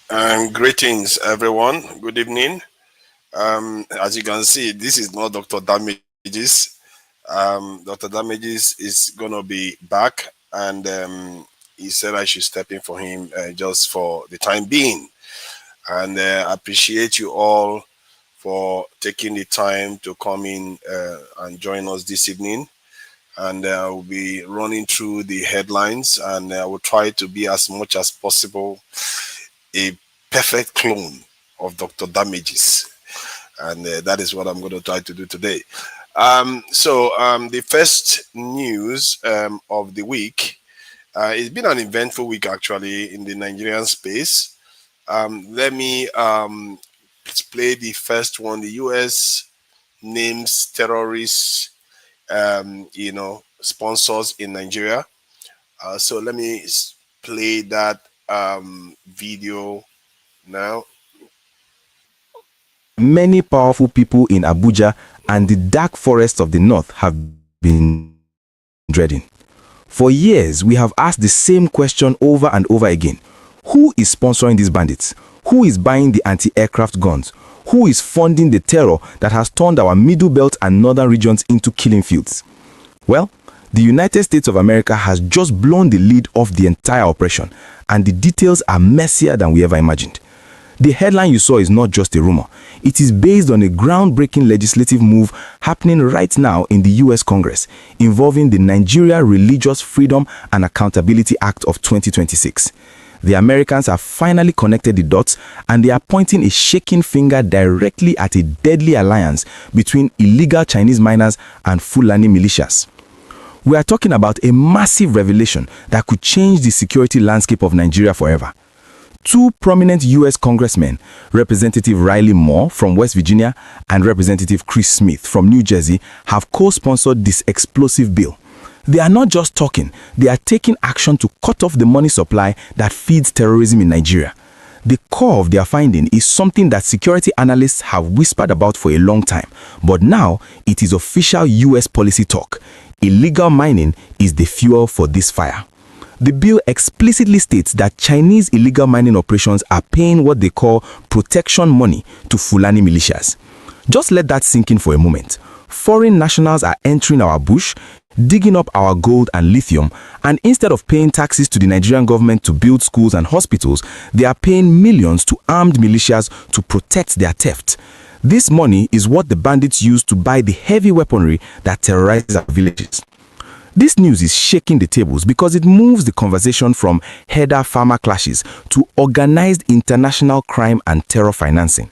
Greetings, everyone. Good evening. As you can see, this is not Dr. Damages. Dr. Damages is gonna be back, and he said I should step in for him just for the time being. And I appreciate you all for taking the time to come in and join us this evening. And we'll be running through the headlines, and I will try to be as much as possible a perfect clone of Dr. Damages. And that is what I'm going to try to do today. The first news of the week, it's been an eventful week actually in the Nigerian space. Let me play the first one. The US names terrorists, sponsors in Nigeria. So let me play that video now. Many powerful people in Abuja and the dark forests of the north have been dreading. For years, we have asked the same question over and over again. Who is sponsoring these bandits? Who is buying the anti-aircraft guns? Who is funding the terror that has turned our middle belt and northern regions into killing fields? Well, the United States of America has just blown the lid off the entire operation, and the details are messier than we ever imagined. The headline you saw is not just a rumor. It is based on a groundbreaking legislative move happening right now in the US Congress, involving the Nigeria Religious Freedom and Accountability Act of 2026. The Americans have finally connected the dots, and they are pointing a shaking finger directly at a deadly alliance between illegal Chinese miners and Fulani militias. We are talking about a massive revelation that could change the security landscape of Nigeria forever. Two prominent US congressmen, Representative Riley Moore from West Virginia and Representative Chris Smith from New Jersey, have co-sponsored this explosive bill. They are not just talking, they are taking action to cut off the money supply that feeds terrorism in Nigeria. The core of their finding is something that security analysts have whispered about for a long time, but now it is official US policy talk. Illegal mining is the fuel for this fire. The bill explicitly states that Chinese illegal mining operations are paying what they call protection money to Fulani militias. Just let that sink in for a moment. Foreign nationals are entering our bush, digging up our gold and lithium, and instead of paying taxes to the Nigerian government to build schools and hospitals, they are paying millions to armed militias to protect their theft. This money is what the bandits use to buy the heavy weaponry that terrorizes our villages. This news is shaking the tables because it moves the conversation from herder-farmer clashes to organized international crime and terror financing.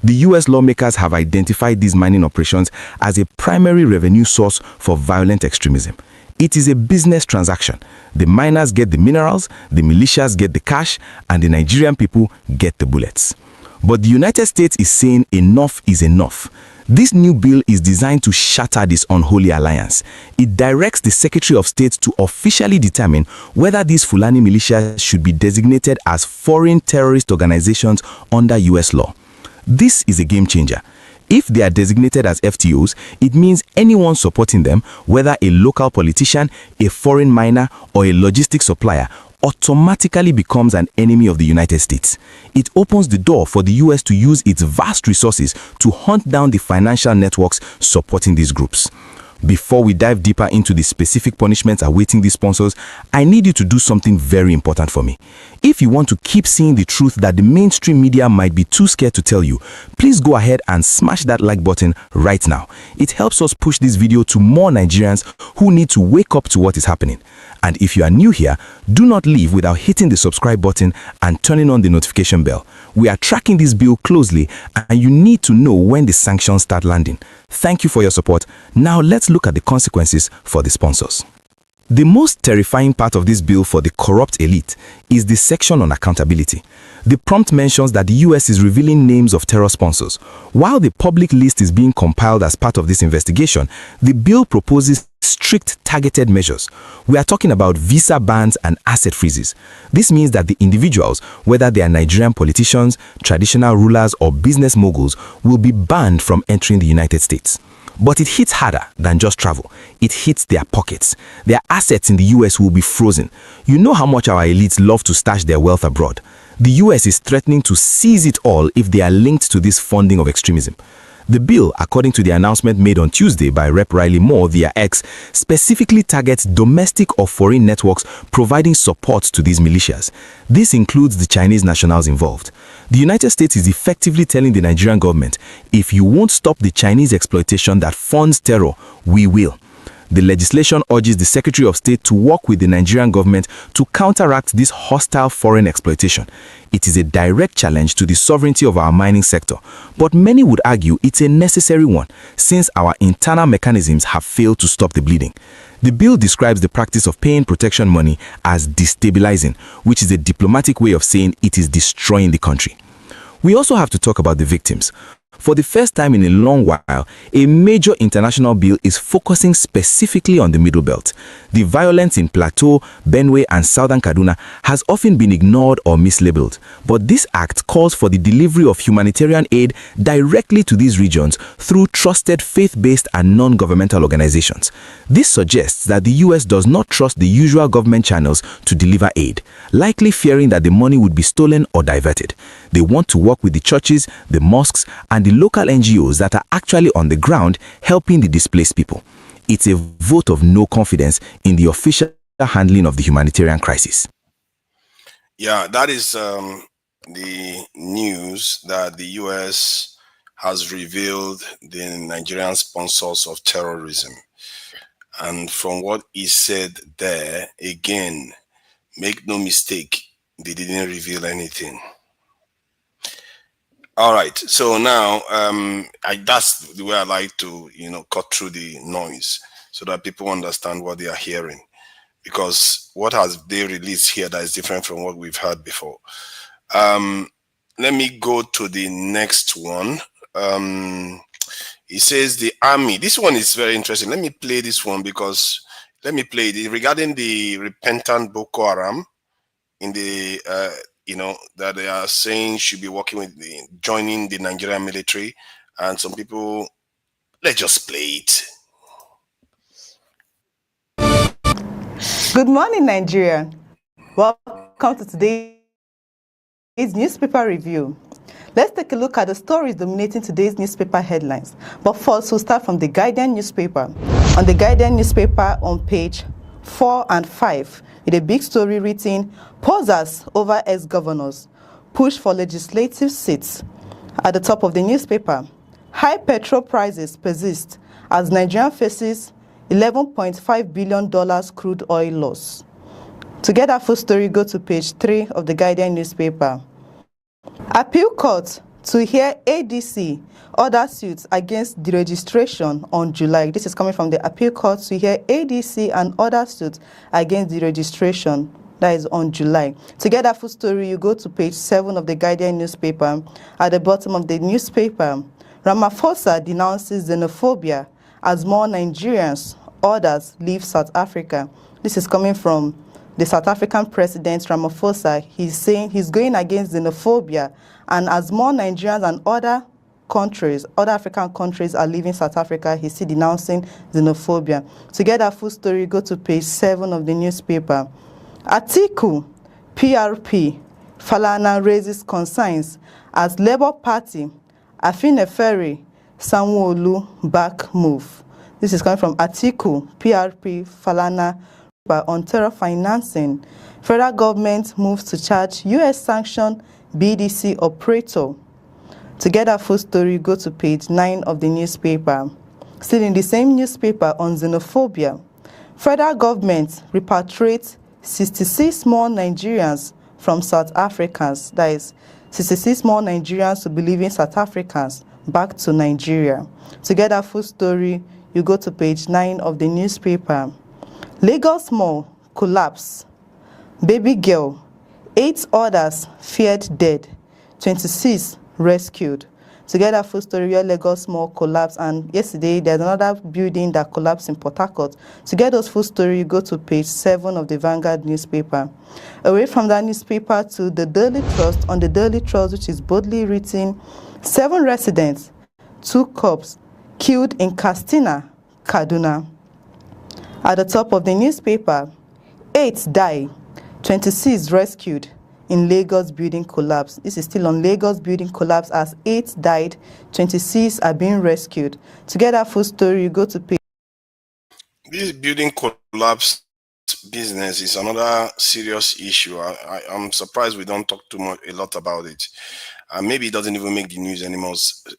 The US lawmakers have identified these mining operations as a primary revenue source for violent extremism. It is a business transaction. The miners get the minerals, the militias get the cash, and the Nigerian people get the bullets. But the United States is saying enough is enough. This new bill is designed to shatter this unholy alliance. It directs the Secretary of State to officially determine whether these Fulani militias should be designated as foreign terrorist organizations under US law. This is a game changer. If they are designated as FTOs, it means anyone supporting them, whether a local politician, a foreign miner, or a logistics supplier, automatically becomes an enemy of the United States. It opens the door for the US to use its vast resources to hunt down the financial networks supporting these groups. Before we dive deeper into the specific punishments awaiting these sponsors, I need you to do something very important for me. If you want to keep seeing the truth that the mainstream media might be too scared to tell you, please go ahead and smash that like button right now. It helps us push this video to more Nigerians who need to wake up to what is happening. And if you are new here, do not leave without hitting the subscribe button and turning on the notification bell. We are tracking this bill closely, and you need to know when the sanctions start landing. Thank you for your support. Now let's look at the consequences for the sponsors. The most terrifying part of this bill for the corrupt elite is the section on accountability. The prompt mentions that the US is revealing names of terror sponsors. While the public list is being compiled as part of this investigation, the bill proposes strict targeted measures. We are talking about visa bans and asset freezes. This means that the individuals, whether they are Nigerian politicians, traditional rulers, or business moguls, will be banned from entering the United States. But it hits harder than just travel. It hits their pockets. Their assets in the US will be frozen. You know how much our elites love to stash their wealth abroad. The US is threatening to seize it all if they are linked to this funding of extremism. The bill, according to the announcement made on Tuesday by Rep. Riley Moore via X, specifically targets domestic or foreign networks providing support to these militias. This includes the Chinese nationals involved. The United States is effectively telling the Nigerian government, if you won't stop the Chinese exploitation that funds terror, we will. The legislation urges the Secretary of State to work with the Nigerian government to counteract this hostile foreign exploitation. It is a direct challenge to the sovereignty of our mining sector, but many would argue it's a necessary one, since our internal mechanisms have failed to stop the bleeding. The bill describes the practice of paying protection money as destabilizing, which is a diplomatic way of saying it is destroying the country. We also have to talk about the victims. For the first time in a long while, a major international bill is focusing specifically on the Middle Belt. The violence in Plateau, Benue, and Southern Kaduna has often been ignored or mislabeled, but this act calls for the delivery of humanitarian aid directly to these regions through trusted faith-based and non-governmental organizations. This suggests that the US does not trust the usual government channels to deliver aid, likely fearing that the money would be stolen or diverted. They want to work with the churches, the mosques, and the local NGOs that are actually on the ground helping the displaced people. It's a vote of no confidence in the official handling of the humanitarian crisis. Yeah, that is the news that the US has revealed the Nigerian sponsors of terrorism. And from what he said there, again, make no mistake, they didn't reveal anything. All right, so now that's the way I like to, cut through the noise so that people understand what they are hearing. Because what has they released here that is different from what we've heard before. Let me go to the next one. It says the army. This one is very interesting. Let me play this one because let me play it regarding the repentant Boko Haram in the that they are saying should be working with joining the Nigerian military, and some people. Let's just play it. Good morning, Nigeria. Welcome to today's newspaper review. Let's take a look at the stories dominating today's newspaper headlines. But first, we'll start from the Guardian newspaper. On the Guardian newspaper on page 4 and 5, with a big story written, posers over ex-governors, push for legislative seats. At the top of the newspaper, high petrol prices persist as Nigeria faces $11.5 billion crude oil loss. To get that full story, go to page 3 of the Guardian newspaper. Appeal court to hear ADC order suits against deregistration on July. This is coming from the appeal court to hear ADC and other suits against deregistration. That is on July. To get that full story, you go to page 7 of the Guardian newspaper. At the bottom of the newspaper, Ramaphosa denounces xenophobia as more Nigerians orders leave South Africa. This is coming from the South African president, Ramaphosa. He's saying he's going against xenophobia, and as more Nigerians and other African countries are leaving South Africa, he's still denouncing xenophobia. To get that full story, go to page 7 of the newspaper. Atiku, PRP, Falana raises concerns as Labour Party, Afenifere, Sanwo-Olu back move. This is coming from Atiku, PRP, Falana on terror financing. Federal government moves to charge US sanctioned BDC operator. To get a full story, go to page 9 of the newspaper. Still in the same newspaper on xenophobia, federal government repatriates 66 more Nigerians from South Africans. That is 66 more Nigerians who believe in South Africans back to Nigeria. To get a full story, you go to page 9 of the newspaper. Lagos Mall collapse. Baby girl, 8 others feared dead, 26 rescued. To get that full story, where Lagos Mall collapsed, and yesterday there's another building that collapsed in Port Harcourt. To get those full story, you go to page 7 of the Vanguard newspaper. Away from that newspaper to the Daily Trust. On the Daily Trust, which is boldly written, 7 residents, 2 cops killed in Katsina, Kaduna. At the top of the newspaper, 8 die, 26 rescued in Lagos building collapse. This is still on Lagos building collapse as 8 died, 26 are being rescued. To get that full story, you go to page. This building collapse business is another serious issue. I'm surprised we don't talk a lot about it. Maybe it doesn't even make the news anymore.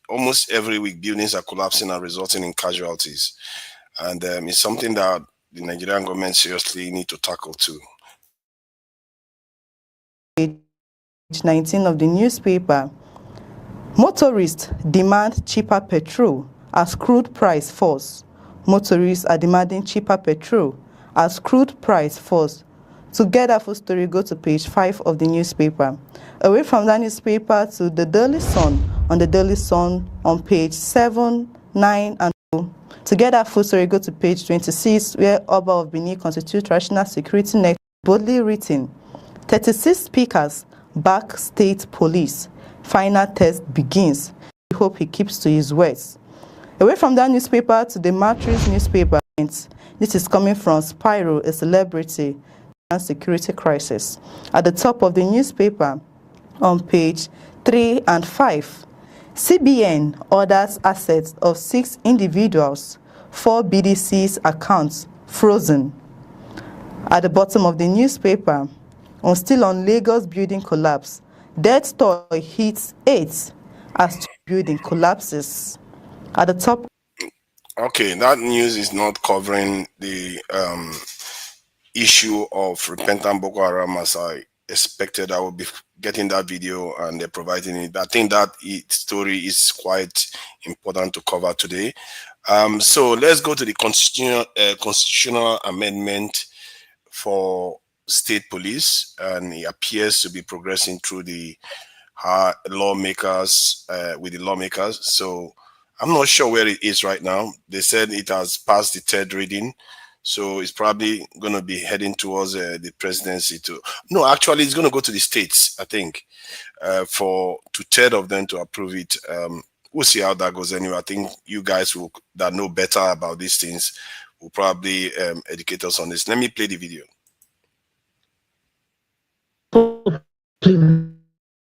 Almost every week, buildings are collapsing and resulting in casualties. And it's something that the Nigerian government seriously need to tackle too. Page 19 of the newspaper. Motorists demand cheaper petrol as crude price falls. Motorists are demanding cheaper petrol as crude price falls. To get that full story, go to page 5 of the newspaper. Away from that newspaper to the Daily Sun. On the Daily Sun on page 7, 9 and 2. To get that full story, go to page 26 where Oba of Benin constitutes National Security Network. Boldly written, 36 speakers back state police. Final test begins. We hope he keeps to his words. Away from that newspaper to the Matrix newspaper. This is coming from Spyro, a celebrity and security crisis. At the top of the newspaper, on page 3 and 5, CBN orders assets of 6 individuals, 4 BDC's accounts frozen. At the bottom of the newspaper, still on Lagos building collapse, death toll hits 8 as building collapses. At the top. Okay, that news is not covering the issue of repentant Boko Haram as I expected. I will be getting that video and they're providing it. I think that story is quite important to cover today. So let's go to the constitutional amendment for state police, and it appears to be progressing through the lawmakers, with the lawmakers. So I'm not sure where it is right now. They said it has passed the 3rd reading. So it's probably going to be heading towards the presidency too. No, actually, it's going to go to the states, I think, for 2/3 of them to approve it. We'll see how that goes anyway. I think you guys that know better about these things will probably educate us on this. Let me play the video.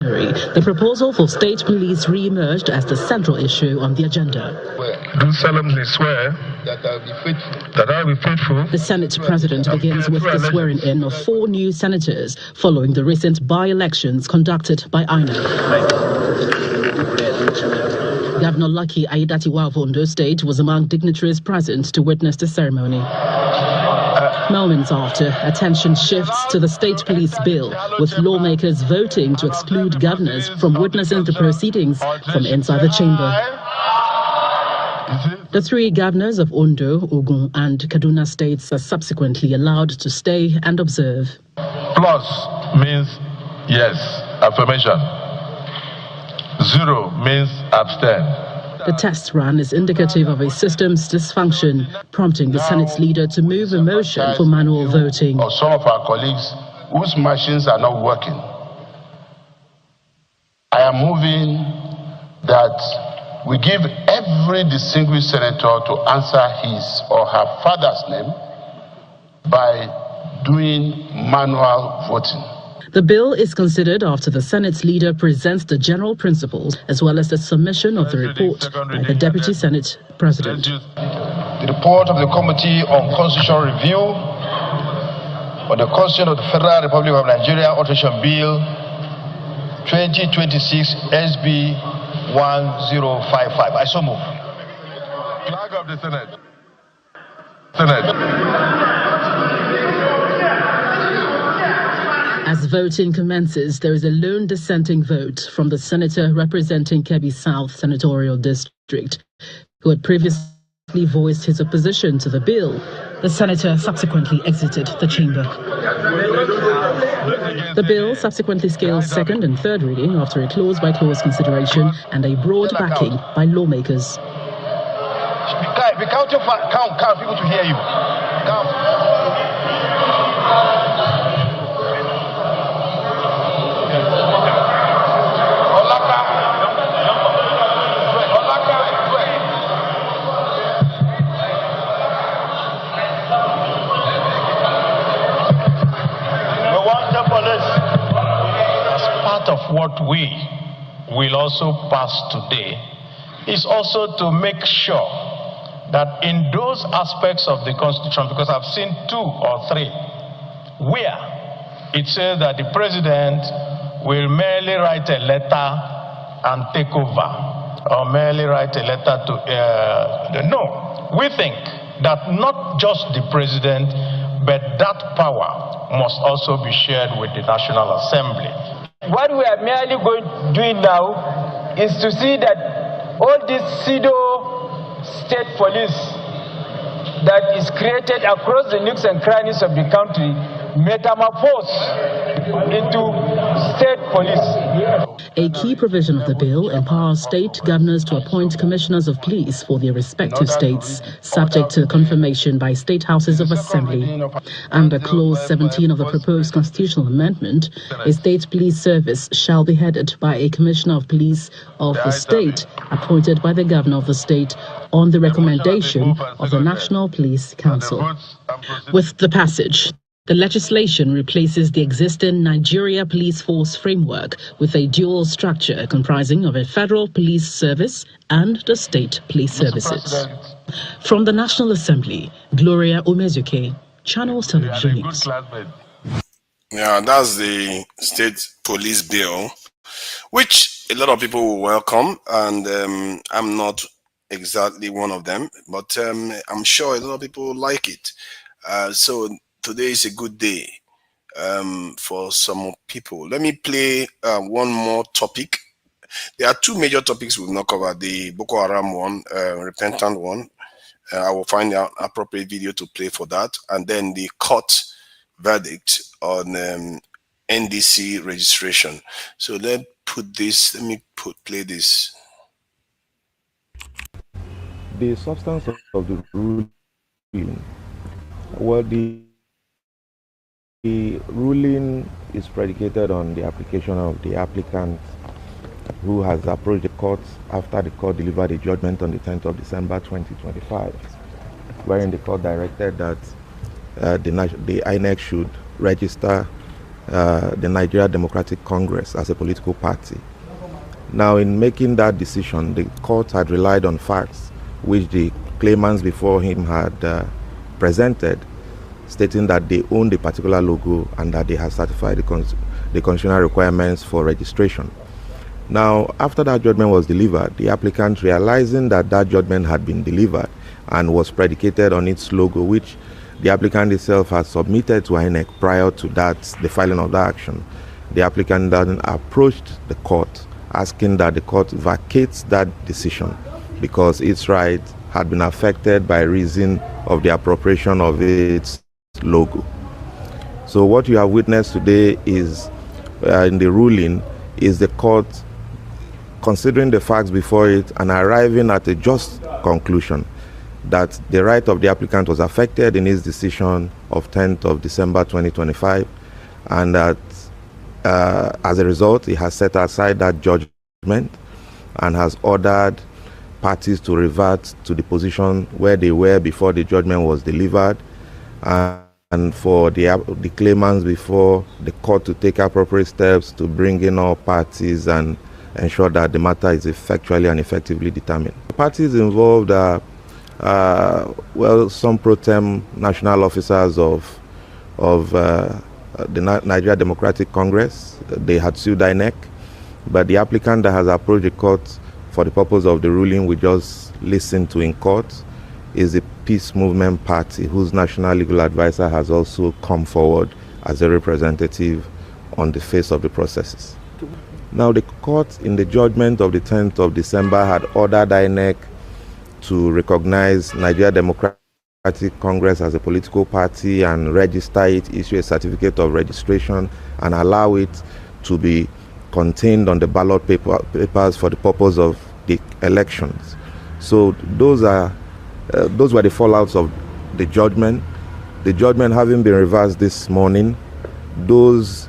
The proposal for state police re-emerged as the central issue on the agenda. Do solemnly swear that I will be faithful. The Senate President begins with the swearing-in of 4 new senators following the recent by-elections conducted by INEC. Governor Lucky Aiyedatiwa of Ondo State was among dignitaries present to witness the ceremony. Moments after, attention shifts to the state police bill, with lawmakers voting to exclude governors from witnessing the proceedings from inside the chamber. The 3 governors of Ondo, Ogun, and Kaduna states are subsequently allowed to stay and observe. Plus means yes, affirmation. 0 means abstain. The test run is indicative of a system's dysfunction, prompting the Senate's leader to move a motion for manual voting. Or some of our colleagues whose machines are not working. I am moving that we give every distinguished senator to answer his or her father's name by doing manual voting. The bill is considered after the Senate's leader presents the general principles as well as the submission of the report by the Deputy Senate President. The report of the Committee on Constitutional Review on the Constitution of the Federal Republic of Nigeria Alteration Bill 2026 SB 1055. I so move. Flag of the Senate. As voting commences, there is a lone dissenting vote from the senator representing Kebbi South Senatorial District, who had previously voiced his opposition to the bill. The senator subsequently exited the chamber. The bill subsequently scales 2nd and 3rd reading after a clause-by-clause consideration and a broad backing by lawmakers. Be counting, count people to hear you. Count. what we will also pass today is also to make sure that in those aspects of the Constitution, because I've seen 2 or 3, where it says that the president will merely write a letter and take over, or merely write a letter to, no. We think that not just the president, but that power must also be shared with the National Assembly. What we are merely doing now is to see that all this pseudo state police that is created across the nooks and crannies of the country metamorphose into state police. A key provision of the bill empowers state governors to appoint commissioners of police for their respective states, subject to confirmation by state houses of assembly. Under Clause 17 of the proposed constitutional amendment, a state police service shall be headed by a commissioner of police of the state, appointed by the governor of the state on the recommendation of the National Police Council. With the passage, the legislation replaces the existing Nigeria Police Force framework with a dual structure comprising of a federal police service and the state police services. From the National Assembly, Gloria Omezuke, Channels Television News. Yeah, that's the state police bill, which a lot of people will welcome, and I'm not exactly one of them, but I'm sure a lot of people like it. So today is a good day for some people. Let me play one more topic. There are 2 major topics we've not covered. The Boko Haram one, repentant one. I will find an appropriate video to play for that. And then the court verdict on NDC registration. So let me play this. The substance of the ruling, well, the ruling is predicated on the application of the applicant who has approached the court after the court delivered a judgment on the 10th of December 2025, wherein the court directed that the INEC should register the Nigerian Democratic Congress as a political party. Now, in making that decision, the court had relied on facts which the claimants before him had presented, stating that they owned a particular logo and that they had certified the constitutional requirements for registration. Now, after that judgment was delivered, the applicant, realizing that that judgment had been delivered and was predicated on its logo, which the applicant itself has submitted to INEC prior to that, the filing of the action, the applicant then approached the court asking that the court vacates that decision because its right had been affected by reason of the appropriation of its logo. So what you have witnessed today is, in the ruling, is the court considering the facts before it and arriving at a just conclusion that the right of the applicant was affected in his decision of 10th of December 2025, and that as a result, he has set aside that judgment and has ordered parties to revert to the position where they were before the judgment was delivered, and for the claimants before the court to take appropriate steps to bring in all parties and ensure that the matter is effectually and effectively determined. The parties involved are some pro tem national officers of the Nigeria Democratic Congress. They had sued INEC, but the applicant that has approached the court for the purpose of the ruling we just listened to in court is the Peace Movement Party, whose national legal advisor has also come forward as a representative on the face of the processes. Now, the court in the judgment of the 10th of December had ordered INEC to recognize Nigeria Democratic Congress as a political party and register it, issue a certificate of registration, and allow it to be contained on the ballot papers for the purpose of the elections. So those were the fallouts of the judgment. The judgment having been reversed this morning, those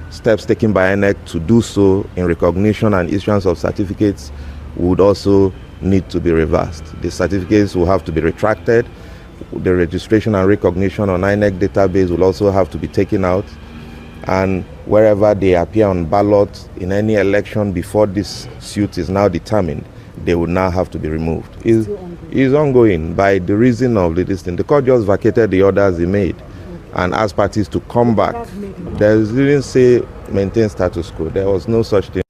steps taken by INEC to do so in recognition and issuance of certificates would also need to be reversed. The certificates will have to be retracted. The registration and recognition on INEC database will also have to be taken out, and wherever they appear on ballot in any election before this suit is now determined, they would now have to be removed. It's ongoing by the reason of the distance. The court just vacated the orders he made and asked parties to come back. There didn't say maintain status quo. There was no such thing.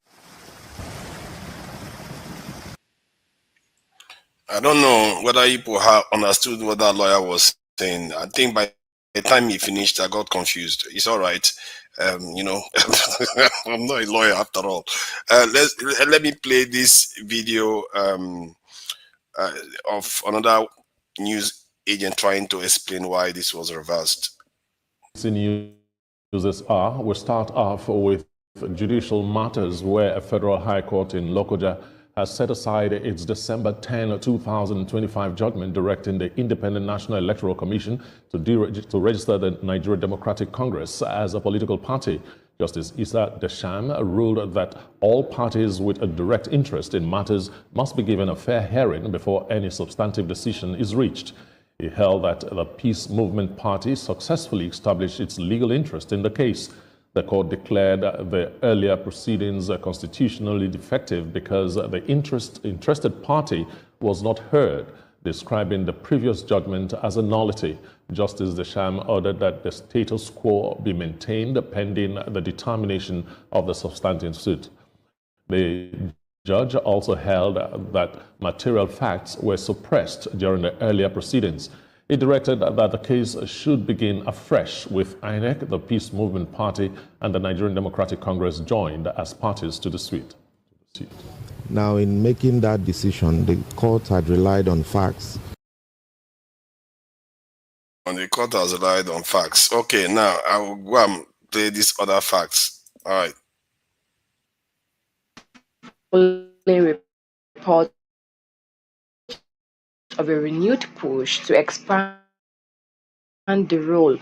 I don't know whether people have understood what that lawyer was saying. I think by the time he finished, I got confused. It's all right. You know, I'm not a lawyer after all. Let me play this video of another news agent trying to explain why this was reversed. News are. We'll start off with judicial matters, where a federal high court in Lokoja has set aside its December 10, 2025 judgment directing the Independent National Electoral Commission to register the Nigerian Democratic Congress as a political party. Justice Issa Desham ruled that all parties with a direct interest in matters must be given a fair hearing before any substantive decision is reached. He held that the Peace Movement Party successfully established its legal interest in the case. The court declared the earlier proceedings constitutionally defective because the interested party was not heard, describing the previous judgment as a nullity. Justice Desham ordered that the status quo be maintained pending the determination of the substantive suit. The judge also held that material facts were suppressed during the earlier proceedings. He directed that the case should begin afresh with INEC, the Peace Movement Party, and the Nigerian Democratic Congress joined as parties to the suit. Now, in making that decision, the court had relied on facts. And the court has relied on facts. Okay, now I will go and play these other facts. All right. Report of a renewed push to expand the role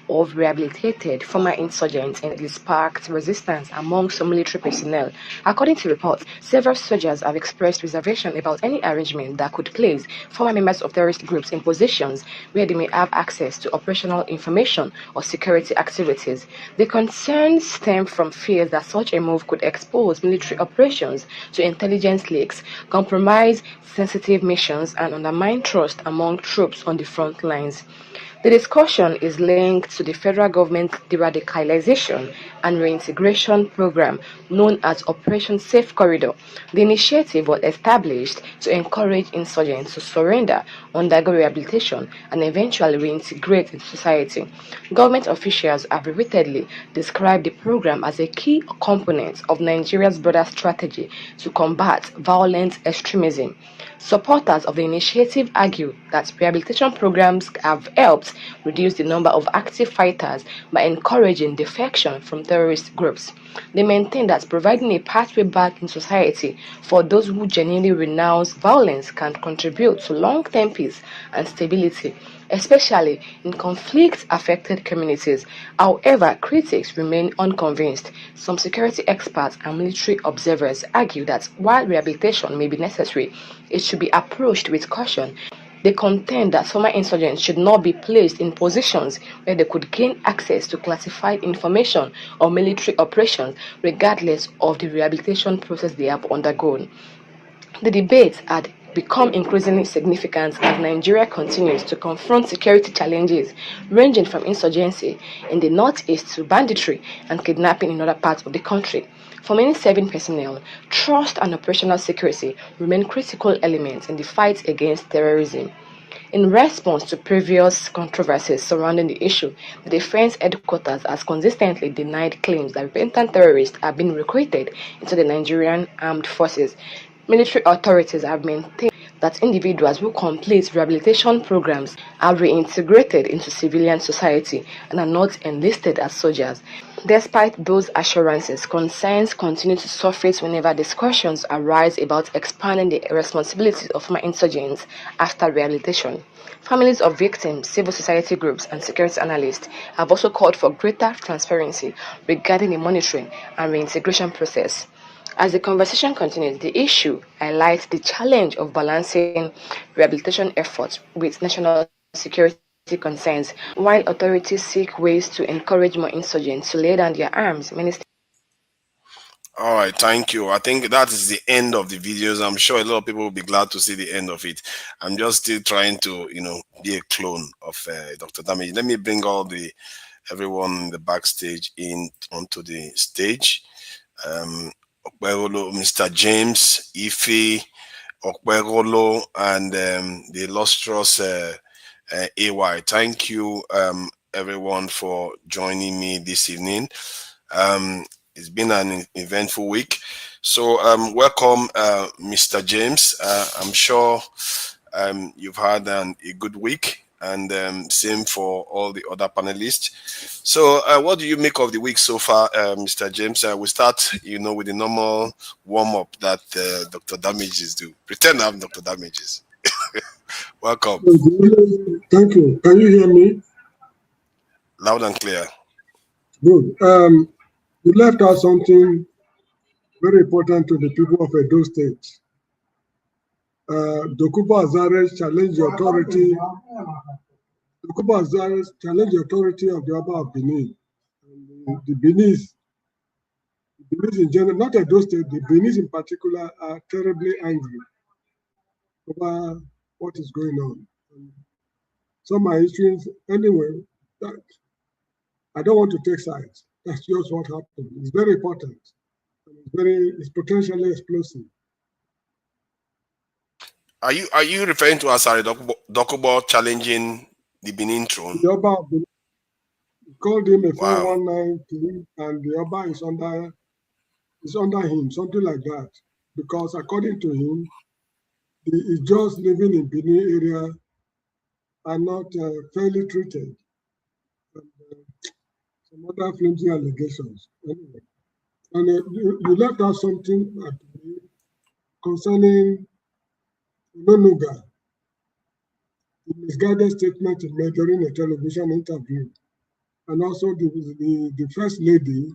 of rehabilitated former insurgents and it sparked resistance among some military personnel. According to reports, several soldiers have expressed reservation about any arrangement that could place former members of terrorist groups in positions where they may have access to operational information or security activities. The concerns stem from fears that such a move could expose military operations to intelligence leaks, compromise sensitive missions, and undermine trust among troops on the front lines. The discussion is linked to the federal government de-radicalization and reintegration program known as Operation Safe Corridor. The initiative was established to encourage insurgents to surrender, undergo rehabilitation, and eventually reintegrate into society. Government officials have repeatedly described the program as a key component of Nigeria's broader strategy to combat violent extremism. Supporters of the initiative argue that rehabilitation programs have helped reduce the number of active fighters by encouraging defection from terrorist groups. They maintain that providing a pathway back in society for those who genuinely renounce violence can contribute to long-term peace and stability, especially in conflict-affected communities. However, critics remain unconvinced. Some security experts and military observers argue that while rehabilitation may be necessary, it should be approached with caution. They contend that former insurgents should not be placed in positions where they could gain access to classified information or military operations, regardless of the rehabilitation process they have undergone. The debate had become increasingly significant as Nigeria continues to confront security challenges ranging from insurgency in the northeast to banditry and kidnapping in other parts of the country. For many serving personnel, trust and operational security remain critical elements in the fight against terrorism. In response to previous controversies surrounding the issue, the Defense Headquarters has consistently denied claims that repentant terrorists have been recruited into the Nigerian Armed Forces. Military authorities have maintained that individuals who complete rehabilitation programs are reintegrated into civilian society and are not enlisted as soldiers. Despite those assurances, concerns continue to surface whenever discussions arise about expanding the responsibilities of former insurgents after rehabilitation. Families of victims, civil society groups, and security analysts have also called for greater transparency regarding the monitoring and reintegration process. As the conversation continues, the issue highlights the challenge of balancing rehabilitation efforts with national security concerns. While authorities seek ways to encourage more insurgents to lay down their arms, Minister. All right, thank you. I think that is the end of the videos. I'm sure a lot of people will be glad to see the end of it. I'm just still trying to, be a clone of Dr. Damage. Let me bring everyone in the backstage in onto the stage. Mr. James, Ife, Okberolo, and the illustrious AY. Thank you, everyone, for joining me this evening. It's been an eventful week. So welcome, Mr. James. I'm sure you've had a good week, and same for all the other panelists. So what do you make of the week so far, Mr. James? We start, with the normal warm-up that Dr. Damages do. Pretend I'm Dr. Damages. Welcome. Thank you. Can you hear me? Loud and clear. Good. You left out something very important to the people of Edo State. Dokubo Azares challenged the authority. Dokubo Azares challenged the authority of the Oba of Benin. And the Benis in general, not Edo State, the Benis in particular are terribly angry over what is going on. And some are issuing, anyway, I don't want to take sides. That's just what happened. It's very important. It's potentially explosive. Are you referring to Asari Dokubo challenging the Benin throne? The Oba called him a 419 king, and the Oba is under him, something like that. Because according to him, the just living in Benin area are not fairly treated. And, some other flimsy allegations. Anyway. And you left out something concerning Nonuga, the misguided statement he made during a television interview, and also the First Lady,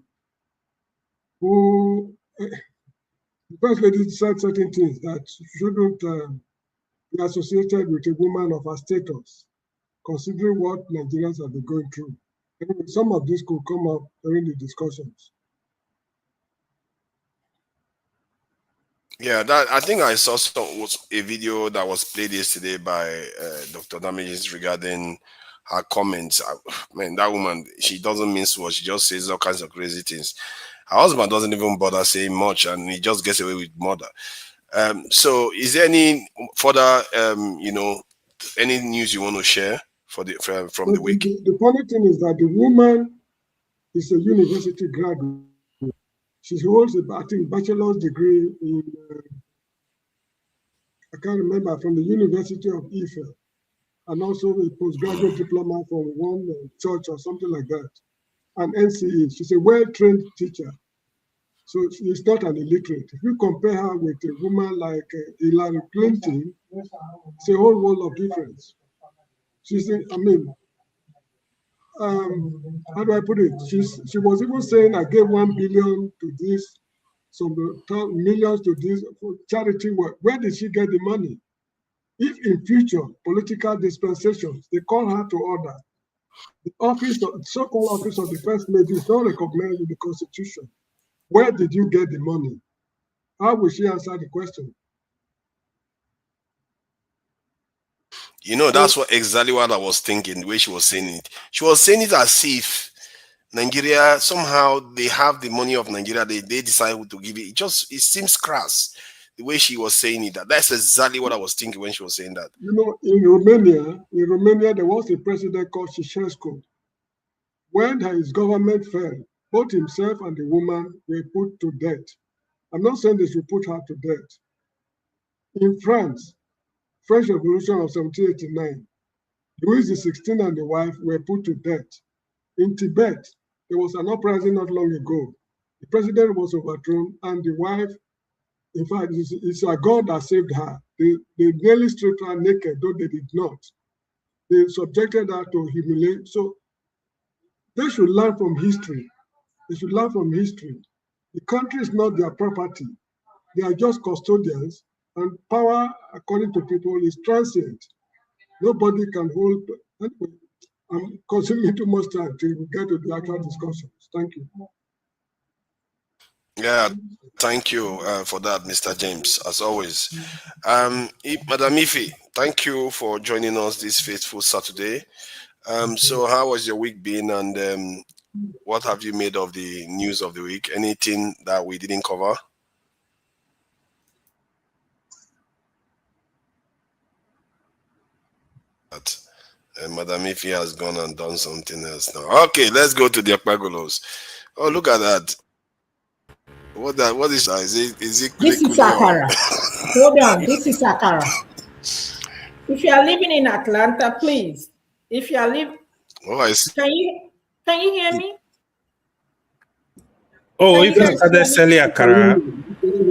who the First Lady said certain things that shouldn't be associated with a woman of her status, considering what Nigerians have been going through. Anyway, some of this could come up during the discussions. Yeah, that I think I saw a video that was played yesterday by Dr. Damages regarding her comments. Man, that woman, she doesn't mince words. She just says all kinds of crazy things. Her husband doesn't even bother saying much, and he just gets away with murder. So, is there any further, any news you want to share from the week? The funny thing is that the woman is a university graduate. She holds a bachelor's degree in, I can't remember, from the University of Ife, and also a postgraduate diploma from one church or something like that, and NCE. She's a well-trained teacher, so she's not an illiterate. If you compare her with a woman like Hillary Clinton, it's a whole world of difference. She's, how do I put it? She was even saying, I gave 1 billion to this, some millions to this for charity work. Where did she get the money? If in future political dispensations, they call her to order, the office, so-called office of the First Lady is not recognized in the Constitution. Where did you get the money? How will she answer the question? That's exactly what I was thinking, the way she was saying it. She was saying it as if Nigeria, somehow they have the money of Nigeria, they decide who to give it. It seems crass, the way she was saying it. That's exactly what I was thinking when she was saying that. In Romania, there was a president called Ceausescu. When his government fell, both himself and the woman were put to death. I'm not saying they should put her to death. In France, French Revolution of 1789, Louis XVI and the wife were put to death. In Tibet, there was an uprising not long ago. The president was overthrown, and the wife, in fact, it's a God that saved her. They nearly stripped her naked, though they did not. They subjected her to humiliation. So they should learn from history. They should learn from history. The country is not their property. They are just custodians, and power, according to people, is transient. Nobody can hold. Anyway, I'm consuming too much time to get to the actual discussions. Thank you. Yeah, thank you for that, Mr. James, as always. Madam Ife, thank you for joining us this faithful Saturday. So how was your week been, and what have you made of the news of the week? Anything that we didn't cover? Madam Ife has gone and done something else now. Okay, let's go to the Akpagolos. Oh, look at that. What is that? Is it This is kuli or Akara. Hold on, this is Akara. If you are living in Atlanta, please. If you are living, oh, I see. Can you hear me? Oh, if you started selling Akara,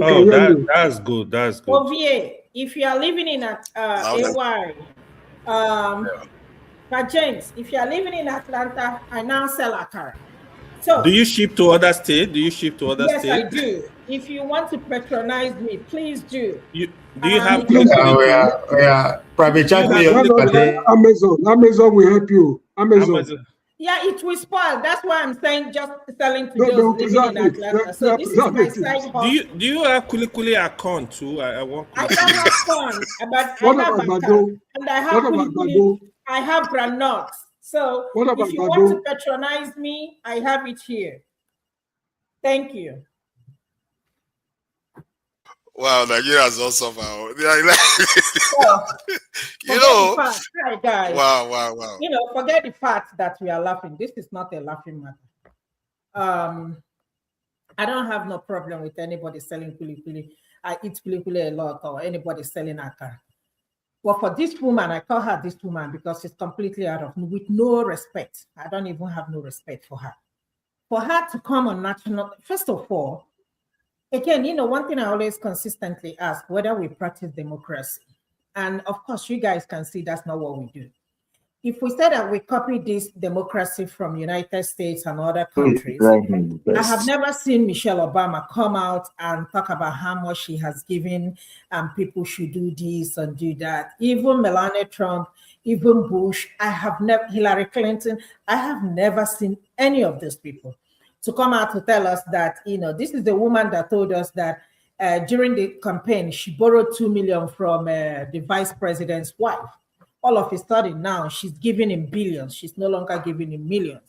oh, that's good. That's good. OVA, if you are living in AY, but James, if you are living in Atlanta, I now sell Akara. So, do you ship to other states? Yes, I do. If you want to patronize me, please do. Do you have private chat? Amazon will help you. Amazon. Yeah, it will spoil. That's why I'm saying just selling to those living in Atlanta. So this is my side hustle. Do you have Kulikuli account too? I want. I don't have fun, but I have account, and I have Kulikuli. I have granuts. So if you want to patronize me, I have it here. Thank you. Wow, Nigeria's also found. You know, hi guys. Wow. You know, forget the fact that we are laughing. This is not a laughing matter. I don't have no problem with anybody selling kulikuli. I eat kulikuli a lot, or anybody selling akara. But for this woman, I call her this woman because she's completely out of, with no respect. I don't even have no respect for her. For her to come on national, first of all, again, you know, one thing I always consistently ask, whether we practice democracy. And of course, you guys can see that's not what we do. If we say that we copy this democracy from United States and other countries, I have never seen Michelle Obama come out and talk about how much she has given and people should do this and do that. Even Melania Trump, even Bush, I have never, Hillary Clinton, I have never seen any of these people to come out to tell us that, you know, this is the woman that told us that during the campaign, she borrowed $2 million from the vice president's wife. All of a sudden now she's giving him billions. She's no longer giving him millions.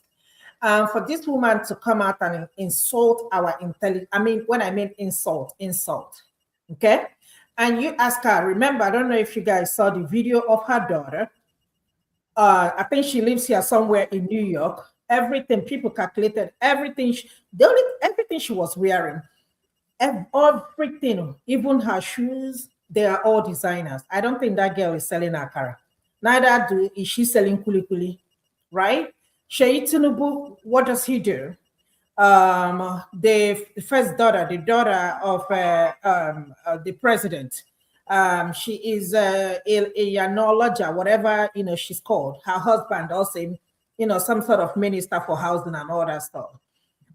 For this woman to come out and insult our intelligence, I mean, when I mean insult, okay? And you ask her, remember, I don't know if you guys saw the video of her daughter. I think she lives here somewhere in New York. Everything, people calculated everything, everything she was wearing, everything, even her shoes, they are all designers. I don't think that girl is selling akara. Neither is she selling kulikuli, right? Sheyi Tinubu, what does he do? The first daughter, the daughter of the president, she is a yanoloja, whatever, you know, she's called. Her husband also, you know, some sort of minister for housing and all that stuff.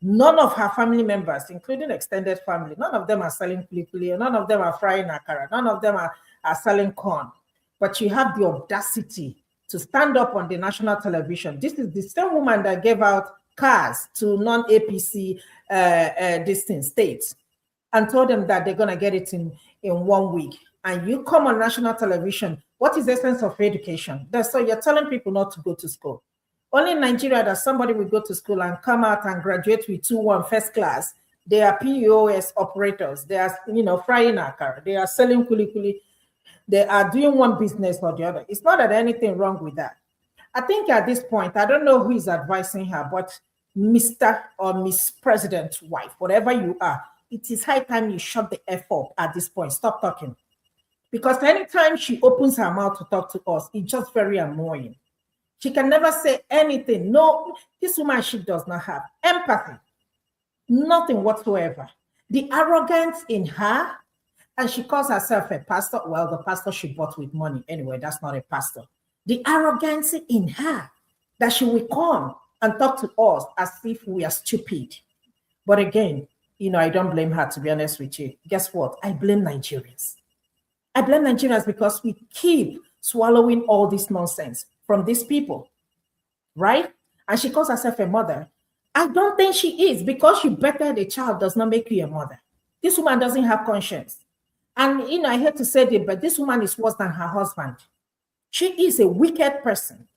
None of her family members, including extended family, none of them are selling kulikuli, none of them are frying akara, none of them are selling corn. But you have the audacity to stand up on the national television. This is the same woman that gave out cars to non-APC distant states and told them that they're going to get it in 1 week. And you come on national television, what is the essence of education? So you're telling people not to go to school. Only in Nigeria that somebody will go to school and come out and graduate with 2-1 first class. They are POS operators. They are, you know, frying akara. They are selling kulikuli. They are doing one business or the other. It's not that anything wrong with that. I think at this point, I don't know who is advising her, but Mr. or Miss President's wife, whatever you are, it is high time you shut the F up at this point. Stop talking. Because anytime she opens her mouth to talk to us, it's just very annoying. She can never say anything. No, this woman, she does not have empathy. Nothing whatsoever. The arrogance in her, and she calls herself a pastor. Well, the pastor she bought with money. Anyway, that's not a pastor. The arrogance in her that she will come and talk to us as if we are stupid. But again, you know, I don't blame her, to be honest with you. Guess what? I blame Nigerians. I blame Nigerians because we keep swallowing all this nonsense from these people. right? And she calls herself a mother. I don't think she is, because you birthed a child does not make you a mother. This woman doesn't have conscience. And, I hate to say it, but this woman is worse than her husband. She is a wicked person.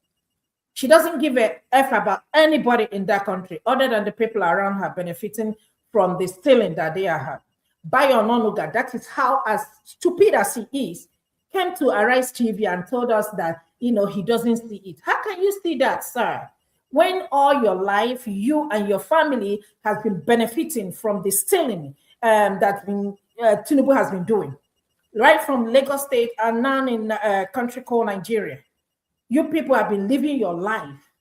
She doesn't give a F about anybody in that country other than the people around her benefiting from the stealing that they are. By Ononuga, that is how, as stupid as he is, came to Arise TV and told us that, he doesn't see it. How can you see that, sir? When all your life, you and your family has been benefiting from the stealing that Tinubu has been doing, right from Lagos State and now in a country called Nigeria. You people have been living your life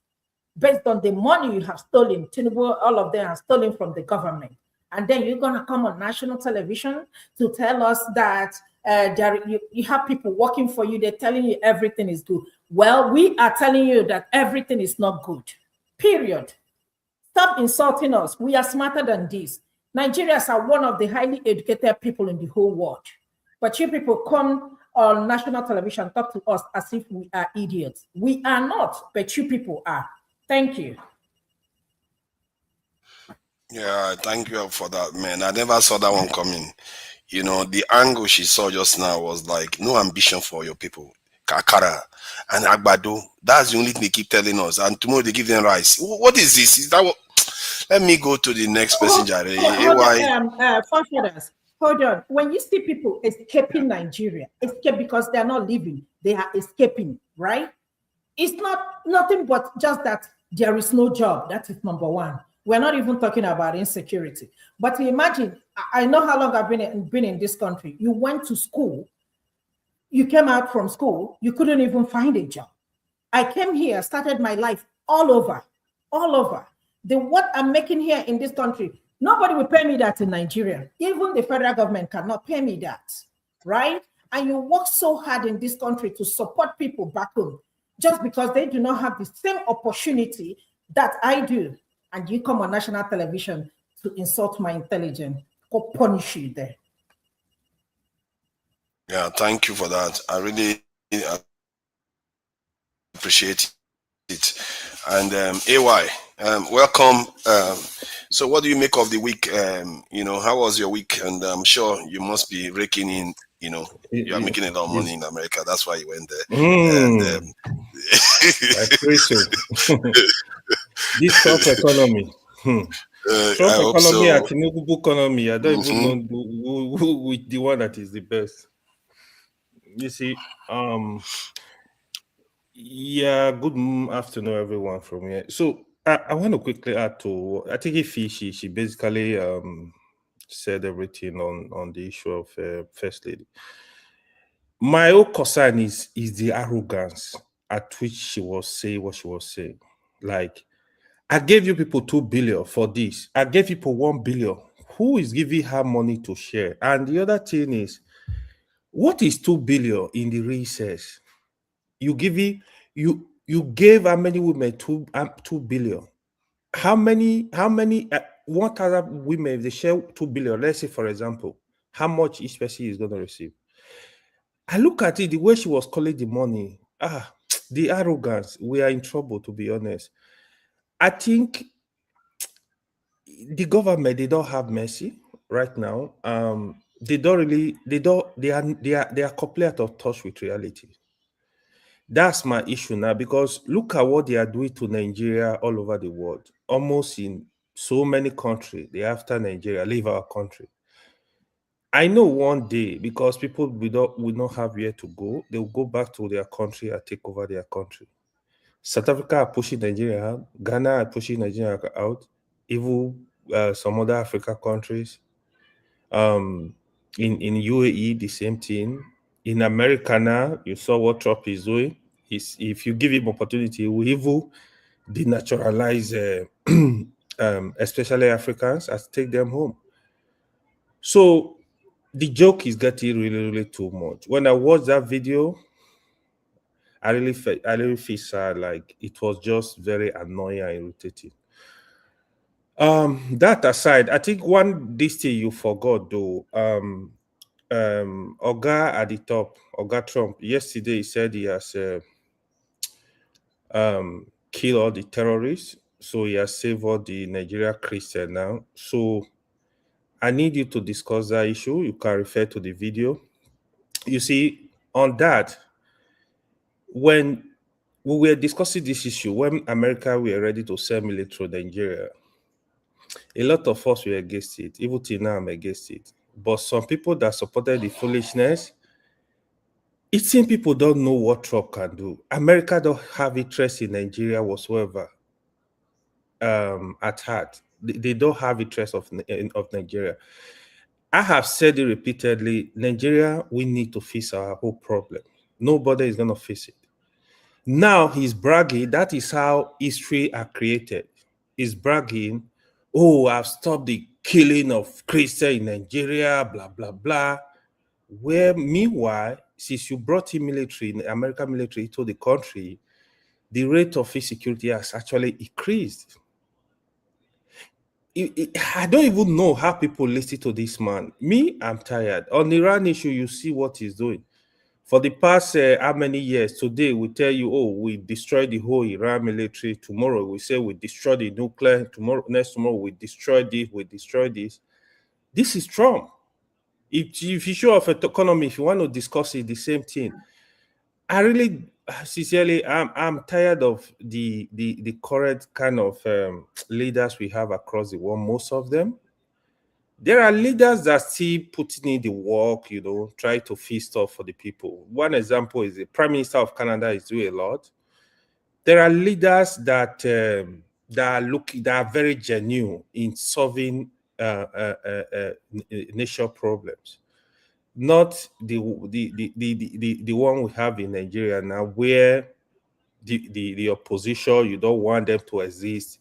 based on the money you have stolen. Tinubu, all of them are stolen from the government. And then you're going to come on national television to tell us that you have people working for you. They're telling you everything is good. Well, we are telling you that everything is not good. Period. Stop insulting us. We are smarter than this. Nigerians are one of the highly educated people in the whole world. But you people come on national television, talk to us as if we are idiots. We are not, but you people are. Thank you. Yeah, thank you for that, man. I never saw that one coming. The angle she saw just now was like, no ambition for your people. Kakara and Agbado. That's the only thing they keep telling us. And tomorrow they give them rice. What is this? Is that what? Let me go to the next person, Jare. Hold on. When you see people escaping Nigeria, escape because they're not living, they are escaping, right? It's not nothing but just that there is no job. That is number one. We're not even talking about insecurity. But imagine, I know how long I've been in this country. You went to school, you came out from school, you couldn't even find a job. I came here, started my life all over. What I'm making here in this country, nobody will pay me that in Nigeria. Even the federal government cannot pay me that, right? And you work so hard in this country to support people back home just because they do not have the same opportunity that I do. And you come on national television to insult my intelligence or punish you there. Yeah, thank you for that. I really appreciate it. And AY, welcome. So what do you make of the week? How was your week? And I'm sure you must be raking in, you are making a lot of money in America. That's why you went there. And, I pray so. This Trump economy. Trump economy and Tinubu economy. I don't even know who the one that is the best. You see, yeah, good afternoon, everyone from here. So I want to quickly add to, I think she basically said everything on the issue of First Lady. My own concern is the arrogance at which she was saying what she was saying. Like, I gave you people 2 billion for this. I gave people 1 billion. Who is giving her money to share? And the other thing is, what is 2 billion in the recess? You gave how many women 2 billion? How many 1,000 women, if they share 2 billion, let's say for example, how much each person is going to receive? I look at it, the way she was calling the money, the arrogance, we are in trouble, to be honest. I think the government, they don't have mercy right now. They are completely out of touch with reality. That's my issue now, because look at what they are doing to Nigeria all over the world. Almost in so many countries, they after Nigeria, leave our country. I know one day, because people will not have where to go, they will go back to their country and take over their country. South Africa are pushing Nigeria out. Ghana are pushing Nigeria out. Even some other African countries. In UAE, the same thing. In America now, you saw what Trump is doing. If you give him opportunity, he will even denaturalize, especially Africans, and take them home. So the joke is getting really, really too much. When I watched that video, I really feel sad. Like, it was just very annoying and irritating. That aside, I think this thing you forgot though. Oga at the top, Oga Trump, yesterday he said he has kill all the terrorists. So he has saved all the Nigeria Christian now. So I need you to discuss that issue. You can refer to the video. You see, on that, when we were discussing this issue, when America were ready to send military to Nigeria, a lot of us were against it. Even till now, I'm against it. But some people that supported the foolishness, it seems people don't know what Trump can do. America don't have interest in Nigeria whatsoever at heart. They don't have interest of Nigeria. I have said it repeatedly, Nigeria, we need to fix our whole problem. Nobody is going to fix it. Now he's bragging. That is how history are created. He's bragging, oh, I've stopped the killing of Christians in Nigeria, blah, blah, blah. Where meanwhile, since you brought in military, the American military to the country, the rate of insecurity has actually increased. I don't even know how people listen to this man. Me, I'm tired. On the Iran issue, you see what he's doing. For the past how many years, today we tell you, oh, we destroyed the whole Iran military. Tomorrow we say we destroyed the nuclear. Tomorrow we destroyed this, we destroyed this. This is Trump. If you show off an economy, if you want to discuss it, the same thing. I really, sincerely, I'm tired of the current kind of leaders we have across the world. Most of them, there are leaders that still putting in the work, you know, try to fix stuff for the people. One example is the Prime Minister of Canada is doing a lot. There are leaders that are very genuine in solving nation problems. Not the one we have in Nigeria now, where the opposition, you don't want them to exist.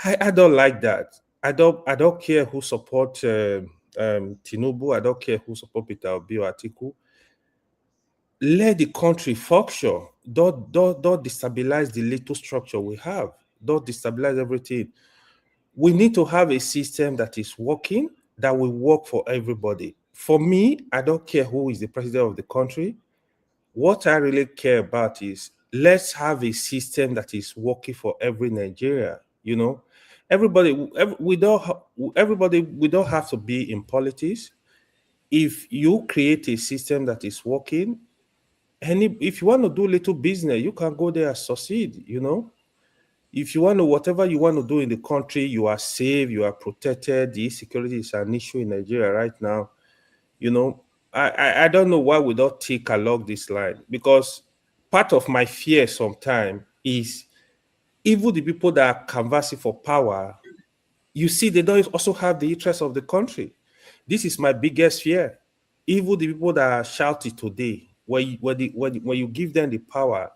I don't like that. I don't care who support Tinubu. I don't care who support Peter Obi or Atiku. Let the country function. Don't destabilize the little structure we have. Don't destabilize everything. We need to have a system that is working, that will work for everybody. For me, I don't care who is the president of the country. What I really care about is let's have a system that is working for every Nigeria. You know, we don't have to be in politics. If you create a system that is working, if you want to do little business, you can go there and succeed. You know, if you want to, whatever you want to do in the country, you are safe, you are protected. The insecurity is an issue in Nigeria right now. You know, I don't know why we don't take along this line, because part of my fear sometimes is even the people that are canvassing for power, you see, they don't also have the interest of the country. This is my biggest fear. Even the people that are shouting today, when you give them the power,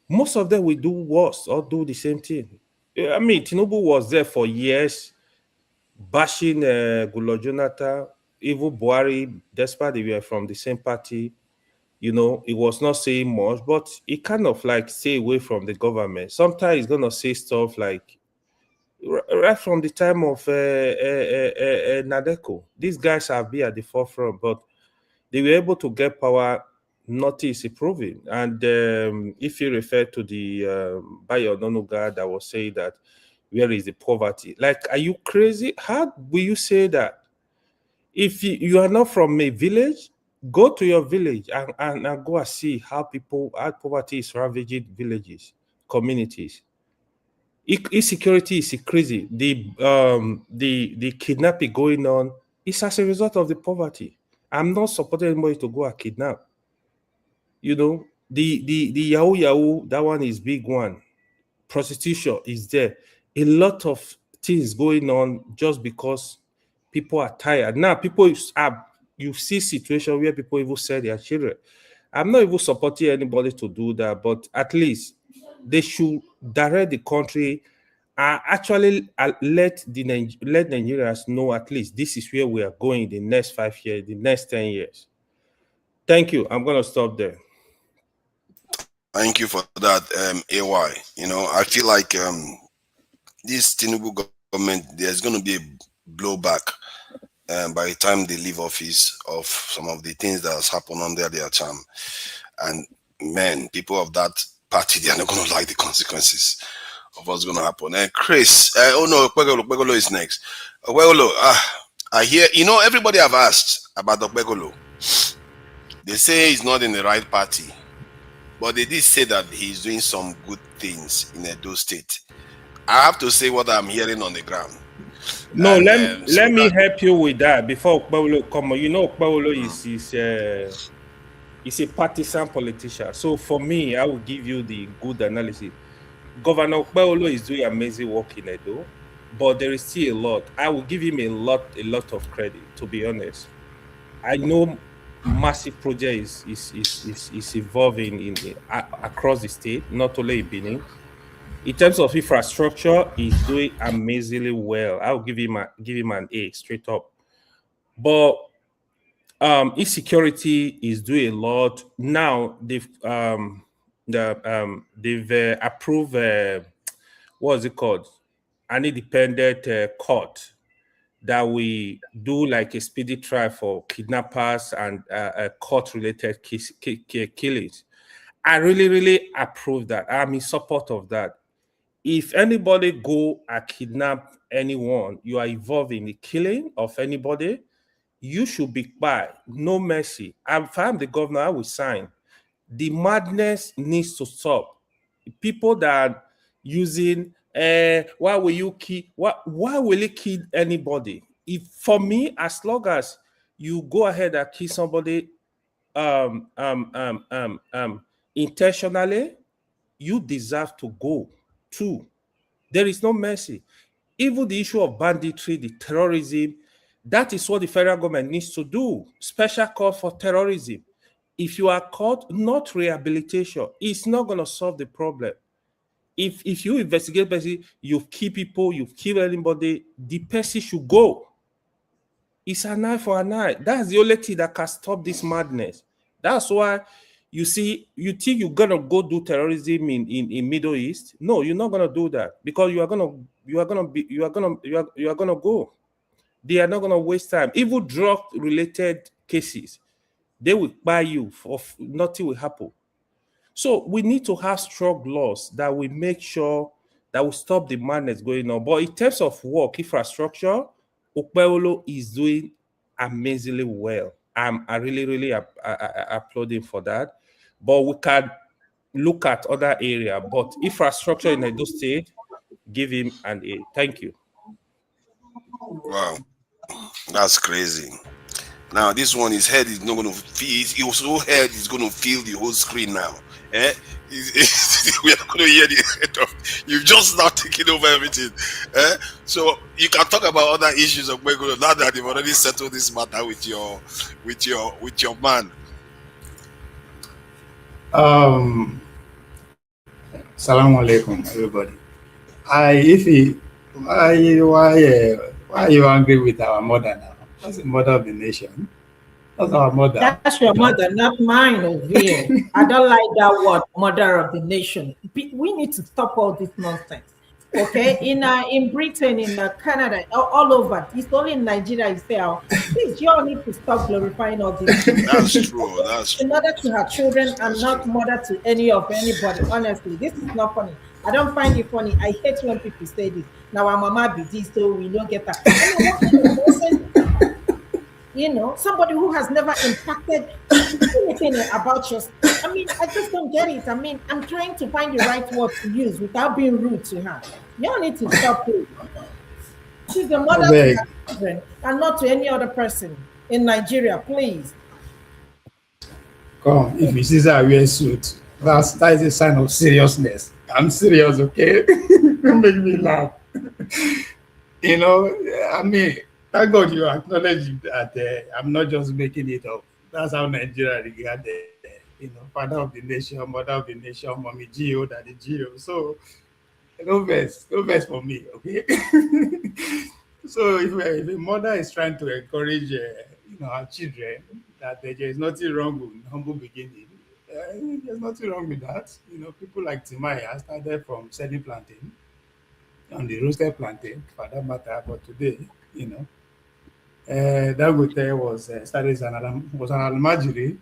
most of them will do worse or do the same thing. I mean, Tinubu was there for years, bashing Goodluck Jonathan, even Buhari, despite they were from the same party. You know, he was not saying much, but he kind of like stay away from the government. Sometimes he's gonna say stuff like, right from the time of Nadeko, these guys have been at the forefront, but they were able to get power. Nothing is improving. And if you refer to the Bayo Nonuga that was saying that, where is the poverty? Like, are you crazy? How will you say that? If you are not from a village, go to your village and go and see how poverty is ravaging villages, communities. Insecurity is increasing. The kidnapping going on is as a result of the poverty. I'm not supporting anybody to go and kidnap. You know, the Yahoo, that one is big one. Prostitution is there. A lot of things going on just because people are tired. Now, you see situations where people even sell their children. I'm not even supporting anybody to do that, but at least they should direct the country and actually let Nigerians know at least this is where we are going the next 5 years, the next 10 years. Thank you. I'm going to stop there. Thank you for that, AY. You know, I feel like this Tinubu government, there's going to be a blowback by the time they leave office of some of the things that has happened under their term. And man, people of that party, they are not going to like the consequences. of what's going to happen. And Chris, oh no, Okpegolo is next. Okpegolo, I hear, everybody have asked about Okpegolo. They say he's not in the right party, but they did say that he's doing some good things in Edo State. I have to say what I'm hearing on the ground. No, let me help you with that before Okpegolo come. Okpegolo is a partisan politician. So for me, I will give you the good analysis. Governor Okpegolo is doing amazing work in Edo, but there is still a lot. I will give him a lot of credit, to be honest. I know massive project is evolving across the state, not only in Benin. In terms of infrastructure, he's doing amazingly well. I'll give him an A straight up. But insecurity is doing a lot. Now they've approved what is it called? An independent court that we do like a speedy trial for kidnappers and court-related killings. I really approve that. I'm in support of that. If anybody go and kidnap anyone, you are involved in the killing of anybody, you should be by no mercy. If I'm the governor, I will sign. The madness needs to stop. People that are using why will you kill? Why will you kill anybody? If for me, as long as you go ahead and kill somebody intentionally, you deserve to go too. There is no mercy. Even the issue of banditry, the terrorism, that is what the federal government needs to do. Special court for terrorism. If you are caught, not rehabilitation. It's not going to solve the problem. If you investigate person, you've killed people, you've killed anybody, the person should go. It's an eye for an eye. That's the only thing that can stop this madness. That's why you see, you think you're gonna go do terrorism in Middle East. No, you're not gonna do that because you are gonna go. They are not gonna waste time. Even drug-related cases, they will buy you for nothing will happen. So we need to have strong laws that will make sure that will stop the madness going on. But in terms of work, infrastructure, Okpegolo is doing amazingly well. I really applauding for that. But we can look at other area. But infrastructure in Edo State, give him an A. Thank you. Wow, that's crazy. Now this one, his head is not going to feel. His whole head is going to fill the whole screen now. We are going to hear the head of. You've just now taken over everything. So you can talk about other issues of Okpegolo now that you've already settled this matter with your man. Assalamu alaikum, everybody. Why are you angry with our mother now? That's the mother of the nation. That's our mother. That's your mother, not mine over here. I don't like that word, mother of the nation. We need to stop all this nonsense. Okay, in Britain, in Canada, all over. It's only in Nigeria you say, please, you all need to stop glorifying all this. That's true. That's in order to have children, I'm not mother to anybody. Honestly, this is not funny. I don't find it funny. I hate when people say this. Now our mama be this, so we don't get that. Somebody who has never impacted anything about your. I mean, I just don't get it. I mean, I'm trying to find the right word to use without being rude to her. You all need to stop it. She's the mother to her children and not to any other person in Nigeria, please. Come, if you see that I wear suit, that is a sign of seriousness. I'm serious, okay? Don't make me laugh. I mean, thank God you acknowledge that I'm not just making it up. That's how Nigeria regard father of the nation, mother of the nation, mommy Gio, daddy Gio. So no verse for me, okay? So if a mother is trying to encourage her children that there is nothing wrong with humble beginning, there's nothing wrong with that. People like Timaya started from selling plantain on the roasted plantain for that matter, but today, Dangote was started as an almajiri,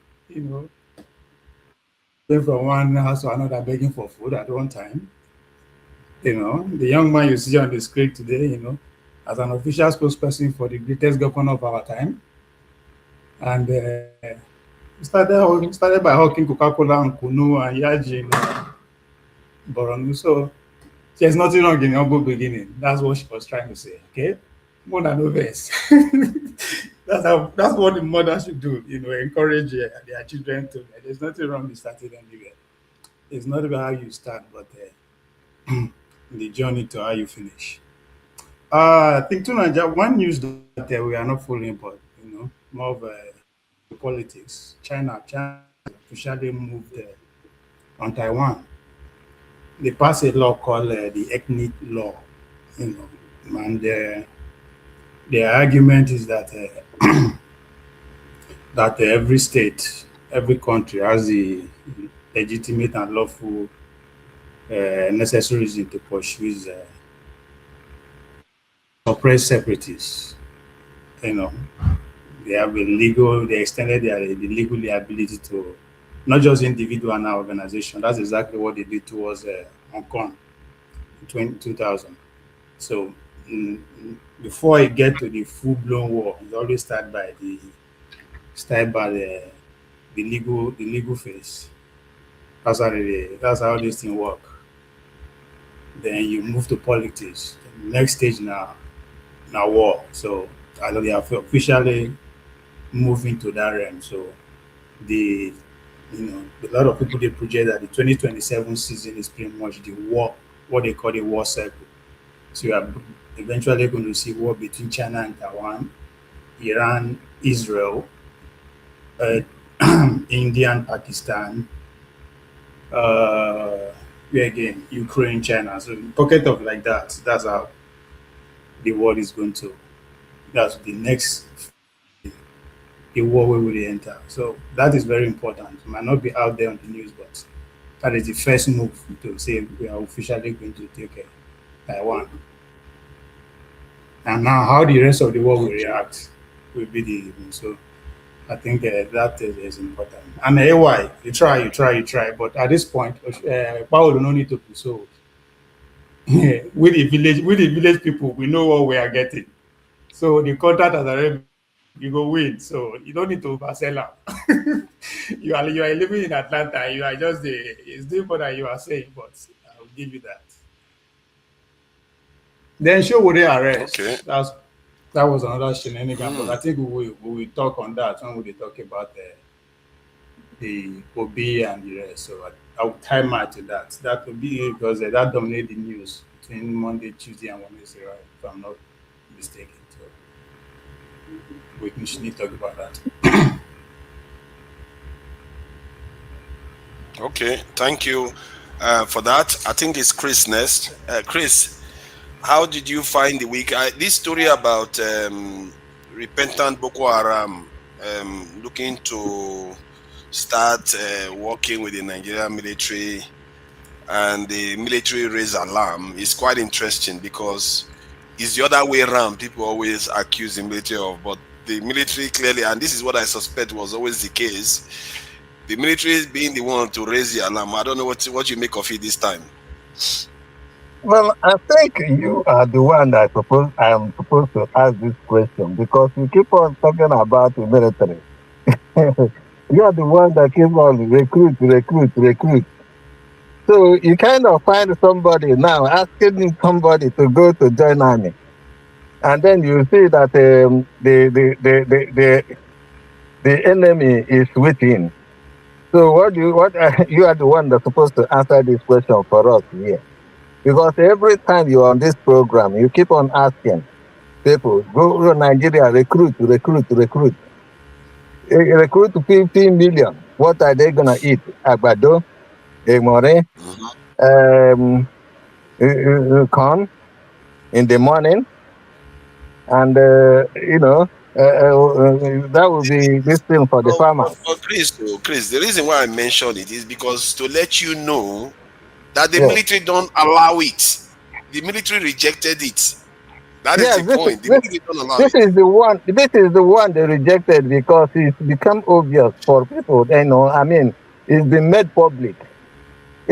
went from one house to another begging for food at one time. You know, the young man you see on the screen today, you know, as an official spokesperson for the greatest governor of our time. And started by hawking Coca-Cola and Kunu and Yaji in Boronu. So there's nothing wrong in humble beginning. That's what she was trying to say. Okay, more than no verse. That's what the mother should do. You know, encourage their children to. There's nothing wrong with starting anywhere. It's not about how you start, but the journey to how you finish. I think to Nigeria, one news that we are not following, but you know, more of politics. China officially moved on Taiwan. They passed a law called the ethnic law. You know, and their argument is that that every state, every country has the legitimate and lawful necessary reason to pursue suppress separatists. You know, they have they extended the legal ability to not just individual and organization. That's exactly what they did towards Hong Kong in 2000. So before you get to the full-blown war, you always start by the legal phase. That's how this thing work. Then you move to politics. The next stage now war. So they have officially moved into that realm. So a lot of people they project that the 2027 season is pretty much the war, what they call the war cycle. So you are eventually going to see war between China and Taiwan, Iran, Israel, India and Pakistan, again, Ukraine, China. So pocket of like that. That's how the world is going to. That's the next the war we will enter. So that is very important. It might not be out there on the news, but that is the first move to say we are officially going to take Taiwan. And now how the rest of the world will react will be the so I think that is important. And AY, you try, but at this point, power do not need to be sold. with the village people, we know what we are getting. So the contract has already you go win. So you don't need to oversell out. you are living in Atlanta. You are just it's different than you are saying, but I will give you that. Then show will they arrest. Okay. That was another shenanigan, but I think we will talk on that when we talk about the OB and the rest. So I will time out to that. That will be because that dominated the news between Monday, Tuesday, and Wednesday, right? If I'm not mistaken. So we need to talk about that. Okay, thank you for that. I think it's Chris next. Chris, how did you find the week? This story about repentant Boko Haram looking to start working with the Nigerian military, and the military raise alarm is quite interesting because it's the other way around. People always accuse the military of, but the military clearly, and this is what I suspect was always the case, the military is being the one to raise the alarm. I don't know what you make of it this time. Well, I think you are the one that I am supposed to ask this question because you keep on talking about the military. You are the one that keep on recruit. So you kind of find somebody now asking somebody to go to join army, and then you see that the enemy is within. So you are the one that's supposed to answer this question for us here. Because every time you're on this program, you keep on asking people, go to Nigeria, recruit. Recruit 15 million. What are they going to eat? Agbado, egmore, corn in the morning. And, that will be this thing for the farmers. Chris, the reason why I mentioned it is because to let you know that the military don't allow it. The military rejected it. That is the point. The military don't allow it. This is the one they rejected because it's become obvious for people. It's been made public.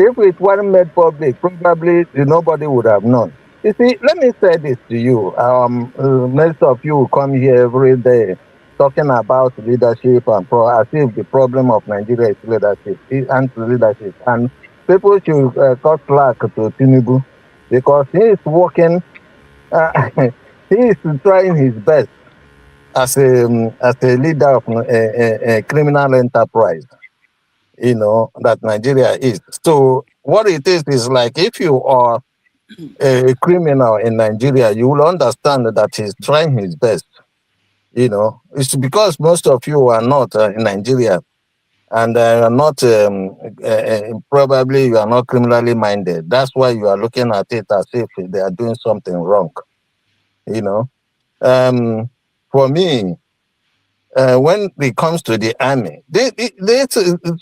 If it weren't made public, probably nobody would have known. You see, let me say this to you. Most of you come here every day talking about leadership and as if the problem of Nigeria is leadership and leadership. And people should cut slack to Tinubu because he is working, he is trying his best as a leader of a criminal enterprise, that Nigeria is. So what it is like if you are a criminal in Nigeria, you will understand that he's trying his best. It's because most of you are not in Nigeria and are not probably you are not criminally minded. That's why you are looking at it as if they are doing something wrong. For me, when it comes to the army,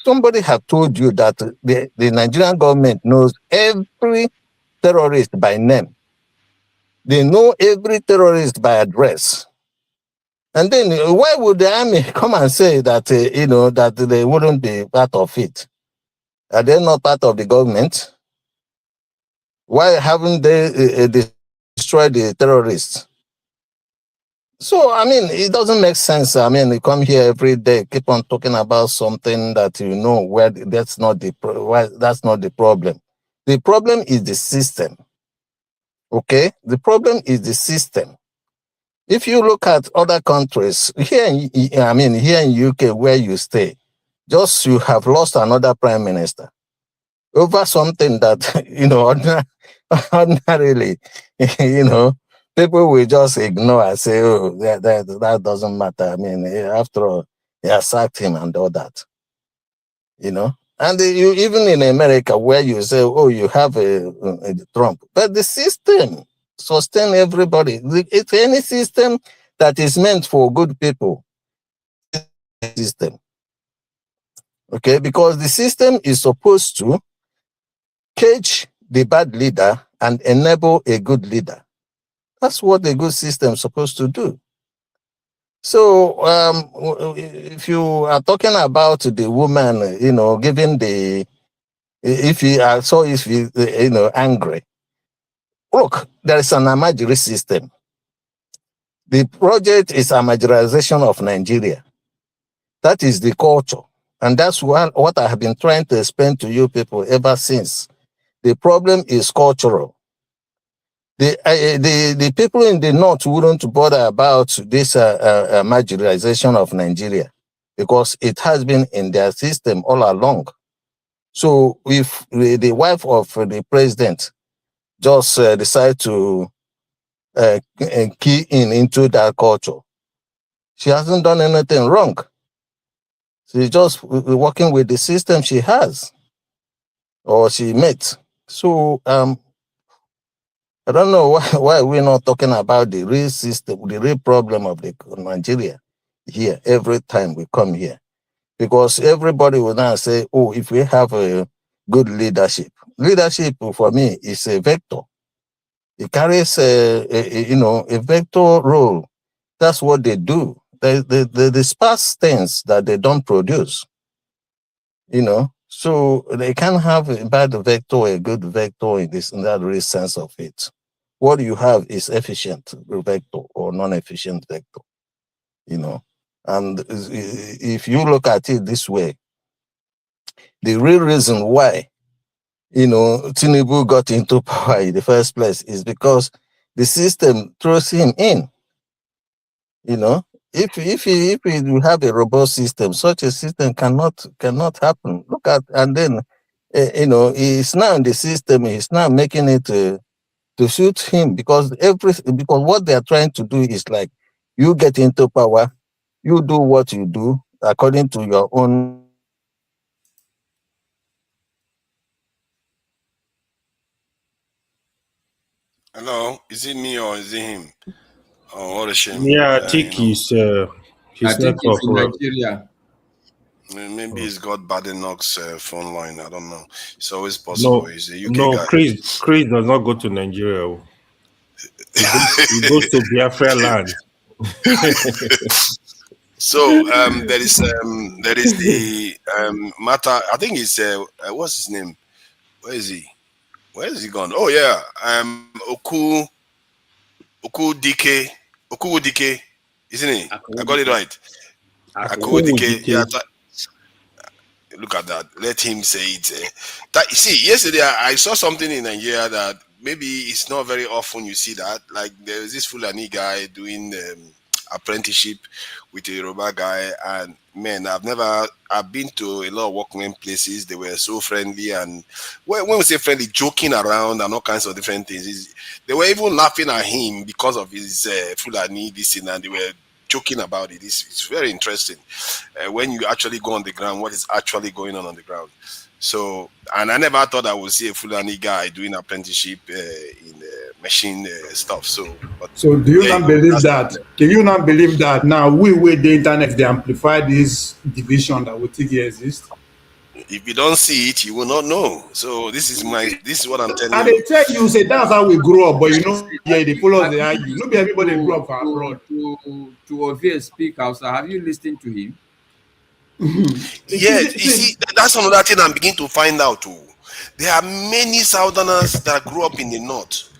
somebody have told you that the Nigerian government knows every terrorist by name. They know every terrorist by address. And then why would the army come and say that, that they wouldn't be part of it? Are they not part of the government? Why haven't they destroyed the terrorists? So, it doesn't make sense. You come here every day, keep on talking about something that where that's not the problem. The problem is the system. Okay? The problem is the system. If you look at other countries, here in UK where you stay, just you have lost another prime minister over something that, ordinarily, people will just ignore and say, oh, that doesn't matter. After all, they sacked him and all that, And you even in America where you say, oh, you have a Trump, but the system sustain everybody. It's any system that is meant for good people. System. Okay, because the system is supposed to cage the bad leader and enable a good leader. That's what a good system is supposed to do. So, if you are talking about the woman, giving if you are angry, look, there is an Amajiri system. The project is Amajirization of Nigeria. That is the culture. And that's what I have been trying to explain to you people ever since. The problem is cultural. The people in the north wouldn't bother about this marginalization of Nigeria because it has been in their system all along. So if the wife of the president just decide to key into that culture, she hasn't done anything wrong. She's just working with the system she has or she met. So I don't know why we're not talking about the real system, the real problem of Nigeria here every time we come here. Because everybody will now say, oh, if we have a good leadership. Leadership for me is a vector. It carries a vector role. That's what they do. They sparse things that they don't produce. So they can have a bad vector, a good vector in that real sense of it. What you have is efficient vector or non-efficient vector, And if you look at it this way, the real reason why, Tinubu got into power in the first place is because the system throws him in, If we have a robust system, such a system cannot happen. Look at, and then, he's now in the system, he's now making it to suit him because what they are trying to do is like, you get into power, you do what you do according to your own. Hello, is it me or is it him? Oh, what a shame. Yeah, I think his network. in Nigeria. Maybe he's got bad Enoch's phone line. I don't know. It's always possible. He's a UK guy. Chris does not go to Nigeria. He goes to Biafra land. So there is the matter. I think it's what's his name? Where is he? Where is he gone? Oh yeah, Oku Dike, isn't he? I got it right. Oku Dike. Yeah. Look at that. Let him say it. You see, yesterday I saw something in Nigeria that maybe it's not very often you see that. Like there was this Fulani guy doing apprenticeship with a Yoruba guy, and man, I've been to a lot of workmen places. They were so friendly, and when we say friendly, joking around and all kinds of different things. They were even laughing at him because of his Fulani this and they were joking about it. It's very interesting when you actually go on the ground, what is actually going on the ground. So, and I never thought I would see a Fulani guy doing apprenticeship in machine stuff. So do you not believe that? Can you not believe that now we with the internet they amplify this division that we think exists? If you don't see it, you will not know. So this is what I'm telling you. And they tell you say that's how we grow up, but you know, yeah, they follow the argue. Not everybody grew up abroad. To Ovie speak outside. Have you listened to him? Yeah, you see, that's another thing I'm beginning to find out too. There are many Southerners that grew up in the north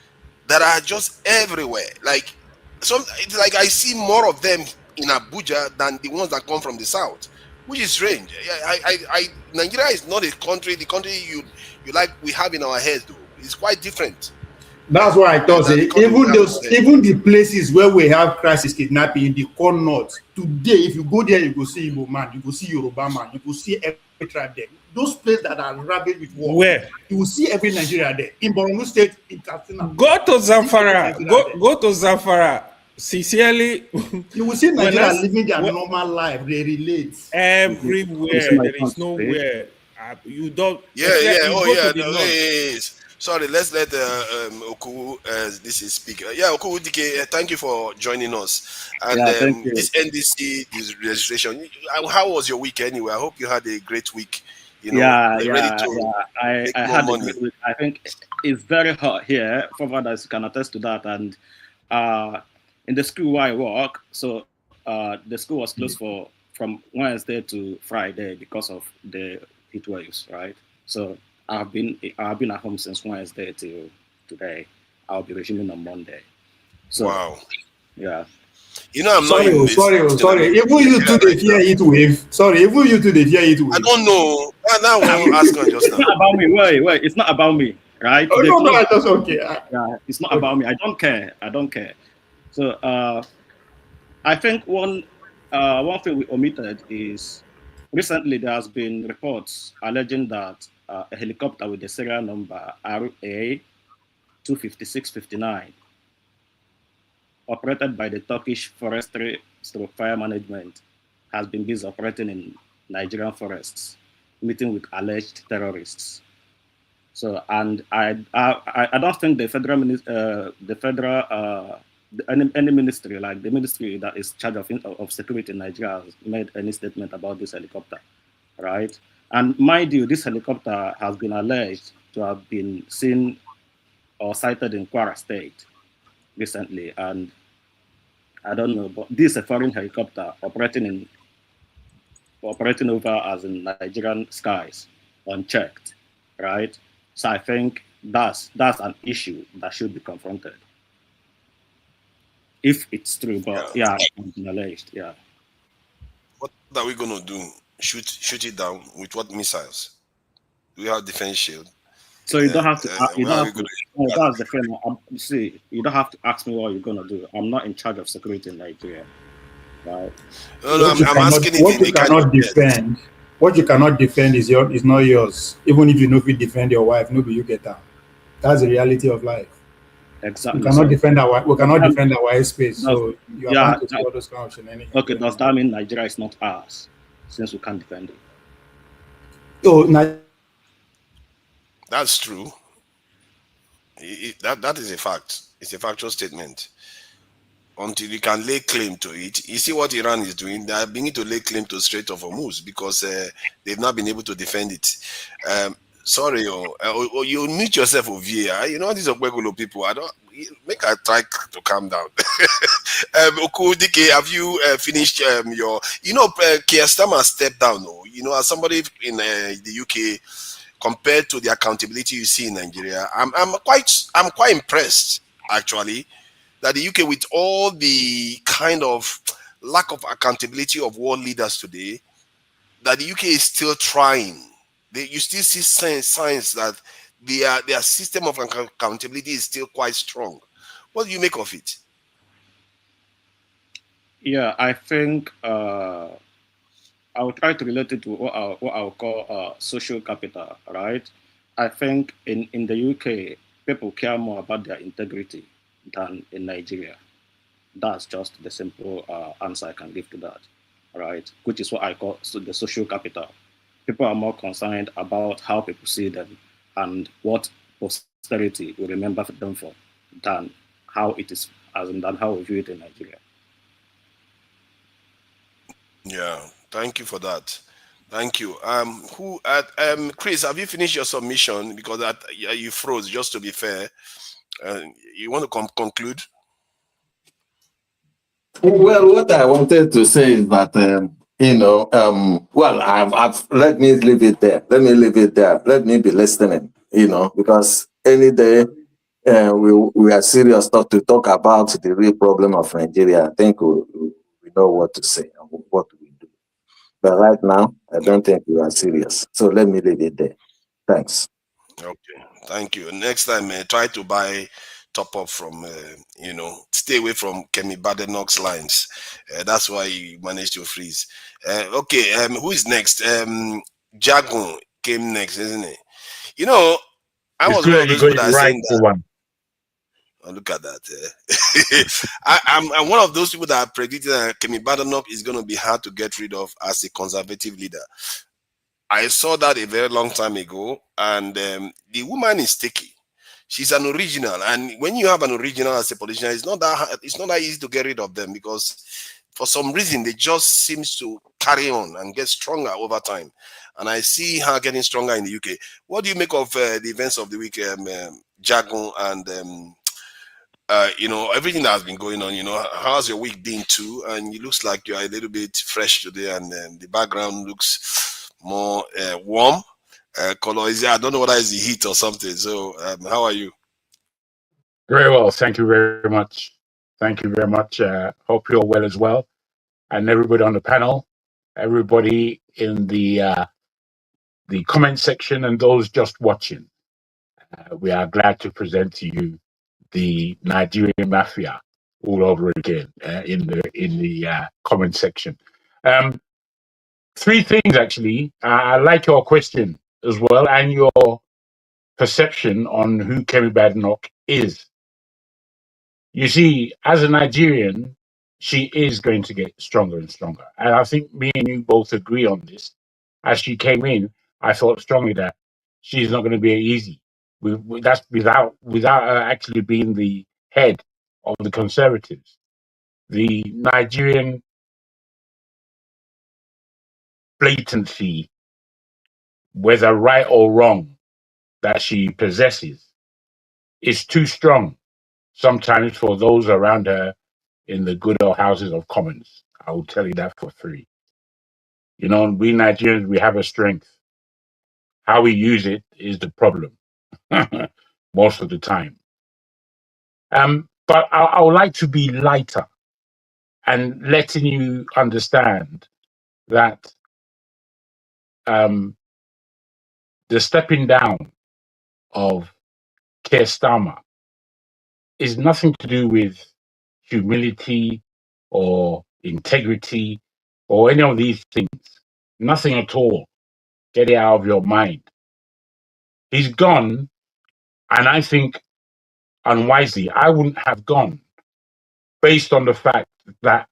that are just everywhere. Like it's like I see more of them in Abuja than the ones that come from the south, which is strange. Nigeria is not a country. The country you like we have in our heads though. It's quite different. That's why I thought even the places where we have crisis kidnapping in the core north today, if you go there, you go see Igbo man, you go see Yoruba man, you go see every tribe there. Those places that are ravaged with war, where you will see every Nigeria there. In Borno State, in Katsina. Go to Zamfara. Go to Zamfara. Sincerely, you will see Nigeria living their normal life. They relate everywhere. There is nowhere you don't. Sorry, let's let Oku this is speak. Oku Dike, thank you for joining us. And this NDC this registration. How was your week anyway? I hope you had a great week. You know, I had a great week. I think it's very hot here. For others can attest to that. And in the school where I work, so the school was closed from Wednesday to Friday because of the heat waves, right? So I've been at home since Wednesday till today. I'll be resuming on Monday. So, wow. Yeah. You know, I'm sorry. Even you to the fear heat wave. Sorry, even you to the fear heat wave. I don't know. Now I'm asking just now. It's not about me. Wait. It's not about me, right? Oh, no, that's okay. Yeah, it's not about me. I don't care. So, I think one thing we omitted is recently there has been reports alleging that a helicopter with the serial number RA 25659 operated by the Turkish Forestry Fire Management has been busy operating in Nigerian forests, meeting with alleged terrorists. So, and I don't think any ministry, like the ministry that is charged of security in Nigeria, has made any statement about this helicopter, right? And mind you, this helicopter has been alleged to have been seen or sighted in Kwara State recently. And I don't know, but this is a foreign helicopter operating over as in Nigerian skies, unchecked, right? So I think that's an issue that should be confronted. If it's true, but it's been alleged, yeah. What are we gonna do? Shoot it down with what missiles? Do we have defense shield? So you don't have to. That's the thing. See, you don't have to ask me what you're gonna do. I'm not in charge of security in Nigeria, right? No, I'm asking what you cannot defend. What you cannot defend is not yours. Even if you know if you defend your wife, nobody you get that. That's the reality of life. Exactly. We cannot defend our airspace. So you are bound to do all those kind of shenanigans. Okay, does that mean Nigeria is not ours since we can't defend it? Oh, that's true. That is a fact. It's a factual statement. Until you can lay claim to it, you see what Iran is doing. They are beginning to lay claim to Strait of Hormuz because they've not been able to defend it. Sorry, you mute yourself over here. You know these Okwegolo people. I try to calm down. Oku Dike, have you finished your? Keir Starmer stepped down. As somebody in the UK compared to the accountability you see in Nigeria. I'm quite impressed actually that the UK, with all the kind of lack of accountability of world leaders today, that the UK is still trying. You still see signs that their system of accountability is still quite strong. What do you make of it? Yeah, I think I will try to relate it to what I'll call social capital, right? I think in the UK, people care more about their integrity than in Nigeria. That's just the simple answer I can give to that, right? Which is what I call the social capital. People are more concerned about how people see them and what posterity will remember them for than how it is, as in than how we view it in Nigeria. Yeah, thank you for that. Thank you. Chris, have you finished your submission? Because you froze. Just to be fair, you want to conclude? Well, what I wanted to say is that, well, let me leave it there. Let me leave it there. Let me be listening, because any day we are serious to talk about the real problem of Nigeria. I think we know what to say and what we do. But right now, I don't think we are serious. So let me leave it there. Thanks. Okay, thank you. Next time, try to buy top up from, stay away from Kemi Badenoch's lines. That's why you managed to freeze. Okay, who is next? Jagun came next, isn't it? I was one of those people that are saying that. One. Oh, look at that. I'm one of those people that are predicting that Kemi Badenoch is going to be hard to get rid of as a conservative leader. I saw that a very long time ago, and the woman is sticky. She's an original, and when you have an original as a politician, it's not that easy to get rid of them, because for some reason they just seems to carry on and get stronger over time. And I see her getting stronger in the UK. What do you make of the events of the week, Jagun, and everything that has been going on? How's your week been too? And it looks like you are a little bit fresh today, and the background looks more warm. Color is, I don't know whether it's the heat or something. So, how are you? Very well, thank you very much. Thank you very much. Hope you're well as well, and everybody on the panel, everybody in the comment section, and those just watching. We are glad to present to you the Nigerian mafia all over again in the comment section. Three things actually. I like your question as well, and your perception on who Kemi Badenoch is. You see, as a Nigerian, she is going to get stronger and stronger. And I think me and you both agree on this. As she came in, I thought strongly that she's not going to be easy. That's without her actually being the head of the Conservatives. The Nigerian blatancy, whether right or wrong, that she possesses is too strong sometimes for those around her in the good old Houses of Commons. I will tell you that for free. We Nigerians, we have a strength. How we use it is the problem most of the time. But I would like to be lighter and letting you understand that the stepping down of Keir Starmer is nothing to do with humility or integrity or any of these things. Nothing at all. Get it out of your mind. He's gone, and I think unwisely. I wouldn't have gone based on the fact that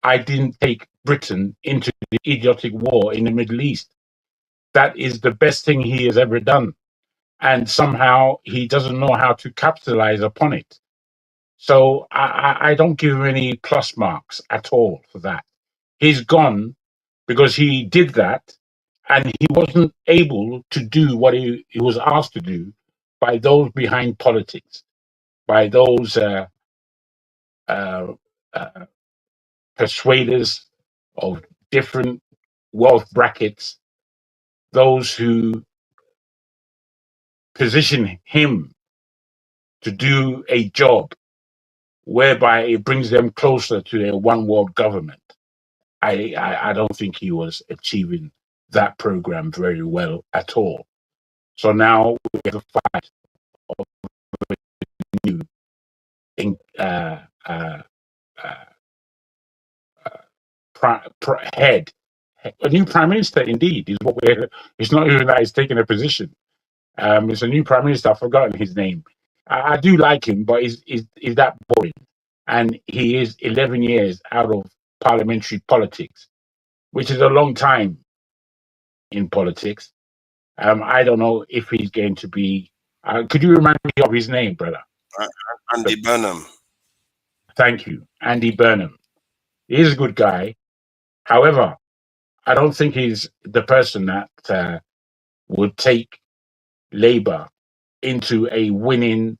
I didn't take Britain into the idiotic war in the Middle East. That is the best thing he has ever done. And somehow he doesn't know how to capitalize upon it. So I don't give him any plus marks at all for that. He's gone because he did that, and he wasn't able to do what he was asked to do by those behind politics, by those persuaders of different wealth brackets, those who position him to do a job whereby it brings them closer to a one world government. I don't think he was achieving that program very well at all. So now we have a fight of a new head. A new prime minister, indeed, is what we're. It's not even that he's taking a position. It's a new prime minister. I've forgotten his name. I do like him, but is that boring? And he is 11 years out of parliamentary politics, which is a long time in politics. I don't know if he's going to be. Could you remind me of his name, brother? Andy Burnham. Thank you, Andy Burnham. He's a good guy. However, I don't think he's the person that would take Labour into a winning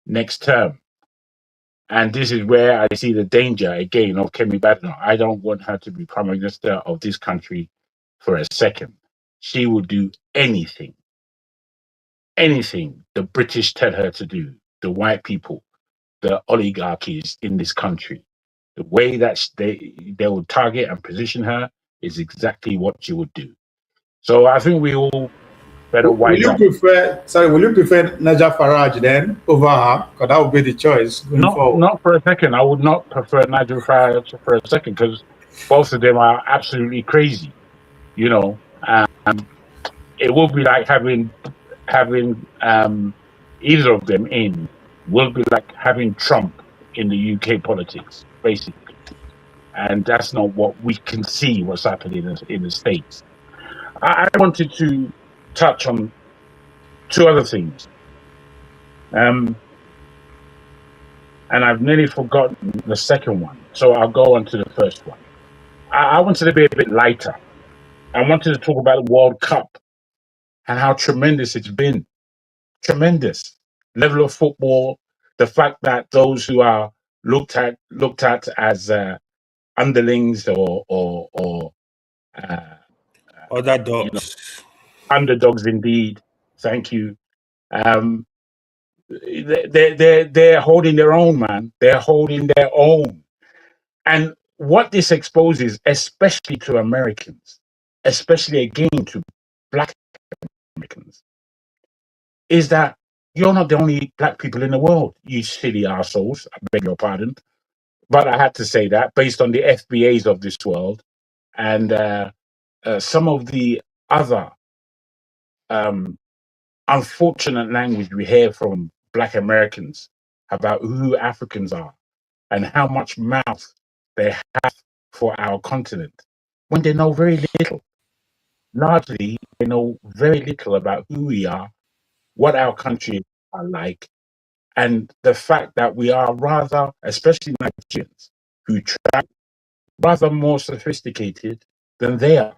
next term. And this is where I see the danger again of Kemi Badenoch. I don't want her to be Prime Minister of this country for a second. She will do anything the British tell her to do, the white people, the oligarchies in this country. The way that they will target and position her is exactly what she would do. So I think we all better Will you prefer Naja Farage then over her? Because that would be the choice going forward. Not for a second. I would not prefer Nigel Farage for a second because both of them are absolutely crazy. You know, it will be like having either of them in. Will be like having Trump in the UK politics, basically, and that's not what we can see what's happening in the States. I wanted to touch on two other things. And I've nearly forgotten the second one, so I'll go on to the first one. I wanted to be a bit lighter. I wanted to talk about the World Cup and how tremendous it's been. Tremendous level of football. The fact that those who are looked at as underlings or other dogs, you know, underdogs indeed. Thank you. They're holding their own, man. They're holding their own. And what this exposes, especially to Americans, especially again to Black Americans, is that you're not the only Black people in the world, you silly assholes. I beg your pardon. But I had to say that based on the FBAs of this world and some of the other unfortunate language we hear from Black Americans about who Africans are and how much mouth they have for our continent when they know very little. Largely, they know very little about who we are, what our country are like, and the fact that we are rather, especially Nigerians, who try rather more sophisticated than they are.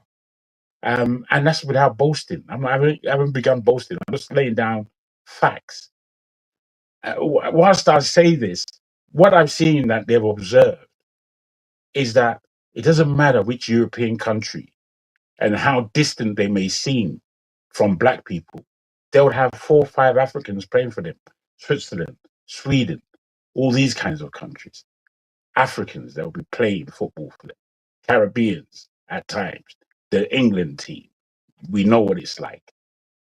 And that's without boasting. I haven't begun boasting. I'm just laying down facts. Whilst I say this, what I've seen that they've observed is that it doesn't matter which European country and how distant they may seem from Black people, they would have 4 or 5 Africans playing for them. Switzerland, Sweden, all these kinds of countries. Africans, they'll be playing football for them. Caribbeans at times. The England team, we know what it's like.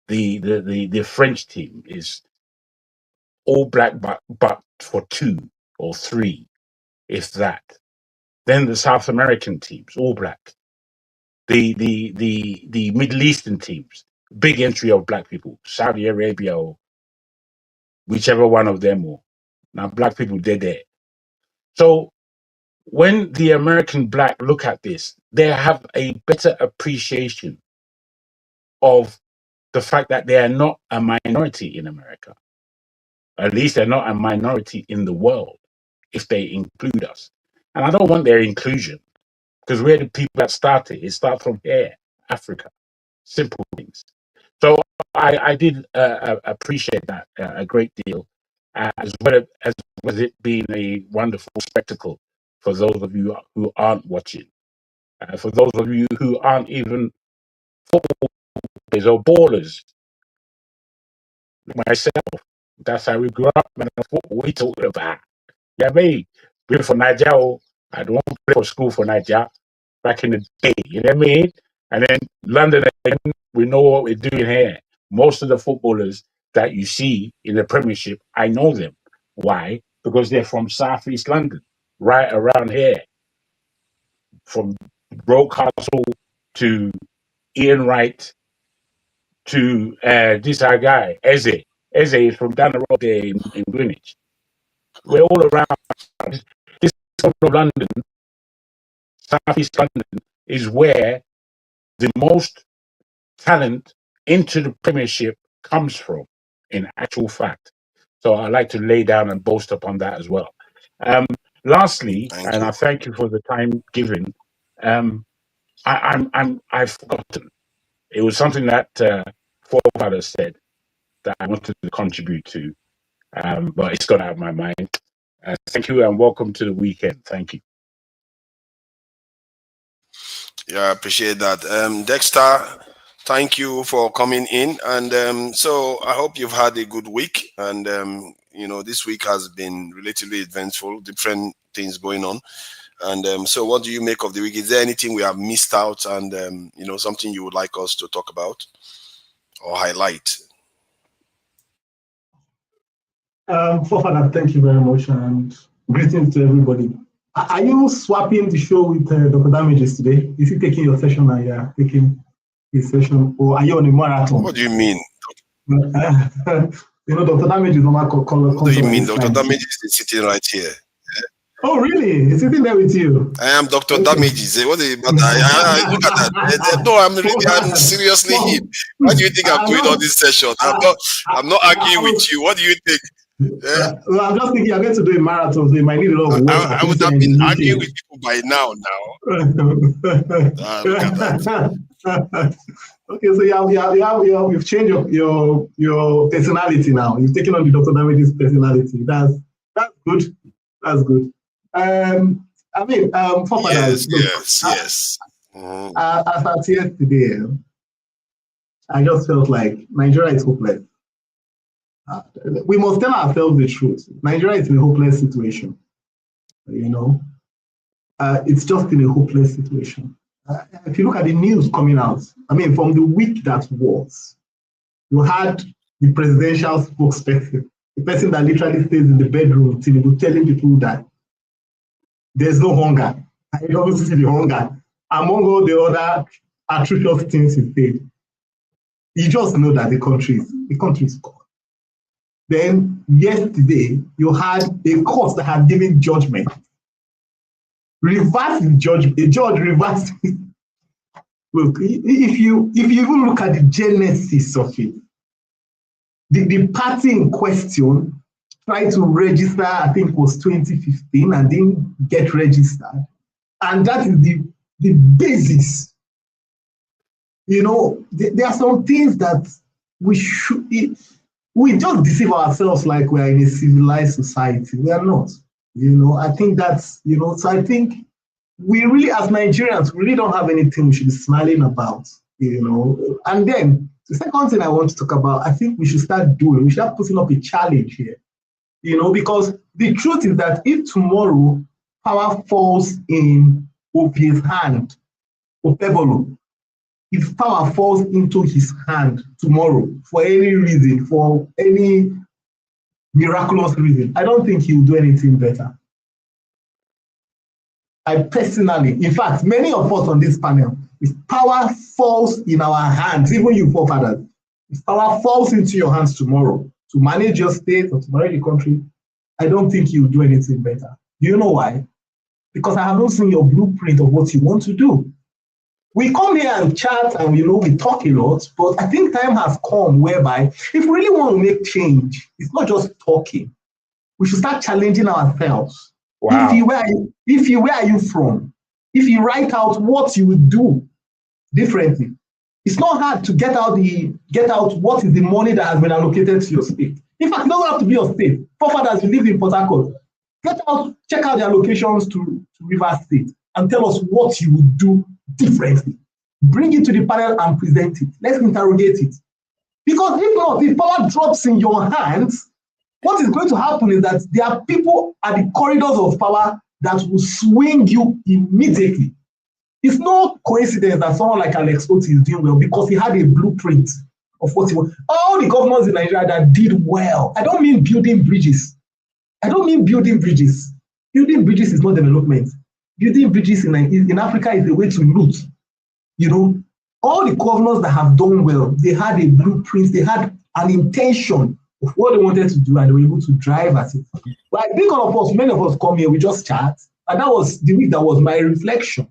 The French team is all Black but for 2 or 3, if that. Then the South American teams, all Black. The Middle Eastern teams, big entry of Black people, Saudi Arabia or whichever one of them. Or now Black people, they're there. So when the American Black look at this, they have a better appreciation of the fact that they are not a minority in America. At least they're not a minority in the world if they include us. And I don't want their inclusion because we're the people that started. It starts from here, Africa. Simple things. So I did appreciate that a great deal, as well as it being a wonderful spectacle for those of you who aren't watching. For those of you who aren't even football players or ballers, myself. That's how we grew up, and that's what we talking about. Yeah, me. Being for Nigeria, I don't want to play for school for Nigeria back in the day. You know what I mean? And then London, again, we know what we're doing here. Most of the footballers that you see in the Premiership, I know them. Why? Because they're from South East London, right around here. From Brocastle to Ian Wright to this our guy, Eze. Eze is from down the road there in Greenwich. We're all around. This part of London, South East London, is where the most talent into the Premiership comes from, in actual fact. So I like to lay down and boast upon that as well. Lastly, I thank you for the time given. I've forgotten. It was something that forefathers said that I wanted to contribute to, but it's gone out of my mind. Thank you and welcome to the weekend. Thank you. Yeah, I appreciate that. Dexter, thank you for coming in. And so I hope you've had a good week. And, this week has been relatively eventful, different things going on. And so what do you make of the week? Is there anything we have missed out and, something you would like us to talk about or highlight? Fofana, thank you very much and greetings to everybody. Are you swapping the show with Dr. Damages today? Is he taking your session and you're taking his session, or are you on a marathon? What do you mean? Dr. Damages normal color. What do you mean? Dr. Damages is sitting right here. Oh, really? He's sitting there with you? I am Dr. Damages. What is look at that. No, I'm seriously him. Why do you think I'm doing all this session? I'm not arguing with you. What do you think? Yeah. Well, I'm just thinking you're going to do a marathon, so you might need a lot of water. I would have been arguing with people by now. Look at that. Okay, so you've changed your personality now. You've taken on the Dr. Damages personality. That's good. That's good. Yes. As at yesterday, I just felt like Nigeria is hopeless. We must tell ourselves the truth. Nigeria is in a hopeless situation. It's just in a hopeless situation. If you look at the news coming out, from the week that was, you had the presidential spokesperson, the person that literally stays in the bedroom telling people that there's no hunger. I don't see the hunger. Among all the other atrocious things he said, you just know that the country is gone. Then yesterday, you had a court that had given judgment. Reversed the judgment. The judge reversed it. Look, if you even look at the genesis of it, the party in question tried to register, I think it was 2015, and didn't get registered. And that is the basis. There are some things that we just deceive ourselves like we are in a civilized society. We are not. I think that's, so I think we really, as Nigerians, we really don't have anything we should be smiling about, And then the second thing I want to talk about, I think we should start putting up a challenge here, because the truth is that if tomorrow power falls in Opi's hand, Opebolo, if power falls into his hand tomorrow for any reason, for any miraculous reason, I don't think he will do anything better. I personally, in fact, many of us on this panel, if power falls in our hands, even you forefathers, if power falls into your hands tomorrow to manage your state or to manage the country, I don't think you will do anything better. Do you know why? Because I have not seen your blueprint of what you want to do. We come here and chat and we talk a lot, but I think time has come whereby if we really want to make change, it's not just talking. We should start challenging ourselves. Wow. Where are you from? If you write out what you would do differently, it's not hard to get out what is the money that has been allocated to your state. In fact, it doesn't have to be your state. Forefathers, you live in Port Harcourt. Check out the allocations to Rivers State and tell us what you would do differently. Bring it to the panel and present it. Let's interrogate it. Because if not, if power drops in your hands, what is going to happen is that there are people at the corridors of power that will swing you immediately. It's no coincidence that someone like Alex Otti is doing well because he had a blueprint of what he wants. All the governors in Nigeria that did well, I don't mean building bridges. I don't mean building bridges. Building bridges is not development. Building bridges in Africa is the way to loot. You know, all the governors that have done well, they had a blueprint, they had an intention of what they wanted to do and they were able to drive at it. Like big of us, many of us come here, we just chat. And that was the week that was my reflection.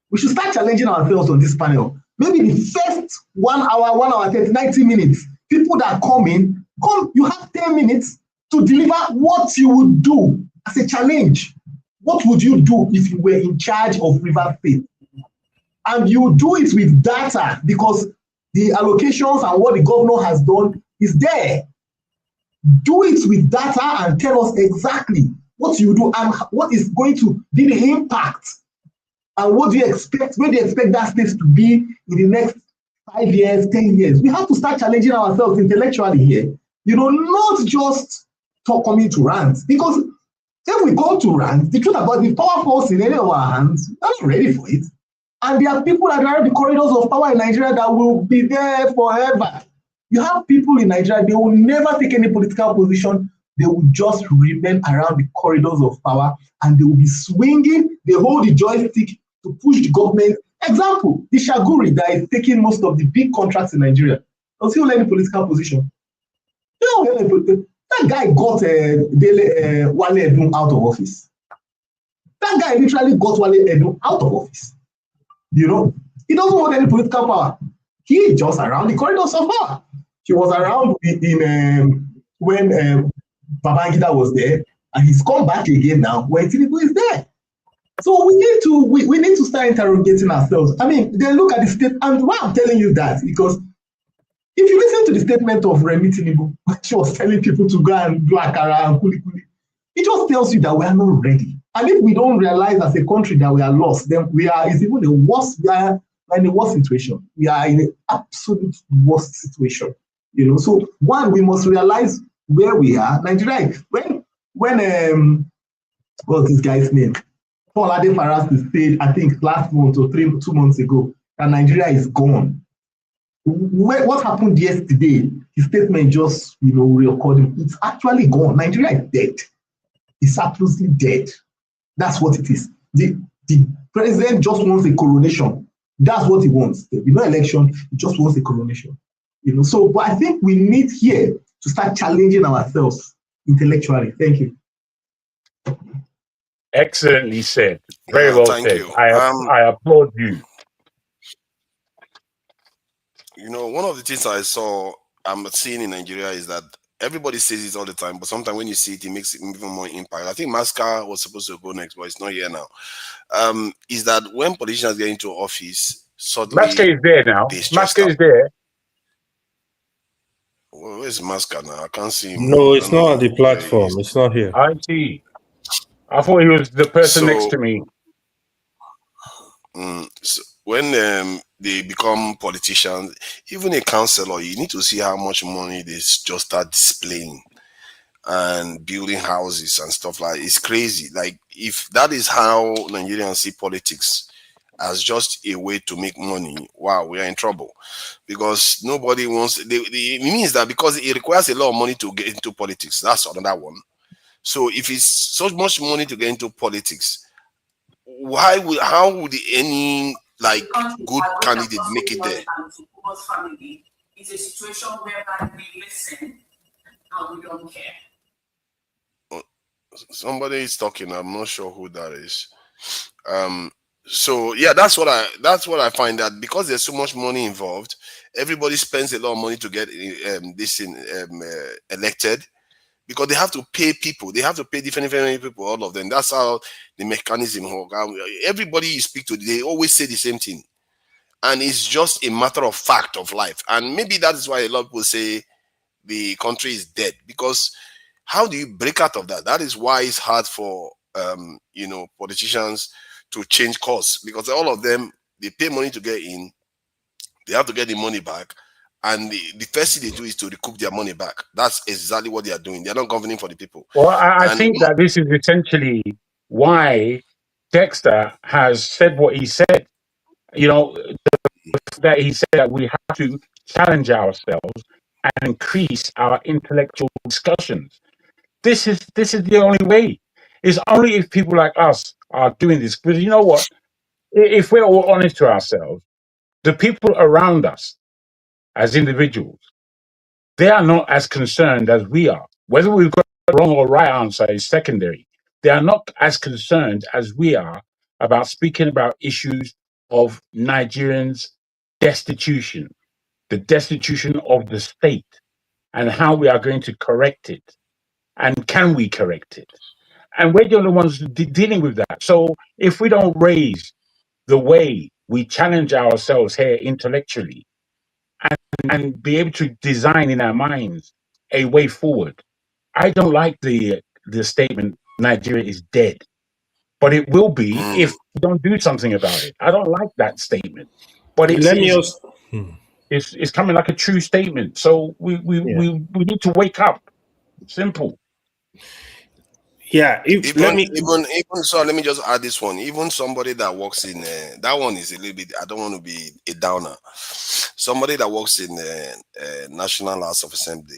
We should start challenging ourselves on this panel. Maybe the first 1 hour, 30, 90 minutes, people that come in, you have 10 minutes to deliver what you would do as a challenge. What would you do if you were in charge of River State? And you do it with data because the allocations and what the governor has done is there. Do it with data and tell us exactly what you do and what is going to be the impact. And what do you expect? Where do you expect that state to be in the next 5 years, 10 years? We have to start challenging ourselves intellectually here. You know, not just coming to rants. Because if we go to rants, the truth about the power falls in any of our hands, we're not ready for it. And there are people that are in the corridors of power in Nigeria that will be there forever. You have people in Nigeria, they will never take any political position. They will just remain around the corridors of power and they will be swinging. They hold the joystick to push the government. Example, the Shaguri that is taking most of the big contracts in Nigeria. Does he hold any political position? That guy got Wale Edun out of office. That guy literally got Wale Edun out of office. You know, he doesn't hold any political power. He is just around the corridors of power. He was around when Babangida was there, and he's come back again now when Tinubu is there. So we need to start interrogating ourselves. I mean, they look at the state, and why I'm telling you that, because if you listen to the statement of Remi Tinubu, she was telling people to go and do akara and kuli kuli, it just tells you that we are not ready. And if we don't realize as a country that we are lost, then it's even a worse, we are in a worse situation. We are in an absolute worst situation. You know, so one, we must realize where we are. Nigeria, when what's this guy's name? Paul Adefaras said, I think last month or 2 months ago, that Nigeria is gone. What happened yesterday? His statement just, recording. It's actually gone. Nigeria is dead. It's absolutely dead. That's what it is. The president just wants a coronation. That's what he wants. There'll be no election. He just wants a coronation. So, but I think we need here to start challenging ourselves intellectually. Thank you. Excellently said. Very well said. You. I applaud you. One of the things I'm seeing in Nigeria is that everybody says it all the time, but sometimes when you see it, it makes even more impact. I think Masca was supposed to go next, but it's not here now. Is that when politicians get into office, suddenly Masca is there now. Masca is there. Where's Masca now? I can't see him. No, it's not on the platform. It's not here. I see. I thought he was the person next to me. So when they become politicians, even a councillor, you need to see how much money they just start displaying and building houses and stuff like that. It's crazy. Like, if that is how Nigerians see politics, as just a way to make money, wow, we are in trouble. Because nobody wants, it means that because it requires a lot of money to get into politics. That's another one. So if it's so much money to get into politics, how would any good candidate make it there? Family is a situation whereby we listen and we don't care. Somebody is talking. I'm not sure who that is. So yeah, that's what I find, that because there's so much money involved, everybody spends a lot of money to get elected, because they have to pay people. They have to pay different people, all of them. That's how the mechanism works. Everybody you speak to, they always say the same thing. And it's just a matter of fact of life. And maybe that is why a lot of people say the country is dead. Because how do you break out of that? That is why it's hard for politicians to change course. Because all of them, they pay money to get in. They have to get the money back. and the first thing they do is to recoup their money back. That's exactly what they are doing. They are not governing for the people. Well, I And think that this is essentially why Dexter has said what he said. You know, that he said that we have to challenge ourselves and increase our intellectual discussions. This is the only way. It's only if people like us are doing this. Because you know what? If we're all honest to ourselves, the people around us as individuals, they are not as concerned as we are. Whether we've got a wrong or right answer is secondary. They are not as concerned as we are about speaking about issues of Nigerians' destitution, the destitution of the state, and how we are going to correct it. And can we correct it? And we're the only ones dealing with that. So if we don't raise the way we challenge ourselves here intellectually and be able to design in our minds a way forward, I don't like the statement Nigeria is dead, but it will be if we don't do something about it. I don't like that statement, but it's coming like a true statement. So we need to wake up. Simple. Yeah, even so, let me just add this one. Even somebody that works in that one is a little bit. I don't want to be a downer. Somebody that works in National House of Assembly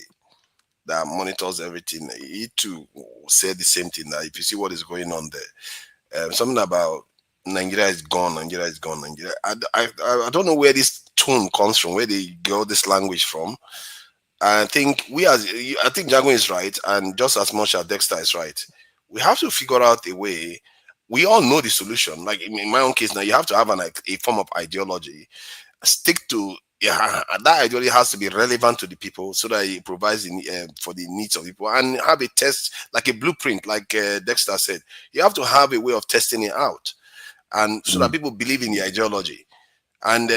that monitors everything. He too said the same thing. That if you see what is going on there, something about Nigeria is gone. Nigeria is gone. Nigeria. I don't know where this tone comes from. Where they get this language from. I think I think Jago is right, and just as much as Dexter is right. We have to figure out a way. We all know the solution. Like in my own case now, you have to have a form of ideology. Stick to that ideology has to be relevant to the people so that it provides for the needs of people, and have a test like a blueprint, like Dexter said. You have to have a way of testing it out, and so that people believe in the ideology. And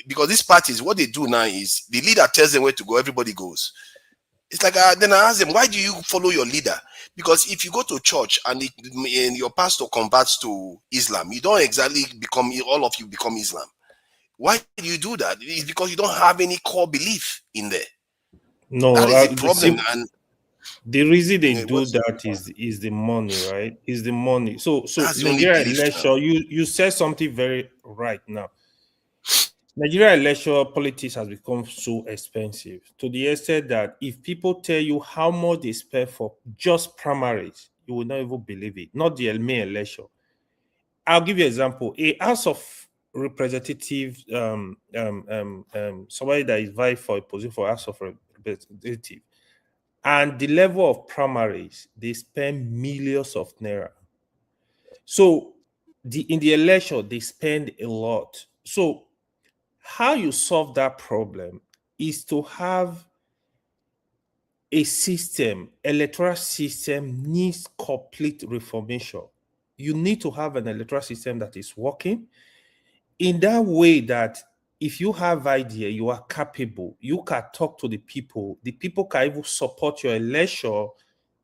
because these parties, what they do now is the leader tells them where to go, everybody goes. It's like then I ask them, why do you follow your leader? Because if you go to church and your pastor converts to Islam, you don't exactly become, all of you become Islam. Why do you do that? It's because you don't have any core belief in there. No, that is the problem. And the reason they do that is the money, right? Is the money. So Nigeria election, you said something very right now. Nigeria electoral politics has become so expensive to the extent that if people tell you how much they spend for just primaries, you will not even believe it. Not the main election. I'll give you an example. A House of Representative, somebody that is vying for a position for House of Representative, and the level of primaries, they spend millions of naira. So in the election, they spend a lot. So how you solve that problem is to have a system, electoral system needs complete reformation. You need to have an electoral system that is working in that way that if you have idea, you are capable, you can talk to the people can even support your election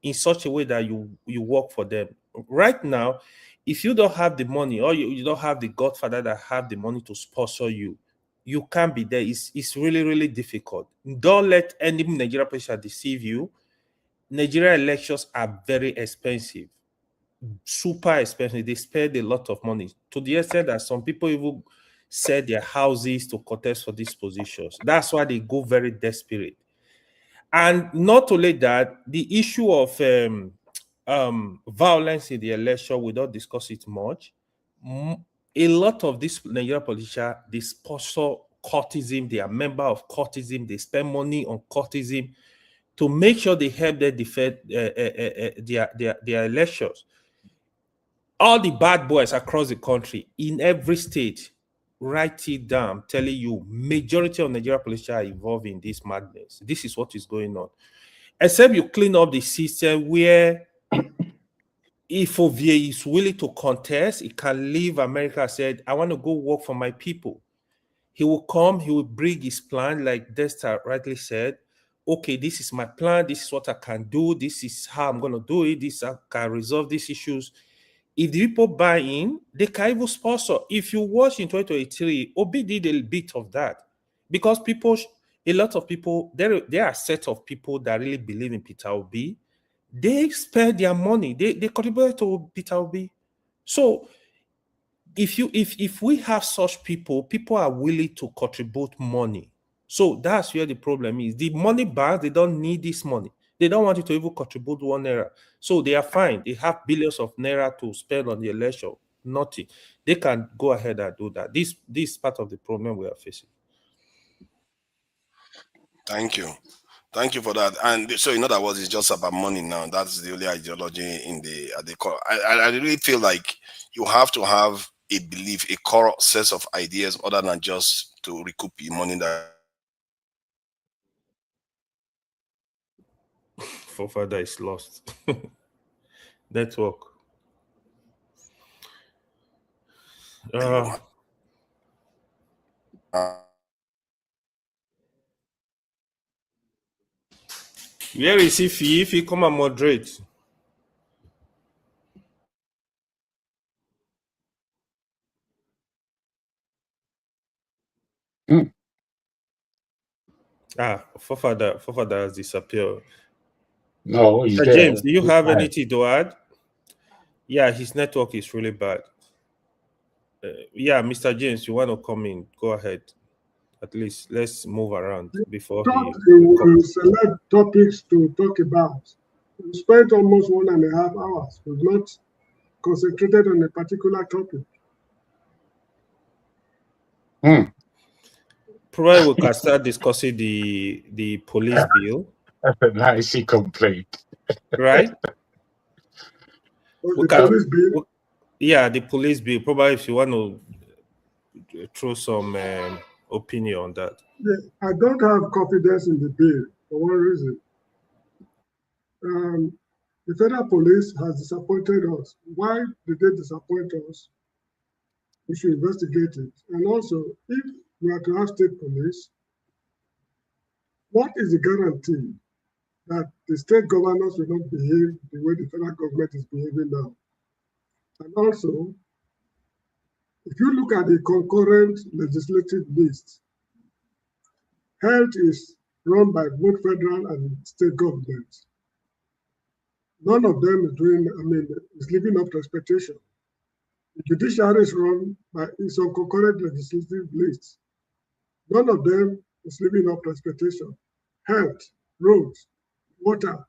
in such a way that you work for them. Right now, if you don't have the money or you don't have the godfather that have the money to sponsor you, you can't be there. It's really, really difficult. Don't let any Nigerian person deceive you. Nigeria elections are very expensive, super expensive. They spend a lot of money to the extent that some people even sell their houses to contest for these positions. That's why they go very desperate. And not only that, the issue of violence in the election, we don't discuss it much. A lot of these Nigerian politicians, they sponsor courtism, they are member of courtism, they spend money on courtism to make sure they help them defend their elections. All the bad boys across the country, in every state, write it down. I'm telling you, majority of Nigerian politicians are involved in this madness. This is what is going on. Except you clean up the system where if Ovie is willing to contest, he can leave America and said, I want to go work for my people. He will come, he will bring his plan, like Dexter rightly said. Okay, this is my plan, this is what I can do, this is how I'm going to do it, this I can resolve these issues. If the people buy in, they can even sponsor. If you watch in 2023, Obi did a bit of that because people a lot of people, there are a set of people that really believe in Peter Obi. They spend their money, they contribute to Peter Obi. So if we have such people are willing to contribute money. So that's where the problem is. The money banks, they don't need this money. They don't want you to even contribute ₦1. So they are fine. They have billions of naira to spend on the election. Nothing. They can go ahead and do that. This is part of the problem we are facing. Thank you. Thank you for that. And so, in other words, it's just about money now. That's the only ideology in at the core. I really feel like you have to have a belief, a core set of ideas, other than just to recoup the money that. Forefather is lost. Network. Where is Ifi? Ifi, come and moderate. Forefather has disappeared. No, he's there. James, do you have anything to add? Yeah, his network is really bad. Yeah, Mr. James, you want to come in? Go ahead. At least let's move around before we will select topics to talk about. We spent almost 1.5 hours. We've not concentrated on a particular topic. Probably we can start discussing the police bill. That's a nice complaint. Right? Police bill? Yeah, the police bill. Probably if you want to throw some opinion on that. Yeah, I don't have confidence in the bill for one reason. The federal police has disappointed us. Why did they disappoint us? We should investigate it. And also, if we are to have state police, what is the guarantee that the state governors will not behave the way the federal government is behaving now? And also, if you look at the concurrent legislative list, health is run by both federal and state governments. None of them is living up to expectation. The judiciary is run by its own concurrent legislative list. None of them is living up to expectation. Health, roads, water,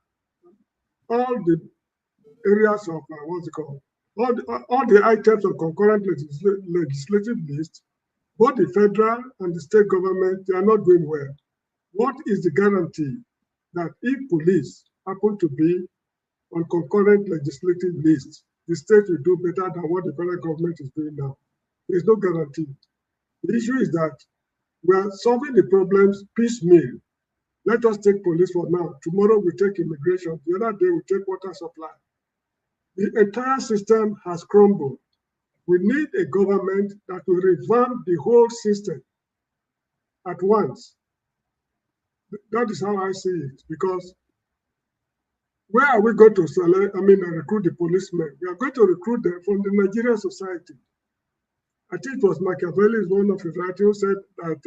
all the areas of all the items of concurrent legislative list, both the federal and the state government, they are not doing well. What is the guarantee that if police happen to be on concurrent legislative list, the state will do better than what the federal government is doing now? There is no guarantee. The issue is that we are solving the problems piecemeal. Let us take police for now. Tomorrow we take immigration. The other day we take water supply. The entire system has crumbled. We need a government that will revamp the whole system at once. That is how I see it, because where are we going to recruit the policemen? We are going to recruit them from the Nigerian society. I think it was Makerfield, one of his writers, who said that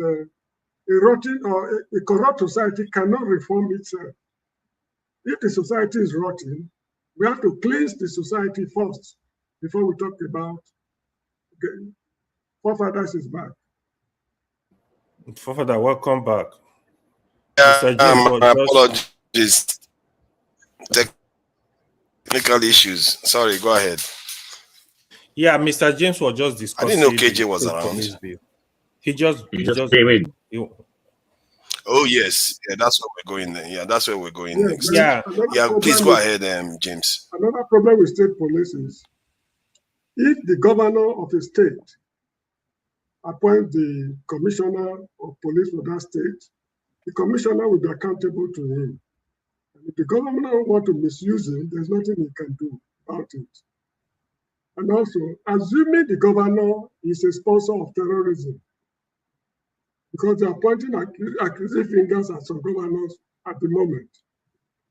a rotten or a corrupt society cannot reform itself. If the society is rotten, we have to cleanse the society first before we talk about Forefathers is back. Forefather, welcome back. Mr. James, apologies. Technical issues. Sorry, go ahead. Yeah, Mr. James was just discussing. I didn't know KJ was around. He just came in. Oh yes, yeah, that's where we're going. Yeah, that's where we're going next. Yeah. Please go ahead, James. Another problem with state police is if the governor of a state appoints the commissioner of police for that state, the commissioner will be accountable to him. And if the governor wants to misuse him, there's nothing he can do about it. And also, assuming the governor is a sponsor of terrorism, because they are pointing accusing fingers at some governors at the moment.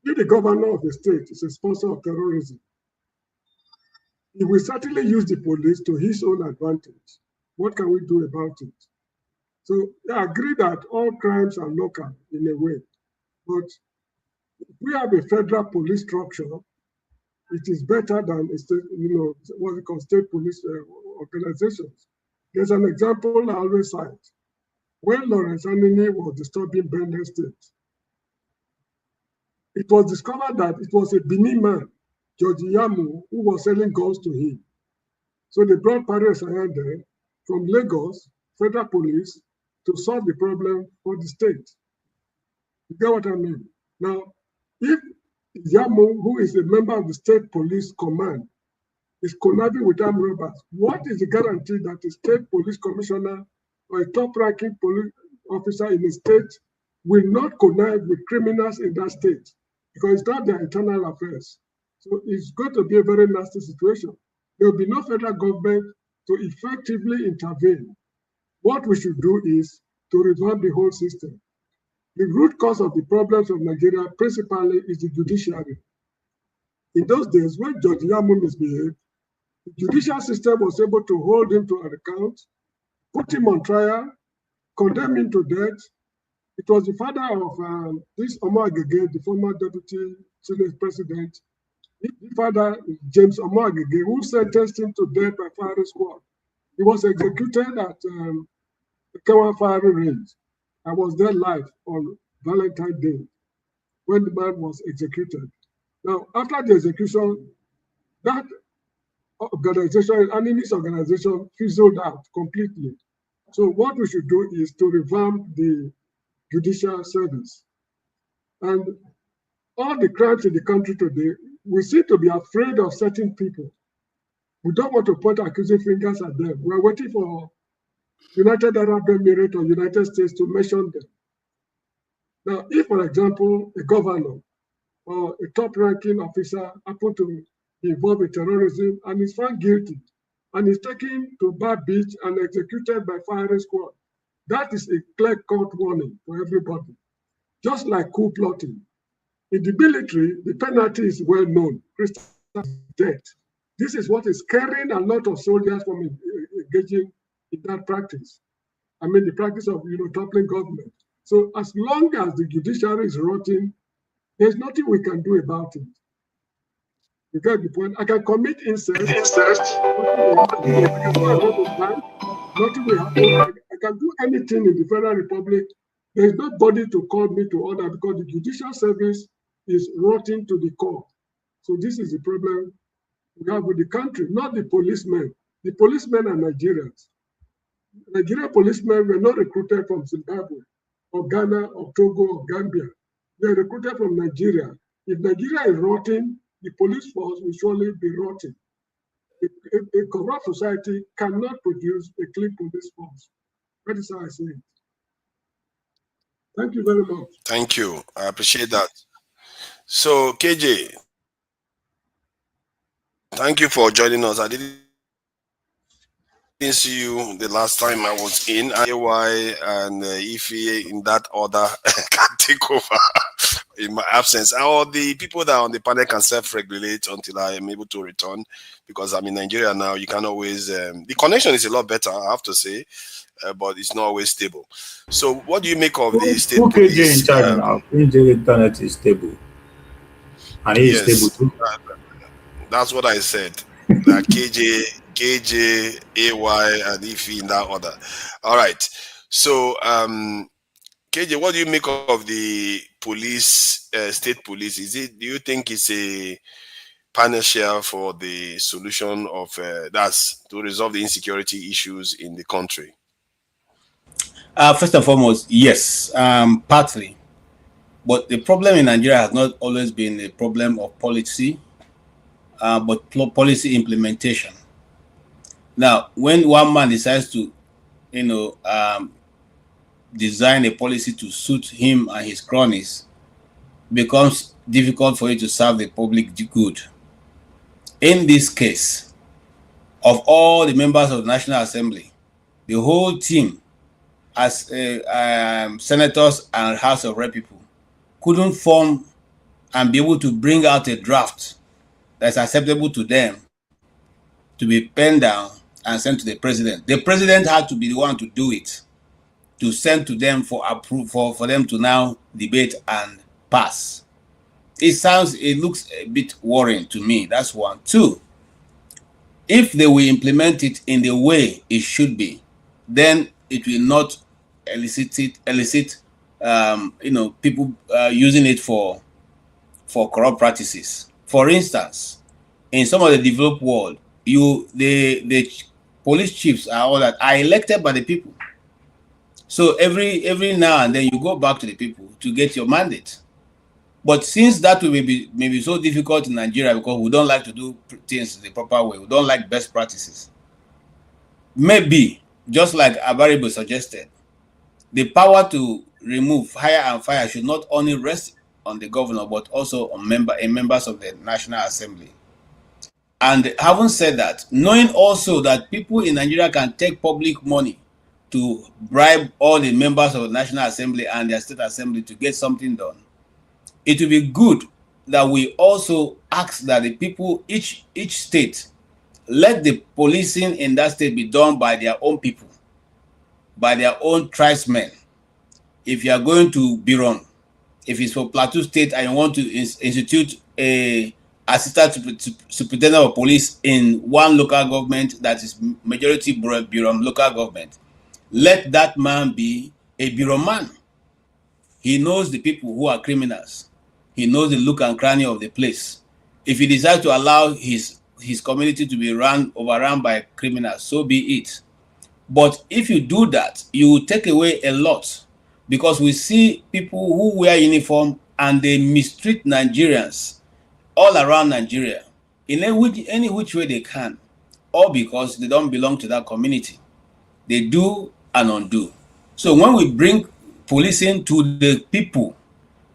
If the governor of the state is a sponsor of terrorism, he will certainly use the police to his own advantage. What can we do about it? So I agree that all crimes are local in a way, but if we have a federal police structure, it is better than a state, what we call state police organizations. There's an example I always cite. When Lawrence Anini was disturbing Burnham State, it was discovered that it was a Benin man, George Yamu, who was selling guns to him. So they brought Paris there from Lagos, federal police, to solve the problem for the state. You get what I mean? Now, if Yamu, who is a member of the state police command, is conniving with armed robbers, what is the guarantee that a state police commissioner or a top-ranking police officer in a state will not connive with criminals in that state? Because it's not their internal affairs. So it's going to be a very nasty situation. There will be no federal government to effectively intervene. What we should do is to revamp the whole system. The root cause of the problems of Nigeria principally is the judiciary. In those days, when George Yamu misbehaved, the judicial system was able to hold him to account, put him on trial, condemn him to death. It was the father of this Omar Agege, the former deputy Senate president, the father, James Omar Agege, who sentenced him to death by firing squad. He was executed at the Kewa firing range. I was there live on Valentine's Day when the man was executed. Now, after the execution, that organization, Anini's organization, fizzled out completely. So what we should do is to revamp the judicial service. And all the crimes in the country today, we seem to be afraid of certain people. We don't want to point accusing fingers at them. We're waiting for United Arab Emirates or United States to mention them. Now, if, for example, a governor or a top-ranking officer happen to be involved in terrorism and is found guilty and is taken to Bar Beach and executed by firing squad, that is a clear-cut warning for everybody. Just like coup plotting. In the military, the penalty is well known, death. This is what is scaring a lot of soldiers from engaging in that practice. I mean, the practice of toppling government. So as long as the judiciary is rotting, there's nothing we can do about it. You get the point? I can commit incest. Nothing will happen. I can do anything in the Federal Republic. There's nobody to call me to order because the judicial service is rotting to the core. So this is the problem we have with the country, not the policemen. The policemen are Nigerians. Nigerian policemen were not recruited from Zimbabwe or Ghana or Togo or Gambia. They are recruited from Nigeria. If Nigeria is rotting, the police force will surely be rotting. A corrupt society cannot produce a clean police force. That is how I say it. Thank you very much. Thank you. I appreciate that. So, KJ, thank you for joining us. I didn't see you the last time I was in. AY and Ife in that order can take over in my absence. Or the people that are on the panel can self-regulate until I am able to return, because I'm in Nigeria now. You can always, the connection is a lot better, I have to say, but it's not always stable. So what do you make of the state police? KJ in charge now? KJ internet is stable. And he is stable too. That's what I said. KJ, AY, and Ife in that order. All right. So, KJ, what do you make of the police, state police? Do you think it's a panacea for the solution of that's to resolve the insecurity issues in the country? First and foremost, yes, partly. But the problem in Nigeria has not always been a problem of policy, but policy implementation. Now, when one man decides to, design a policy to suit him and his cronies, it becomes difficult for you to serve the public good. In this case, of all the members of the National Assembly, the whole team, as senators and House of Rep people, couldn't form and be able to bring out a draft that's acceptable to them to be penned down and sent to the president. The president had to be the one to do it. to send to them for approval for them to now debate and pass. It looks a bit worrying to me. That's one. Two, if they will implement it in the way it should be, then it will not elicit people using it for corrupt practices. For instance, in some of the developed world, the police chiefs are elected by the people. So every now and then you go back to the people to get your mandate. But since that will be so difficult in Nigeria because we don't like to do things the proper way, we don't like best practices. Maybe, just like Abaribo suggested, the power to remove, hire and fire should not only rest on the governor, but also on members of the National Assembly. And having said that, knowing also that people in Nigeria can take public money to bribe all the members of the National Assembly and their state assembly to get something done, it will be good that we also ask that the people, each state, let the policing in that state be done by their own people, by their own tribesmen. If you are going to Biron, if it's for Plateau State and you want to institute a assistant superintendent of police in one local government that is majority Biron local government, let that man be a Biron man. He knows the people who are criminals. He knows the look and cranny of the place. If he decides to allow his community to be overrun by criminals, so be it. But if you do that, you will take away a lot, because we see people who wear uniform and they mistreat Nigerians all around Nigeria in any which way they can, all because they don't belong to that community. They do and undo. So when we bring policing to the people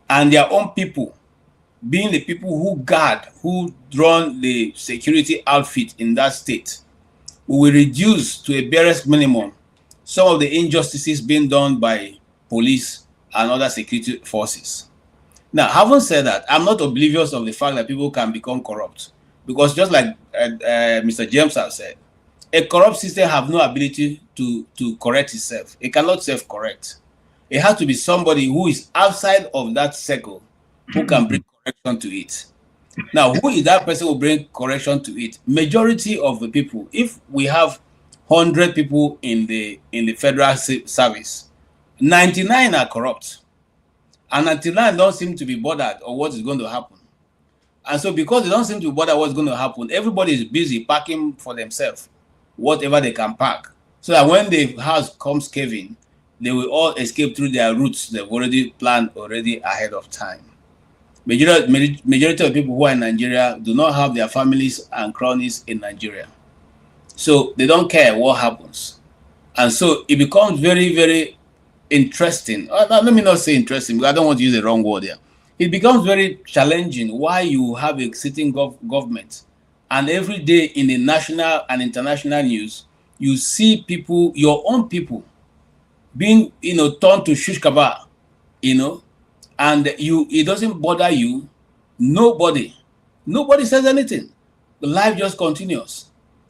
and their own people, being the people who run the security outfit in that state, we will reduce to a barest minimum some of the injustices being done by police and other security forces. Now, having said that, I'm not oblivious of the fact that people can become corrupt, because just like Mr. James has said, a corrupt system have no ability to correct itself. It cannot self-correct. It has to be somebody who is outside of that circle who can bring correction to it. Now, who is that person who bring correction to it? Majority of the people. If we have 100 people in the federal service, 99 are corrupt, and 99 don't seem to be bothered of what is going to happen. And so, because they don't seem to be bothered what's going to happen, everybody is busy packing for themselves whatever they can pack, so that when the house comes caving, they will all escape through their routes they've already planned ahead of time. Majority of people who are in Nigeria do not have their families and cronies in Nigeria, so they don't care what happens. And so it becomes very, very interesting. Let me not say interesting, because I don't want to use the wrong word here. It becomes very challenging why you have a sitting government, and every day in the national and international news, you see people, your own people, being turned to shish kebab, and it doesn't bother you. Nobody says anything. The life just continues.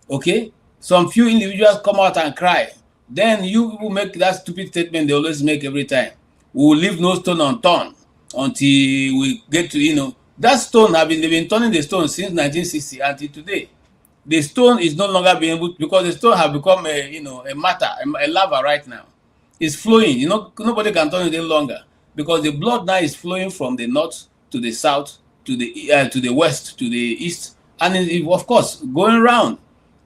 Okay, some few individuals come out and cry. Then you will make that stupid statement they always make every time: we will leave no stone unturned until we get to that stone. They've been turning the stone since 1960 until today. The stone is no longer being able, because the stone have become a lava right now. It's flowing. Nobody can turn it any longer, because the blood now is flowing from the north to the south to the west to the east, and of course going around.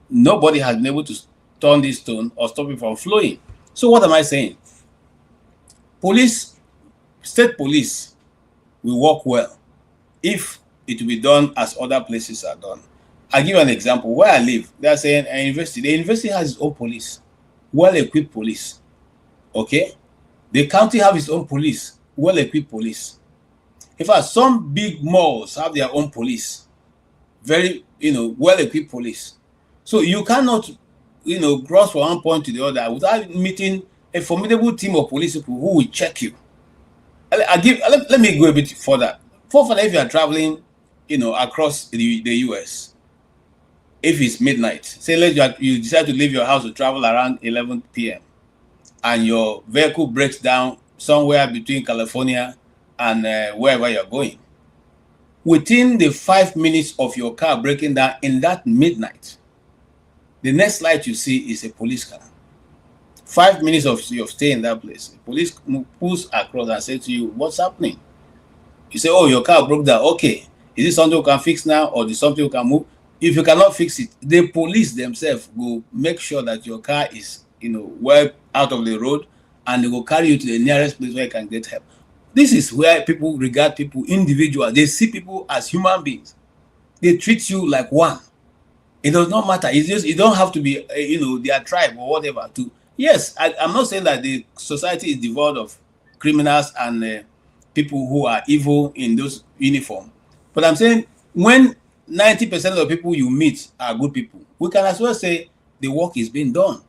Nobody has been able to turn this stone or stop it from flowing. So what am I saying? State police will work well if it will be done as other places are done. I'll give you an example. Where I live, they are saying the university has its own police, well-equipped police. Okay? The county have its own police, well-equipped police. In fact, some big malls have their own police, very, well-equipped police. So you cannot, cross from one point to the other without meeting a formidable team of police people who will check you. Let me go a bit further. If you are traveling, across the US, if it's midnight, say you decide to leave your house to travel around 11 p.m. and your vehicle breaks down somewhere between California and wherever you're going. Within the 5 minutes of your car breaking down in that midnight, the next light you see is a police car. 5 minutes of your stay in that place, the police pulls across and says to you, what's happening? You say, oh, your car broke down. Okay, is it something we can fix now, or is something we can move? If you cannot fix it, the police themselves will make sure that your car is, well out of the road, and they will carry you to the nearest place where you can get help. This is where people regard people individual. They see people as human beings. They treat you like one. It does not matter. It's just, you don't have to be, their tribe or whatever. Yes, I'm not saying that the society is devoid of criminals and people who are evil in those uniforms. But I'm saying when 90% of the people you meet are good people, we can as well say the work is being done.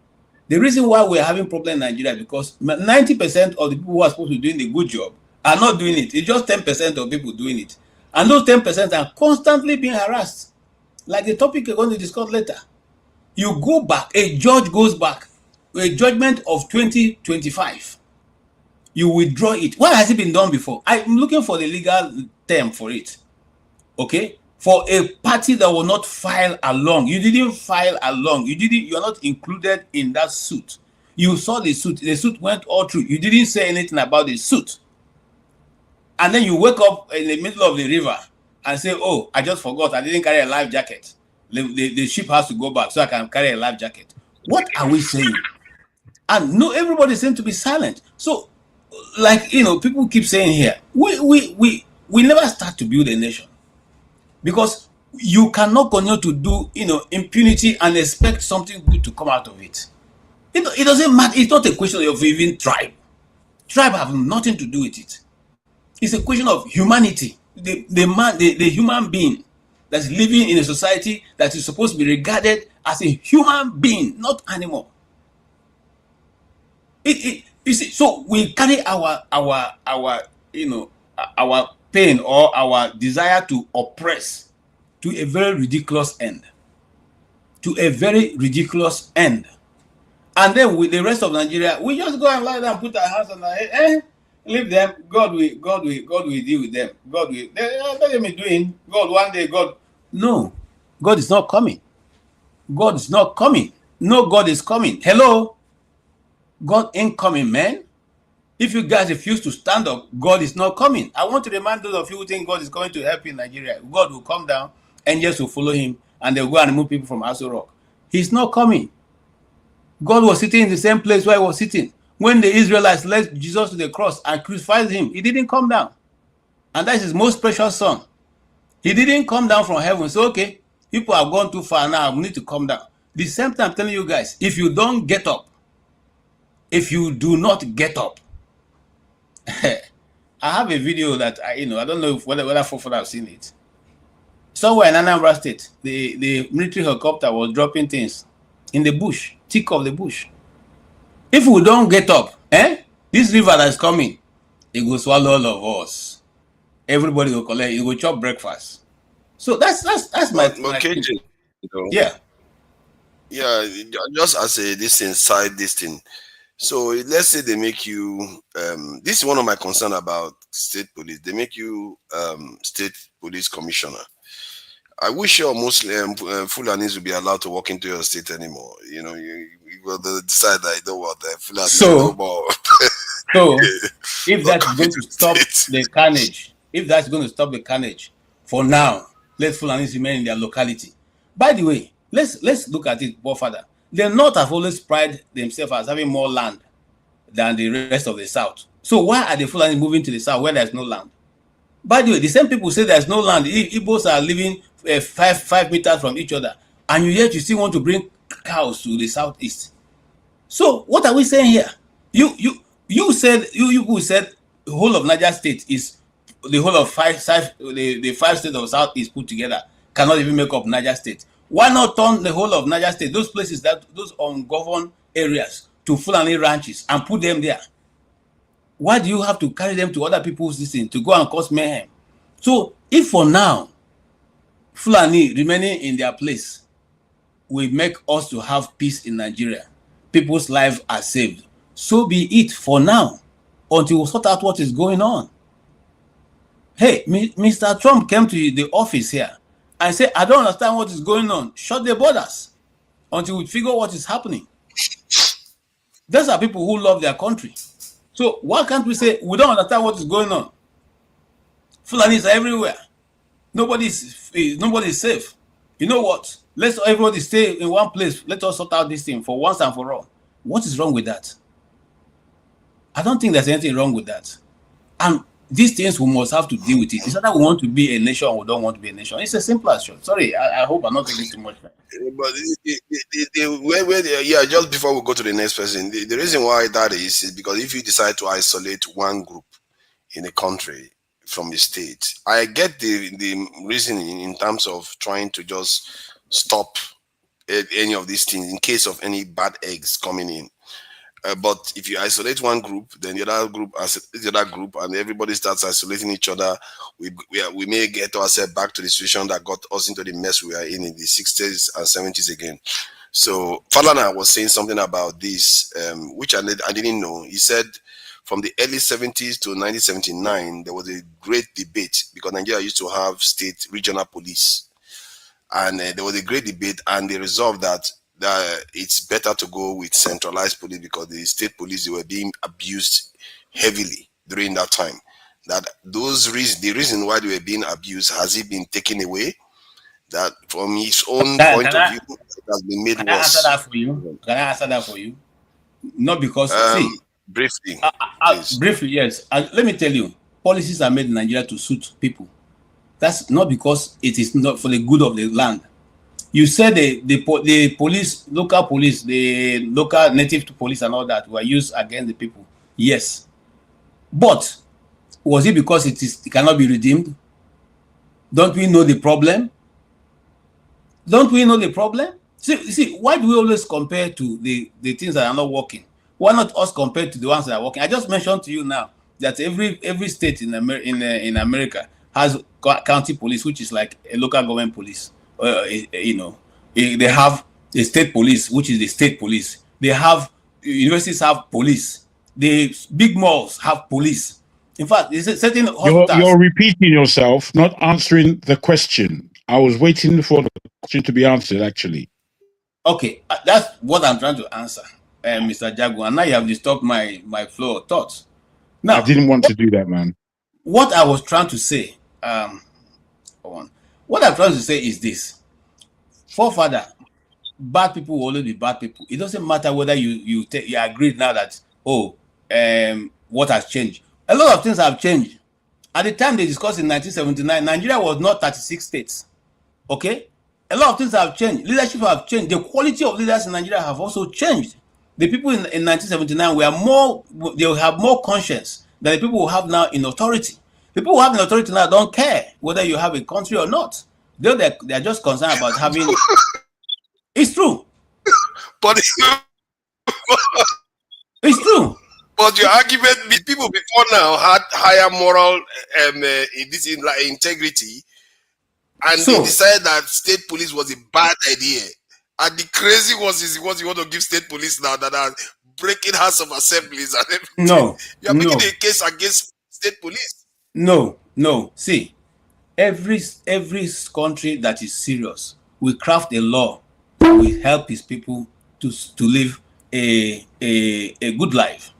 The reason why we're having problems in Nigeria is because 90% of the people who are supposed to be doing the good job are not doing it. It's just 10% of people doing it. And those 10% are constantly being harassed. Like the topic we're going to discuss later. You go back, a judge goes back, a judgment of 2025. You withdraw it. Why has it been done before? I'm looking for the legal term for it. Okay? For a party that will not file along. You didn't file along. You're not included in that suit. You saw the suit. The suit went all through. You didn't say anything about the suit. And then you wake up in the middle of the river and say, oh, I just forgot. I didn't carry a life jacket. The ship has to go back so I can carry a life jacket. What are we saying? And no, everybody seems to be silent. So, like, people keep saying here, we never start to build a nation. Because you cannot continue to do, impunity and expect something good to come out of it. It doesn't matter. It's not a question of even tribe. Tribe have nothing to do with it. It's a question of humanity. The human being that's living in a society that is supposed to be regarded as a human being, not animal. You see, so we carry our pain or our desire to oppress to a very ridiculous end. To a very ridiculous end. And then with the rest of Nigeria, we just go and lie down, put our hands on our head, leave them. God will deal with them. God will. Let them be doing. God one day. God. No, God is not coming. God is not coming. No, God is coming. Hello, God ain't coming, man. If you guys refuse to stand up, God is not coming. I want to remind those of you who think God is coming to help you in Nigeria. God will come down, angels will follow him, and they'll go and remove people from Aso Rock. He's not coming. God was sitting in the same place where he was sitting. When the Israelites led Jesus to the cross and crucified him, he didn't come down. And that is his most precious son. He didn't come down from heaven. So, okay, people have gone too far now. We need to come down. The same time, I'm telling you guys, if you don't get up, if you do not get up, I have a video that I don't know whether folks have seen it. Somewhere in Anambra State, the military helicopter was dropping things in the bush, thick of the bush. If we don't get up, this river that is coming, it will swallow all of us. Everybody will collect, it will chop breakfast. So that's my KJ, yeah. Yeah, just as this inside this thing. So let's say they make you this is one of my concern about state police. They make you state police commissioner. I wish your Muslim Fulanis would be allowed to walk into your state anymore. You will decide that you don't want the Fulani no more. So if that's going to stop the carnage, for now, let Fulanis remain in their locality. By the way, let's look at it more further. The North have always prided themselves as having more land than the rest of the South. So why are the Fulani moving to the South where there's no land? By the way, the same people say there's no land. Igbos are living 5 meters from each other, and yet you still want to bring cows to the southeast. So what are we saying here? You said the whole of Niger State is the whole of the 5 states of Southeast put together cannot even make up Niger State. Why not turn the whole of Niger State, those places those ungoverned areas, to Fulani ranches and put them there? Why do you have to carry them to other people's distance to go and cause mayhem? So if for now Fulani remaining in their place will make us to have peace in Nigeria, people's lives are saved, So be it for now, until we sort out what is going on. Hey, Mr. Trump came to the office here and said, I don't understand what is going on. Shut the borders until we figure what is happening. Those are people who love their country. So why can't we say, we don't understand what is going on? Fulanis are everywhere. Nobody's safe. You know what? Let's everybody stay in one place. Let us sort out this thing for once and for all. What is wrong with that? I don't think there's anything wrong with that. And these things we must have to deal with it. It's not that we want to be a nation or we don't want to be a nation. It's as simple as short. Sorry, I hope I'm not taking too much time. But just before we go to the next person, the reason why that is because if you decide to isolate one group in a country from a state, I get the reasoning in terms of trying to just stop any of these things in case of any bad eggs coming in. But if you isolate one group, then the other group isolates the other group, and everybody starts isolating each other, we may get ourselves back to the situation that got us into the mess we are in the 60s and 70s again. So Falana was saying something about this, which I didn't know. He said from the early 70s to 1979, there was a great debate because Nigeria used to have state regional police. And there was a great debate, and they resolved that it's better to go with centralized police because the state police, they were being abused heavily during that time. That the reason why they were being abused, has it been taken away? That from his own point of view, it has been made worse. Can I answer that for you? Not because briefly, briefly, yes. Let me tell you, policies are made in Nigeria to suit people. That's not because it is not for the good of the land. You said the police, local police, the local native police and all that were used against the people. Yes. But was it because it cannot be redeemed? Don't we know the problem? Don't we know the problem? See, why do we always compare to the things that are not working? Why not us compare to the ones that are working? I just mentioned to you now that every state in America has county police, which is like a local government police. They have the state police, which is the state police. They have universities have police. The big malls have police. In fact, there's a certain hospitals. You're repeating yourself, not answering the question. I was waiting for the question to be answered, actually. Okay, that's what I'm trying to answer, Mr. Jaguar. Now you have disturbed my flow of thoughts. Now, I didn't want to do that, man. What I was trying to say, what I'm trying to say is this: forefather, bad people will always be bad people. It doesn't matter whether you agree now that what has changed. A lot of things have changed. At the time they discussed in 1979, Nigeria was not 36 states. Okay, a lot of things have changed. Leadership have changed. The quality of leaders in Nigeria have also changed. The people in 1979 they have more conscience than the people who have now in authority. The people who have in authority now don't care whether you have a country or not. They're just concerned about having. It's true. But it's true. But your argument, people before now had higher moral integrity, and they decided that state police was a bad idea. And the crazy was is what you want to give state police now that are breaking House of Assemblies and everything. No, you are making a case against state police. No. See, every country that is serious will craft a law that will help its people to live a good life.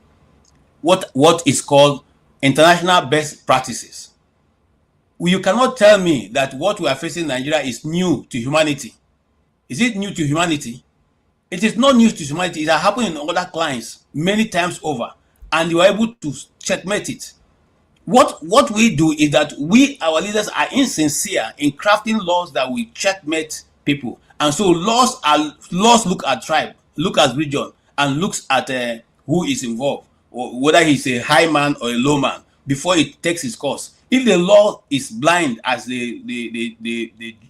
What is called international best practices. You cannot tell me that what we are facing in Nigeria is new to humanity. Is it new to humanity? It is not new to humanity. It has happened in other climes many times over, and you are able to checkmate it. What we do is that our leaders are insincere in crafting laws that will checkmate people, and so laws look at tribe, look at region, and looks at who is involved, or whether he's a high man or a low man, before it takes its course. If the law is blind, as the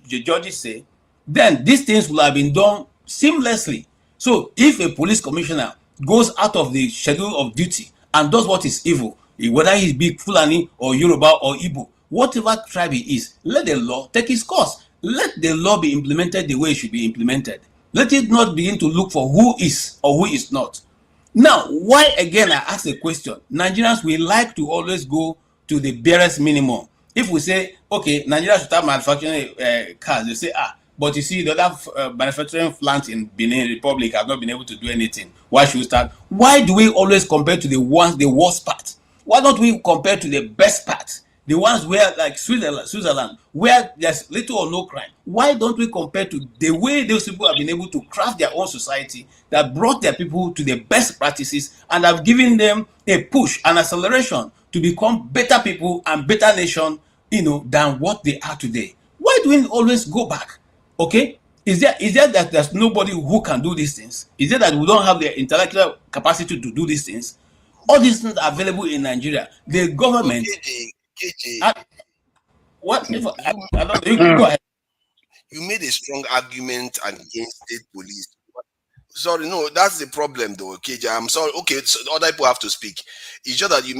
judges say, then these things will have been done seamlessly. So if a police commissioner goes out of the schedule of duty and does what is evil, whether he's big Fulani or Yoruba or Igbo, whatever tribe he is, let the law take its course. Let the law be implemented the way it should be implemented. Let it not begin to look for who is or who is not. Now, why again I ask a question? Nigerians, we like to always go to the barest minimum. If we say, okay, Nigeria should start manufacturing cars, they say, but you see, the other manufacturing plants in Benin Republic have not been able to do anything. Why should we start? Why do we always compare to the worst part? Why don't we compare to the best part? The ones where, like Switzerland, where there's little or no crime. Why don't we compare to the way those people have been able to craft their own society that brought their people to the best practices and have given them a push, an acceleration to become better people and better nation, than what they are today? Why do we always go back? Okay? Is there that there's nobody who can do these things? Is it that we don't have the intellectual capacity to do these things? All these things are available in Nigeria. The government. What if I don't know? You go ahead. You made a strong argument against state police. Sorry, no, that's the problem, though, KJ. I'm sorry. Okay, so other people have to speak. It's just that you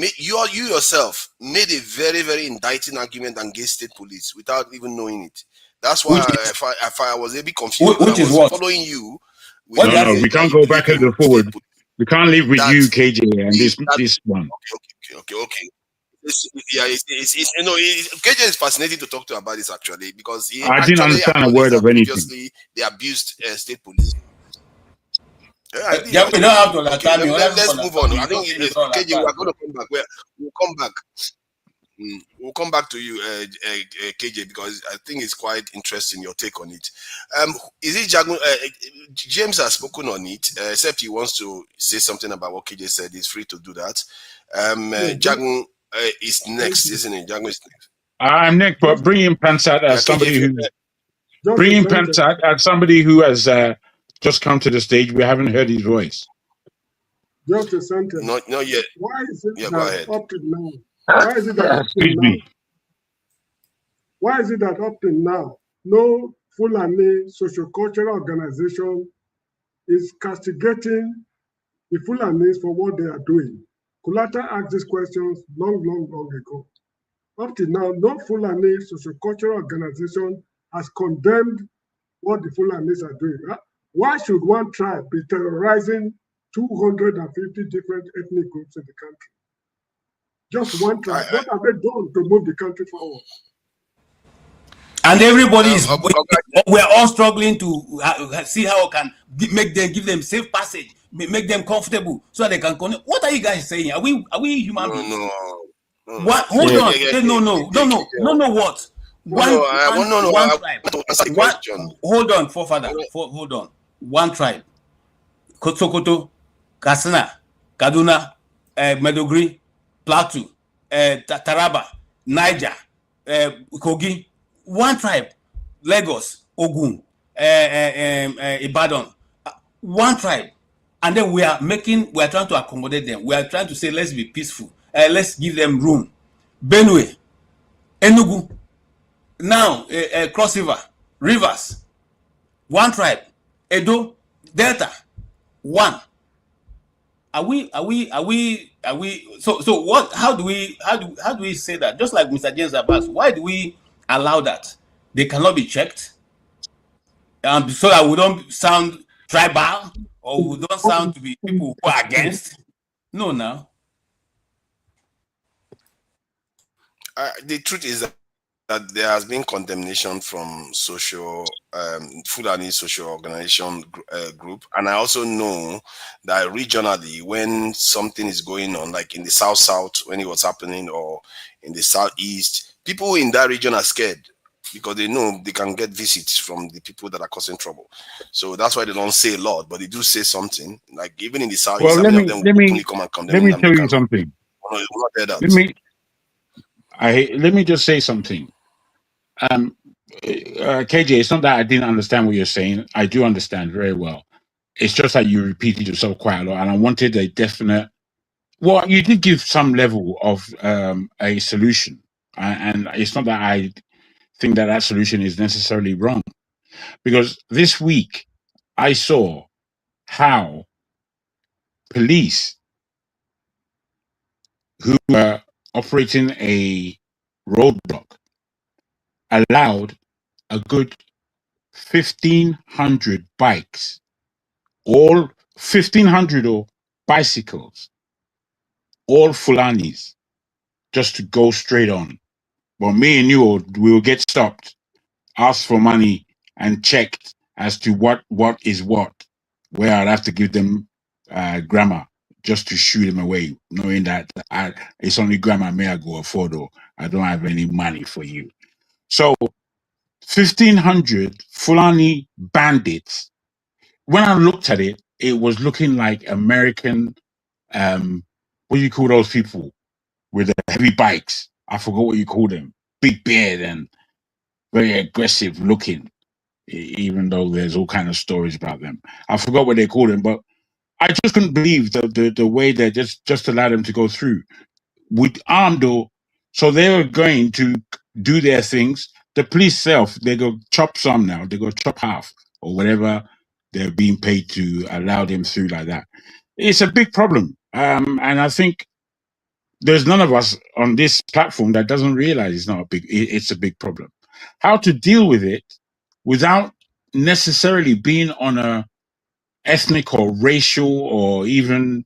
yourself made a very, very indicting argument against state police without even knowing it. That's why I was a bit confused. Which is what? Following you. No, we can't go back and forward. We can't live with you, KJ, and this one. Okay. KJ is fascinating to talk to about this actually because I didn't understand a word of anything. Previously, they abused state police. We don't have to understand. Let's move on. I think KJ, we are going to come back. We'll come back. We'll come back to you, KJ, because I think it's quite interesting your take on it. Is it Jagun? James has spoken on it, except he wants to say something about what KJ said. He's free to do that. Jagun is next, isn't it? Jagun is next. I'm next, but bring in Pansat as somebody who. Bring in Pansat as somebody who has just come to the stage. We haven't heard his voice. Just a sentence. Not yet. Why is it go ahead. up to now? Why is it that up to now? Why is it that up to now, no Fulani socio-cultural organization is castigating the Fulanis for what they are doing? Kulata asked these questions long ago. Up to now, no Fulani socio-cultural organization has condemned what the Fulanis are doing. Why should one tribe be terrorizing 250 different ethnic groups in the country? Just one tribe. What have they done to move the country forward? And everybody is, we're all struggling to see how we can give them safe passage, make them comfortable so that they can connect. What are you guys saying? Are we human beings? No. What? Hold on. No. What? One tribe. Hold on, forefather. Hold on. One tribe. Sokoto, Katsina, Kaduna, Maiduguri, Plateau, Taraba, Niger, Kogi. One tribe. Lagos, Ogun, Ibadan. One tribe. And then we are trying to accommodate them. We are trying to say, let's be peaceful. Let's give them room. Benue, Enugu, now Cross River, Rivers, one tribe. Edo, Delta, one. Are we? So what? How do we say that? Just like Mr. James Abbas, why do we allow that? They cannot be checked, so that we don't sound tribal or we don't sound to be people who are against. No, now. The truth is that there has been condemnation from Fulani social organization group, and I also know that regionally, when something is going on, like in the south when it was happening, or in the southeast, people in that region are scared because they know they can get visits from the people that are causing trouble. So that's why they don't say a lot, but they do say something. Like even in the southeast, well, let me tell you something. Let me just say something. KJ, it's not that I didn't understand what you're saying. I do understand very well. It's just that you repeated yourself quite a lot, and I wanted a definite. Well, you did give some level of a solution, and it's not that I think that solution is necessarily wrong, because this week I saw how police who were operating a roadblock allowed a good 1,500 bikes, all 1,500 bicycles, all Fulanis, just to go straight on. But me and you will get stopped, asked for money, and checked as to what is what, where I'd have to give them grammar just to shoo them away, knowing that it's only grammar may I go afford, or I don't have any money for you. So 1,500 Fulani bandits. When I looked at it, it was looking like American, what do you call those people with the heavy bikes? I forgot what you call them. Big beard and very aggressive looking, even though there's all kind of stories about them. I forgot what they call them, but I just couldn't believe the way they just allowed them to go through with armed, or so they were going to do their things. The police self, they go chop some now, they go chop half or whatever they're being paid to allow them through like that. It's a big problem. And I think there's none of us on this platform that doesn't realize it's a big problem. How to deal with it without necessarily being on a ethnic or racial or even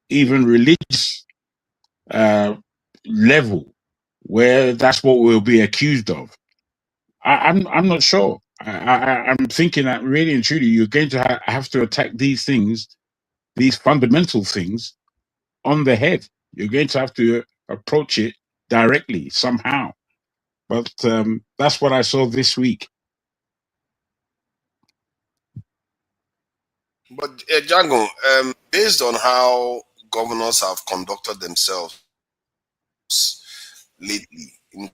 religious level where that's what we'll be accused of. I'm not sure. I'm thinking that really and truly you're going to have to attack these things, these fundamental things, on the head. You're going to have to approach it directly somehow. But that's what I saw this week. But Django, based on how governors have conducted themselves lately, in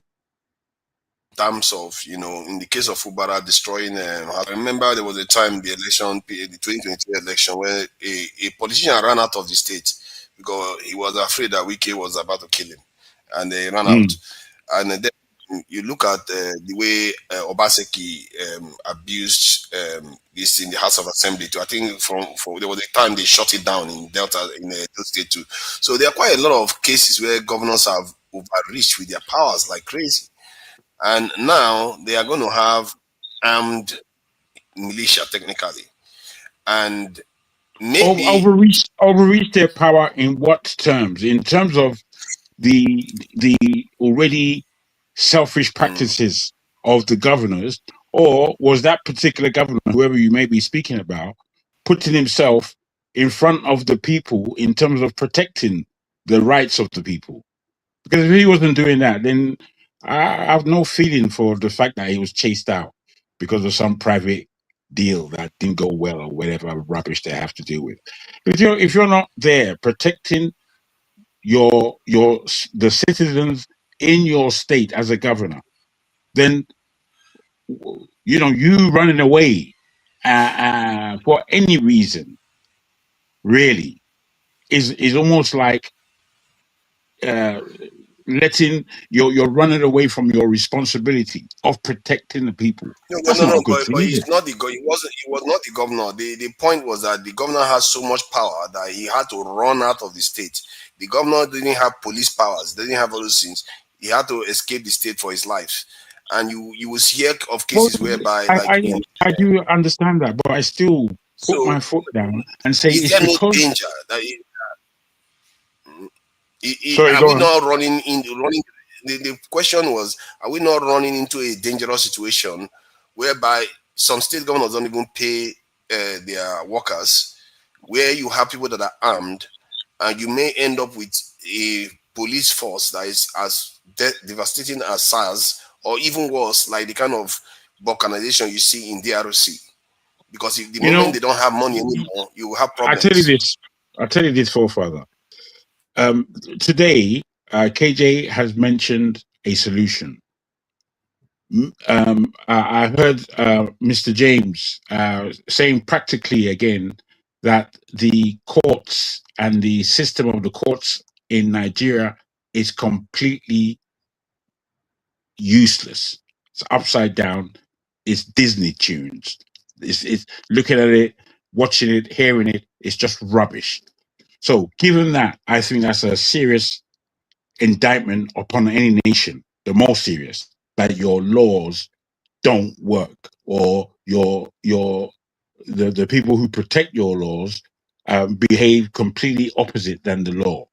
terms of, in the case of Ubara destroying, I remember there was a time, the 2022 election, where a politician ran out of the state because he was afraid that Wike was about to kill him, and they ran out. And then you look at the way Obaseki abused this in the House of Assembly too. I think there was a time they shut it down in Delta, in Delta State too. So there are quite a lot of cases where governors have overreached with their powers like crazy. And now they are going to have armed militia technically. And maybe overreach their power in what terms? In terms of the already selfish practices of the governors, or was that particular governor, whoever you may be speaking about, putting himself in front of the people in terms of protecting the rights of the people? Because if he wasn't doing that, then I have no feeling for the fact that he was chased out because of some private deal that didn't go well or whatever rubbish they have to deal with. If you're not there protecting the citizens in your state as a governor, then you running away for any reason really is almost like letting you're running away from your responsibility of protecting the people. That's not a good thing, but is he's it? not the he was not the governor. The point was that the governor has so much power that he had to run out of the state. The governor didn't have police powers, didn't have all those things. He had to escape the state for his life. And you will hear of cases whereby I do understand that, but I still put my foot down and say is it's there no because danger that Sorry, are go we on. not running? The question was, are we not running into a dangerous situation whereby some state governors don't even pay their workers, where you have people that are armed, and you may end up with a police force that is as devastating as SARS, or even worse, like the kind of balkanization you see in DRC. Because if the moment they don't have money anymore, you will have problems. I tell you this, forefather. Today, KJ has mentioned a solution. I heard Mr. James saying practically again that the courts and the system of the courts in Nigeria is completely useless. It's upside down. It's Disney tunes. It's looking at it, watching it, hearing it. It's just rubbish. So, given that, I think that's a serious indictment upon any nation, the most serious, that your laws don't work, or the people who protect your laws behave completely opposite than the law.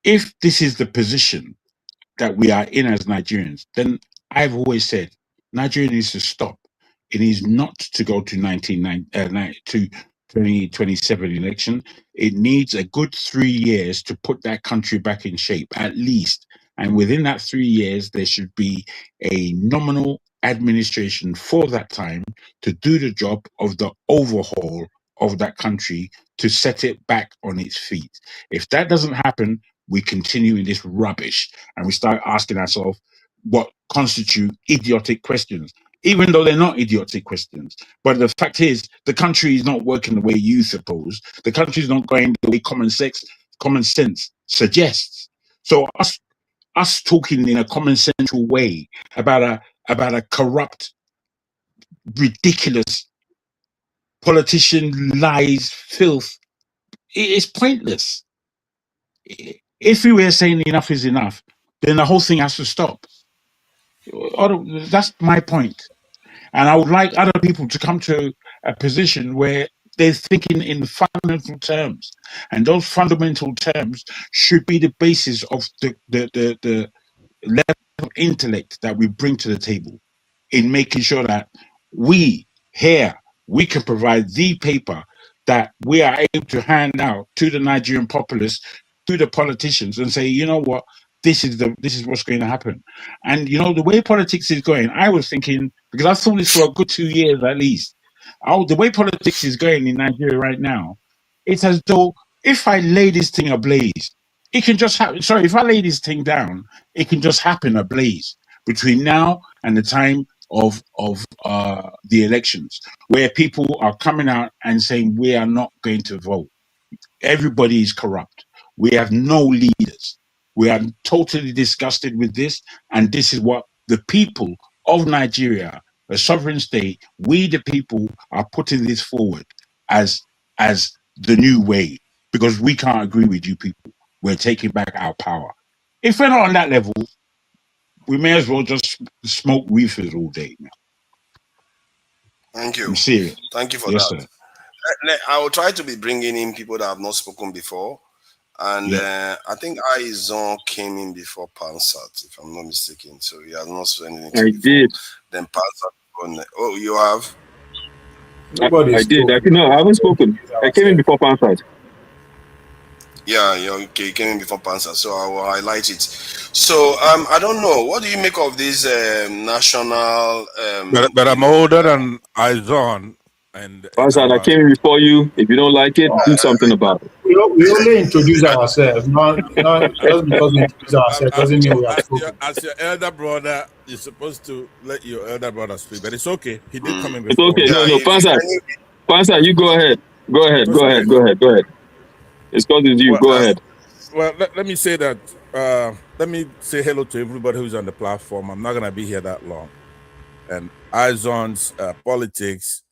If this is the position that we are in as Nigerians, then I've always said Nigeria needs to stop. It needs not to go to 2027 election. It needs a good 3 years to put that country back in shape, at least. And within that 3 years, there should be a nominal administration for that time to do the job of the overhaul of that country to set it back on its feet. If that doesn't happen, we continue in this rubbish and we start asking ourselves what constitute idiotic questions, even though they're not idiotic questions. But the fact is, the country is not working the way you suppose. The country is not going the way common sense suggests. So us talking in a common sensual way about a corrupt, ridiculous politician, lies, filth, it's pointless. If we were saying enough is enough, then the whole thing has to stop. That's my point. And I would like other people to come to a position where they're thinking in fundamental terms. And those fundamental terms should be the basis of the level of intellect that we bring to the table in making sure that we here, we can provide the paper that we are able to hand out to the Nigerian populace, to the politicians, and say, you know what, this is what's going to happen. And you know, the way politics is going, I was thinking, because I thought this for a good 2 years at least, the way politics is going in Nigeria right now, it's as though if I lay this thing ablaze, it can just happen. Sorry, if I lay this thing down, it can just happen ablaze between now and the time of the elections, where people are coming out and saying we are not going to vote. Everybody is corrupt. We have no leaders. We are totally disgusted with this, and this is what the people of Nigeria, a sovereign state, we the people are putting this forward as the new way, because we can't agree with you people. We're taking back our power. If we're not on that level, we may as well just smoke reefers all day now. Thank you. I'm serious. Thank you for yes, that. Sir. I will try to be bringing in people that have not spoken before. And I think Aizon came in before Pansat, if I'm not mistaken. So he has not said anything I before. did. Then Pansat. Oh, you have? I did. No, I haven't spoken. I came in before Pansat. Yeah, okay, you came in before Pansat, so I will highlight it. So I don't know. What do you make of this national? But I'm older than Aizon. And Pansat, I came in before you. If you don't like it, do something about it. We only introduce ourselves, not just because we introduce ourselves doesn't mean we are spoken. As your elder brother, you're supposed to let your elder brother speak, but it's okay. He did come in It's before. okay. No, Pansat, you go ahead. Go ahead. It's because it's you. Go ahead. Well, let me say that. Let me say hello to everybody who's on the platform. I'm not going to be here that long. And Aizon's politics,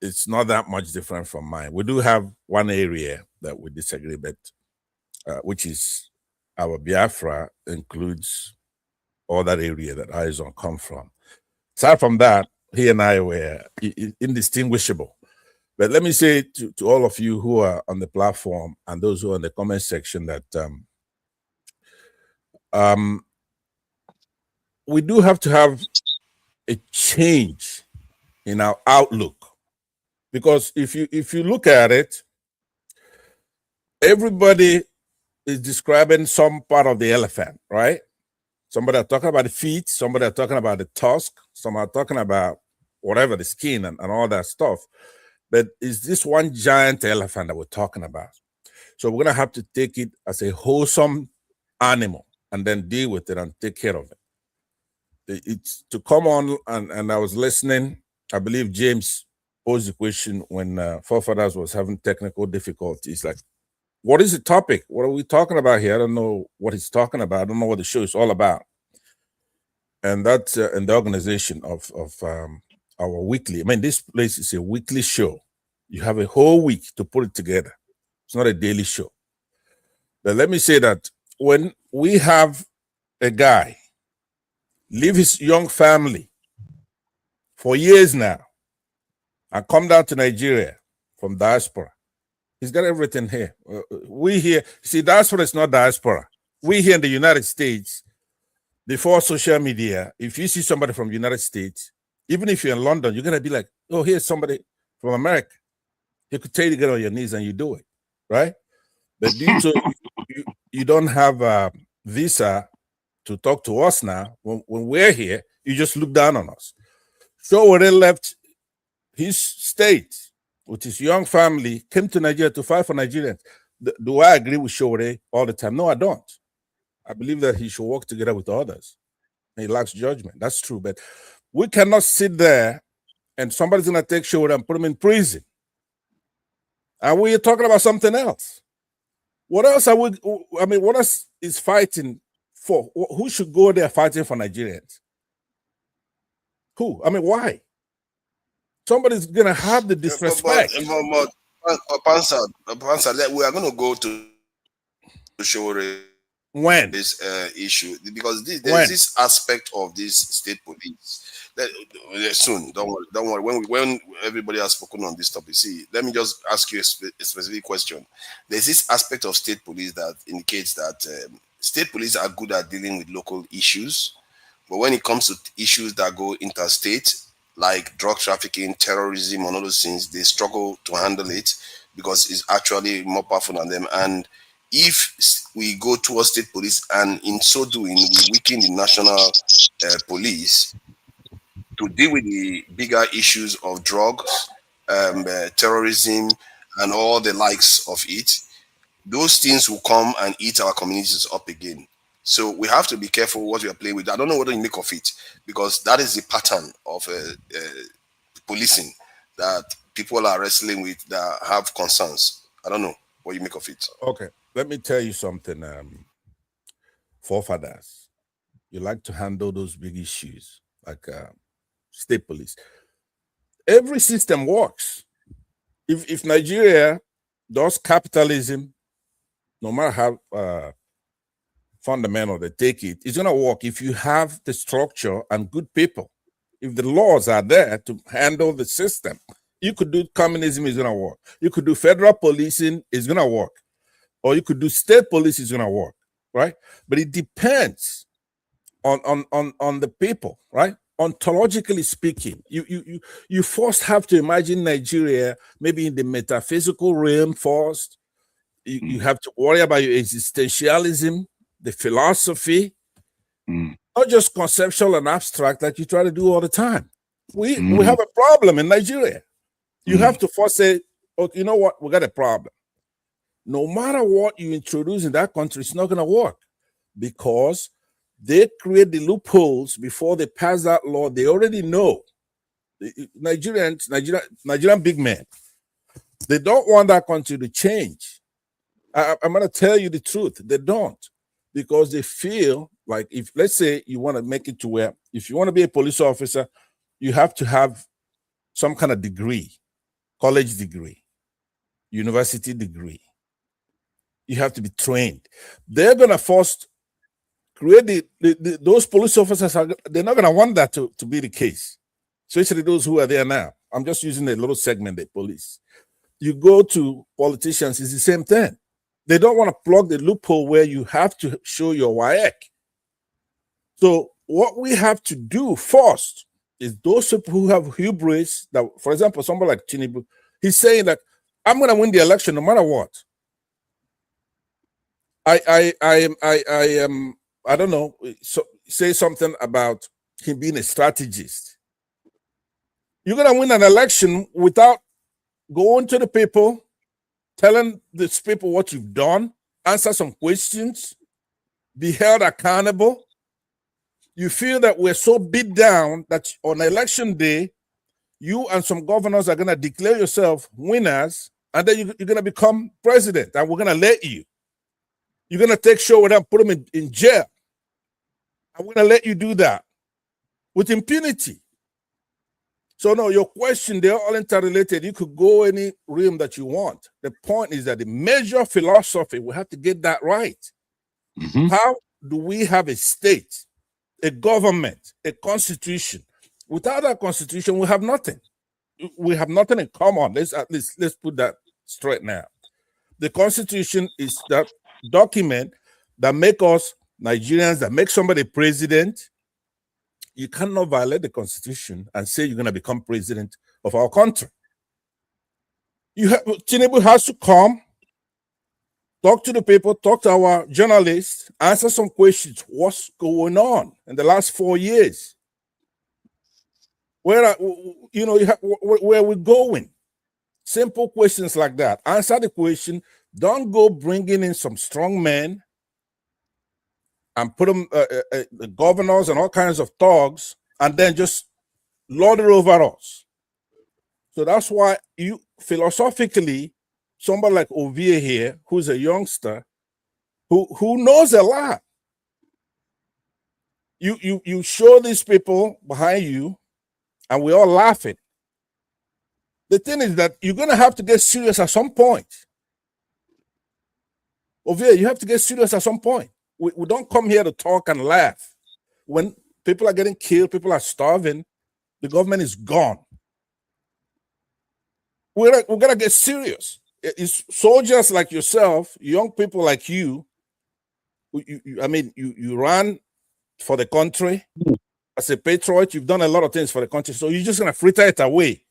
it's not that much different from mine. We do have one area that we disagree, but which is our Biafra includes all that area that Aizon come from. Aside from that, he and I were indistinguishable. But let me say to all of you who are on the platform and those who are in the comment section that we do have to have a change in our outlook. Because if you look at it, everybody is describing some part of the elephant, right? Somebody are talking about the feet, somebody are talking about the tusk, some are talking about whatever, the skin and all that stuff. But it's this one giant elephant that we're talking about. So we're going to have to take it as a wholesome animal and then deal with it and take care of it. It's to come on, and I was listening. I believe James posed the question when Forefathers was having technical difficulties. Like, what is the topic? What are we talking about here? I don't know what he's talking about. I don't know what the show is all about. And that's in the organization of our weekly. I mean, this place is a weekly show. You have a whole week to put it together. It's not a daily show. But let me say that when we have a guy leave his young family for years now and come down to Nigeria from diaspora He's got everything here. We here, see, diaspora is not diaspora. We here in the United States, before social media, if you see somebody from the United States, even if you're in London, you're gonna be like, oh, here's somebody from America. He could tell you to get on your knees and you do it, right? But due to you don't have a visa to talk to us now, when we're here, you just look down on us. So when they left his state with his young family, came to Nigeria to fight for Nigerians. Do I agree with Shore all the time? No, I don't. I believe that he should work together with others. He lacks judgment. That's true. But we cannot sit there and somebody's going to take Shore and put him in prison. And we're talking about something else. What else are we? I mean, what else is fighting for? Who should go there fighting for Nigerians? Who? I mean, why? Somebody's gonna have the disrespect. Pansa, we are gonna go to Shore when this issue because there's this aspect of this state police that soon. Don't worry. When everybody has spoken on this topic, see, let me just ask you a specific question. There's this aspect of state police that indicates that state police are good at dealing with local issues, but when it comes to issues that go interstate, like drug trafficking, terrorism, and all those things, they struggle to handle it because it's actually more powerful than them. And if we go towards state police and in so doing, we weaken the national police to deal with the bigger issues of drugs, terrorism, and all the likes of it, those things will come and eat our communities up again. So we have to be careful what we are playing with. I don't know what you make of it, because that is the pattern of policing that people are wrestling with that have concerns. I don't know what you make of it. Okay, let me tell you something. Forefathers, you like to handle those big issues like state police. Every system works. If Nigeria does capitalism, no matter how fundamental they take it, it's going to work if you have the structure and good people. If the laws are there to handle the system, you could do communism, is going to work. You could do federal policing, is going to work. Or you could do state police, is going to work, right? But it depends on the people, right? Ontologically speaking, you first have to imagine Nigeria maybe in the metaphysical realm first. You have to worry about your existentialism, the philosophy, not just conceptual and abstract like you try to do all the time. We have a problem in Nigeria. You have to first say, okay, you know what, we got a problem. No matter what you introduce in that country, it's not going to work because they create the loopholes before they pass that law. They already know. Nigerian big men, they don't want that country to change. I'm going to tell you the truth. They don't, because they feel like if, let's say, you want to make it to where, if you want to be a police officer, you have to have some kind of degree, college degree, university degree. You have to be trained. They're going to first create those police officers. They're not going to want that to be the case, especially those who are there now. I'm just using a little segment, the police. You go to politicians, it's the same thing. They don't want to plug the loophole where you have to show your WAEC. So what we have to do first is those people who have hubris, that, for example, somebody like Tinubu, he's saying that I'm going to win the election no matter what. I don't know, so say something about him being a strategist. You're going to win an election without going to the people, telling these people what you've done, answer some questions, be held accountable. You feel that we're so beat down that on election day, you and some governors are going to declare yourself winners, and then you're going to become president, and we're going to let you. You're going to take show with them, put them in jail. And we're going to let you do that with impunity. So no, your question, they're all interrelated. You could go any realm that you want. The point is that the major philosophy, we have to get that right. How do we have a state, a government, a constitution? Without that constitution, we have nothing. We have nothing in common. Let's put that straight now. The Constitution is that document that make us Nigerians, that make somebody president. You cannot violate the Constitution and say you're going to become president of our country. Tinubu has to come, talk to the people, talk to our journalists, answer some questions. What's going on in the last 4 years? Where are we going? Simple questions like that. Answer the question. Don't go bringing in some strong men and put them, the governors and all kinds of thugs, and then just lord it over us. So that's why you philosophically, somebody like Ovie here, who's a youngster, who knows a lot. You show these people behind you, and we're all laughing. The thing is that you're gonna have to get serious at some point. Ovie, you have to get serious at some point. We don't come here to talk and laugh. When people are getting killed, people are starving, the government is gone. We're gonna get serious. It's soldiers like yourself, young people like you. You ran for the country as a patriot. You've done a lot of things for the country, so you're just gonna fritter it away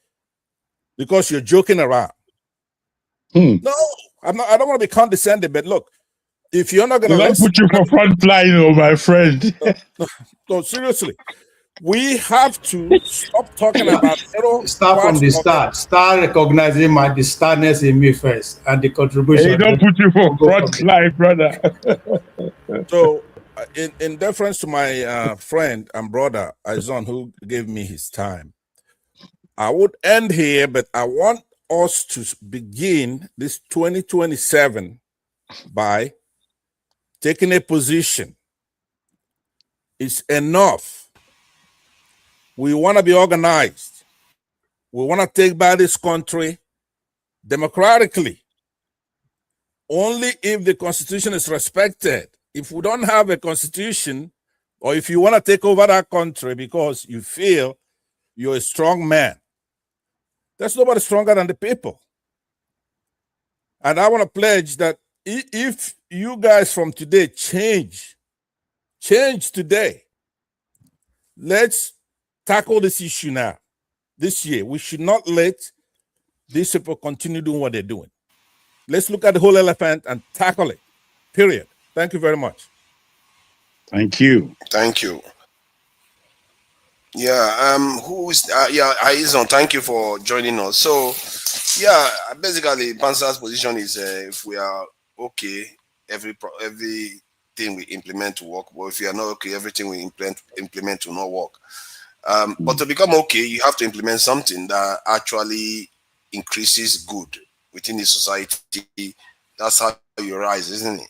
because you're joking around. No, I'm not. I don't want to be condescending, but look, if you're not gonna let me put you for front line, my friend. No, seriously. We have to stop talking about start from the start. Start recognizing the starness in me first and the contribution. Hey, don't put you for front line, brother. So, in deference to my friend and brother Izon, who gave me his time, I would end here, but I want us to begin this 2027 by taking a position. It's enough. We want to be organized. We want to take back this country democratically. Only if the Constitution is respected. If we don't have a Constitution, or if you want to take over that country because you feel you're a strong man, there's nobody stronger than the people. And I want to pledge that if you guys from today change today, let's tackle this issue now. This year, we should not let these people continue doing what they're doing. Let's look at the whole elephant and tackle it. Period. Thank you very much. Thank you. Thank you. Yeah. Izon, thank you for joining us. So, yeah, basically, Pansa's position is if we are okay, everything we implement will work. But if we are not okay, everything we implement will not work. But to become okay, you have to implement something that actually increases good within the society. That's how you rise, isn't it?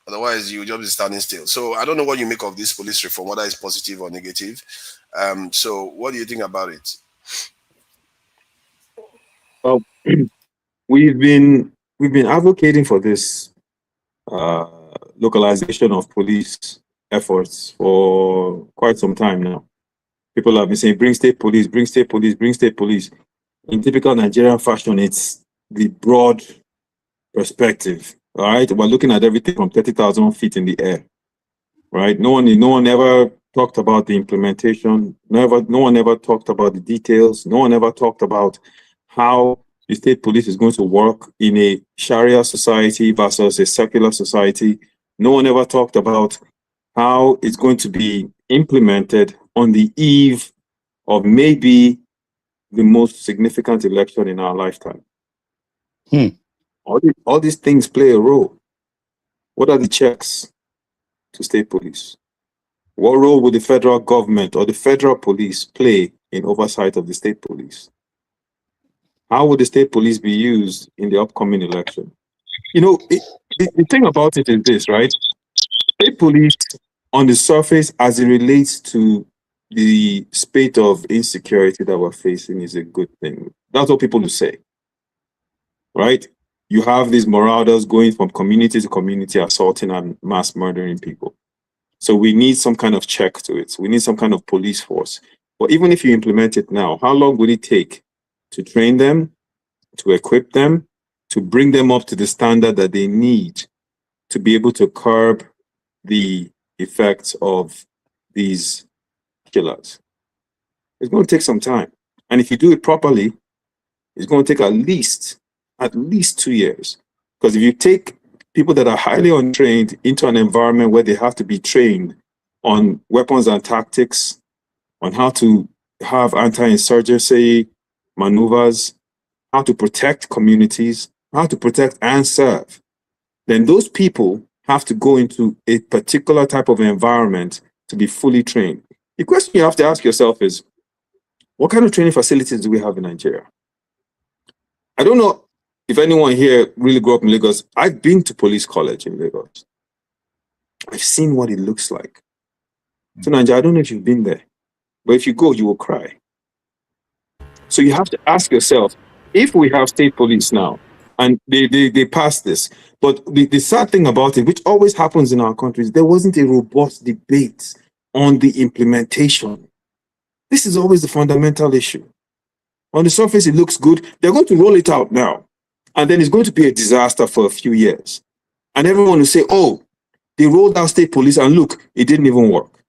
Otherwise, you just be standing still. So I don't know what you make of this police reform, whether it's positive or negative. So what do you think about it? Well, we've been advocating for this localization of police efforts for quite some time now. People have been saying, bring state police, bring state police, bring state police. In typical Nigerian fashion, it's the broad perspective, all right? We're looking at everything from 30,000 feet in the air, right? No one ever talked about the implementation. No one ever talked about the details. No one ever talked about how the state police is going to work in a Sharia society versus a secular society. No one ever talked about how it's going to be implemented on the eve of maybe the most significant election in our lifetime. All these things play a role. What are the checks to state police? What role will the federal government or the federal police play in oversight of the state police? How will the state police be used in the upcoming election? The thing about it is this, right? State police, on the surface, as it relates to the spate of insecurity that we're facing, is a good thing. That's what people will say, right? You have these marauders going from community to community, assaulting and mass murdering people. So we need some kind of check to it. We need some kind of police force. But even if you implement it now, how long would it take to train them, to equip them, to bring them up to the standard that they need to be able to curb the effects of these killers. It's going to take some time. And if you do it properly, it's going to take at least 2 years. Because if you take people that are highly untrained into an environment where they have to be trained on weapons and tactics, on how to have anti-insurgency maneuvers, how to protect communities, how to protect and serve, then those people have to go into a particular type of environment to be fully trained. The question you have to ask yourself is, what kind of training facilities do we have in Nigeria? I don't know if anyone here really grew up in Lagos. I've been to police college in Lagos. I've seen what it looks like. So Nigeria, I don't know if you've been there, but if you go, you will cry. So you have to ask yourself, if we have state police now, and they passed this, but the sad thing about it, which always happens in our countries, there wasn't a robust debate on the implementation. This is always the fundamental issue. On the surface, it looks good. They're going to roll it out now. And then it's going to be a disaster for a few years. And everyone will say, oh, they rolled out state police and look, it didn't even work.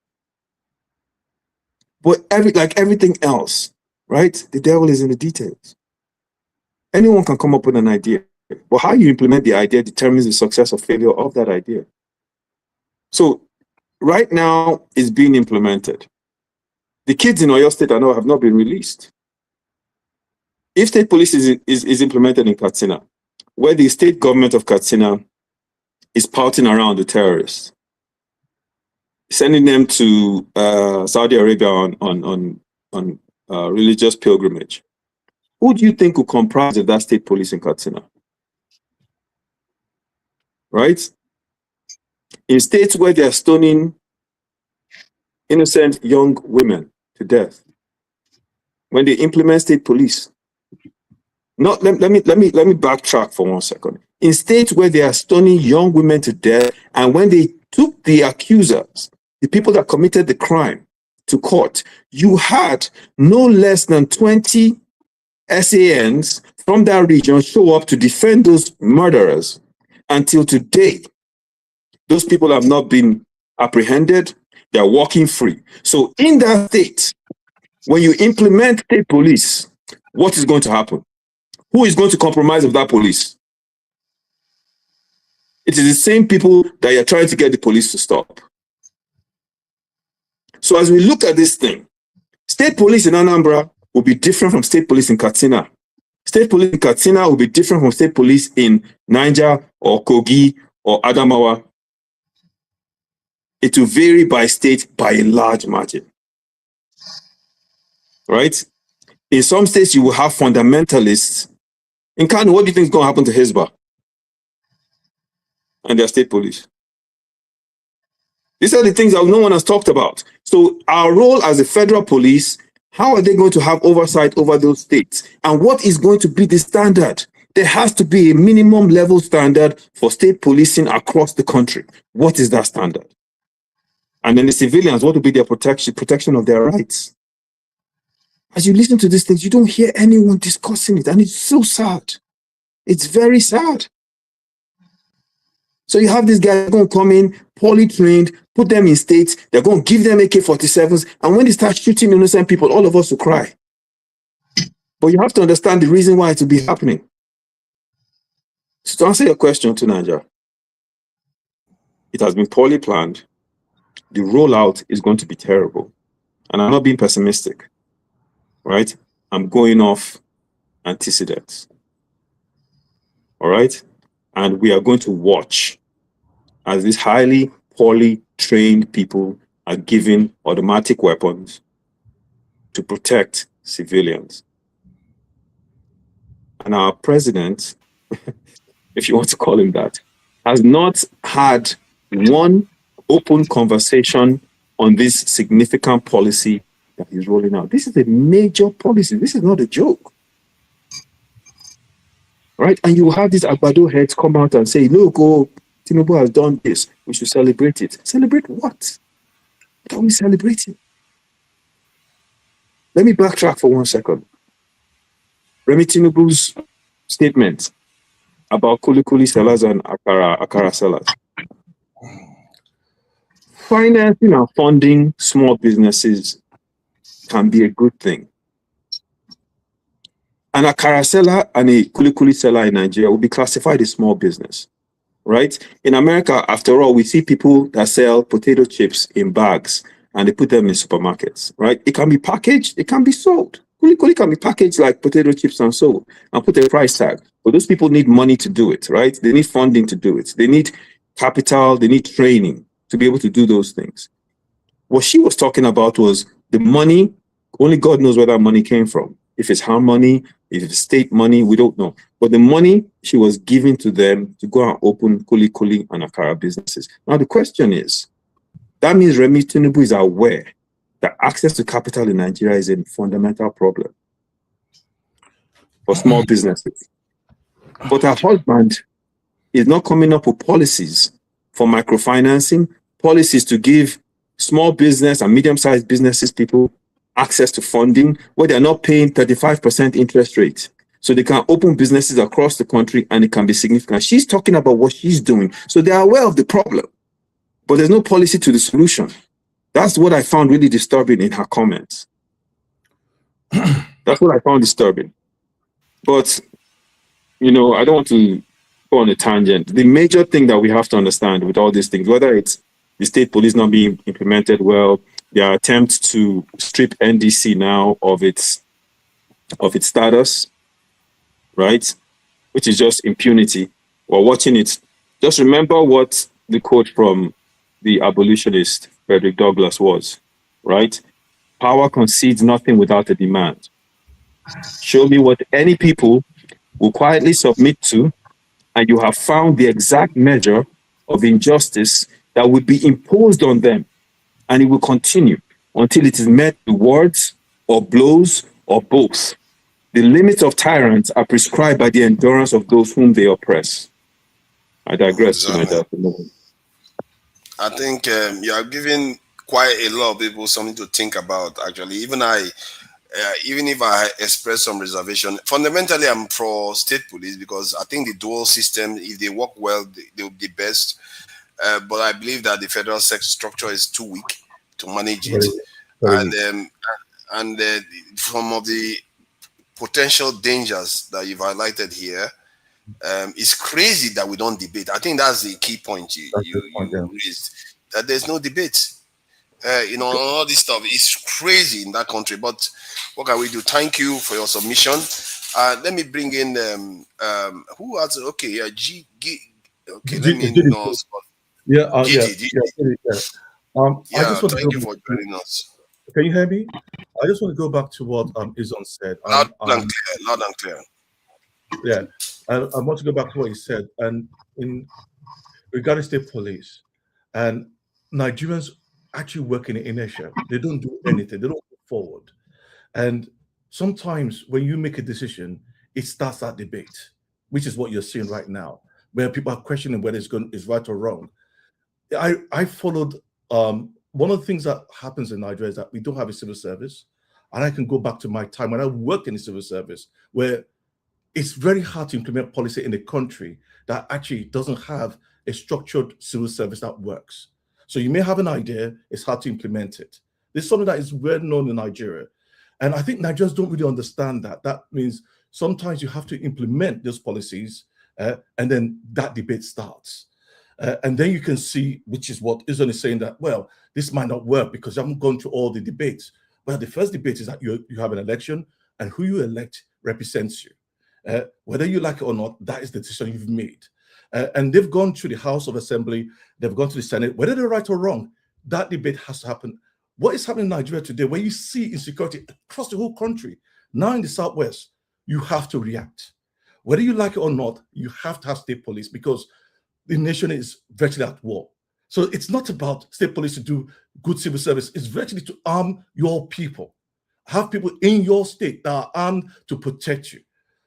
But like everything else, right? The devil is in the details. Anyone can come up with an idea. But how you implement the idea determines the success or failure of that idea. So right now, it's being implemented. The kids in Oyo State, I know, have not been released. If state police is implemented in Katsina, where the state government of Katsina is pouting around the terrorists, sending them to Saudi Arabia on religious pilgrimage, who do you think will comprise of that state police in Katsina? Right? In states where they are stoning innocent young women to death, when they implement state police, let me backtrack for 1 second. In states where they are stoning young women to death, and when they took the accusers, the people that committed the crime, to court, you had no less than 20 SANs from that region show up to defend those murderers. Until today, those people have not been apprehended. They are walking free. So in that state, when you implement state police, what is going to happen? Who is going to compromise with that police? It is the same people that you're trying to get the police to stop. So as we look at this thing, state police in Anambra will be different from state police in Katsina. State police in Katsina will be different from state police in Niger or Kogi or Adamawa. It will vary by state by a large margin. Right? In some states, you will have fundamentalists. In Kano, what do you think is going to happen to Hezbollah and their state police? These are the things that no one has talked about. So our role as a federal police, how are they going to have oversight over those states? And what is going to be the standard? There has to be a minimum level standard for state policing across the country. What is that standard? And then the civilians, what will be their protection of their rights? As you listen to these things, you don't hear anyone discussing it. And it's so sad. It's very sad. So you have these guys going to come in, poorly trained, put them in states, they're going to give them AK-47s, and when they start shooting innocent people, all of us will cry. But you have to understand the reason why it will be happening. So to answer your question, Tunanja, it has been poorly planned. The rollout is going to be terrible. And I'm not being pessimistic, right? I'm going off antecedents. All right? And we are going to watch as these highly, poorly trained people are given automatic weapons to protect civilians. And our president, if you want to call him that, has not had one open conversation on this significant policy that he's rolling out. This is a major policy. This is not a joke. Right? And you have these Agbado heads come out and say, look, oh, Tinubu has done this. We should celebrate it. Celebrate what? What are we celebrating? Let me backtrack for 1 second. Remi Tinubu's statement about kuli sellers and akara sellers. Financing and funding small businesses can be a good thing. An akara seller and a kuli seller in Nigeria will be classified as small business, right? In America, after all, we see people that sell potato chips in bags and they put them in supermarkets, right? It can be packaged, it can be sold. Kuli can be packaged like potato chips and sold and put a price tag. But those people need money to do it, right? They need funding to do it. They need capital, they need training to be able to do those things. What she was talking about was the money, only God knows where that money came from. If it's her money, if it's state money, we don't know. But the money she was giving to them to go and open kuli and akara businesses. Now the question is, that means Remi Tinubu is aware that access to capital in Nigeria is a fundamental problem for small businesses. But her husband is not coming up with policies for microfinancing, policies to give small business and medium-sized businesses people access to funding where they're not paying 35% interest rate. So they can open businesses across the country and it can be significant. She's talking about what she's doing. So they're aware of the problem, but there's no policy to the solution. That's what I found really disturbing in her comments. That's what I found disturbing. But, you know, I don't want to go on a tangent. The major thing that we have to understand with all these things, whether it's the state police not being implemented well, their attempt to strip NDC now of its status, right? Which is just impunity. We're watching it. Just remember what the quote from the abolitionist Frederick Douglass was, right? Power concedes nothing without a demand. Show me what any people will quietly submit to, and you have found the exact measure of injustice that would be imposed on them. And it will continue until it is met with words or blows or both. The limits of tyrants are prescribed by the endurance of those whom they oppress. I digress to my death. I think you are giving quite a lot of people something to think about, actually. Even if I express some reservation, fundamentally I'm pro state police because I think the dual system, if they work well, they will be best. But I believe that the federal structure is too weak to manage it. And some of the potential dangers that you've highlighted here, it's crazy that we don't debate. I think that's the key point you raised, that there's no debate. All this stuff is crazy in that country. But what can we do? Thank you for your submission. Let me bring in who has G. Okay, let me know. I just want thank you for joining us. Can you hear me? I just want to go back to what Izon said. Loud and clear. Yeah, I want to go back to what he said, and regarding state police, and Nigerians actually work in inertia. They don't do anything. They don't move forward. And sometimes when you make a decision, it starts that debate, which is what you're seeing right now, where people are questioning whether it's right or wrong. I followed one of the things that happens in Nigeria is that we don't have a civil service. And I can go back to my time when I worked in the civil service, where it's very hard to implement policy in a country that actually doesn't have a structured civil service that works. So you may have an idea, it's hard to implement it. This is something that is well known in Nigeria. And I think Nigerians don't really understand that. That means sometimes you have to implement those policies and then that debate starts. And then you can see, which is what Izon is saying, that, well, this might not work because you haven't gone through all the debates. Well, the first debate is that you have an election and who you elect represents you. Whether you like it or not, that is the decision you've made. And they've gone through the House of Assembly, they've gone to the Senate. Whether they're right or wrong, that debate has to happen. What is happening in Nigeria today, where you see insecurity across the whole country, now in the Southwest, you have to react. Whether you like it or not, you have to have state police because the nation is virtually at war. So it's not about state police to do good civil service. It's virtually to arm your people. Have people in your state that are armed to protect you.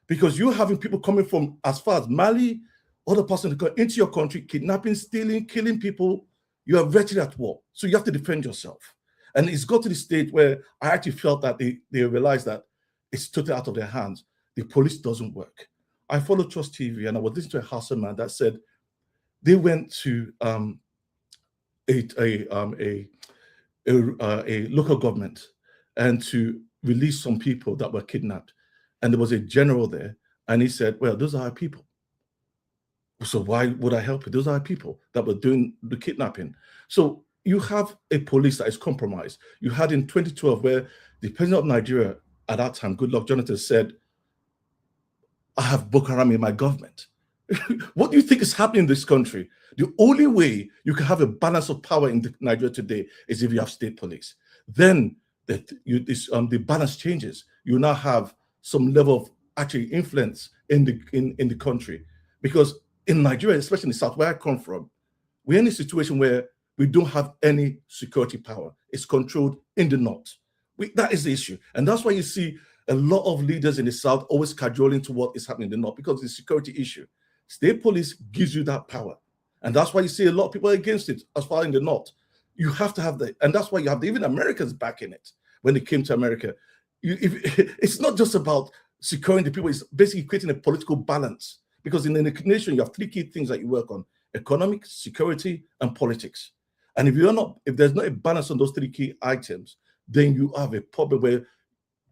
Because you're having people coming from as far as Mali, other parts of the country, into your country, kidnapping, stealing, killing people. You are virtually at war. So you have to defend yourself. And it's got to the stage where I actually felt that they realized that it's totally out of their hands. The police doesn't work. I follow Trust TV, and I was listening to a Hausa man that said they went to a local government and to release some people that were kidnapped. And there was a general there, and he said, well, those are our people. So why would I help you? Those are our people that were doing the kidnapping. So you have a police that is compromised. You had in 2012 where the president of Nigeria at that time, Goodluck Jonathan, said, I have Boko Haram in my government. What do you think is happening in this country? The only way you can have a balance of power in Nigeria today is if you have state police. Then the balance changes. You now have some level of actually influence in the country. Because in Nigeria, especially in the south where I come from, we're in a situation where we don't have any security power. It's controlled in the north. That is the issue. And that's why you see a lot of leaders in the south always cajoling to what is happening in the north, because it's a security issue. State police gives you that power. And that's why you see a lot of people against it as far in the north. You have to have that. And that's why you have even Americans backing it when they came to America. It's not just about securing the people, it's basically creating a political balance. Because in the nation, you have three key things that you work on: economic, security, and politics. And if there's not a balance on those three key items, then you have a problem where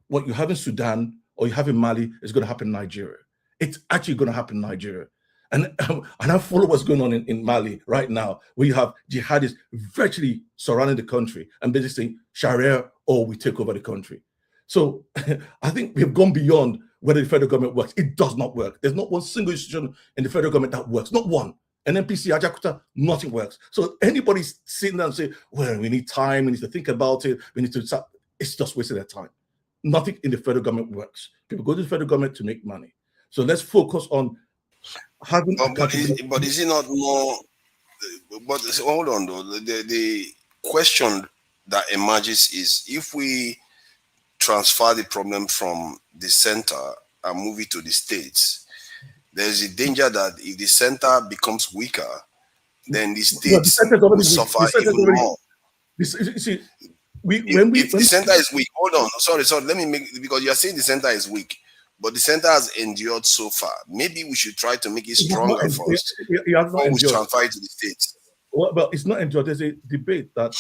what you have in Sudan or you have in Mali is going to happen in Nigeria. It's actually going to happen in Nigeria. And I follow what's going on in Mali right now, where you have jihadists virtually surrounding the country and basically saying Sharia or we take over the country. So I think we've gone beyond whether the federal government works. It does not work. There's not one single institution in the federal government that works. Not one. NPC, Ajakuta, nothing works. So anybody's sitting there and say, well, we need time, we need to think about it, we need to start. It's just wasting their time. Nothing in the federal government works. People go to the federal government to make money. So let's focus on having. But is it not more? But hold on, though. The question that emerges is if we transfer the problem from the center and move it to the states, there's a danger that if the center becomes weaker, then the states will suffer even more. When the center is weak, hold on, sorry, let me make, because you're saying the center is weak, but the center has endured so far. Maybe we should try to make it stronger first before we transfer it to the states. Well, it's not endured. There's a debate that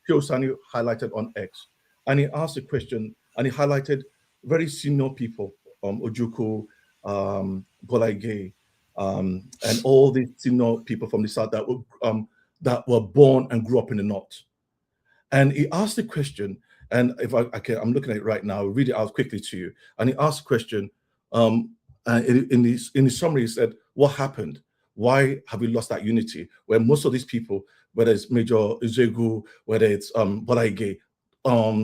Kyosani highlighted on X, and he asked a question, and he highlighted very senior people, Ojukwu, Bolaige, and all the senior people from the south that were born and grew up in the north. And he asked the question, and if I'm looking at it right now, I'll read it out quickly to you. And he asked the question, in his summary, he said, what happened? Why have we lost that unity? Where most of these people, whether it's Major Uzegu, whether it's Bolaige,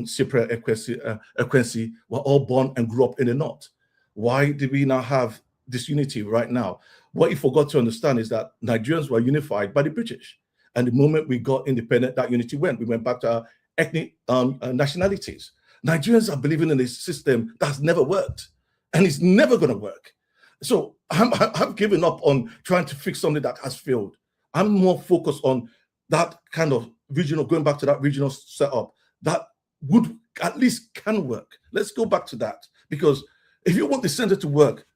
Cyprian Ekwensi, were all born and grew up in the north. Why did we now have this unity right now? What you forgot to understand is that Nigerians were unified by the British. And the moment we got independent, that unity went. We went back to our ethnic nationalities. Nigerians are believing in a system that's never worked, and it's never going to work. So I'm giving up on trying to fix something that has failed. I'm more focused on that kind of regional, going back to that regional setup that would at least can work. Let's go back to that, because if you want the center to work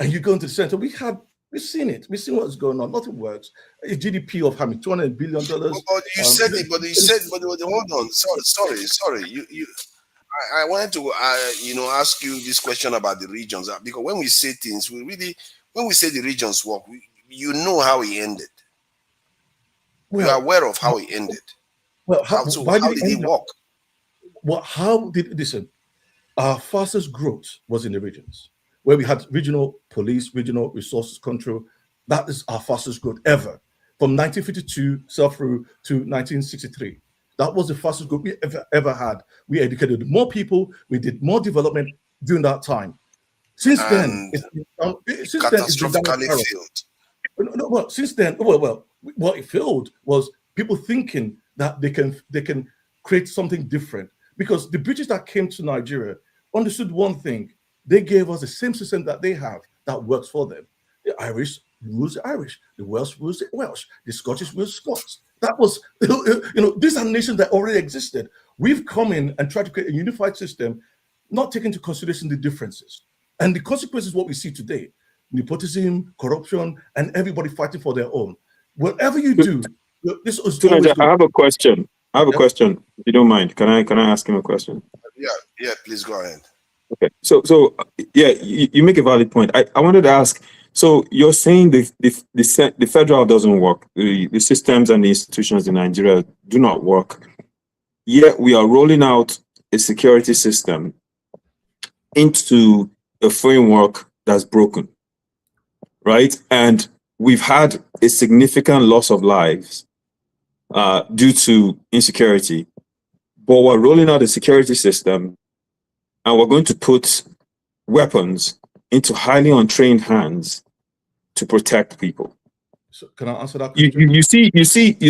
and you go into the center, we've seen it. We've seen what's going on. Nothing works. A GDP of $200 billion. But you said it. But you said. But hold on. Sorry. I wanted to ask you this question about the regions, because when we say things, when we say the regions work, you know how it ended. We are aware of how it ended. Well, how did it work? Well, listen? Our fastest growth was in the regions, where we had regional police, regional resources control. That is our fastest growth ever. From 1952 through to 1963. That was the fastest growth we ever had. We educated more people. We did more development during that time. Since then, catastrophically failed. Since then, what it failed was people thinking that they can create something different. Because the British that came to Nigeria understood one thing. They gave us the same system that they have that works for them. The Irish rules the Irish, the Welsh rules the Welsh, the Scottish rules Scots. That was, these are nations that already existed. We've come in and tried to create a unified system, not taking into consideration the differences. And the consequences, what we see today. nepotism, corruption, and everybody fighting for their own. Whatever you do, this is always I have a question. I have a question. If you don't mind, can I ask him a question? Yeah, please go ahead. Okay. So yeah, you make a valid point. I wanted to ask. So you're saying the federal doesn't work. The systems and the institutions in Nigeria do not work. Yet we are rolling out a security system into a framework that's broken, right? And we've had a significant loss of lives due to insecurity. But we're rolling out a security system and we're going to put weapons into highly untrained hands to protect people. So can I answer that question? You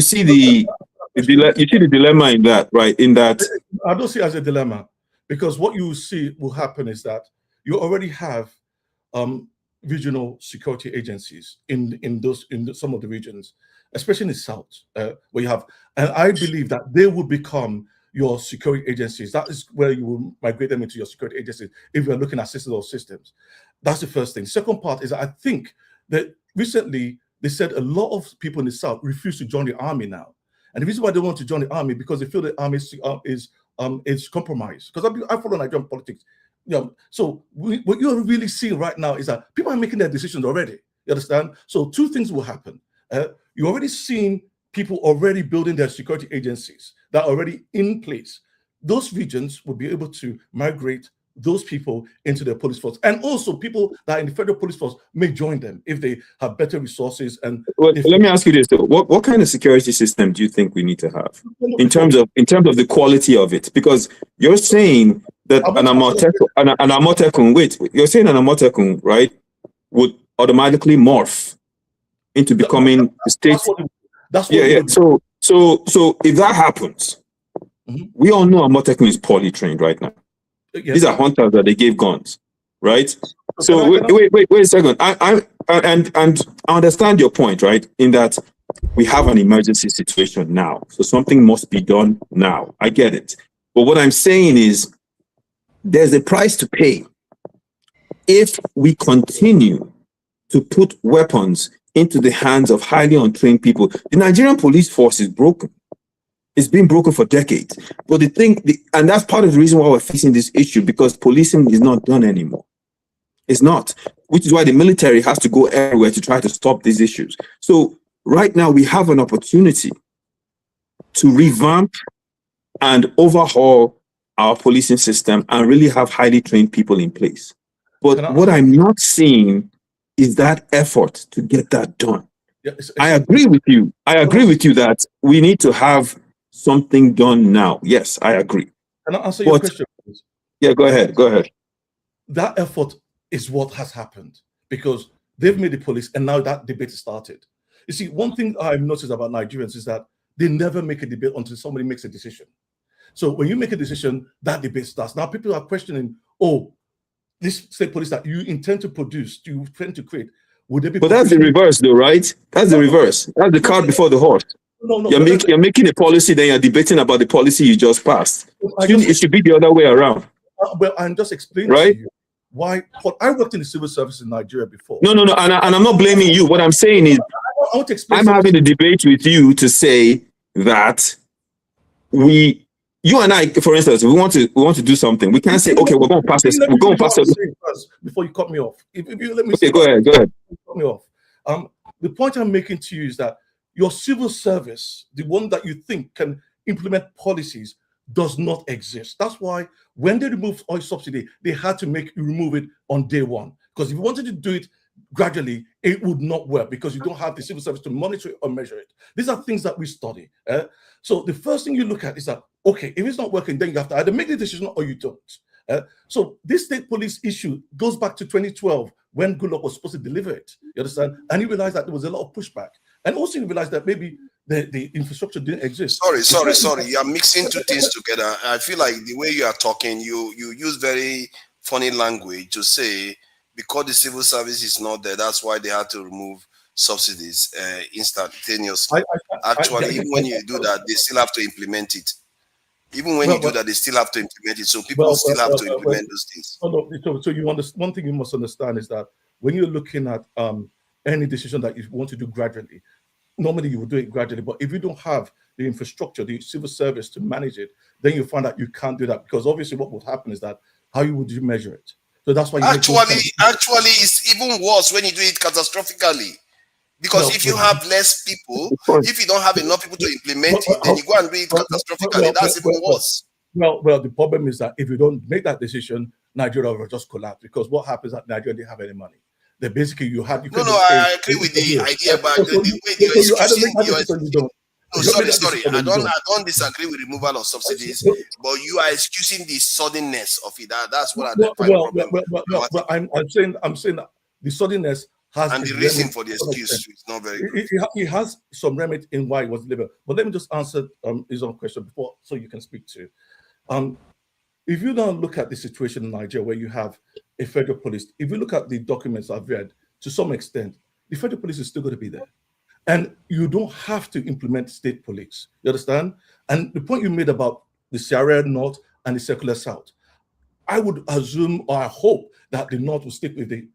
see the dilemma in that, right? In that, I don't see it as a dilemma, because what you see will happen is that you already have regional security agencies in some of the regions, especially in the south, where you have, and I believe that they will become your security agencies. That is where you will migrate them into your security agencies if you're looking at systems. That's the first thing. Second part is I think that recently they said a lot of people in the south refuse to join the army now. And the reason why they want to join the army because they feel the army is compromised. Because I follow Nigerian politics. So what you're really seeing right now is that people are making their decisions already. You understand? So two things will happen. You're already seeing people already building their security agencies that are already in place. Those regions will be able to migrate those people into their police force. And also people that are in the federal police force may join them if they have better resources. And let me ask you this though. What kind of security system do you think we need to have in terms of the quality of it? Because you're saying that an Amotekun, you're saying an Amotekun, right, would automatically morph into becoming the state. So if that happens, we all know Amotekun is poorly trained right now. Yes. These are hunters that they gave guns, right? So wait a second. I understand your point, right? In that we have an emergency situation now, so something must be done now. I get it, but what I'm saying is there's a price to pay if we continue to put weapons into the hands of highly untrained people. The Nigerian police force is broken. It's been broken for decades. But and that's part of the reason why we're facing this issue, because policing is not done anymore. It's not, which is why the military has to go everywhere to try to stop these issues. So right now we have an opportunity to revamp and overhaul our policing system and really have highly trained people in place. But what I'm not seeing is that effort to get that done. I agree with you. I agree with you that we need to have something done now. Yes, I agree. Can I answer your question, please? Yeah, go ahead. That effort is what has happened because they've made the police and now that debate started. You see, one thing I've noticed about Nigerians is that they never make a debate until somebody makes a decision. So when you make a decision, that debate starts. Now people are questioning, this state police that you intend to produce, you intend to create, would they be? But that's the reverse though, right? That's the reverse. That's the cart before the horse. You're making a policy, then you're debating about the policy you just passed. It should be the other way around. Well, I'm just explaining to you why. I worked in the civil service in Nigeria before. No, and I'm not blaming you. What I'm saying is, I want to explain. I'm having a debate with you to say that you and I, for instance, we want to do something. We can't say, okay, we're going to pass this. We're going to pass it before you cut me off. If you let me. Okay, go ahead. Cut me off. The point I'm making to you is that your civil service, the one that you think can implement policies, does not exist. That's why when they removed oil subsidy, they had to remove it on day one. Because if you wanted to do it gradually, it would not work because you don't have the civil service to monitor it or measure it. These are things that we study. So the first thing you look at is that, okay, if it's not working, then you have to either make the decision or you don't. So this state police issue goes back to 2012 when Goodluck was supposed to deliver it. You understand? And you realize that there was a lot of pushback. And also you realize that maybe the infrastructure didn't exist. Sorry. You are mixing two things together. I feel like the way you are talking, you use very funny language to say because the civil service is not there, that's why they had to remove subsidies instantaneously. Actually, even when you do that, they still have to implement it. Even when you do that, they still have to implement it. So people still have to implement those things. So you understand, one thing you must understand is that when you're looking at any decision that you want to do gradually, normally you will do it gradually. But if you don't have the infrastructure, the civil service to manage it, then you find that you can't do that, because obviously what will happen is that how would you measure it? So that's why you actually it's even worse when you do it catastrophically. Because if you have less people, if you don't have enough people to implement it, then you go and do it catastrophically. That's even worse. Well, the problem is that if you don't make that decision, Nigeria will just collapse, because what happens at Nigeria, they have any money. They basically I agree with the idea, but the way you're excusing sorry. I don't disagree with removal of subsidies, but you are excusing the suddenness of it. That's what I find problem. I'm saying that the suddenness has, and the reason for the excuse is not very good. It has some remedy in why it was delivered. But let me just answer his own question before, so you can speak to. If you now look at the situation in Nigeria, where you have a federal police, if you look at the documents I've read, to some extent, the federal police is still going to be there. And you don't have to implement state police. You understand? And the point you made about the Syria North and the secular South, I would assume, or I hope, that the North will stick with the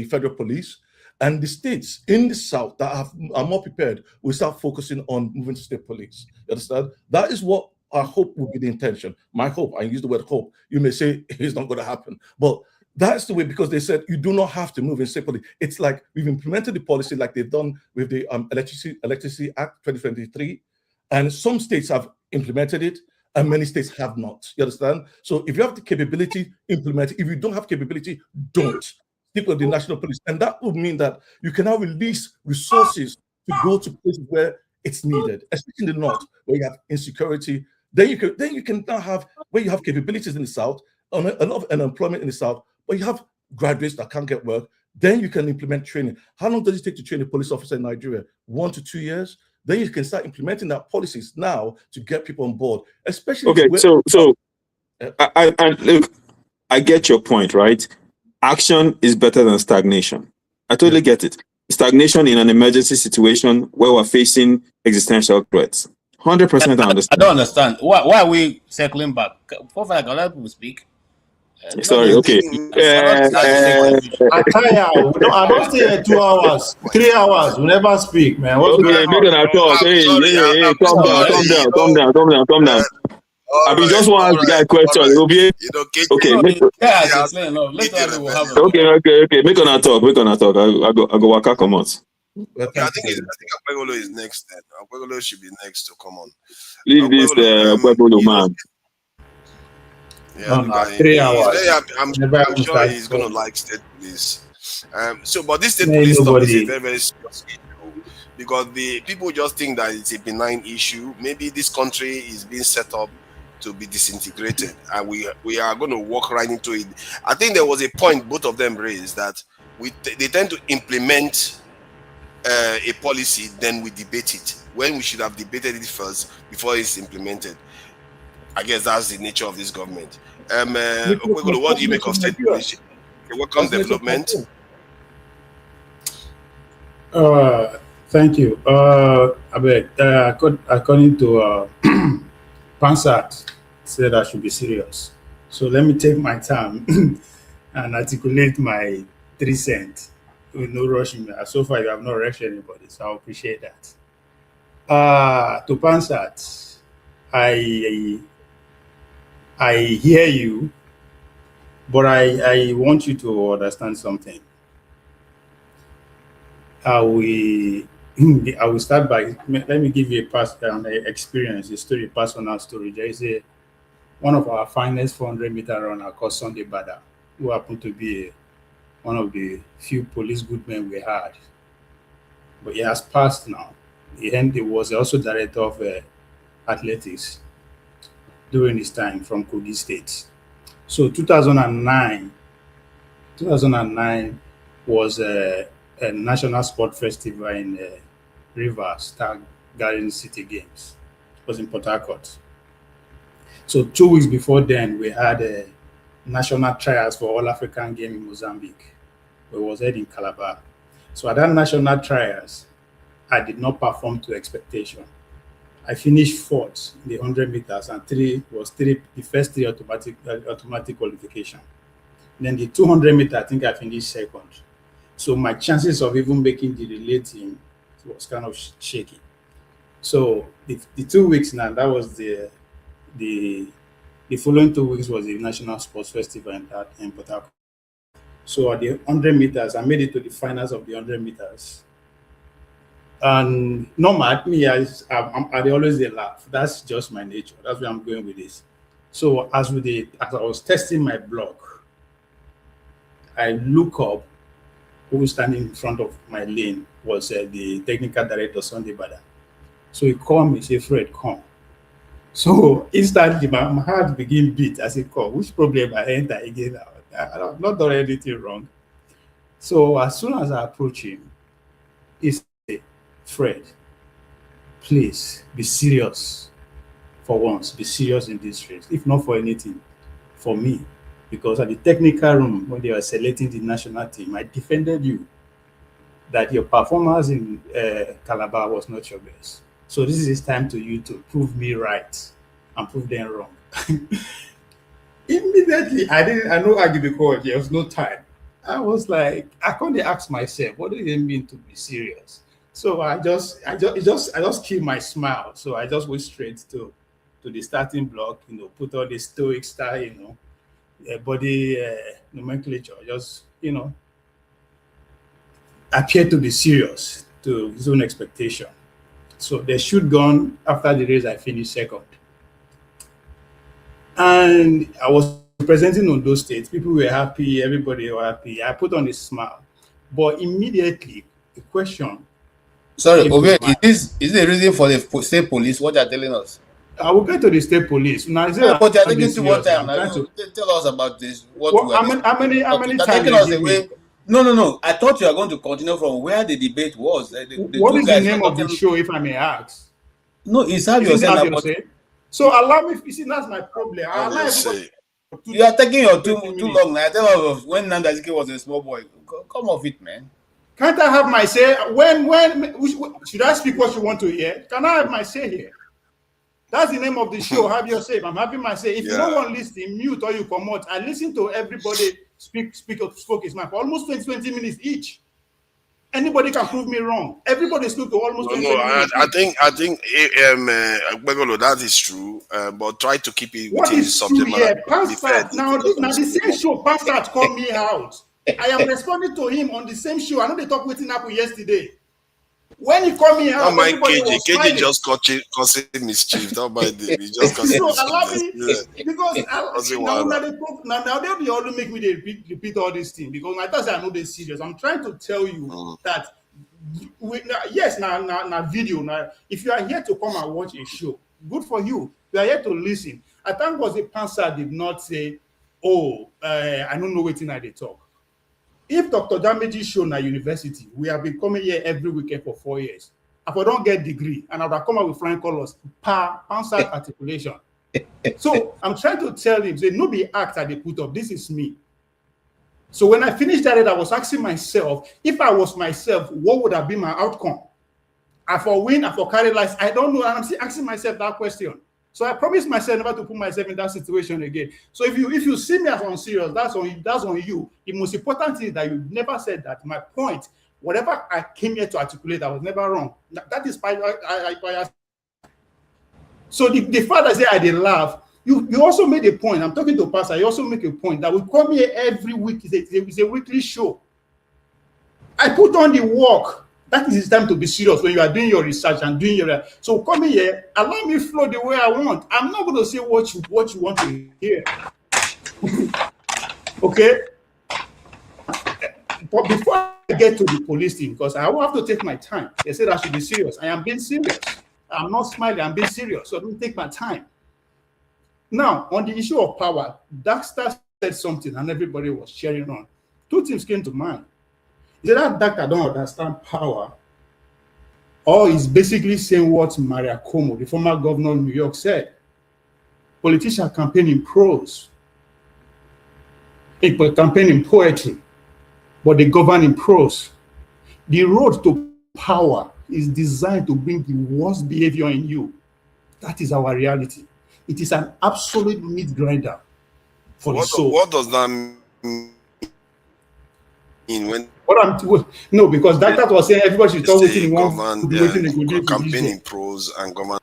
federal police, and the states in the South that are more prepared will start focusing on moving to state police. You understand? That is what I hope will be the intention. My hope, I use the word hope. You may say it's not going to happen, but that's the way, because they said you do not have to move in state police. It's like we've implemented the policy like they've done with the Electricity Act 2023, and some states have implemented it and many states have not. You understand? So if you have the capability, implement it. If you don't have capability, don't. Stick with the national police. And that would mean that you can now release resources to go to places where it's needed, especially in the North, where you have insecurity. Then you can now have, where you have capabilities in the South, a lot of unemployment in the South, but you have graduates that can't get work. Then you can implement training. How long does it take to train a police officer in Nigeria? 1 to 2 years. Then you can start implementing that policies now to get people on board, especially. Okay, I look, I get your point, right? Action is better than stagnation. I totally get it. Stagnation in an emergency situation where we're facing existential threats. 100% I understand. I don't understand. Why are we circling back? For like a lot of people speak. Sorry, okay. I don't stay here 2 hours, 3 hours. We never speak, man. Okay, make an talk. Hey, calm down. I mean, just want to ask the guy a question. It will be okay. Okay. Make on talk. I go work out. Come on. Okay, I think Akwegolo is next. Then Akwegolo should be next to come on. Leave this Akwegolo man. Yeah, 3 hours. I'm sure he's going to like state police. But this state police stuff is a very, very serious issue, because the people just think that it's a benign issue. Maybe this country is being set up to be disintegrated, and we are going to walk right into it. I think there was a point both of them raised, that they tend to implement a policy, then we debate it, when we should have debated it first before it's implemented. I guess that's the nature of this government. What do you make of state policy? Welcome development. Thank you. According to Pansat, said I should be serious. So let me take my time and articulate my 3 cents with no rushing. So far, you have not rushed anybody, so I appreciate that. To Pansat, I hear you, but I want you to understand something. I will start by, let me give you a past experience, a story, personal story. There is one of our finest 400-meter runner called Sunday Bada, who happened to be one of the few police good men we had. But he has passed now. He was also director of athletics during his time from Kogi State. So 2009 was a national sport festival in Rivers, Garden City Games. It was in Port Harcourt. So 2 weeks before then, we had a national trials for All African Game in Mozambique. It was held in Calabar. So at that national trials, I did not perform to expectation. I finished 4th in the 100 meters, and the first three automatic qualification. Then the 200 meter, I think I finished second. So my chances of even making the relay team was kind of shaky. So the 2 weeks now, that was the following 2 weeks was the National Sports Festival in Port Harcourt. So at the 100 meters, I made it to the finals of the 100 meters. And normal at me, I always laugh. That's just my nature. That's where I'm going with this. So as I was testing my block, I look up. Who was standing in front of my lane was the technical director, Sunday Bada. So he called me, say, Fred, come. So instantly, my heart began beat. I said, come, which problem I enter again? I've not done anything wrong. So as soon as I approach him, he said, Fred, please be serious for once. Be serious in this race, if not for anything, for me. Because at the technical room, when they were selecting the national team, I defended you that your performance in Calabar was not your best. So this is time to you to prove me right and prove them wrong. Immediately, I know argue because there was no time. I was like, I couldn't ask myself, what does it mean to be serious? So I just killed my smile. So I just went straight to the starting block, put on the stoic style, body nomenclature, just, appear to be serious to his own expectation. So they shoot gun. After the race, I finished second. And I was presenting on those states. People were happy. Everybody were happy. I put on a smile. But immediately, the question. Sorry, Obe, is the reason for the state police what they're telling us? I will get to the state police. Now, but they're taking too much time. Tell us about this. How many times? No. I thought you were going to continue from where the debate was. What is the name of the show, if I may ask? No, it's how you're saying. So allow me. You see, that's my problem. You are taking your too long now. Tell us when Nandazike was a small boy. Come off it, man. Can't I have my say? When should I speak what you want to hear? Can I have my say here? That's the name of the show. Have your say. I'm having my say. If you don't want to listen, mute or you come out. I listen to everybody spoke his mind for almost 20 minutes each. Anybody can prove me wrong. Everybody spoke to almost 20 minutes. I think that is true. But try to keep it within something. Now the same show, Pastor called me out. I am responding to him on the same show. I know they talked with him yesterday. When he called me out, everybody was KJ just causing mischief. Don't mind him. He just causing mischief. Allow me, because now they always make me repeat all these things because my thoughts are not that serious. I'm trying to tell you that video. Now, if you are here to come and watch a show, good for you. You are here to listen. I think was the pastor did not say, I don't know what thing they talk. If Dr. Damage's show at university, we have been coming here every weekend for 4 years. If I don't get degree, and I will come out with flying colors, answer articulation. So I'm trying to tell him, say, no be act that they put up. This is me. So when I finished that, I was asking myself, if I was myself, what would have been my outcome? I for win, I for carry lights. I don't know, and I'm still asking myself that question. So I promised myself never to put myself in that situation again. So if you see me as unserious, that's on you. The most important thing is that you never said that. My point, whatever I came here to articulate, I was never wrong. That is why I so the fact that I did laugh, you also made a point. I'm talking to Pastor. You also make a point that we come here every week. It's a weekly show. I put on the work. That is time to be serious when you are doing your research and doing your. So come here, allow me flow the way I want. I'm not going to say what you want to hear. Okay. But before I get to the police thing, because I will have to take my time. They said I should be serious. I am being serious. I'm not smiling. I'm being serious. So I don't take my time. Now, on the issue of power, Daxter said something and everybody was cheering on. Two things came to mind. Either that doctor don't understand power, or he's basically saying what Maria Cuomo, the former governor of New York, said. Politicians campaign in prose, people campaign in poetry, but they govern in prose. The road to power is designed to bring the worst behavior in you. That is our reality. It is an absolute meat grinder for the soul. What does that when no, because that was saying everybody should talk within one campaigning pros and government.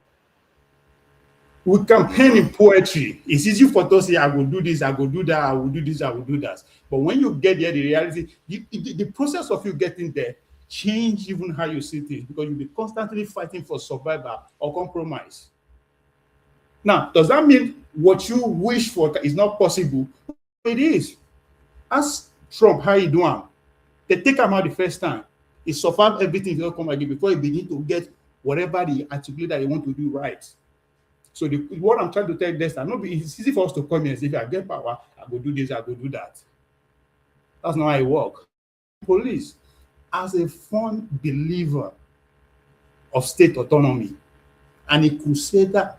We campaign in poetry. It's easy for us to say, I will do this, I will do that, I will do this, I will do that. But when you get there, the reality, the process of you getting there change even how you see things, because you'll be constantly fighting for survival or compromise. Now, does that mean what you wish for is not possible? It is. Ask Trump how he doing. They take him out the first time. He survived everything he come again before he begin to get whatever he articulate that he want to do right. So what I'm trying to tell this, it's easy for us to come here and say, if I get power, I go do this, I go do that. That's not how it works. Police, as a firm believer of state autonomy and a crusader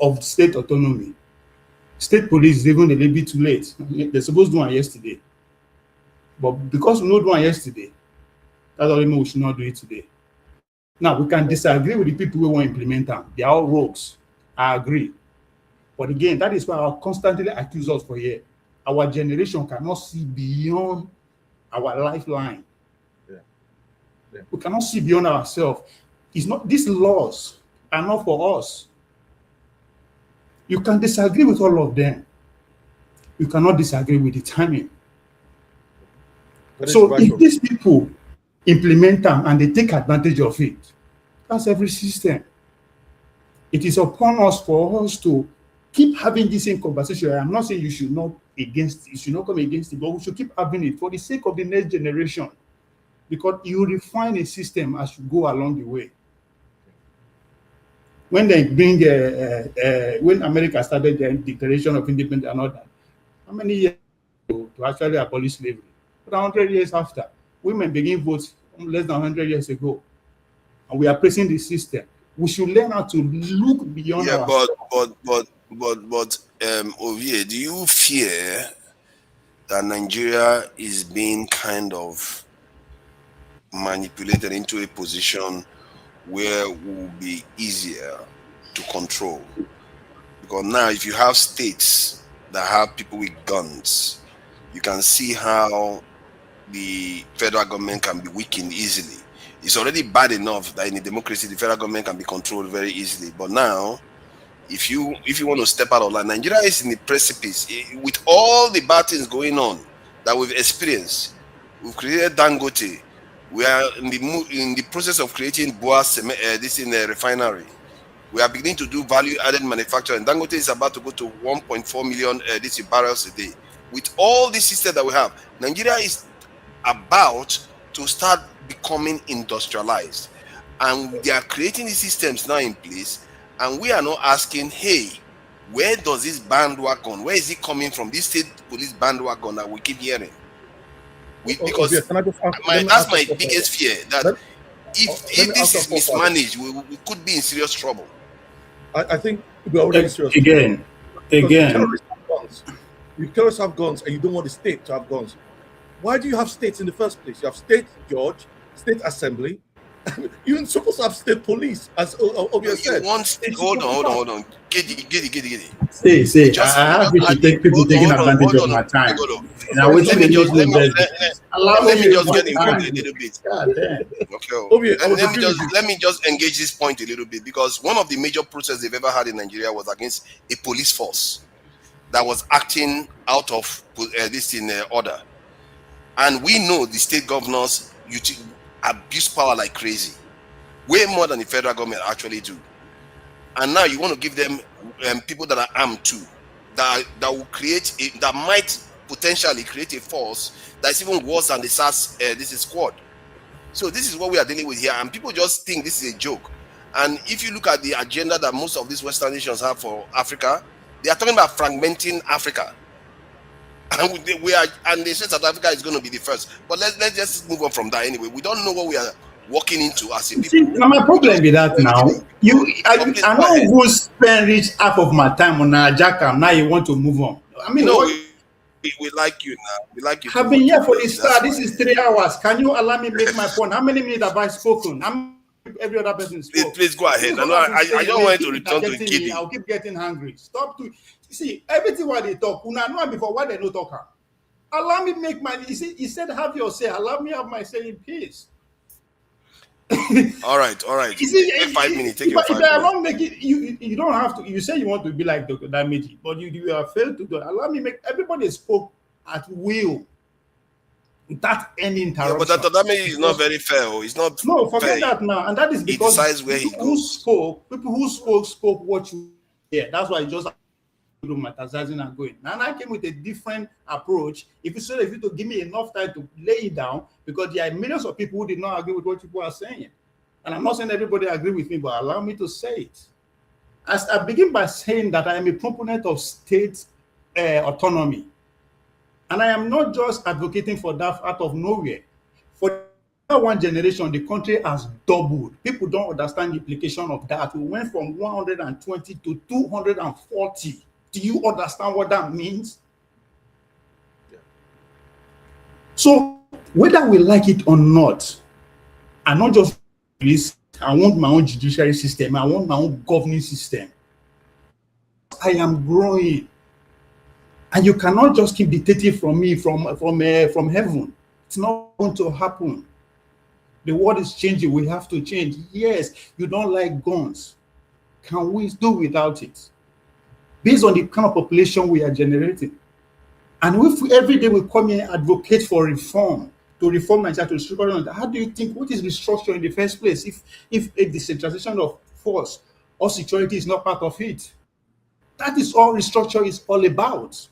of state autonomy, state police is even a little bit too late. They're supposed to do it yesterday. But because we don't do it yesterday, that doesn't mean we should not do it today. Now, we can disagree with the people who want to implement them. They are all rogues. I agree. But again, that is why I constantly accuse us for here. Our generation cannot see beyond our lifeline. Yeah. We cannot see beyond ourselves. It's not, these laws are not for us. You can disagree with all of them. You cannot disagree with the timing. So if these people implement them and they take advantage of it, that's every system. It is upon us for us to keep having this same conversation. I'm not saying you should not come against it, but we should keep having it for the sake of the next generation, because you refine a system as you go along the way. When they bring, when America started the Declaration of Independence and all that, how many years to actually abolish slavery? But 100 years after, women begin vote less than 100 years ago, and we are pressing the system. We should learn how to look beyond ourselves. But Ovie, do you fear that Nigeria is being kind of manipulated into a position where it will be easier to control? Because now, if you have states that have people with guns, you can see how the federal government can be weakened easily. It's already bad enough that in a democracy the federal government can be controlled very easily. But now, if you want to step out of line, Nigeria is in the precipice with all the bad things going on that we've experienced. We've created Dangote. We are in the process of creating Boas this in a refinery. We are beginning to do value-added manufacturing. Dangote is about to go to 1.4 million barrels a day. With all the system that we have, Nigeria is about to start becoming industrialized, and they are creating the systems now in place, and we are not asking, hey, where does this bandwagon, where is it coming from, this state police bandwagon that we keep hearing? Because that's my biggest fear, that if this is mismanaged, we could be in serious trouble. I think we're already serious. Again. You terrorists have guns and you don't want the state to have guns. Why do you have states in the first place? You have state judge, state assembly. You're supposed to have state police, as Obia said. Hold on. Get it. Say, I have to take people taking advantage of my time. Now, let me just get involved a little bit. Okay. Let me just engage this point a little bit, because one of the major protests they've ever had in Nigeria was against a police force that was acting out of order. And we know the state governors abuse power like crazy, way more than the federal government actually do. And now you want to give them people that are armed too, that will create that might potentially create a force that's even worse than the SARS squad. So this is what we are dealing with here, and people just think this is a joke. And if you look at the agenda that most of these Western nations have for Africa, they are talking about fragmenting Africa. And they say South Africa is going to be the first. But let's just move on from that anyway. We don't know what we are walking into as a people. See, now my problem with that now, I know who spend half of my time on Najaka. Now you want to move on. I mean, no, we like you now. We like you. I've been here for the start. This is 3 hours. Can you allow me make my point? How many minutes have I spoken? Every other person spoke. Please go ahead. I don't want to return to kidding. I'll keep getting hungry. Stop to see everything what they talk. Una know before why they no talk. Allow me make my. He said, have your say. Allow me have my say in peace. All right. Take 5 minutes. Take your If 5 I am minutes. not making you don't have to. You say you want to be like Dr. Damage, but you have failed to do it. Allow me make. Everybody spoke at will, without any Yeah, but interruption. Dr. Damage is not very fair. It's not No, forget fair. that now, and that is He because decides where he goes. people who spoke what you hear. That's why just romanticizing and going. And I came with a different approach. If you to give me enough time to lay it down, because there are millions of people who did not agree with what people are saying. And I'm not saying everybody agree with me, but allow me to say it. As I begin by saying that I am a proponent of state autonomy. And I am not just advocating for that out of nowhere. For one generation, the country has doubled. People don't understand the implication of that. We went from 120 to 240. Do you understand what that means? Yeah. So whether we like it or not, I'm not just police. I want my own judiciary system. I want my own governing system. I am growing. And you cannot just keep dictating from me from heaven. It's not going to happen. The world is changing. We have to change. Yes, you don't like guns. Can we do without it? Based on the kind of population we are generating. And if every day we come here and advocate for reform, to reform Nigeria, to restructure, how do you think, what is restructure in the first place if a decentralization of force or security is not part of it? That is all restructure is all about.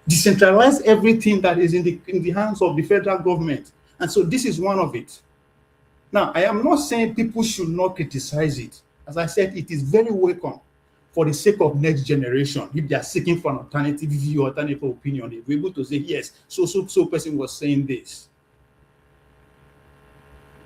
Decentralize everything that is in the hands of the federal government. And so this is one of it. Now, I am not saying people should not criticize it. As I said, it is very welcome for the sake of next generation. If they are seeking for an alternative view, alternative opinion, they'll be able to say, yes, so person was saying this.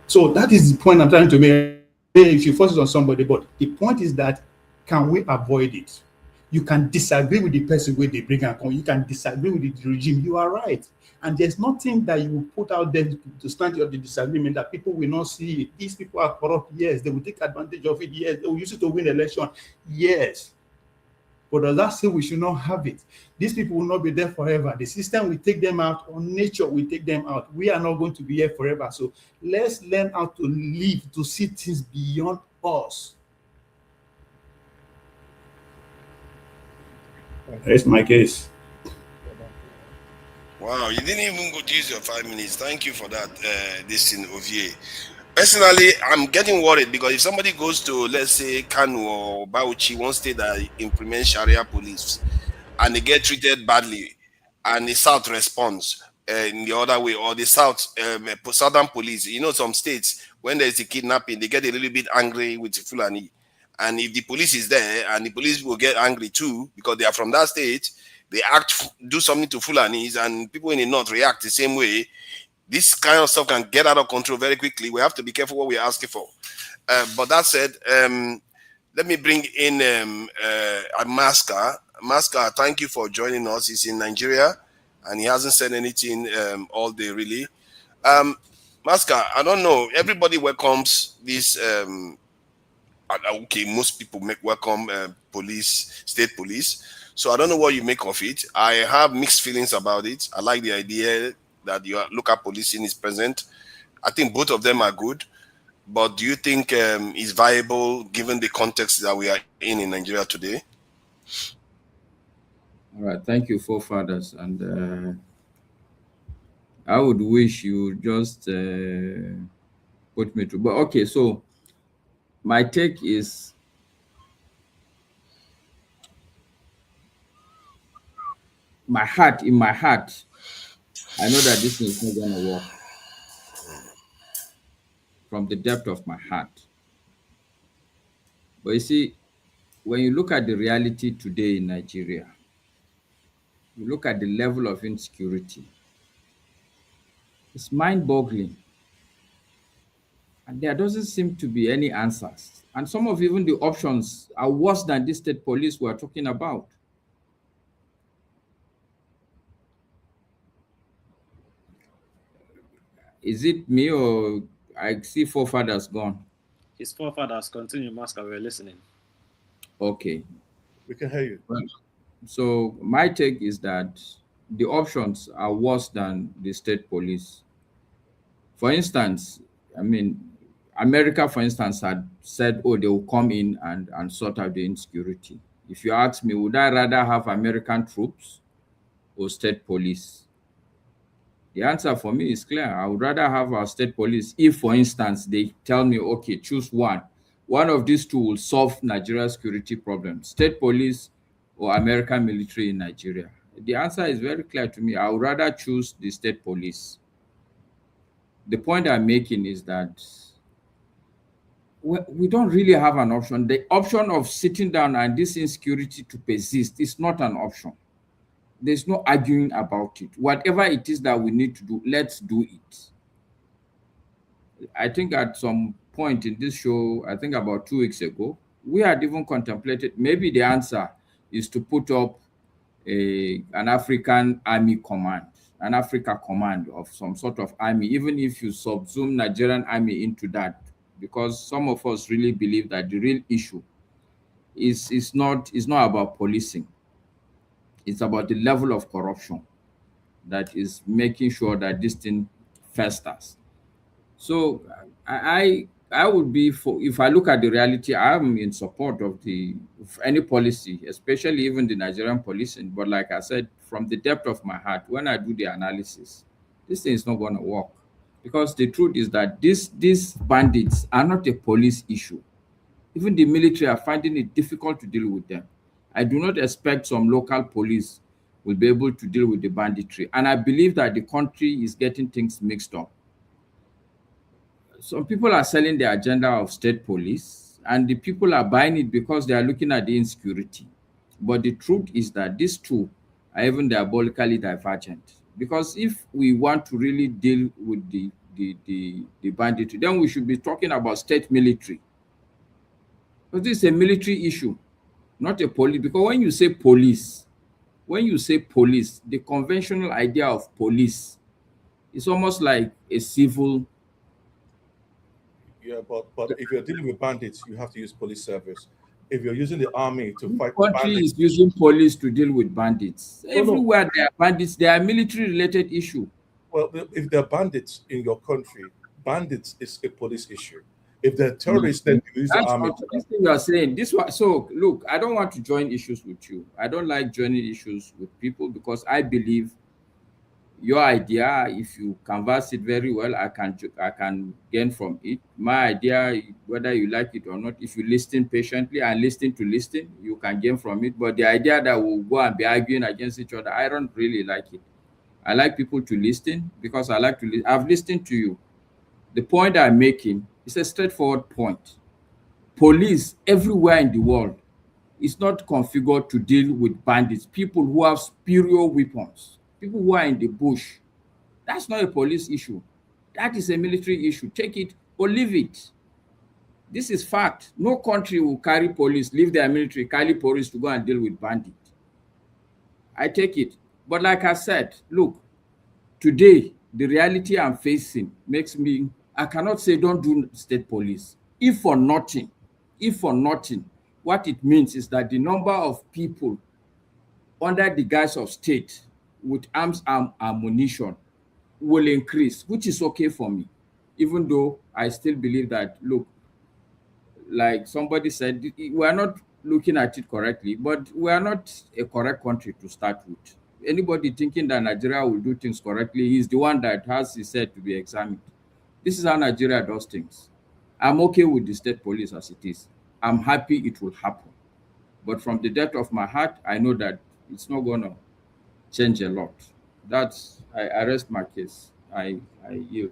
So that is the point I'm trying to make. If you focus on somebody, but the point is that, can we avoid it? You can disagree with the person where they bring and come. You can disagree with the regime. You are right. And there's nothing that you will put out there to stand up the disagreement that people will not see it. These people are corrupt. Yes. They will take advantage of it. Yes. They will use it to win election. Yes. But does that say we should not have it? These people will not be there forever. The system will take them out, or nature will take them out. We are not going to be here forever. So let's learn how to live, to see things beyond us. That's my case. Wow, you didn't even go to use your 5 minutes. Thank you for that, this in OVA. Personally, I'm getting worried because if somebody goes to, let's say, Kanu or Bauchi, one state that implements Sharia police, and they get treated badly, and the South responds in the other way, or the Southern police, some states, when there's a kidnapping, they get a little bit angry with Fulani. And if the police is there, and the police will get angry too, because they are from that state, they do something to Fulanis, and people in the North react the same way. This kind of stuff can get out of control very quickly. We have to be careful what we're asking for. But that said, let me bring in Maska. Maska, thank you for joining us. He's in Nigeria, and he hasn't said anything all day, really. Maska, I don't know. Everybody welcomes this. Okay, most people welcome state police. So I don't know what you make of it. I have mixed feelings about it. I like the idea that your local policing is present. I think both of them are good. But do you think it's viable given the context that we are in Nigeria today? All right, thank you, forefathers. And I would wish you just put me through. But okay, so my take is in my heart, I know that this is not going to work. From the depth of my heart. But you see, when you look at the reality today in Nigeria, you look at the level of insecurity, it's mind-boggling. And there doesn't seem to be any answers. And some of even the options are worse than this state police we're talking about. Is it me or I see forefathers gone? His forefathers continue, Master, we're listening. Okay. We can hear you. So my take is that the options are worse than the state police. For instance, I mean, America, for instance, had said, oh, they will come in and sort out the insecurity. If you ask me, would I rather have American troops or state police? The answer for me is clear. I would rather have our state police if, for instance, they tell me, okay, choose one. One of these two will solve Nigeria's security problems, state police or American military in Nigeria. The answer is very clear to me. I would rather choose the state police. The point I'm making is that we don't really have an option. The option of sitting down and this insecurity to persist is not an option. There's no arguing about it. Whatever it is that we need to do, let's do it. I think at some point in this show, I think about 2 weeks ago, we had even contemplated maybe the answer is to put up an African army command, an Africa command of some sort of army, even if you subsume Nigerian army into that, because some of us really believe that the real issue is not about policing. It's about the level of corruption that is making sure that this thing festers. So I would be for, if I look at the reality, I'm in support of any policy, especially even the Nigerian policing. But like I said, from the depth of my heart, when I do the analysis, this thing is not going to work. Because the truth is that these bandits are not a police issue. Even the military are finding it difficult to deal with them. I do not expect some local police will be able to deal with the banditry. And I believe that the country is getting things mixed up. Some people are selling the agenda of state police, and the people are buying it because they are looking at the insecurity. But the truth is that these two are even diabolically divergent. Because if we want to really deal with the banditry, then we should be talking about state military. But this is a military issue, not a police. Because when you say police, the conventional idea of police is almost like a civil. Yeah, but if you're dealing with bandits, you have to use police service. If you're using the army to fight the country bandits, is using police to deal with bandits. Everywhere there are bandits, they are military-related issue. Well, if there are bandits in your country, bandits is a police issue. If they're terrorists, then you use the army. This thing you are saying, this one. So look, I don't want to join issues with you. I don't like joining issues with people because I believe your idea, if you canvass it very well, I can gain from it. My idea, whether you like it or not, if you listen patiently and listen, you can gain from it. But the idea that we'll go and be arguing against each other, I don't really like it. I like people to listen because I like to. I've listened to you. The point I'm making is a straightforward point. Police everywhere in the world is not configured to deal with bandits, people who have superior weapons, people who are in the bush. That's not a police issue. That is a military issue. Take it or leave it. This is fact. No country will carry police, leave their military, carry police to go and deal with bandits. I take it. But like I said, look, today, the reality I'm facing makes me, I cannot say don't do state police. If for nothing, what it means is that the number of people under the guise of state with arms and ammunition will increase, which is okay for me, even though I still believe that, look, like somebody said, we are not looking at it correctly, but we are not a correct country to start with. Anybody thinking that Nigeria will do things correctly is the one that has his head to be examined. This is how Nigeria does things. I'm okay with the state police as it is. I'm happy it will happen. But from the depth of my heart, I know that it's not going to change a lot. That's, I rest my case. I yield.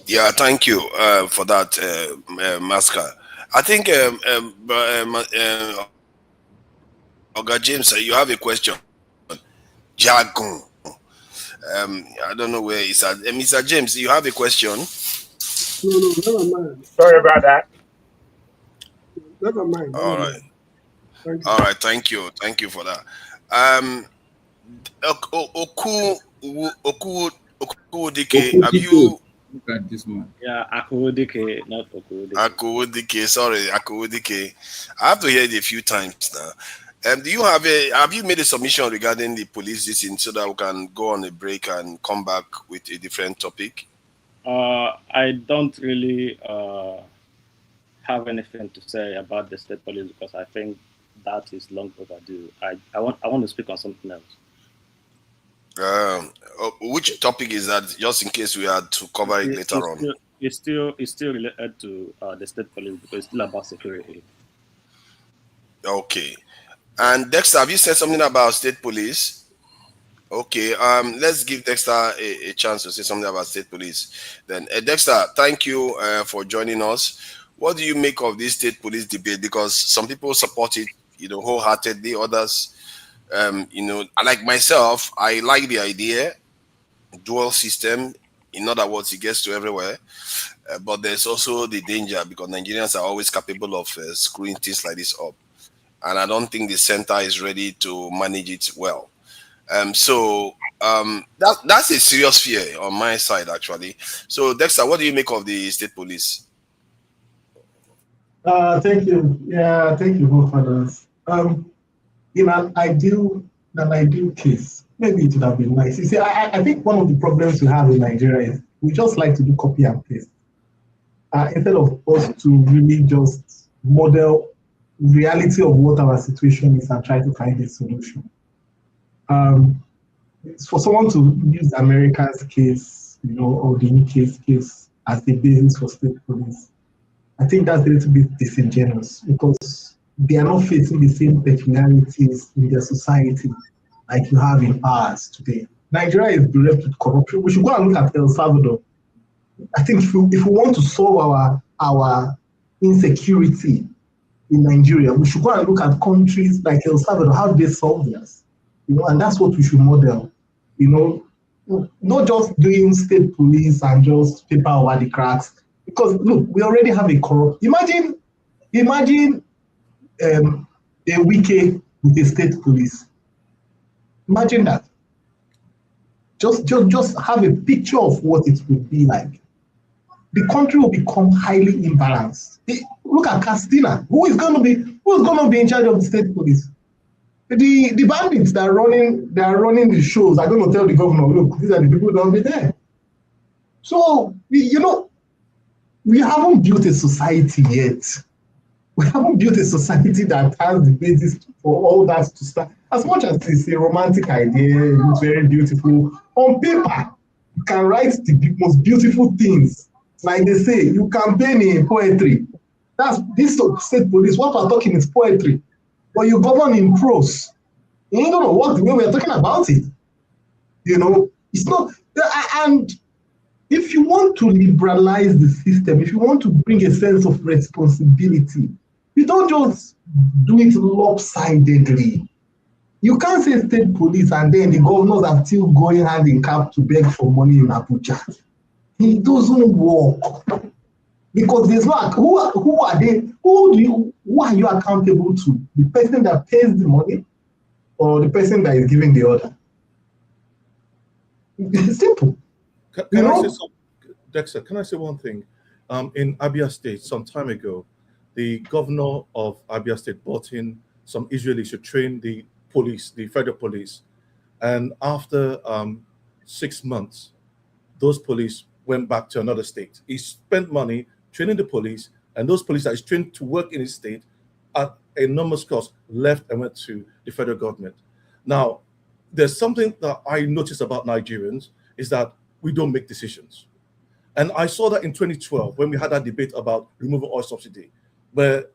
Yeah, thank you for that, Masker. I think, Oga James, you have a question. Jargon. I don't know where it's at. Mr. James, you have a question? No, never mind. Sorry about that. Never mind. All right. Thank you. All right, thank you. Thank you for that. Okuwudike, have you... Look at this man. Yeah, Akuwudike, not Okuwudike. Akuwudike, sorry, Akuwudike. I have to hear it a few times now. Do you have you made a submission regarding the police this in so that we can go on a break and come back with a different topic? I don't really have anything to say about the state police because I think that is long overdue. I want to speak on something else. Which topic is that? Just in case we had to cover it later on. It's still related to the state police because it's still about security. Okay. And Dexter, have you said something about state police? Okay. Let's give Dexter a chance to say something about state police. Then, Dexter, thank you for joining us. What do you make of this state police debate? Because some people support it, wholeheartedly. Others, like myself, I like the idea, dual system. In other words, it gets to everywhere. But there's also the danger because Nigerians are always capable of screwing things like this up. And I don't think the center is ready to manage it well. So that's a serious fear on my side, actually. So, Dexter, what do you make of the state police? Thank you. Yeah, thank you both for this. In an ideal case, maybe it would have been nice. You see, I think one of the problems we have in Nigeria is we just like to do copy and paste. Instead of us to really just model reality of what our situation is and try to find a solution. For someone to use America's case, or the UK's case as the basis for state police, I think that's a little bit disingenuous because they are not facing the same peculiarities in their society like you have in ours today. Nigeria is bereft with corruption. We should go and look at El Salvador. I think if we want to solve our insecurity in Nigeria, we should go and look at countries like El Salvador, how they solve this. And that's what we should model. Not just doing state police and just paper over the cracks. Because look, we already have a corrupt. Imagine a wiki with a state police. Imagine that. Just have a picture of what it would be like. The country will become highly imbalanced. Look at Castina. Who's going to be in charge of the state police? The bandits that are running the shows are going to tell the governor, look, these are the people that will be there. So we haven't built a society yet. We haven't built a society that has the basis for all that to start. As much as it's a romantic idea, it's very beautiful. On paper, you can write the most beautiful things. Like they say, you campaign in poetry. That's this state police. What we're talking is poetry. But you govern in prose. You don't know what the way we're talking about it. It's not. And if you want to liberalize the system, if you want to bring a sense of responsibility, you don't just do it lopsidedly. You can't say state police and then the governors are still going hand in cap to beg for money in Abuja. It doesn't work. Because there's not who are they? Who are you accountable to? The person that pays the money or the person that is giving the order? It's simple. Can I say something, Dexter? Can I say one thing? In Abia State, some time ago, the governor of Abia State brought in some Israelis to train the police, the federal police, and after 6 months, those police went back to another state. He spent money training the police, and those police that is trained to work in his state at enormous cost left and went to the federal government. Now, there's something that I noticed about Nigerians is that we don't make decisions. And I saw that in 2012 when we had that debate about removing oil subsidy, where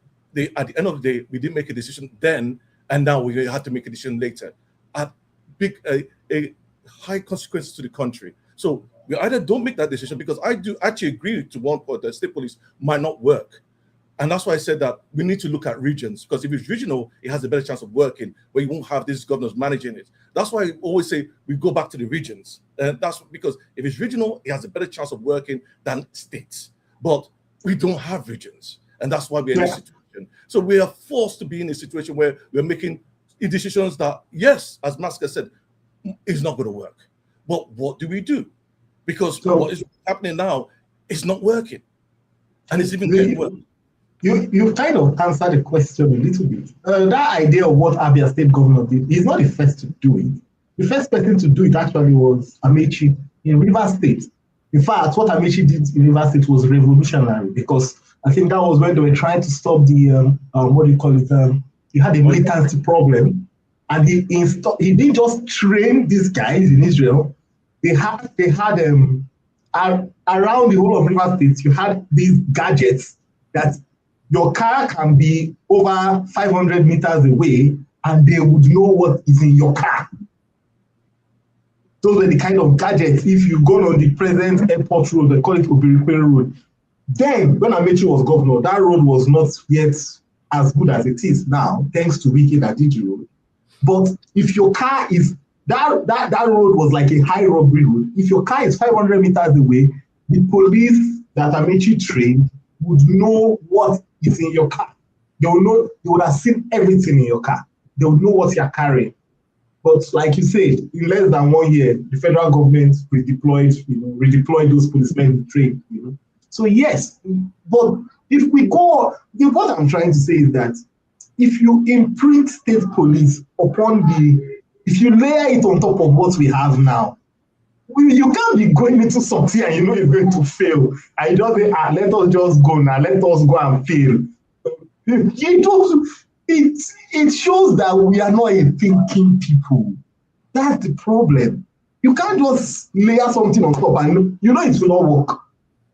at the end of the day, we didn't make a decision then, and now we had to make a decision later at a high consequences to the country. So we either don't make that decision, because I do actually agree to one point that state police might not work. And that's why I said that we need to look at regions, because if it's regional, it has a better chance of working, where you won't have these governors managing it. That's why I always say we go back to the regions. And that's because if it's regional, it has a better chance of working than states. But we don't have regions. And that's why we're in this situation. So we are forced to be in a situation where we're making decisions that, yes, as Masker said, is not going to work. But what do we do? Because what is happening now is not working. And it's even getting worse. You kind of answered the question a little bit. That idea of what Abia State Governor did, he's not the first to do it. The first person to do it actually was Amechi in Rivers State. In fact, what Amechi did in Rivers State was revolutionary because I think that was when they were trying to stop the, what do you call it? He had a militancy problem, and he didn't just train these guys in Israel. They had around the whole of Rivers State, you had these gadgets that your car can be over 500 meters away and they would know what is in your car. Those are the kind of gadgets. If you go on the present airport road, they call it Obirikwe Road. Then, when Amechi was governor, that road was not yet as good as it is now, thanks to Wike Dadiji Road. But if your car is, that road was like a high robbery road. If your car is 500 meters away, the police that Amechi trained would know what is in your car. They would have seen everything in your car. They would know what you're carrying. But like you said, in less than 1 year, the federal government redeployed those policemen in trade. So yes, but if we go, what I'm trying to say is that if you imprint state police if you layer it on top of what we have now, you can't be going into something and you know you're going to fail. And you just say, let us just go now, let us go and fail. It shows that we are not a thinking people. That's the problem. You can't just layer something on top and you know it will not work.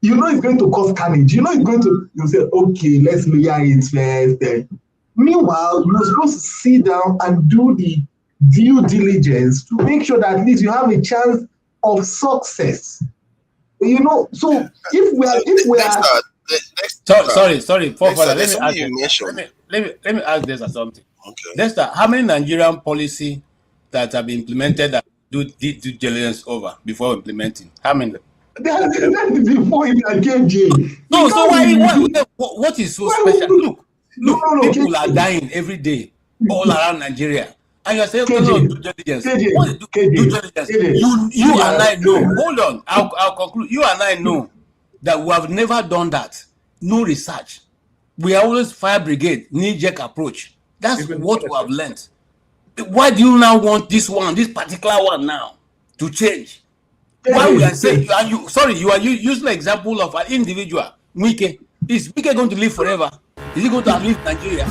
You know it's going to cause carnage. You know it's going to, you say, okay, let's layer it first. Meanwhile, you're supposed to sit down and do the due diligence to make sure that at least you have a chance of success. So if we are sorry, let me ask this or something. Okay. Dexter, how many Nigerian policy that have been implemented that do due diligence over before implementing? How many? That's before it again, Jay. No, so what is so special? Look, people are dying every day all around Nigeria. And you're saying, okay, no, due diligence. What is due diligence? You and I know. Hold on, I'll conclude. You and I know that we have never done that. No research. We are always fire brigade, knee-jerk approach. That's what we have learned. Why do you now want this particular one now to change? Why we are saying, you are using the example of an individual, Wike. Is Wike going to live forever? Is he going to live Nigeria?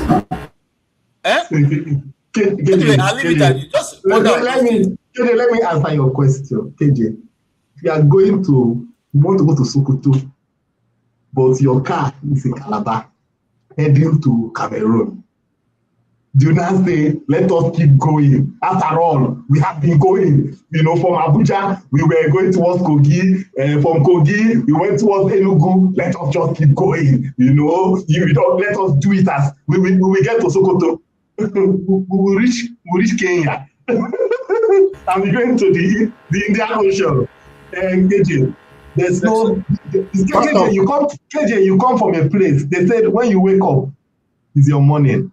Anyway, I'll leave it at you. Just let me answer your question, KJ. You want to go to Sokoto, but your car is in Calabar, heading to Cameroon. Do you not say, let us keep going? After all, we have been going. From Abuja, we were going towards Kogi. From Kogi, we went towards Enugu. Let us just keep going. You don't let us do it as we will get to Sokoto. we will reach Kenya. And we're going to the Indian Ocean. And KJ, there's no KJ, you come from a place. They said when you wake up, is your morning.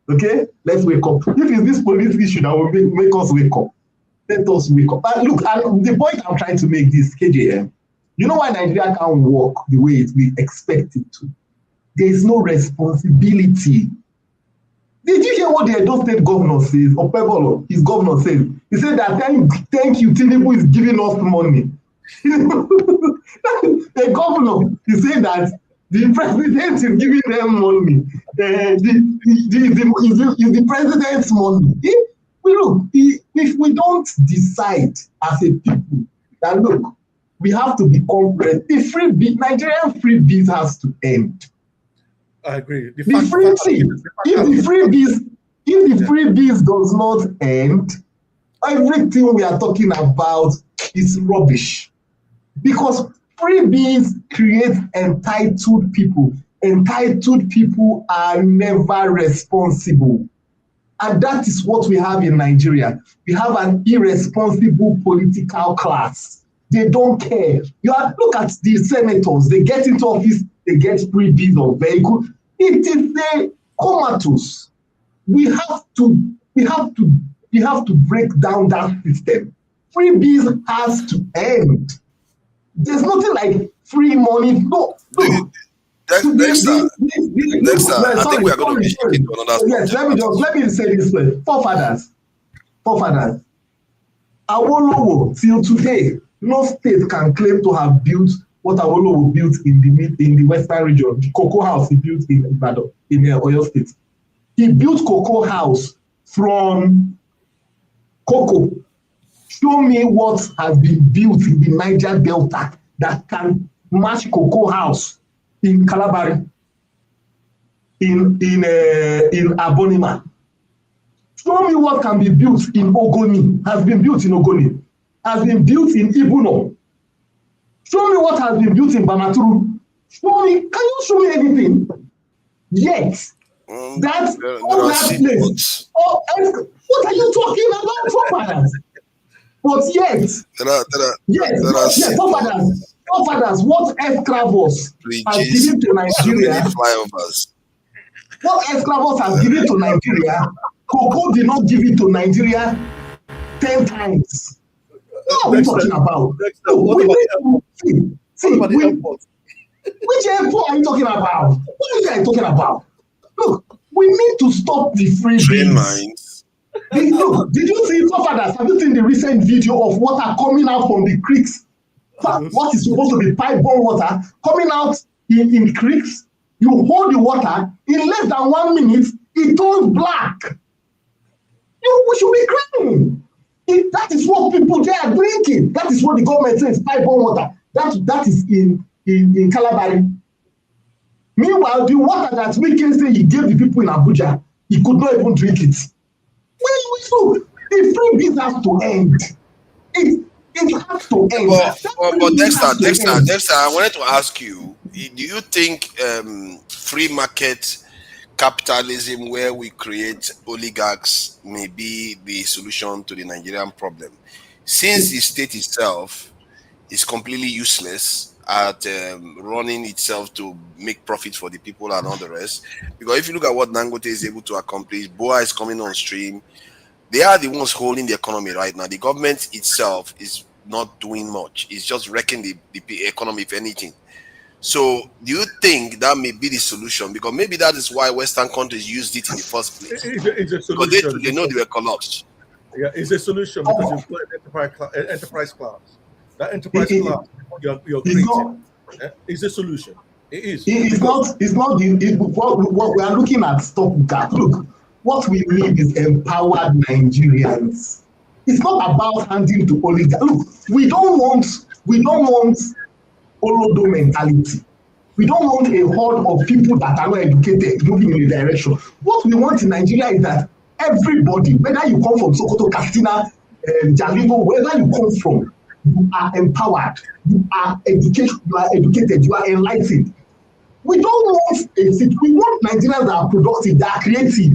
Okay, let's wake up. If it's this police issue that will make us wake up, let us wake up. Look, the point I'm trying to make this, KJM, you know why Nigeria can't work the way we expect it to? There is no responsibility. Did you hear what the Edo State governor says, or Pebolo, his governor says? He said that thank you, Tinubu is giving us money. The governor, he said that the president is giving them money. Is the president's money. If we don't decide as a people that look, we have to become the Nigerian freebies has to end. I agree. If the freebies does not end, everything we are talking about is rubbish. Because freebies create entitled people. Entitled people are never responsible. And that is what we have in Nigeria. We have an irresponsible political class. They don't care. Look at the senators. They get into office, they get freebies or very good. It is a comatose. We have to break down that system. Freebies has to end. There's nothing like free money. No. Dexter, I think we are going to be taking to another Yes, let me say this way. Forefathers. Awolowo, till today, no state can claim to have built what Awolowo built in the western region. The cocoa house he built in Ibadan, in Oyo State. He built cocoa house from cocoa. Show me what has been built in the Niger Delta that can match cocoa house in Calabari, in Abonima. Show me what can be built in Ogoni, has been built in Ogoni, has been built in Ibuno. Show me what has been built in Bamaturu. Show me, can you show me anything? Yet, that's all that place. What are you talking about, forefathers? But yet, forefathers, what Escravos has given to Nigeria, what Escravos has given to Nigeria, Cocoa did not give it to Nigeria 10 times. What are we talking about? Which airport are you talking about? What are you talking about? Look, we need to stop the freebies. Look, did you see, forefathers? Have you seen the recent video of water coming out from the creeks? What is supposed to be pipe-borne water coming out in creeks? You hold the water, in less than 1 minute, it turns black. We should be crying. That is what people they are drinking. That is what the government says, pipe-borne water. That is in Calabari. Meanwhile, the water that we can say he gave the people in Abuja, he could not even drink it. The freebies has to end. It has to end. But Dexter, I wanted to ask you, do you think free market capitalism where we create oligarchs may be the solution to the Nigerian problem? Since the state itself is completely useless at running itself to make profit for the people and all the rest. Because if you look at what Dangote is able to accomplish, BOA is coming on stream. They are the ones holding the economy right now. The government itself is not doing much. It's just wrecking the economy, if anything. So do you think that may be the solution? Because maybe that is why Western countries used it in the first place. It's a solution. Because they know they were collapsed. Yeah, it's a solution because you've got enterprise class. That enterprise class you're creating is a solution. It is. It's not what we are looking at. Stop that. Look, what we need is empowered Nigerians. It's not about handing to oligarchs. Look, we don't want Olodo mentality. We don't want a horde of people that are not educated moving in a direction. What we want in Nigeria is that everybody, whether you come from Sokoto, Katsina, Jalingo, wherever you come from, you are empowered, you are educated, you are enlightened. We don't want we want Nigerians that are productive, that are creative.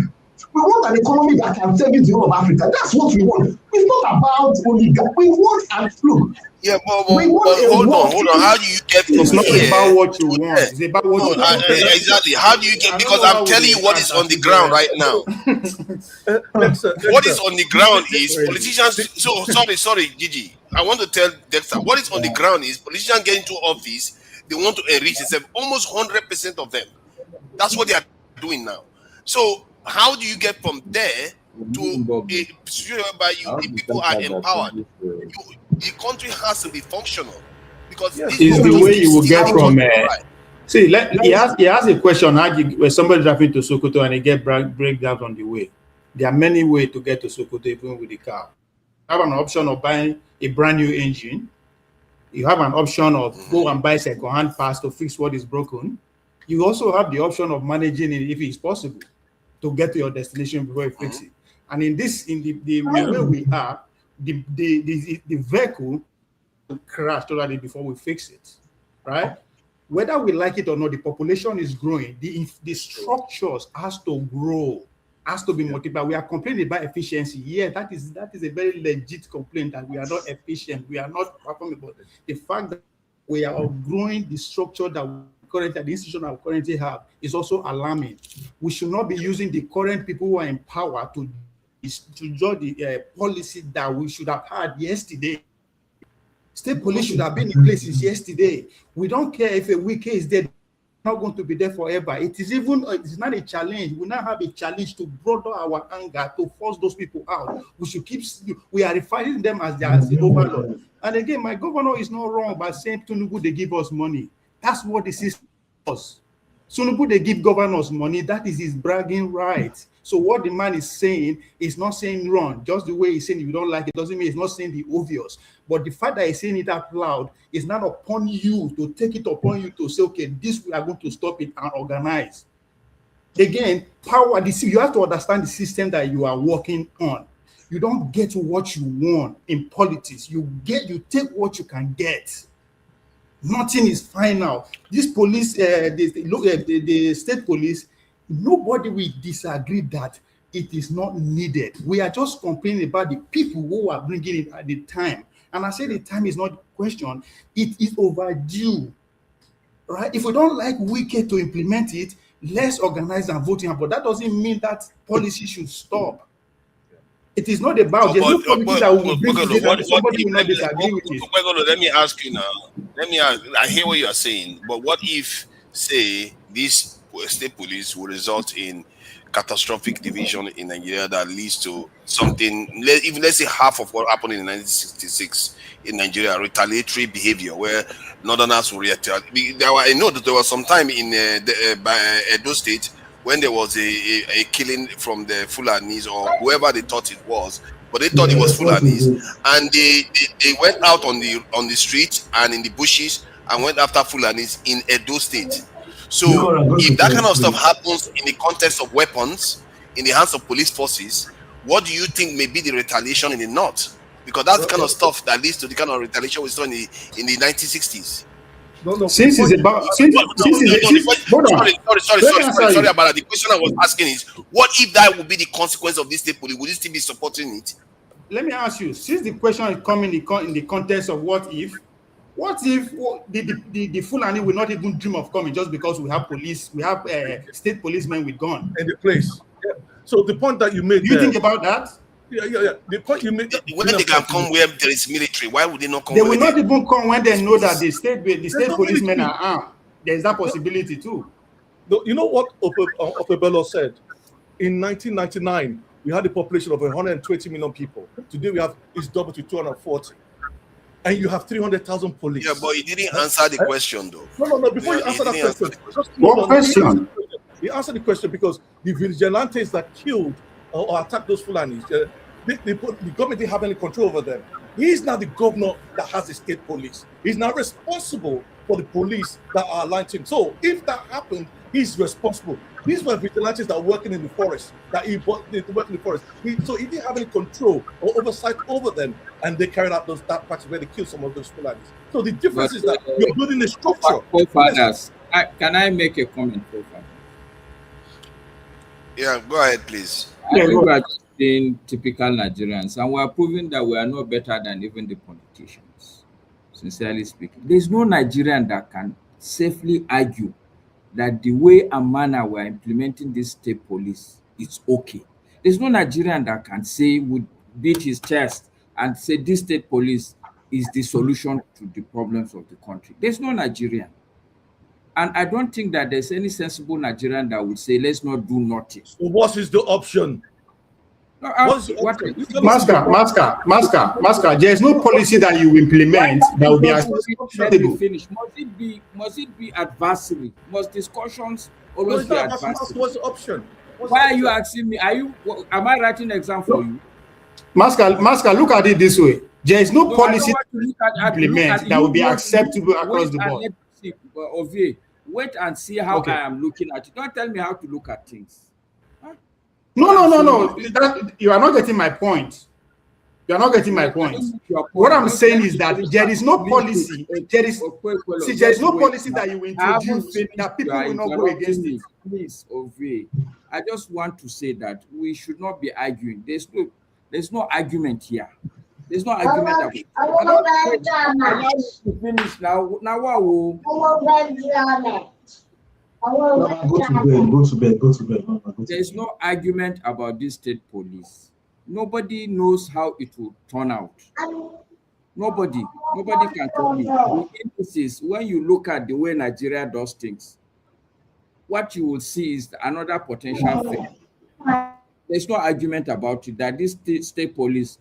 We want an economy that can service the whole of Africa. That's what we want. It's not about oligarchy. We want look. Yeah, but hold on. How do you get from It's not here? about what you want. It's about what you want. Exactly. How do you get? Because I'm telling you what is on the ground right now. What is on the ground is politicians. So sorry, Gigi. I want to tell Dexter. What is on the ground is politicians get into office. They want to enrich themselves. Almost 100% of them. That's what they are doing now. So how do you get from there to a situation whereby the people are empowered? The country has to be functional because it's the way you will get from. See, he has a question. Where somebody driving to Sokoto and he get breakdowns on the way. There are many ways to get to Sokoto even with the car. You have an option of buying a brand new engine. You have an option of go and buy second-hand parts to fix what is broken. You also have the option of managing it if it's possible to get to your destination before you fix it. And in the way we are, the vehicle crashed already before we fix it, right? Whether we like it or not, the population is growing. The structures has to grow, has to be multiplied. We are complaining about efficiency. Yeah, that is a very legit complaint that we are not efficient. We are not performing. But the fact that we are outgrowing the structure that the institution that we currently have is also alarming. We should not be using the current people who are in power to judge the policy that we should have had yesterday. State police should have been in place since yesterday. We don't care if a wiki is dead. not going to be there forever. It is even, it's not a challenge. We now have a challenge to broaden our anger, to force those people out. We should keep, we are referring them as the overlord. And again, my governor is not wrong by saying Tinubu, they give us money. That's what the system does. Tinubu, they give governors money. That is his bragging right. So what the man is saying is not saying wrong. Just the way he's saying, if you don't like it, doesn't mean he's not saying the obvious. But the fact that he's saying it out loud is not upon you to take it upon you to say, okay, this we are going to stop it and organize. Again, power, you have to understand the system that you are working on. You don't get what you want in politics. You take what you can get. Nothing is final. This police, the state police, nobody will disagree that it is not needed. We are just complaining about the people who are bringing it at the time. And I say the time is not the question. It is overdue. Right? If we don't like Wike to implement it, let's organize and vote him. But that doesn't mean that policy should stop. It is not about there's no policy that will bring together somebody will not disagree with it. Let me ask you now. I hear what you are saying, but what if, say, this state police will result in catastrophic division in Nigeria that leads to something, even let's say half of what happened in 1966 in Nigeria, retaliatory behavior where Northerners will retaliate. I know that there was some time in Edo State when there was a killing from the Fulanis or whoever they thought it was, but they thought it was Fulanis, and they went out on the street and in the bushes and went after Fulanis in Edo State. So if that kind of stuff happens in the context of weapons in the hands of police forces, what do you think may be the retaliation in the north? Because that's the kind of stuff that leads to the kind of retaliation we saw in the 1960s. Since it's about sorry about that. The question I was asking is, what if that would be the consequence of this state police? Would you still be supporting it? Let me ask you, since the question is coming in the context of what if the Fulani will not even dream of coming just because we have police, we have state policemen with gun in the place. Yeah. So the point that you made, do you think about that? Yeah. The point you made. When they can come where there is military, why would they not come? They will not even come when they know that the state policemen are armed. There is that possibility too. You know what Opebello said? In 1999, we had a population of 120 million people. Today it's double to 240. And you have 300,000 police. Yeah, but he didn't answer the question, though. No. Before you answer that question, what question? He answered the question because the vigilantes that killed or attacked those Fulanis, the government didn't have any control over them. He is now the governor that has the state police. He's now responsible for the police that are aligned to him. So if that happened, he's responsible. These were vigilantes that were working in the forest, so he didn't have any control or oversight over them, and they carried out that practice where they killed some of those Fulanis. So the difference is that you're building a structure. Can I make a comment, Yeah, go ahead, please. I think we are just being typical Nigerians, and we are proving that we are no better than even the politicians, sincerely speaking. There's no Nigerian that can safely argue that the way and manner we're implementing this state police is okay. There's no Nigerian that can say, would beat his chest and say this state police is the solution to the problems of the country. There's no Nigerian. And I don't think that there's any sensible Nigerian that would say, let's not do nothing. So what is the option? Masker, there's no policy that you implement that will be acceptable. Must it be adversary? Must discussions always be adversary? What's the option? Why are you asking me? Am I writing an exam for you? Masker, look at it this way. There is no policy to implement that will be acceptable across the board. Wait and see how I am looking at it. Don't tell me how to look at things. No. You are not getting my point. You are not getting my point. What I'm saying is that there is no policy. There is no policy that you introduce that people will not go against it. Please, Ove, I just want to say that we should not be arguing. There's no argument here. There's no argument. I want to finish now. Now what? Go to bed. There's no argument about this state police. Nobody knows how it will turn out. Nobody can tell me. When you look at the way Nigeria does things, what you will see is another potential fail. There's no argument about it that this state police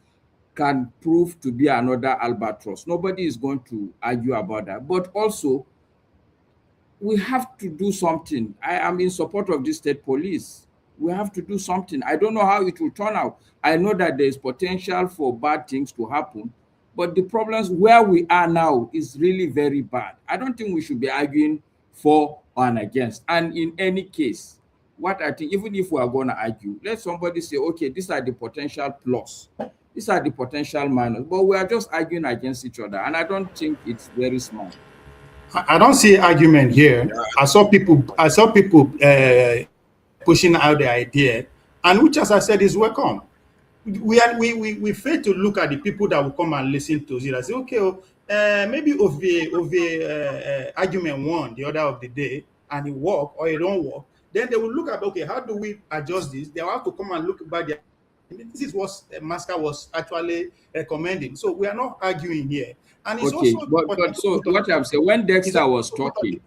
can prove to be another albatross. Nobody is going to argue about that. But also, we have to do something. I am in support of the state police. We have to do something. I don't know how it will turn out. I know that there is potential for bad things to happen, but the problems where we are now is really very bad. I don't think we should be arguing for and against. And in any case, what I think, even if we are going to argue, let somebody say, okay, these are the potential plus, these are the potential minus, but we are just arguing against each other. And I don't think it's very smart. I don't see argument here. I saw people pushing out the idea, and which, as I said, is welcome. We fail to look at the people that will come and listen to it. I say, okay, maybe of the argument one the order of the day, and it work or it don't work. Then they will look at, okay, how do we adjust this? They will have to come and look by the. This is what Masker was actually recommending. So we are not arguing here. And it's okay, also but so what I'm saying, when Dexter was talking,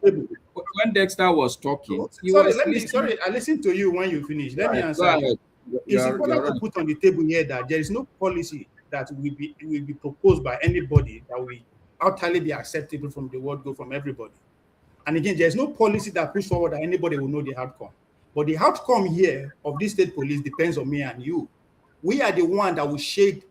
he was sorry, I listened to you when you finished. Let me answer. Go ahead. It's important to put on the table here that there is no policy that will be proposed by anybody that will utterly be acceptable from the word go from everybody. And again, there's no policy that push forward that anybody will know the outcome. But the outcome here of this state police depends on me and you. We are the one that will shade.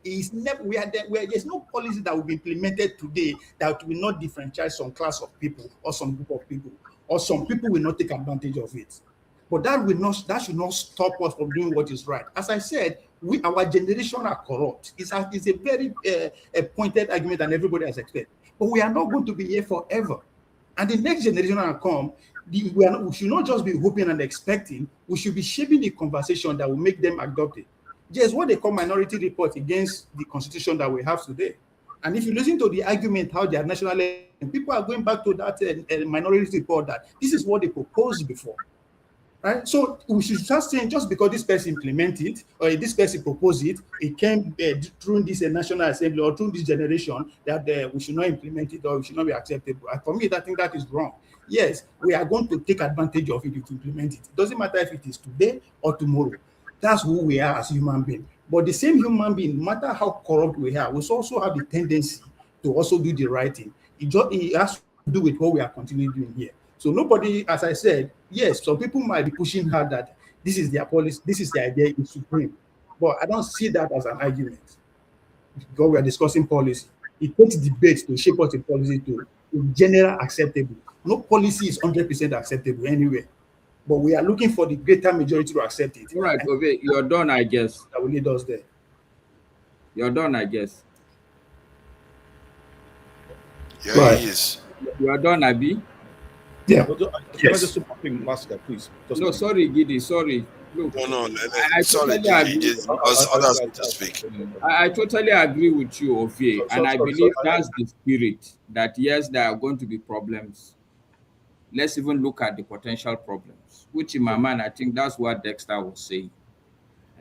There's no policy that will be implemented today that will not differentiate some class of people or some group of people, or some people will not take advantage of it. But that should not stop us from doing what is right. As I said, our generation are corrupt. It's a very pointed argument, and everybody has expected. But we are not going to be here forever. And the next generation will come. We should not just be hoping and expecting. We should be shaping the conversation that will make them adopt it. Just what they call minority report against the constitution that we have today. And if you listen to the argument how they are nationally, people are going back to that minority report that this is what they proposed before. Right? So we should just say, just because this person implemented it or this person proposed it, it came through this National Assembly or through this generation that we should not implement it or we should not be acceptable. And for me, I think that is wrong. Yes, we are going to take advantage of it to implement it. It doesn't matter if it is today or tomorrow. That's who we are as human beings. But the same human being, no matter how corrupt we are, we also have the tendency to also do the right thing. It has to do with what we are continuing doing here. So nobody, as I said, yes, some people might be pushing hard that this is their policy, this is the idea, it's supreme. But I don't see that as an argument. Because we are discussing policy. It takes debate to shape out a policy to general acceptable. No policy is 100% acceptable anyway. But we are looking for the greater majority to accept it. All right, okay, you're done, I guess. That will lead us there. You're done, I guess. Yeah, right. He is. You are done, Abi? Yeah. Can I just something, Master, please? No, sorry, Gidi, sorry. Look, I totally agree. Others to speak. I totally agree with you, Ovie, and I believe that's the spirit, that yes, there are going to be problems. Let's even look at the potential problems, which in my mind, I think that's what Dexter was saying.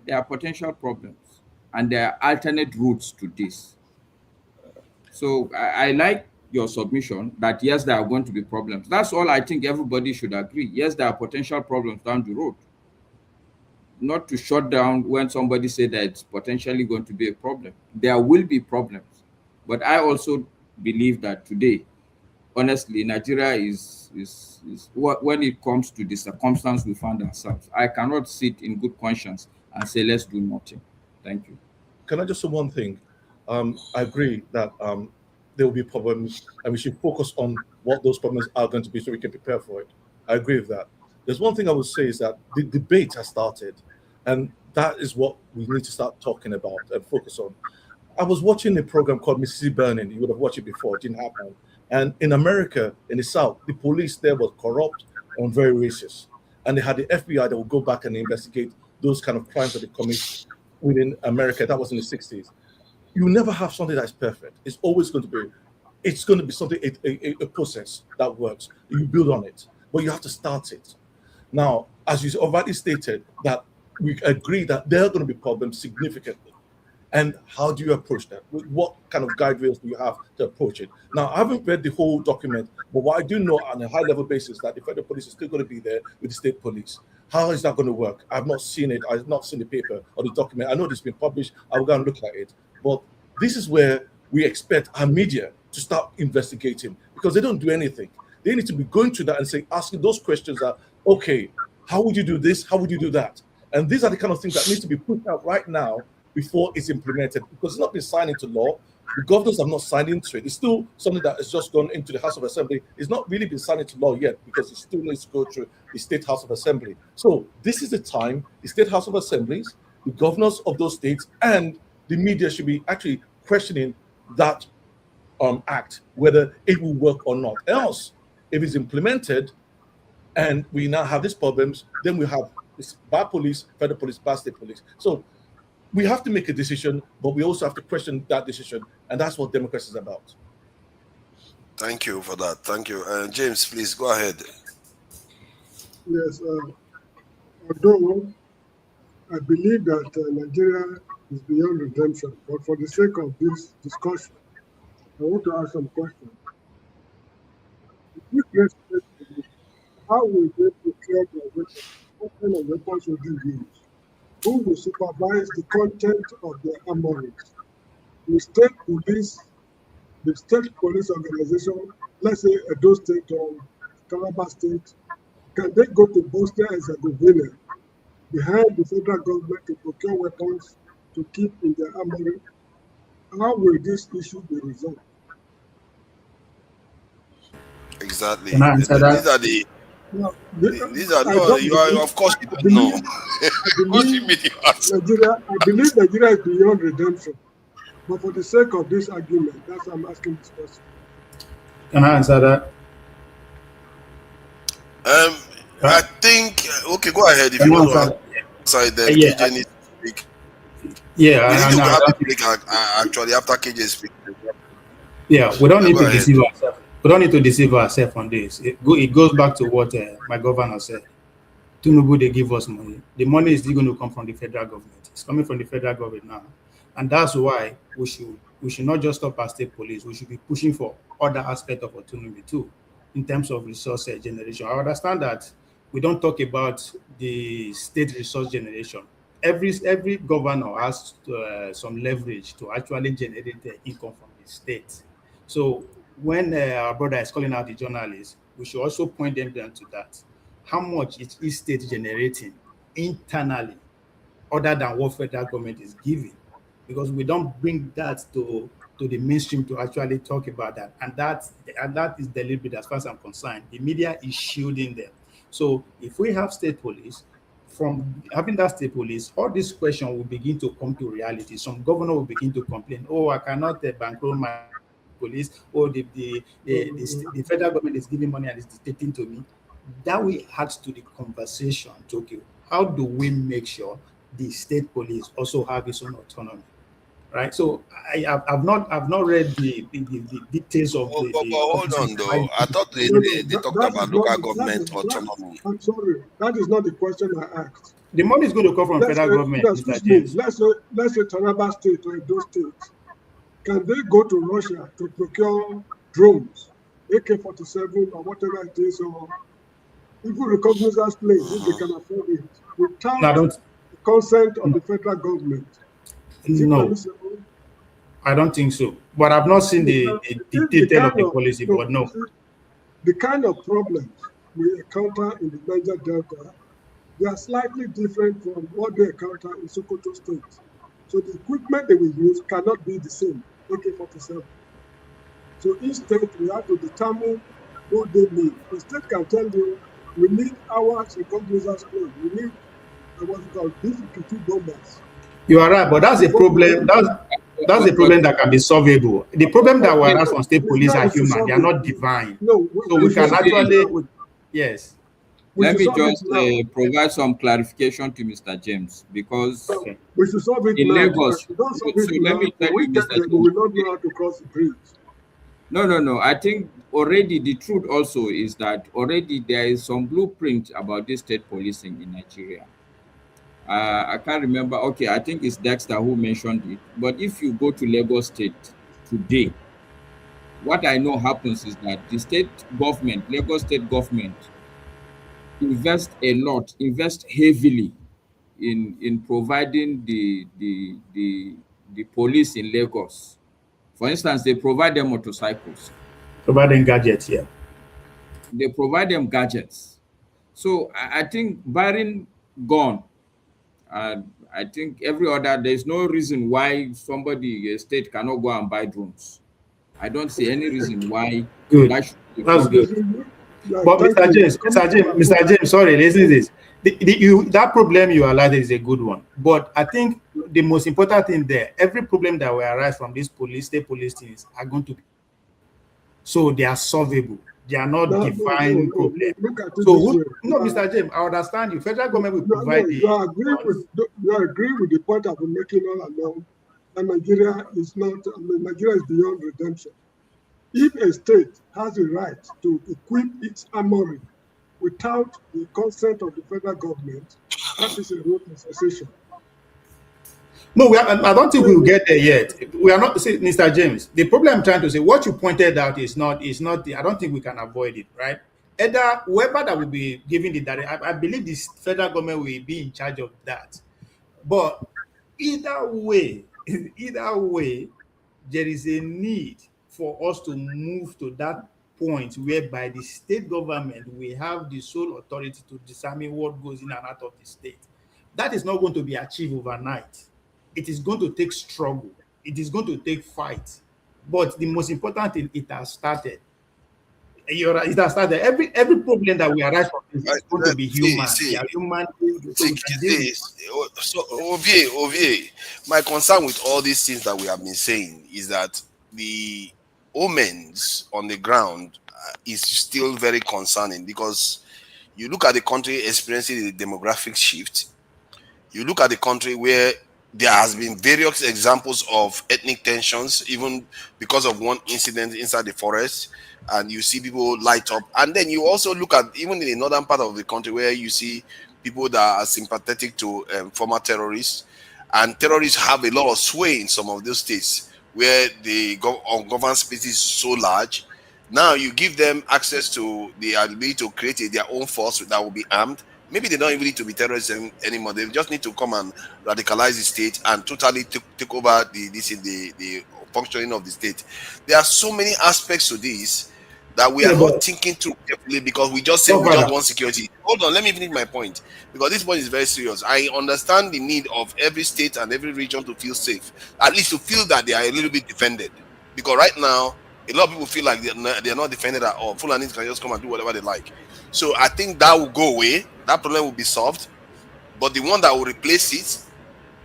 There are potential problems, and there are alternate routes to this. So I like your submission that yes, there are going to be problems. That's all I think everybody should agree. Yes, there are potential problems down the road. Not to shut down when somebody said that it's potentially going to be a problem. There will be problems. But I also believe that today, honestly, Nigeria is when it comes to the circumstance we find ourselves, I cannot sit in good conscience and say, let's do nothing. Thank you. Can I just say one thing? I agree that there will be problems and we should focus on what those problems are going to be so we can prepare for it. I agree with that. There's one thing I would say is that the debate has started, and that is what we need to start talking about and focus on. I was watching a program called Mississippi Burning. You would have watched it before. It didn't happen. And in America, in the South, the police there was corrupt and very racist. And they had the FBI that would go back and investigate those kind of crimes that they commit within America. That was in the 60s. You never have something that's perfect. It's always going to be something, a process that works. You build on it, but you have to start it. Now, as you already stated, that we agree that there are going to be problems significantly. And how do you approach that? What kind of guardrails do you have to approach it? Now, I haven't read the whole document, but what I do know on a high level basis that the federal police is still going to be there with the state police. How is that going to work? I've not seen it. I've not seen the paper or the document. I know it's been published. I'll go and look at it. But this is where we expect our media to start investigating, because they don't do anything. They need to be going through that and say, asking those questions that, okay, how would you do this? How would you do that? And these are the kind of things that needs to be put out right now before it's implemented, because it's not been signed into law. The governors have not signed into it. It's still something that has just gone into the House of Assembly. It's not really been signed into law yet, because it still needs to go through the State House of Assembly. So this is the time the State House of Assemblies, the governors of those states, and the media should be actually questioning that act, whether it will work or not. Else, if it's implemented and we now have these problems, then we have this bad police, federal police, bad state police. So we have to make a decision, but we also have to question that decision, and that's what democracy is about. Thank you for that. Thank you. James, please go ahead. Yes, although I believe that Nigeria is beyond redemption, but for the sake of this discussion, I want to ask some questions. How will they procure their weapons? What kind of weapons will they use? Who will supervise the content of their armories? The state police organization, let's say Edo State or Taraba State, can they go to Bosnia and Herzegovina behind the federal government to procure weapons to keep in their armory? How will this issue be resolved? Exactly. Can I answer that? These are the. No, these are no. You are, of course, you don't know. I believe Nigeria is beyond redemption. But for the sake of this argument, that's why I'm asking this question. Can I answer that? I think. Okay, go ahead. If you want to answer it, then KJ needs to speak. Yeah, we need to have a break actually after KJ speaks. Yeah, we don't need to deceive ourselves. We don't need to deceive ourselves on this. It goes back to what my governor said. Tinubu, they give us money. The money is still going to come from the federal government. It's coming from the federal government now. And that's why we should not just stop at state police. We should be pushing for other aspects of autonomy too, in terms of resource generation. I understand that we don't talk about the state resource generation. Every governor has some leverage to actually generate the income from the state. So when our brother is calling out the journalists, we should also point them down to that. How much is each state generating internally, other than what federal government is giving? Because we don't bring that to the mainstream to actually talk about that. And that is deliberate as far as I'm concerned. The media is shielding them. So if we have state police, from having that state police, all this question will begin to come to reality. Some governor will begin to complain, oh, I cannot bankroll my police, or the federal government is giving money and is dictating to me. That will add to the conversation to, okay, how do we make sure the state police also have its own autonomy, right? So I've not read the details of the. Hold on, though. I thought they talked about local government autonomy. I'm sorry, that is not the question I asked. The money is going to come from federal government, Mr. James. Let's say Taraba State or Edo State. Can they go to Russia to procure drones, AK-47 or whatever it is, or even reconnaissance planes if they can afford it, without the consent of the federal government? No, I don't think so. But I've not seen the detail of the policy, but no. The kind of problems we encounter in the Niger Delta, they are slightly different from what they encounter in Sokoto State. So the equipment they will use cannot be the same, AK-47. So each state, we have to determine what they need. The state can tell you, we need our reconnaissance plane, we need what's it called, B-52 bombers. You are right, but that's a problem. That's a problem that can be solvable. The problem that we have from state police are human; they are not divine. No, so we can actually, yes. Let me just provide some clarification to Mr. James, because we should solve it in now. Lagos. So let me tell you, Mr. James. We will not know how to cross the bridge. No. I think already the truth also is that already there is some blueprint about this state policing in Nigeria. I can't remember. Okay, I think it's Dexter who mentioned it. But if you go to Lagos State today, what I know happens is that the state government, Lagos State government, invest heavily in providing the police in Lagos. For instance, they provide them motorcycles. Providing gadgets, yeah. They provide them gadgets. So I think barring gun, I think there's no reason why a state cannot go and buy drones. I don't see any reason why Good. that should be a That's problem. good. But Mr. James, sorry, listen to this. That problem you highlighted is a good one. But I think the most important thing there, every problem that will arise from these state police things are going to be, so they are solvable. They are not defined problems. So, Mr. James, I understand you. Federal government will provide the. You agree with the point I've been making all along that Nigeria is beyond redemption. If a state has a right to equip its armory without the consent of the federal government, that is a road necessation. No, I don't think we will get there yet. We are not, Mr. James. The problem I'm trying to say, what you pointed out is not. I don't think we can avoid it, right? Either whoever that will be giving the data, I believe the federal government will be in charge of that. But either way, there is a need for us to move to that point whereby the state government will have the sole authority to determine what goes in and out of the state. That is not going to be achieved overnight. It is going to take struggle. It is going to take fight. But the most important thing, it has started. It has started. Every problem that we arise from is going to be human. So, Ovie, my concern with all these things that we have been saying is that the omens on the ground is still very concerning, because you look at the country experiencing a demographic shift. You look at the country where there has been various examples of ethnic tensions, even because of one incident inside the forest, and you see people light up. And then you also look at even in the northern part of the country where you see people that are sympathetic to former terrorists, and terrorists have a lot of sway in some of those states where the ungoverned space is so large. Now you give them access to the ability to create their own force that will be armed. Maybe they don't even need to be terrorists anymore. They just need to come and radicalize the state and totally take over the functioning of the state. There are so many aspects to this that we are not thinking through carefully, because we just say we just want security. Hold on, let me finish my point, because this point is very serious. I understand the need of every state and every region to feel safe, at least to feel that they are a little bit defended. Because right now, a lot of people feel like they're not defended at all. Fulanis can just come and do whatever they like. So I think that will go away. That problem will be solved. But the one that will replace it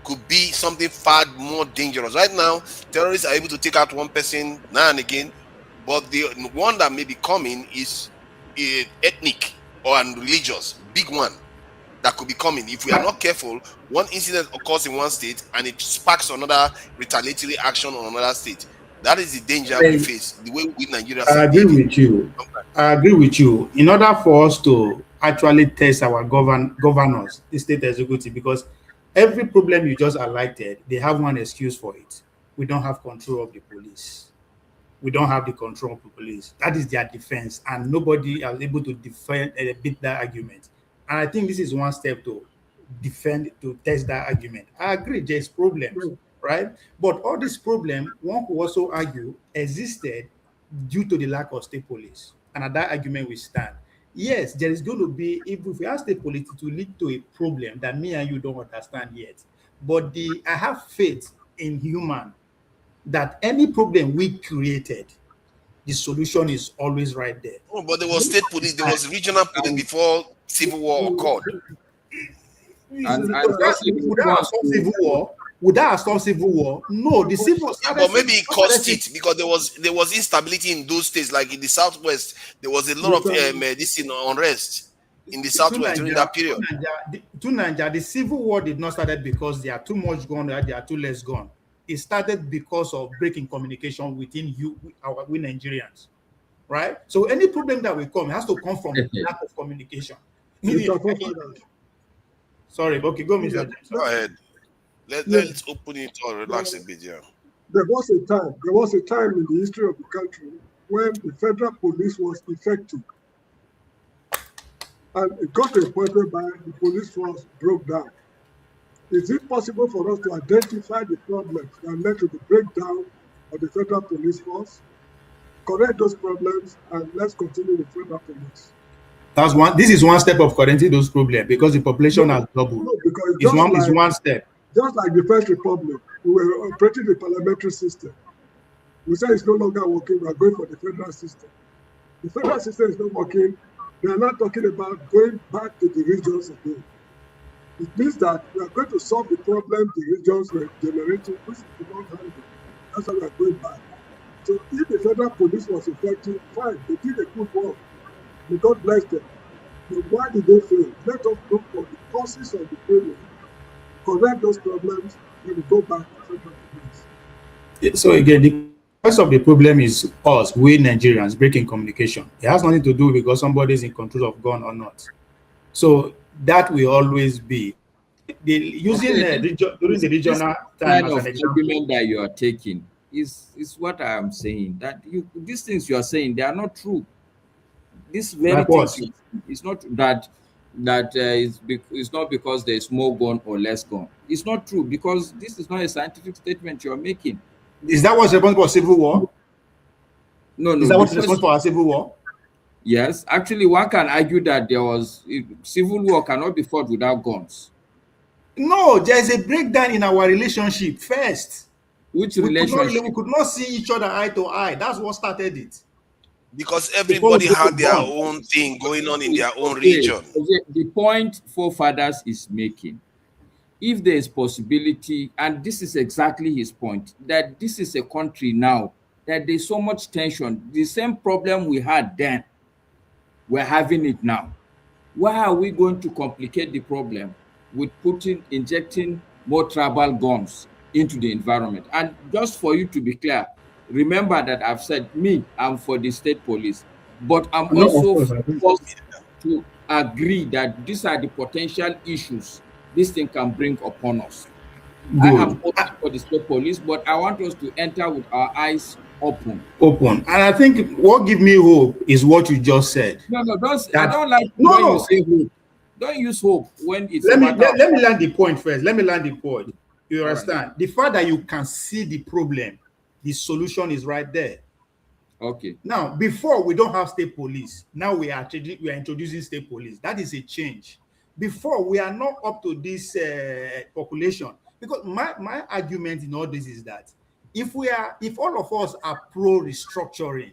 could be something far more dangerous. Right now, terrorists are able to take out one person now and again. But the one that may be coming is ethnic or religious, big one that could be coming. If we are not careful, one incident occurs in one state and it sparks another retaliatory action on another state. That is the danger we face, the way we Nigerians I agree with you. I agree with you. In order for us to actually test our governors, the state executive, because every problem you just highlighted, they have one excuse for it. We don't have control of the police. We don't have the control of the police. That is their defense, and nobody is able to beat that argument. And I think this is one step to test that argument. I agree, there's problems, right? But all these problems, one could also argue, existed due to the lack of state police. And that argument will stand. Yes, there is going to be, if we have state police, to lead to a problem that me and you don't understand yet. But I have faith in human that any problem we created, the solution is always right there. Oh, but there was state police, there was regional police before civil war occurred. Would that have stopped civil war? No, the civil. But maybe it caused it, because there was instability in those states, like in the southwest. There was a lot of unrest in the southwest during that period. To Nigeria, the civil war did not start because there are too much gone, there are too less gone. It started because of breaking communication within we Nigerians, right? So any problem that will come has to come from lack of communication. Sorry, okay, go, Mr. James. Go ahead. Let's open it or relax a bit, yeah. There was a time in the history of the country when the federal police was effective. And it got to a point whereby the police force broke down. Is it possible for us to identify the problems that led to the breakdown of the federal police force, correct those problems, and let's continue with federal police? That's one. This is one step of correcting those problems because the population has doubled. No, because it's one step. Just like the First Republic, we were operating the parliamentary system. We said it's no longer working, we are going for the federal system. The federal system is not working. They are not talking about going back to the regions again. It means that we are going to solve the problem the regions were generating, which is not handled. That's why we are going back. So if the federal police was effective, fine, they did a good work. May God bless them. But why did they fail? Let us look for the causes of the failure, correct those problems, then we go back to federal police. So again, the cause of the problem is us, we Nigerians, breaking communication. It has nothing to do because somebody is in control of gun or not. So that will always be using during the regional time kind as of an example. argument that you are taking is what I am saying, that these things you are saying, they are not true. This very thing is not that it's not because there is more gun or less gun. It's not true because this is not a scientific statement you are making. Is that what's responsible for civil war? No. Is that what's responsible for a civil war? Yes, actually, one can argue that civil war cannot be fought without guns. No, there is a breakdown in our relationship first. Which relationship? We could not see each other eye to eye. That's what started it. Because everybody had their own thing going on in their own region. The point forefathers is making, if there is possibility, and this is exactly his point, that this is a country now that there's so much tension, the same problem we had then, we're having it now. Why are we going to complicate the problem with injecting more tribal guns into the environment? And just for you to be clear, remember that I've said, I'm for the state police, but I'm also forced to agree that these are the potential issues this thing can bring upon us. Good. I am also for the state police, but I want us to enter with our eyes open. And I think what gives me hope is what you just said. I don't like when you say hope. Don't use hope when it's let me land the point first. Let me land the point. You understand? Right. The fact that you can see the problem, the solution is right there. Okay. Now, before we don't have state police. Now we are introducing state police. That is a change. Before we are not up to this population. Because my argument in all this is that if all of us are pro restructuring,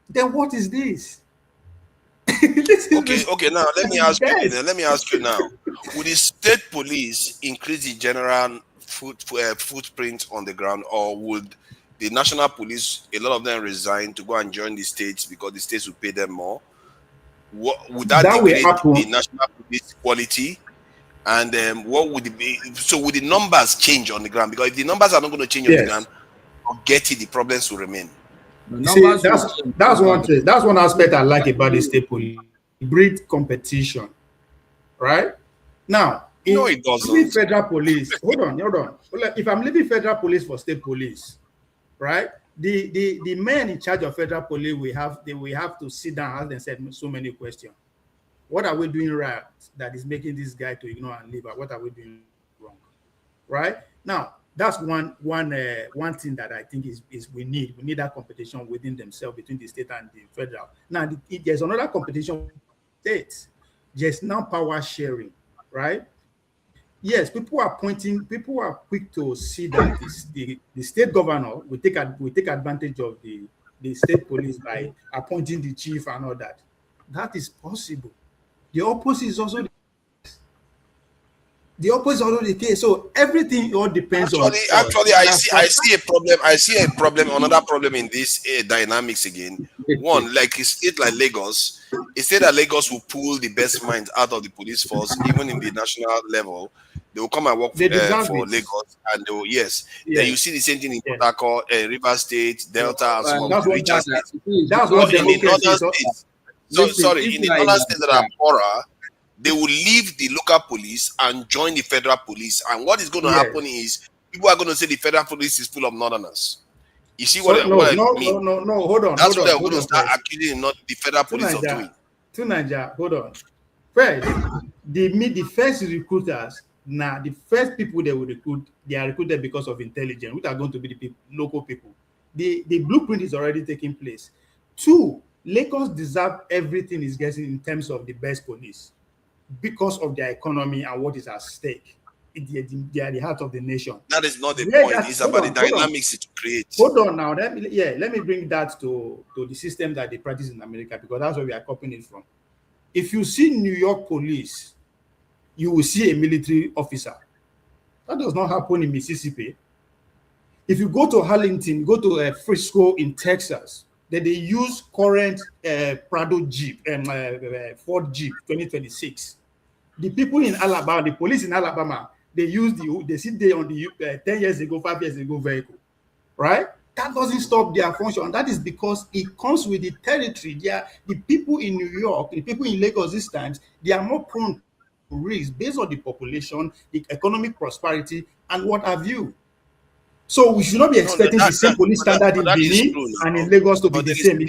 then what is this? Okay. Now let me ask you now. Would the state police increase the general footprint on the ground, or would the national police, a lot of them resign to go and join the states because the states will pay them more? Would that degrade the national police quality? And what would it be? So would the numbers change on the ground? Because if the numbers are not going to change on the ground, the problems will remain. See, that's one thing. That's one aspect I like about the state police. Breed competition, right? Now, no, it doesn't. Federal police. Hold on. If I'm leaving federal police for state police, right? The men in charge of federal police will have to sit down and ask themselves so many questions. What are we doing right that is making this guy to ignore and leave? What are we doing wrong? Right? Now, that's one thing that I think is we need that competition within themselves, between the state and the federal. Now, there's another competition with states. There's now power sharing, right? Yes, people are quick to see that the state governor will take advantage of the state police by appointing the chief and all that. That is possible. The opposite is also the case. So everything all depends on. Actually, I see a problem. I see a problem. Another problem in this dynamics again. One, like a state like Lagos, a state that Lagos will pull the best minds out of the police force, even in the national level. They will come and work for Lagos, and they will, Then you see the same thing in Port Harcourt, River State, Delta, and some of the regional states. That's what in the northern states. In the northern states that are poorer, they will leave the local police and join the federal police. And what is going to happen is people are going to say the federal police is full of northerners. You see what I mean? No. Hold on. That's what they're going to Hold on, start first. accusing not the federal police of doing. Niger, hold on. First, the first recruiters, the first people they will recruit, they are recruited because of intelligence, which are going to be the local people. The blueprint is already taking place. 2, Lagos deserve everything is getting in terms of the best police because of their economy and what is at stake. They are the heart of the nation. That is not the point. It's about the dynamics it creates. Hold on now. Let me bring that to the system that they practice in America, because that's where we are copying it from. If you see New York police, you will see a military officer. That does not happen in Mississippi. If you go to Harlington, go to Frisco in Texas, then they use current Prado Jeep and Ford Jeep 2026. The people in Alabama, the police in Alabama, they sit there on the 10 years ago, 5 years ago vehicle, right? That doesn't stop their function. That is because it comes with the territory. The people in New York, the people in Lagos these times, they are more prone to risk based on the population, the economic prosperity, and what have you. So we should not be expecting the same police standard in Benin and in Lagos to be the same.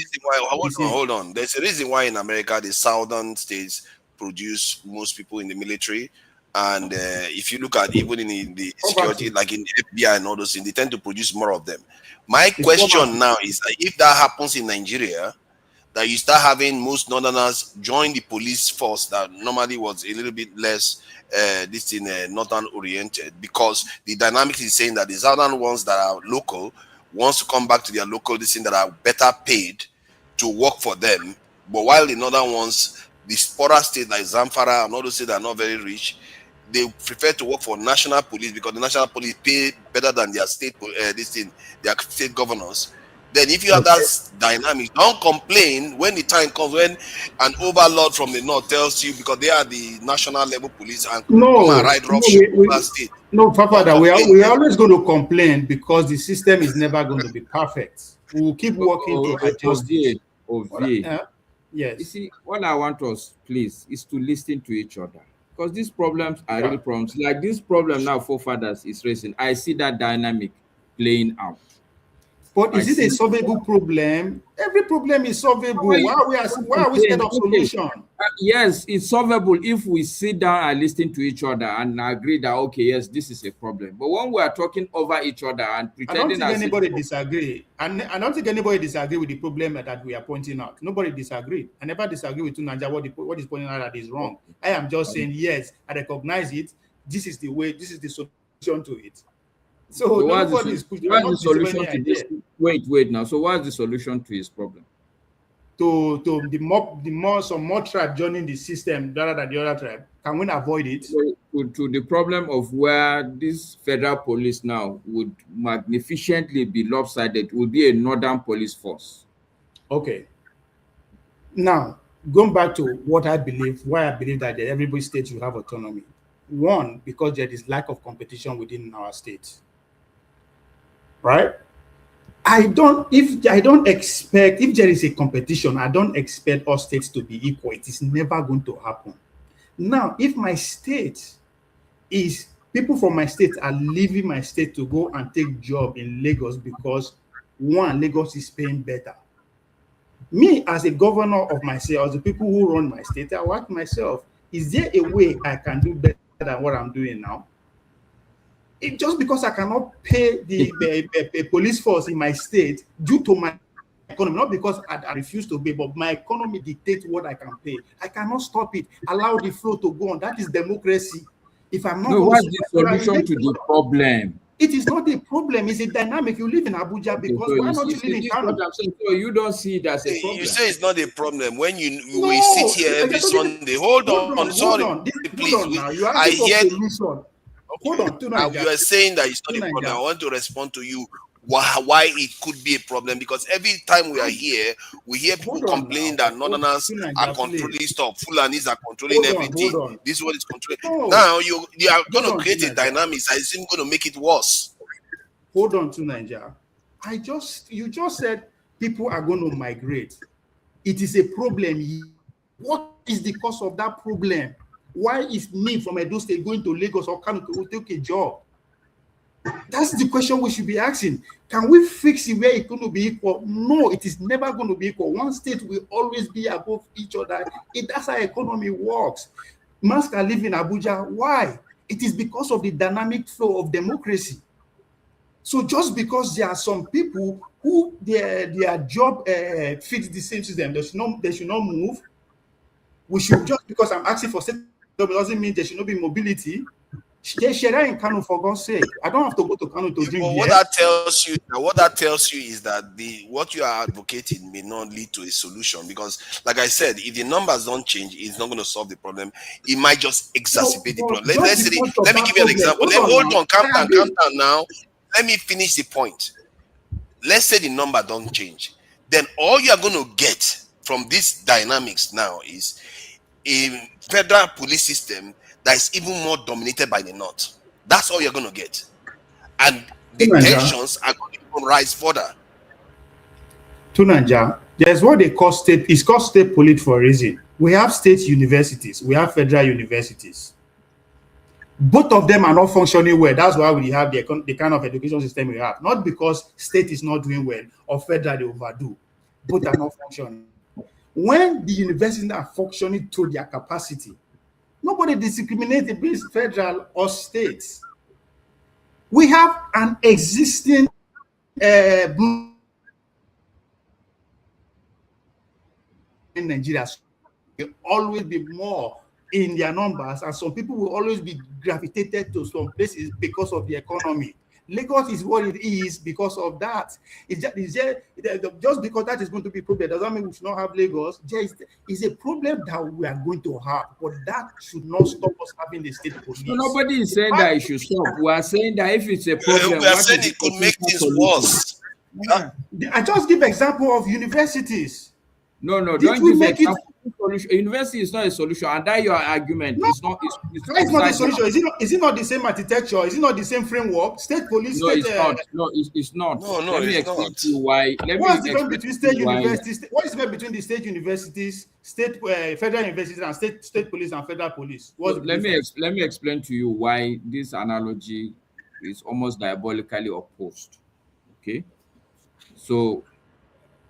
Hold on. There's a reason why in America the southern states produce most people in the military. And if you look at even in the security, like in the FBI and all those things, they tend to produce more of them. My question now is that if that happens in Nigeria, that you start having most northerners join the police force that normally was a little bit less northern oriented, because the dynamics is saying that the southern ones that are local wants to come back to their local that are better paid to work for them, but while the northern ones, the poorer states like Zamfara and all those states that are not very rich, they prefer to work for national police because the national police pay better than their state their state governors. Then if you have that dynamic, don't complain when the time comes when an overlord from the north tells you, because they are the national level police and come and ride roughshod over state. No, Papa, we are always going to complain because the system is never going to be perfect. We will keep working to adjust it. Yes. You see, what I want us, please, is to listen to each other. Because these problems are real problems. Like this problem now, forefathers is raising. I see that dynamic playing out. But is it a solvable problem? Every problem is solvable. Why are we scared of solution? Yes, it's solvable if we sit down and listen to each other and agree that, okay, yes, this is a problem. But when we are talking over each other and pretending I don't think anybody disagree. And I don't think anybody disagree with the problem that we are pointing out. Nobody disagree. I never disagree with Tunanja. What is pointing out that is wrong. I am just saying, yes, I recognize it. This is the way, this is the solution to it. So what's the solution to this? Wait now. So what's the solution to his problem? To some more tribe joining the system rather than the other tribe. Can we avoid it? To the problem of where this federal police now would magnificently be lopsided, would be a northern police force. Okay. Now, going back to what I believe, why I believe that every state should have autonomy. One, because there is lack of competition within our states. Right? If there is a competition, I don't expect all states to be equal. It is never going to happen. Now, if my state is, people from my state are leaving my state to go and take job in Lagos because one, Lagos is paying better. Me as a governor of myself, as the people who run my state, I ask myself, is there a way I can do better than what I'm doing now? Just because I cannot pay the police force in my state due to my economy, not because I refuse to pay, but my economy dictates what I can pay. I cannot stop it. Allow the flow to go on. That is democracy. If I'm not, what's the solution to the problem? It is not a problem. It's a dynamic. You live in Abuja because why not you live in Kano? So you don't see it as a problem. You say it's not a problem when we sit here every Sunday. Hold on, sorry, please. I hear. Hold on, you are saying that it's not a problem. I want to respond to you why it could be a problem, because every time we are here, we hear people complaining that northerners are controlling stuff, Fulanis are controlling everything. This is what is controlling. Now you are going to create a dynamic that is going to make it worse. Hold on to Nigeria. You just said people are going to migrate. It is a problem. What is the cause of that problem? Why is me from Edo State going to Lagos or Kano to take a job? That's the question we should be asking. Can we fix it where it's going to be equal? No, it is never going to be equal. One state will always be above each other. That's how economy works. Masks can live in Abuja. Why? It is because of the dynamic flow of democracy. So just because there are some people who their job fits the same system, they should not move. We should, just because I'm asking for state doesn't mean there should not be mobility. There's Sharia in Kano, for God's sake. I don't have to go to Kano to drink beer. What that tells you is that what you are advocating may not lead to a solution, because, like I said, if the numbers don't change, it's not going to solve the problem. It might just exacerbate the problem. Let me give you an example. Hold on, calm down now. Let me finish the point. Let's say the number don't change. Then all you are going to get from these dynamics now is a federal police system that is even more dominated by the North. That's all you're going to get. And the tensions are going to rise further. Tunanja, there's what they call state, it's called state police for a reason. We have state universities, we have federal universities. Both of them are not functioning well. That's why we have the kind of education system we have. Not because state is not doing well or federal they overdo. Both are not functioning. When the universities are functioning to their capacity, nobody discriminates between federal or states. We have an existing in Nigeria. Will always be more in their numbers, and some people will always be gravitated to some places because of the economy. Lagos is what it is because of that. Just because that is going to be a problem doesn't mean we should not have Lagos. It's a problem that we are going to have, but that should not stop us having the state police. So nobody is saying that it should stop. We are saying that if it's a problem, we are saying it could make things worse. I just give example of universities. No, don't give example. University is not a solution, and that your argument is not. It's not a solution. Is it not the same architecture? Is it not the same framework? State police. No, it's not. No, it's not. Let me explain to you why. What's the difference between state universities? What is the difference between the state universities, federal universities, and state police and federal police? Let me explain to you why this analogy is almost diabolically opposed. Okay, so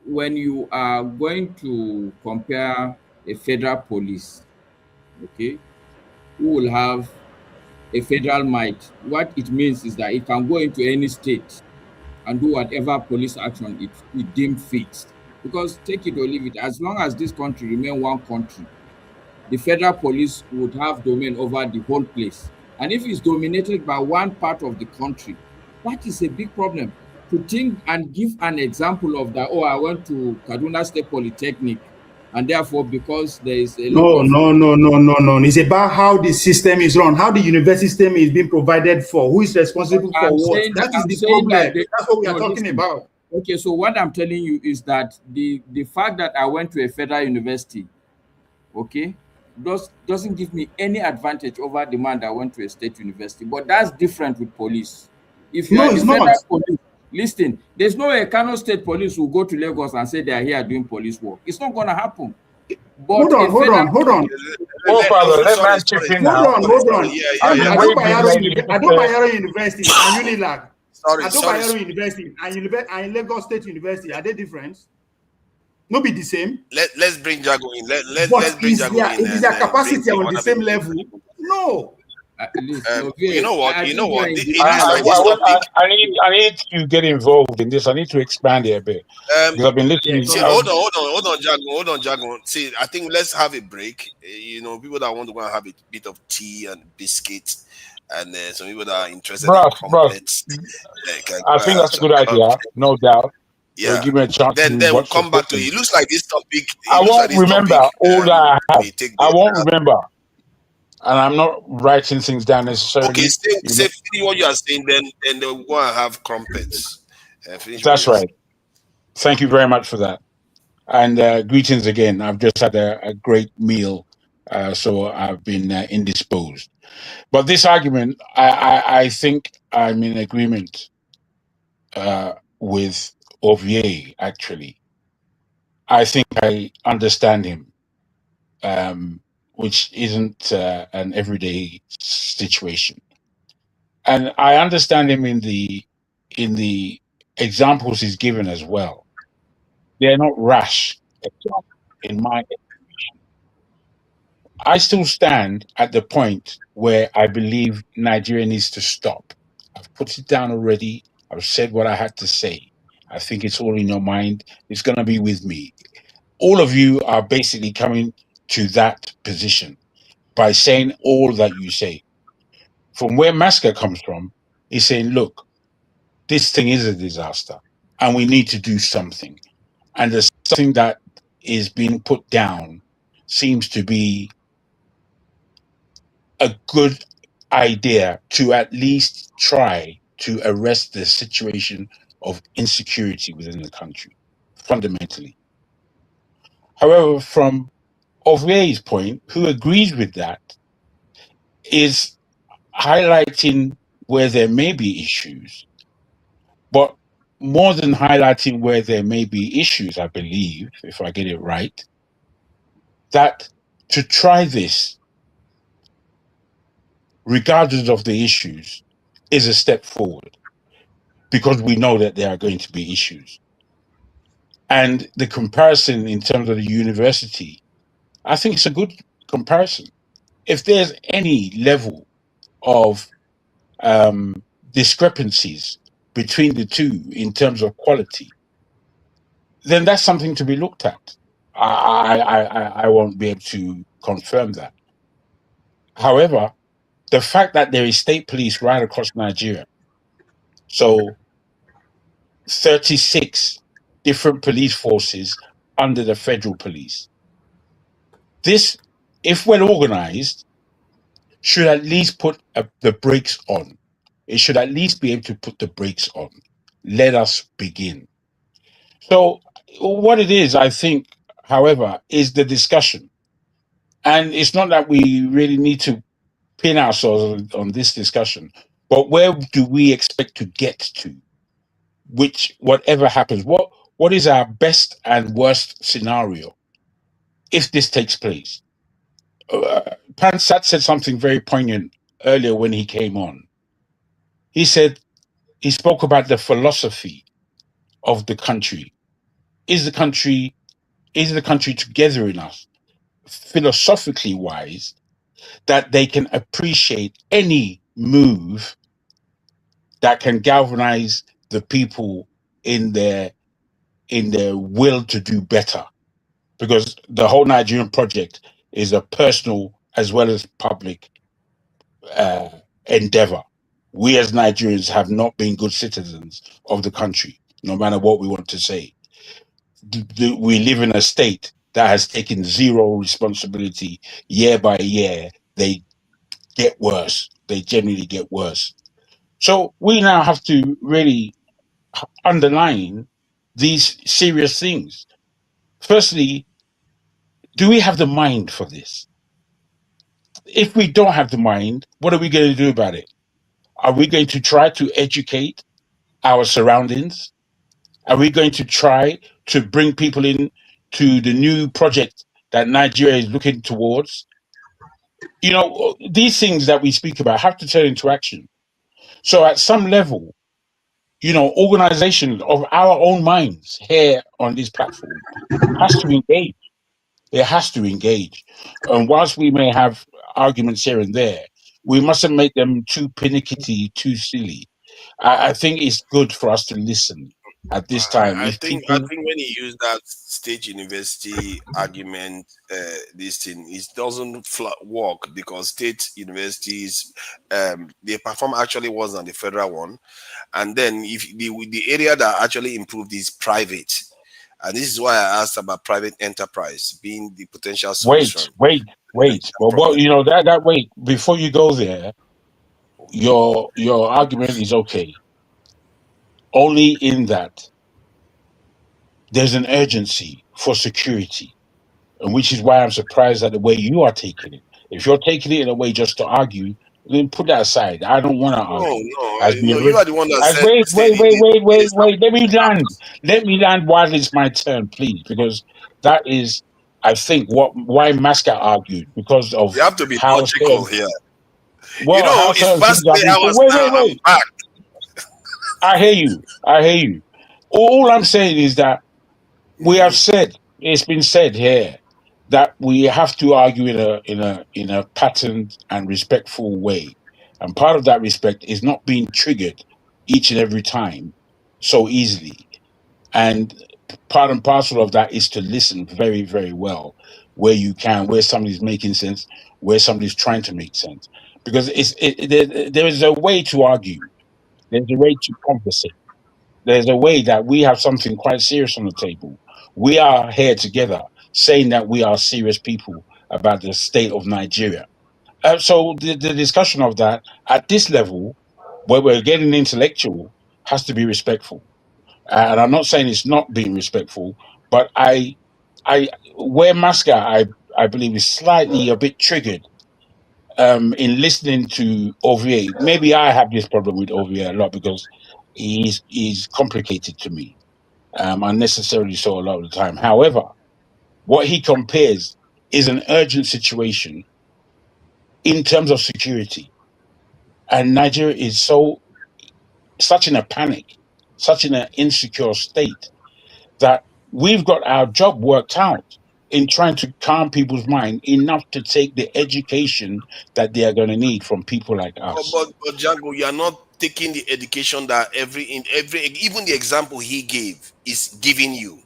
when you are going to compare a federal police, okay, who will have a federal might, what it means is that it can go into any state and do whatever police action it deemed fit. Because take it or leave it, as long as this country remain one country, the federal police would have domain over the whole place. And if it's dominated by one part of the country, that is a big problem. To think and give an example of that, oh, I went to Kaduna State Polytechnic, and therefore because there is a no. It's about how the system is run, how the university system is being provided for, who is responsible for what. That is the problem. That's what we are talking about. Okay, so what I'm telling you is that the fact that I went to a federal university, okay, doesn't give me any advantage over the man that went to a state university. But that's different with police. If you are the federal police, listen, there's no way Kano State Police will go to Lagos and say they are here doing police work. It's not going to happen. But hold on. Hold on. Adobayaro University and Unilag. Adobayaro University and Lagos State University, are they different? No, be the same. Let's bring Jago in. Let's bring Jago in. Is their capacity on the same level? No. You know what? I need to get involved in this. I need to expand here a bit. Because I've been listening. Hold on, Jago. See, I think let's have a break. People that want to go and have a bit of tea and biscuits, and some people that are interested in crumpets. I think that's a good idea, no doubt. Yeah. So give me a chance. Then we'll come back to it. It looks like this topic. I won't remember all that I have. I won't remember. And I'm not writing things down necessarily. Okay, say what you are saying, then they'll go and have crumpets. That's right. Thank you very much for that. And greetings again. I've just had a great meal, so I've been indisposed. But this argument, I think I'm in agreement with Ovier, actually. I think I understand him which isn't an everyday situation. And I understand him in the examples he's given as well. They're not rash examples, in my estimation. I still stand at the point where I believe Nigeria needs to stop. I've put it down already. I've said what I had to say. I think it's all in your mind. It's going to be with me. All of you are basically coming to that position by saying all that you say. From where Masker comes from, he's saying, look, this thing is a disaster and we need to do something. And there's something that is being put down seems to be a good idea to at least try to arrest the situation of insecurity within the country, fundamentally. However, from Ovie's point, who agrees with that, is highlighting where there may be issues, but more than highlighting where there may be issues, I believe, if I get it right, that to try this, regardless of the issues, is a step forward because we know that there are going to be issues. And the comparison in terms of the university, I think it's a good comparison. If there's any level of discrepancies between the two in terms of quality, then that's something to be looked at. I won't be able to confirm that. However, the fact that there is state police right across Nigeria, so 36 different police forces under the federal police, this, if well organized, should at least put the brakes on. It should at least be able to put the brakes on. Let us begin. So what it is, I think, however, is the discussion. And it's not that we really need to pin ourselves on this discussion, but where do we expect to get to? Which, whatever happens, what is our best and worst scenario if this takes place? Pansat said something very poignant earlier when he came on. He said, he spoke about the philosophy of the country. Is the country together enough, philosophically wise, that they can appreciate any move that can galvanize the people in their will to do better? Because the whole Nigerian project is a personal as well as public endeavor. We as Nigerians have not been good citizens of the country, no matter what we want to say. We live in a state that has taken zero responsibility year by year. They get worse. They generally get worse. So we now have to really underline these serious things. Firstly, do we have the mind for this? If we don't have the mind, what are we going to do about it? Are we going to try to educate our surroundings? Are we going to try to bring people in to the new project that Nigeria is looking towards? You know, these things that we speak about have to turn into action. So at some level, you know, organization of our own minds here on this platform has to engage. It has to engage. And whilst we may have arguments here and there, we mustn't make them too pernickety, too silly. I think it's good for us to listen at this time. I think when you use that state university argument, this thing, it doesn't work because state universities, they perform actually worse than the federal one. And then if the area that actually improved is private. And this is why I asked about private enterprise being the potential solution. Wait. Well, what, you know, that wait, before you go there, your argument is okay. Only in that there's an urgency for security, and which is why I'm surprised at the way you are taking it. If you're taking it in a way just to argue, then put that aside. I don't want to argue. No, you are the one that said. Wait. Let me land while it's my turn, please, because that is I think why Masca argued because of You have to be how logical certain, here. well, You know, how it's certain past things are 3 being. hours Wait, now. wait, I'm wait. back. I hear you. I hear you. All I'm saying is that we have said, it's been said here, that we have to argue in a patterned and respectful way. And part of that respect is not being triggered each and every time so easily. And part and parcel of that is to listen very, very well where you can, where somebody's making sense, where somebody's trying to make sense. Because there is a way to argue, there's a way to conversate, there's a way that we have something quite serious on the table. We are here together saying that we are serious people about the state of Nigeria. So the discussion of that at this level, where we're getting intellectual, has to be respectful. And I'm not saying it's not being respectful, but where Masca, I believe, is slightly a bit triggered in listening to OVA. Maybe I have this problem with OVA a lot because he's complicated to me, unnecessarily so a lot of the time. However, what he compares is an urgent situation in terms of security, and Nigeria is such in a panic, such in an insecure state that we've got our job worked out in trying to calm people's mind enough to take the education that they are going to need from people like us. But Django, you are not taking the education that even the example he gave is giving you.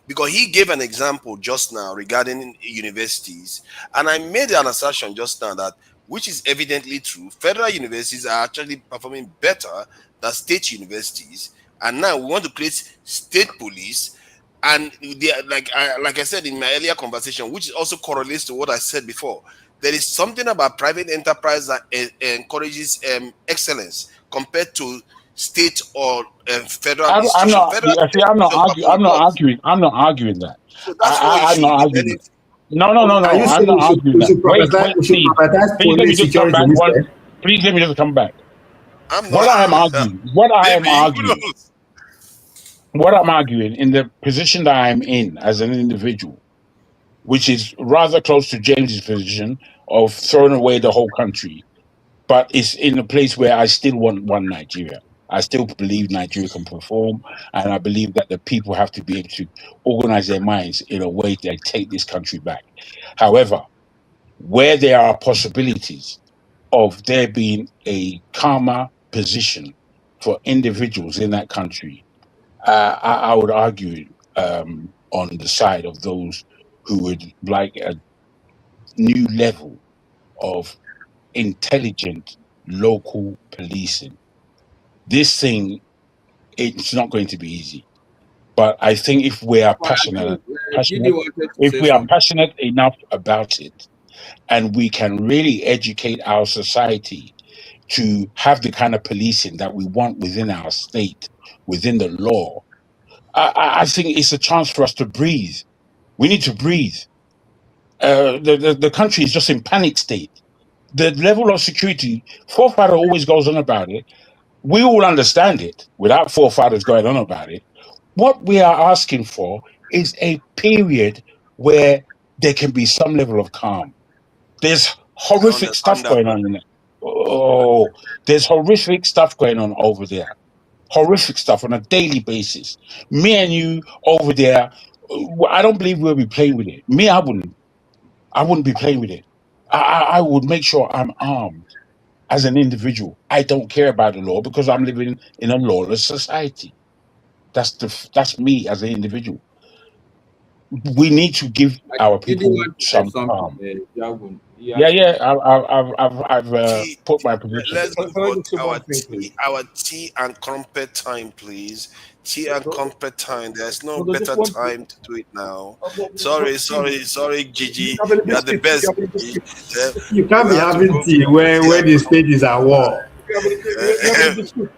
Because he gave an example just now regarding universities, and I made an assertion just now that, which is evidently true, federal universities are actually performing better than state universities, and now we want to create state police. And they are, like I said in my earlier conversation, which also correlates to what I said before, there is something about private enterprise that encourages excellence compared to state or federal I'm institution. not. Federal See, I'm not institutions arguing. perform I'm not worse. arguing. I'm not arguing that. So that's what you I'm should not be arguing learning. that. No. Are you I'm saying not arguing we that. should Wait, please. prioritize Please let me police just come security back one. instead? Please let me just come back. I'm not. What I am arguing. Maybe who knows? What I'm arguing in the position that I'm in as an individual, which is rather close to James's position of throwing away the whole country, but it's in a place where I still want one Nigeria. I still believe Nigeria can perform, and I believe that the people have to be able to organize their minds in a way that take this country back. However, where there are possibilities of there being a calmer position for individuals in that country, I would argue on the side of those who would like a new level of intelligent local policing. This thing, it's not going to be easy. But I think if we are Well, I think Gidi wanted to if say we are something. passionate enough about it, and we can really educate our society to have the kind of policing that we want within our state, within the law, I think it's a chance for us to breathe. We need to breathe. The country is just in panic state. The level of security, Forefather always goes on about it. We all understand it without Forefathers going on about it. What we are asking for is a period where there can be some level of calm. There's I horrific stuff understand that. going on in there. Oh, there's horrific stuff going on over there. Horrific stuff on a daily basis. Me and you over there, I don't believe we'll be playing with it. Me, I wouldn't. I wouldn't be playing with it. I would make sure I'm armed as an individual. I don't care about the law because I'm living in a lawless society. That's me as an individual. We need to give our Gidi people wanted to say some something, calm. Jagun. Yeah. I've Tea, put my position. let's go Can I for just say one thing, please? our tea and crumpet time, please. Tea and crumpet time. There's no No, just better one thing. time to do it now. But Sorry, Gigi. have a You are the biscuit. best, You have a Gigi. biscuit. You can't We be have to having go tea for where tea the state is at war. You have a biscuit.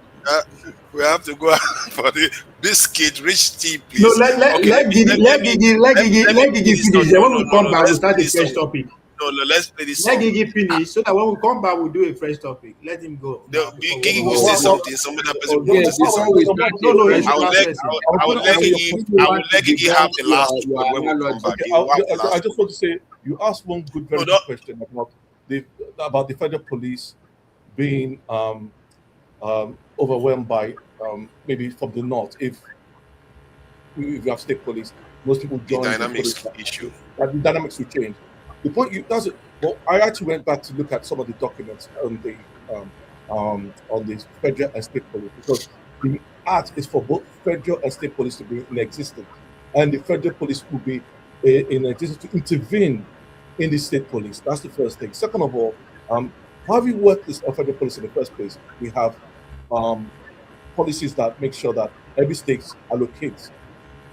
we have to go for the biscuit rich tea, No, please. Okay, let me let Gigi finish. finish. Then when we come back, we'll No, start the let's fresh finish. topic. No, let's play this Let song. Gigi finish so that when we come back, we'll do a fresh topic. Let him go. Gigi will say something. Somebody person will want to say something. No, I will let Gigi have the last word when we come back. I just want to say, you asked one very good question about the federal police being overwhelmed by maybe from the north. If you have state police, most people join the dynamics issue. The dynamics will change. The point well, I actually went back to look at some of the documents on the federal and state police, because the act is for both federal and state police to be in existence, and the federal police will be in existence to intervene in the state police. That's the first thing. Second of all, how we work this federal police in the first place? We have policies that make sure that every state allocates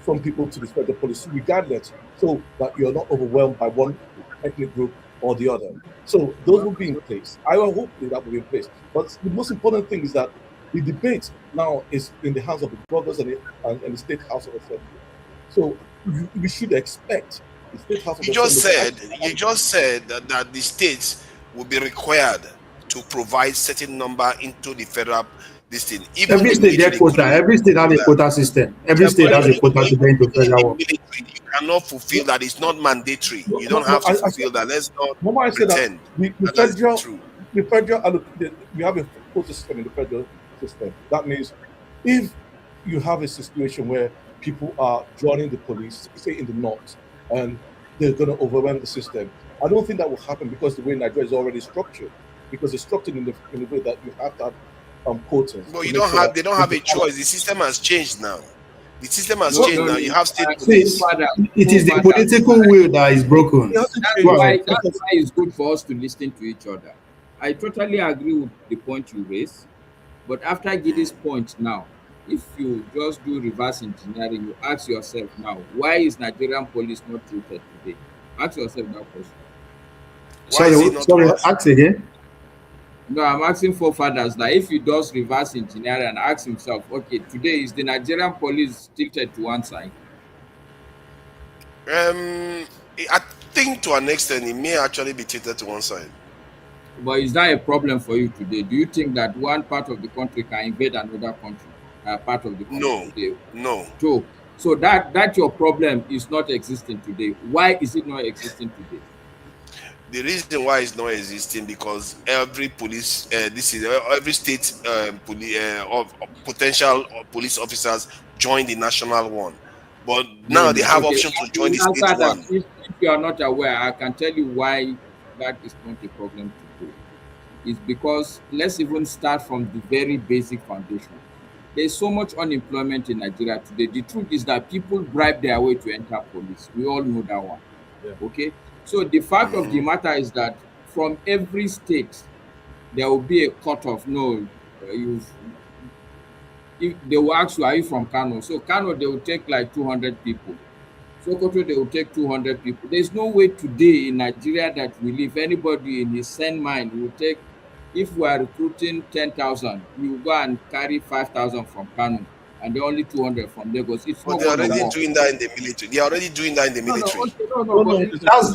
some people to the federal police, regardless, so that you're not overwhelmed by one ethnic group or the other. So those will be in place. I hope that will be in place. But the most important thing is that the debate now is in the hands of the brothers and the State House of Assembly. So we should expect the State House of Assembly. You just said that the states will be required to provide certain number into the federal thing. Every state get quota. Every state has a quota system. Every state has a quota to get into federal work. You cannot fulfill that. It's not mandatory. You don't have to fulfill that. Let's not pretend. The federal, we have a quota system in the federal system. That means if you have a situation where people are joining the police, say in the north, and they're going to overwhelm the system, I don't think that will happen, because the way Nigeria is already structured, because it's structured in the way that you have to have quotas. But they don't have a choice. The system has changed now. The system has changed now. You have state police. It is the political will that is broken. That's why it's good for us to listen to each other. I totally agree with the point you raised. But after Gide's point now, if you just do reverse engineering, you ask yourself now, why is Nigerian police not treated today? Ask yourself that question. Sorry, ask again. No, I'm asking forefathers that if he does reverse engineering and asks himself, okay, today is the Nigerian police tilted to one side? I think to an extent it may actually be tilted to one side. But is that a problem for you today? Do you think that one part of the country can invade another country? Part of the country today? No. So that your problem is not existing today. Why is it not existing today? The reason why it's not existing, because every police, every state potential police officers join the national one, but now they have option to join the state one. If you are not aware, I can tell you why that is not a problem today. It's because let's even start from the very basic foundation. There's so much unemployment in Nigeria today. The truth is that people bribe their way to enter police. We all know that one. Yeah. Okay. So the fact of the matter is that from every state, there will be a cutoff. No, if they will ask you, are you from Kano? So Kano, they will take like 200 people. Sokoto, they will take 200 people. There's no way today in Nigeria that we live, anybody in his sane mind will take, if we are recruiting 10,000, you go and carry 5,000 from Kano, and the only 200 from Lagos. But they're already doing that in the military. They're already doing that in the military.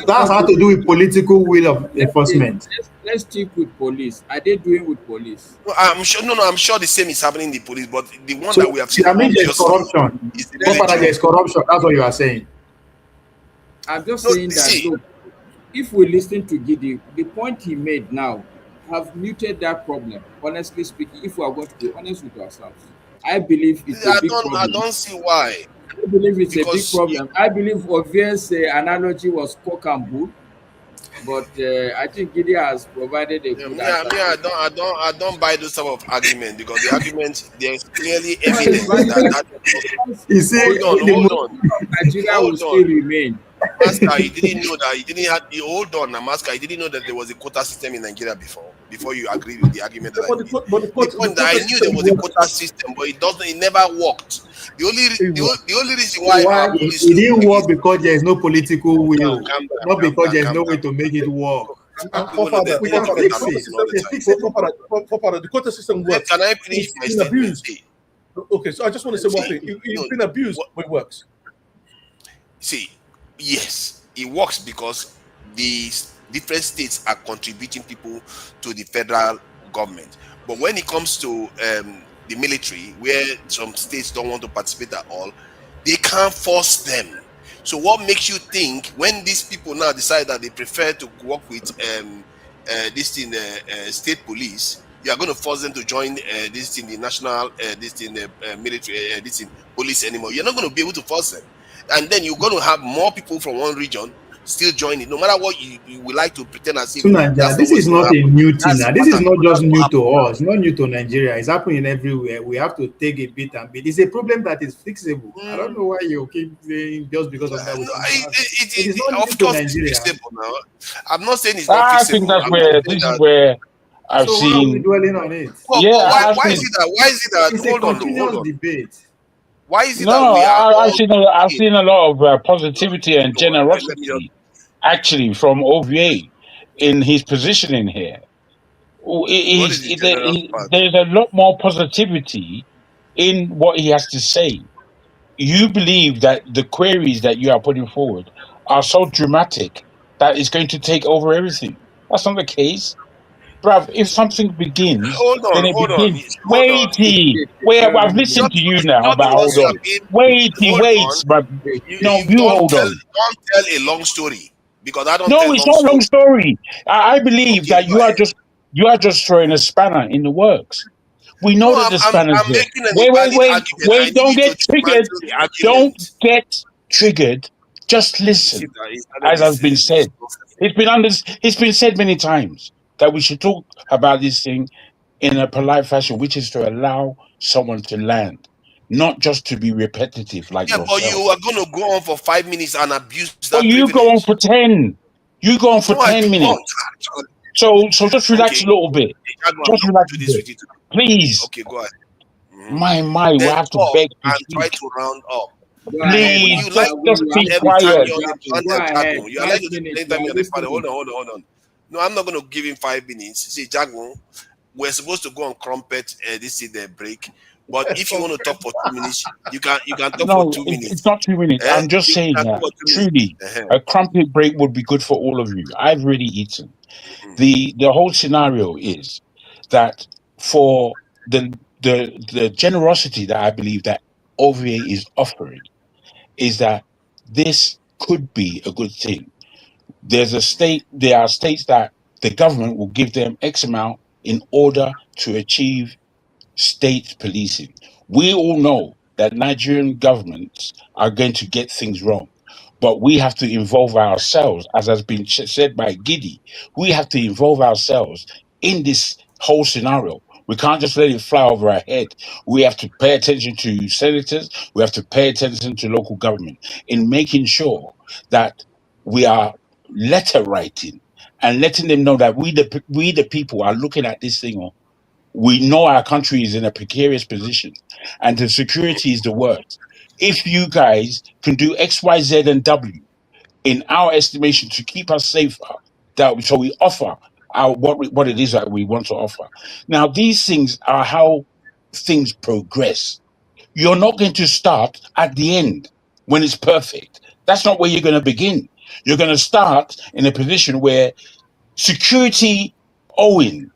That's how to do with political will of enforcement. Let's stick with police. Are they doing with police? No, I'm sure the same is happening in the police, but the one that we have seen. I mean, there's corruption. There's corruption. That's what you are saying. I'm just saying that, look, if we listen to Gidi, the point he made now have muted that problem. Honestly speaking, if we are going to be honest with ourselves, I believe it's a big problem. I don't see why. I believe it's a big problem. I believe obvious analogy was cock and bull, but I think Gidi has provided a good answer. I don't buy those type of argument, because the argument, there's clearly evidence that hold on. Nigeria will still remain. Masker, you didn't know that. You didn't have. Hold on, Masker. You didn't know that there was a quota system in Nigeria before you agreed with the argument that I made. I knew there was a quota system, but it never worked. The only reason why it didn't work because there is no political will, not because there is no way to make it work. The quota system works. Can I finish my statement? Okay, so I just want to say one thing. It's been abused, but it works. See, yes, it works because the different states are contributing people to the federal government. But when it comes to the military, where some states don't want to participate at all, they can't force them. So what makes you think when these people now decide that they prefer to work with this thing, state police, you are going to force them to join this in the national, this in the military, this in police anymore? You're not going to be able to force them, and then you're going to have more people from one region still joining, no matter what you would like to pretend as if So Nigeria, that's not this what's is going to not a happen. new thing. That's Now. the This is pattern. not just That's what new to happened. us, not new to Nigeria. It's happening everywhere. We have to take a bit and bit. It's a problem that is fixable. I don't know why you keep saying just because of that. It is not new Of to course, Nigeria. it's fixable now. I'm not saying it's not I think fixable. that's I'm just where saying this is that. where I've So why are we seen. dwelling on it? But Yeah, why I've is seen. it that? Why is it that? It's a Hold on, continuous debate. why is it that No, we are I've all seen. I've seen a lot of positivity and let me just generosity, actually, from OVA in his positioning here. what is the generous part? There's a lot more positivity in what he has to say. You believe that the queries that you are putting forward are so dramatic that it's going to take over everything. That's not the case. Bruv, if something begins, then it Hold on, begins. hold on. Waity. Wait, I've listened to you now Not about because hold you are on. being. Waity, Hold wait, on. but no, You you hold on. don't tell a long story, because I don't No, tell it's long not a long story. story. I believe Okay, that go ahead. you are just throwing a spanner in the works. We know No, that the spanner's I'm there. making a valid argument. I need Wait, you to don't get triggered. dismantle the Don't argument. get triggered. Just You see listen. that he started As has this been this said. It's been said many times that we should talk about this thing in a polite fashion, which is to allow someone to land, not just to be repetitive like Yeah, but you yourself. are going to go on for 5 minutes and abuse But that you go on privilege. for 10. You go on for No, I 10 do not. minutes. So just relax Okay, a little bit. I'm not Just going relax to a do this bit. with you today. Please. Okay, go ahead. We Then have to talk beg to and try speak. to round up. Go ahead, Please, You like Jagun, just you to have be do every 5 time quiet. you're on minutes, the Jagun. Go panel, ahead, Jagun. You are like 5 to do minutes. We anytime are you're on the panel. listening. Hold on. No, I'm not going to give him 5 minutes. See, Jagun, we're supposed to go on crumpet this is the break. But if you want to talk for 2 minutes, you can talk for No, two it's minutes. not 2 minutes. I'm just You saying can talk that for 2 minutes. truly a crumpet break would be good for all of you. I've already eaten. The whole scenario is that for the generosity that I believe that OVA is offering is that this could be a good thing. There are states that the government will give them X amount in order to achieve state policing. We all know that Nigerian governments are going to get things wrong, but we have to involve ourselves, as has been said by Giddy. We have to involve ourselves in this whole scenario. We can't just let it fly over our head. We have to pay attention to senators. We have to pay attention to local government in making sure that we are letter writing and letting them know that we the people are looking at this thing. We know our country is in a precarious position and the security is the worst. If you guys can do X, Y, Z, and W in our estimation to keep us safer, so we offer what it is that we want to offer. Now, these things are how things progress. You're not going to start at the end when it's perfect. That's not where you're going to begin. You're going to start in a position where security owing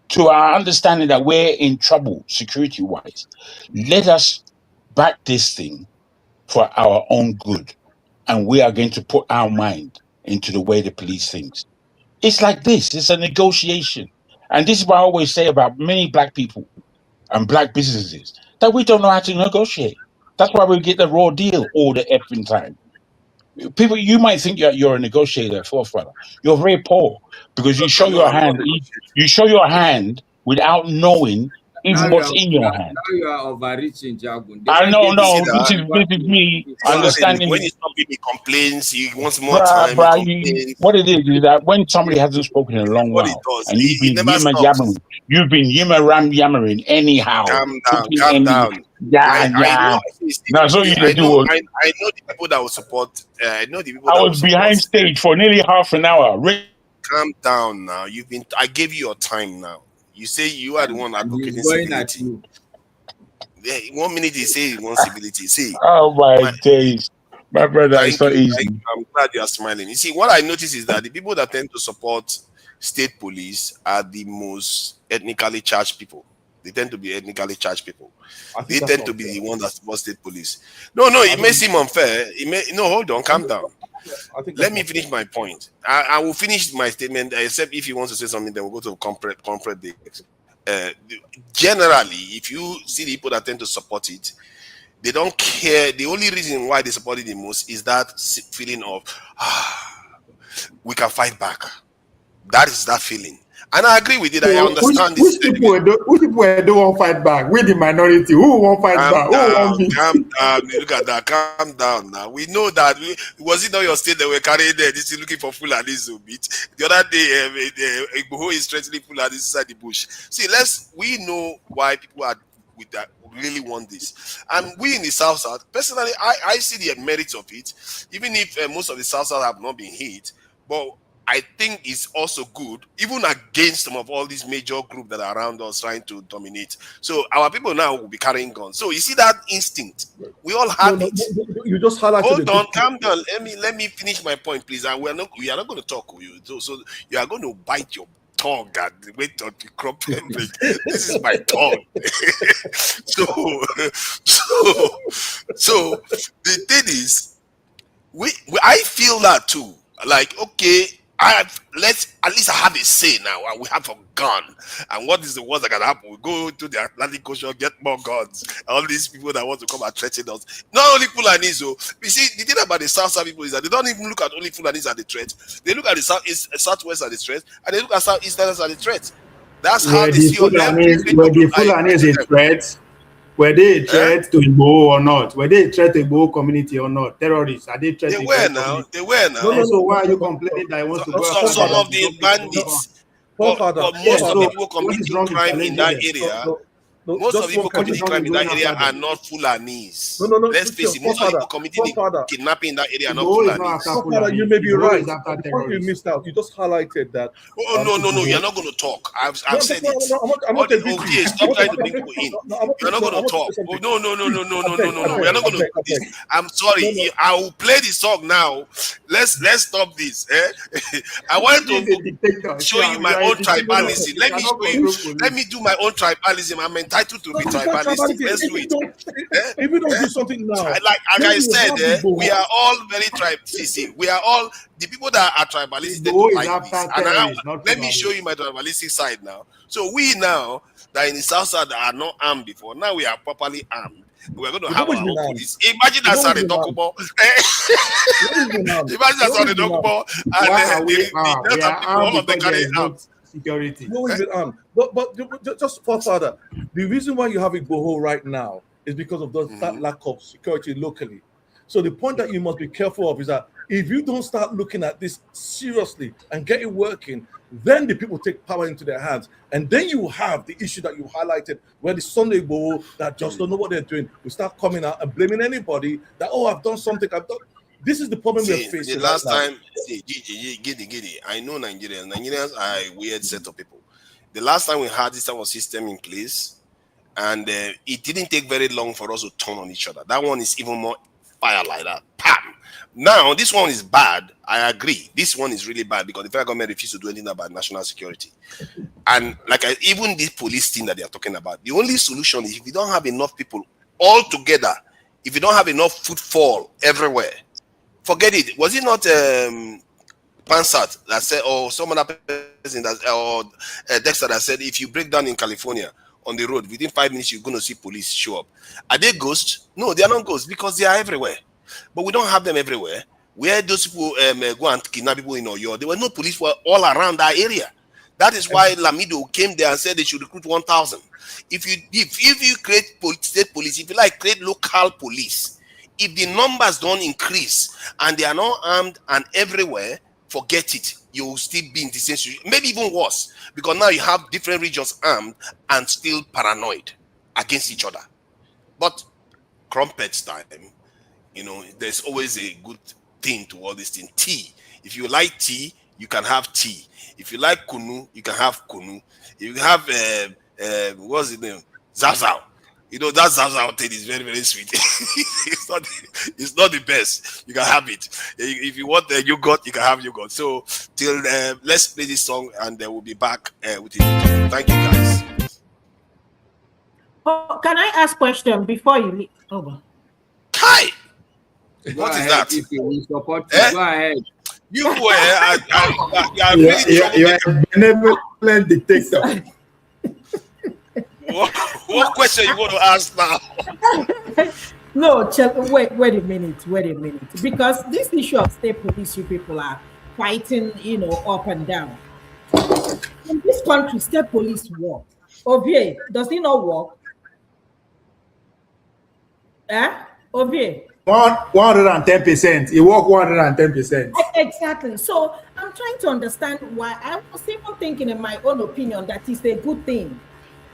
to our understanding that we're in trouble security wise, let us back this thing for our own good. And we are going to put our mind into the way the police thinks. It's like this, it's a negotiation. And this is what I always say about many black people and black businesses, that we don't know how to negotiate. That's why we get the raw deal all the effing time. People, you might think you're a negotiator, fourth brother. You're very poor because you show No, your I'm not hand. negotiating. You show your hand without knowing Now even you what's are in your hand. now you are overreaching, Jagun. The I man know, gave You see you no. that? what This is me Listen, understanding. when you stop giving complaints, he wants more Bruh, time. He bruh, complains. what it is that when somebody hasn't spoken in a This is long what he while does. and you've He been never yimmer stops. yammering, you've been yammering anyhow, putting Calm any down. I know. yeah. Now, so you I to do know. was I know the people that will support. I know the people I that will was support. behind stage for nearly half an hour. Calm down now. You've been. I gave you your time now. You say you are the one and he's advocating going at civility. you. Yeah, 1 minute he say he wants civility. See, Oh my my days. My brother, it's Thank not you. easy. Thank you. I'm glad you are smiling. You see, what I notice is that the people that tend to support state police are the most ethnically charged people. They tend to be ethnically charged people. They tend to be the ones that support state police. No, it may seem unfair. Hold on, calm down. Let me finish my point. I will finish my statement, except if you want to say something, then we'll go to corporate day. Generally, if you see the people that tend to support it, they don't care. The only reason why they support it the most is that feeling of we can fight back. That is that feeling. And I agree with it. I understand this. Which people don't want fight back? We the minority. Who won't fight back? Calm down. Look at that. Calm down now. We know that. Was it not your state that were carrying there? This is looking for Fulanis a bit. The other day, Igboho is threatening Fulanis inside the bush. See, we know why people are with that really want this. And we in the South, personally, I see the merits of it, even if most of the South have not been hit. But I think it's also good, even against some of all these major groups that are around us trying to dominate. So our people now will be carrying guns. So you see that instinct. We all have it. You just highlighted. Hold on, calm down. Let me finish my point, please. And we are not going to talk with you. So you are going to bite your tongue and wait on the crop. This is my tongue. so the thing is, I feel that too. Like, okay, let's at least have a say now. And we have a gun. And what is the worst that can happen? We go to the Atlantic Ocean, get more guns. All these people that want to come and threaten us. Not only Fulanis, though. You see, the thing about the South people is that they don't even look at only Fulanis as the threat. They look at the Southwest as the threat, and they look at Southeasterners as the threat. That's how they see Were the Fulanis a threat? Were they a threat to Igbo or not? Were they a threat to Igbo community or not? Terrorists? Are they threat to Igbo community? They were now. So why are you complaining that I want to go after some of the bandits? But most of the people committing crime in that area, most of the people committing crime in that area are not Fulanis. Let's face it, most of the people committing kidnapping in that area are not Fulanis. You may be right. You missed out. You just highlighted that. Oh, no, you're not going to talk. I've said it. Okay, stop trying to bring people in. You're not going to talk. No, we're not going to do this. I'm sorry. I will play the song now. Let's stop this. I want to show you my own tribalism. Let me do my own tribalism. I'm entitled to be tribalistic. Let's do it. If we don't do something now, like I said, we are all very tribalistic. We are all the people that are tribalistic. They don't like this. And let me show you my tribalistic side now. So we now that in the South side that are not armed before, now we are properly armed. We're going to have our own police. Imagine that's how they talk about. Imagine that's how they talk about. And all of them carry out security. But just for further, the reason why you have Igboho right now is because of that lack of security locally. So the point that you must be careful of is that if you don't start looking at this seriously and get it working, then the people take power into their hands. And then you have the issue that you highlighted, where the Sunday Igboho that just don't know what they're doing will start coming out and blaming anybody that, I've done something, I've done. This is the problem we're facing. The last time, Giddy, I know Nigerians. Nigerians are a weird set of people. The last time we had this type of system in place, and it didn't take very long for us to turn on each other. That one is even more fire like that. Pam! Now, this one is bad. I agree. This one is really bad because the federal government refused to do anything about national security. And even this police thing that they are talking about, the only solution is if you don't have enough people all together, if you don't have enough footfall everywhere, forget it. Was it not Pansat that said, or some other person that, or Dexter that said, if you break down in California on the road, within 5 minutes you're going to see police show up. Are they ghosts? No, they are not ghosts because they are everywhere. But we don't have them everywhere. Where those people go and kidnap people in Oyo, there were no police all around that area. That is why Lamido came there and said they should recruit 1,000. If you create state police, if you create local police, if the numbers don't increase and they are not armed and everywhere, forget it. You will still be in the same situation, maybe even worse, because now you have different regions armed and still paranoid against each other. But crumpets time, there's always a good thing to all this thing. Tea. If you like tea, you can have tea. If you like kunu, you can have kunu. If you have what's the name? Zazao. That Zaza thing is very, very sweet. it's not the best. You can have it. If you want the yogurt, you can have yogurt. So till let's play this song and then we'll be back with it. Thank you, guys. Oh, can I ask question before you leave? Over. Hi. What is that? If you support you, go ahead. You go ahead. You are a benevolent dictator. What question you want to ask now? No, wait a minute. Because this issue of state police, you people are fighting, up and down. In this country, state police work. Ovie, does it not work? Ovie. 110%. You work 110%. Exactly. So I'm trying to understand why. I was even thinking, in my own opinion, that it's a good thing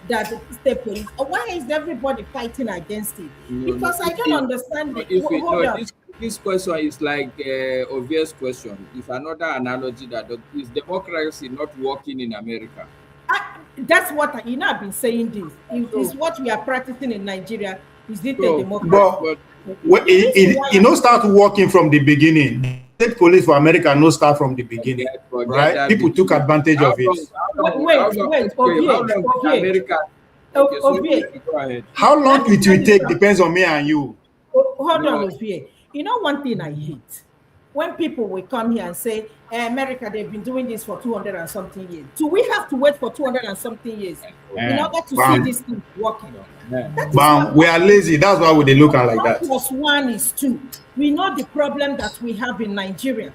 that the state police. Why is everybody fighting against it? Because I don't understand it. This question is like obvious question. If another analogy that is democracy not working in America? That's what I've been saying. This is what we are practicing in Nigeria. Is it a democracy? But it start working from the beginning. State police for America no start from the beginning, right? People took advantage of it. How long it will take depends on me and you. Hold on, Ovie. One thing I hate? When people will come here and say, America, they've been doing this for 200 and something years. Do we have to wait for 200 and something years in order to see this thing working? We are lazy. That's why they look at like that. 1 + 1 is 2. We know the problem that we have in Nigeria.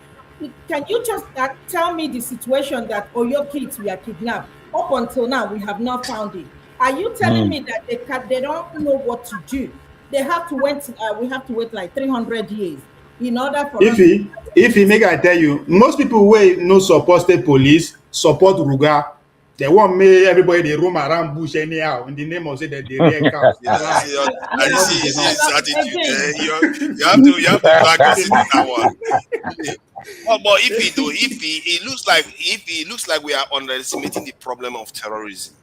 Can you just tell me the situation that Oyo kids were kidnapped? Up until now, we have not found it. Are you telling me that they don't know what to do? They have to wait. We have to wait like 300 years in order for. If he make I tell you, most people who no support state police support Ruga. They want me everybody they roam around bush anyhow in the name of say that they rear cows. I see his attitude. You have to practice in that one. But if he looks like we are underestimating the problem of terrorism.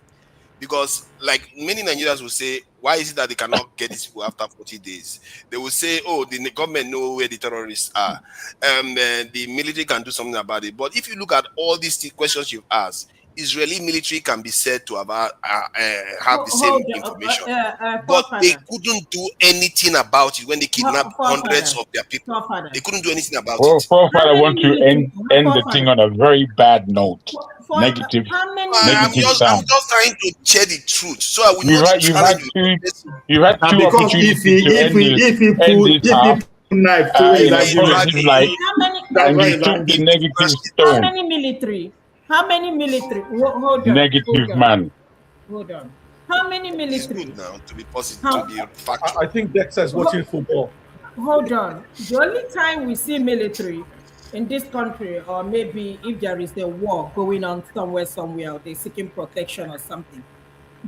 Because, like many Nigerians will say, why is it that they cannot get these people after 40 days? They will say, oh, the government know where the terrorists are. The military can do something about it. But if you look at all these questions you've asked, Israeli military can be said to have the same information. But they couldn't do anything about it when they kidnapped hundreds of their people. They couldn't do anything about it. I want to end the thing on a very bad note. Negative. I'm just trying to share the truth, so I will not challenge you. You had two opportunities to end this half. Knife and you took the negative stone. How many military? Hold on. Negative man. Hold on. How many military? Now, to be positive, to be factual. I think Dexter is watching football. Hold on. The only time we see military in this country, or maybe if there is a war going on somewhere, they're seeking protection or something.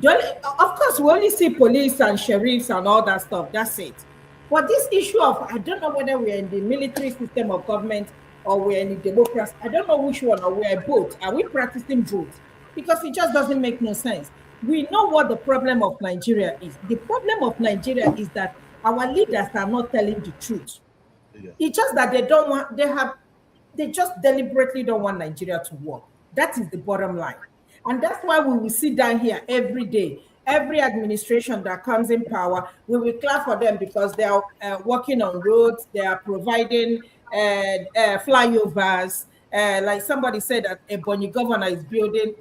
Of course, we only see police and sheriffs and all that stuff. That's it. But this issue of, I don't know whether we're in the military system of government or we're in the democracy. I don't know which one, or we're both. Are we practicing both? Because it just doesn't make no sense. We know what the problem of Nigeria is. The problem of Nigeria is that our leaders are not telling the truth. Yeah. It's just that they just deliberately don't want Nigeria to work. That is the bottom line. And that's why we will sit down here every day. Every administration that comes in power, we will clap for them because they are working on roads, they are providing flyovers. Like somebody said that a Bonny governor is building,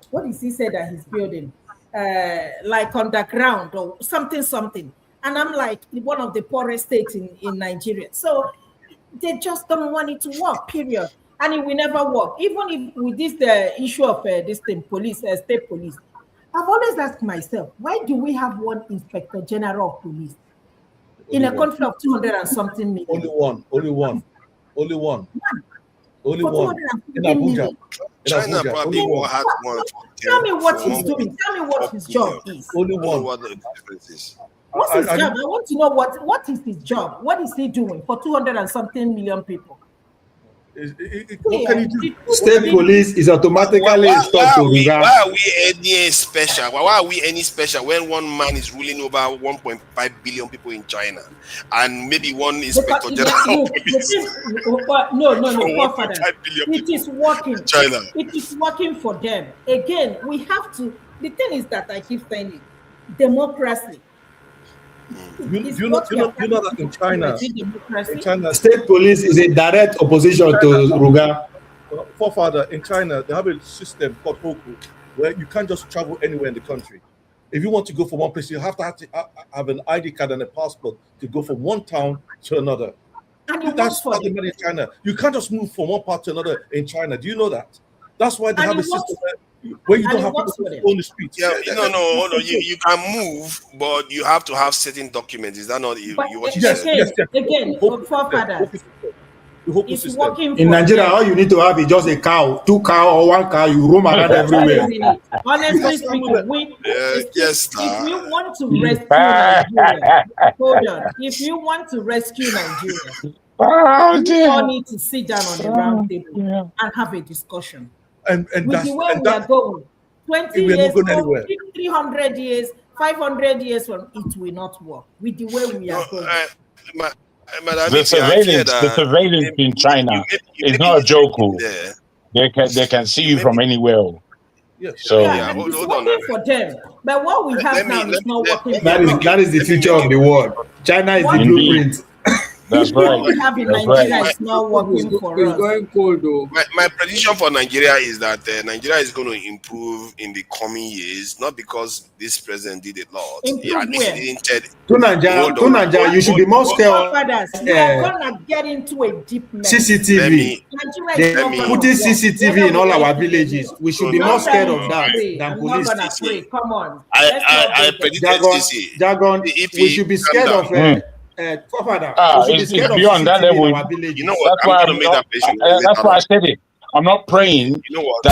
what did he say that he's building? Like underground or something. And I'm like, one of the poorest states in Nigeria. So they just don't want it to work, period. And it will never work. Even if with this issue of this thing, police, state police, I've always asked myself, why do we have one inspector general of police in a country of 200 and something million? Only one. In Abuja. China probably will have one. Tell me what he's doing. Tell me what his job is. Only one. What the difference is. What's his job? I want to know what is his job. What is he doing for 200 and something million people? What can you do? State police is automatically stopped to regard. Why are we any special? Why are we any special when one man is ruling over 1.5 billion people in China, and maybe one inspector general of police? No, it is working. China. It is working for them. Again, we have to. The thing is that I keep saying it, democracy. You know that in China, state police is a direct opposition to Ruga. Forefather, in China, they have a system called Hoku, where you can't just travel anywhere in the country. If you want to go from one place, you have to have an ID card and a passport to go from one town to another. And that's what they made in China. You can't just move from one part to another in China. Do you know that? That's why they have a system where you don't have people on the street. Yeah, no. You can move, but you have to have certain documents. Is that not what you said? Yes. Again, forefather. It's working in Nigeria, all you need to have is just a cow, 2 cows or 1 cow. You roam around everywhere. Honestly speaking, if we want to rescue Nigeria, hold on. If you want to rescue Nigeria, we all need to sit down on the round table and have a discussion. And with the way we are going, 20 years, 300 years, 500 years from it will not work. With the way we are going. The surveillance in China is not a joke. They can see you from anywhere. Yes. So it's working for them. But what we have now is not working. That is the future of the world. China is the blueprint. That's right. What we have in Nigeria is not working for us. It's going cold though. My prediction for Nigeria is that Nigeria is going to improve in the coming years, not because this president did a lot. To Nigeria, you should be more scared. We are gonna get into a deep mess. CCTV. Putting CCTV in all our villages. We should be more scared of that than police. Come on. I predicted this. Jargon. We should be scared of. It's beyond that level. You know what? That's why I said it. I'm not praying. You know what?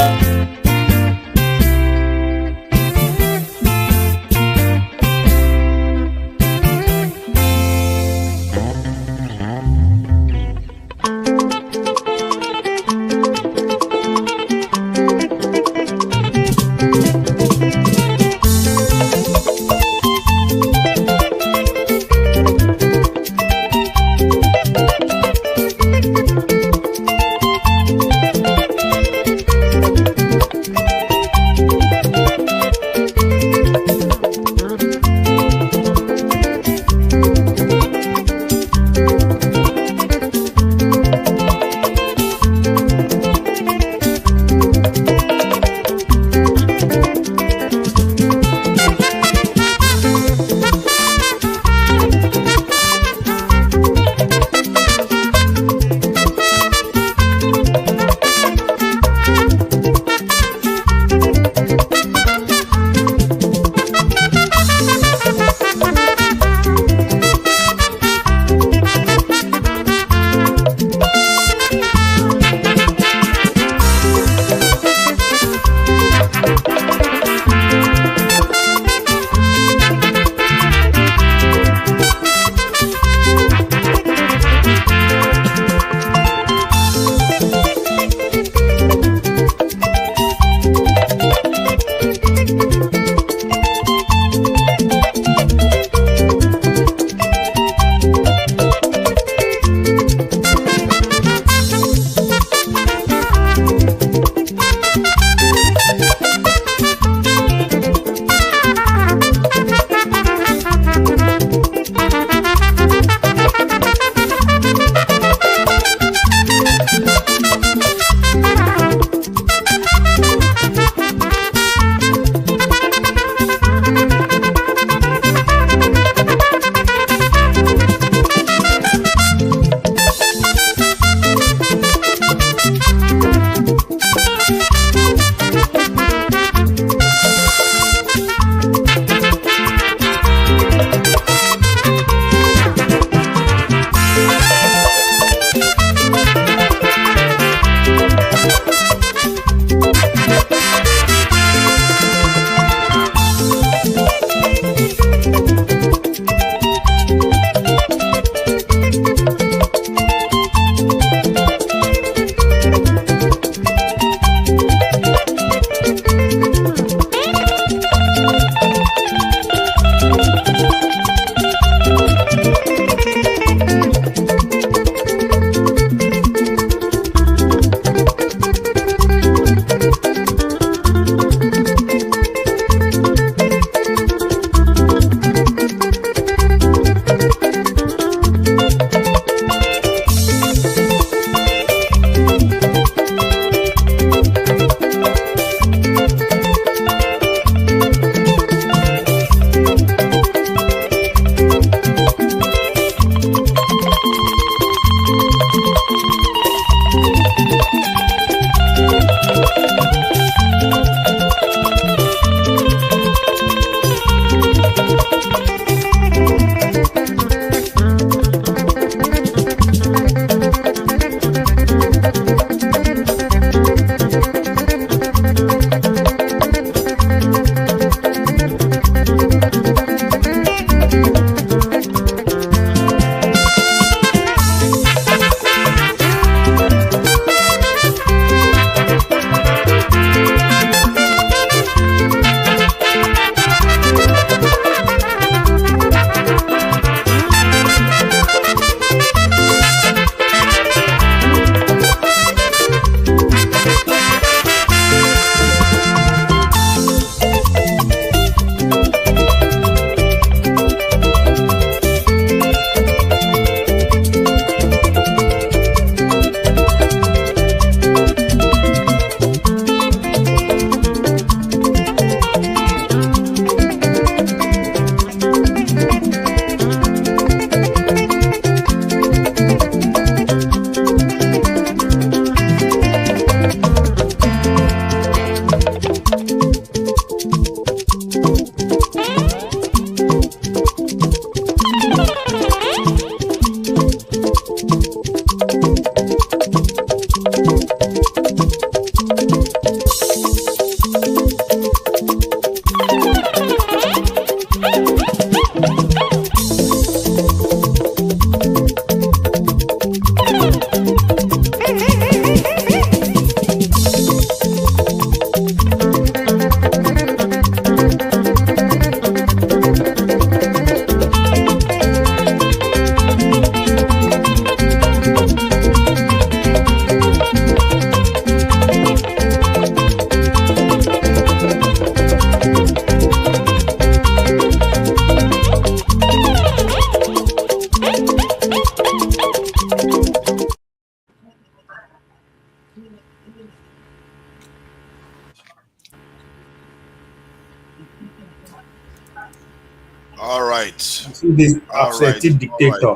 this absentee dictator.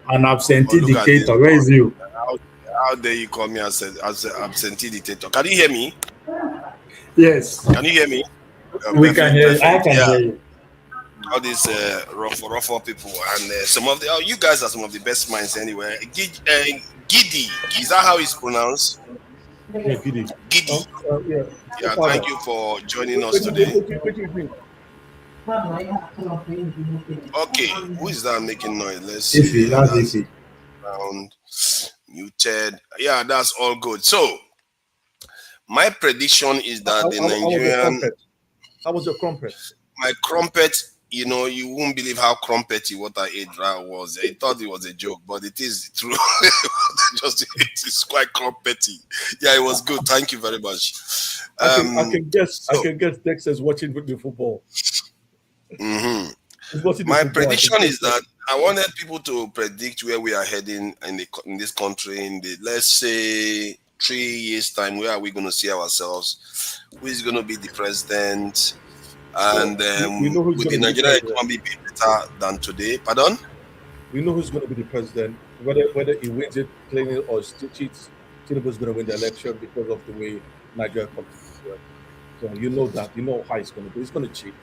An absentee dictator. Where is you? How dare you call me as an absentee dictator? Can you hear me? Yes. Can you hear me? We can hear you. I can hear you. All these rough people and some of the you guys are some of the best minds anyway. Giddy, is that how it's pronounced? Yeah, Giddy. Giddy. Yeah, thank you for joining us today. Okay, who is that making noise? Let's see. That's easy. Sound muted. Yeah, that's all good. So, my prediction is that the Nigerian. How was your crumpet? My crumpet, you won't believe how crumpety what I ate was. I thought it was a joke, but it is true. It's quite crumpety. Yeah, it was good. Thank you very much. I can guess. I can guess. Dexter's watching the football. My prediction is that I wanted people to predict where we are heading in this country in the, let's say, 3 years' time. Where are we going to see ourselves? Who is going to be the president? And with the Nigerian economy being better than today. Pardon? We know who's going to be the president. Whether he wins it cleanly or still cheats, Tinubu is going to win the election because of the way Nigeria politics work. So you know that. You know how it's going to be. It's going to cheat.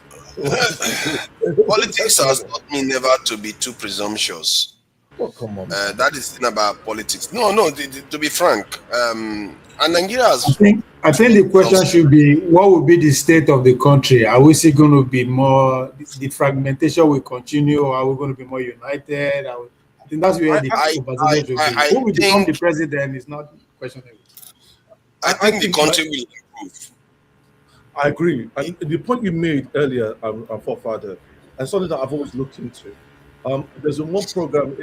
Politics has taught me never to be too presumptuous. Oh, come on. That is the thing about politics. No, to be frank. And Nigeria has... I think the question should be, what will be the state of the country? Are we still going to be more, the fragmentation will continue, or are we going to be more united? I think that's where the conversation should be. Who will become the president is not questionable. I think the country will improve. I agree. And the point you made earlier, our forefather, and something that I've always looked into. There's one program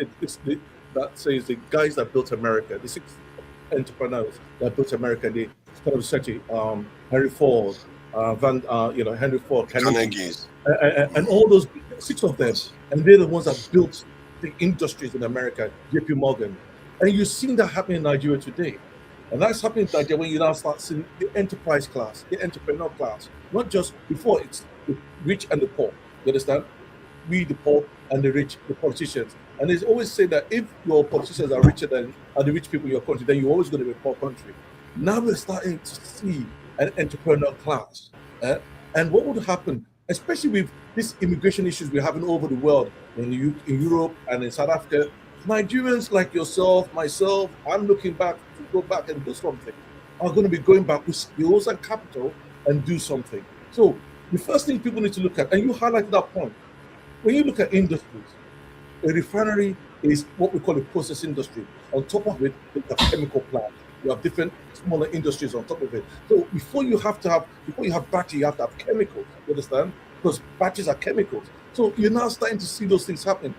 that says the guys that built America, the 6 entrepreneurs that built America, they kind of essentially Henry Ford, Henry Ford, Carnegie, and all those 6 of them, and they're the ones that built the industries in America. JP Morgan, and you're seeing that happening in Nigeria today, and that's happening in Nigeria when you now start seeing the enterprise class, the entrepreneur class, not just before it's the rich and the poor. You understand? We the poor and the rich, the politicians. And they always say that if your politicians are richer than the rich people in your country, then you're always going to be a poor country. Now we're starting to see an entrepreneur class. And what would happen, especially with these immigration issues we're having over the world, in Europe and in South Africa, Nigerians like yourself, myself, I'm looking back to go back and do something, are going to be going back with skills and capital and do something. So the first thing people need to look at, and you highlighted that point, when you look at industries, a refinery is what we call a process industry. On top of it, you have chemical plant. You have different smaller industries on top of it. So before you have battery, you have to have chemicals. You understand? Because batteries are chemicals. So you're now starting to see those things happening.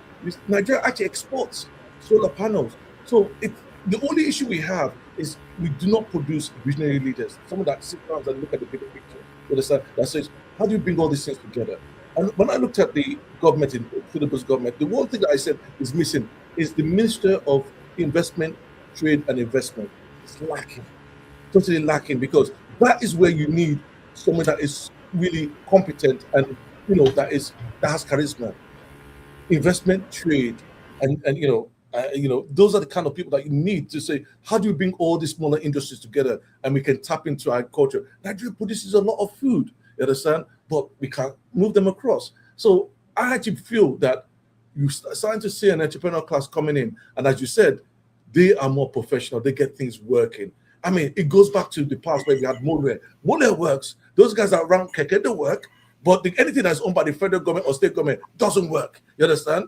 Nigeria actually exports solar panels. So the only issue we have is we do not produce visionary leaders. Someone that sits down and look at the bigger picture. You understand? That says, how do you bring all these things together? And when I looked at the government, in Tinubu's government, the one thing that I said is missing is the Minister of Investment, Trade and Investment. It's lacking, totally lacking, because that is where you need someone that is really competent and that has charisma. Investment, trade, and those are the kind of people that you need to say, how do you bring all these smaller industries together and we can tap into agriculture? Nigeria produces a lot of food. You understand? But we can't move them across. So I actually feel that you're starting to see an entrepreneur class coming in. And as you said, they are more professional. They get things working. I mean, it goes back to the past where we had Mole. Mole works. Those guys are around Keke, they work. But anything that's owned by the federal government or state government doesn't work. You understand?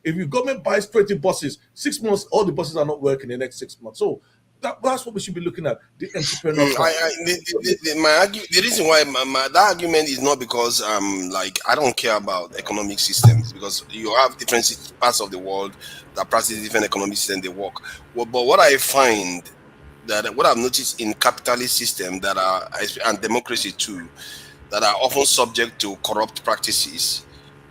If your government buys 20 buses, 6 months, all the buses are not working the next 6 months. So that's what we should be looking at, the entrepreneur. The reason why that argument is not because I don't care about economic systems, because you have different parts of the world that practice different economic systems, they work. But what I find that what I've noticed in capitalist systems that are, and democracy too, that are often subject to corrupt practices,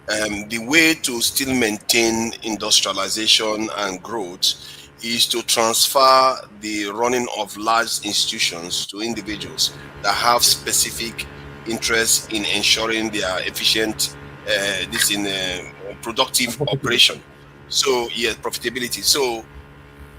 the way to still maintain industrialization and growth is to transfer the running of large institutions to individuals that have specific interests in ensuring their efficient productive operation. So yes, profitability. So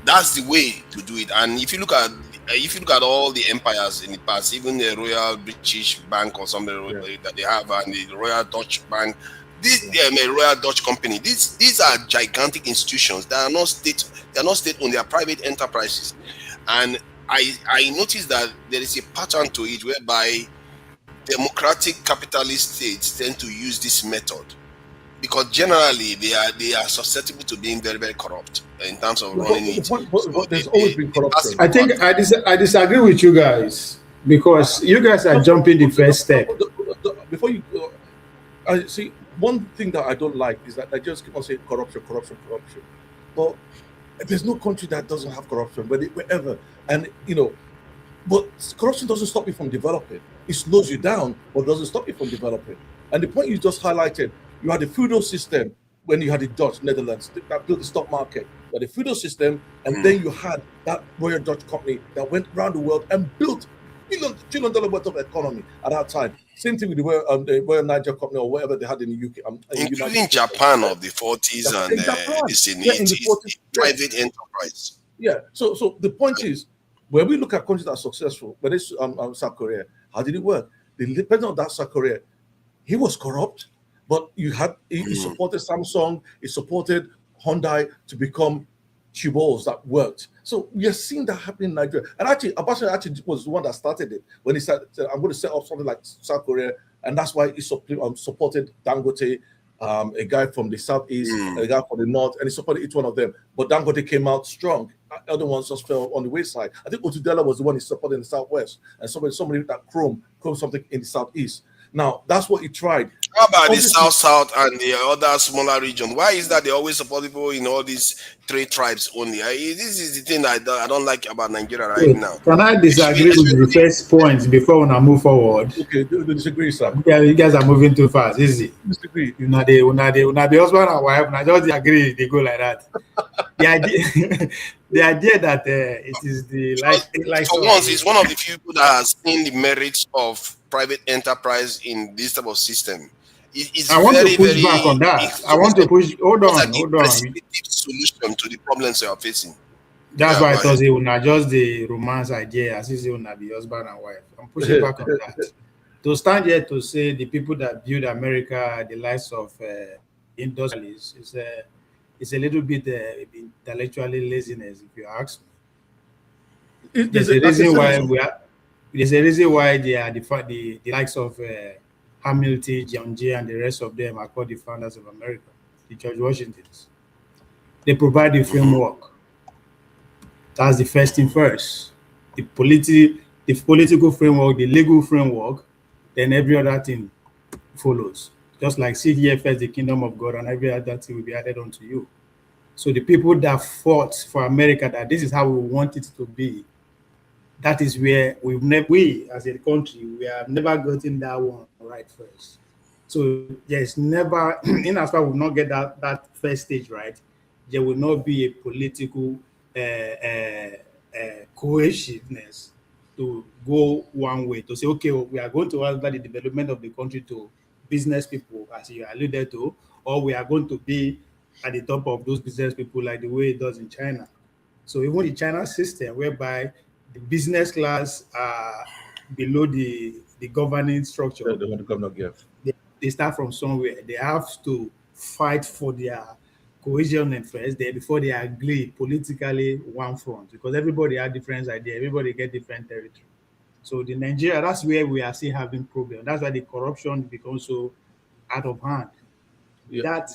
that's the way to do it. And if you look at all the empires in the past, even the Royal British Bank or something that they have, and the Royal Dutch Bank, Royal Dutch Company, these are gigantic institutions that are not state. They are not state-owned. They are private enterprises. And I noticed that there is a pattern to it whereby democratic capitalist states tend to use this method, because generally they are susceptible to being very, very corrupt in terms of running it. There's always been corruption. I think I disagree with you guys, because you guys are jumping the first step. Before you go, I see one thing that I don't like is that I just keep on saying corruption. But there's no country that doesn't have corruption, wherever. And but corruption doesn't stop you from developing. It slows you down, but doesn't stop you from developing. And the point you just highlighted, you had the feudal system when you had the Dutch Netherlands that built the stock market. You had the feudal system, and then you had that Royal Dutch Company that went around the world and built $1 trillion worth of economy at that time. Same thing with the Royal Niger Company or whatever they had in the UK. Including Japan of the 40s and the 80s, private enterprise. Yeah, so the point is, when we look at countries that are successful, whether it's South Korea, how did it work? The president of that South Korea, he was corrupt, but he supported Samsung, he supported Hyundai to become chibos that worked. So we are seeing that happening in Nigeria. And actually, Abacha was the one that started it when he said, I'm going to set up something like South Korea. And that's why he supported Dangote, a guy from the southeast, a guy from the north, and he supported each one of them. But Dangote came out strong. Other ones just fell on the wayside. I think Otudela was the one he supported in the southwest, and somebody that Chrome something in the southeast. Now that's what he tried. How about the south and the other smaller region? Why is that they always support people in all these 3 tribes only? This is the thing that I don't like about Nigeria right now. Can I disagree with the first point before we move forward? Okay, disagree, sir. Yeah, you guys are moving too fast. Easy. Disagree. Una the husband and wife. Now just agree. They go like that. The idea that it is like for once, it's one of the few people that has seen the merits of private enterprise in this type of system. I want to push back on that. I want to push. Hold on. Solution to the problems you are facing. That's why I thought it would not just the romance idea, as if it would not be husband and wife. I'm pushing back on that. To stand here to say the people that build America, the likes of industrialists, is a little bit intellectually laziness, if you ask me. There's a reason why they are the likes of Hamilton, John Jay, and the rest of them are called the founders of America, the George Washingtons. They provide the framework. That's the first thing first. The political framework, the legal framework, then every other thing follows. Just like seek ye first the kingdom of God, and every other thing will be added unto you. So the people that fought for America, that this is how we want it to be, that is where we as a country, we have never gotten that one right first. So there's never, in as far we will not get that first stage right, there will not be a political cohesiveness to go one way, to say, okay, we are going to allow the development of the country to business people, as you alluded to, or we are going to be at the top of those business people like the way it does in China. So even the China system, whereby the business class are below the governing structure, they start from somewhere. They have to fight for their cohesion and first there before they agree politically one front, because everybody has different ideas, everybody get different territory. So the Nigeria, that's where we are still having problems. That's why the corruption becomes so out of hand. That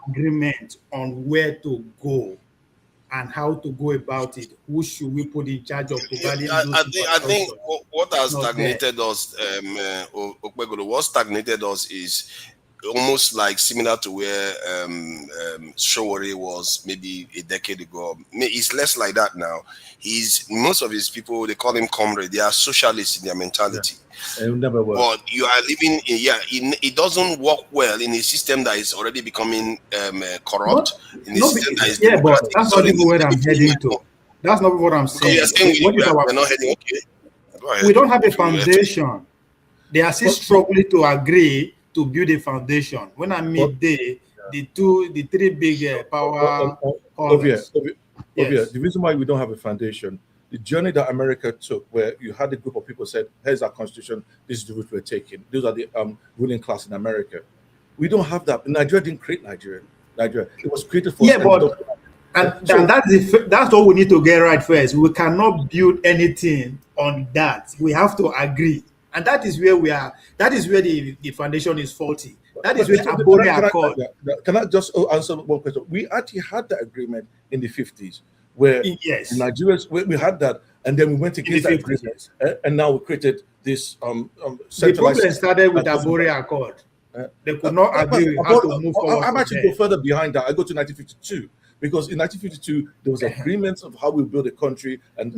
agreement on where to go and how to go about it, who should we put in charge of providing I think what has stagnated us, what stagnated us is almost like similar to where Showore was maybe a decade ago. It's less like that now. Most of his people, they call him comrade. They are socialists in their mentality. It will never work. But you are living it doesn't work well in a system that is already becoming corrupt. But that's not even where I'm heading to. That's not what I'm saying. We're not heading, okay. Go ahead. We don't have a foundation. They are still struggling to agree to build a foundation. When I mean the three big power owners. Yes. The reason why we don't have a foundation, the journey that America took, where you had a group of people said, "Here's our constitution. This is the route we're taking." Those are the ruling class in America. We don't have that. Nigeria didn't create Nigeria. It was created for that's what we need to get right first. We cannot build anything on that. We have to agree, and that is where we are. That is where the foundation is faulty. That is where Abore Accord. Can I just answer one question? We actually had that agreement in the 50s, where the Nigerians we had that, and then we went against that agreement, and now we created this the problem started with Abore Accord. They could not agree how to move forward. I'm actually go further behind that. I go to 1952. Because in 1952 there was agreements of how we build a country, and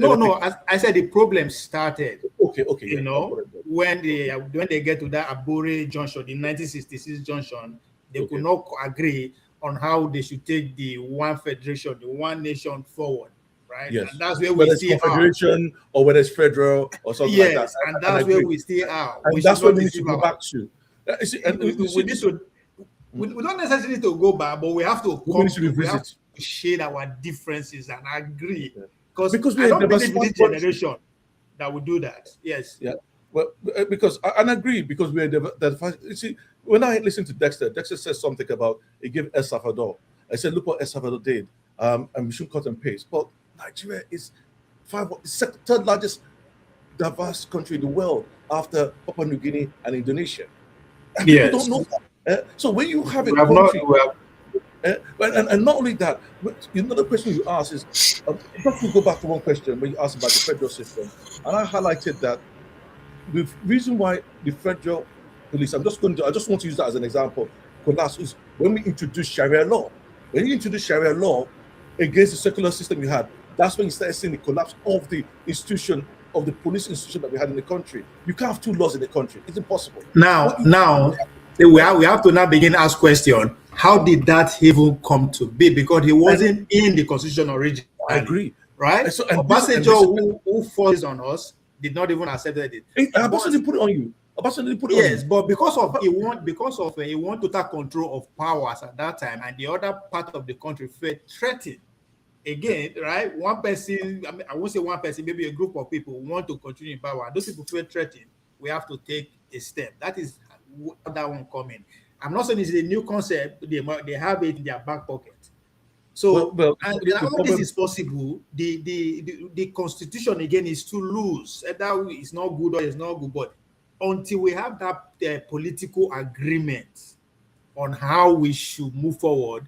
I said the problem started. Okay. You know, when they get to that Abore junction, the 1966 junction, they could not agree on how they should take the one federation, the one nation forward, right? Yes, and that's where whether we it's still confederation or whether it's federal or something like that. And that's where we still are. And that's what we need to go back to. We don't necessarily need to go back, but we have to shade our differences and agree. Because I don't believe in this generation that will do that. Yes. Yeah. Well, because I agree, because we're you see, when I listen to Dexter says something about he gave El Salvador. I said, look what El Salvador did, and we should cut and paste. But Nigeria is third largest diverse country in the world after Papua New Guinea and Indonesia. And people don't know that. So when you have a country, and not only that, another question you asked is, just to go back to one question when you asked about the federal system, and I highlighted that the reason why the federal police, I just want to use that as an example, collapse is when we introduced Sharia law. When you introduce Sharia law against the secular system you had, that's when you start seeing the collapse of the institution, of the police institution that we had in the country. You can't have two laws in the country. It's impossible. Now, we have to now begin to ask question, how did that even come to be? Because he wasn't in the constitution originally. I agree. Right? And so, Obasanjo, who forced on us, did not even accept it. Obasanjo put it on you. Yes, but because he want total control of powers at that time, and the other part of the country felt threatened. Again, right? One person, I won't say one person, maybe a group of people want to continue in power. Those people feel threatened. We have to take a step. That is that one coming. I'm not saying it's a new concept. They have it in their back pocket. So, this is possible. The constitution again is too loose. That is not good or it's not good. But until we have that political agreement on how we should move forward,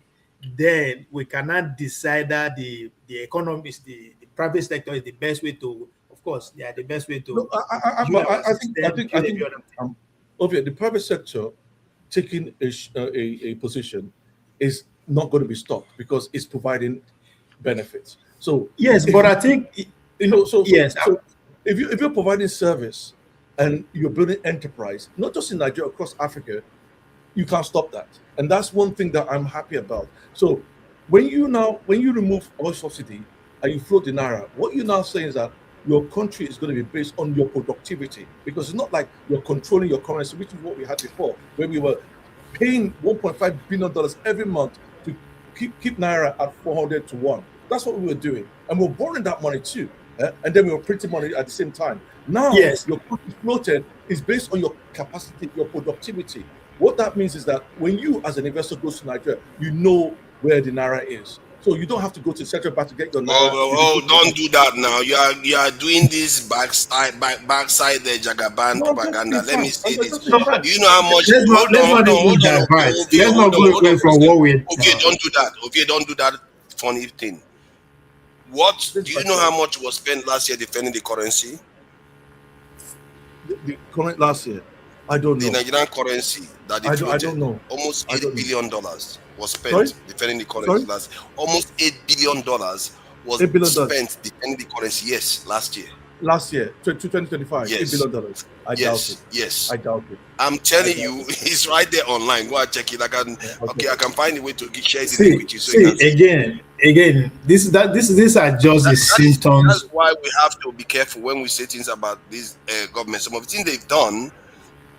then we cannot decide that the economists, the private sector is the best way to. Of course, they are the best way to. No, I think the private sector taking a position is not going to be stopped because it's providing benefits. So yes, but I think So if you're providing service and you're building enterprise, not just in Nigeria, across Africa, you can't stop that. And that's one thing that I'm happy about. So when you remove oil subsidy and you float the naira, what you're now saying is that your country is going to be based on your productivity, because it's not like you're controlling your currency, which is what we had before, where we were paying $1.5 billion every month to keep naira at 400 to 1. That's what we were doing, and we're borrowing that money too, and then we were printing money at the same time. Now, your country floated is based on your capacity, your productivity. What that means is that when you, as an investor, goes to Nigeria, you know where the naira is. So you don't have to go to the central bank to get your naira. Don't do that now. You are doing this backside the Jagaban propaganda. Let me say this. Do you know how much? Let's not go away from what we. Okay, don't do that. Okay, don't do that funny thing. Do you know how much was spent last year defending the currency? The current last year, I don't know. The Nigerian currency that I don't know. Almost $8 billion was spent defending the currency last year. Almost $8 billion was spent defending the currency. Yes, last year. Last year, 2025, yes. $8 billion. I doubt it. Yes. I doubt it. I'm telling you, it's right there online. Go and check it. I can find a way to share it with you. So again, these are just the symptoms. That's why we have to be careful when we say things about this government. Some of the things they've done,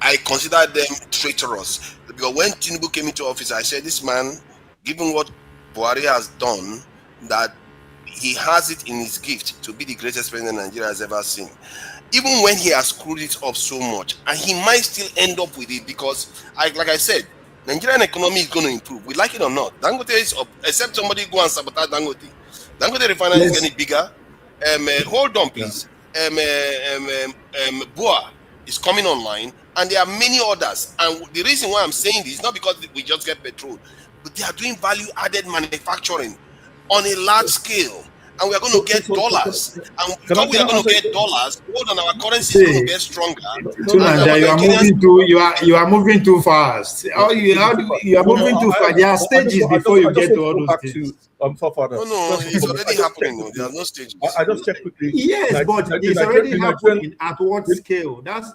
I consider them traitorous. Because when Tinubu came into office, I said, this man, given what Buhari has done, that he has it in his gift to be the greatest president Nigeria has ever seen. Even when he has screwed it up so much, and he might still end up with it because, like I said, Nigerian economy is going to improve. We like it or not. Dangote is up, except somebody go and sabotage Dangote. Dangote refinery is getting bigger. Hold on, please. Bua is coming online, and there are many others. And the reason why I'm saying this is not because we just get petrol, but they are doing value-added manufacturing on a large scale. And we are going to get dollars. And because we are going to get dollars, gold and our currency is going to get stronger. You are moving too fast. You are moving too fast. There are stages before you get to all those things. No, it's already happening. There are no stages. I just checked quickly. Yes, but it's already happening at what scale? That's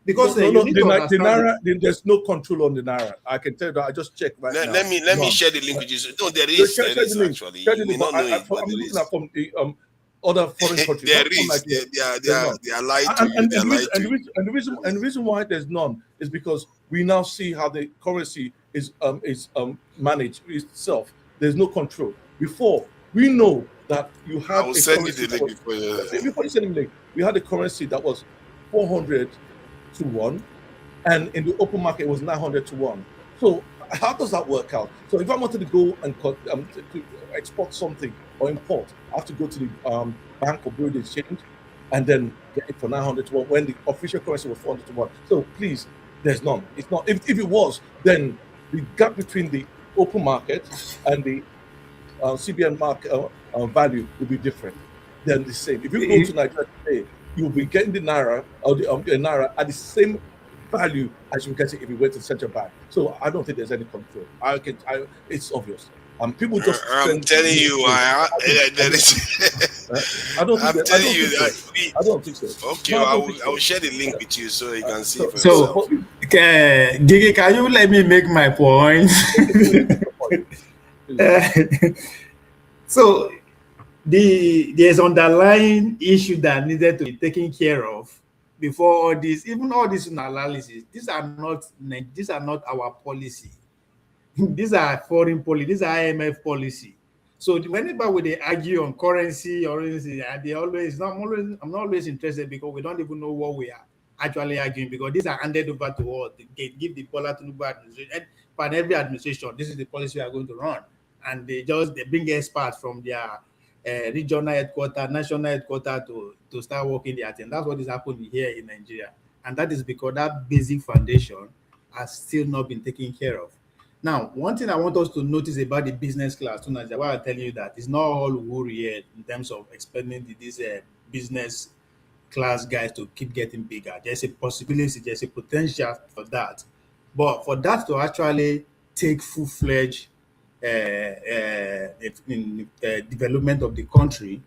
because the Naira, there's no control on the Naira. I can tell you that. I just checked right now. Let me share the link with you. No, there is actually. I'm looking at from the other foreign countries. There is. They are lied to. And the reason why there's none is because we now see how the currency is managed itself. There's no control. Before, we know that you had. I will send you the link before you send me the link. We had a currency that was 400 to 1, and in the open market it was 900 to 1. So how does that work out? So if I wanted to go and to export something or import, I have to go to the bank or bureau of exchange and then get it for 900 to 1 when the official currency was 400 to 1. So please, there's none. It's not. If it was, then the gap between the open market and the CBN market value will be different. They're the same. If you go to Nigeria today, you'll be getting the Naira or the Naira at the same value as you get it if you went to the central bank. So I don't think there's any control. It's obvious. People just. I'm telling you, I don't think so. Okay, No, I will share the link with you so you can see for yourself. Gigi, can you let me make my point? So there's underlying issue that needed to be taken care of before all this, even all this analysis. These are not our policy. These are foreign policy. These are IMF policy. So whenever they argue on currency or anything, I'm not always interested because we don't even know what we are actually arguing, because these are handed over to us. They give the Bola Tinubu administration, and for every administration, this is the policy we are going to run. And they bring experts from their regional headquarters, national headquarters to start working their thing. That's what is happening here in Nigeria. And that is because that basic foundation has still not been taken care of. Now, one thing I want us to notice about the business class, why I'm telling you that it's not all worry here in terms of expanding these business class guys to keep getting bigger. There's a possibility, there's a potential for that. But for that to actually take full-fledged development of the country,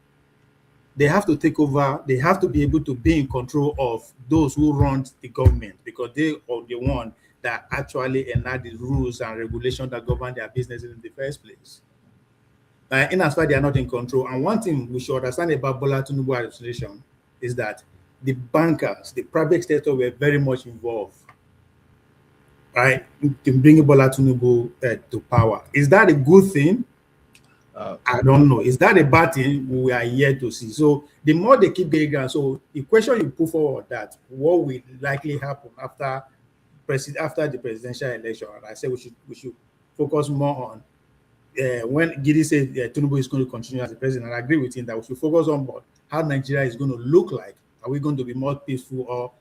they have to take over. They have to be able to be in control of those who run the government, because they are the one that actually enact the rules and regulations that govern their businesses in the first place. In as far as they are not in control. And one thing we should understand about Bola Tinubu administration is that the bankers, the private sector, were very much involved, right, in bringing Bola Tinubu to power. Is that a good thing? I don't know. Is that a bad thing? We are yet to see. So the more they keep going down, so the question you put forward, that what will likely happen after the presidential election, and I say we should focus more on when Gidi said Tinubu is going to continue as the president. I agree with him that we should focus on how Nigeria is going to look like. Are we going to be more peaceful, or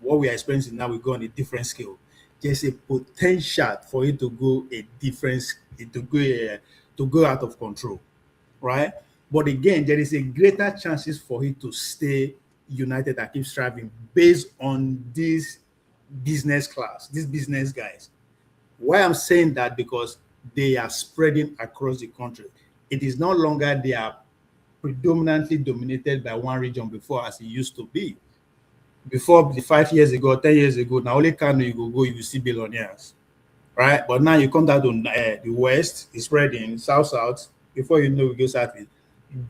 what we are experiencing now will go on a different scale? There's a potential for it to go to go out of control, right? But again, there is a greater chances for it to stay united and keep striving based on this business class, these business guys. Why I'm saying that, because they are spreading across the country. It is no longer they are predominantly dominated by one region before, as it used to be. Before, 5 years ago, 10 years ago, now only Kano you will see billionaires, right? But now you come down to the west, it's spreading south. Before you know, we go south.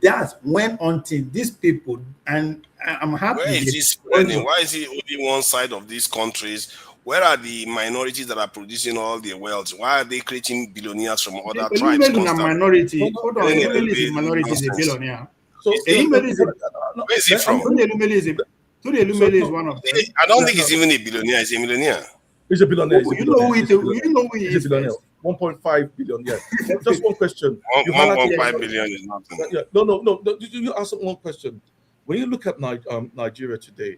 That went until these people, and I'm happy. Where is this spreading? Why is it only one side of these countries Where are the minorities that are producing all the wealth? Why are they creating billionaires from other Elumelu tribes is a constantly? minority. Hold on, Getting a Elumelu little is a bit minority, is a nonsense. billionaire. So Elumelu is a Where is he from? Tony Elumelu is one of them. I don't think he's even a billionaire. He's a millionaire. He's a billionaire. He's a You know billionaire. who he He's a is billionaire. first. 1.5 billion. Yeah. Just one question. 1.5 billion is nothing. Yeah. No. You answer one question. When you look at Nigeria today,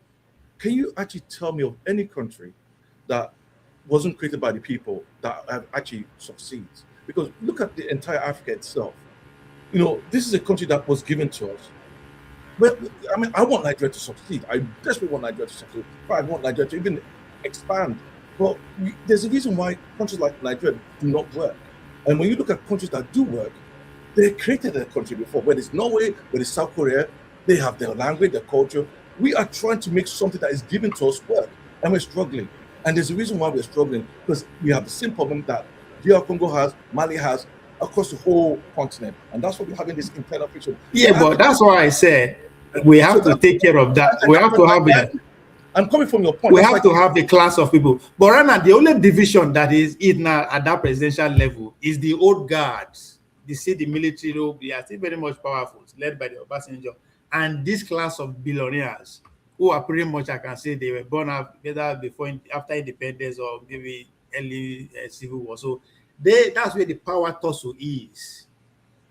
can you actually tell me of any country that wasn't created by the people that have actually succeeds? Because look at the entire Africa itself. You know, this is a country that was given to us. Well, I mean, I want Nigeria to succeed. I desperately want Nigeria to succeed. I want Nigeria to even expand. But there's a reason why countries like Nigeria do not work. And when you look at countries that do work, they created a country before. Whether it's Norway, whether it's South Korea, they have their language, their culture. We are trying to make something that is given to us work, and we're struggling. And there's a reason why we're struggling, because we have the same problem that DR Congo has, Mali has, across the whole continent. And that's why we're having this internal friction. Yeah, but that's why I said we have to take care of that. We have to have it. I'm coming from your point. We have to have the class of people. But right now, the only division that is now at that presidential level is the old guards. They say the military, they are still very much powerful, led by the Obasanjo. And this class of billionaires, who are pretty much, I can say, they were born up either after independence or maybe early civil war. So that's where the power tussle is,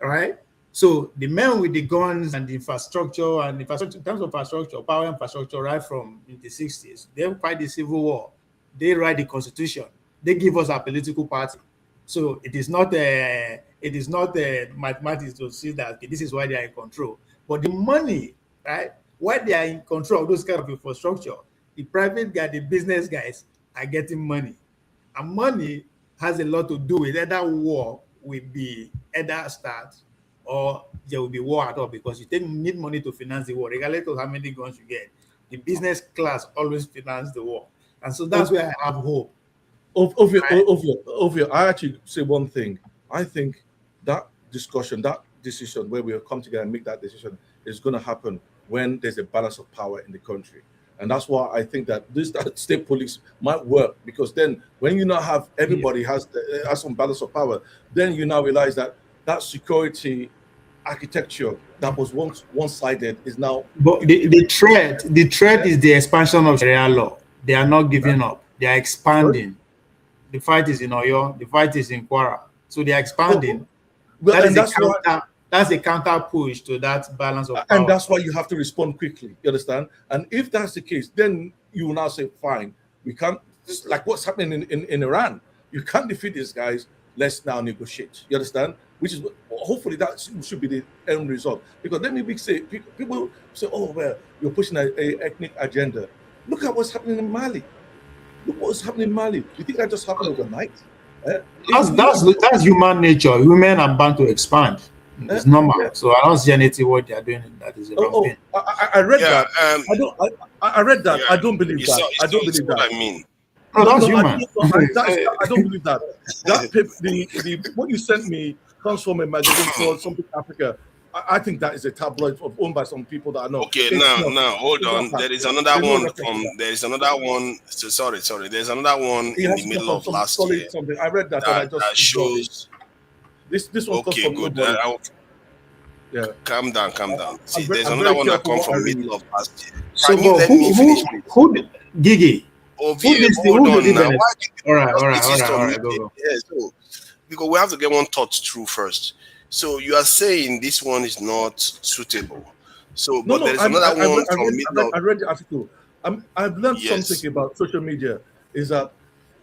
right? So the men with the guns and the infrastructure in terms of infrastructure, power infrastructure, right from in the 60s, they fight the civil war. They write the constitution. They give us our political party. So it is not mathematics to see that this is why they are in control. But the money, right? Why they are in control of those kind of infrastructure, the private guy, the business guys are getting money. And money has a lot to do with either war will be either start or there will be war at all, because you need money to finance the war, regardless of how many guns you get. The business class always finance the war. And so that's where I have hope. Ovia, I actually say one thing. I think that discussion, that decision where we'll come together and make that decision is going to happen when there's a balance of power in the country. And that's why I think that that state police might work, because then when you now have everybody has some balance of power, then you now realize that security architecture that was once one-sided is now. But the threat is the expansion of Sharia law. They are not giving up. They are expanding. The fight is in Oyo. The fight is in Kwara. So they are expanding. That's a counter push to that balance of power. And that's why you have to respond quickly. You understand? And if that's the case, then you will now say, fine, we can't. This is like what's happening in Iran. You can't defeat these guys. Let's now negotiate. You understand? Which is hopefully that should be the end result. Because let me say, people say, oh well, you're pushing an ethnic agenda. Look at what's happening in Mali. Look what's happening in Mali. You think that just happened overnight? That's human nature. Women are bound to expand. It's normal. Yeah. So I don't see anything what they are doing that is a wrong thing. I read that. I read that. I don't believe that. I don't believe that. I mean. No, that's human. I don't believe that. That what you sent me comes from a magazine called Something Africa. I think that is a tabloid owned by some people that I know. Okay, now hold on. There is another one from. There is another one. So sorry. There's another one in the middle of last year. Something. I read that. That shows. This one. Okay, good. Yeah. Calm down. See, there's another one that comes from middle of last year. So who Gigi? Hold on now. All right. Go. Yeah, so because we have to get one thought through first. So you are saying this one is not suitable. So, but there's another one from middle. I read the article. I've learned something about social media. Is that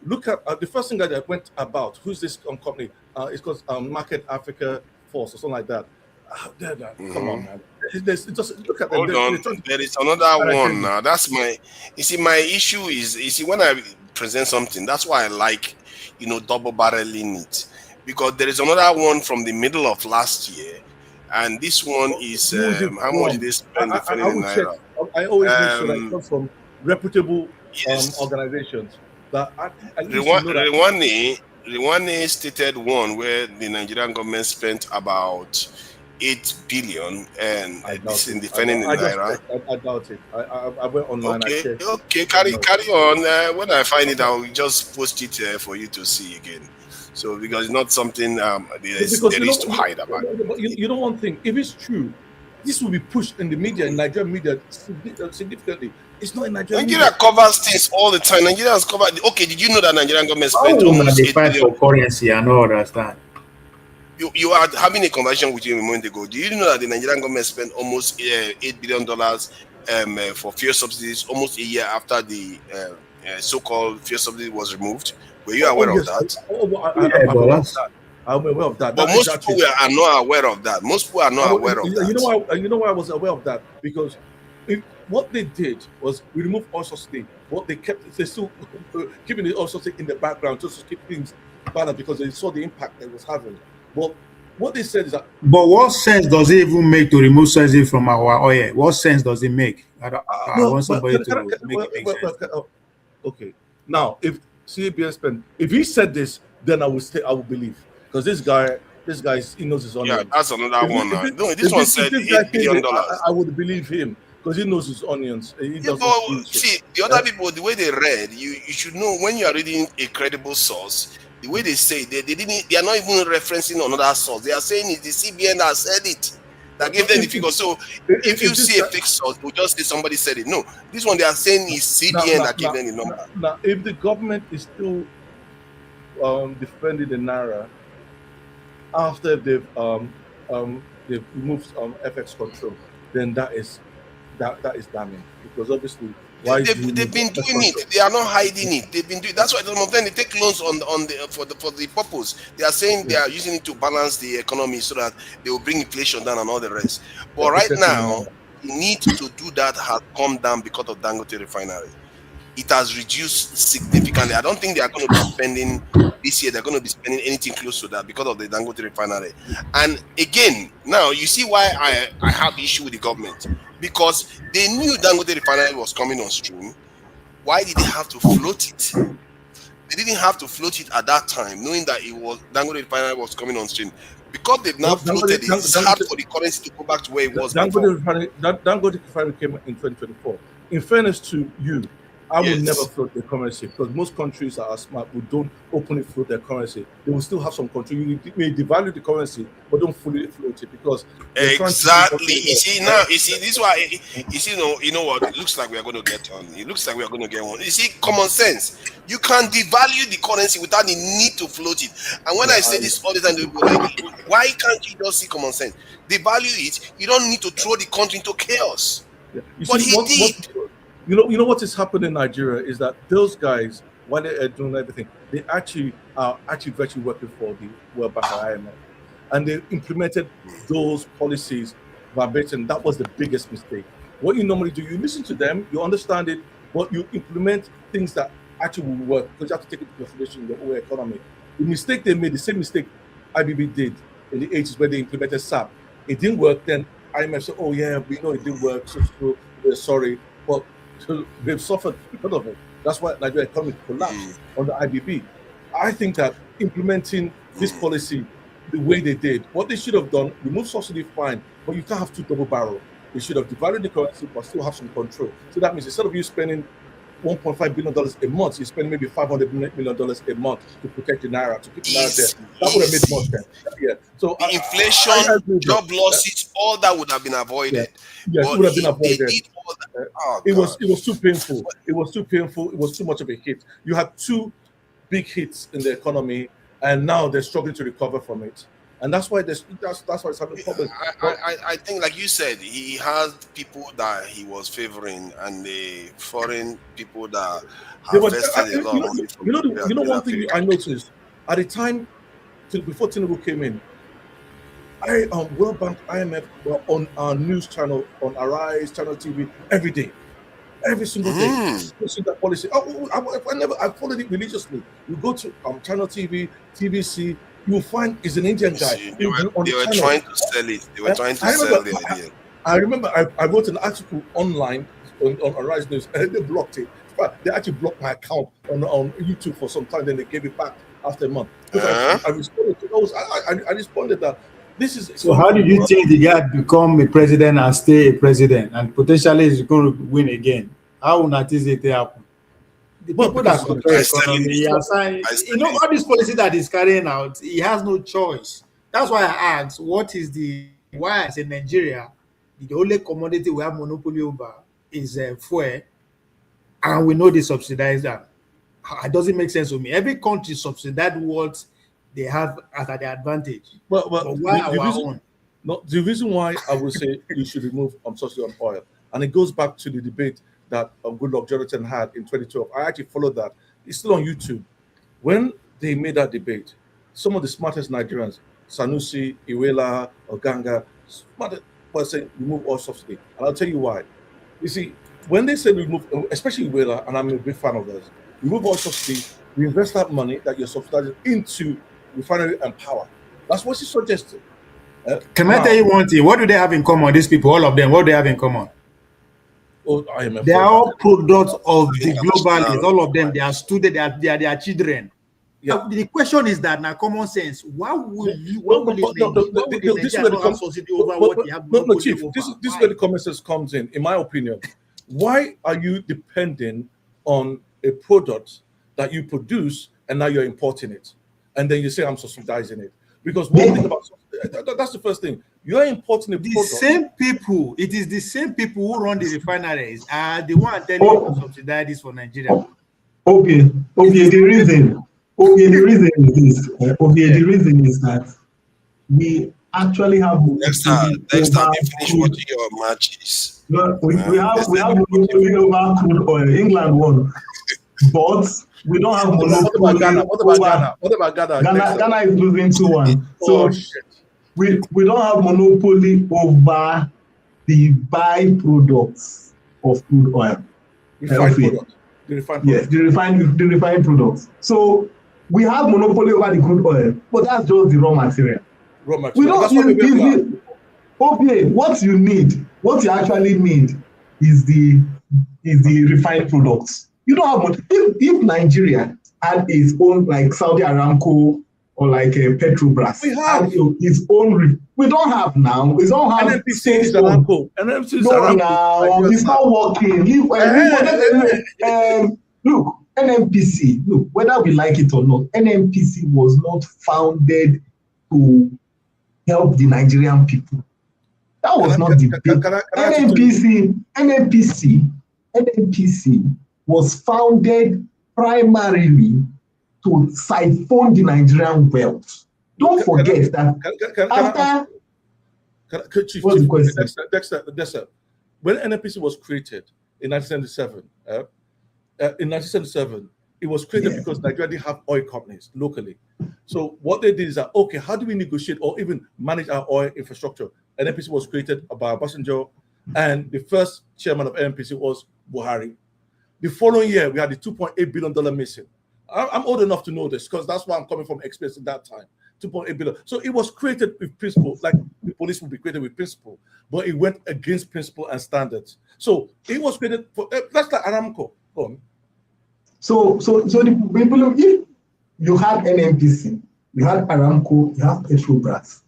look at the first thing that I went about. Who's this company? It's called Market Africa Force or something like that. Come on, man. Just look at Hold on. There is another one now. That's my. You see, my issue is. You see, when I present something, that's why I like, double barreling it. Because there is another one from the middle of last year, and this one is how much they spend defending Naira. I always make sure that it comes from reputable organizations. But Rwanda stated one where the Nigerian government spent about 8 billion, and I this doubt is it. defending in I just Naira. checked. I doubt it. I went online. I Okay, checked. okay, carry No. on. When I find it, I'll just post it for you to see again. So because it's not something Because there is to hide about. you know one thing. If it's true, this will be pushed in the media, in Nigerian media, significantly. It's not in Nigerian Nigeria media. covers things all the time. Nigeria has covered. Okay, did you know that Nigerian government How spent will almost they 8 fight billion? for currency? I don't understand. You are having a conversation with you a moment ago. Do you know that the Nigerian government spent almost $8 billion for fuel subsidies almost a year after the so-called fuel subsidy was removed? Were you aware of Yes. that? I'm aware of that. I'm aware of that. But That is most actually. people are not aware of that. Most people are not aware of You know that. why? You know why I was aware of that? Because what they did was we removed oil subsidy. What they kept, they still keeping the oil subsidy in the background just to keep things balanced because they saw the impact it was having. But what they said is that. But what sense does it even make to remove subsidy from our oil? What sense does it make? I want somebody to make it make sense. Okay. Now, if CBN spent, if he said this, then I would believe because this guy he knows his onions. Yeah, that's another one. No, this one said if this guy $8 billion. I would believe him because he knows his onions. He doesn't but see, the other people, the way they read, you should know when you are reading a credible source. The way they say they are not even referencing another source. They are saying it's the CBN that said it, that gave them the figure. So if you see a fake source, we'll just say somebody said it. No, this one they are saying is CBN that gave them the number. Now, if the government is still defending the Naira after they've removed FX control, then that is damning because obviously they've been doing it. They are not hiding it. They've been doing. That's why some of them they take loans for the purpose. They are saying they are using it to balance the economy so that they will bring inflation down and all the rest. But right now, the need to do that has come down because of Dangote refinery. It has reduced significantly. I don't think they are going to be spending this year. They're going to be spending anything close to that because of the Dangote refinery. And again, now you see why I have issue with the government, because they knew Dangote refinery was coming on stream. Why did they have to float it? They didn't have to float it at that time, knowing that it was Dangote refinery was coming on stream. Because they've now floated it, it's hard for the currency to go back to where it was before. Dangote refinery came in 2024. In fairness to you, I will never float the currency because most countries that are smart who don't openly float their currency. They will still have some control. You may devalue the currency, but don't fully float it because exactly. You see now. You see this is why. You see, you know what? It looks like we are going to get on. It looks like we are going to get one. You see, common sense. You can devalue the currency without the need to float it. And when I say this all the time, people are like, why can't you just see common sense? Devalue it. You don't need to throw the country into chaos. Yeah. But he did. You know what is happening in Nigeria is that those guys, while they are doing everything, they are virtually working for the World Bank and IMF, and they implemented those policies verbatim. That was the biggest mistake. What you normally do, you listen to them, you understand it, but you implement things that actually will work because you have to take into consideration the whole economy. The mistake they made, the same mistake IBB did in the 80s where they implemented SAP. It didn't work. Then IMF said, "Oh yeah, we know it didn't work, so we're sorry," but they've suffered because of it. That's why Nigeria economy collapsed under IBB. I think that implementing this policy the way they did, what they should have done, remove subsidy, fine, but you can't have two double barrel. They should have devalued the currency but still have some control. So that means instead of you spending $1.5 billion a month, you spend maybe $500 million a month to protect the Naira, to keep the Naira there. That would have made more sense. Yeah. So the inflation, job losses, all that would have been avoided. Yes, it would have been avoided. They did all that. Oh, it was too painful. It was too painful. It was too much of a hit. You had two big hits in the economy, and now they're struggling to recover from it. And that's why that's why it's having problems. I think, like you said, he has people that he was favoring, and the foreign people that have invested a lot of money. You know one thing I noticed at the time before Tinubu came in, World Bank, IMF were on our news channel, on Arise, Channel TV, every day. Every single day, that policy. I followed it religiously. You go to Channel TV, TVC, you will find is an Indian guy. They were trying to sell it. They were trying to sell the idea. I remember I wrote an article online on Arise News, and they blocked it. They actually blocked my account on YouTube for some time. Then they gave it back after a month. I responded to those. I responded that This is so. How did you think the guy become a president and stay a president and potentially is going to win again? How will that happen? The people that control the economy, he assigned, you know, all this policy that he's carrying out, he has no choice. That's why I asked, what is why I say Nigeria, the only commodity we have monopoly over is fuel, and we know they subsidize that. It doesn't make sense to me. Every country subsidize what they have as their advantage. But why our own? No, the reason why I would say you should remove subsidy on oil, and it goes back to the debate that Goodluck Jonathan had in 2012. I actually followed that. It's still on YouTube. When they made that debate, some of the smartest Nigerians, Sanusi, Iwela, Oganga, were saying remove oil subsidy. And I'll tell you why. You see, when they said remove, especially Iwela, and I'm a big fan of this, remove oil subsidy, we invest that money that you're subsidizing into refinery and power. That's what she suggested. Can I tell you one thing? What do they have in common, these people, all of them? What do they have in common? They are all products of the globalists, all of them. They are students, they are their children. Yeah. The question is that now common sense. Why would you? This is where the subsidy over what they have. No, Chief. This is where the common sense comes in my opinion. Why are you depending on a product that you produce and now you're importing it, and then you say I'm subsidizing it? Because one thing about that's the first thing. You're importing a product. Same people. It is the same people who run the refineries are the one telling you to subsidize this for Nigeria. Okay. The reason is that we actually have. Next time you finish watching your matches. No, we have monopoly over crude oil. England won, but we don't have monopoly. What about Ghana? Ghana is losing 2-1. So we don't have monopoly over the byproducts of crude oil. The refined products. So we have monopoly over the crude oil, but that's just the raw material. We don't what you actually need is the refined products. You don't have if Nigeria had its own, like Saudi Aramco or like Petrobras, we have its own. We don't have now. We don't have NDC is Aramco. It's not working. Look, NNPC. Look, whether we like it or not, NNPC was not founded to help the Nigerian people. That was not the NNPC was founded primarily to siphon the Nigerian wealth. Don't forget that Chief, Dexter, when NNPC was created in 1977, it was created because Nigeria didn't have oil companies locally. So what they did is that, okay, how do we negotiate or even manage our oil infrastructure? NNPC was created by Obasanjo, and the first chairman of NNPC was Buhari. The following year, we had the $2.8 billion missing. I'm old enough to know this because that's why I'm coming from experience at that time. 2.8 billion. So it was created with principle, like the police will be created with principle, but it went against principle and standards. So it was created for that's like Aramco. So the people, if you had NNPC, you had Aramco, you have Petrobras,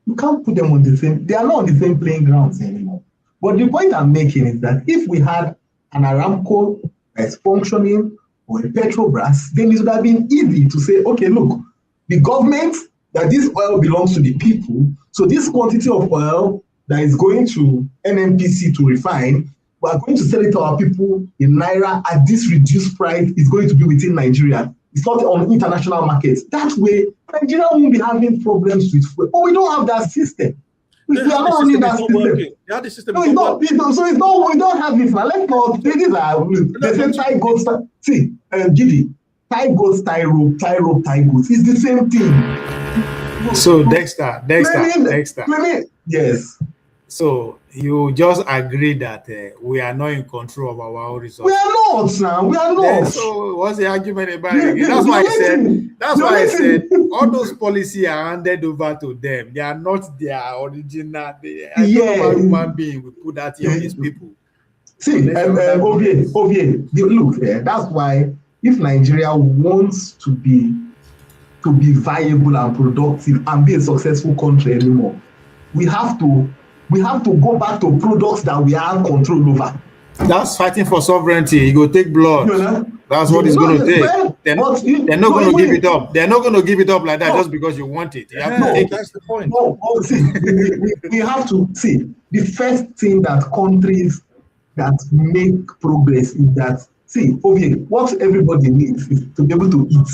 you can't put them on the same. They are not on the same playing grounds anymore. But the point I'm making is that if we had an Aramco that's functioning or a Petrobras, then it would have been easy to say, okay, look, the government, that this oil belongs to the people. So this quantity of oil that is going to NNPC to refine, we are going to sell it to our people in Naira at this reduced price. It's going to be within Nigeria. It's not on international markets. That way, Nigeria won't be having problems with food. But we don't have that system. We are not running that system. Yeah, the system no, it's not. So it's not. We don't have it. Now let's not. They say tie goats. See, Gidi, tie goats, tie rope, tie goats. It's the same thing. So Dexter. Yes. So you just agree that we are not in control of our own resources. We are not now. We are not. Then, so what's the argument about it? That's why I said. That's why I said all those policies are handed over to them. They are not their original. I don't know how human being will put that here on these people. See, Ovie, look, that's why if Nigeria wants to be to be viable and productive and be a successful country anymore. We have to go back to products that we have control over. That's fighting for sovereignty. It will take blood. You know? That's what it's going to take. They're not going to give it up. They're not going to give it up like that just because you want it. You have to take that's it. the point. No, see, we have to see the first thing that countries that make progress is that, see, okay, what everybody needs is to be able to eat,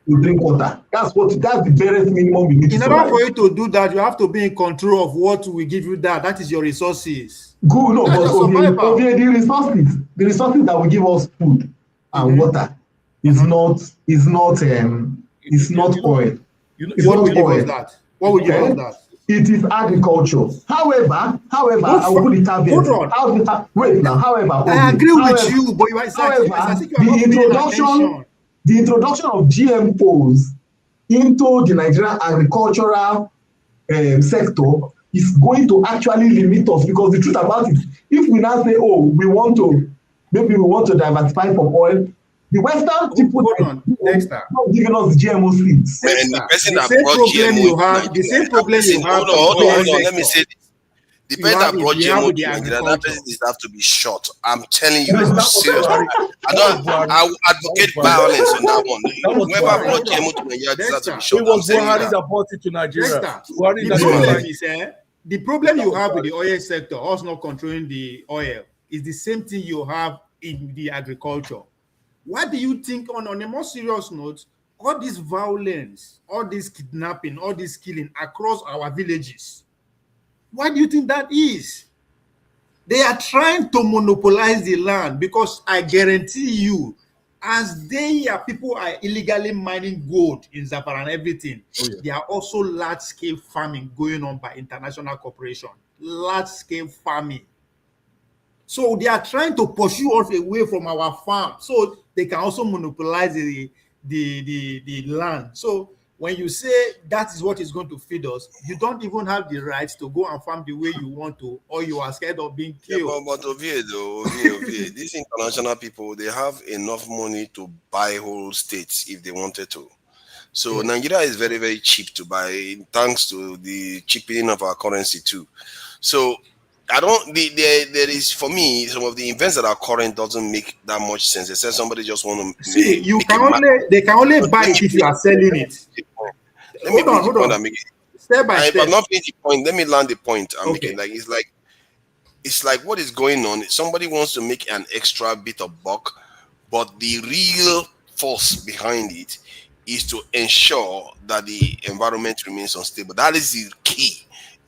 to drink water. That's the barest minimum we need to In survive. order for you to do that, you have to be in control of what will give you that. That is your resources. Good, no, but okay, the resources that will give us food and water is not oil. It's not oil. What will give us that? What will give us that? It is agriculture. However, I will put it caveat. Hold on. Wait now. However, I agree with you, but you are the introduction of GMOs into the Nigerian agricultural sector is going to actually limit us, because the truth about it, if we now say, oh, we want to diversify from oil, the Western people are not giving us GMO seeds. And the person that brought GMO the same problem you have. Hold on. Let me say this. The person that brought GMO to Nigeria, that person deserves to be shot. I'm telling you, seriously. I will advocate violence on that one. Whoever brought GMO to Nigeria deserves to be shot. It was Buhari that brought it to Nigeria. The problem you have with the oil sector, us not controlling the oil, is the same thing you have in the agriculture. What do you think, on a more serious note, all this violence, all this kidnapping, all this killing across our villages? Why do you think that is? They are trying to monopolize the land, because I guarantee you, as people are illegally mining gold in Zapara and everything, there are also large-scale farming going on by international corporation. Large-scale farming. So they are trying to pursue us away from our farm, so they can also monopolize the land. So when you say that is what is going to feed us, you don't even have the right to go and farm the way you want to, or you are scared of being killed. But Oviedo, these international people, they have enough money to buy whole states if they wanted to. So Nigeria is very, very cheap to buy, thanks to the cheapening of our currency too. So there is, for me, some of the events that are current doesn't make that much sense. They said somebody just want to they can only buy it if you are selling it. Hold on. Step by step. I'm not making the point. Let me land the point I'm making. It's like what is going on. Somebody wants to make an extra bit of buck, but the real force behind it is to ensure that the environment remains unstable. That is the key.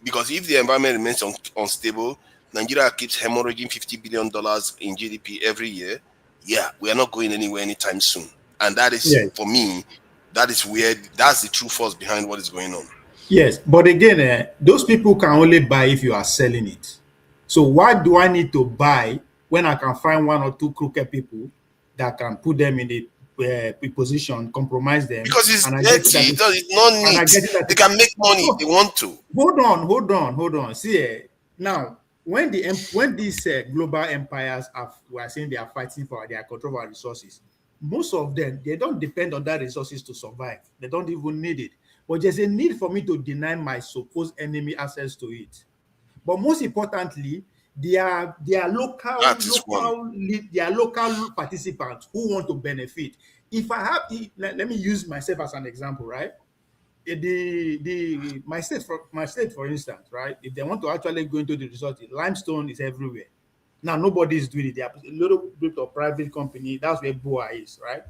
Because if the environment remains unstable, Nigeria keeps hemorrhaging $50 billion in GDP every year. Yeah, we are not going anywhere anytime soon. And that is, for me, that's the true force behind what is going on. Yes, but again, those people can only buy if you are selling it. So why do I need to buy when I can find one or two crooked people that can put them in the position, compromise them? Because it's dirty, it's not neat. They can make money if they want to. Hold on. See, now when these global empires we are saying they are fighting for their control of resources, most of them, they don't depend on that resources to survive. They don't even need it. But there's a need for me to deny my supposed enemy access to it. But most importantly, their local participants who want to benefit. If I have, let me use myself as an example, right? My state, for instance, right? If they want to actually go into the resort, limestone is everywhere. Now nobody is doing it. They are a little bit of private company. That's where BOA is, right?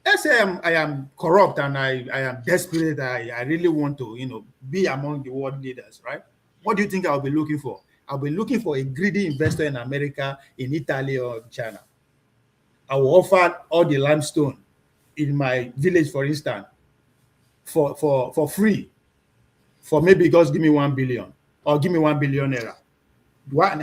Let's say I am corrupt and I am desperate. I really want to, be among the world leaders, right? What do you think I'll be looking for? I'll be looking for a greedy investor in America, in Italy, or China. I will offer all the limestone in my village, for instance, for free. For maybe just give me 1 billion or give me 1 billion naira.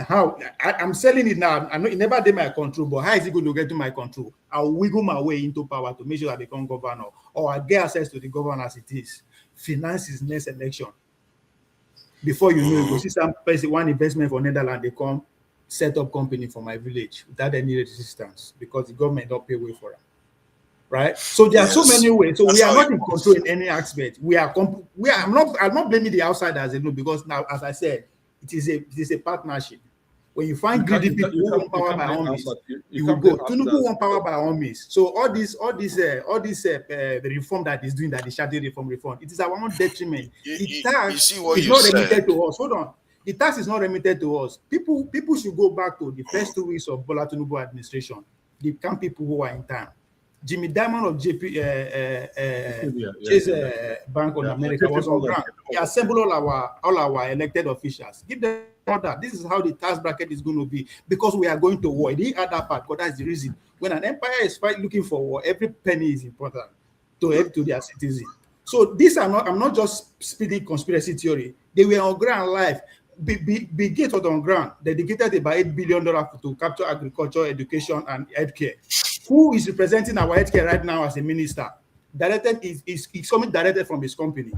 How I'm selling it now? I know it never did my control, but how is it going to get to my control? I'll wiggle my way into power to make sure I become governor, or I get access to the governor as it is. Finance is next election. Before you know it, you see some person, one investment for Netherlands, they come set up company for my village without any resistance because the government don't pay way for it. right? So there are so many ways. So That's we are how not it in works. control in any aspect. I'm not blaming the outsiders alone, because now, as I said, it is a partnership. When you find greedy people who want power by all means, you will go. Tinubu want power by all means. So all this the reform that is doing, that is shouting reform, it is our own detriment. The tax You see what is you not said. remitted to us. Hold on. The tax is not remitted to us. People should go back to the first 2 weeks of Bola Tinubu administration. The camp people who are in town. Jimmy Diamond of Chase Bank on America was on ground. He assembled all our elected officials. Give them order. This is how the tax bracket is going to be, because we are going to war. He didn't add that part, because that's the reason. When an empire is looking for war, every penny is important to help to their citizens. So I'm not just speaking conspiracy theory. They were on ground live. Bill Gates was on ground, dedicated about $8 billion to capture agriculture, education, and healthcare. Who is representing our healthcare right now as a minister? Directed is coming directed from his company.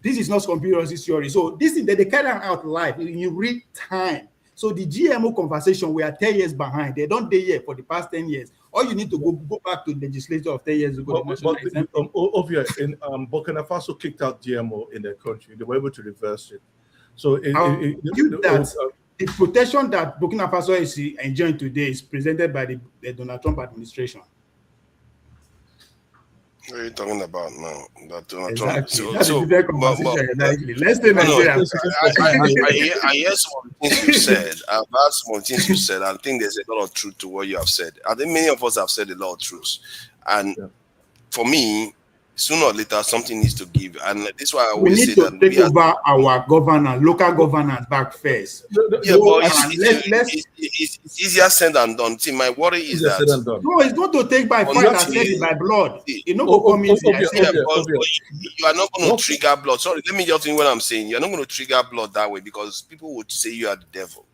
This is not conspiracy theory. So this is they carry out live in real time. So the GMO conversation, we are 10 years behind. They don't stay here for the past 10 years. All you need to go back to the legislature of 10 years ago. Ovia, in Burkina Faso kicked out GMO in their country. They were able to reverse it. So the protection that Burkina Faso is enjoying today is presented by the Donald Trump administration. What are you talking about now? That Donald Exactly. Trump. That's a different conversation. Exactly. Let's stay Nigeria. I hear some things you said. I've heard some things you said. I think there's a lot of truth to what you have said. I think many of us have said a lot of truths. And for me, sooner or later, something needs to give. And this is why I always say that we need to take over our governance, local governance back first. Yeah, but it's easier said than done. See, my worry is that no, it's not to take by fight and set it by blood. You know, you are not going to trigger blood. Sorry, let me just think what I'm saying. You're not going to trigger blood that way, because people would say you are the devil.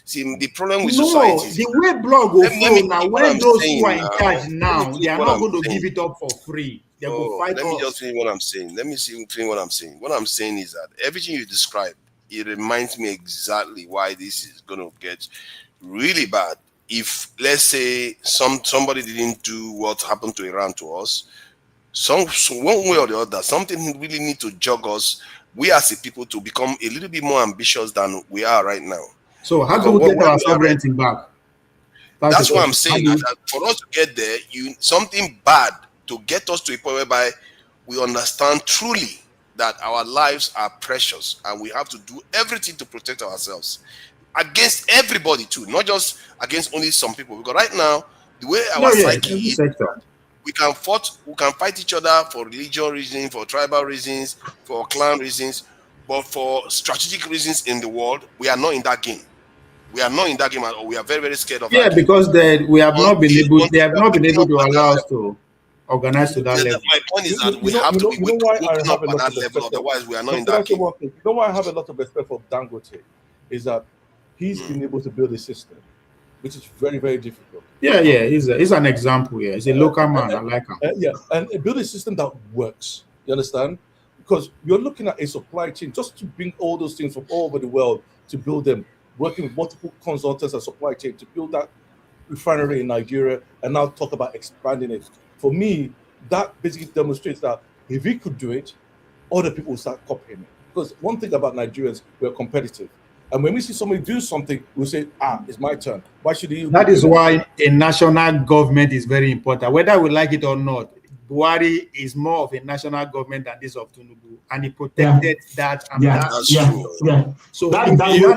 See, the problem with society. The way blood will flow now, when those who are in charge now, they are not going to give it up for free. They will fight us. Let me just finish what I'm saying. What I'm saying. What I'm saying is that everything you described, it reminds me exactly why this is going to get really bad. If, let's say, somebody didn't do what happened to Iran to us, so one way or the other, something really need to jog us, we as a people, to become a little bit more ambitious than we are right now. So how do we get our sovereignty back? That's what I'm saying. That for us to get there, something bad to get us to a point whereby we understand truly that our lives are precious and we have to do everything to protect ourselves against everybody too, not just against only some people. Because right now, the way our psyche is, we can fight each other for religious reasons, for tribal reasons, for clan reasons, but for strategic reasons in the world, we are not in that game. We are not in that game at all. We are very, very scared of that. Because we have not been able. They have not been able to allow us to organize to that level. My point is that we have to be working up at that level. Otherwise, we are not in that game. You know why I have a lot of respect for Dangote is that he's been able to build a system, which is very, very difficult. Yeah, he's an example. Yeah, he's a local man. I like him. And build a system that works. You understand? Because you're looking at a supply chain just to bring all those things from all over the world to build them, working with multiple consultants and supply chain to build that refinery in Nigeria, and now talk about expanding it. For me, that basically demonstrates that if he could do it, other people will start copying it. Because one thing about Nigerians, we're competitive. And when we see somebody do something, we'll say, it's my turn. Why should he? That is why a national government is very important. Whether we like it or not, Buhari is more of a national government than this of Tinubu, and he protected that. And that's true. So you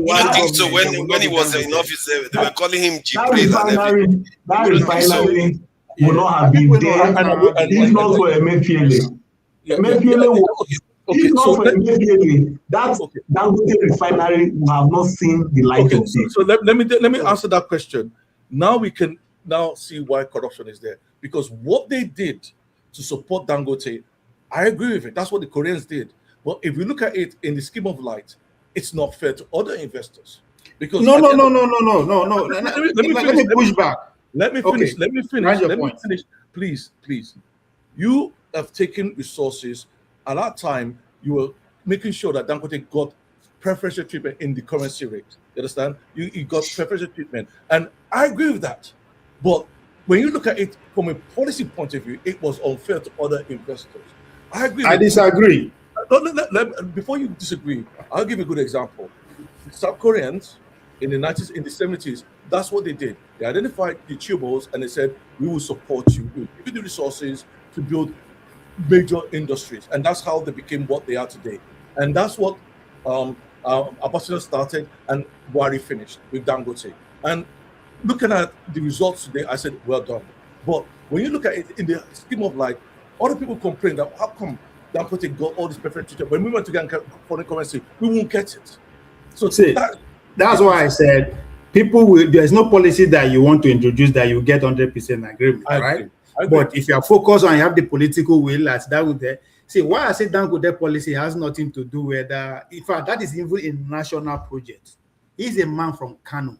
wouldn't think so when he was in office, they were calling him Jibril and everything. That refinery would not have been there if not for Makerfield. If not for Makerfield, that Dangote refinery would have not seen the light of day. So let me answer that question. Now we can see why corruption is there. Because what they did to support Dangote, I agree with it. That's what the Koreans did. But if we look at it in the scheme of light, it's not fair to other investors. Because no. Let me push back. Let me finish. Please. You have taken resources. At that time, you were making sure that Dangote got preferential treatment in the currency rate. You understand? You got preferential treatment. And I agree with that. But when you look at it from a policy point of view, it was unfair to other investors. I agree. I disagree. Before you disagree, I'll give you a good example. South Koreans in the 90s, in the 70s, that's what they did. They identified the tribals and they said, we will support you. We will give you the resources to build major industries. And that's how they became what they are today. And that's what Ambassador started and Buhari finished with Dangote. And looking at the results today, I said, well done. But when you look at it in the scheme of like, other people complain that how come Dangote got all this preferential? When we went to get foreign currency, we won't get it. So see, that's why I said there's no policy that you want to introduce that you get 100% agreement, right? But if you are focused on you have the political will, as that would see why I say Dangote policy has nothing to do with that. In fact, that is even a national project. He's a man from Kano.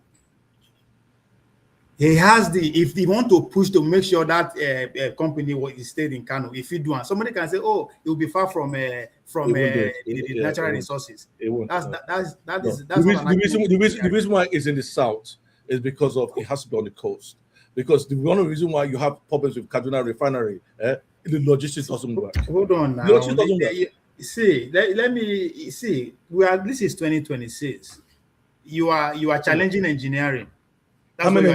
He has if they want to push to make sure that company is stayed in Kano, if you do, and somebody can say, "Oh, it will be far from the natural resources." The reason why it's in the south is because of it has to be on the coast. Because the one reason why you have problems with Kaduna refinery, the logistics doesn't work. Hold on now. Let me see. This is 2026. You are challenging engineering. I'm an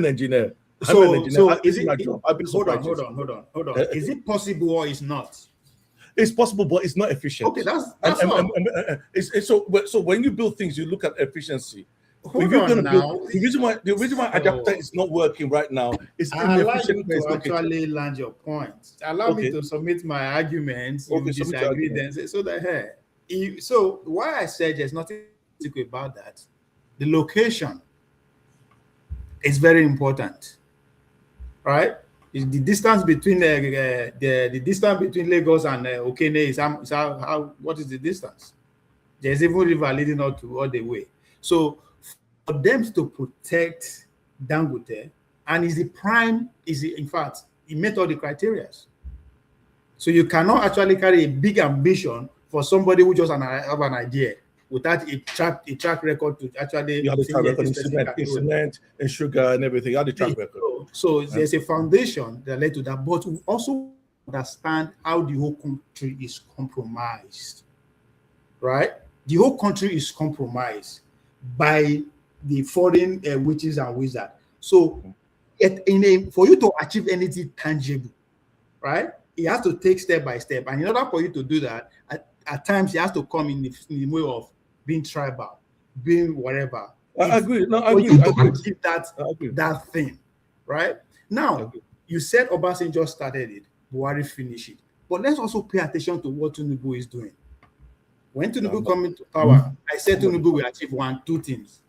engineer. So is it? Hold on. Is it possible or is not? It's possible, but it's not efficient. Okay, that's so when you build things, you look at efficiency. The reason why adapter is not working right now is inefficient. To actually land your point. Allow me to submit my arguments. You disagree, then so that so why I said there's nothing about that. The location is very important, right? The distance between the distance between Lagos and Okene is what is the distance? There's even river leading all the way. So for them to protect Dangote, and in fact, he met all the criteria. So you cannot actually carry a big ambition for somebody who just have an idea without a track record to actually. You have a track record in cement and sugar and everything. You have the track record. So there's a foundation that led to that, but we also understand how the whole country is compromised, right? The whole country is compromised by the foreign witches and wizards. So for you to achieve anything tangible, right, you have to take step by step. And in order for you to do that, at times you have to come in the way of being tribal, being whatever. I agree. No, I agree. Achieve that thing, right? Now, you said Obasanjo started it, Buhari finished it. But let's also pay attention to what Tinubu is doing. When Tinubu come into power, I said Tinubu will achieve two things.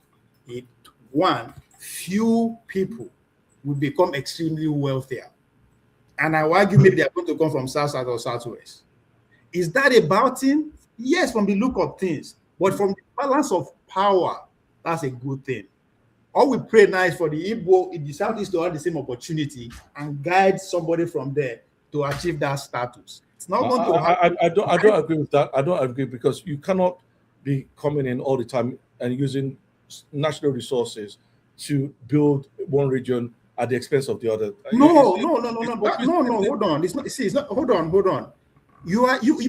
One, few people will become extremely wealthier. And I will argue maybe they are going to come from South or Southwest. Is that about him? Yes, from the look of things. But from the balance of power, that's a good thing. All we pray now is for the Igbo in the Southeast to have the same opportunity and guide somebody from there to achieve that status. It's not going to happen. I don't agree with that. I don't agree because you cannot be coming in all the time and using national resources to build one region at the expense of the other. No. Hold on. It's not. Hold on.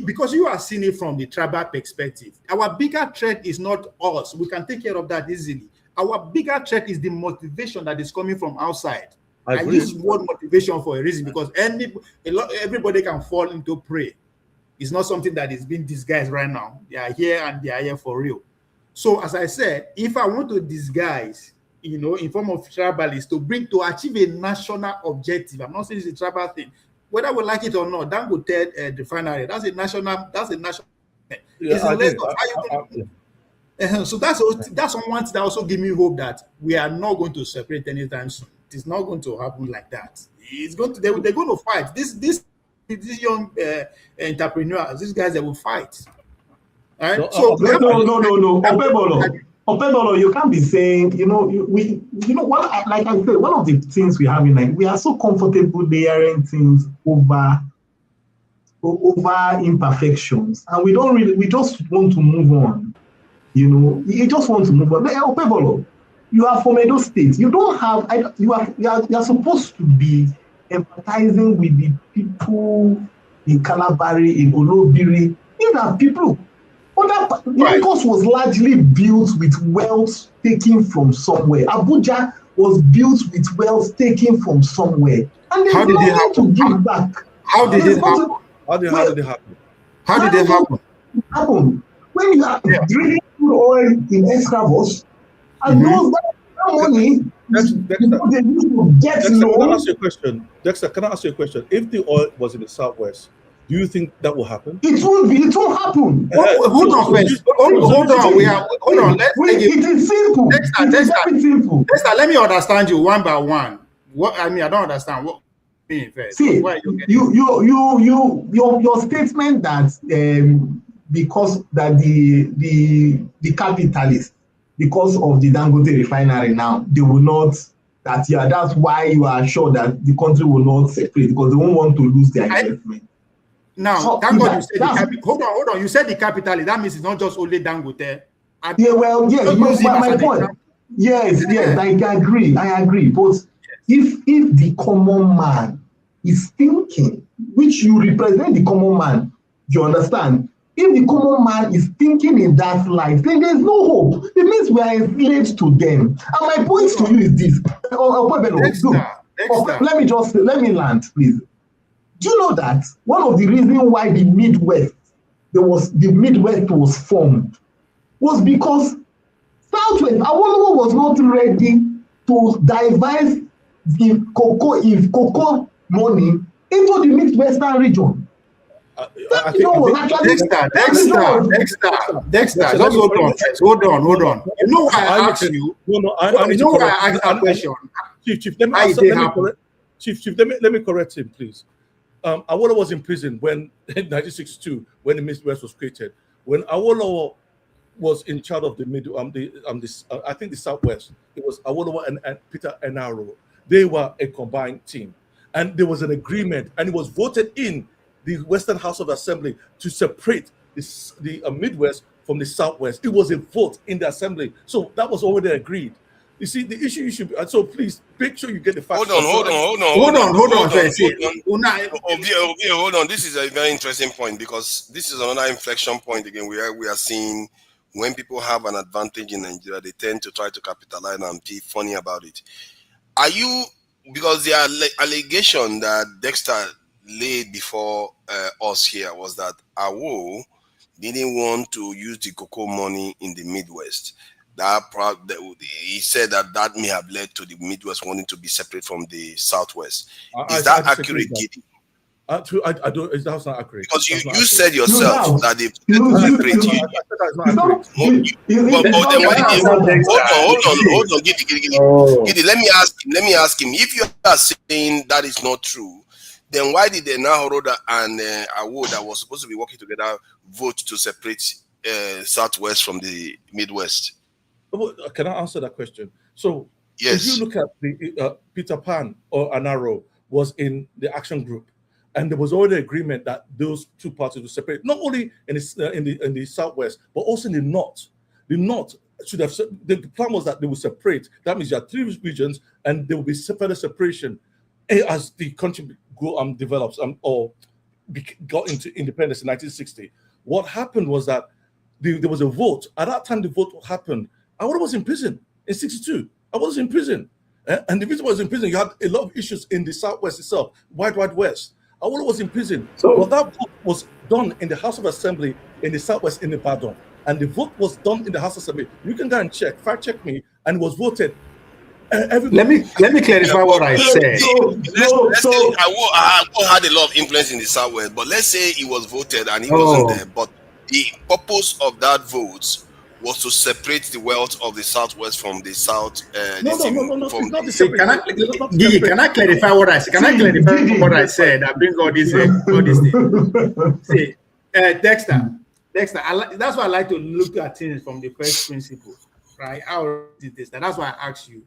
Because you are seeing it from the tribal perspective. Our bigger threat is not us. We can take care of that easily. Our bigger threat is the motivation that is coming from outside. I use word motivation for a reason because everybody can fall into prey. It's not something that is being disguised right now. They are here and they are here for real. So as I said, if I want to disguise, in form of tribalist to achieve a national objective, I'm not saying it's a tribal thing. Whether we like it or not, Dangote refinery, that's a national. So that's one that also give me hope that we are not going to separate anytime soon. It's not going to happen like that. It's going to they're going to fight. These young entrepreneurs, these guys, they will fight. Right? No. Opebolo, you can't be saying, what, like I said, one of the things we have in life, we are so comfortable layering things over imperfections, and we just want to move on. You just want to move on. Opebolo, you are from Edo State. You don't have. You are supposed to be empathizing with the people in Calabari, in Olobiri. These are people. Lagos was largely built with wealth taken from somewhere. Abuja was built with wealth taken from somewhere. And there's nothing to give back. How did it happen? How did it happen? How did it happen? When you are drilling crude oil in Escravos, and those money, Dexter, can I ask you a question? Dexter, can I ask you a question? If the oil was in the southwest, do you think that will happen? It won't be. It won't happen. Hold on first. Hold on. Hold on. It is simple. It is very simple. Dexter, let me understand you one by one. What I don't understand. What you mean first? See, your statement that because that the capitalists, because of the Dangote refinery now, they will not. That's why you are sure that the country will not separate, because they won't want to lose their investment. Now, So, thank God you said the capital. Hold on. You said the capital. That means it's not just only Dangote. My point. Yes, I agree. But if the common man is thinking, which you represent the common man, you understand? If the common man is thinking in that light, then there's no hope. It means we are enslaved to them. And my point to you is this. Let me land, please. Do you know that one of the reasons why the Midwest was formed was because Southwest Awolowo was not ready to divide the cocoa money into the Midwestern region. Dexter, just hold on. You know why I asked you? You know why I asked that question? Chief, let me correct him, please. Awolowo was in prison when in 1962, when the Midwest was created. When Awolowo was in charge of I think the Southwest, it was Awolowo and Peter Enaro. They were a combined team, and there was an agreement, and it was voted in the Western House of Assembly to separate the Midwest from the Southwest. It was a vote in the Assembly, so that was already agreed. You see, the issue should be, so please make sure you get the facts. Hold on. This is a very interesting point, because this is another inflection point again where we are seeing when people have an advantage in Nigeria, they tend to try to capitalize and be funny about it. Are you, because the allegation that Dexter laid before us here was that Awo didn't want to use the cocoa money in the Midwest. He said that may have led to the Midwest wanting to be separate from the Southwest. Is that accurate, Gidi? I don't. That's not accurate. Because you said yourself that they separate you. Hold on, Gidi. Let me ask him. If you are saying that is not true, then why did the Nahoroda and Awo that was supposed to be working together vote to separate Southwest from the Midwest? Can I answer that question? So, yes. If you look at the Peter Pan or Anaro was in the action group, and there was already agreement that those two parties will separate, not only in the Southwest, but also in the North. The North should have, the plan was that they will separate. That means you have 3 regions, and there will be further separation as the country develops or got into independence in 1960. What happened was that there was a vote. At that time, the vote happened. I was in prison in 62. I was in prison. And the reason I was in prison, you had a lot of issues in the Southwest itself, Wild West. I was in prison. But that vote was done in the House of Assembly in the Southwest in Ibadan. And the vote was done in the House of Assembly. You can go and fact check me, and it was voted. Let me clarify what I said. Let's say I had a lot of influence in the Southwest, but let's say he was voted and he wasn't there. But the purpose of that vote was to separate the wealth of the Southwest from the South. Can I clarify what I said? Can I clarify what I said? I bring all these things. See, Dexter. That's why I like to look at things from the first principle, right? That's why I asked you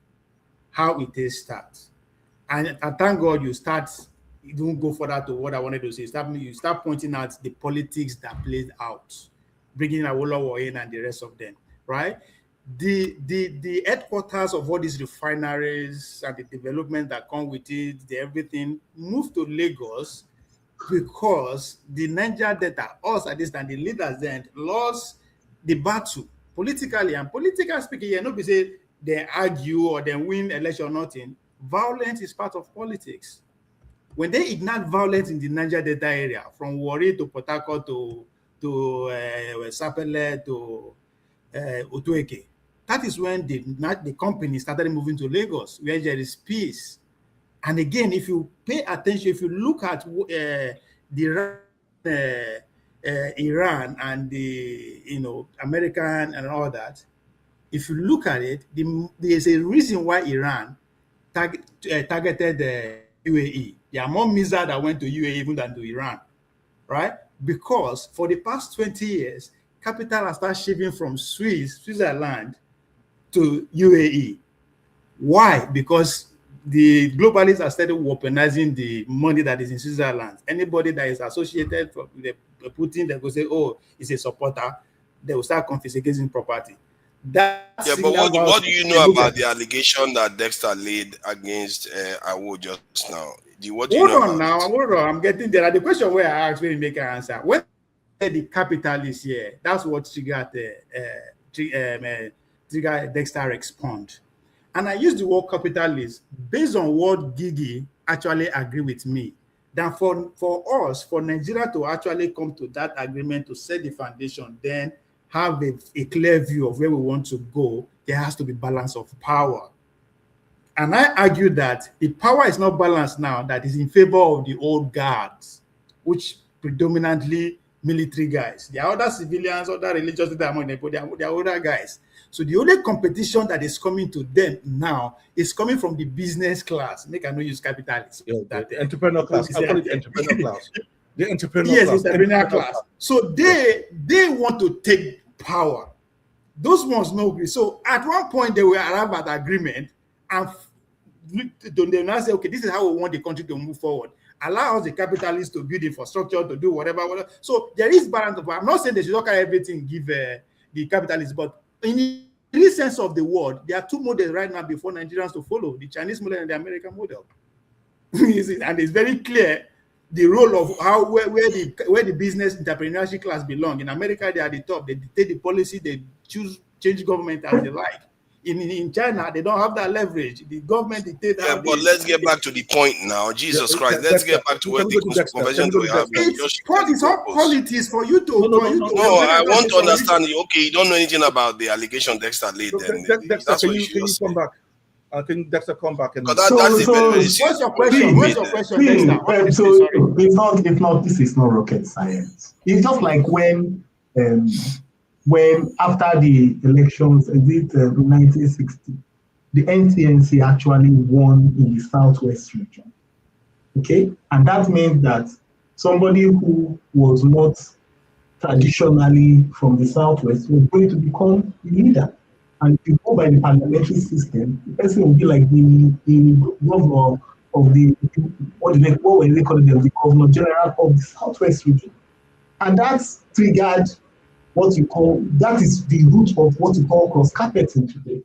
how it is starts, and thank God you start. You don't go further to what I wanted to say. You start pointing out the politics that played out, bringing Awolowo in and the rest of them, right? the headquarters of all these refineries and the development that come with it, everything moved to Lagos because the Niger Delta, us at this time, the leaders then lost the battle politically. And politically speaking, you know, be say they argue or they win election or nothing. Violence is part of politics. When they ignite violence in the Niger Delta area, from Warri to Port Harcourt to Sapele to Otueke, that is when the company started moving to Lagos, where there is peace. And again, if you pay attention, if you look at Iran and the American and all that, if you look at it, there's a reason why Iran targeted the UAE. There are more missiles that went to UAE even than to Iran, right? Because for the past 20 years, capital has started shifting from Switzerland to UAE. Why? Because the globalists have started weaponizing the money that is in Switzerland. Anybody that is associated with Putin, they will say, oh, he's a supporter. They will start confiscating property. But what do you know about the allegation that Dexter laid against Awo just now? What do you know about hold on. I'm getting there. The question where I asked, when make an answer. When the capitalist here, that's what triggered Dexter respond. And I use the word capitalist based on what Gigi actually agree with me. Then for us, for Nigeria to actually come to that agreement to set the foundation, then have a clear view of where we want to go, there has to be balance of power. And I argue that the power is not balanced now, that is in favor of the old guards, which predominantly military guys. There are other civilians, other religious leaders among them, but they are older guys. So the only competition that is coming to them now is coming from the business class. Make I no use capitalists. The entrepreneur class. I call it entrepreneur class. The entrepreneur yes, class. Entrepreneur class. So they want to take power. Those ones no agree. So at one point they will arrive at agreement and they now say, okay, this is how we want the country to move forward. Allow us, the capitalists, to build infrastructure, to do whatever. So there is balance. I'm not saying they should look at everything, give the capitalists, but in the real sense of the word, there are two models right now before Nigerians to follow: the Chinese model and the American model. And it's very clear the role of where the business entrepreneurship class belong. In America, they are the top. They dictate the policy. They change government as they like. In China, they don't have that leverage. The government dictates. Yeah, but let's get back to the point now. Jesus Christ, let's get back to where the conversation we have. It's all politics for you to. No, I want to understand. Okay, you don't know anything about the allegation Dexter laid. Dexter, can you come back? I think Dexter come back and. That's very what's your question? What's your question, Dexter? So it's not. This is not rocket science. It's just like when after the elections, in 1960, the NTNC actually won in the Southwest region. Okay, and that meant that somebody who was not traditionally from the Southwest was going to become the leader. And if you go by the parliamentary system, the person will be like the governor of the governor general of the Southwest region. And that's triggered that is the root of what you call cross-carpeting today.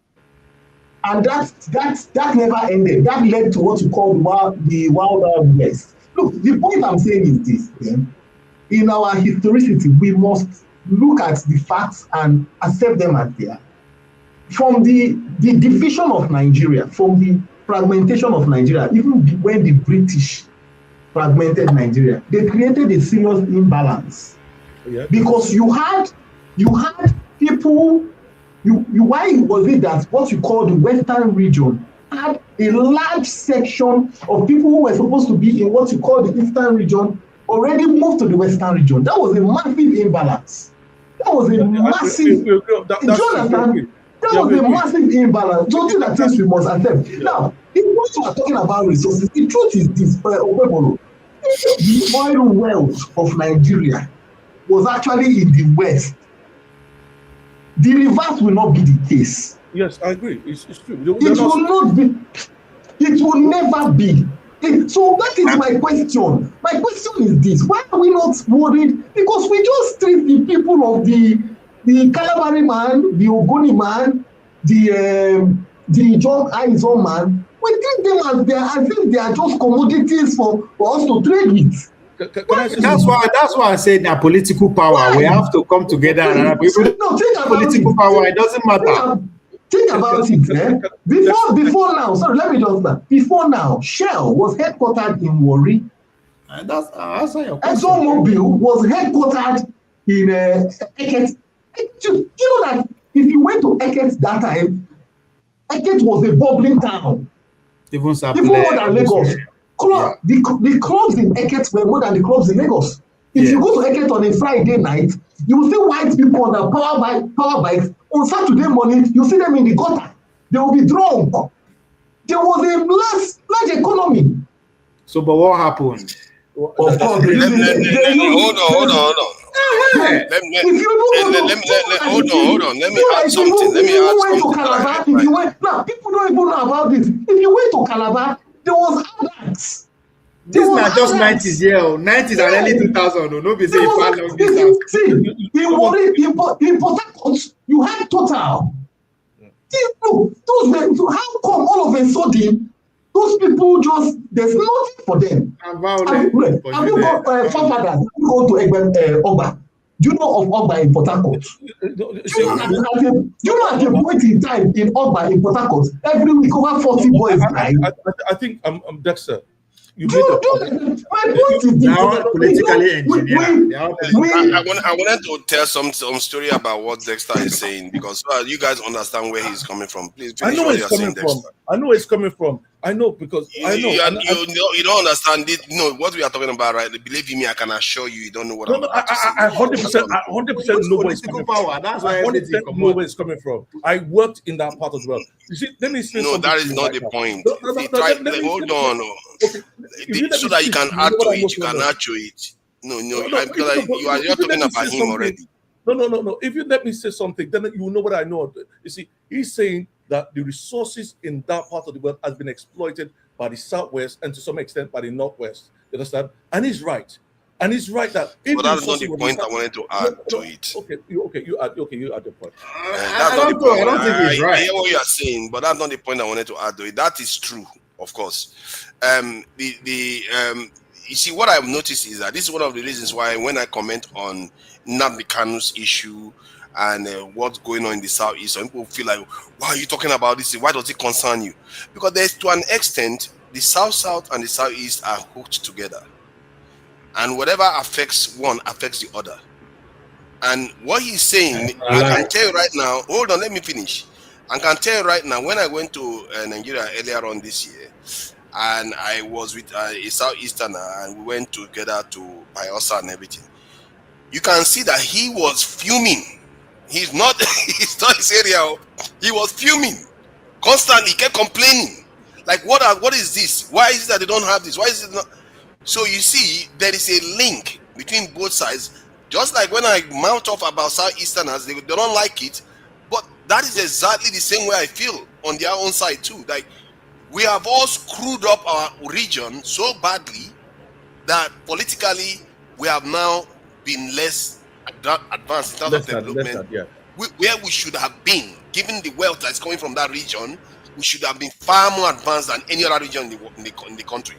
And that never ended. That led to what you call the Wild West. Look, the point I'm saying is this, then. In our historicity, we must look at the facts and accept them as they are. From the division of Nigeria, from the fragmentation of Nigeria, even when the British fragmented Nigeria, they created a serious imbalance. Yeah. Because you had people, why was it that what you call the Western region had a large section of people who were supposed to be in what you call the Eastern region already moved to the Western region? That was a massive imbalance. That was a massive. That was a massive imbalance. Something that things we must accept. Now, if we are talking about resources, the truth is this: the oil wealth of Nigeria was actually in the West. The reverse will not be the case. Yes, I agree. It's true. It will not be. It will never be. So that is my question. My question is this: why are we not worried? Because we just treat the people of the Calabari man, the Ogoni man, the John Aizon man, we treat them as if they are just commodities for us to trade with. That's why I said that political power. We have to come together. And political power. It doesn't matter. Think about it. Before now, sorry, let me just start. Before now, Shell was headquartered in Warri. And that's your question. ExxonMobil was headquartered in Eket. You know that if you went to Eket that time, Eket was a bubbling town. Even more than Lagos. The clubs in Eket were more than the clubs in Lagos. If you go to Eket on a Friday night, you will see white people on the power bikes. On Saturday morning, you see them in the gutter. They will be drunk. There was a large economy. So, but what happened? Hold on. Hold on. Let me add something. Now, people don't even know about this. If you went to Calabar, there was anarchs. This is not just 90s, 90s and early 2000. No, be say in Port Harcourt, you had Total. How come all of a sudden those people there's nothing for them? Have you got forefathers? Have you gone to Ogba? Do you know of Ogba in Port Harcourt? Do you know at a point in time in Ogba in Port Harcourt, every week over 40 boys die? I think I'm Dexter. My point is now politically engineered. I wanted to tell some story about what Dexter is saying because you guys understand where he's coming from. Please, I know where he's coming from. I know where he's coming from. I know because I know. You don't understand it. No, what we are talking about, right? Believe me, I can assure you, you don't know what I'm about to say. I 100% know where it's coming from. That's why everything know where it's coming from. I worked in that part as well. You see, let me say no, that is not the point. Hold on. So that you can add to it, you can add to it. No, because you are talking about him already. No. If you let me say something, then you will know what I know. You see, he's saying that the resources in that part of the world has been exploited by the Southwest and to some extent by the Northwest. You understand? And he's right. And he's right that. But that's not the point I wanted to add to it. You add your point. That's not the point. I don't think he's right. I hear what you are saying, but that's not the point I wanted to add to it. That is true, of course. You see, what I've noticed is that this is one of the reasons why when I comment on Nnamdi Kanu's issue and what's going on in the Southeast, some people feel like, why are you talking about this? Why does it concern you? Because there's, to an extent, the South and the Southeast are hooked together. And whatever affects one affects the other. And what he's saying, I can tell you right now, hold on, let me finish. I can tell you right now, when I went to Nigeria earlier on this year, and I was with a Southeasterner, and we went together to Bayelsa and everything, you can see that he was fuming. He's not his area. He was fuming constantly. He kept complaining, like, what is this? Why is it that they don't have this? Why is it not? So you see, there is a link between both sides. Just like when I mount off about Southeasterners, they don't like it, but that is exactly the same way I feel on their own side too. Like, we have all screwed up our region so badly that politically we have now been less advanced in terms of development. Where we should have been, given the wealth that's coming from that region, we should have been far more advanced than any other region in the country.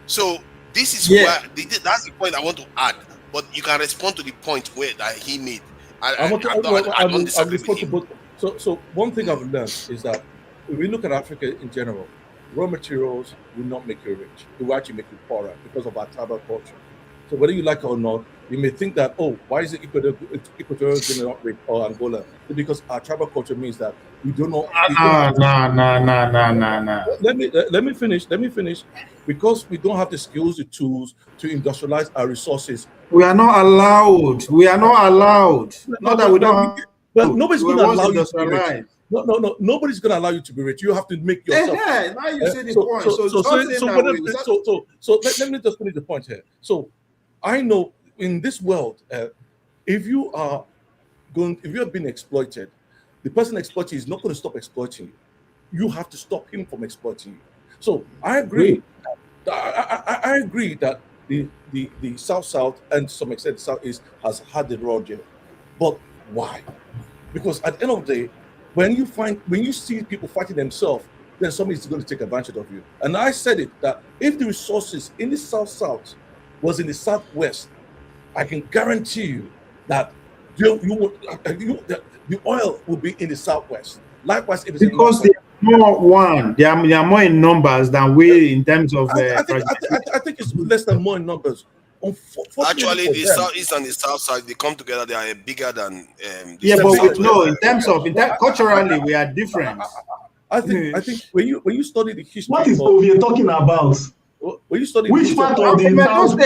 So this is where that's the point I want to add. But you can respond to the point where that he made. I don't disagree with him. So one thing I've learned is that if we look at Africa in general, raw materials will not make you rich. It will actually make you poorer because of our tribal culture. So whether you like it or not, you may think that, oh, why is it Equatorial Guinea not rich or Angola? Because our tribal culture means that we do not. No. Let me finish. Because we don't have the skills, the tools to industrialize our resources. We are not allowed. Not that we don't. But nobody's going to allow you to be rich. No. Nobody's going to allow you to be rich. You have to make yourself. Now you say the point. So let me just finish the point here. So I know in this world, if you are being exploited, the person exploiting is not going to stop exploiting you. You have to stop him from exploiting you. So I agree. I agree that the South and to some extent the Southeast has had the raw deal. But why? Because at the end of the day, when you see people fighting themselves, then somebody's going to take advantage of you. And I said it, that if the resources in the South was in the Southwest, I can guarantee you that the oil will be in the Southwest. Likewise, if it's because in they are more in numbers than we in terms of. I think it's less than more in numbers. Actually, the Southeast and the South side, they come together. They are bigger than. Yeah, but no, in terms of culturally, we are different. I think when you study the history, what is Ovie talking about? When you study which part of the South?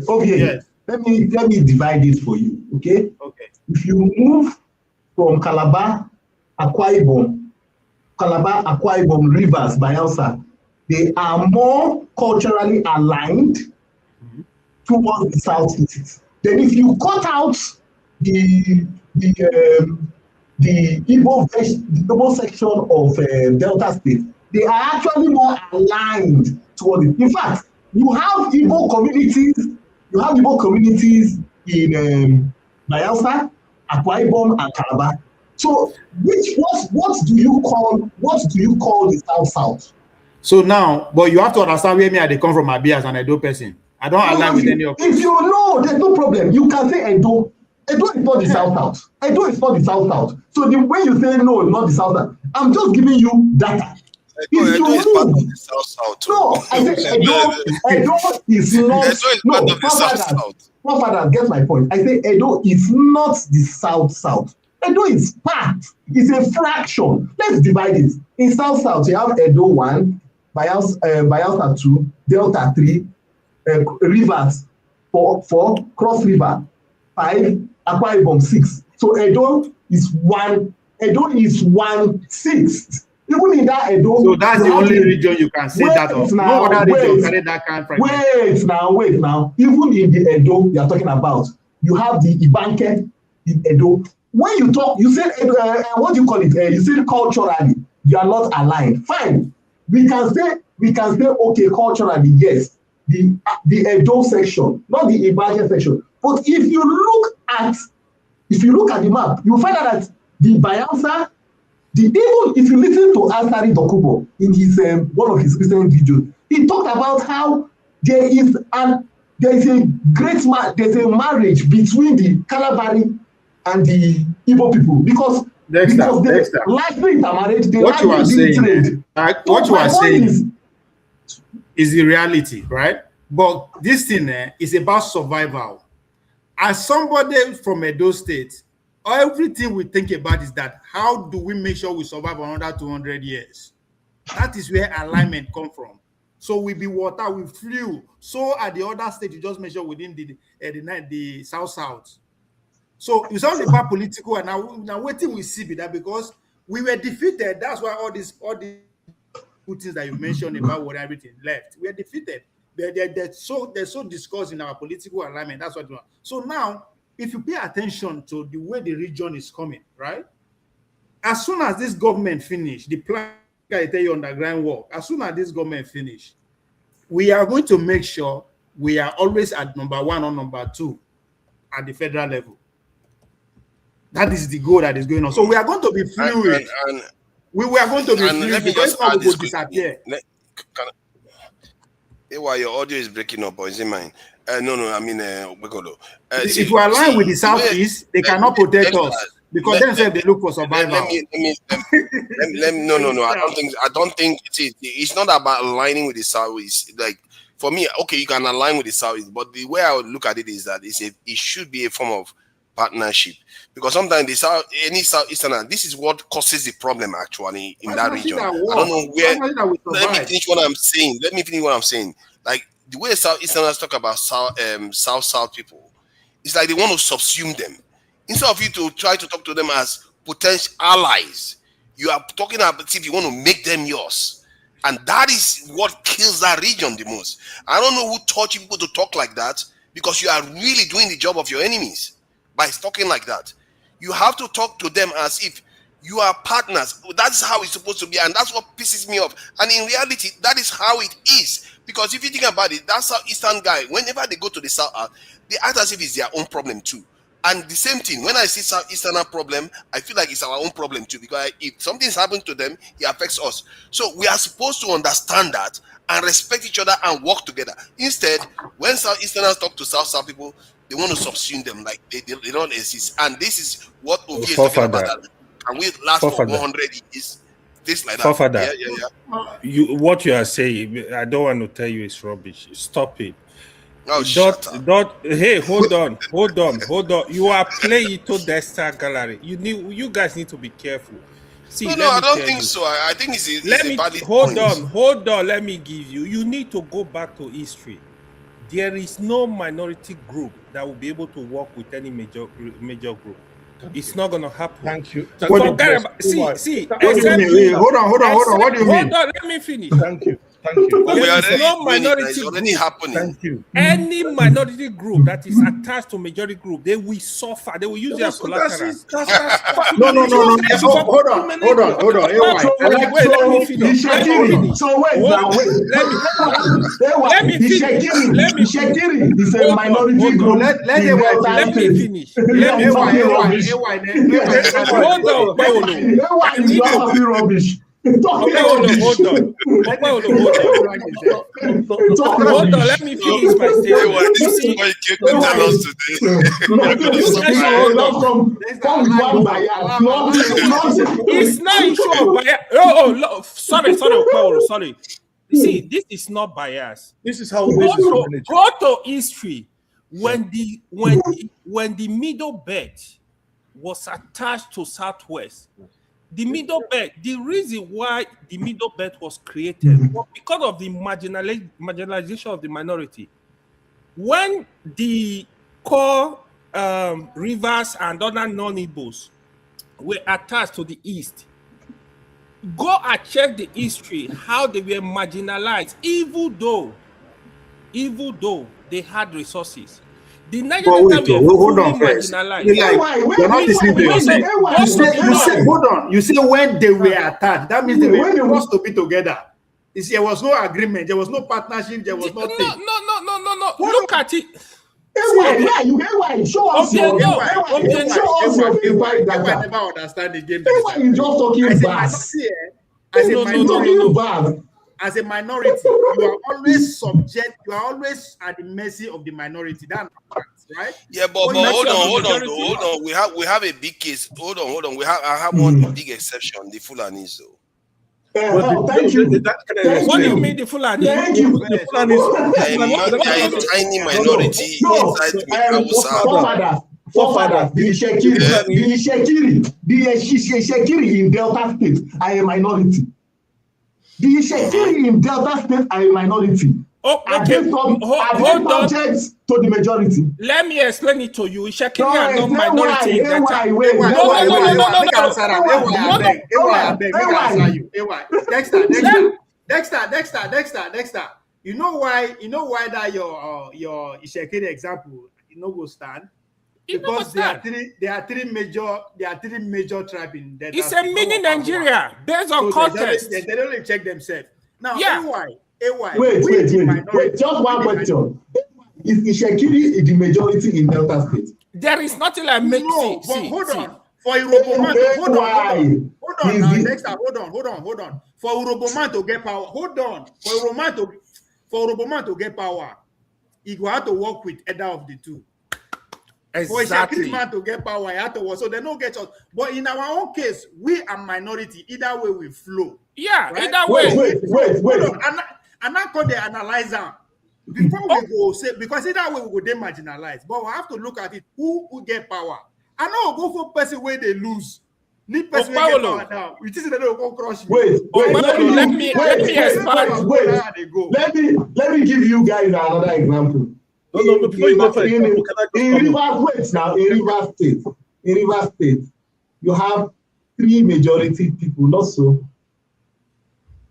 Ovie. Yes. Let me divide this for you. Okay. Okay. If you move from Calabar, Akwa Ibom, Rivers, Bayelsa, they are more culturally aligned towards the Southeast. Then if you cut out the Igbo section of Delta State, they are actually more aligned towards it. In fact, you have Igbo communities in Bayelsa, Akwa Ibom, and Calabar. So, what do you call the South? So now, but you have to understand where they come from, Abias and Edo person. I don't align with any of them. If you know, there's no problem. You can say Edo. Edo is not the South. Edo is not the South. So the way you say no, not the South, I'm just giving you data. Edo is part of the South. No, I say Edo is not. Part of the South. No, father, get my point. I say Edo is not the South. Edo is part. It's a fraction. Let's divide it. In South, you have Edo 1, Bayelsa 2, Delta 3, Rivers 4, Cross River 5, Akwa Ibom 6. So Edo is 1/6. Even in that Edo. So that's the only region you can say that of. No other region carry that kind of fragment. Wait now. Even in the Edo you are talking about, you have the Ibanke in Edo. When you talk, you say, what do you call it? You say culturally, you are not aligned. Fine. We can say, okay, culturally, yes. The Edo section, not the Ibadan section. But if you look at the map, you find out that the Bayelsa, even if you listen to Asari Dokubo in his one of his recent videos, he talked about how there's a marriage between the Kalabari and the Igbo people because they likely intermarried. What you are saying is the reality, right? But this thing is about survival. As somebody from Edo State, everything we think about is that how do we make sure we survive another 200 years? That is where alignment comes from. So we be water, we flew. So at the other state, you just make sure within the South. So it's all about political, and now waiting we see that because we were defeated. That's why all these things that you mentioned about what everything left. We are defeated. They're so discussed in our political alignment. That's what we want. So now, if you pay attention to the way the region is coming, right? As soon as this government finish, the plan I tell you underground work, as soon as this government finish, we are going to make sure we are always at number 1 or number 2 at the federal level. That is the goal that is going on. So we are going to be fluid. We are going to be fluid. Let me just add this quickly. While your audio is breaking up, or is it mine? No, I mean, if we align with the Southeast, they cannot protect us because themselves they look for survival. No. I don't think it's not about aligning with the Southeast. Like for me, okay, you can align with the Southeast, but the way I would look at it is that it should be a form of partnership, because sometimes any Southeasterner, this is what causes the problem actually in that region. I don't know where. Let me finish what I'm saying. Like the way Southeasterners talk about South people, it's like they want to subsume them. Instead of you to try to talk to them as potential allies, you are talking about if you want to make them yours. And that is what kills that region the most. I don't know who taught you people to talk like that, because you are really doing the job of your enemies by talking like that. You have to talk to them as if you are partners. That's how it's supposed to be, and that's what pisses me off. And in reality, that is how it is. Because if you think about it, that Southeastern guy, whenever they go to the South, they act as if it's their own problem too. And the same thing, when I see Southeastern problem, I feel like it's our own problem too, because if something's happened to them, it affects us. So we are supposed to understand that and respect each other and work together. Instead, when Southeasterners talk to South people, they want to subsume them like they don't exist. And this is what Ovi is talking about. That can we last for 100 years? This like that. Yeah. What you are saying, I don't want to tell you it's rubbish. Stop it. Oh, shut up. Hey, hold on. You are playing to the gallery. You guys need to be careful. See, no, I don't think so. I think it's a valid hold point. Hold on. Let me give you. You need to go back to history. There is no minority group that will be able to work with any major group. It's not going to happen. Thank you. See. What do you mean? Hold on. What do you mean? Hold on. Let me finish. Thank you. There is no minority already happening. Thank you. Any minority group that is attached to majority group, they will suffer. They will use their collateral. No. Hold on. Let me finish. Let me finish. Is a minority group. Let me finish. Hold on, rubbish. Hold on. Let me finish my statement. This is what you can tell us today. It's not issue of bias. Sorry. See, this is not bias. This is how go to history. When the Middle Belt was attached to Southwest. The Middle Belt, the reason why the Middle Belt was created was because of the marginalization of the minority. When the core rivers and other non-Igbos were attached to the East, go and check the history, how they were marginalized, even though they had resources. The Nigerian Time were hold on first. You're not listening to yourself. Hold on. You say when they were attacked, that means they were supposed to be together. There was no agreement, there was no partnership, there was nothing. No. Look at it. Show us your I never understand the game. You just talking bad. As a minority, you are always you are always at the mercy of the minority. That's right. Yeah, but hold on. We have a big case. Hold on. I have one big exception, the Fulanis though. Thank you. What do you mean the Fulani? Thank you. They are a tiny minority inside the Forefathers, the Shekiri in Delta State are a minority. The Shekiri in Delta State are a minority. Are they subject to the majority? Let me explain it to you. Shekiri are not minority. Dexter. You know why that your Shekiri example will stand? Because there are three major tribes in that. It's a mini Nigeria based on context. They don't check themselves. Now, wait. Just one question. Is Shekiri the majority in Delta State? There is nothing like mixing. No, but hold on. For Uroboman, hold on. For Uroboman to get power, For Uroboman to get power, he will have to work with either of the two. Exactly. For a man to get power, he had to work. So they don't get us. But in our own case, we are minority. Either way, we flow. Yeah, right? either way. Wait. And I call the analyzer. Before we go say, because either way we go demarginalize. But we have to look at it. Who get power? I know go for person where they lose. Need person where get power now. We just they don't go crush you. Let me expand. Let me give you guys another example. No, before you go first, in Rivers State, you have 3 majority people, not so.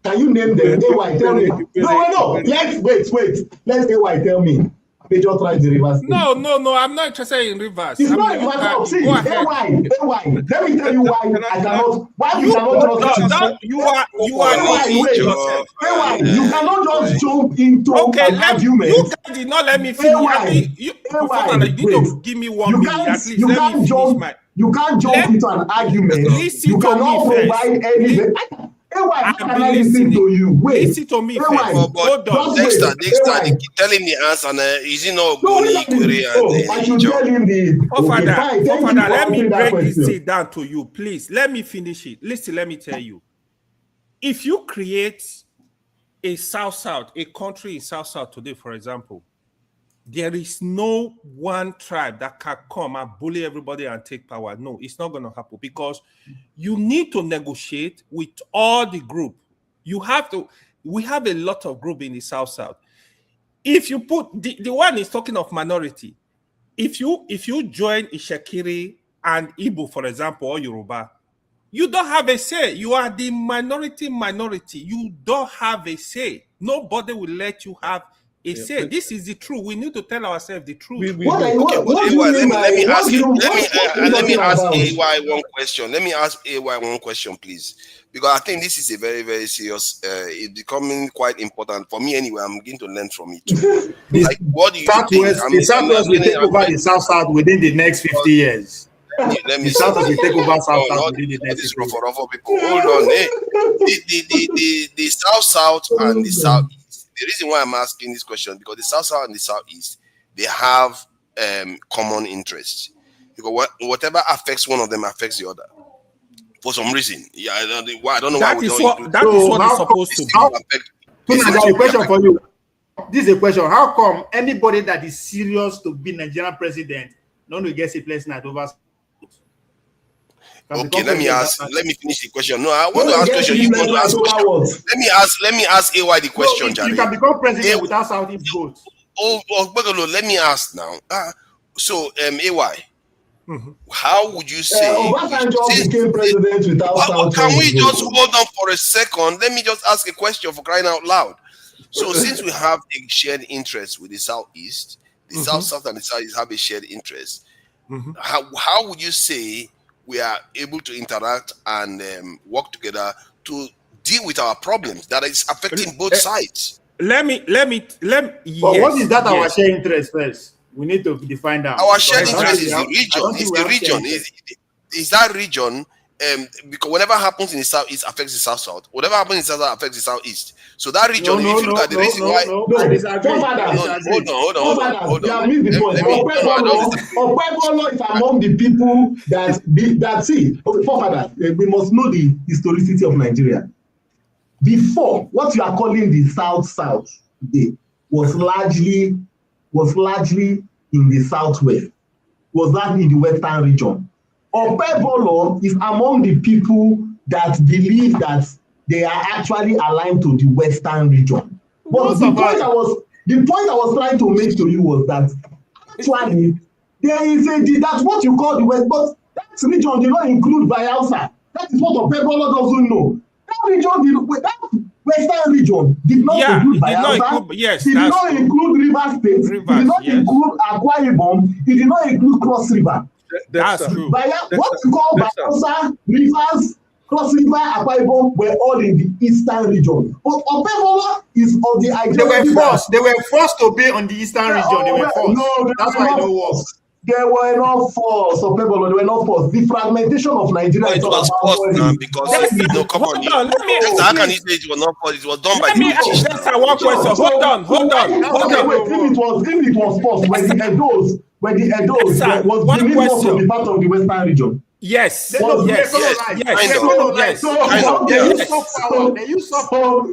Can you name them? AY, tell me. No. Let's wait. Let AY tell me. major tribes in Rivers State. No, I'm not interested in Rivers. It's not a matter of see, why? Let me tell you why I cannot. Why you cannot just you are you cannot just jump into an argument. You guys did not let me finish. You need to give me 1 minute at least. Let me finish my. You can't jump into an argument. You cannot provide evidence. How can I listen to you? Wait. Listen to me first. Hold on. Dexter, they keep telling the answer. Is he not going to I should tell him the. Father, let me break this thing down to you, please. Let me finish it. Listen, let me tell you. If you create a South-South, a country in South-South today, for example, there is no one tribe that can come and bully everybody and take power. No, it's not going to happen because you need to negotiate with all the group. You have to. We have a lot of group in the South-South. If you put the one is talking of minority. If you join Ishekiri and Igbo, for example, or Yoruba, you don't have a say. You are the minority. You don't have a say. Nobody will let you have a say. This is the truth. We need to tell ourselves the truth. Let me ask AY one question. Let me ask AY one question, please. Because I think this is a very, very serious, it's becoming quite important for me anyway. I'm beginning to learn from it too. Like, what do you think? The Southwest will take over the South-South within the next 50 years. Let me the Southwest will take over South-South within the next 50 years. People. Hold on. The South-South and the South-East. The reason why I'm asking this question, because the South-South and the South-East, they have common interests. Because whatever affects one of them affects the other. For some reason, I don't know why we don't. That is what it's supposed to be. A question for you. This is a question. How come anybody that is serious to be Nigerian president, none will get a place in over? Okay, let me finish the question. No, I want to ask question. You want to ask question? Let me ask AY the question, Jerry. You can become president without Southeast votes. Let me ask now. AY. How would you say? Became president without can we just hold on for a second? Let me just ask a question for crying out loud. So, since we have a shared interest with the Southeast, the South-South and the Southeast have a shared interest. How would you say we are able to interact and work together to deal with our problems that is affecting both sides? But what is that our shared interest first? We need to define that. Our shared interest is the region. Is that region? Because whatever happens in the South East affects the South-South. Whatever happens in the South affects the Southeast. So that region, if you look at the reason why. Hold on. You have missed the point. Okwebolo is among the people that see. Forefather, we must know the historicity of Nigeria. Before, what you are calling the South-South today was largely in the Southwest, was that in the Western region. Okwebolo is among the people that believe that they are actually aligned to the Western region. But the point I was trying to make to you was that actually there is that's what you call the West, but that region did not include Bayelsa. That is what Okwebolo doesn't know. That Western region did not include Bayelsa. It did not include Rivers State. It did not include Akwa Ibom. It did not include Cross River. That's true. What you call Bayelsa, Rivers, Cross River, Akwa Ibom were all in the Eastern region. But Okwebolo is of the ideology. They were forced to be on the Eastern region. They were forced. No, that's why no was. There were no force, Okwebolo. There were no force. The fragmentation of Nigeria. It was forced now because come on. How can you say it was not forced? It was done by the British. One question. Hold on. If it was forced, when the Edos was being forced to be part of the Western region. Yes. They use soft power.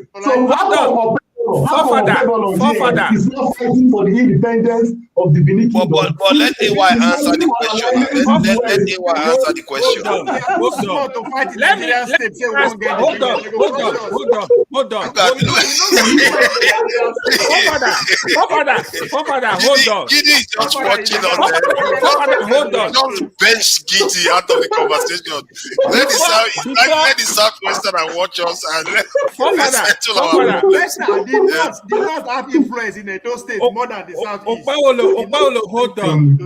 Forefather is not fighting for the independence of the Benin Kingdom. But let AY answer the question. Let AY answer the question. Hold on. hold on. Hold on. Giddy is just watching us. Hold on. Just bench Giddy out of the conversation. Let the Southwestern and watch us and let settle our problems. The North have influence in Edo State more than the Southeast. Opawolo, hold on.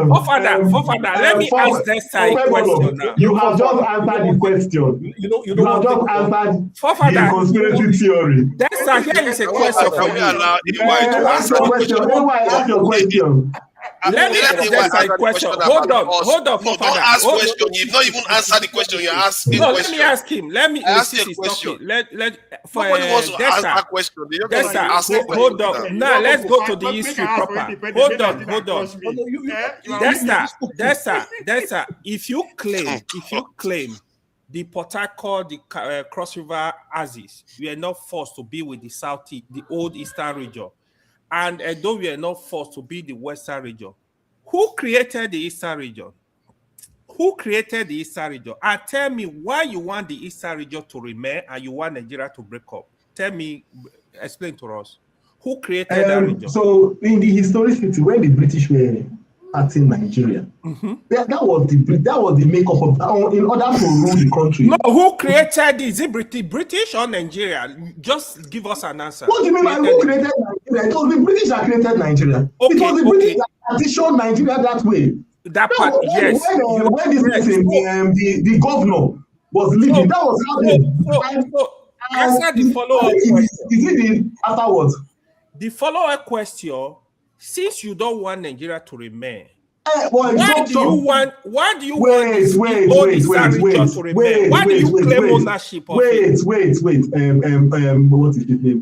Fofada, let me ask Desta a question now. You have just answered the question. You have just answered the conspiracy theory. Desta, here is a question for you. Ask your question. Ask your question. Let me ask Desta a question. Hold on, Fofada. Don't ask question. You've not even answered the question. You're asking. No, let me ask him. Let me ask him a question. Nobody wants to ask that question. Hold on. Now let's go to the history proper. Hold on. Desta. If you claim the Port Harcourt, the Cross River Axis, we are not forced to be with the Southeast, the old Eastern region, and though we are not forced to be the Western region, who created the Eastern region? And tell me why you want the Eastern region to remain and you want Nigeria to break up. Explain to us. Who created that region? So in the historicity, when the British were acting Nigeria, that was the makeup of in order to rule the country. No, who created it? Is it British or Nigeria? Just give us an answer. What do you mean by who created Nigeria? It was the British that created Nigeria. It was the British that partitioned Nigeria that way. That part, yes. When this person, the governor was leaving, that was how they. Answer the follow-up question. Is it afterwards? The follow-up question: since you don't want Nigeria to remain, why do you want the old Eastern region to remain? Why do you claim ownership of it? Wait. What is his name?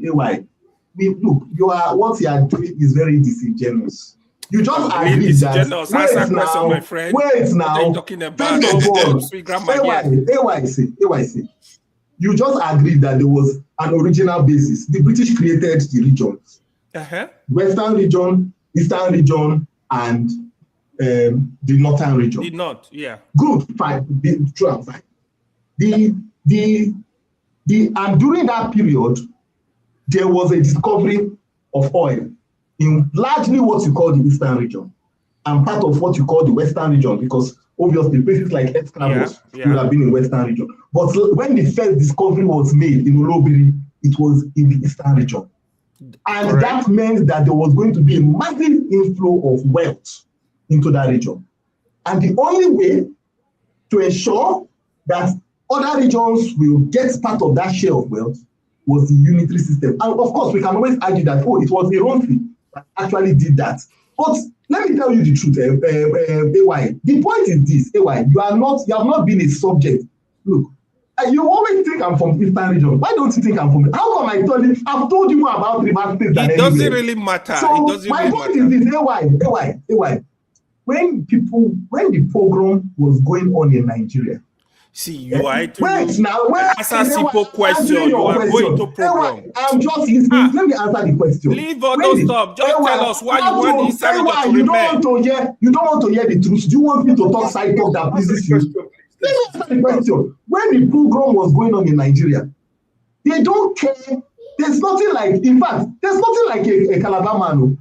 AY. Look, what you are doing is very disingenuous. You just agreed that. My friend. Wait now. What are you talking about? AYC. You just agreed that there was an original basis. The British created the regions. Western region, Eastern region, and the Northern region. The North, yeah. Good, fine. True and fine. And during that period, there was a discovery of oil in largely what you call the Eastern region and part of what you call the Western region, because obviously places like Escravos would have been in Western region. But when the first discovery was made in Olobiri, it was in the Eastern region. And that meant that there was going to be a massive inflow of wealth into that region. And the only way to ensure that other regions will get part of that share of wealth was the unitary system. And of course, we can always argue that, it was Ironsi that actually did that. But let me tell you the truth, AY. The point is this, AY, you have not been a subject. Look, you always think I'm from Eastern region. Why don't you think I'm from? How come I've told you more about River State than it doesn't really matter. So my point is this, AY. When the program was going on in Nigeria. See, you are answer simple question. You are going to program. I'm just listening. Let me answer the question. Leave or don't stop. Just tell us why you want this to remain. You don't want to hear the truth. Do you want me to talk side talk that pleases you? Let me answer the question. When the program was going on in Nigeria, they don't care. There's nothing like, in fact, there's nothing like a Calabar man.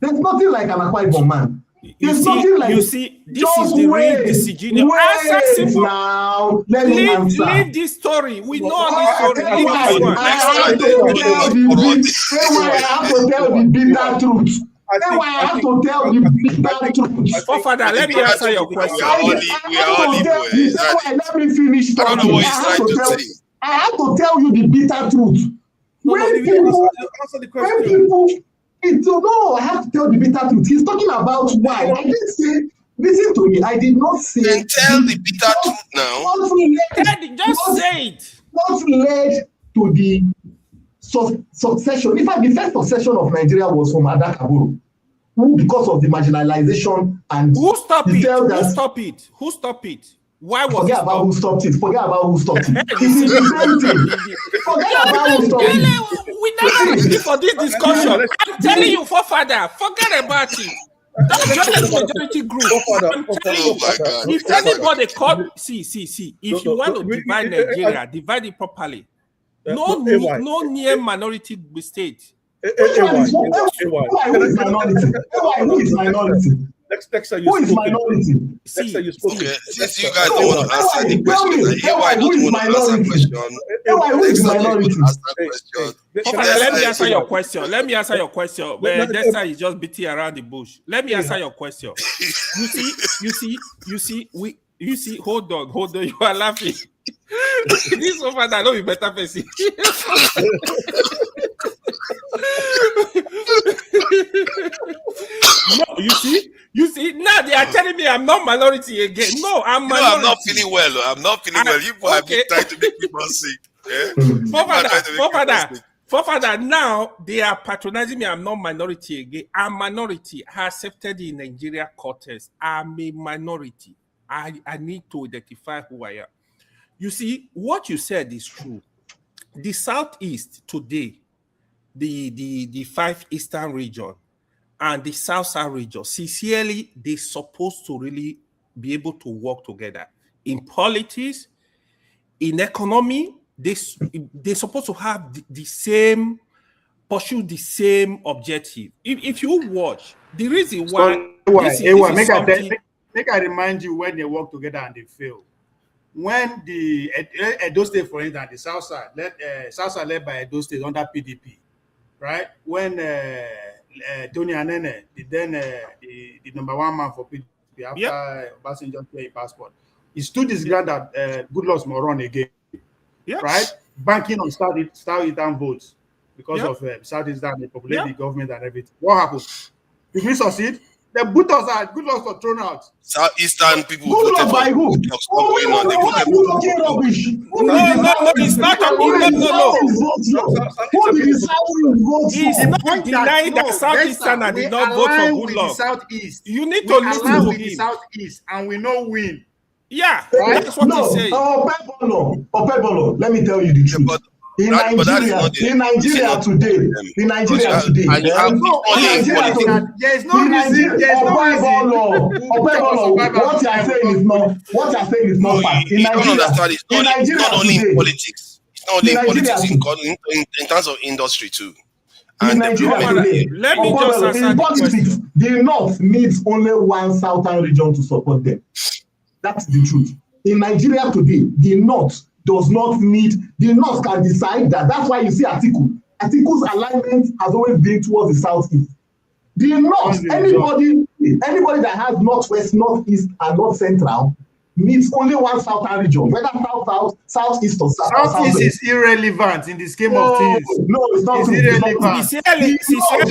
There's nothing like an Akwa Ibom man. This is the real decision. Answer simple. Now, let me answer. Leave this story. We know this story. I have to tell the bitter truth. I have to tell the bitter truth. Father, let me answer your question. Let me finish talking. I have to tell you the bitter truth. When people, I have to tell the bitter truth. He's talking about why. I didn't say, listen to me. I did not say. Then tell the bitter truth now. Just say it. What led to the succession? In fact, the first succession of Nigeria was from Ada Kaburu, who, because of the marginalization and who stopped it? Who stopped it? Why was Forget about who stopped it. Forget about who stopped it. It's the same thing. Forget about who stopped it. We never ready for this discussion. I'm telling you, forefather, forget about it. That's just the majority group. I'm telling you, if anybody called, see, if you want to divide Nigeria, divide it properly. No near minority state. Which one is who is minority? Who is minority? Who is minority? Okay, since you guys don't want to answer the question, who is minority? Who is minority? Let me answer your question. Let me answer your question. Where Dexter is just beating around the bush. Let me answer your question. You see. Hold on. You are laughing. This over that, no be better person. No, you see, now they are telling me I'm not minority again. No, I'm minority. I'm not feeling well. You have been trying to make people sick. Father, now they are patronizing me. I'm not minority again. I'm minority. I accepted in Nigeria courts. I'm a minority. I need to identify who I am. You see, what you said is true. The Southeast today, the 5 Eastern region and the South region, sincerely, they're supposed to really be able to work together. In politics, in economy, they're supposed to have the same, pursue the same objective. If you watch, the reason why... Make I remind you when they work together and they fail. When the Edo State, for instance, the South Side led by Edo State under PDP, right? When Tony Anene, then the number one man for PDP after Obasanjo cleared passport, he stood his ground that Goodluck must run again, right? Banking on Southeastern votes because of Southeastern, they populate the government and everything. What happened? Did we succeed? The Goodluck got thrown out. Southeastern people voted by who? No, it's not. Who did the Southeast vote for? He's not denying that Southeastern did not vote for Goodluck. Southeast. You need to listen to him. Southeast, and we know win. Yeah, that's what he's saying. Opebolo, let me tell you the truth. In Nigeria today, there's no reason. What you are saying is not fact. In Nigeria, it's not only in politics. It's not only in politics, in terms of industry too. In Nigeria today, in politics, the North needs only one southern region to support them. That's the truth. In Nigeria today, the North does not need, the North can decide that. That's why you see Atiku's alignment has always been towards the Southeast. The North, anybody that has Northwest, Northeast, and North Central needs only one southern region, whether South, Southeast, or Southeast is irrelevant in the scheme of things. No, it's not. It's irrelevant. Sincerely,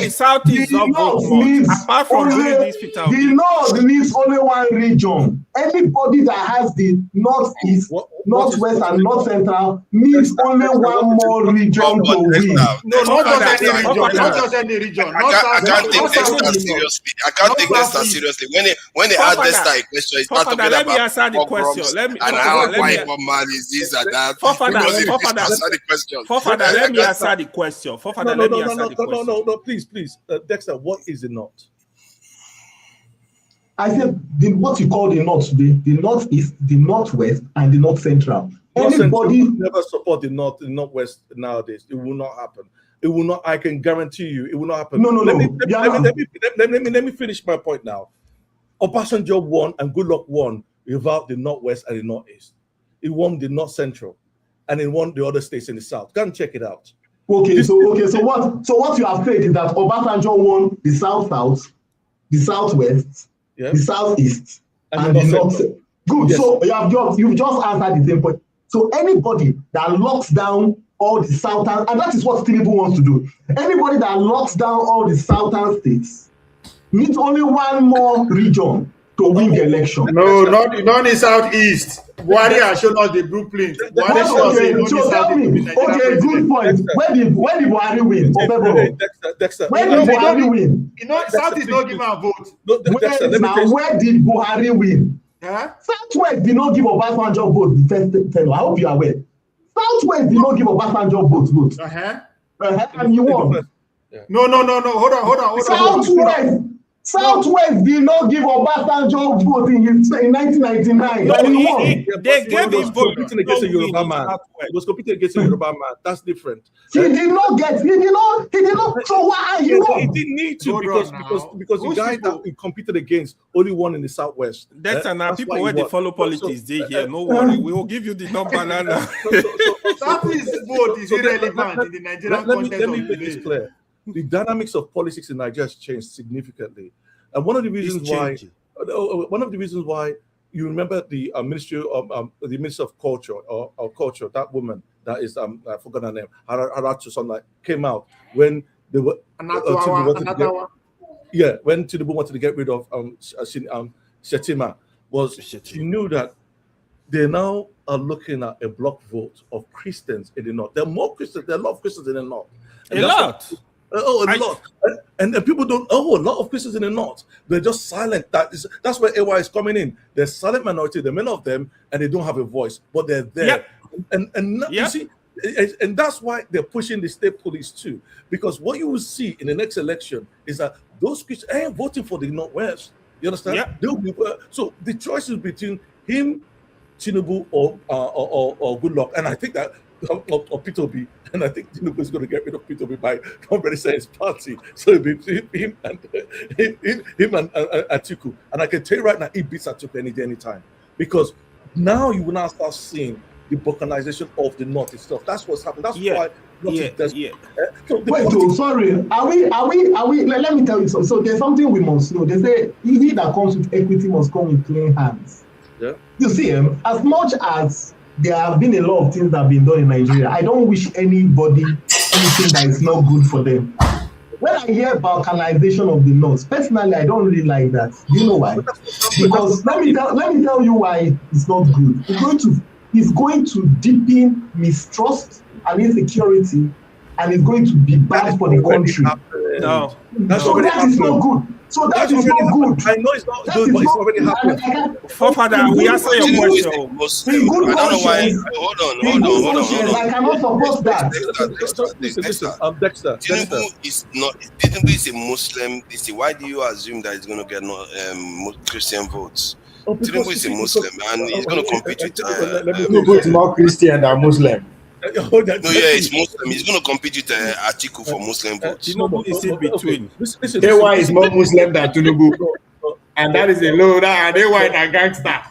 Southeast not vote much, apart from these people. The North needs only one region. Anybody that has the Northeast, Northwest, and North Central needs only one more region to win. No, not just any region. Not just any region. I can't take Dexter seriously. I can't take Dexter seriously. When they ask Dexter a question, it's not talking about let me answer the question. And how white man is this and that. Fofada, let me answer the question. Fofada, let me answer the question. No, please. Dexter, what is the North? I said what you call the North today, the Northeast, the Northwest, and the North Central. Anybody never support the North, the Northwest nowadays. It will not happen. It will not. I can guarantee you, it will not happen. No. Let me finish my point now. Obasanjo won and Goodluck won without the Northwest and the Northeast. He won the North Central, and he won the other states in the South. Go and check it out. So what you have said is that Obasanjo won the South, the Southwest, the Southeast, and the North. Good. Yes. So you've just answered the same point. So anybody that locks down all the southern, and that is what Tinubu wants to do. Anybody that locks down all the southern states needs only one more region to win the election. No, not in Southeast. Buhari has shown us the blueprint. So tell me, good point. Where did Buhari win? Dexter, where did Buhari win? Southeast not give a vote. Where did Buhari win? Southwest did not give Obasanjo vote the first time. I hope you are aware. Southwest did not give Obasanjo vote. And you won. No. Hold on. Southwest did not give Obasanjo vote in 1999. They gave him vote. Competing against a Yoruba man. He was competing against a Yoruba man. That's different. He did not. So why are you? He didn't need to because the guy that he competed against only won in the Southwest. That's now people where they follow politics. They here. No worry, we will give you the number now. That is vote is irrelevant in the Nigerian context. Let me make this clear. The dynamics of politics in Nigeria has changed significantly, and one of the reasons why you remember the Ministry of the Minister of Culture or Culture, that woman that is I forgot her name, Haratu something, came out when they were when Tinubu wanted to get rid of Shetima, she knew that they now are looking at a block vote of Christians in the north. There are more Christians. There are a lot of Christians in the north. A lot. Lot. And people don't. A lot of Christians in the north. They're just silent. That's where AY is coming in. They're silent minority. There are many of them, and they don't have a voice, but they're there. You see, and that's why they're pushing the state police too. Because what you will see in the next election is that those Christians ain't voting for the Northwest. You understand? Yeah. So the choice is between him, Tinubu, or Goodluck, and I think that or Peter Obi, and I think Tinubu is going to get rid of Peter Obi by somebody saying his party. So it'll be him and Atiku. And I can tell you right now, he beats Atiku any day, anytime. Because now you will now start seeing the balkanization of the north itself. That's what's happening. That's why. Sorry. Are we? Let me tell you something. So there's something we must know. They say he that comes with equity must come with clean hands. Yeah. You see, as much as there have been a lot of things that have been done in Nigeria, I don't wish anybody anything that is not good for them. When I hear balkanization of the north, personally, I don't really like that. Do you know why? Because let me tell you why it's not good. It's going to deepen mistrust and insecurity, and it's going to be bad for the country. No, that is not good. So that is not good. I know it's not good, but it's already happened. Forefather, we answer your question. I don't know why. Hold on. I cannot support that. Dexter. Tinubu is a Muslim. Why do you assume that he's going to get Christian votes? Tinubu is a Muslim, and he's going to compete with. Tinubu is more Christian than Muslim. He's Muslim. He's going to compete with Atiku for Muslim votes. Tinubu is in between. AY is more Muslim than Tinubu, and that is a low. And AY is a gangster.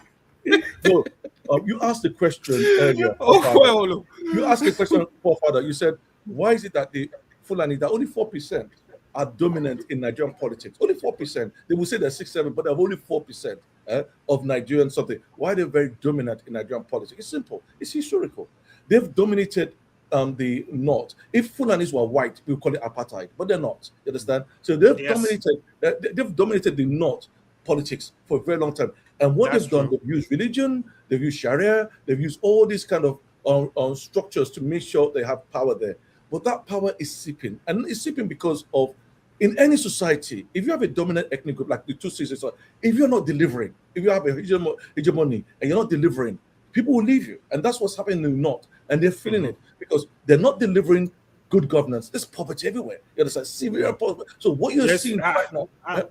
No, you asked the question earlier. You asked the question, Father. You said, why is it that the Fulani, that only 4% are dominant in Nigerian politics? Only 4%. They will say they're 6-7, but they're only 4% of Nigerian something. Why they're very dominant in Nigerian politics? It's simple. It's historical. They've dominated the north. If Fulanis were white, we would call it apartheid, but they're not. You understand? So they've dominated the north politics for a very long time. And what they've done, they've used religion, they've used Sharia, they've used all these kind of structures to make sure they have power there. But that power is seeping, and it's seeping because of, in any society, if you have a dominant ethnic group like the two sisters, if you're not delivering, if you have a hegemony and you're not delivering, people will leave you. And that's what's happening in the north. And they're feeling it because they're not delivering good governance. There's poverty everywhere. You understand? Severe poverty. So what you're seeing right now, I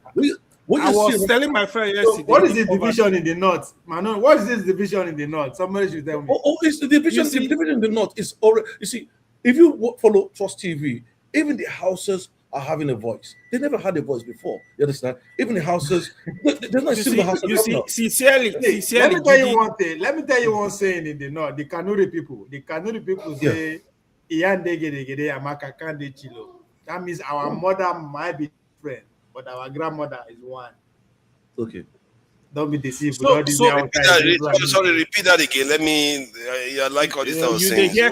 was telling my friend yesterday. What is the division in the north? Manon, what is this division in the north? Somebody should tell me. It's the division. The division in the north is already. You see, if you follow Trust TV, even the houses are having a voice. They never had a voice before. You understand? Even the houses, there's not a single house. You see, sincerely. Let me tell you one thing. Let me tell you one saying in the north. The Kanuri people say, that means our mother might be different, but our grandmother is one. Okay. Don't be deceived. Sorry, repeat that again. Let me. I like all this I was saying. Yeah,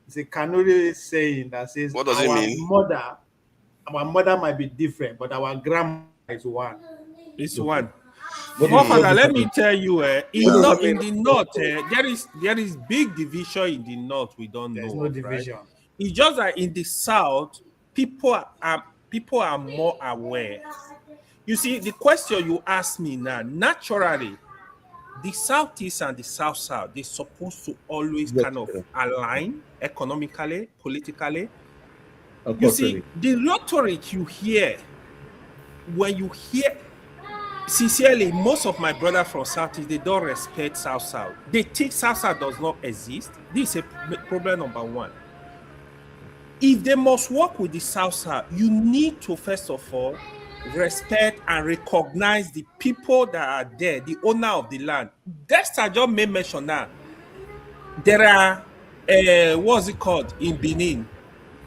it's a Kanuri saying that says, what does it mean? Our mother might be different, but our grandma is one. It's one. Father, let me tell you, in the north, there is big division in the north. We don't know. There's no division. Right? It's just that in the south, people are more aware. You see, the question you ask me now, naturally, the southeast and the south, they're supposed to always kind of align economically, politically. You see, the rhetoric you hear when you hear sincerely, most of my brothers from Southeast, they don't respect South. They think South does not exist. This is a problem number one. If they must work with the South, you need to first of all respect and recognize the people that are there, the owner of the land. Dexter just made mention now. There are what's it called in Benin?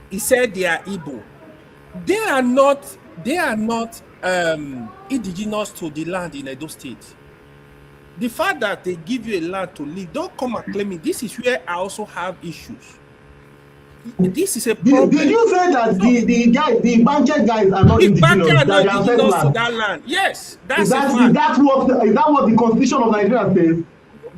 He said they are Igbo. They are not indigenous to the land in Edo State. The fact that they give you a land to live, don't come and claim it. This is where I also have issues. This is a problem. Did you say that the Banche guys are not indigenous? Are not indigenous to that land. Yes, that's a fact. Is that what the Constitution of Nigeria says?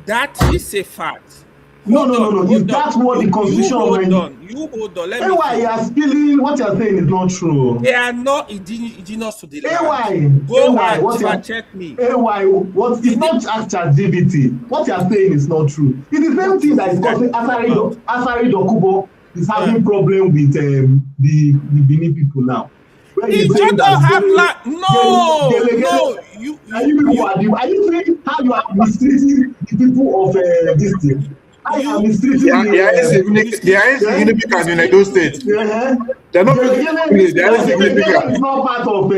That is a fact. No. Is that what the Constitution of Nigeria? You hold on. Why you are spilling what you are saying is not true. They are not indigenous to the land. AY, Go and check me. AY, what is not ChatGPT. What you are saying is not true. It is the same thing that is causing Asari Dokubo is having problem with the Benin people now. He just don't have land. No. You are you saying how you are mistreating the people of this thing? I am mistreating they are insignificant in Edo State. They're not Gelegele is not part of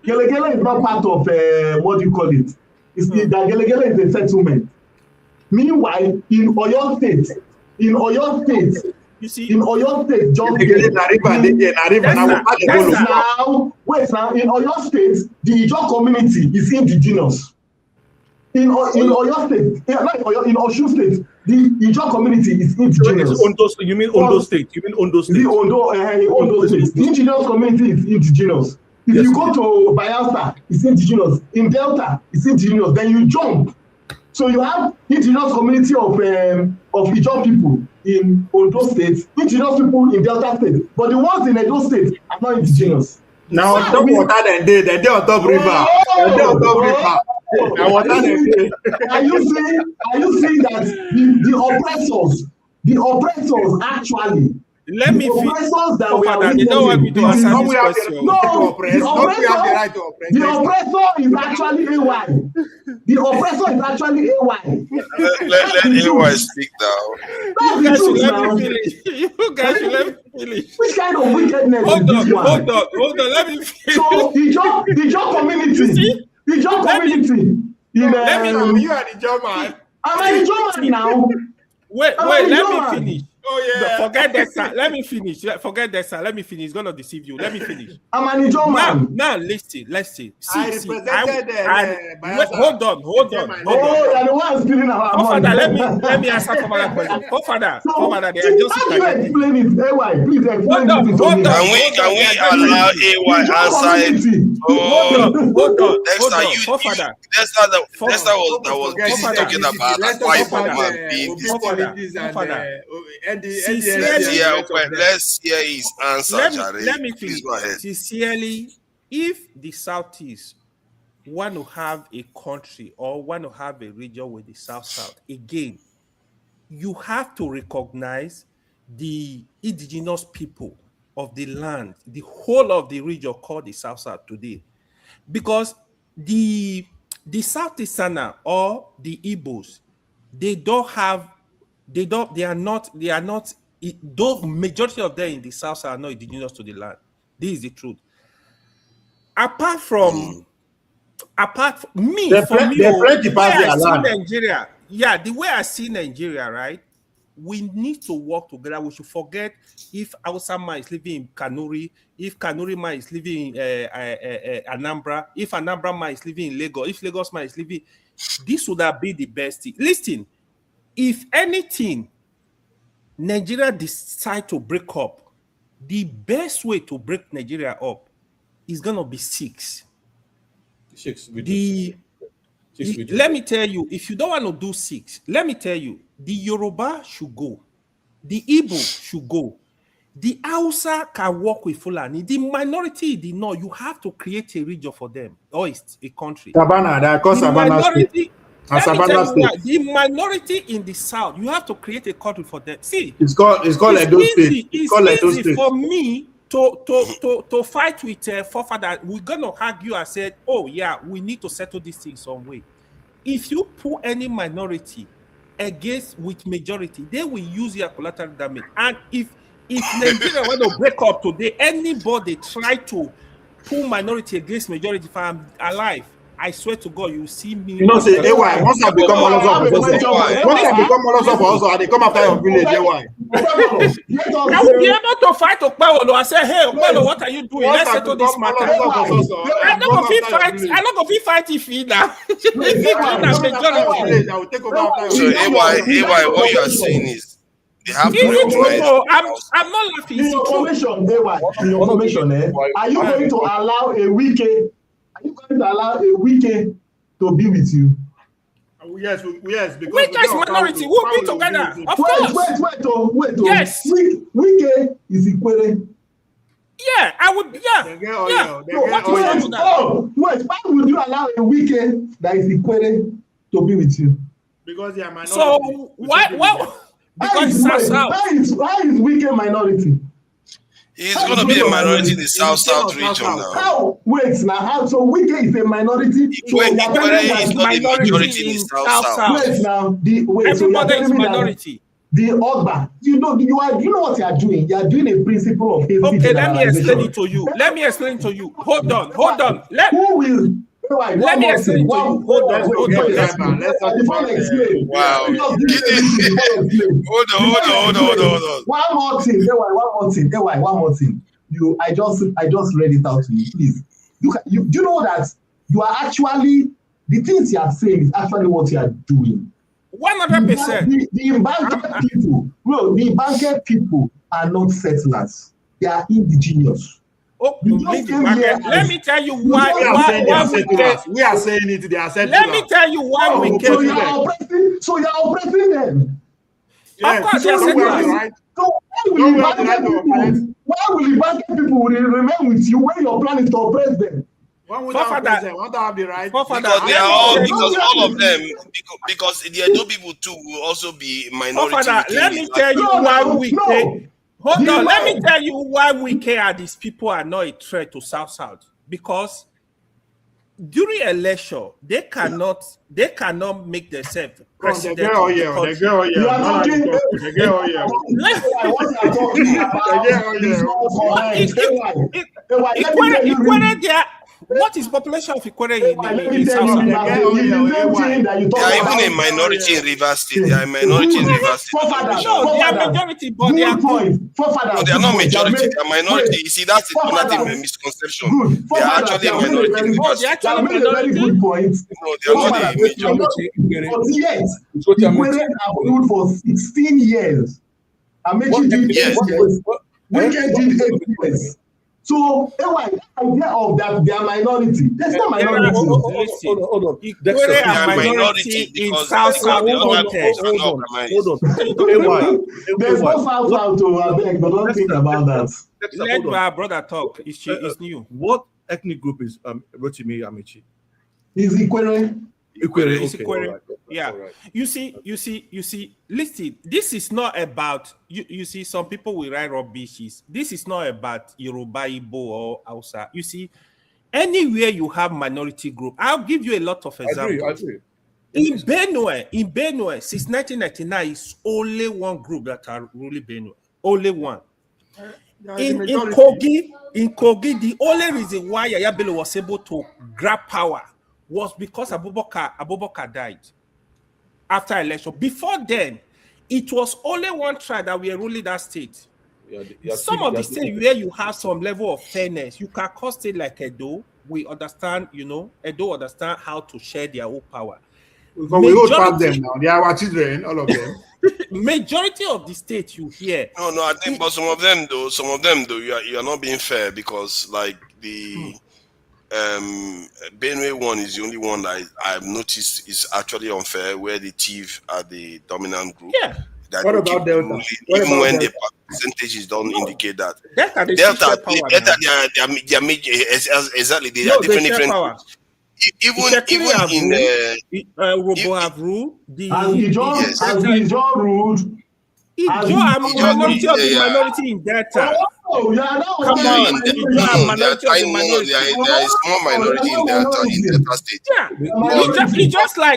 Gelegele is not part of what do you call it? It's that Gelegele is a settlement. Meanwhile, in Oyo State, you see, in Oyo State, just now, in Oyo State, the Ijaw community is indigenous. In Oyo State, in Osun State, the Ijaw community is indigenous. You mean Ondo State? The Ondo State. The indigenous community is indigenous. If you go to Bayelsa, it's indigenous. In Delta, it's indigenous. Then you jump. So you have indigenous community of Ijaw people in Ondo State, indigenous people in Delta State, but the ones in Edo State are not indigenous. Now on top water than they on top river. They on top river. Now water than they. Are you saying that the oppressors actually? Let me oppressors that we are they don't want me to answer this question. No, the oppressor is actually AY. The oppressor is actually AY. Let AY speak now. You guys should let me finish. Which kind of wickedness is this one? Hold on. Let me finish. So the Ijaw community. You are the Ijaw man. I'm an Ijaw man now. Wait, let me finish. Oh yeah. Forget that, sir. Let me finish. Forget that, sir. Let me finish. It's gonna deceive you. Let me finish. I'm an Ijaw man. Now, listen. I represented hold on. Oh, you're the one spilling our money. Let me answer for my question. Father, they are just. How do you explain it? AY, please explain it to me. Can we allow AY answer it? Hold on. Dexter was busy talking about white woman being let's hear his answer. Let me finish. Sincerely, if the Southeast want to have a country or want to have a region with the South, again, you have to recognize the indigenous people of the land, the whole of the region called the South today, because the Southeasterner or the Igbos, they are not. Though majority of them in the South are not indigenous to the land. This is the truth. Apart from me, the way I see Nigeria, right? We need to work together. We should forget if Hausa man is living in Kanuri, if Kanuri man is living in Anambra, if Anambra man is living in Lagos, if Lagos man is living, this would have been the best thing. Listen, if anything, Nigeria decide to break up, the best way to break Nigeria up is gonna be six. Let me tell you, if you don't want to do six, let me tell you, the Yoruba should go, the Igbo should go, the Hausa can work with Fulani, the minority in the north, you have to create a region for them, or it's a country. The minority in the south, you have to create a country for them. See, it's called Edo State. It's easy for me to fight with forefather, we're gonna argue and say, oh yeah, we need to settle this thing some way. If you put any minority against with majority, they will use your collateral damage. And if Nigeria want to break up today, anybody try to pull minority against majority, if I'm alive, I swear to God, you see me. You know, say, AY, once I become Moloso for also, they come after your village, AY. I will be able to fight Okpelo. I say, hey, Okpelo, what are you doing? Let's settle this matter. I'm not going to fight if he now. If he majority. So, AY, what you are saying is, they have to recognize. I'm not laughing. In your formation, AY, in your formation, are you going to allow a weekend? Are you going to allow a weekend to be with you? Yes, because we guys minority will be together. Of course. Wait. Yes. Weekend is equal. Yeah, I would. Yeah. Wait. Why would you allow a weekend that is equal to be with you? Because they are minority. So why? Because why is weekend minority? He's going to be a minority in the south region now. How? Wait, now how? So Wike is a minority. Ikwere is not a majority in the south. Wait, now everybody is minority. The Ogba, you know what you are doing. You are doing a principle of hate. Okay, let me explain it to you. Hold on. Who will? Let me explain to you. Hold on. Wow. Hold on. One more thing. I just read it out to you. Please. You know that you are actually, the things you are saying is actually what you are doing. 100%. The banker people are not settlers. They are indigenous. Let me tell you why we are saying it. They are settlers. Let me tell you why we came here. So you are oppressing them. Of course, you are settlers. Right. So why will the banker people remain with you when your plan is to oppress them? Want to have the right? Because all of them, because the Edo people too will also be minority. Let me tell you why we came. Hold on, let me tell you why we care. These people are not a threat to South. Because during election, they cannot make themselves president. What is population of Ikwere in South? They are even a minority in Rivers State. They are a minority in Rivers State. No, they are majority, but they are no, they are not majority. They are minority. You see, that's a misconception. They are actually a minority in Rivers State. They are making a very good point. No, they are not a majority. But yet, Ikwere have ruled for 16 years. Amechi did 8 years. Wike did 8 years. So, the idea of that they are minority. That's not minority. Hold on. They are minority in South. Hold on. There's no South to Abeg, but don't think about that. Let my brother talk. It's new. What ethnic group is Rotimi Amechi? He's Ikwere. Ikwere. Yeah. Right. You see, listen, this is not about you see, some people will write rubbishes. This is not about Yoruba, Igbo, or Hausa. You see, anywhere you have minority group, I'll give you a lot of examples. I agree. In Benue, since 1999, it's only one group that are ruling Benue. Only one. In Kogi, the only reason why Yaya Bello was able to grab power was because Abubakar died after election. Before then, it was only one tribe that were ruling that state. Some of the states where you have some level of fairness, you can call state like Edo. We understand, Edo understand how to share their own power. Because we hold past them now. They are our children, all of them. Majority of the states you hear. No, I think, but some of them though, you are not being fair, because like the Benue one is the only one that I've noticed is actually unfair, where the Chief are the dominant group. Yeah. What about Delta? Even when the percentages don't indicate that. Delta, exactly, they are different. Even in Robo have ruled. Ijo ruled. Ijo are minority of the minority in Delta. No, yeah, that was Come very on, They are tiny. No, there is small minority in Delta State. Yeah,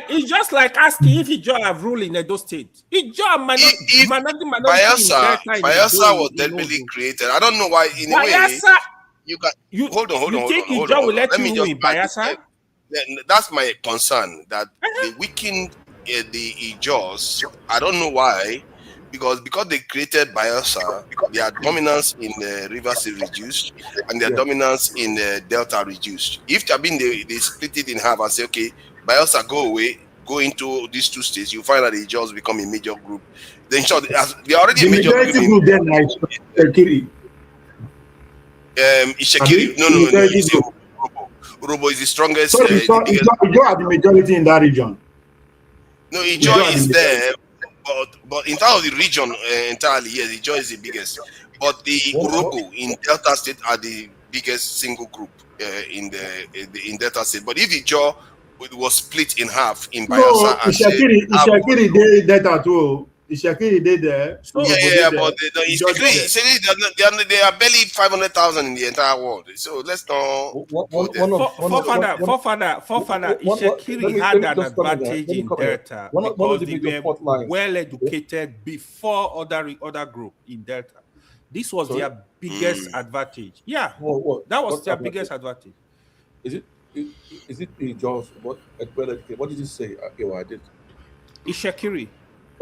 it's just like asking if Ijaw have rule in Edo State. Ijaw minority in Bayelsa Delta was deliberately created. I don't know why. In a way, you got. Hold on. Ijaw will let Let you me rule just in Bayelsa? That's my concern. That they weakened the Ijaws. I don't know why. Because they created Bayelsa, their dominance in the rivers is reduced and their dominance in the delta reduced. If they split it in half and say, okay, Bayelsa go away, go into these two states, you find that the Jaws become a major group. Then sure, they're already a major group. The majority group then is Ishekiri. No. Urobo is the strongest. So Ijaw are the majority in that region. No, Ijaw is there. But in terms of the region entirely, yes, Ijaw is the biggest. But the Urobo in Delta State are the biggest single group in Delta State. But if Ijaw was split in half in Bayelsa and Ishekiri did Delta too. Ishekiri did there. But they are barely 500,000 in the entire world. So let's not. Forefather, Ishekiri had an advantage in Delta because they were well educated before other group in Delta. This was their biggest advantage. Yeah, that was their biggest advantage. Is it the Jaws? What did you say? I did. Ishekiri.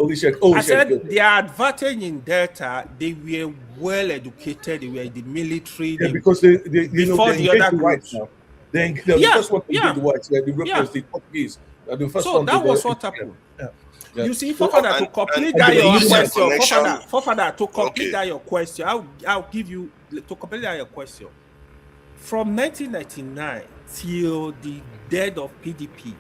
I said their advantage in Delta, they were well educated, they were in the military. Because they before the other groups. The first one to get the whites, the Europeans, the Portuguese. So that was what happened. You see, Forefather, to complete that your question, Forefather, to complete that your question, I'll give you, to complete that your question. From 1999 till the death of PDP,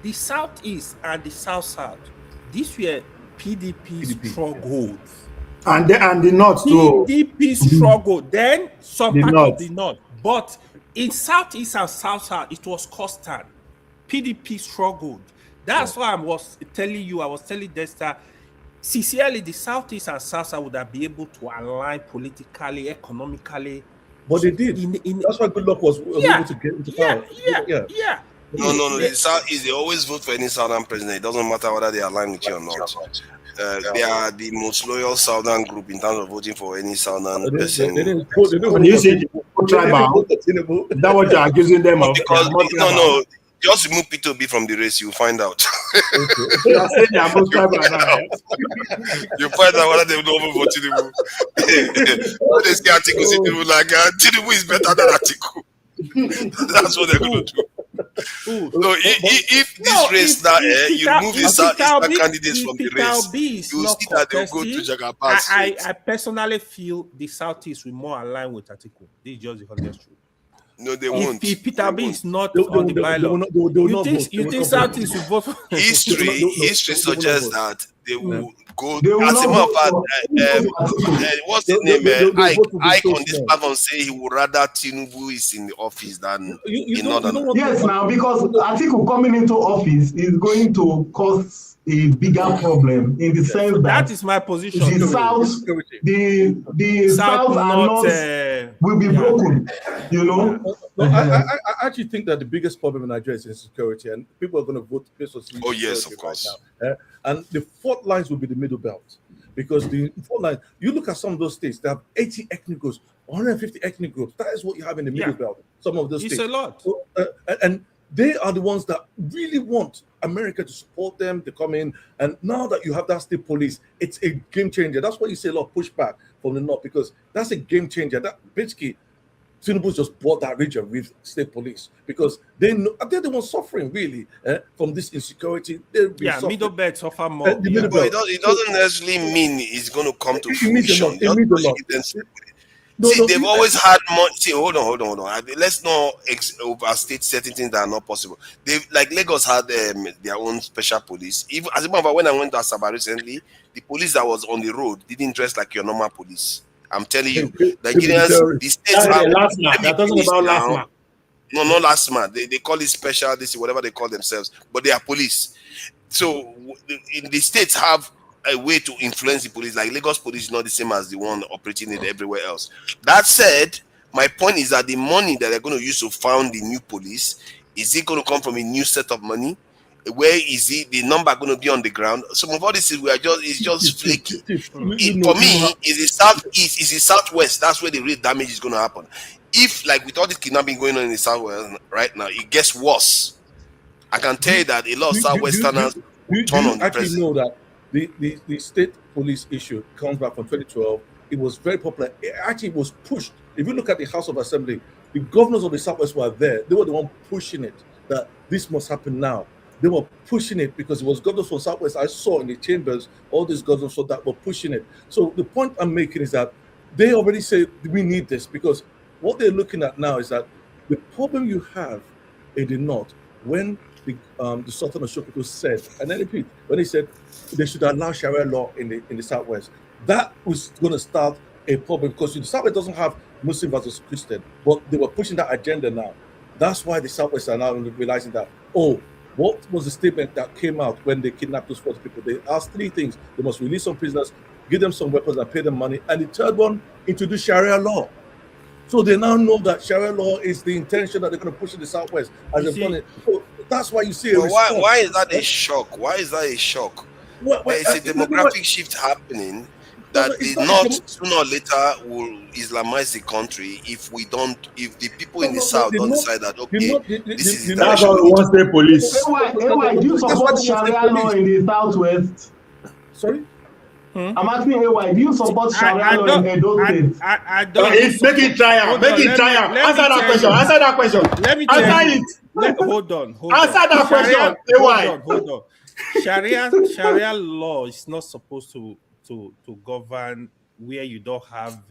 the Southeast and the South, these were PDP strongholds. And the North too. PDP struggled. Then some part of the North. But in Southeast and South, it was constant. PDP struggled. That's why I was telling Dexter, sincerely, the Southeast and South would have been able to align politically, economically. But they did. That's why Goodluck was able to get into power. Yeah. No. The Southeast, they always vote for any Southern president. It doesn't matter whether they align with you or not. They are the most loyal Southern group in terms of voting for any Southern person. When you say tribal, that what you are accusing them of? Because no. Just remove P2B from the race, you'll find out. You are saying they are most tribal now. You find out whether they will not vote Tinubu. When they say Atiku, Tinubu like Tinubu is better than Atiku. That's what they're going to do. So if this race that you remove the candidates from the race, you will see that they will go to Jagaba's. I personally feel the Southeast will more align with Atiku. This is just the honest truth. No, they won't. If Peter B is not on the bylaw, you think Southeast will vote for History suggests that they will go. As a matter of fact, what's his name? Ike on this platform say he would rather Tinubu is in the office than in Northern. Yes, now because Atiku coming into office is going to cause a bigger problem in the sense that is my position. The South and North will be broken. You know. No, I actually think that the biggest problem in Nigeria is insecurity, and people are going to vote based on. Oh yes, of course. Right now. And the fault lines will be the middle belt, because the fault line. You look at some of those states; they have 80 ethnic groups, 150 ethnic groups. That is what you have in the middle belt. Some of those states. It's a lot. So, and they are the ones that really want America to support them to come in. And now that you have that state police, it's a game changer. That's why you see a lot of pushback from the North, because that's a game changer. That basically, Tinubu just bought that region with state police, because they're the ones suffering really from this insecurity. Middle belt suffer more. But it doesn't necessarily mean it's going to come to fruition. They've always had more. See, hold on. Let's not overstate certain things that are not possible. Like Lagos had their own special police. Even as a matter of fact, when I went to Asaba recently, the police that was on the road didn't dress like your normal police. I'm telling you, Nigerians, the states have. Last month. They're talking about last month. No, not last month. They call it special. This is whatever they call themselves, but they are police. So in the states have a way to influence the police. Like Lagos police is not the same as the one operating it everywhere else. That said, my point is that the money that they're going to use to found the new police, is it going to come from a new set of money? Where is it, the number going to be on the ground? Some of all this is it's just flaky. For me, is the southeast, is the southwest. That's where the real damage is going to happen. If, like, with all this kidnapping going on in the southwest right now, it gets worse. I can tell you that a lot of southwesterners turn on the president. Know that the state police issue comes back from 2012. It was very popular. It actually was pushed. If you look at the House of Assembly, the governors of the Southwest were there. They were the one pushing it, that this must happen now. They were pushing it because it was governors from Southwest. I saw in the chambers, all these governors that were pushing it. So the point I'm making is that they already say we need this, because what they're looking at now is that the problem you have in the North, when the Sultan of Sokoto said, and then repeat, when he said they should allow Sharia law in the Southwest, that was going to start a problem, because the Southwest doesn't have Muslim versus Christian, but they were pushing that agenda now. That's why the Southwest are now realizing that, oh, what was the statement that came out when they kidnapped those 40 people? They asked 3 things. They must release some prisoners, give them some weapons, and pay them money. And the third one, introduce Sharia law. So they now know that Sharia law is the intention that they're going to push in the Southwest. As they've done it. So that's why you see why is that a shock? Why is that a shock? There's a demographic shift happening that the North sooner or later will Islamize the country if the people in the South don't decide that, okay, this is that's how we want state police. AY, do you support Sharia law in the Southwest? Sorry? I'm asking AY, do you support Sharia law in Edo State? I don't. Make it try. Make it try. Answer that question. Answer that question. Let me answer it. Hold on. Answer that question. AY. Hold on. Sharia law is not supposed to govern where you don't have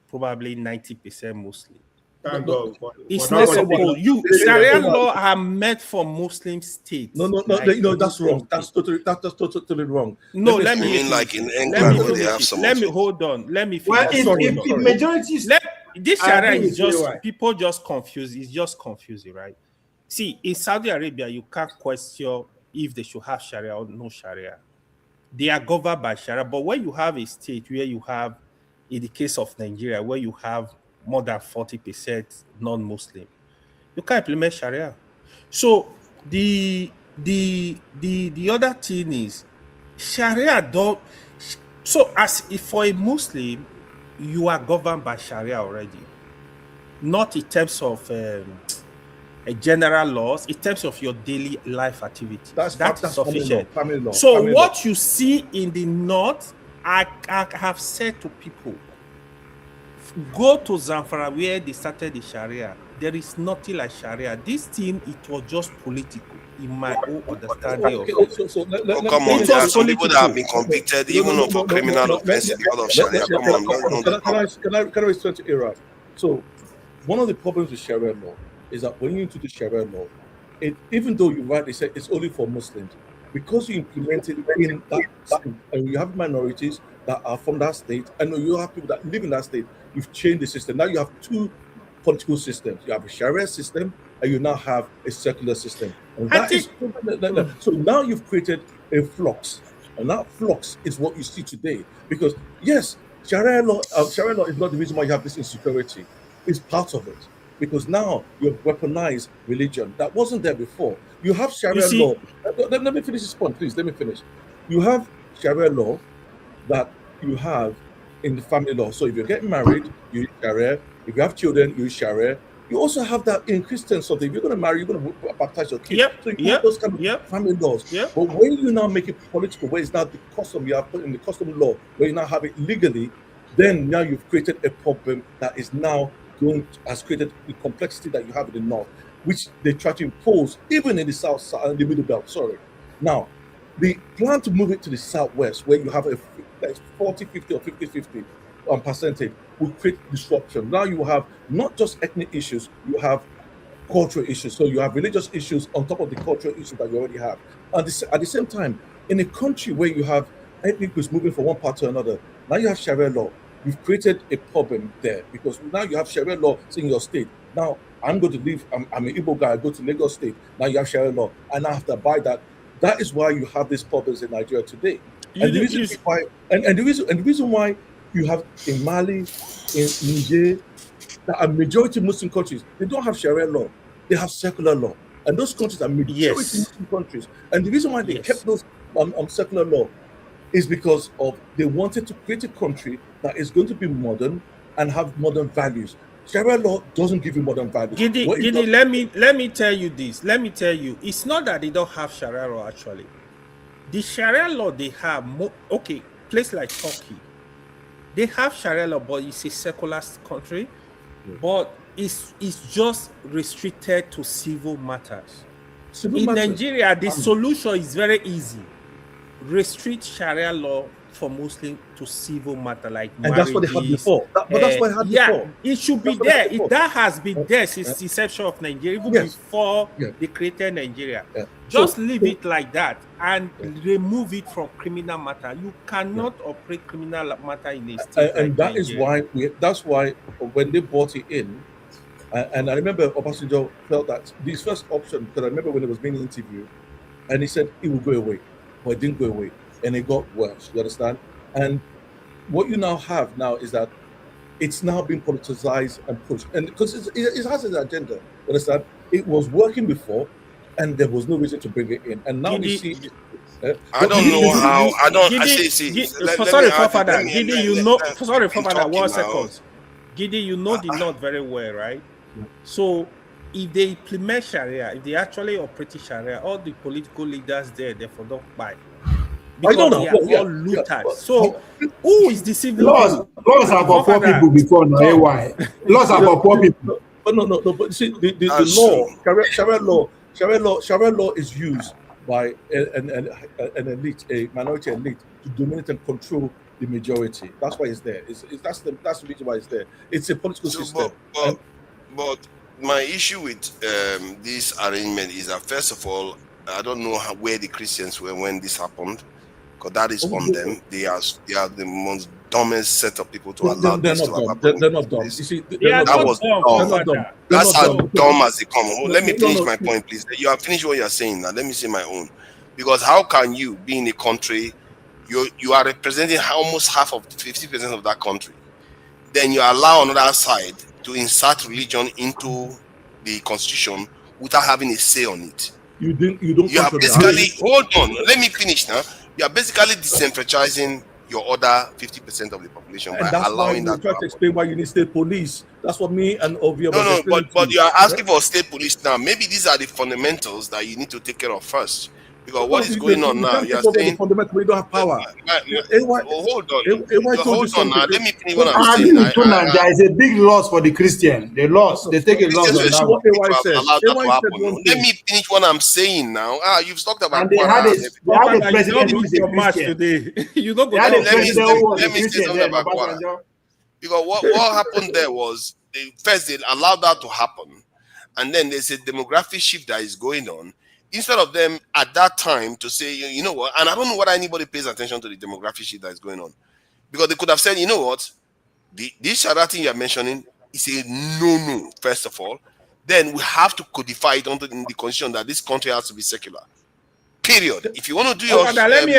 probably 90% Muslim. Thank God. It's not supposed. Sharia law are meant for Muslim states. No, that's wrong. That's totally wrong. No, let me like in England where they have some. Let me hold on. Let me finish. Well, if majority this Sharia is just people just confused. It's just confusing, right? See, in Saudi Arabia, you can't question if they should have Sharia or no Sharia. They are governed by Sharia, but when you have a state where you have, in the case of Nigeria, where you have more than 40% non-Muslim, you can't implement Sharia. So the other thing is Sharia don't. So as if for a Muslim, you are governed by Sharia already, not in terms of general laws, in terms of your daily life activities. That's sufficient. Family law. So family what law. you see in the North, I have said to people, go to Zamfara where they started the Sharia. There is nothing like Sharia. This thing, it was just political, in my own understanding of it. Come on, there are some people that have been convicted even of a criminal offense because of Sharia. Come on, can I respond to Iraq? So one of the problems with Sharia law is that when you introduce Sharia law, even though you rightly say it's only for Muslims, because you implement it in that state, and you have minorities that are from that state, and you have people that live in that state, you've changed the system. Now you have 2 political systems. You have a Sharia system, and you now have a secular system. And that is so now you've created a flux, and that flux is what you see today. Because yes, Sharia law is not the reason why you have this insecurity. It's part of it. Because now you've weaponized religion. That wasn't there before. You have Sharia law. Let me finish this point, please. Let me finish. You have Sharia law that you have in the family law. So if you're getting married, you use Sharia. If you have children, you use Sharia. You also have that in Christian stuff. If you're going to marry, you're going to baptize your kids. So you have those kind of family laws. But when you now make it political, where it's now the custom, you have put in the custom law, where you now have it legally, then now you've created a problem that is now has created the complexity that you have in the North, which they try to impose even in the South and the Middle Belt. Now, the plan to move it to the Southwest, where you have a 40, 50 or 50-50 percentage, will create disruption. Now you have not just ethnic issues, you have cultural issues. So you have religious issues on top of the cultural issues that you already have. And at the same time, in a country where you have ethnic groups moving from one part to another, now you have Sharia law. You've created a problem there because now you have Sharia law in your state. Now I'm going to leave. I'm an Igbo guy. I go to Lagos State. Now you have Sharia law, and I have to abide that. That is why you have these problems in Nigeria today. And the reason why, and the reason why you have in Mali, in Niger, that are majority Muslim countries, they don't have Sharia law, they have secular law. And those countries are majority Muslim countries. And the reason why they kept those secular law is because of they wanted to create a country that is going to be modern and have modern values. Sharia law doesn't give you modern values. Gidi, let me tell you this. Let me tell you, it's not that they don't have Sharia law actually. The Sharia law they have, okay, place like Turkey, they have Sharia law, but it's a secular country, but it's just restricted to civil matters. In Nigeria, the solution is very easy. Restrict Sharia law for Muslims to civil matter like and that's what they had before. But that's what they had before. It should be there. That has been there since the inception of Nigeria, even before they created Nigeria. Just leave it like that and remove it from criminal matter. You cannot operate criminal matter in a state and like that is why that's why when they brought it in, and I remember Obasanjo felt that this first option, because I remember when it was being interviewed, and he said it will go away, but it didn't go away, and it got worse. You understand? And what you now have now is that it's now being politicized and pushed, and because it has an agenda. You understand? It was working before, and there was no reason to bring it in, and now we see. I don't know how. I don't. Sorry, Father. Gidi, you know. Sorry, Father. 1 second. Gidi, you know the North very well, right? So, if they implement Sharia, if they actually operate Sharia, all the political leaders there, they for don't buy. Because they are all looters. So, who is deceiving? Laws are for poor people before now. Why? Laws are for poor people. No. But see, the law, Sharia law is used by an elite, a minority elite, to dominate and control the majority. That's why it's there. That's the reason why it's there. It's a political system. But my issue with this arrangement is that, first of all, I don't know where the Christians were when this happened, because that is on them. They are the most dumbest set of people to allow this to happen. They're not dumb. You see, that was dumb. That's as dumb as they come. Let me finish my point, please. You have finished what you are saying now. Let me say my own. Because how can you be in a country, you are representing almost half of 50% of that country, then you allow another side to insert religion into the constitution without having a say on it? You are basically, hold on, let me finish now. You are basically disenfranchising your other 50% of the population by allowing that. Try to explain why you need state police. That's what me and Ovia. No, but you are asking for state police now. Maybe these are the fundamentals that you need to take care of first. Because what is going on now? You are saying we don't have power. Hold on now. Let me finish what I'm saying. There is a big loss for the Christian. The loss, they take a loss on that. Let me finish what I'm saying now. You've talked about. And they had a president who is a Christian today. You don't go. Let me say something about Quara. Because what happened there was first they allowed that to happen, and then there's a demographic shift that is going on. Instead of them at that time to say, you know what, and I don't know whether anybody pays attention to the demographic shit that is going on, because they could have said, you know what, this Sharia thing you are mentioning is a no. First of all, then we have to codify it in the constitution that this country has to be secular. Period. If you want to do your let me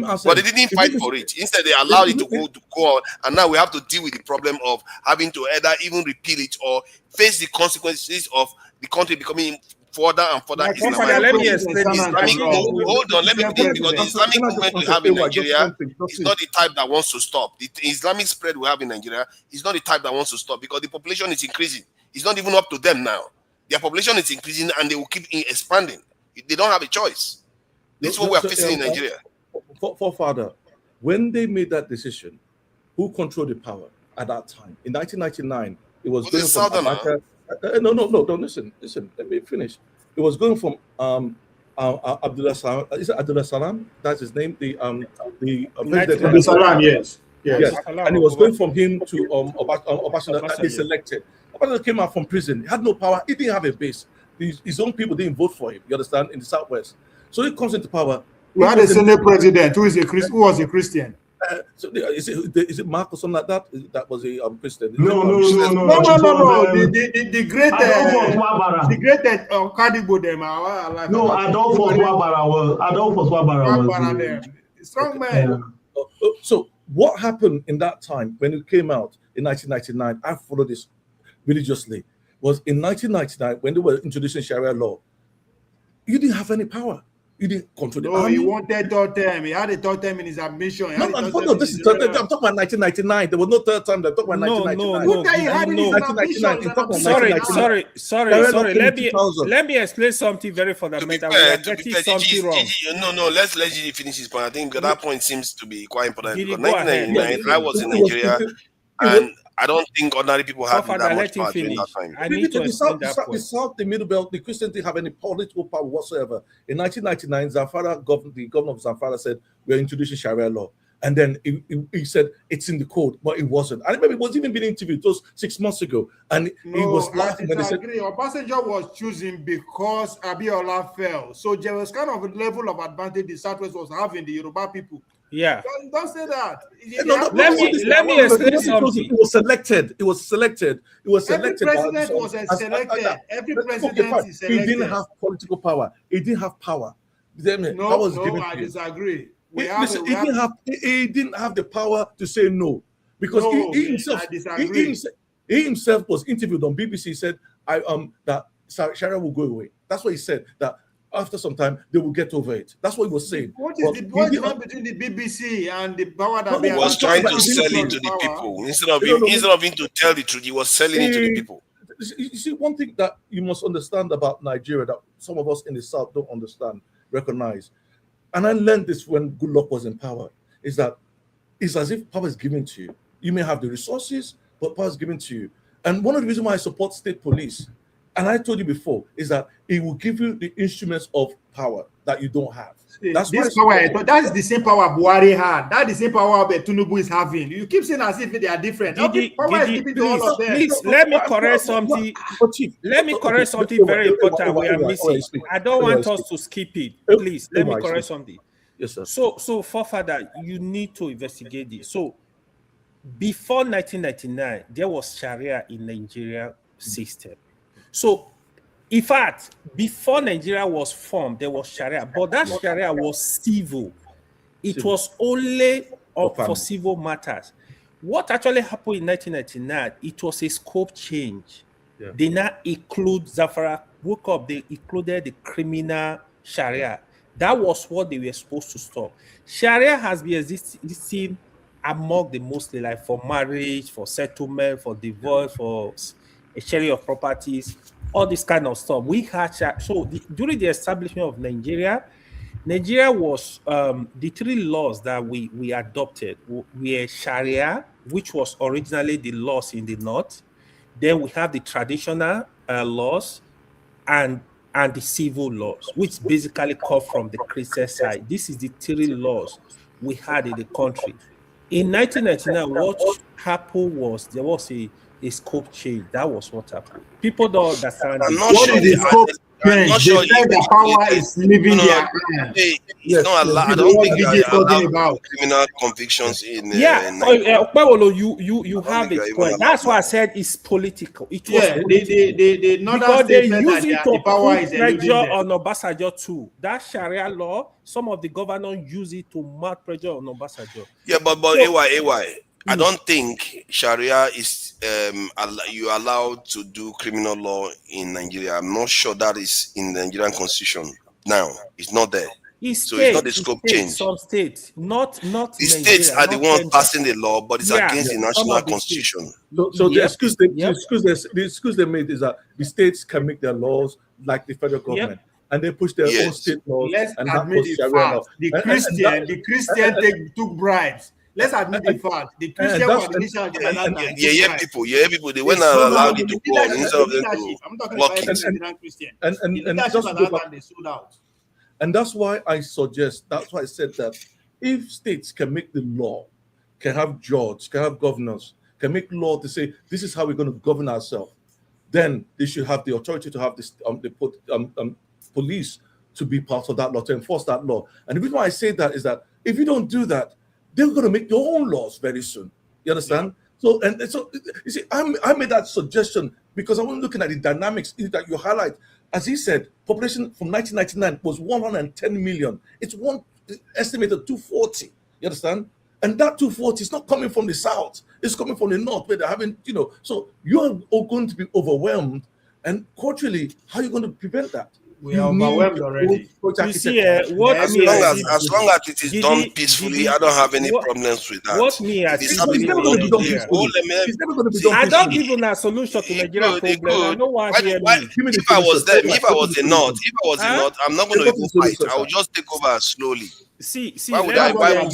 answer. But they didn't fight for it. Instead, they allowed it to go on, and now we have to deal with the problem of having to either even repeal it or face the consequences of the country becoming further and further Islamic. Let me explain this. Hold on, let me think, because the Islamic movement we have in Nigeria is not the type that wants to stop. The Islamic spread we have in Nigeria is not the type that wants to stop, because the population is increasing. It's not even up to them now. Their population is increasing, and they will keep expanding. They don't have a choice. This is what we are facing in Nigeria. Forefather, when they made that decision, who controlled the power at that time? In 1999, it was going from No, listen. Let me finish. It was going from Abdullah Salam. Is it Abdullah Salam? That's his name. The president. Abdullah Salam, yes. And it was going from him to Obasanjo that they selected. Obasanjo came out from prison. He had no power. He didn't have a base. His own people didn't vote for him. You understand? In the Southwest. So he comes into power. We had a Senate president who was a Christian. So is it Mark or something like that? That was a Christian. No. The great Kadibo them. No, Adolphus Wabara was strong man. So what happened in that time when it came out in 1999? I followed this religiously. Was in 1999 when they were introducing Sharia law. You didn't have any power. You didn't control the army. He wanted third term. He had a third term in his admission. No, this is third term. I'm talking about 1999. There was no third term. They're talking about 1999. Sorry. Let me explain something very fundamental. We are getting something wrong. No. Let's let you finish his point. I think that point seems to be quite important. Because 1999, I was in Nigeria, and I don't think ordinary people had that much power during that time. The South, the Middle Belt, the Christians didn't have any political power whatsoever. In 1999, the governor of Zamfara said, we're introducing Sharia law. And then he said, it's in the code, but it wasn't. I remember it was even being interviewed. It was 6 months ago. And he was laughing when they said... Obasanjo was choosing because Abiola fell. So there was kind of a level of advantage the Southwest was having, the Yoruba people. Yeah. Don't say that. Let me explain something. It was selected. Every president was selected. Every president is selected. He didn't have political power. He didn't have power. I disagree. He didn't have the power to say no. Because he himself was interviewed on BBC. He said, that Sharia will go away. That's what he said, that after some time, they will get over it. That's what he was saying. What is the difference between the BBC and the power that he was trying to sell it to the people? Instead of him to tell the truth, he was selling it to the people. You see, one thing that you must understand about Nigeria that some of us in the South don't understand, recognize, and I learned this when Goodluck was in power, is that it's as if power is given to you. You may have the resources, but power is given to you. And one of the reasons why I support state police, and I told you before, is that it will give you the instruments of power that you don't have. That's the same power Buhari had. That's the same power that Tinubu is having. You keep saying as if they are different. Please, let me correct something. Let me correct something very important we are missing. I don't want us to skip it. Please, let me correct something. Yes, sir. So forefather, you need to investigate this. So before 1999, there was Sharia in Nigeria system. So, in fact, before Nigeria was formed, there was Sharia, but that Sharia was civil. It was only for civil matters. What actually happened in 1999, it was a scope change. Yeah. They now include Zamfara, woke up, they included the criminal Sharia. That was what they were supposed to stop. Sharia has been existing among the Muslims, like for marriage, for settlement, for divorce, for a sharing of properties, all this kind of stuff. We had during the establishment of Nigeria was the three laws that we adopted were Sharia, which was originally the laws in the north. Then we have the traditional laws and the civil laws, which basically come from the Christian side. This is the three laws we had in the country. In 1999, what happened was there was a scope change. That was what happened. People don't understand. What is the scope change? They said the power is leaving their hands. It's not allowed. I don't think you allow about criminal convictions in. You have it. That's why I said it's political. It was because they use it to put pressure on Obasanjo too. That Sharia law, some of the governors use it to mount pressure on Obasanjo. Yeah, but AY. I don't think Sharia is you allowed to do criminal law in Nigeria. I'm not sure that is in the Nigerian constitution now. It's not there. It's not the scope change. Some states, not the Nigeria, states are the ones passing the law, but it's against the national constitution. So the excuse they made is that the states can make their laws like the federal government. And they push their own state laws. Let's admit the fact. The Christian took bribes. Let's admit the fact. The Christian people, they were not allowed to go instead of them to walk in. And that's why I suggest, that's why I said that if states can make the law, can have judges, can have governors, can make law to say this is how we're going to govern ourselves, then they should have the authority to have this police to be part of that law, to enforce that law. And the reason why I say that is that if you don't do that, they're going to make their own laws very soon. You understand? So you see, I made that suggestion because I was looking at the dynamics that you highlight. As he said, population from 1999 was 110 million. It's one estimated 240. You understand? And that 240 is not coming from the south. It's coming from the north where they're having, so you're all going to be overwhelmed. And culturally, how are you going to prevent that? We are overwhelmed already. You see, as long as it is done peacefully, I don't have any problems with that. What me I It's never going to be done peacefully. It's never going to be done I don't peacefully. give you a solution to Nigeria problem. I know why hear me. If I was there, if I was the north, I'm not going to even fight. I will just take over slowly. See, why would I fight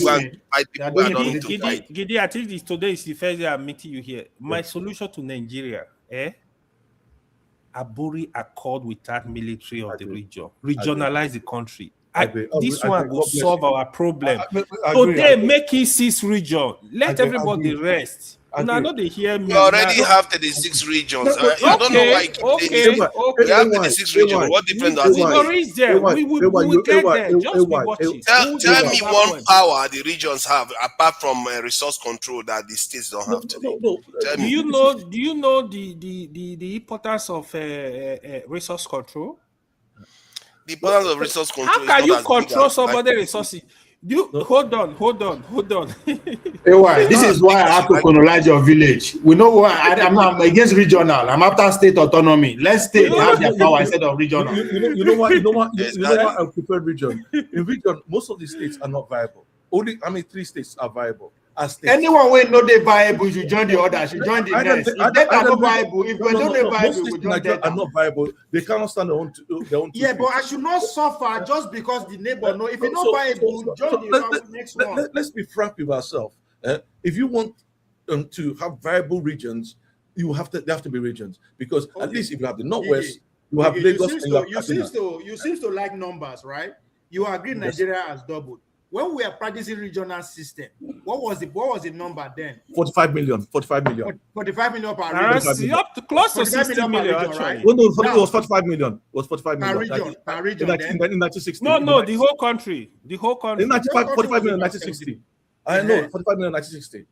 people I don't need to fight? Gidi, I think today is the first day I'm meeting you here. My solution to Nigeria, Aburi accord with that military of the region, regionalize the country. This one will solve our problem. Today, make it 6 region. Let everybody rest. Now, no, they hear me. We already have 36 regions. I don't know why you keep saying we have 36 regions. What difference does it make? We will get there. Just be watching. Tell me one power the regions have apart from resource control that the states don't have today. Do you know the importance of resource control? The importance of resource control. How can you control somebody's resources? Hold on. This is why I have to colonize your village. We know why I'm against regional. I'm after state autonomy. Let state have their power instead of regional. You know what I prefer region. In region, most of the states are not viable. Only 3 states are viable. Anyone will know they viable, you should join the others, you join the next. If they are not viable, if we're not viable, we join them. Are not viable. They cannot stand their own. Yeah, but I should not suffer just because the neighbor know. If you're not viable, join the next one. Let's be frank with ourselves. If you want to have viable regions, they have to be regions, because at least if you have the Northwest, you have Lagos. You seem to like numbers, right? You agree Nigeria has doubled. When we are practicing regional system, what was the number then? 45 million. 45 million. 45 million per region. Up to close to 60 million, actually. Right? No, it was 45 million. It was 45 million. Per region. In 1960. No, the whole country. The whole country. In 45 million in 1960. I know, 45 million in 1960.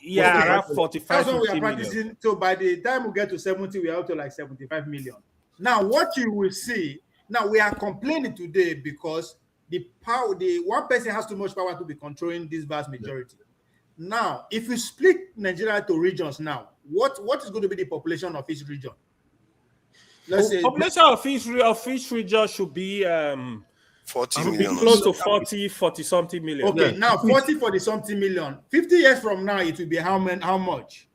Yeah, around 45 That's what we are million. practicing. So by the time we get to 70, we are up to like 75 million. Now, what you will see, now we are complaining today because the one person has too much power to be controlling this vast majority. Yeah. Now, if you split Nigeria to regions now, what is going to be the population of each region? Let's say population of each region should be 40 million. Close to 40 something million. Okay, yeah. Now 40 something million. 50 years from now, it will be how much?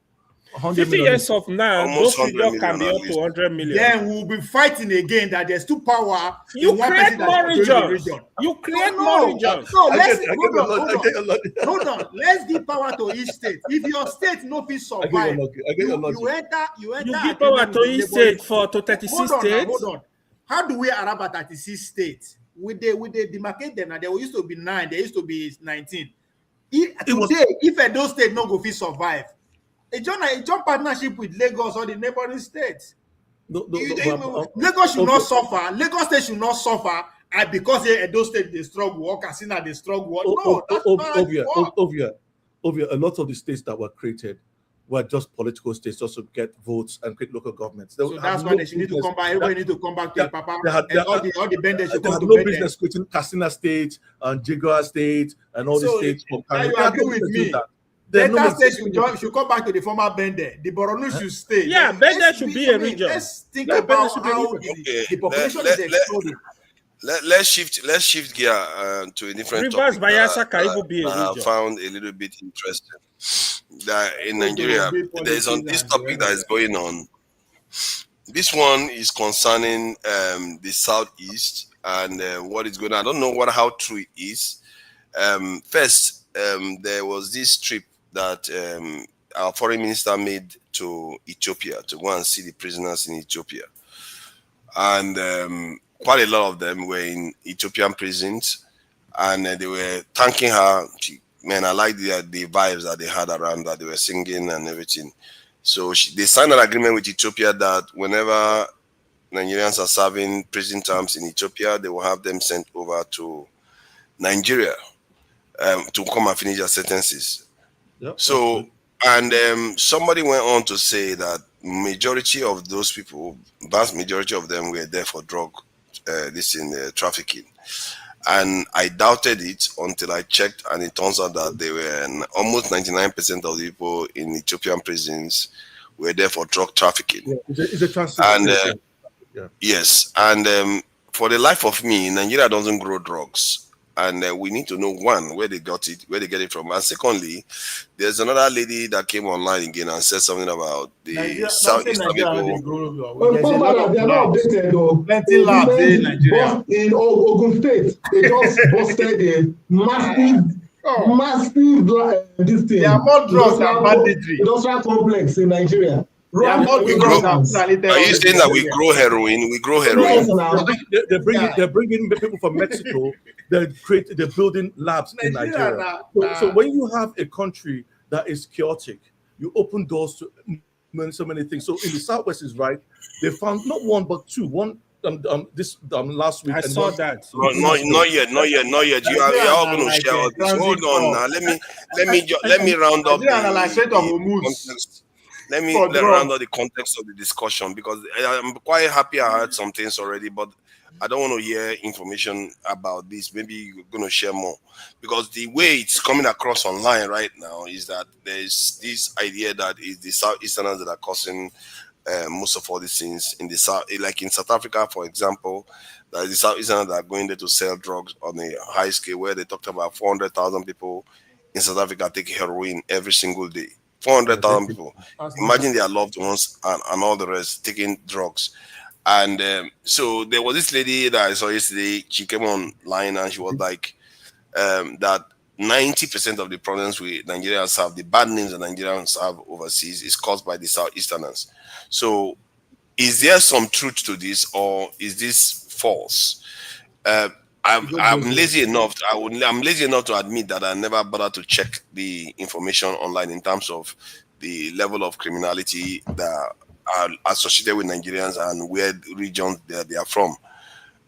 50 years of now, those regions can be up to 100 million. Then we'll be fighting again that there's too power. You create more regions. You create more regions. So let's hold on. Let's give power to each state. If your state no fit survive, you enter. You give power to each state to 36 states. Hold on. How do we arrive at 36 states? Would they demarcate them? Now there used to be 9. There used to be 19. If those states no go fit survive, a joint partnership with Lagos or the neighboring states. Lagos should not suffer. Lagos State should not suffer because those states they struggle or Casina they struggle. No, that's a lot of the states that were created were just political states just to get votes and create local governments. So that's why they should need to come back. Everybody need to come back to the papa. All the benders should come to no business creating Casina State and Jigawa State and all the states. Now you agree with me? Delta State should come back to the former Bende. The Borno should stay. Yeah, Bende should be a region. Let's think about how the population is exploding. Let's shift gear to a different topic. I found a little bit interesting that in Nigeria there's on this topic that is going on. This one is concerning the southeast and what is going on. I don't know how true it is. First, there was this trip that our foreign minister made to Ethiopia to go and see the prisoners in Ethiopia. And quite a lot of them were in Ethiopian prisons, and they were thanking her. I like the vibes that they had around, that they were singing and everything. So they signed an agreement with Ethiopia that whenever Nigerians are serving prison terms in Ethiopia, they will have them sent over to Nigeria. to come and finish their sentences. Yep, So, and somebody went on to say that majority of those people, vast majority of them, were there for drug, trafficking. And I doubted it until I checked, and it turns out that they were almost 99% of the people in Ethiopian prisons were there for drug trafficking. Yeah, it's a transit. And Yeah. yes, and for the life of me, Nigeria doesn't grow drugs, and we need to know, one, where they got it, where they get it from, and secondly, there's another lady that came online again and said something about the South Islamic. Well, Father, they are not updated though. Plenty labs in Nigeria. In Ogun State, they just busted a massive this thing. There are more drugs than banditry. Industrial complex in Nigeria. Are you saying that we grow heroin? We grow heroin. They're bringing people from Mexico. They're building labs in Nigeria. So when you have a country that is chaotic, you open doors to so many things. So in the Southwest is right. They found not one but two. One last week. I saw that. Not yet. You are all going to share all this. Hold on now. Let me round up. Let me round out the context of the discussion, because I'm quite happy I heard some things already, but I don't want to hear information about this. Maybe you're going to share more, because the way it's coming across online right now is that there's this idea that it's the Southeasterners that are causing most of all these things in the South. Like in South Africa, for example, the Southeasterners that are going there to sell drugs on a high scale, where they talked about 400,000 people in South Africa take heroin every single day. 400,000 people. Imagine their loved ones and all the rest taking drugs. And so there was this lady that I saw yesterday. She came online and she was like, that 90% of the problems we Nigerians have, the bad names that Nigerians have overseas, is caused by the Southeasterners. So is there some truth to this, or is this false? I'm lazy enough. I'm lazy enough to admit that I never bothered to check the information online in terms of the level of criminality that are associated with Nigerians and where regions they are from,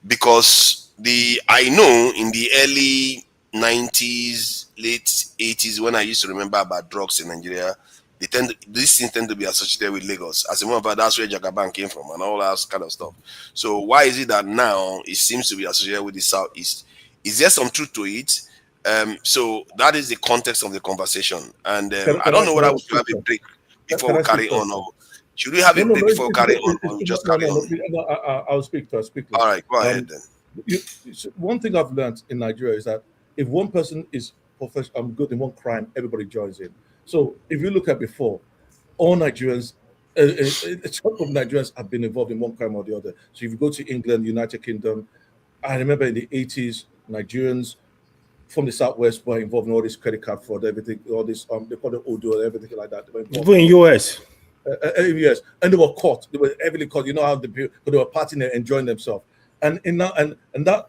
because I know in the early 90s, late 80s, when I used to remember about drugs in Nigeria, these things tend to be associated with Lagos. As a matter of fact, that's where Jagaban came from and all that kind of stuff. So why is it that now it seems to be associated with the Southeast? Is there some truth to it? So that is the context of the conversation. And I don't know whether we should have a break before we carry on, or should we have a break before we carry on, or we just carry on? I'll speak to her. All right, go ahead then. One thing I've learned in Nigeria is that if one person is good in one crime, everybody joins in. So if you look at before, all Nigerians, a chunk of Nigerians have been involved in one crime or the other. So if you go to England, United Kingdom, I remember in the 80s, Nigerians from the Southwest were involved in all this credit card fraud, everything, all this, they call it Odo, everything like that. Even in US. Yes, and they were caught. They were heavily caught. You know how they were partying there, enjoying themselves, and that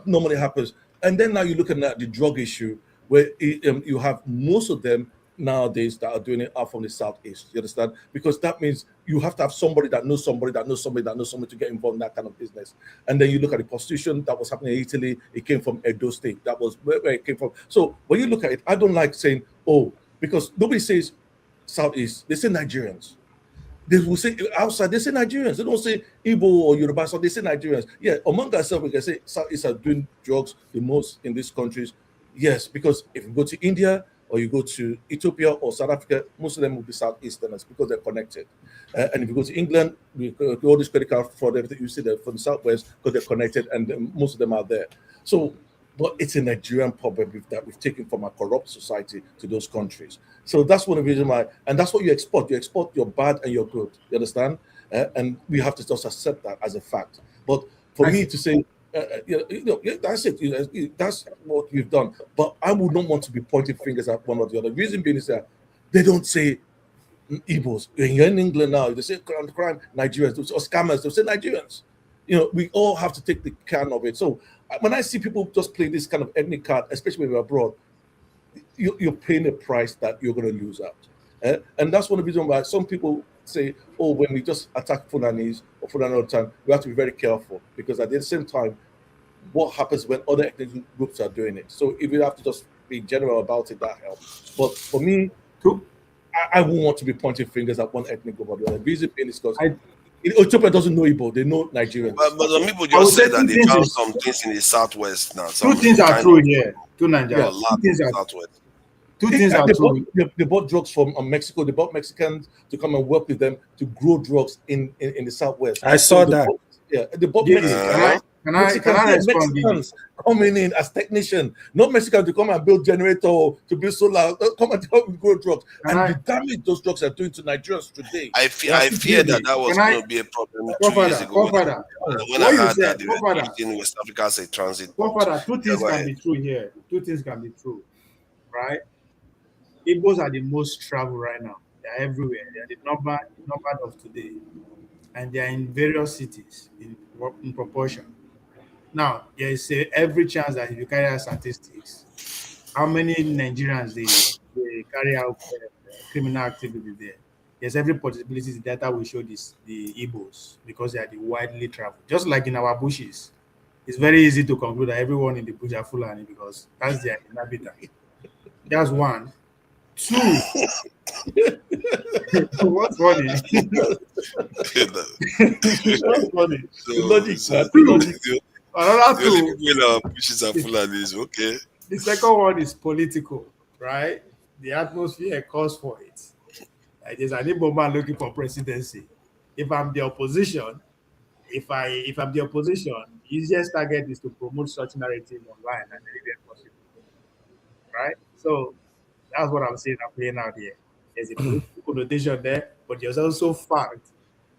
normally happens. And then now you're looking at the drug issue, where you have most of them nowadays that are doing it out from the Southeast. You understand? Because that means you have to have somebody that knows somebody that knows somebody that knows somebody to get involved in that kind of business. And then you look at the prostitution that was happening in Italy. It came from Edo State. That was where it came from. So when you look at it, I don't like saying, oh, because nobody says Southeast. They say Nigerians. They will say outside, they say Nigerians. They don't say Igbo or Yoruba, so they say Nigerians. Yeah, among ourselves, we can say Southeast are doing drugs the most in these countries. Yes, because if you go to India or you go to Ethiopia or South Africa, most of them will be Southeasterners because they're connected. And if you go to England, all this credit card fraud, everything you see there from the Southwest, because they're connected, and most of them are there. So, but it's a Nigerian problem that we've taken from a corrupt society to those countries. So that's one of the reasons why, and that's what you export. You export your bad and your good. You understand? And we have to just accept that as a fact. But for me to say, that's it. That's what we've done. But I would not want to be pointing fingers at one or the other. Reason being is that they don't say Igbos. When you're in England now, they say crime Nigerians or scammers. They say Nigerians. You know, we all have to take the can of it. So when I see people just play this kind of ethnic card, especially when we're abroad, you're paying a price that you're going to lose out. And that's one of the reasons why some people say, oh, when we just attack Fulanis or Fulani all the time, we have to be very careful, because at the same time, what happens when other ethnic groups are doing it? So if we have to just being general about it, that helps. But for me, I won't want to be pointing fingers at one ethnic group or the other. The reason being is because Ethiopia doesn't know Igbo, they know Nigerians. But some people just said that they found some things in the southwest now. Two things are true here. Two Nigerians. Two things are southwest. Two things are true. They bought drugs from Mexico. They bought Mexicans to come and work with them to grow drugs in the southwest. I saw that. They bought Mexicans. Can I respond? Mexicans coming in as technician, not Mexicans to come and build generator to build solar, come and help grow drugs. The damage those drugs are doing to Nigerians today. I fear that was going to be a problem 2 years ago. When I heard that they were using West Africa as a transit. Two things can be true here. Two things can be true, right? Igbos are the most traveled right now. They are everywhere. They are the number of today, and they are in various cities in proportion. Now, there is every chance that if you carry out statistics, how many Nigerians they carry out criminal activity there, there's every possibility the data will show the Igbos because they are the widely traveled. Just like in our bushes, it's very easy to conclude that everyone in the bush are Fulani because that's their inhabitant. That's one. Two. What's funny? What's funny? Another two. Bushes are Fulanis, okay. The second one is political, right? The atmosphere calls for it. Like there's an Igbo man looking for presidency. If I'm the opposition, if I'm the opposition, the easiest target is to promote such narrative online and anywhere possible, right? So that's what I'm saying. I'm playing out here. There's a political connotation there, but there's also fact.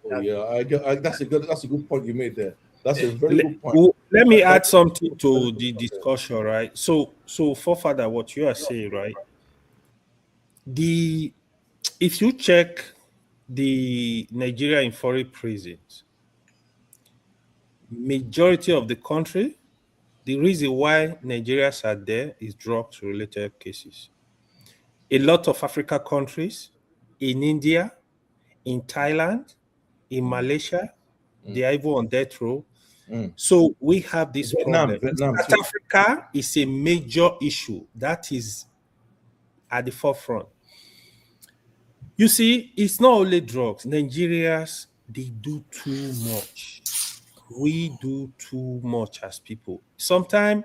That's a good point you made there. That's a very good point. Let me add something to the discussion, right? So forefather, what you are saying, right? If you check the Nigeria in foreign prisons, majority of the country, the reason why Nigerians are there is drugs-related cases. A lot of Africa countries, in India, in Thailand, in Malaysia, they are even on death row. So we have this problem. South Africa is a major issue that is at the forefront. You see, it's not only drugs. Nigerians, they do too much. We do too much as people. Sometimes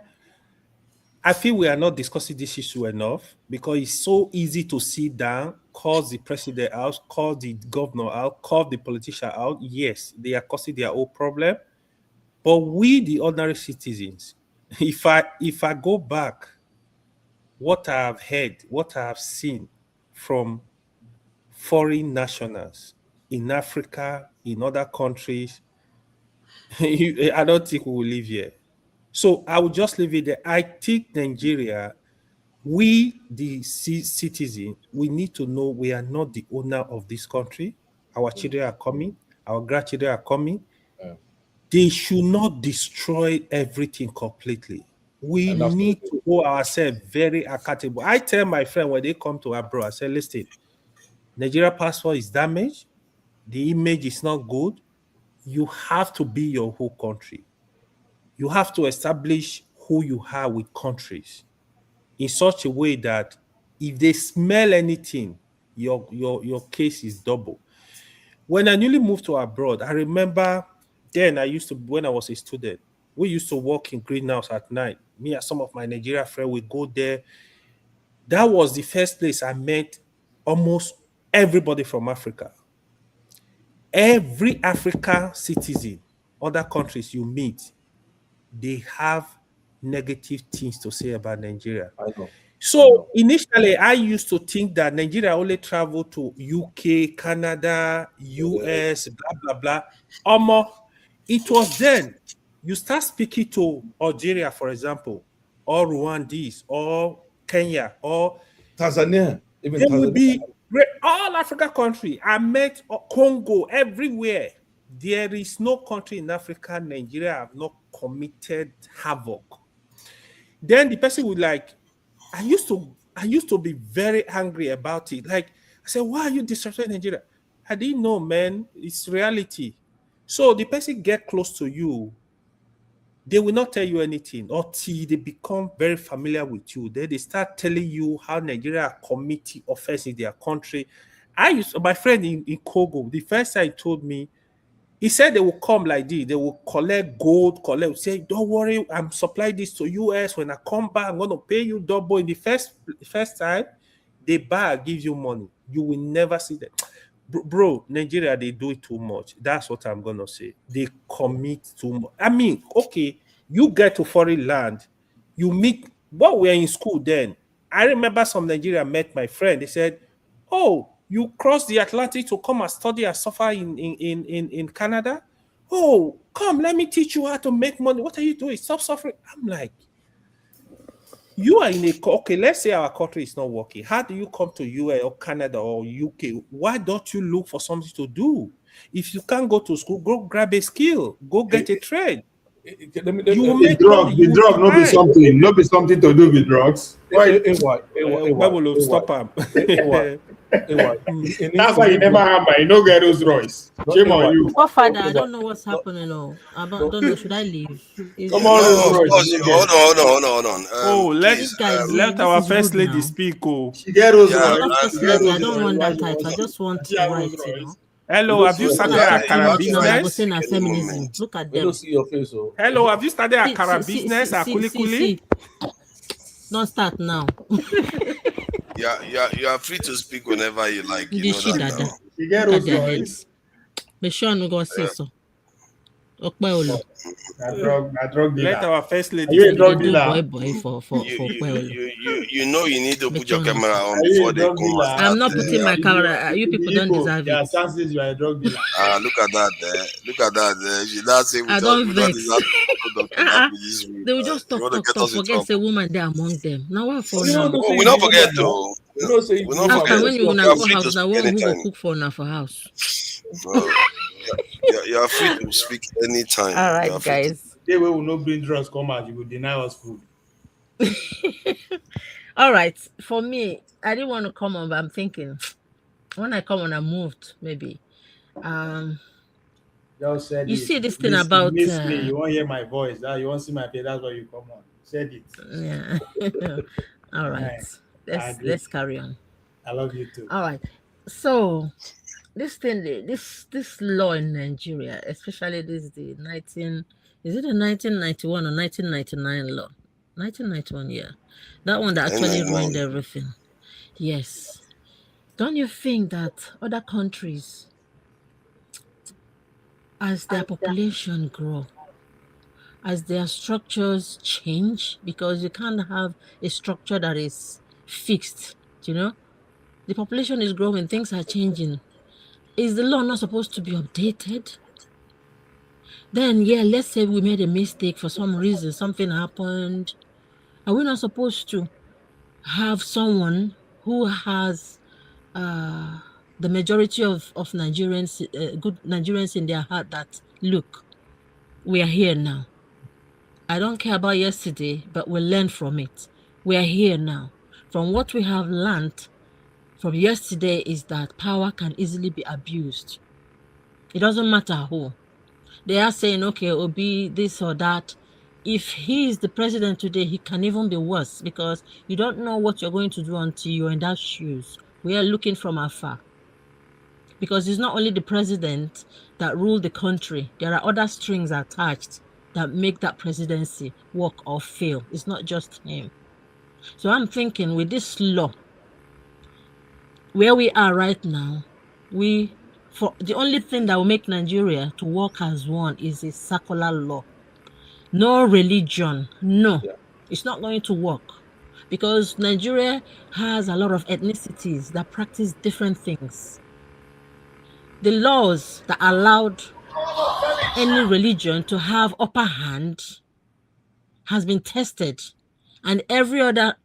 I feel we are not discussing this issue enough because it's so easy to sit down, call the president out, call the governor out, call the politician out. Yes, they are causing their own problem. But we, the ordinary citizens, if I go back, what I have heard, what I have seen from foreign nationals in Africa, in other countries, I don't think we will live here. So I will just leave it there. I think Nigeria, we, the citizens, we need to know we are not the owner of this country. Our children are coming. Our grandchildren are coming. They should not destroy everything completely. We need to hold ourselves very accountable. I tell my friend when they come to abroad, I say, listen, Nigeria passport is damaged. The image is not good. You have to be your whole country. You have to establish who you are with countries in such a way that if they smell anything, your case is double. When I newly moved to abroad, I remember then when I was a student, we used to walk in greenhouse at night. Me and some of my Nigerian friends would go there. That was the first place I met almost everybody from Africa. Every African citizen, other countries you meet, they have negative things to say about Nigeria. So initially, I used to think that Nigeria only traveled to UK, Canada, US, blah, blah, blah. It was then you start speaking to Algeria, for example, or Rwandese, or Kenya, or Tanzania. Even they Tanzania. will be all Africa country. I met Congo everywhere. There is no country in Africa, Nigeria have not committed havoc. Then the person would like, I used to be very angry about it. Like, I said, why are you disrespecting Nigeria? I didn't know, man. It's reality. So the person get close to you, They will not tell you anything until they become very familiar with you. Then they start telling you how Nigeria committing offense in their country. My friend in Congo, the first time he told me, he said they will come like this. They will collect gold, say, don't worry, I'm supplying this to US. When I come back, I'm going to pay you double. In the first time, they buy and give you money. You will never see them. Bro, Nigeria, they do it too much. That's what I'm going to say. They commit too much. I mean, okay, you get to foreign land, you meet, what we were in school then. I remember some Nigerian met my friend. They said, oh, you crossed the Atlantic to come and study and suffer in Canada? Oh, come, let me teach you how to make money. What are you doing? Stop suffering. I'm like, you are in okay, let's say our country is not working. How do you come to US or Canada or UK? Why don't you look for something to do? If you can't go to school, go grab a skill, go get a trade. You will make money. The drug not be something to do with drugs. Why? Why will you stop him? That's why you never have my no get those Royce. Shame on you. What father? I don't know what's happening. Oh, I don't know. Should I leave? Come on, hold on. Oh, let our first lady speak. Oh, she get those Royce. I don't want that title. I just want right. You know. Hello, have you started Akara business? Feminism. Look at them. See your face, oh. Hello, have you started Akara business? Kuli? Don't start now. You are free to speak whenever you like. You know that. You get those Royce. Be sure no go say so. Drug dealer. Let our first lady. You a drug dealer. Boy for you know you need to put your camera on before they come. I'm not putting my camera. You people don't deserve it. There are chances you are a drug dealer. Look at that there. Look at that there. She not say I don't vex. They will just talk. Forget say woman there among them. Now what for now? We don't forget though. After when you wanna go house, now what we go cook for now for house? You are free to speak anytime. All right, guys. They will not bring drugs come out. You will deny us food. All right. For me, I didn't want to come on, but I'm thinking when I come on, I moved maybe. You see this thing about me. You won't hear my voice. You won't see my face. That's why you come on. Said it. Yeah. All right. Let's carry on. I love you too. All right. So this thing, this law in Nigeria, especially is it a 1991 or 1999 law? 1991, yeah. That one that actually ruined everything. Yes. Don't you think that other countries, as their population grow, as their structures change, because you can't have a structure that is fixed, you know? The population is growing, things are changing. Is the law not supposed to be updated? Then, yeah, let's say we made a mistake for some reason, something happened. Are we not supposed to have someone who has the majority of Nigerians, good Nigerians in their heart that, look, we are here now. I don't care about yesterday, but we'll learn from it. We are here now. From what we have learned from yesterday is that power can easily be abused. It doesn't matter who. They are saying, okay, it'll be this or that. If he is the president today, he can even be worse because you don't know what you're going to do until you're in that shoes. We are looking from afar. Because it's not only the president that rule the country. There are other strings attached that make that presidency work or fail. It's not just him. So I'm thinking with this law, where we are right now, for the only thing that will make Nigeria to work as one is a secular law. No religion, no. It's not going to work because Nigeria has a lot of ethnicities that practice different things. The laws that allowed any religion to have upper hand has been tested, and every other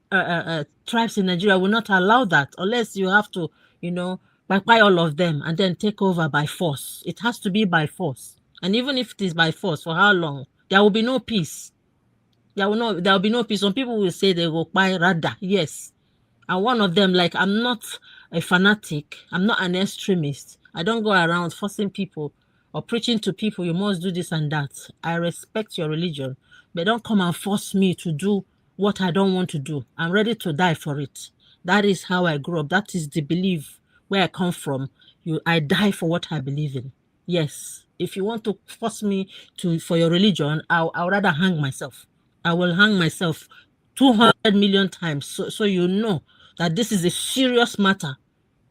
tribes in Nigeria will not allow that unless you have to, buy all of them and then take over by force. It has to be by force. And even if it is by force, for how long? There will be no peace. There will be no peace. Some people will say they will buy rather. Yes. And one of them, like, I'm not a fanatic. I'm not an extremist. I don't go around forcing people or preaching to people, you must do this and that. I respect your religion, but don't come and force me to do what I don't want to do. I'm ready to die for it. That is how I grew up. That is the belief where I come from. I die for what I believe in. Yes. If you want to force me for your religion, I'll rather hang myself. I will hang myself 200 million times. So you know that this is a serious matter.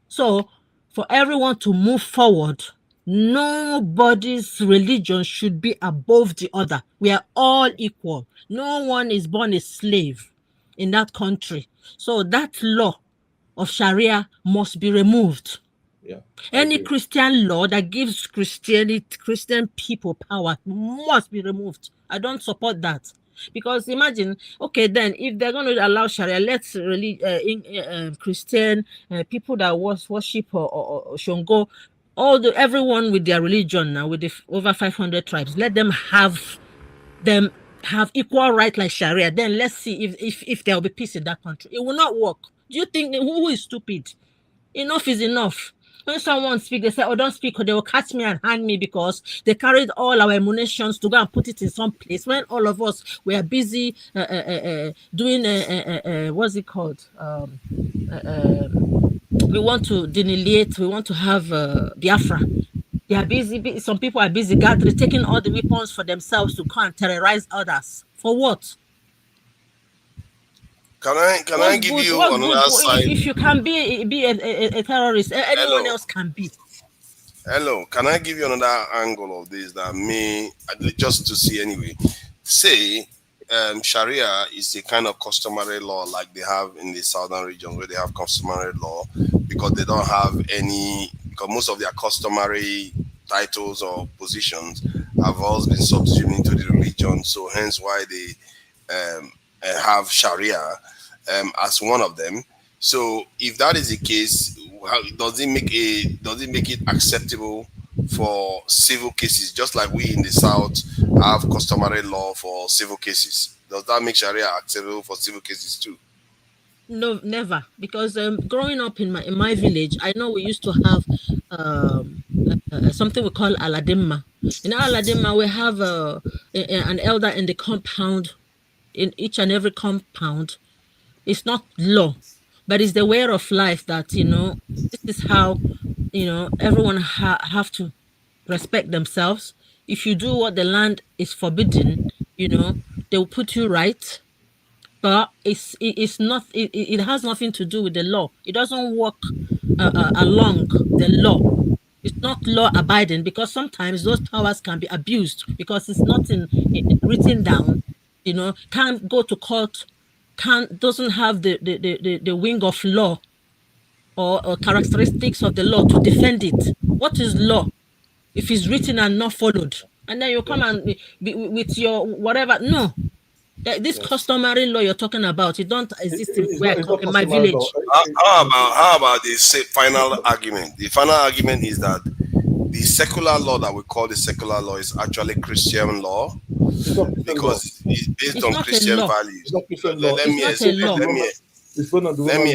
So for everyone to move forward, nobody's religion should be above the other. We are all equal. No one is born a slave in that country. So that law of Sharia must be removed. Any Christian law that gives Christian people power must be removed. I don't support that. Because imagine, okay, then if they're going to allow Sharia, let's really Christian people that worship or Shongo, everyone with their religion now, with the over 500 tribes, let them have equal right like Sharia. Then let's see if there will be peace in that country. It will not work. Do you think who is stupid? Enough is enough. When someone speaks, they say, oh, don't speak, or they will catch me and hang me because they carried all our emanations to go and put it in some place. When all of us were busy doing, what's it called? We want to delineate, we want to have Biafra. They are busy, some people are busy gathering, taking all the weapons for themselves to come and terrorize others. For what? Can I give you another side? If you can be a terrorist, anyone else can be. Hello, can I give you another angle of this that may, just to see anyway? Say, Sharia is a kind of customary law like they have in the southern region where they have customary law because they don't have because most of their customary titles or positions have always been subsumed into the religion. So hence why they have Sharia as one of them. So if that is the case, does it make it acceptable for civil cases, just like we in the South have customary law for civil cases? Does that make Sharia acceptable for civil cases too? No, never. Because growing up in my village, I know we used to have something we call Aladimma. In Aladimma, we have an elder in the compound, in each and every compound. It's not law, but it's the way of life that, this is how, everyone have to respect themselves. If you do what the land is forbidden, they will put you right. But it's not, it has nothing to do with the law. It doesn't work along the law. It's not law abiding because sometimes those powers can be abused because it's not written down, can't go to court, doesn't have the wing of law or characteristics of the law to defend it. What is law if it's written and not followed? And then you come and with your whatever. No, this customary law you're talking about, it don't exist in my village. How about the final argument? The final argument is that the secular law that we call the secular law is actually Christian law because it's based on Christian values. Let me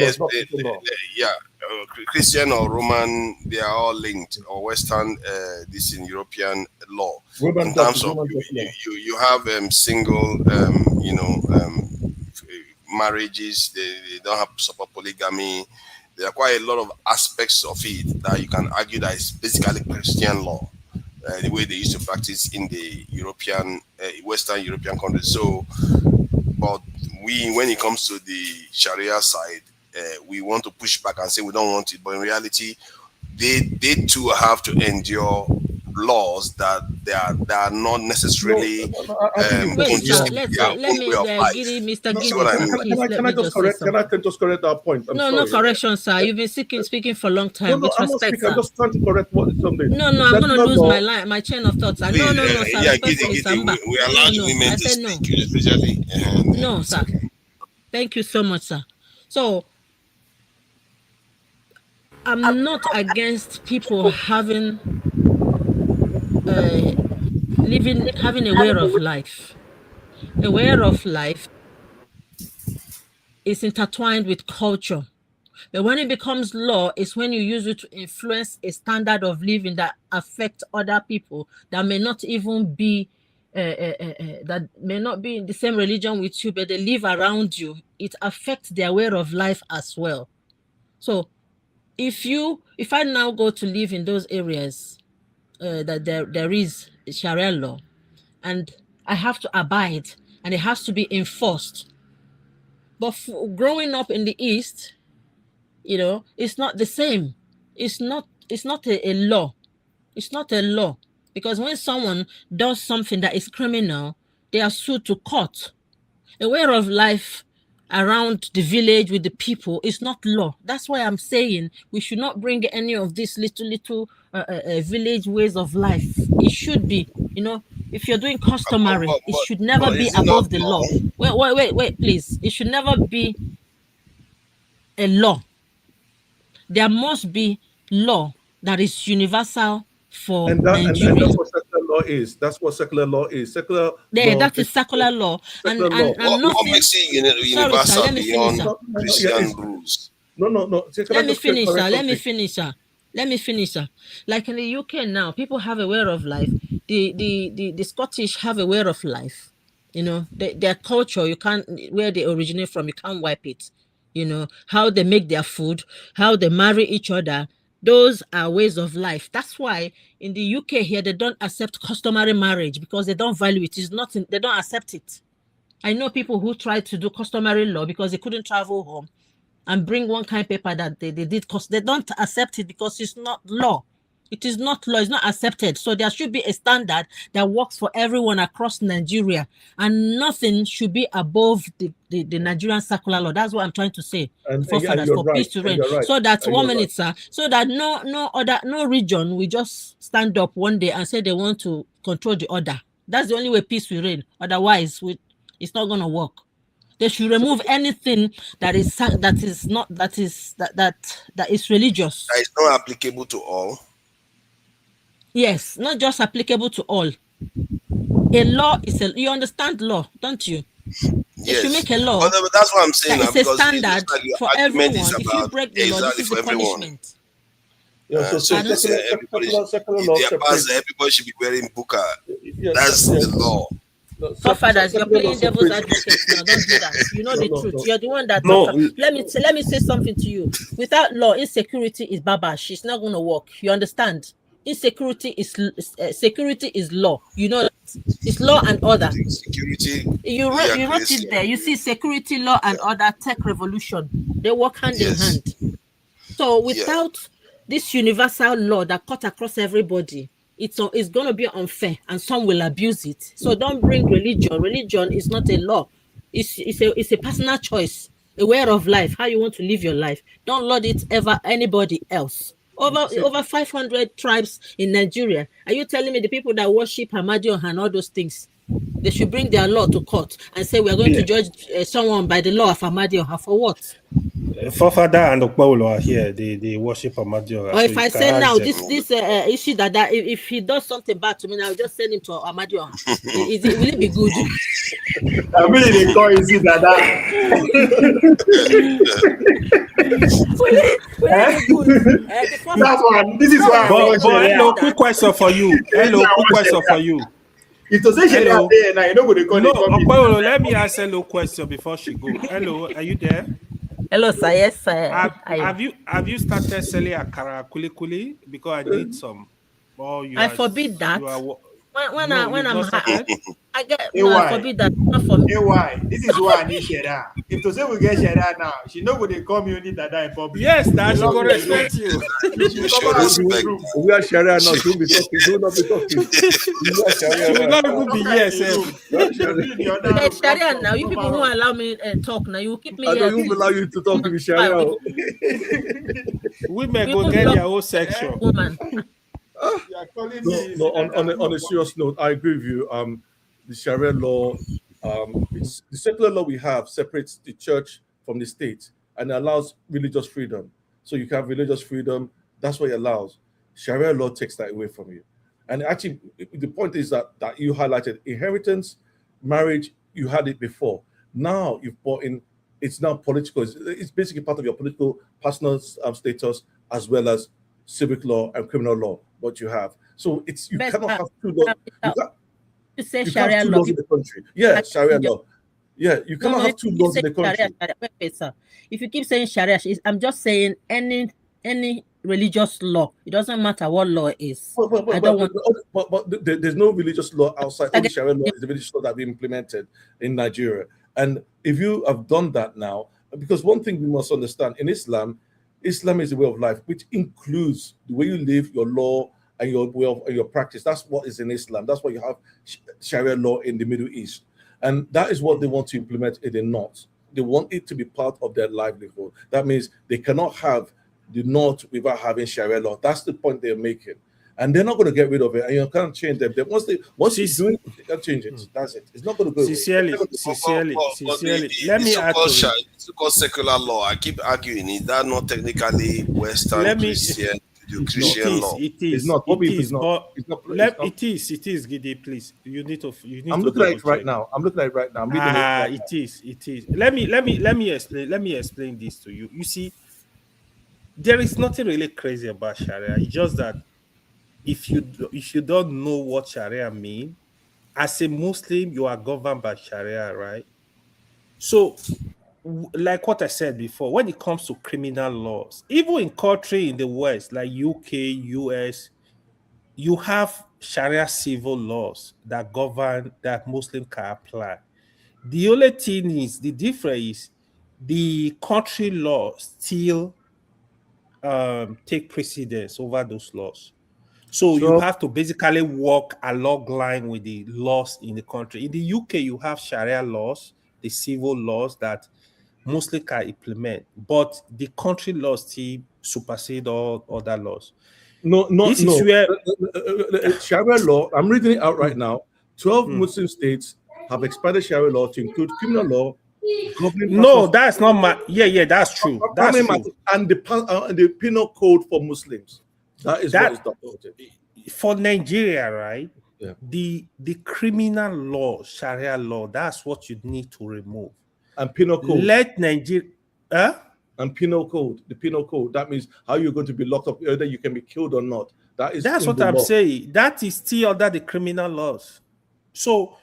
explain. Yeah, Christian or Roman, they are all linked, or Western, this in European law. In terms of you have single, marriages. They don't have support polygamy. There are quite a lot of aspects of it that you can argue that it's basically Christian law, the way they used to practice in the European, Western European countries. So, but when it comes to the Sharia side, we want to push back and say we don't want it. But in reality, they too have to endure laws that they are not necessarily conducive to their own way of life. Can I just correct that point? No correction, sir. You've been speaking for a long time. No, I'm not speaking. I'm just trying to correct something. No, I'm going to lose my chain of thought, sir. No, sir. Yeah, we allow women to speak, especially. No, sir. Thank you so much, sir. So, I'm not against people having having a way of life. A way of life is intertwined with culture. But when it becomes law, it's when you use it to influence a standard of living that affects other people that may not even be that may not be in the same religion with you, but they live around you. It affects their way of life as well. So if I now go to live in those areas that there is Sharia law, and I have to abide, and it has to be enforced. But growing up in the East, it's not the same. It's not a law. It's not a law. Because when someone does something that is criminal, they are sued to court. A way of life around the village with the people is not law. That's why I'm saying we should not bring any of these little village ways of life. It should be, if you're doing customary, it should never be above the law. Wait, please. It should never be a law. There must be law that is universal for Nigeria. And that's what secular law is. That's what secular law is. Secular law. That is secular law. Secular law. What makes it universal beyond Christian rules? No. Let me finish, sir. Like in the UK now, people have a way of life. The Scottish have a way of life. Their culture, you can't, where they originate from, you can't wipe it. How they make their food, how they marry each other. Those are ways of life. That's why in the UK here, they don't accept customary marriage because they don't value it. They don't accept it. I know people who tried to do customary law because they couldn't travel home and bring one kind of paper that they did, because they don't accept it because it's not law. It is not law. It's not accepted. So there should be a standard that works for everyone across Nigeria, and nothing should be above the Nigerian secular law. That's what I'm trying to say. For peace to reign. Right. So that sir. So that no region will just stand up one day and say they want to control the other. That's the only way peace will reign. Otherwise, it's not going to work. They should remove anything that is religious. That is not applicable to all. Yes, not just applicable to all. A law is you understand law, don't you? Yes. They should make a law. But that's what I'm saying. It's a standard for everyone. If you break the law, this is the punishment. Everybody should be wearing burqa. That's the law. Fathers, you're playing devil's advocate now. Don't do that. You know the truth. You're the one that. Let me say something to you. Without law, insecurity is babash. It's not going to work. You understand? Insecurity is security is law. It's law and order. Security. You wrote it there. You see, security, law, and order, tech revolution. They work hand in hand. So without this universal law that cut across everybody, it's going to be unfair, and some will abuse it. So don't bring religion. Religion is not a law. It's a personal choice, a way of life, how you want to live your life. Don't lord it ever anybody else. Over 500 tribes in Nigeria. Are you telling me the people that worship Ahmadiyya and all those things, they should bring their law to court and say we're going to judge someone by the law of Ahmadiyya? For what? Forefather and Okpaulo are here. They worship Ahmadiyya. Or if I say now this issue that if he does something bad to me, I'll just send him to Ahmadiyya. Will it be good? I mean, they call it that. That's one. This is why. But hello, quick question for you. If to say Sharia there now, you know what they call it. Okpaulo, let me ask hello question before she go. Hello, are you there? Hello, sir. Yes, sir. Have you started selling akara kuli? Because I need some. I forbid that. When I'm I get I forbid that. Not for me. Why? This is why I need Sharia. If to say we get Sharia now, she know what they call me only that in public. Yes, that she go respect you. We are Sharia now. She will be talking. She will not be talking. She will not even be yes. Sharia now. You people who allow me talk now, you will keep me. I don't even allow you to talk to me, Sharia. Women go get their own section. Woman. On a serious note, I agree with you. The Sharia law, the secular law we have separates the church from the state and allows religious freedom. So you can have religious freedom. That's what it allows. Sharia law takes that away from you. And actually, the point is that you highlighted inheritance, marriage. You had it before. Now you've brought in it's now political. It's basically part of your political personal status as well as civic law and criminal law. What you have, so it's you cannot have two laws. You say You Sharia have two law. laws in the country. Yeah, Sharia law. Yeah, you cannot have two laws in the country. Wait, sir. If you keep saying Sharia, I'm just saying any religious law. It doesn't matter what law it is. But there's no religious law outside. Only Sharia law is the religious law that we implemented in Nigeria. And if you have done that now, because one thing we must understand in Islam is a way of life, which includes the way you live, your law, and your way of and your practice. That's what is in Islam. That's why you have Sharia law in the Middle East. And that is what they want to implement in the North. They want it to be part of their livelihood. That means they cannot have the North without having Sharia law. That's the point they're making. And they're not going to get rid of it. And you can't change them. Once you do it, they can change it. That's it. It's not going to go sincerely. Let me add to it. So-called secular law, I keep arguing, is that not technically Western Christian? Christian law. It is. It is, Gidi, please. You need to. I'm looking at it right now. I'm reading it right now. It is. Let me explain this to you. You see, there is nothing really crazy about Sharia. It's just that if you don't know what Sharia means, as a Muslim, you are governed by Sharia, right? So, like what I said before, when it comes to criminal laws, even in countries in the West, like UK, US, you have Sharia civil laws that govern that Muslims can apply. The only thing is, the difference is the country laws still take precedence over those laws. So you have to basically walk along line with the laws in the country. In the UK, you have Sharia laws, the civil laws that Muslims can implement, but the country laws still supersede all other laws. This is where Sharia law, I'm reading it out right now. 12 Muslim states have expanded Sharia law to include criminal law. No, that's not my. Yeah, that's true. That's true. And the penal code for Muslims. That is what is documented. For Nigeria, right? Yeah. The criminal law, Sharia law, that's what you need to remove. And penal code. Let Nigeria. And penal code. The penal code. That means how you're going to be locked up, whether you can be killed or not. That's what I'm saying. That is still under the criminal laws. So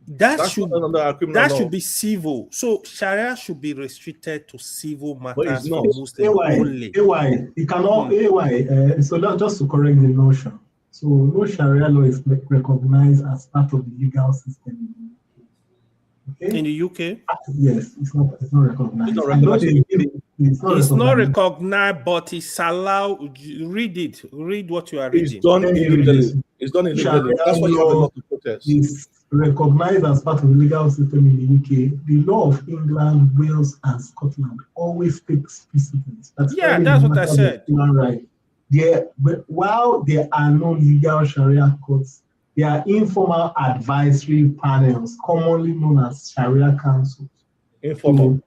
that should be civil. So Sharia should be restricted to civil matters for Muslims only. You cannot so just to correct the notion. So no Sharia law is recognized as part of the legal system. Okay? In the UK? Yes, it's not recognized. It's not recognized, but it's allowed. Read it. Read what you are reading. It's done illegally. That's why you have a lot of protests. It's recognized as part of the legal system in the UK. The law of England, Wales, and Scotland always takes precedence. That's what I said. Right. While there are no legal Sharia courts, there are informal advisory panels, commonly known as Sharia councils. Informal.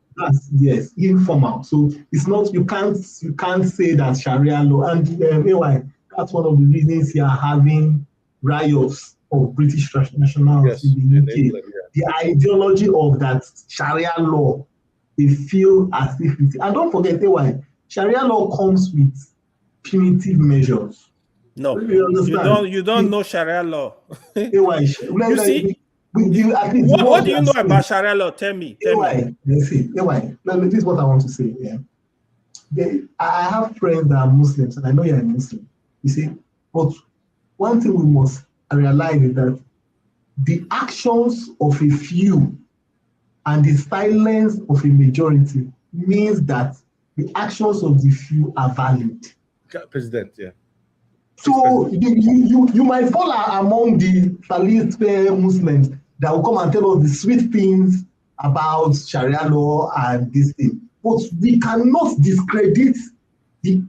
Yes, informal. So it's not you can't say that Sharia law and that's one of the reasons you are having riots of British nationals in the UK. England, the ideology of that Sharia law, they feel as if it, and don't forget Sharia law comes with punitive measures. No, you don't know Sharia law. You see, what do you know about Sharia law? Tell me. This is what I want to say. Yeah. I have friends that are Muslims, and I know you're a Muslim. You see, but one thing we must realize is that the actions of a few and the silence of a majority means that the actions of the few are valid. President, yeah. So you might fall among the Salist Muslims that will come and tell us the sweet things about Sharia law and this thing. But we cannot discredit the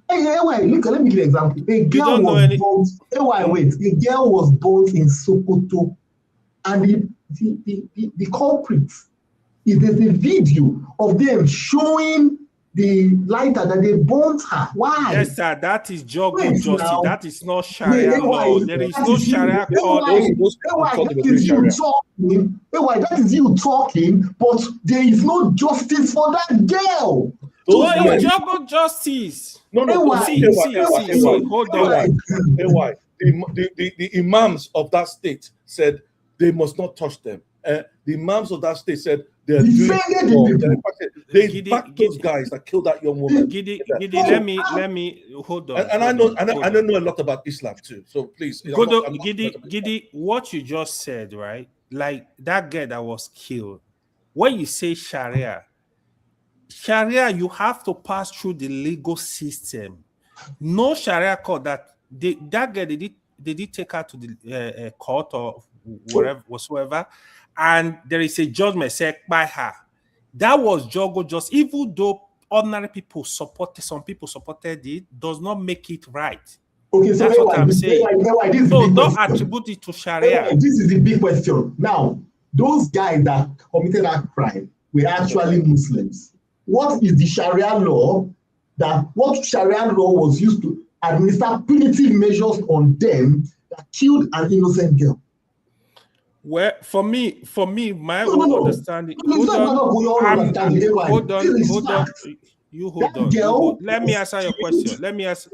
look, let me give you an example. A girl was born in Sokoto, and the culprit is there's a video of them showing the lighter that they burnt her. Why? Yes, sir. That is Jogo Wait justice. now. That is not Sharia law. There is no Sharia court. That is you talking. That is you talking, but there is no justice for that girl. What is Jogo justice? No. See, hold on. The imams of that state said they must not touch them. The imams of that state said they're doing. They backed those guys that killed that young woman. Gidi, let me hold on. And I don't know a lot about Islam too. So please, Gidi, what you just said, right? Like that girl that was killed. When you say Sharia, you have to pass through the legal system. No Sharia court that girl they did take her to the court or whatsoever, and there is a judgment said by her. That was Jogo just, even though ordinary people supported, some people supported it, does not make it right. Okay, so that's what I'm saying. So don't attribute it to Sharia. This is the big question. Now, those guys that committed that crime were actually Muslims. What is the Sharia law what Sharia law was used to administer punitive measures on them that killed an innocent girl? Well, for me, my own understanding. Hold on. You hold on. Let me answer your question. Let me answer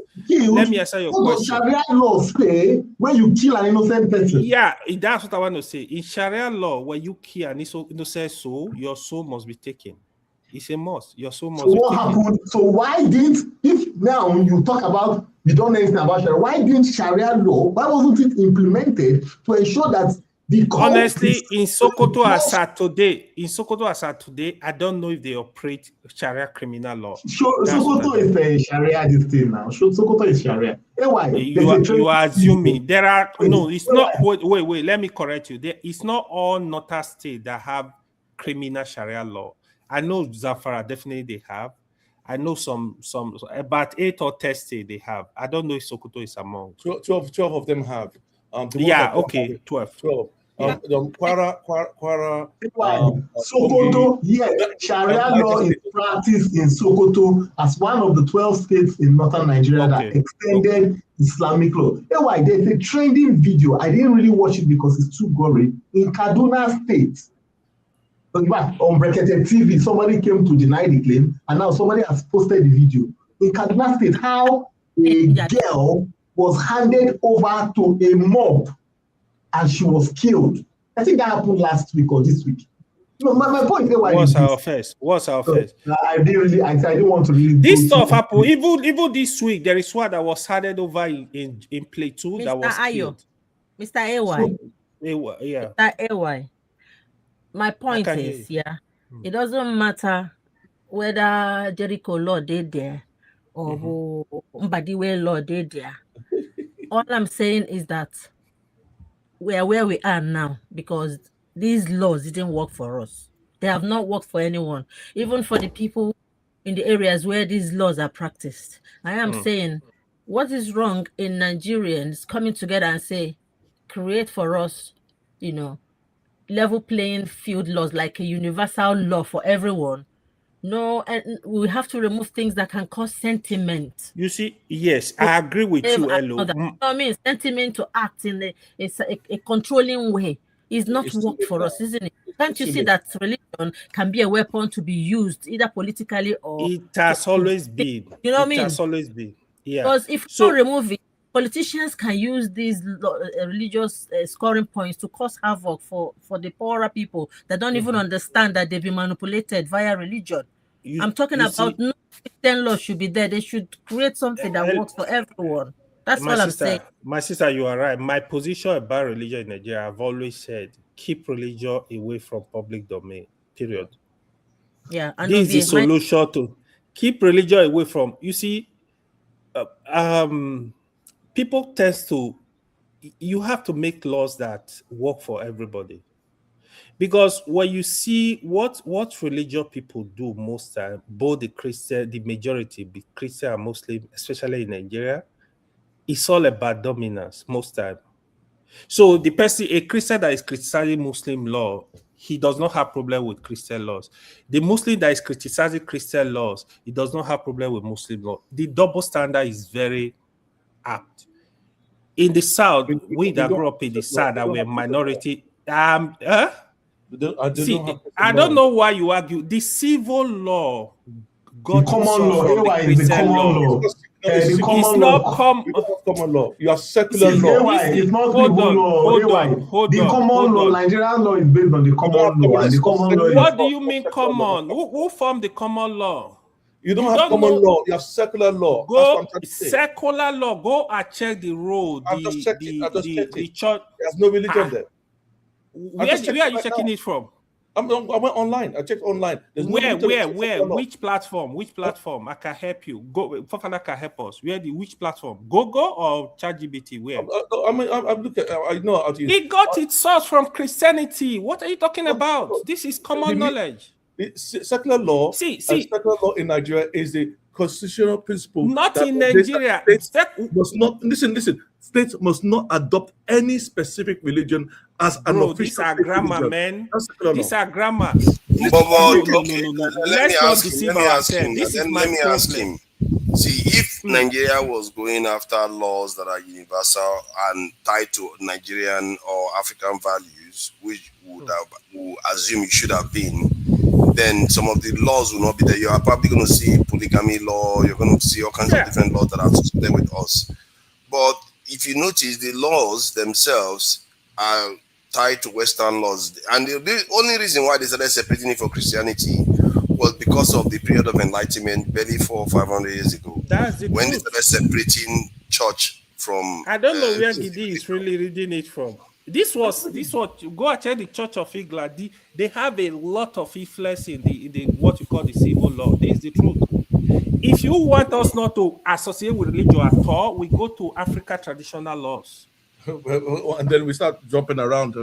your question. Sharia law say when you kill an innocent person? Yeah, that's what I want to say. In Sharia law, when you kill an innocent soul, your soul must be taken. It's a must. Your soul must be taken. So what happened? So why didn't, if now you talk about, you don't know anything about Sharia, why didn't Sharia law, why wasn't it implemented to ensure that honestly, in Sokoto as at today, I don't know if they operate Sharia criminal law. Sokoto is a Sharia this thing now. Sokoto is Sharia. You are assuming there are it's not. Wait. Let me correct you. It's not all northern states that have criminal Sharia law. I know Zamfara definitely they have. I know some about 8 or 10 states they have. I don't know if Sokoto is among. 12 of them have. 12. Kwara. Sokoto, yes, Sharia law is practiced in Sokoto as one of the 12 states in northern Nigeria that extended Islamic law. Anyway, there's a trending video. I didn't really watch it because it's too gory. In Kaduna State, in fact, on Brekete TV, somebody came to deny the claim, and now somebody has posted the video. In Kaduna State, how a girl was handed over to a mob and she was killed. I think that happened last week or this week. No, my point is what's our face? I didn't want to really. This stuff happened. Even this week, there is one that was handed over in Plateau that was killed. Mr. AY. Yeah. Mr. AY. My point is, it doesn't matter whether Jericho law did there or Mbadiwe law did there. All I'm saying is that we are where we are now because these laws didn't work for us. They have not worked for anyone, even for the people in the areas where these laws are practiced. I am saying, what is wrong in Nigerians coming together and say, create for us, level playing field laws, like a universal law for everyone. No, and we have to remove things that can cause sentiment. You see, yes, I agree with you, Elo. I mean, sentiment to act in a controlling way is not work for us, isn't it? Can't you see that religion can be a weapon to be used either politically or... It has always been. You know what I mean? It has always been. Yeah. Because if you remove it, politicians can use these religious scoring points to cause havoc for the poorer people that don't even understand that they've been manipulated via religion. I'm talking about no Christian law should be there. They should create something that works for everyone. That's all I'm saying. My sister, you are right. My position about religion in Nigeria, I've always said, keep religion away from public domain, period. Yeah. This is the solution to keep religion away from, you see, people tend to, you have to make laws that work for everybody. Because when you see what religious people do most time, both the Christian, the majority, the Christian and Muslim, especially in Nigeria, it's all about dominance most time. So the person, a Christian that is criticizing Muslim law, he does not have problem with Christian laws. The Muslim that is criticizing Christian laws, he does not have problem with Muslim law. The double standard is very apt. In the South, we that grew up in the South, that were minority. See, I don't know why you argue. The civil law got the common law. from the Christian law. The common law. Common law. You are secular law. It's not civil law. The common law, Nigerian law is based on the common law. And the common law. What do you mean common? Who formed the common law? You don't have common law. You have secular law. Go secular law. Go and check the road. The church. There's no religion there. Where are you checking it from? I went online. I checked online. Where? Which platform? Which platform? I can help you. Go. Fafana can help us. Which platform? Google or ChatGPT? Where? I'm looking. I know how to use. He got its source from Christianity. What are you talking about? This is common knowledge. Secular law. Secular law in Nigeria is the constitutional principle. Not in Nigeria. States must not listen. States must not adopt any specific religion as an official. These are grammar, man. These are grammar. Let me ask him. See, if Nigeria was going after laws that are universal and tied to Nigerian or African values, which would assume it should have been, then some of the laws will not be there. You are probably going to see polygamy law. You're going to see all kinds of different laws that are associated with us. But if you notice, the laws themselves are tied to Western laws. And the only reason why they started separating it from Christianity was because of the period of enlightenment, barely 400 or 500 years ago. That's the when truth. They started separating church from... I don't know where Gidi is really reading it from. This was go and check the Church of England. They have a lot of influence in the what you call the civil law. This is the truth. If you want us not to associate with religion at all, we go to Africa traditional laws. And then we start jumping around.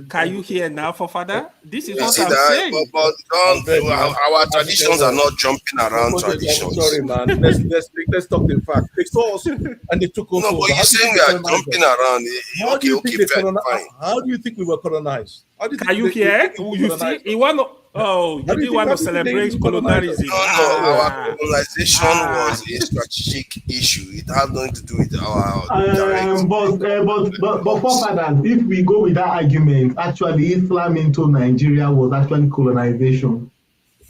Can you hear now, Father? This is what I'm saying. But our traditions are not jumping around traditions. Sorry, man. Let's talk the fact. They saw us and they took us. No, but you're saying we are jumping around. How do you think we were colonized? Can you hear? You see, you want to. Oh, you didn't want to celebrate colonialism. No, our colonization was a strategic issue. It had nothing to do with our direct. But forefathers, if we go with that argument, actually Islam into Nigeria was actually colonization.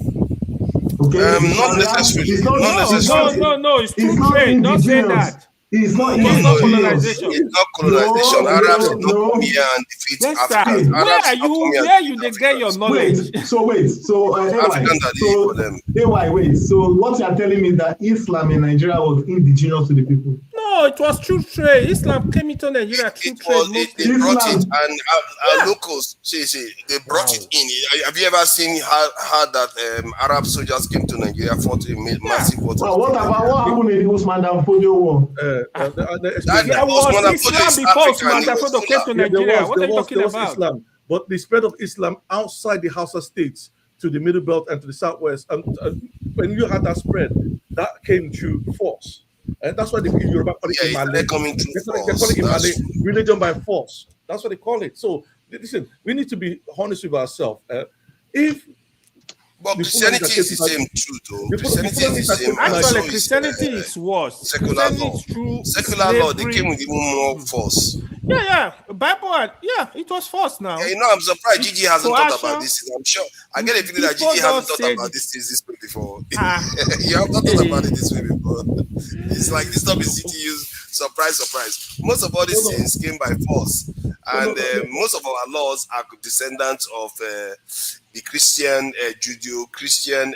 Okay? Not necessarily. No, it's true trade. Don't say that. It's not colonization. It's not colonization. Arabs did not come here and defeat Africans. Where you get your knowledge? So what you're telling me is that Islam in Nigeria was indigenous to the people? No, it was true trade. Islam came into Nigeria through trade. They brought it, and our locals, they brought it in. Have you ever seen how that Arab soldiers came to Nigeria fought a massive war? What happened in the Usman Dan Fodio War? There was Islam before Usman Dan Fodio came to Nigeria. What are you talking about? Islam, but the spread of Islam outside the Hausa states to the Middle Belt and to the Southwest, and when you had that spread, that came through force. And that's why the Yoruba call it Imale. They're coming through they call it Imale, religion by force. That's what they call it. So listen, we need to be honest with ourselves. But Christianity is the same too, though. Christianity is the same. Actually, Christianity is worse. Secular law. Secular law, they came with even more force. Yeah. Bible, it was force now. Yeah, I'm surprised Gigi hasn't thought about this. I'm sure. I get a feeling that Gigi hasn't thought about this way before. You have not thought about it this way before. It's like this stuff is CTU's surprise. Most of all these things came by force. And most of our laws are descendants of the Christian, Judeo-Christian,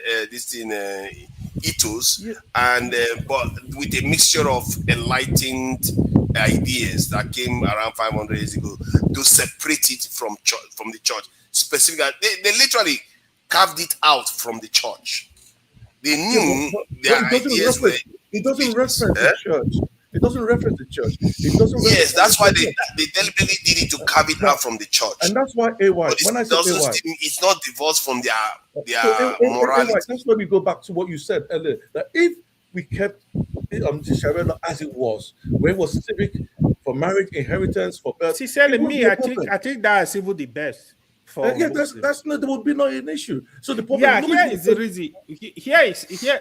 ethos, and but with a mixture of enlightened ideas that came around 500 years ago to separate it from the church. Specifically, they literally carved it out from the church. They knew their ideas were. It doesn't reference the church. It doesn't reference the church. Yes, that's why they deliberately did it to carve it out from the church. And that's why AY. When I say AY, it's not divorced from their morality. That's why we go back to what you said earlier. That if we kept the Sharia law as it was, where it was civic for marriage, inheritance, for birth. Sincerely, I think that is even the best. Yeah, that's not, there would be no an issue. So the problem. Yeah, here is the reason. Here.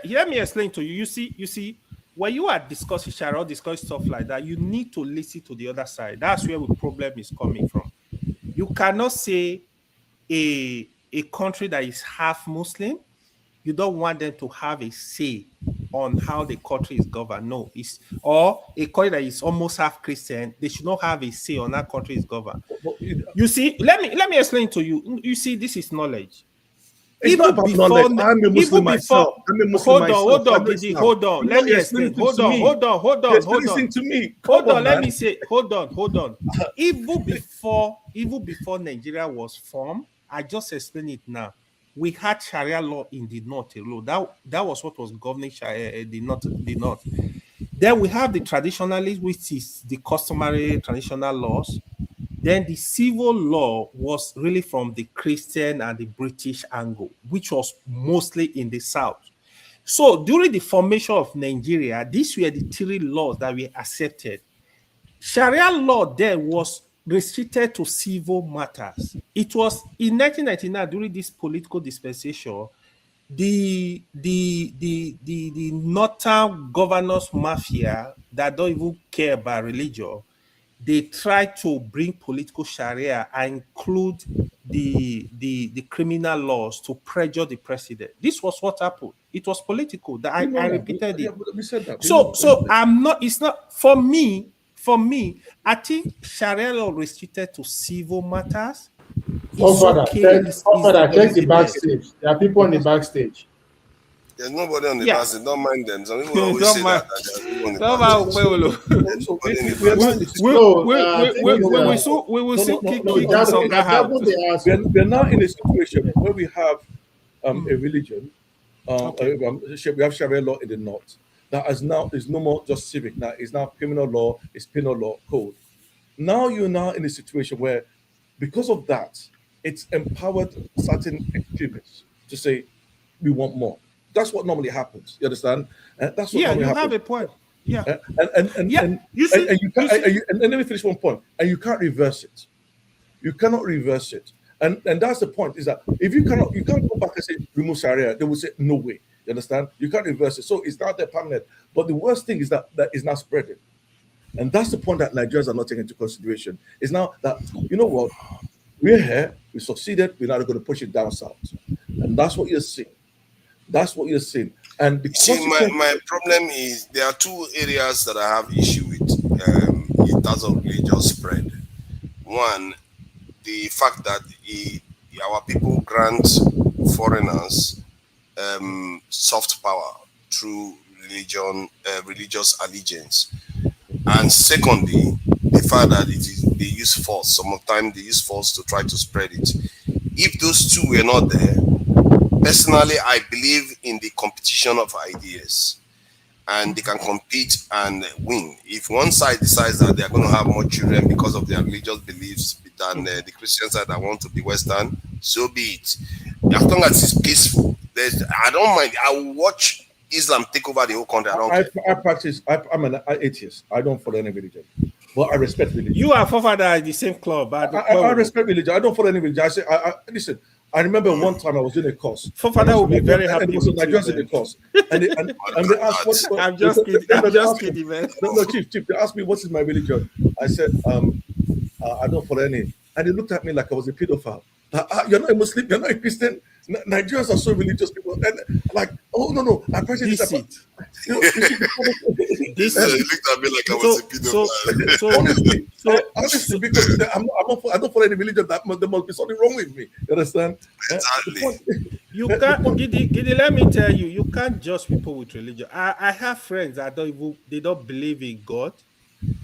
Let me explain to you. You see, when you are discussing Sharia or discussing stuff like that, you need to listen to the other side. That's where the problem is coming from. You cannot say a country that is half Muslim, you don't want them to have a say on how the country is governed. No, or a country that is almost half Christian, they should not have a say on how country is governed. You see, let me explain to you. You see, this is knowledge. It's not about knowledge. I'm a Muslim myself. I'm a Muslim myself. Hold on, Gidi, hold on. Let me explain. Hold on. Listen to me. Hold on. Let me say. Hold on. Even before Nigeria was formed, I just explained it now. We had Sharia law in the north alone. That was what was governing the north. Then we have the traditionalists, which is the customary traditional laws. Then the civil law was really from the Christian and the British angle, which was mostly in the south. So during the formation of Nigeria, these were the three laws that we accepted. Sharia law then was restricted to civil matters. It was in 1999 during this political dispensation, the northern governors mafia that don't even care about religion, they try to bring political Sharia and include the criminal laws to pressure the president. This was what happened. It was political. That I repeated it. We said that. So I'm not. It's not for me. For me, I think Sharia law restricted to civil matters. Check the backstage. There are people on the backstage. There's nobody on the backstage. Don't mind them. Some people always say that. We will see. We're now in a situation where we have a religion. We have Sharia law in the north. That is no more just civic. Now it's now criminal law. It's penal law code. Now you're now in a situation where, because of that, it's empowered certain extremists to say we want more. That's what normally happens. You understand? That's what normally happens. Have a point. Yeah. And let me finish one point. And you can't reverse it. You cannot reverse it. And that's the point, is that if you can't go back and say remove Sharia, they will say no way. You understand? You can't reverse it. So it's not there permanent. But the worst thing is that is not spreading. And that's the point that Nigerians are not taking into consideration. Is now that, you know what, we're here, we succeeded, we're now going to push it down south. And that's what you're seeing. That's what you're saying. And my problem is there are two areas that I have issue with in terms of religious spread. One, the fact that our people grant foreigners soft power through religious allegiance, and secondly, the fact that they use force. Sometimes they use force to try to spread it. If those two were not there, personally, I believe in the competition of ideas, and they can compete and win. If one side decides that they are going to have more children because of their religious beliefs than the Christian side that want to be Western, so be it. As long as it's peaceful, I don't mind. I will watch Islam take over the whole country. I'm an atheist. I don't follow any religion, but I respect religion. You are forefather in the same club. I respect religion. I don't follow any religion. I say, listen. I remember one time I was doing a course. Forefather will be very happy. And it was Nigerians in the course, and they asked, I'm just kidding, man. No, Chief. They asked me what is my religion. I said, I don't follow any. And they looked at me like I was a pedophile. You're not a Muslim. You're not a Christian. Nigerians are so religious people. And like, oh no, I appreciate this. This looked at me like I was a pedophile. Honestly, because I don't follow any religion. There must be something wrong with me. You understand? Exactly. You can't, Gidi, let me tell you, you can't judge people with religion. I have friends that they don't believe in God.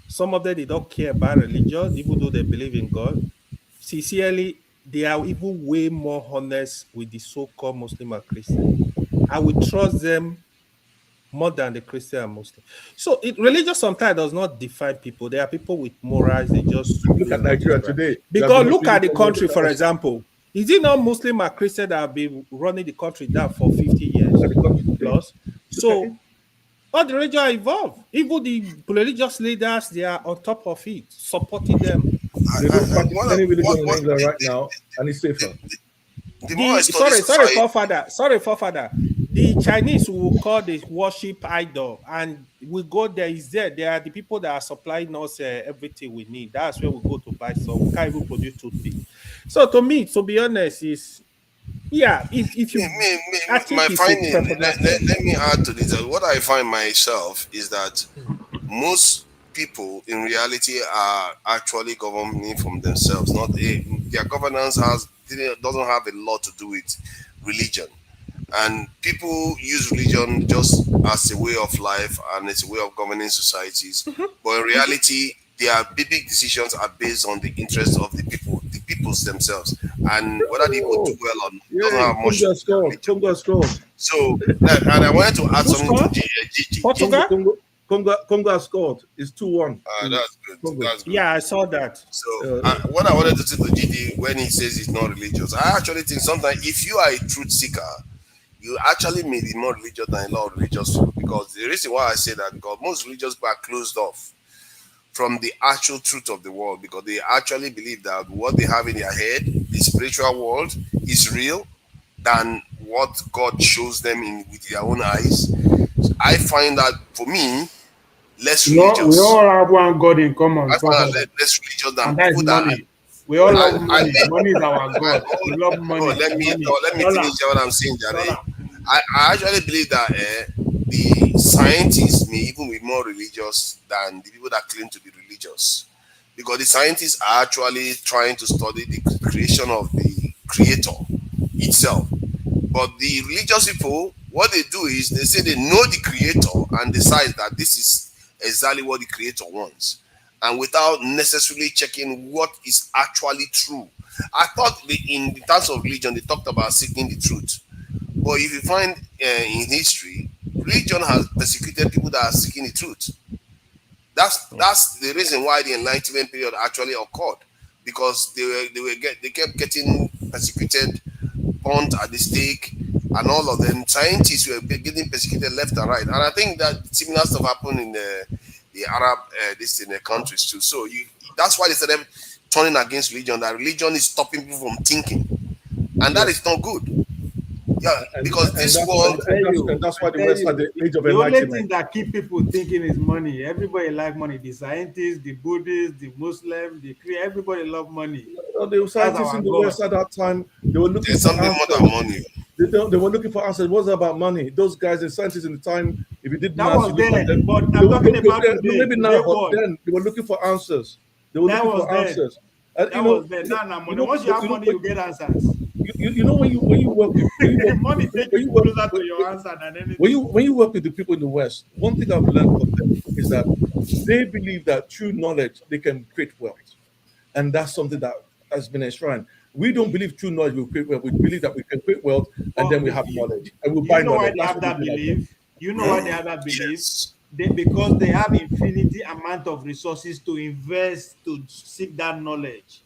Some of them, they don't care about religion, even though they believe in God. Sincerely, they are even way more honest with the so-called Muslim and Christian. I would trust them more than the Christian and Muslim. So religion sometimes does not define people. There are people with morals. They just look at Nigeria today. Because look at the country, for example. Is it not Muslim or Christian that have been running the country down for 50 years plus? So all the religion are involved. Even the religious leaders, they are on top of it, supporting them. They don't practice any religion in England right now, and it's safer. Sorry, forefather. The Chinese will call the worship idol, and we go there. Is there? They are the people that are supplying us everything we need. That's where we go to buy stuff. We can't even produce toothpaste. So to me, to be honest, is if you I think my it's finding, a preferable let me add to this. What I find myself is that most people in reality are actually governing from themselves. Their governance doesn't have a lot to do with religion, and people use religion just as a way of life and it's a way of governing societies. But in reality, their big decisions are based on the interests of the peoples themselves, and whether the people do well or not doesn't have much to do with religion. So, and I wanted to add something to Gigi. Portugal? Congo has scored. It's 2-1. That's good. That's good. Yeah, I saw that. So what I wanted to say to GD when he says he's not religious, I actually think sometimes if you are a truth seeker, you actually may be more religious than a lot of religious people. Because the reason why I say that, because most religious people are closed off from the actual truth of the world, because they actually believe that what they have in their head, the spiritual world, is real than what God shows them with their own eyes. So I find that for me, less religious. We all have one God in common. I find that less religious than and that is people money. We all love money. Money is our God. We love money. Let me finish what I'm saying, Jare. I actually believe that the scientists may even be more religious than the people that claim to be religious, because the scientists are actually trying to study the creation of the creator itself. But the religious people, what they do is they say they know the creator and decide that this is exactly what the creator wants, and without necessarily checking what is actually true. I thought in terms of religion, they talked about seeking the truth. But if you find in history, religion has persecuted people that are seeking the truth. That's the reason why the Enlightenment period actually occurred, because they kept getting persecuted, burnt at the stake, and all of them. Scientists were getting persecuted left and right, and I think that similar stuff happened in the Arab countries too. So that's why they started turning against religion. That religion is stopping people from thinking, and that is not good. Yeah, because this world. That's why the West had the age of the enlightenment. only thing that keep people thinking is money. Everybody like money. The scientists, the Buddhists, the Muslims, everybody love money. The scientists in the West at that time, they were looking for something more than money. They were looking for answers. It wasn't about money. Those guys, the scientists in the time, if you didn't that was then, but I'm talking about today. Maybe now, but then they were looking for answers. They were looking for answers. That was then. Now money. Once you have money, you get answers. You know when you work with money takes you closer to your answer than anything. When you work with the people in the West, one thing I've learned from them is that they believe that through knowledge they can create wealth, and that's something that has been enshrined. We don't believe through knowledge we create wealth. We believe that we can create wealth, and then we have knowledge, and we buy knowledge. Why they have that belief? You know why they have that belief? Because they have infinity amount of resources to invest to seek that knowledge.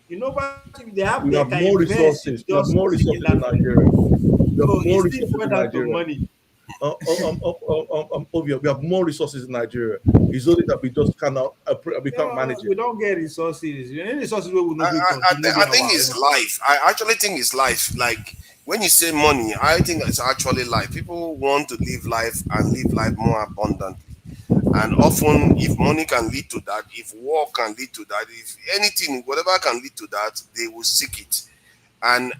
You know what? They have more resources. You have more resources in Nigeria. You have more resources in Nigeria. Money. We have more resources in Nigeria. It's only that we just cannot manage it. We don't get resources. Any resources we will not. I think it's life. I actually think it's life. Like when you say money, I think it's actually life. People want to live life and live life more abundantly. And often, if money can lead to that, if war can lead to that, if anything, whatever can lead to that, they will seek it. And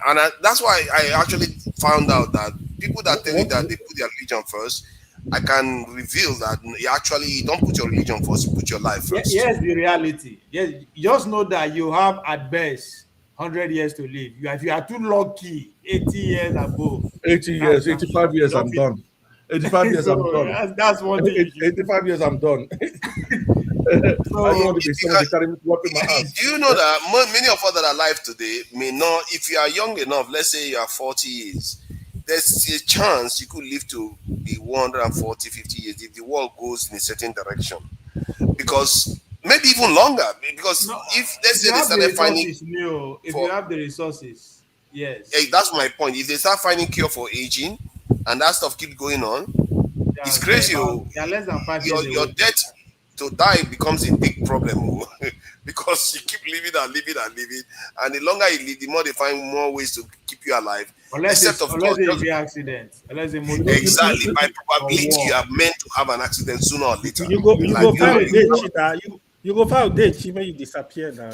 that's why I actually found out that people that tell you that they put their religion first, I can reveal that you don't put your religion first, you put your life first. Yes, the reality. Yes, just know that you have at best 100 years to live. If you are too lucky, 80 years above. 80 years, 85 years, I'm done. 85 years, I'm done. That's one thing. 85 years, I'm done. I don't want to be somebody carrying me up in my ass. Do you know that many of us that are alive today may not, if you are young enough, let's say you are 40 years, there's a chance you could live to be 140, 50 years if the world goes in a certain direction. Because maybe even longer. Because if let's say they started finding. If you have the resources, yes. Hey, that's my point. If they start finding cure for aging and that stuff keeps going on, it's crazy. Less than 5 years your death to die becomes a big problem because because you keep living and living and living, and the longer you live, the more they find more ways to keep you alive. Unless Except of course, it's an accident, unless a motor exactly by probability, you are meant to have an accident sooner or later. You go file date cheater. You go file date cheat when you disappear now.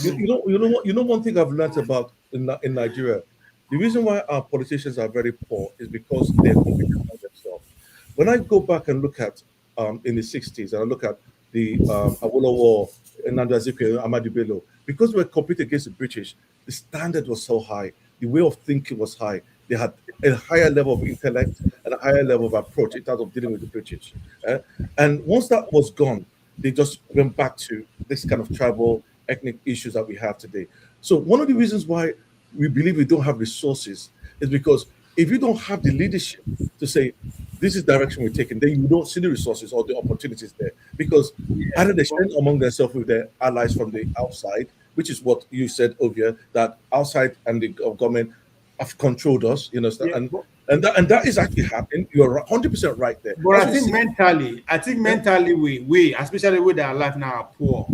You know one thing I've learned about in Nigeria, the reason why our politicians are very poor is because they're competing among themselves. When I go back and look at in the 60s, and I look at the Awolowo, Nnamdi Azikiwe, Ahmadu Bello, because we were competing against the British, the standard was so high, the way of thinking was high. They had a higher level of intellect and a higher level of approach in terms of dealing with the British. And once that was gone, they just went back to this kind of tribal, ethnic issues that we have today. So one of the reasons why we believe we don't have resources is because if you don't have the leadership to say, this is the direction we're taking, then you don't see the resources or the opportunities there. Because either they share among themselves with their allies from the outside, which is what you said, Ovia, that outside and the government have controlled us, you know, and that is actually happening. You're 100% right there. But I think mentally, we especially with our life now are poor.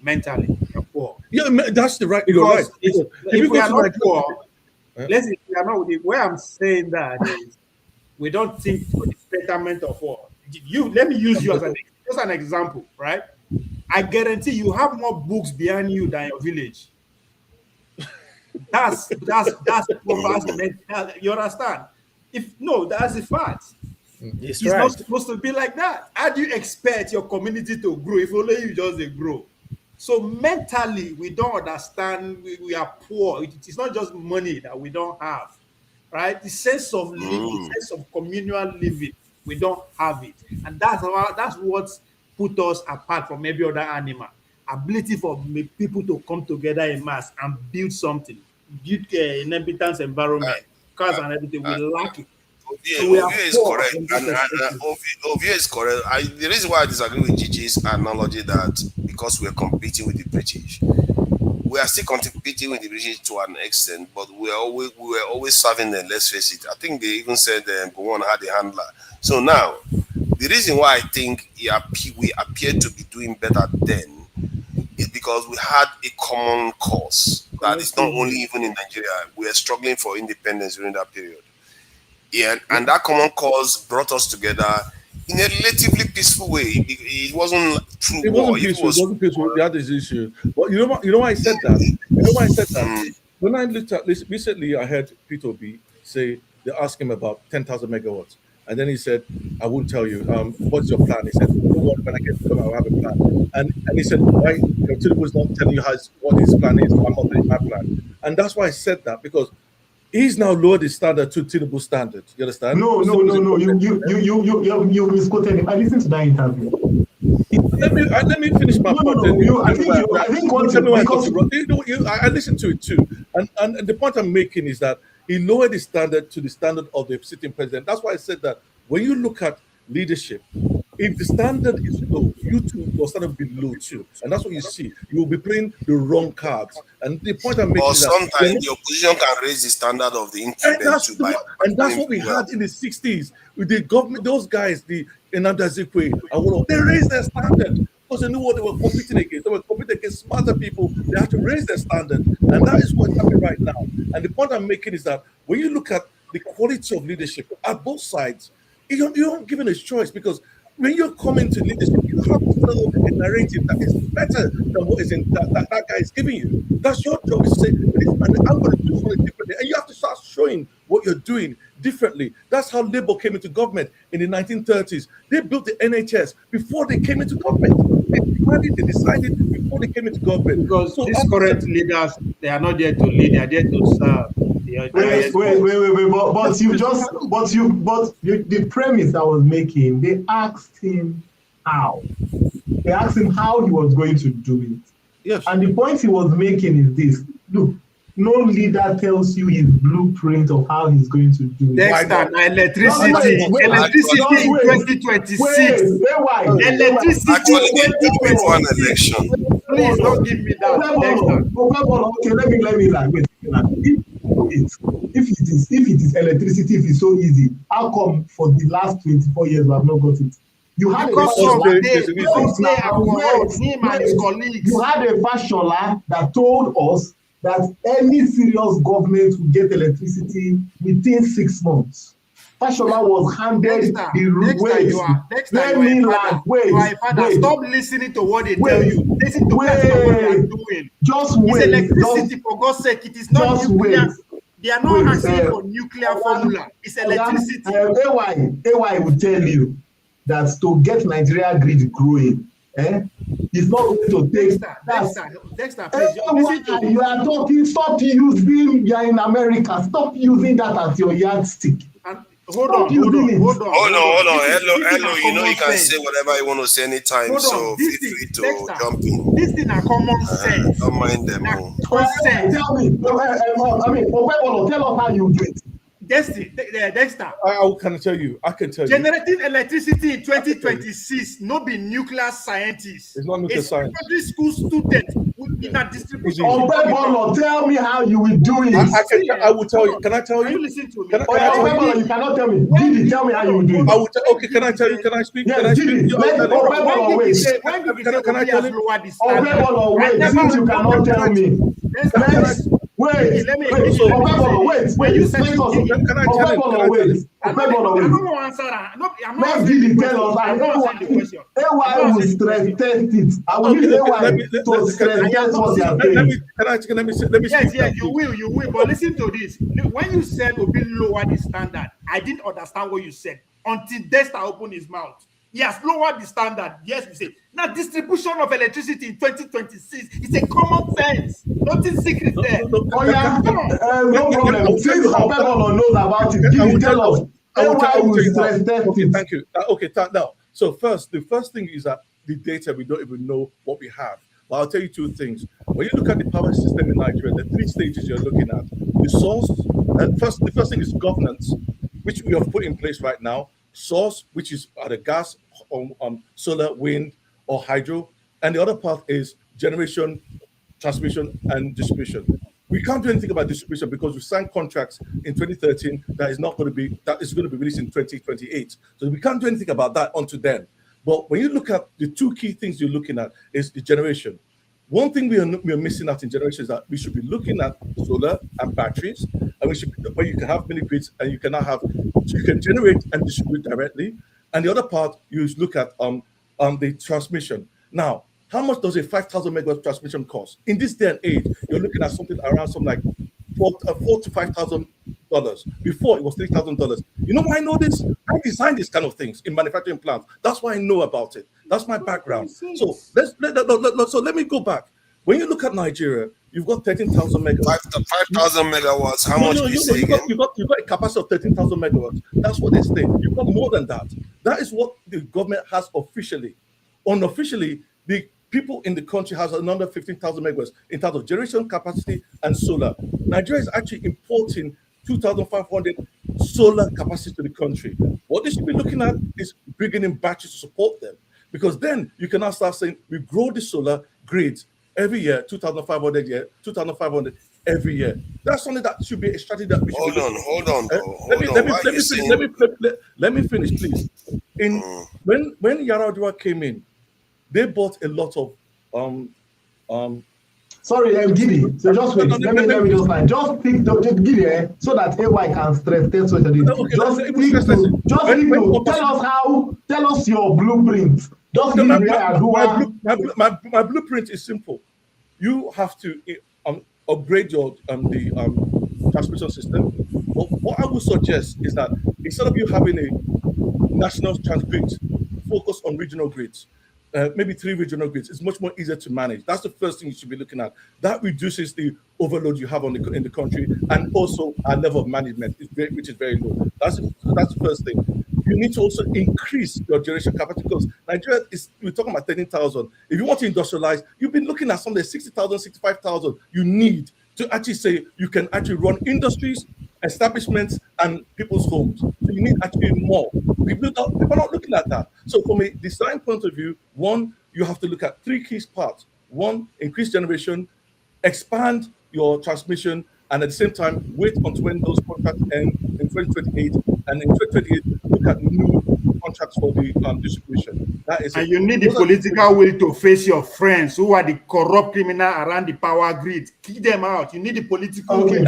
Mentally, we're poor. Yeah, that's the right. You're right. If we are not poor, let's say we are not. The way I'm saying that is, we don't think for the betterment of all. Let me use you as an example, right? I guarantee you have more books behind you than your village. That's mentality. You understand? That's a fact. It's not supposed to be like that. How do you expect your community to grow if only you just grow? So mentally, we don't understand. We are poor. It's not just money that we don't have, right? The sense of living, the sense of communal living, we don't have it, and that's what put us apart from every other animal. Ability for people to come together in mass and build something, build an inhabitants environment, cars and everything. We lack it. Ovia is correct. Ovia is correct. The reason why I disagree with Gigi's analogy that because we're competing with the British, we are still competing with the British to an extent, but we were always serving them. Let's face it. I think they even said one had a handler. So now, the reason why I think we appear to be doing better then is because we had a common cause that is not only even in Nigeria. We are struggling for independence during that period. Yeah, and that common cause brought us together in a relatively peaceful way. It wasn't true war. It wasn't peaceful. We had this issue. But you know why I said that? When I looked at this recently, I heard Peter B say they asked him about 10,000 megawatts. And then he said, I won't tell you. What's your plan? He said, when I get to come, I'll have a plan. And he said, why Tinubu was not telling you what his plan is? I'm not telling my plan. And that's why I said that, because he's now lowered his standard to Tinubu standard. You understand? No. You misquoted him. I listened to that interview. Let me finish my point. I listened to it too. And the point I'm making is that he lowered his standard to the standard of the sitting president. That's why I said that when you look at leadership, if the standard is low, you too, your standard will be low too. And that's what you see. You will be playing the wrong cards. And the point I'm making is that sometimes the opposition can raise the standard of the incumbent too. And that's what we had in the 60s with the government, those guys, the Nnamdi Azikiwe, they raised their standard because they knew what they were competing against. They were competing against smarter people. They had to raise their standard. And that is what's happening right now. And the point I'm making is that when you look at the quality of leadership at both sides, you're not given a choice, because when you're coming to leadership, you have to follow a narrative that is better than what is in that guy is giving you. That's your job, is to say, I'm going to do something differently. And you have to start showing what you're doing differently. That's how Labour came into government in the 1930s. They built the NHS before they came into government. They decided before they came into government. Because these current leaders, they are not there to lead, they are there to serve. Wait, the premise I was making, they asked him how. They asked him how he was going to do it. Yes. And the point he was making is this: look, no leader tells you his blueprint of how he's going to do it. Electricity in 2026. Electricity in 2026. Please don't give me that. Okay, let me if it is electricity, if it's so easy, how come for the last 24 years we have not got it? You had because a of fashola. they corrupt, him and his colleagues. You had a fashola that told us that any serious government will get electricity within 6 months. Fashola was handed the wait. Let me land. Wait. Stop listening to what they tell you. Listen to what they are doing. Just it's wait. Electricity, for God's sake. It is not nuclear. They are not asking for nuclear formula. It's electricity. AY will tell you that to get Nigeria grid growing, it's not going to take. Dexter, please. Listen to you are talking. Stop using. You are in America. Stop using that as your yardstick. Hold on. Hello. You know you can say whatever you want to say anytime, so feel free to jump in. This thing are common sense. Don't mind them. Tell me. Tell us how you do it. Dexter. I can tell you. Generating electricity in 2026, not be nuclear scientists. It's not nuclear science. Secondary school students in a distribution. Tell me how you will do it. I will tell you. Can I tell you? Can you listen to me? You cannot tell me. Gidi, tell me how you will do it. I will okay, can I tell you? Can I speak? Yes, can I speak? Can I tell you? Wait, since you cannot tell me. Wait. When you said can I tell you? Wait. I'm not answering. I'm not answering the question. AY will stress test it. I will use AY to stress test what they are saying. Let me Yes, you will. But listen to this. When you said to be lower the standard, I didn't understand what you said until Dexter opened his mouth. He has lowered the standard. Yes, we say. Now, distribution of electricity in 2026 is a common sense. Nothing secret there. No problem. Since Obebolo knows about it, give tell us. Okay, thank you. Okay, now. So the first thing is that the data, we don't even know what we have. But I'll tell you two things. When you look at the power system in Nigeria, the three stages you're looking at. The source, the first thing is governance, which we have put in place right now. Source, which is the gas, on solar, wind, or hydro, and the other part is generation, transmission, and distribution. We can't do anything about distribution because we signed contracts in 2013 that is going to be released in 2028. So we can't do anything about that until then. But when you look at the two key things you're looking at is the generation. One thing we are missing out in generation is that we should be looking at solar and batteries, and we should be, where you can have mini grids and you can generate and distribute directly. And the other part, you look at the transmission. Now, how much does a 5,000 megawatt transmission cost? In this day and age, you're looking at something around like $4,000 to $5,000. Before, it was $3,000. You know why I know this? I designed these kind of things in manufacturing plants. That's why I know about it. That's my background. So let me go back. When you look at Nigeria, you've got 13,000 megawatts. 5,000 megawatts. How much do you say again? You've got a capacity of 13,000 megawatts. That's what they say. You've got more than that. That is what the government has officially. Unofficially, the people in the country has another 15,000 megawatts in terms of generation capacity and solar. Nigeria is actually importing 2,500 solar capacity to the country. What they should be looking at is bringing in batteries to support them, because then you can now start saying we grow the solar grids every year, 2,500 every year. That's something that should be a strategy that we should Hold on. Let me finish, please. When Yaradua came in, they bought a lot of Sorry, Gidi. So just wait. Let me just find. Just pick Gidi so that AY can stress test what you do. Tell us your blueprint. Just my blueprint is simple. You have to upgrade your the transmission system. But what I would suggest is that instead of you having a national transgrid, focus on regional grids. Maybe 3 regional grids. It's much more easier to manage. That's the first thing you should be looking at. That reduces the overload you have in the country, and also our level of management, which is very low. That's the first thing. You need to also increase your generation capacity, because Nigeria we're talking about 13,000. If you want to industrialize, you've been looking at something 60,000, 65,000. You need to actually say you can actually run industries, establishments, and people's homes. So you need actually more. People are not looking at that. So from a design point of view, one, you have to look at 3 key parts. One, increase generation, expand your transmission, and at the same time, wait until when those contracts end in 2028 and in 2028 look at new contracts for the distribution. That is and you need the political will to face your friends who are the corrupt criminal around the power grid. Kick them out. You need the political will. Wait.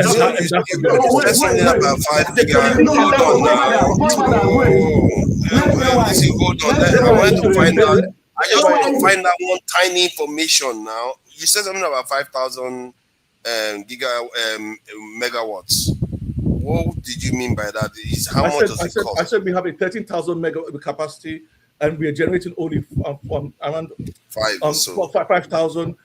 I just want to find out one tiny information now. You said something about 5,000 megawatts. What did you mean by that? How much does it cost? I said we have a 13,000 megawatt capacity, and we are generating only around 5,000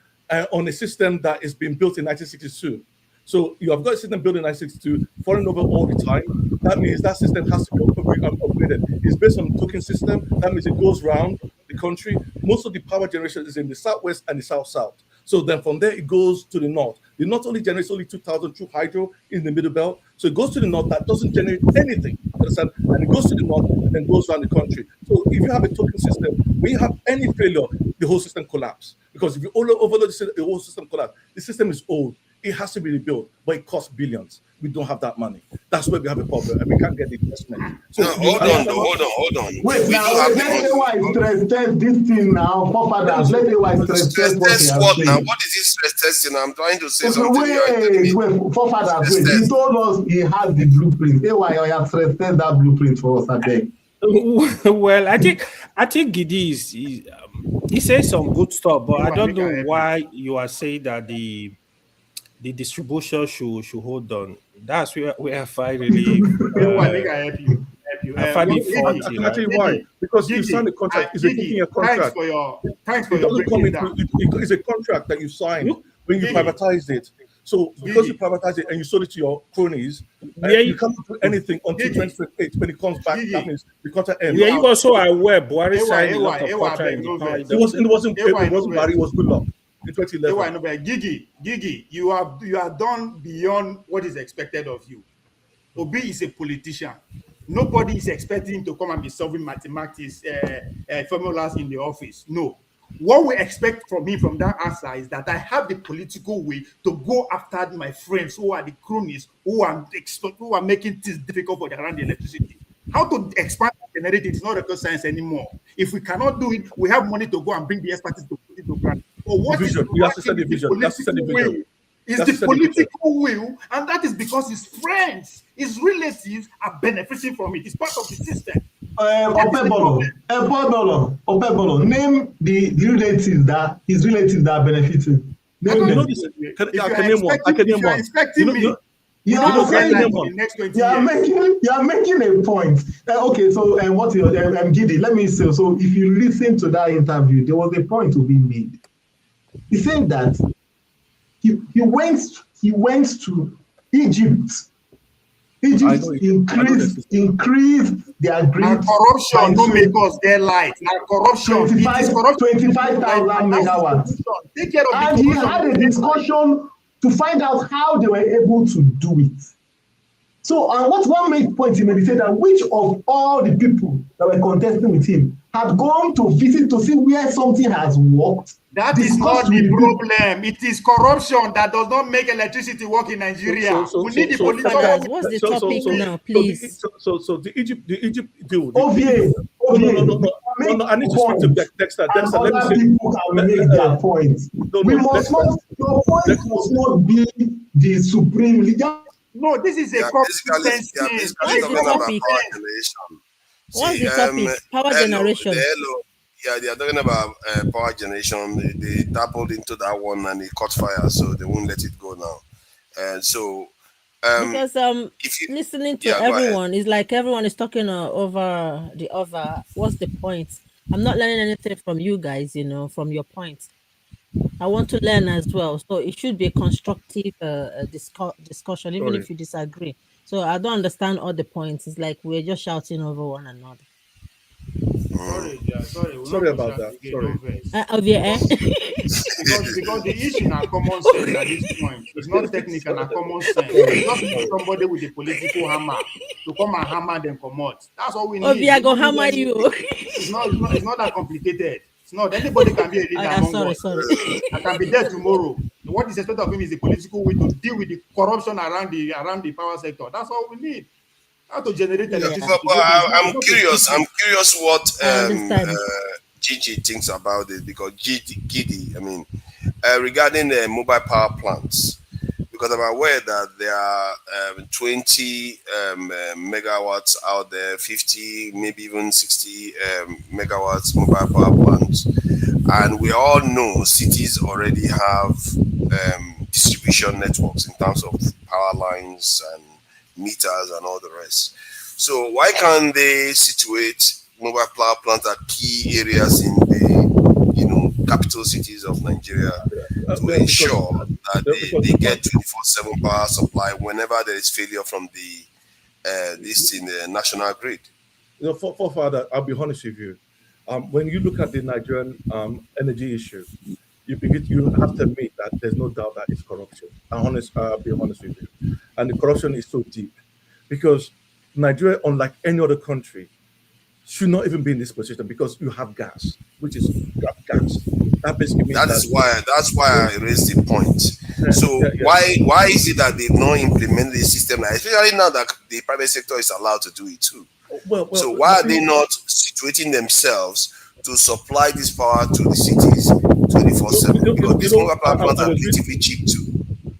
on a system that is being built in 1962. So you have got a system built in 1962, falling over all the time. That means that system has to be upgraded. It's based on a token system. That means it goes around the country. Most of the power generation is in the southwest and the south-south. So then from there, it goes to the north. The north only generates only 2,000 through hydro in the middle belt. So it goes to the north, that doesn't generate anything, understand? And it goes to the north and then goes around the country. So if you have a token system, when you have any failure, the whole system collapses. Because if you overload the whole system collapse, the system is old. It has to be rebuilt, but it costs billions. We don't have that money. That's where we have a problem, and we can't get the investment. So hold on. Wait, now let's say why stress test this thing now, forefathers. Let's say why stress test what now? What is this stress testing? I'm trying to say something. Wait, forefathers. Wait, he told us he has the blueprint. Hey, why you have stress test that blueprint for us again? Well, I think Gidi he says some good stuff, but I don't know why you are saying that the distribution should hold on. That's where I find really. I find it faulty. I can tell you why. Because you signed a contract. It's a contract. Thanks for your it's a contract that you signed when you privatized it. So because you privatized it and you sold it to your cronies, you can't do anything until 2028 when it comes back. That means the contract ends. Yeah, you also are aware Buhari signed a lot of contract. It wasn't Buhari, it was good luck. In 2011. Gigi, you are done beyond what is expected of you. Obi is a politician. Nobody is expecting him to come and be solving mathematics formulas in the office. No. What we expect from him from that answer is that I have the political will to go after my friends who are the cronies who are making things difficult for around the electricity. How to expand the narrative is not rocket science anymore. If we cannot do it, we have money to go and bring the expertise to put it to ground. But what is you have to set the vision. Is the political will, and that is because his friends, his relatives are benefiting from it. It's part of the system. Opebolo, name the relatives that his relatives that are benefiting. I can name one. You are making a point. Okay, so what Gidi? Let me say. So if you listen to that interview, there was a point to be made. He said that he went to Egypt. Egypt increased their grid. Corruption don't make us get light. Now corruption. 25,000 megawatts. Take care of and he had a discussion to find out how they were able to do it. So, and what one main point he made, he said that which of all the people that were contesting with him had gone to visit to see where something has worked. That is not the problem. It is corruption that does not make electricity work in Nigeria. We need the political. What's the topic now, please? So the Egypt deal. OVA. No, I need to speak to Dexter. Dexter, let me say. People can make their point. We must not. Your point must not be the supreme leader. No, this is a consistency. What's the topic? Power generation. Yeah, they are talking about power generation. They dabbled into that one and it caught fire, so they won't let it go now. And so, because listening to everyone is like everyone is talking over the other. What's the point? I'm not learning anything from you guys, from your points. I want to learn as well. So it should be a constructive discussion, even if you disagree. So I don't understand all the points. It's like we're just shouting over one another. Sorry about that. Sorry. Because the issue is common sense at this point. It's not technical, it's common sense. It's not somebody with a political hammer to come and hammer them come out. That's all we need. I go hammer you. It's not that complicated. It's not. Anybody can be a leader. Sorry. I can be there tomorrow. What is expected of him is the political way to deal with the corruption around the power sector. That's all we need. How to generate electricity? But I'm curious. I'm curious what understand. Gigi thinks about it, because Gidi, I mean, regarding the mobile power plants, because I'm aware that there are 20 megawatts out there, 50, maybe even 60 megawatts mobile power plants, and we all know cities already have distribution networks in terms of power lines and meters and all the rest. So why can't they situate mobile power plants at key areas in the capital cities of Nigeria to ensure that they get 24/7 power supply whenever there is failure from the national grid? Father, I'll be honest with you. When you look at the Nigerian energy issue, you have to admit that there's no doubt that it's corruption. I'll be honest with you. And the corruption is so deep because Nigeria, unlike any other country, should not even be in this position because you have gas, which is gas. That basically means that's why I raised the point. Why is it that they've not implemented the system, especially now that the private sector is allowed to do it too? So why are they not situating themselves to supply this power to the cities 24/7? Because these mobile power plants are relatively cheap too.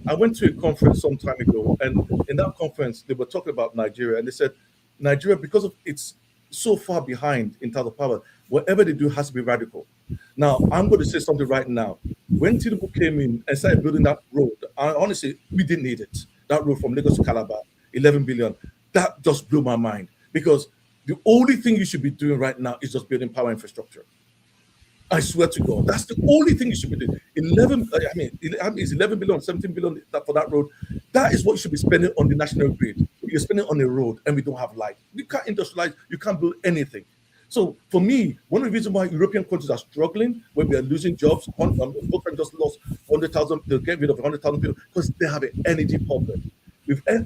I went to a conference some time ago, and in that conference, they were talking about Nigeria, and they said, Nigeria, because of it's so far behind in terms of power, whatever they do has to be radical. Now, I'm going to say something right now. When Tinubu came in and started building that road, honestly, we didn't need it. That road from Lagos to Calabar, 11 billion, that just blew my mind. Because the only thing you should be doing right now is just building power infrastructure. I swear to God, that's the only thing you should be doing. 11 billion, 17 billion for that road. That is what you should be spending on the national grid. You're spending on a road and we don't have light. You can't industrialize, you can't build anything. So for me, one of the reasons why European countries are struggling, when we are losing jobs, Burnham just lost 100,000, they'll get rid of 100,000 people because they have an energy problem.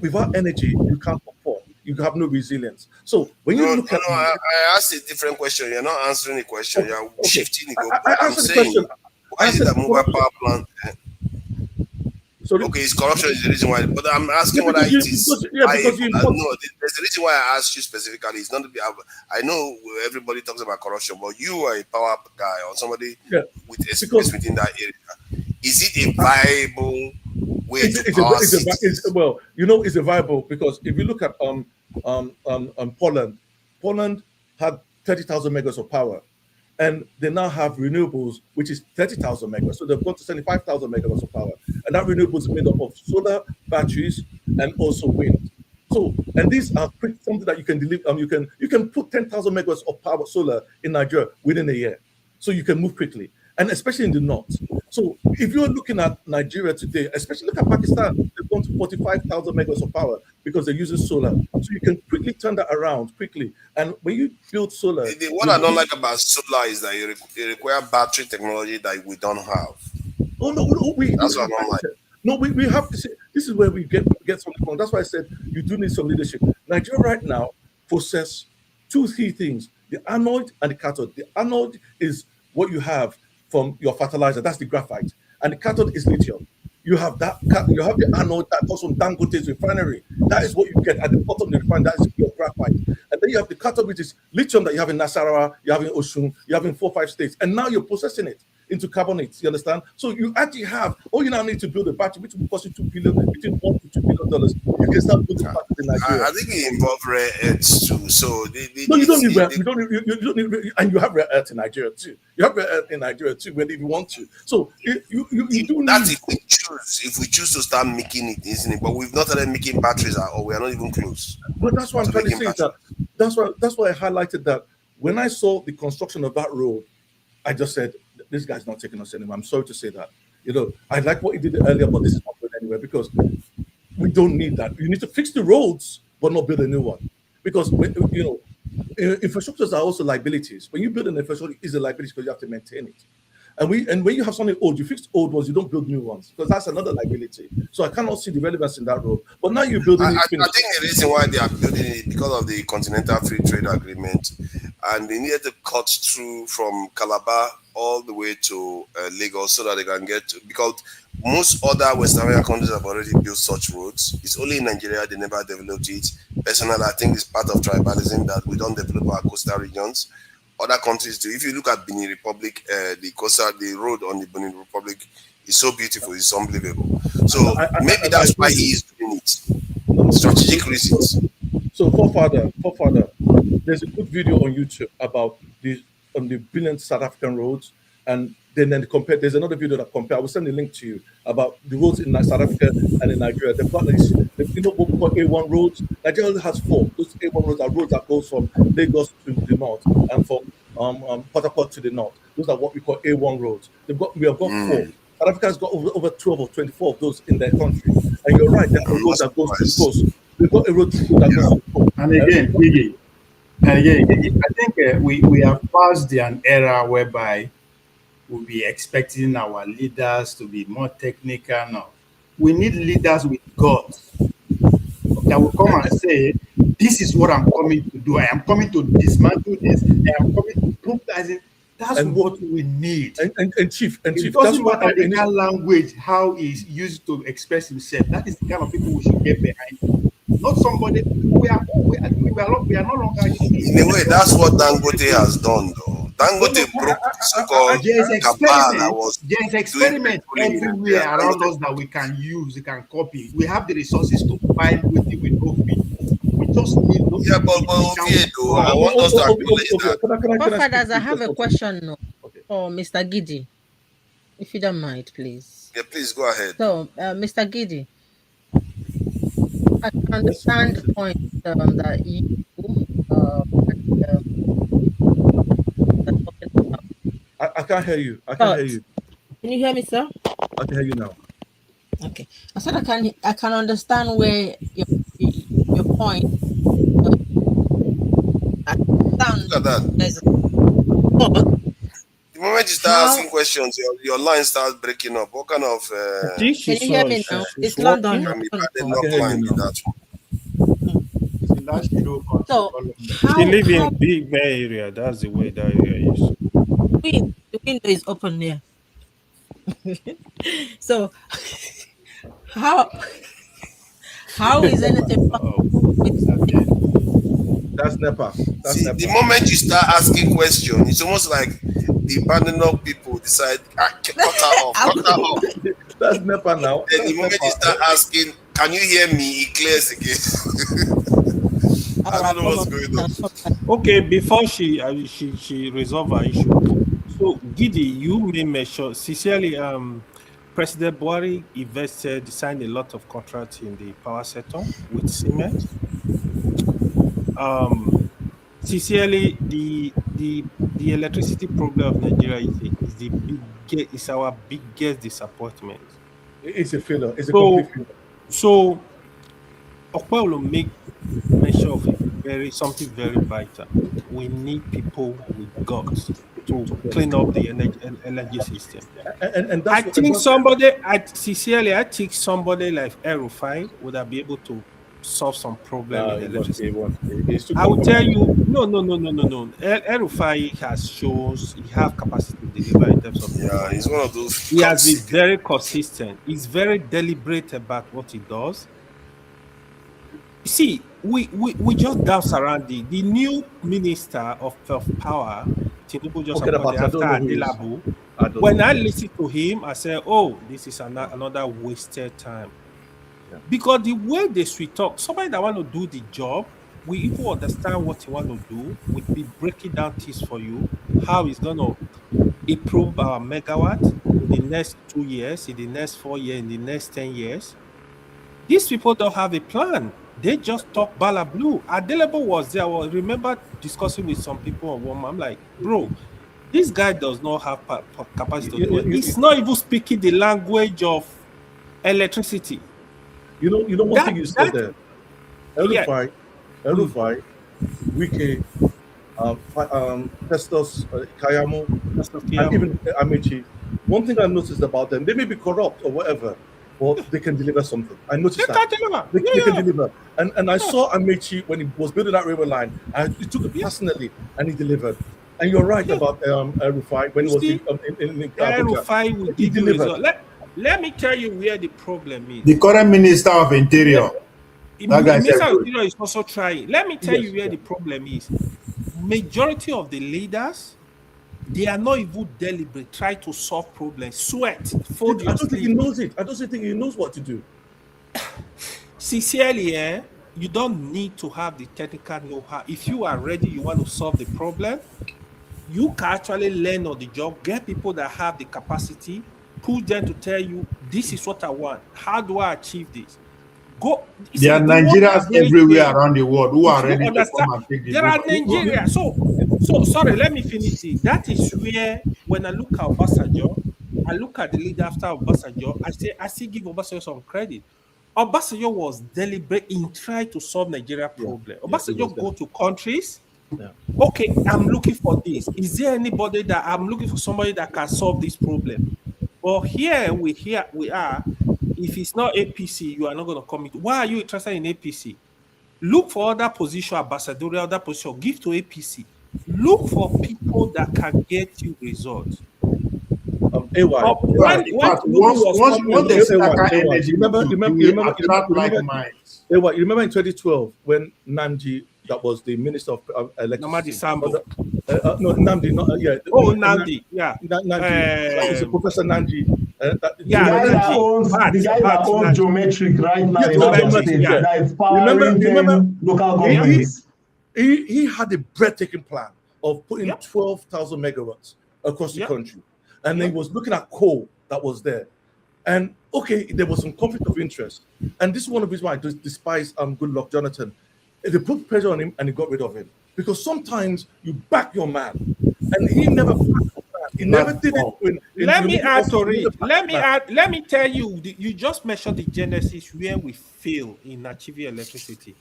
Without energy, you can't perform. You have no resilience. So when you look at I asked a different question. You're not answering the question. You're shifting it. I'm saying, why is it that mobile power plant? Okay, it's corruption is the reason why. But I'm asking whether it is. No, there's a reason why I asked you specifically. It's not to be. I know everybody talks about corruption, but you are a power guy or somebody with experience within that area. Is it a viable way to power cities? Well, it's a viable because if you look at Poland had 30,000 megawatts of power, and they now have renewables, which is 30,000 megawatts. So they've got to 75,000 megawatts of power, and that renewables is made up of solar, batteries, and also wind. So, and these are something that you can deliver. You can put 10,000 megawatts of power solar in Nigeria within a year, so you can move quickly, and especially in the north. So, if you're looking at Nigeria today, especially look at Pakistan, they've gone to 45,000 megawatts of power because they're using solar. So you can quickly turn that around quickly. And when you build solar, what I don't like about solar is that it requires battery technology that we don't have. Oh no, that's what I don't like. No, we have to say this is where we get something wrong. That's why I said you do need some leadership. Nigeria right now possesses two key things: the anode and the cathode. The anode is what you have from your fertilizer, that's the graphite, and the cathode is lithium. You have the anode that comes from Dangote's refinery. That is what you get at the bottom of the refinery. That is your graphite. And then you have the cathode, which is lithium that you have in Nasarawa, you have in Osun, you have in 4-5 states, and now you're processing it into carbonates. You understand? So you actually have all you now need to build a battery, which will cost you between $1 to $2 billion. You can start building batteries in Nigeria. I think it involves rare earths too. So you don't need rare. You don't need, and you have rare earth in Nigeria too. You have rare earth in Nigeria too, when if you want to. So you do need. That's if we choose to start making it, isn't it? But we've not started making batteries at all. We are not even close. But that's what I'm trying to say. That's why I highlighted that when I saw the construction of that road, I just said, this guy's not taking us anywhere. I'm sorry to say that. I like what he did earlier, but this is not going anywhere because we don't need that. You need to fix the roads, but not build a new one. Because infrastructures are also liabilities. When you build an infrastructure, it's a liability because you have to maintain it. And when you have something old, you fix old ones, you don't build new ones because that's another liability. So I cannot see the relevance in that road. But now you're building it. I think the reason why they are building it because of the Continental Free Trade Agreement, and they needed to cut through from Calabar all the way to Lagos so that they can get to, because most other West African countries have already built such roads. It's only in Nigeria they never developed it. Personally, I think it's part of tribalism that we don't develop our coastal regions. Other countries do. If you look at Benin Republic, the road on the Benin Republic is so beautiful, it's unbelievable. So maybe that's why he is doing it. Strategic reasons. So, forefather, there's a good video on YouTube about the brilliant South African roads, and then compare. There's another video that compare. I will send the link to you about the roads in South Africa and in Nigeria. They've got this, you know what we call A1 roads. Nigeria only has 4. Those A1 roads are roads that goes from Lagos to the north and from Port Harcourt to the north. Those are what we call A1 roads. We have got 4. South Africa's got over 12 or 24 of those in their country. And you're right, there's a road that goes to the coast. We've got a road that goes to the coast. And again, I think we have passed an era whereby we'll be expecting our leaders to be more technical now. We need leaders with guts that will come and say, this is what I'm coming to do. I am coming to dismantle this. I am coming to prove that. That's what we need. And Chief, it doesn't matter the kind of language, how he's used to express himself. That is the kind of people we should get behind. Not somebody we are no longer. In a way, that's what Dangote has done, though. Dangote broke so-called cabal. There's experiment everywhere around us that we can use, we can copy. We have the resources to find with it with no fee. We just need no. Yeah, but I want us to acknowledge that. Fathers, I have a question for Mr. Gidi, if you don't mind, please. Yeah, please go ahead. So, Mr. Gidi, I can understand the point that you I can't hear you. I can't hear you. Can you hear me, sir? I can hear you now. Okay. I said I can understand where your point. Look at that. The moment you start asking questions, your line starts breaking up. What kind of? Can you hear me now? It's London. So, they live in big Bay Area. That's the way that area is. The window is open there. So, how is anything? That's NEPA. The moment you start asking questions, it's almost like the abandoned people decide, cut her off. That's NEPA now. Then the moment you start asking, can you hear me? It clears again. I don't know what's going on. Okay, before she resolve her issue, so Gidi, you may mention sincerely, President Buhari signed a lot of contracts in the power sector with cement. Sincerely, the electricity problem of Nigeria is our biggest disappointment. It's a failure. It's a complete failure. So Okpa will make mention of something very vital. We need people with guts to clean up the energy system. And I think somebody like El-Rufai would have been able to solve some problem with electricity. I will tell you, no. El-Rufai has shows he has capacity to deliver in terms of. Yeah, he's one of those. He has been very consistent. He's very deliberate about what he does. See, we just dance around the new minister of power. Tinubu just appointed after Adelabu. When I listen to him, I say, "Oh, this is another wasted time." Yeah. Because the way they sweet talk, somebody that want to do the job, we even understand what he want to do. We be breaking down things for you, how he's going to improve our megawatt in the next 2 years, in the next 4 years, in the next 10 years. These people don't have a plan. They just talk bala blue. Adelabu was there. I remember discussing with some people on one. I'm like, bro, this guy does not have capacity to do it. He's not even speaking the language of electricity. You know one thing you said there. El-Rufai, Wike, Festus, Kayamo, and even Amechi. One thing I noticed about them, they may be corrupt or whatever, but they can deliver something. I noticed that. They can deliver. And I saw Amechi when he was building that railway line, and he took it personally and he delivered. And you're right about Rufai when it was in Abuja. Rufai will give you result. Let me tell you where the problem is. The current Minister of Interior. Minister of Interior is also trying. Let me tell you where the problem is. Majority of the leaders, they are not even deliberate, try to solve problems. Sweat, fold your I don't think he sleeve. knows it. I don't think he knows what to do. Sincerely, you don't need to have the technical know-how. If you are ready, you want to solve the problem, you can actually learn on the job, get people that have the capacity, push them to tell you, this is what I want. How do I achieve this? Go. There are Nigerians everywhere around the world who are ready to come and take the There are Nigerians. So sorry, let me finish this. That is where, when I look at Obasanjo, I look at the leader after Obasanjo, I still give Obasanjo some credit. Obasanjo was deliberate in trying to solve Nigeria problem. Obasanjo go to countries. Okay, I'm looking for this. Is there anybody that I'm looking for somebody that can solve this problem? Well, here we are. If it's not APC, you are not going to come into. Why are you interested in APC? Look for other position, ambassadorial, other position. Give to APC. Look for people that can get you results. Once they start energy, remember minds. You remember in 2012 when Namdi, that was the Minister of Electricity. Namdi no, Namdi, not Namdi, Namdi. It's a Professor Namdi. The guy that owns geometric right now in Lagos State, that is powering local governments. He had a breathtaking plan of putting 12,000 megawatts across the country. And he was looking at coal that was there. And okay, there was some conflict of interest. And this is one of the reasons why I despise Goodluck Jonathan. They put pressure on him and he got rid of him. Because sometimes you back your man. And he never backed his man. He never did it. Let me add to it. Let me tell you, you just mentioned the genesis where we fail in achieving electricity.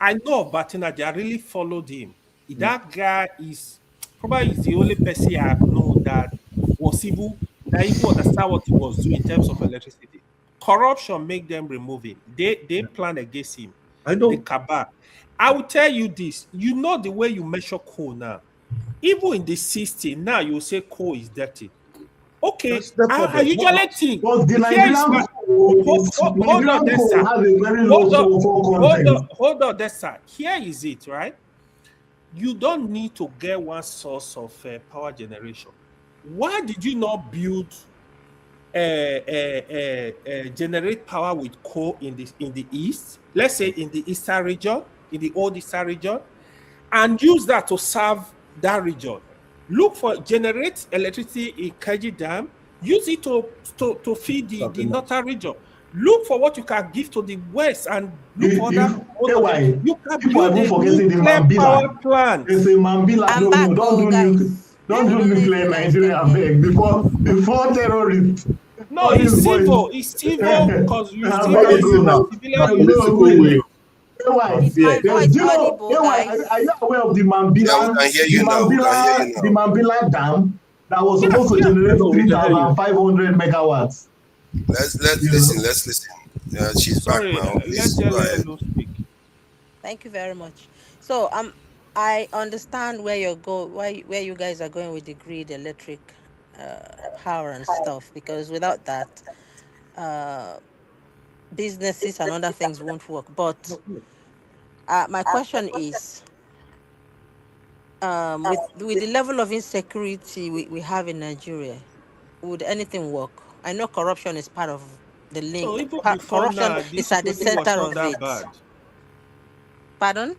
I know Batinaja, I really followed him. That guy is probably the only person I know that even understand what he was doing in terms of electricity. Corruption make them remove him. They plan against him. I know. The cabal. I will tell you this. You know the way you measure coal now. Even in the 60s, now you will say coal is dirty. Okay, I usually think. But the Nigerian hold on, that side. Here is it, right? You don't need to get one source of power generation. Why did you not build generate power with coal in the east? Let's say in the eastern region, in the old eastern region, and use that to serve that region. Look for generate electricity in Kaji Dam. Use it to feed the northern region. Look for what you can give to the west and look for that. You can build a nuclear power plant. It's a Mambila. Don't do nuclear Nigeria before terrorists. No, it's civil. It's civil because you still are you aware of the Mambila? The Mambila Dam that was supposed to generate 3,500 megawatts. Let's listen. She's back now. Please go ahead. Thank you very much. So I understand where where you guys are going with the grid, electric power and stuff, because without that, businesses and other things won't work. But my question is, with the level of insecurity we have in Nigeria, would anything work? I know corruption is part of the link. So corruption is at the center of it. Pardon?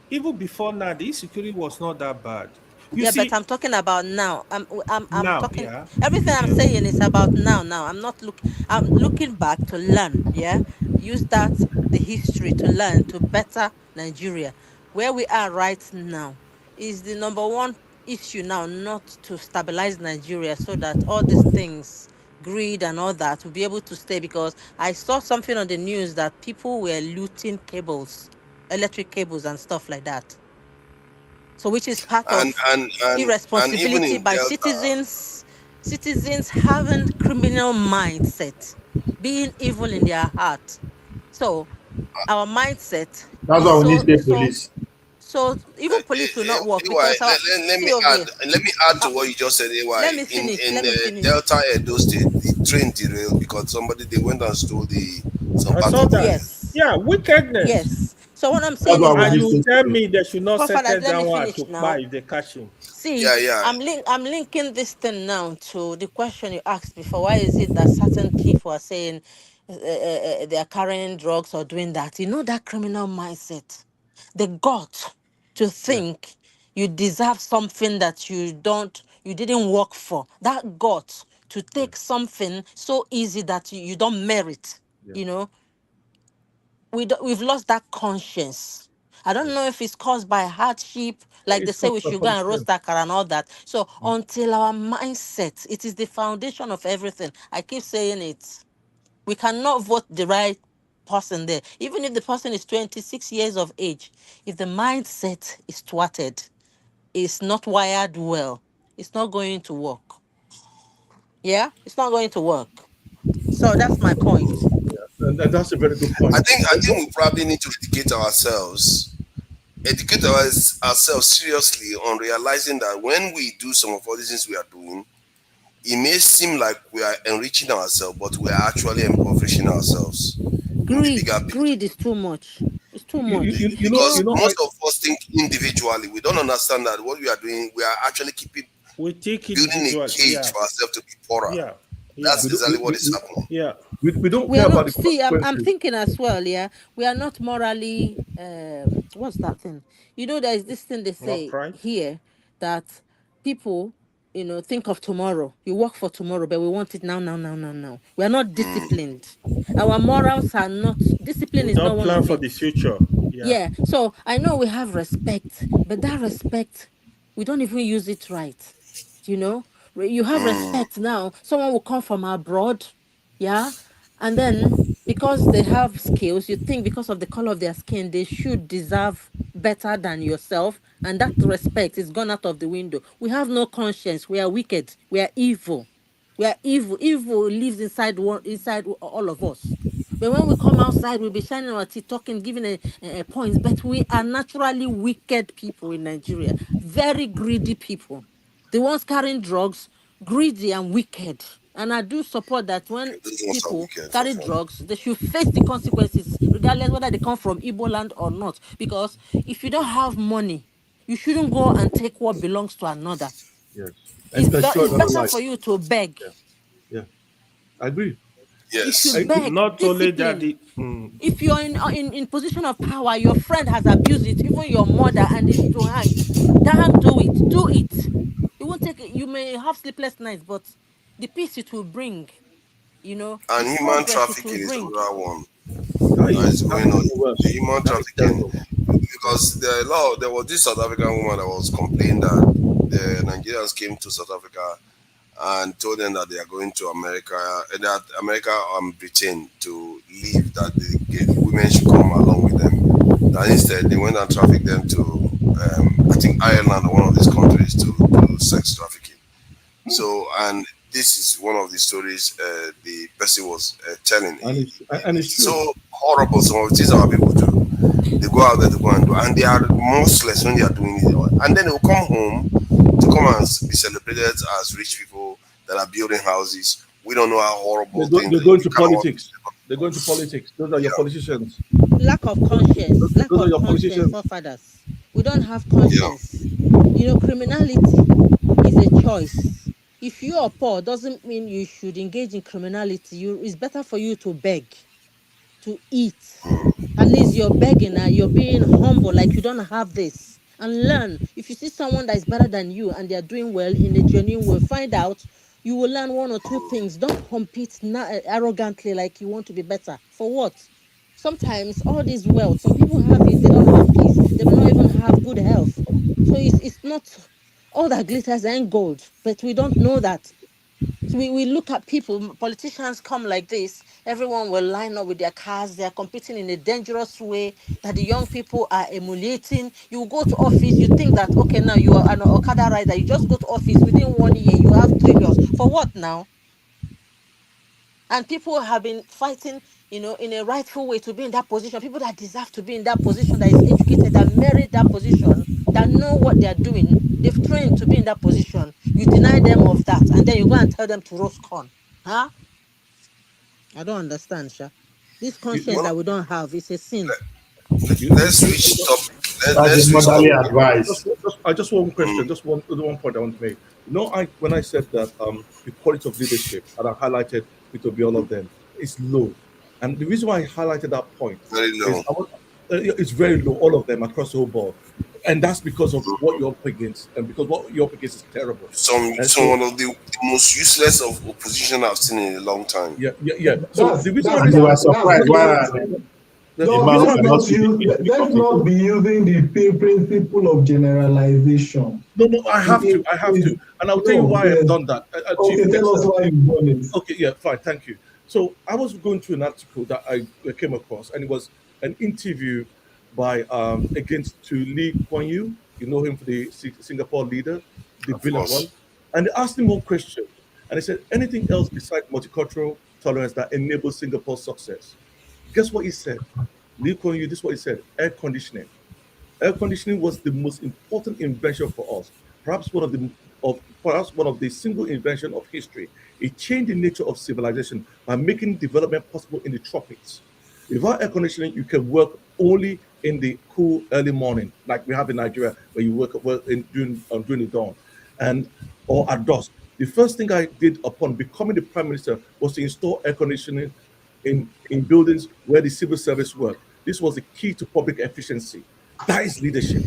Even before now, the insecurity was not that bad. But I'm talking about now. I'm talking. Yeah. Everything I'm saying is about now. I'm looking back to learn. Yeah, use the history to learn to better Nigeria. Where we are right now is the number one issue now, not to stabilize Nigeria so that all these things, greed and all that, will be able to stay. Because I saw something on the news that people were looting cables, electric cables and stuff like that. So which is part of irresponsibility by citizens having criminal mindset, being evil in their heart. So our mindset. That's why we need state police. So even police will not work AY, because our let me see over here. let me add to what you just said. Let AY, me in finish. in Let me finish. Delta Edo State, the train derailed because somebody they went and stole some I part saw of that. the. Yes. Yeah, wickedness. Yes. So what I'm That's saying why is we And that give you state tell police. me they should not forefathers, settle let me down one finish to buy now. if they catch him. See, Yeah, yeah. I'm linking this thing now to the question you asked before. Why is it that certain people are saying they are carrying drugs or doing that? You know that criminal mindset. The gut to think you deserve something that you didn't work for. That gut to take something so easy that you don't merit. Yeah. You know, we've lost that conscience. I don't know if it's caused by hardship, like they It's say caused we by should go and roast politicians. that car and all that. So until our mindset, it is the foundation of everything. I keep saying it. We cannot vote the right person there. Even if the person is 26 years of age, if the mindset is thwarted, is not wired well, it's not going to work. Yeah, it's not going to work. So that's my point. And that's a very good point. I think we probably need to educate ourselves seriously on realizing that when we do some of all these things we are doing, it may seem like we are enriching ourselves, but we are actually impoverishing ourselves in the bigger picture. Greed is too much. It's too much. Because most of us think individually. We don't understand that what we are doing, we are actually We take building a individual. cage Yeah. for ourselves to be poorer. Yeah. Yeah. That's exactly what is happening. Yeah. We don't We care are about not, the see, I'm consequences. thinking as well, yeah. We are not morally what's that thing? You know, there is this thing they say Upright. here that people, think of tomorrow. You work for tomorrow, but we want it now, now, now, now, now. We are not disciplined. Our morals are not discipline We is not don't one plan of for it. the future. Yeah. Yeah. So I know we have respect, but that respect, we don't even use it right. You know, you have respect now. Someone will come from abroad, yeah, and then because they have skills, you think because of the color of their skin, they should deserve better than yourself, and that respect is gone out of the window. We have no conscience. We are wicked. We are evil. We are evil. Evil lives inside all of us. But when we come outside, we'll be shining our teeth, talking, giving a points. But we are naturally wicked people in Nigeria, very greedy people. The ones carrying drugs, greedy and wicked. And I do support that when Those ones are people wicked for carry fun. drugs, they should face the consequences, regardless whether they come from Igbo land or not. Because if you don't have money, you shouldn't go and take what belongs to another. Yes. And destroy It's another better life. for you to beg. Yeah. I agree. You Yes. should beg Not only that, discipline. If you're in position of power, your friend has abused it, even your mother, and is to hang. Damn, do it. Do it. It won't take. You may have sleepless nights, but the peace it will bring, the And human progress it will trafficking is bring. another one Hey, that is going that's on. even worse. The human That is trafficking, terrible. because there was this South African woman that was complaining that the Nigerians came to South Africa and told them that they are going to America, that America and Britain to leave, that the women should come along with them. And instead, they went and trafficked them to, I think, Ireland or one of these countries to do sex trafficking. So, and this is one of the stories the person was telling. And it's It's true. so horrible. Some of the things our people do. They go out there to go and do, and they are merciless when they are doing it. And then they will come home to come and be celebrated as rich people that are building houses. We don't know how horrible things They go the into kind of politics. They go into politics. Those are your politicians. Lack of conscience. Lack Those are of your conscience, politicians. forefathers. We don't have yeah. conscience. Criminality is a choice. If you are poor, doesn't mean you should engage in criminality. It's better for you to beg, to eat. At least you're begging, you're being humble, like you don't have this. And learn. If you see someone that is better than you and they are doing well in a genuine way, find out. You will learn one or two things. Don't compete arrogantly like you want to be better. For what? Sometimes all this wealth, some people have it, they don't have peace. They may not even have good health. So it's not all that glitters ain't gold, but we don't know that. So we look at people, politicians come like this, everyone will line up with their cars, they're competing in a dangerous way that the young people are emulating. You go to office, you think that, okay, now you are an Okada rider, you just go to office within 1 year, you have trillions. For what now? And people have been fighting, in a rightful way to be in that position. People that deserve to be in that position, that is educated, that merit that position. position that know what they are doing. They've trained to be in that position. You deny them of that, and then you go and tell them to roast corn. Huh? I don't understand, Sha. This conscience that we don't have is a sin. Let's switch topic. That's Let's a switch motherly topic. advice. Just one question, just one point I want to make. When I said that the quality of leadership, and I highlighted it will be all of them, is low. And the reason why I highlighted that point is it's very low, all of them across the whole board. And that's because of what you're up against, and because what you're up against is terrible. Some one of the most useless of opposition I've seen in a long time. Yeah. So the reason why you are surprised let's not be using the principle of generalization. No, I have to. And I'll tell you why I've done that. Okay, tell us why you've done it. Okay, yeah, fine, thank you. So I was going through an article that I came across, and it was an interview by to Lee Kuan Yew. You know him for the Singapore leader, the brilliant one. And they asked him one question, and they said, anything else besides multicultural tolerance that enables Singapore's success? Guess what he said? Lee Kuan Yew, this is what he said: air conditioning. Air conditioning was the most important invention for us, perhaps one of the single invention of history. It changed the nature of civilization by making development possible in the tropics. Without air conditioning, you can work only in the cool early morning, like we have in Nigeria, where you work during the dawn, or at dusk. The first thing I did upon becoming the Prime Minister was to install air conditioning in buildings where the civil service work. This was the key to public efficiency. That is leadership.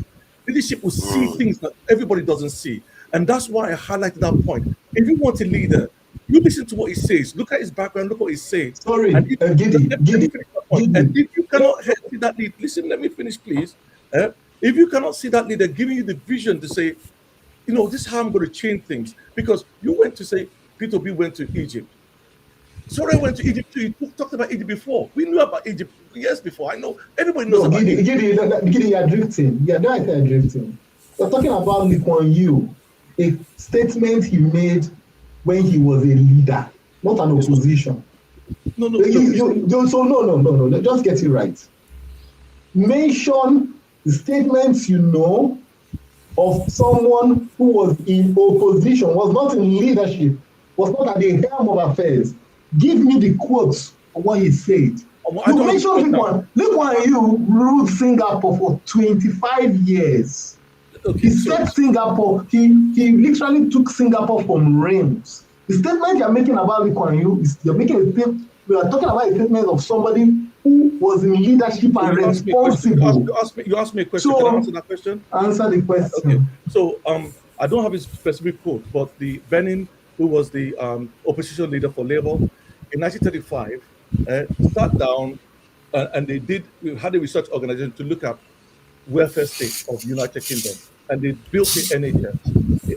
Leadership will see things that everybody doesn't see. And that's why I highlighted that point. If you want a leader, you listen to what he says. Look at his background. Look what he's saying. Sorry, and if you cannot see that lead, listen, let me finish, please. If you cannot see that leader giving you the vision to say, this is how I'm going to change things. Because you went to say, Peter Obi went to Egypt. Sorry, I went to Egypt too. You talked about Egypt before. We knew about Egypt years before. I know. Everybody knows about Egypt. Gidi, you're drifting. Yeah, don't say drifting. We're talking about Lee Kuan Yew, a statement he made when he was a leader, not an opposition. No. Just get it right. Mention the statements you know of someone who was in opposition, was not in leadership, was not at the helm of affairs. Give me the quotes of what he said. You mentioned Lee Kuan Yew ruled Singapore for 25 years. He set Singapore, he literally took Singapore from realms. The statement you're making about Lee Kuan Yew is we are talking about a statement of somebody who was in leadership and responsible. You asked me a question. Can I answer that question? Answer the question. Okay. So I don't have a specific quote, but the Burnham, who was the opposition leader for Labour in 1935, sat down and they had a research organization to look at welfare state of the United Kingdom, and they built the NHS. The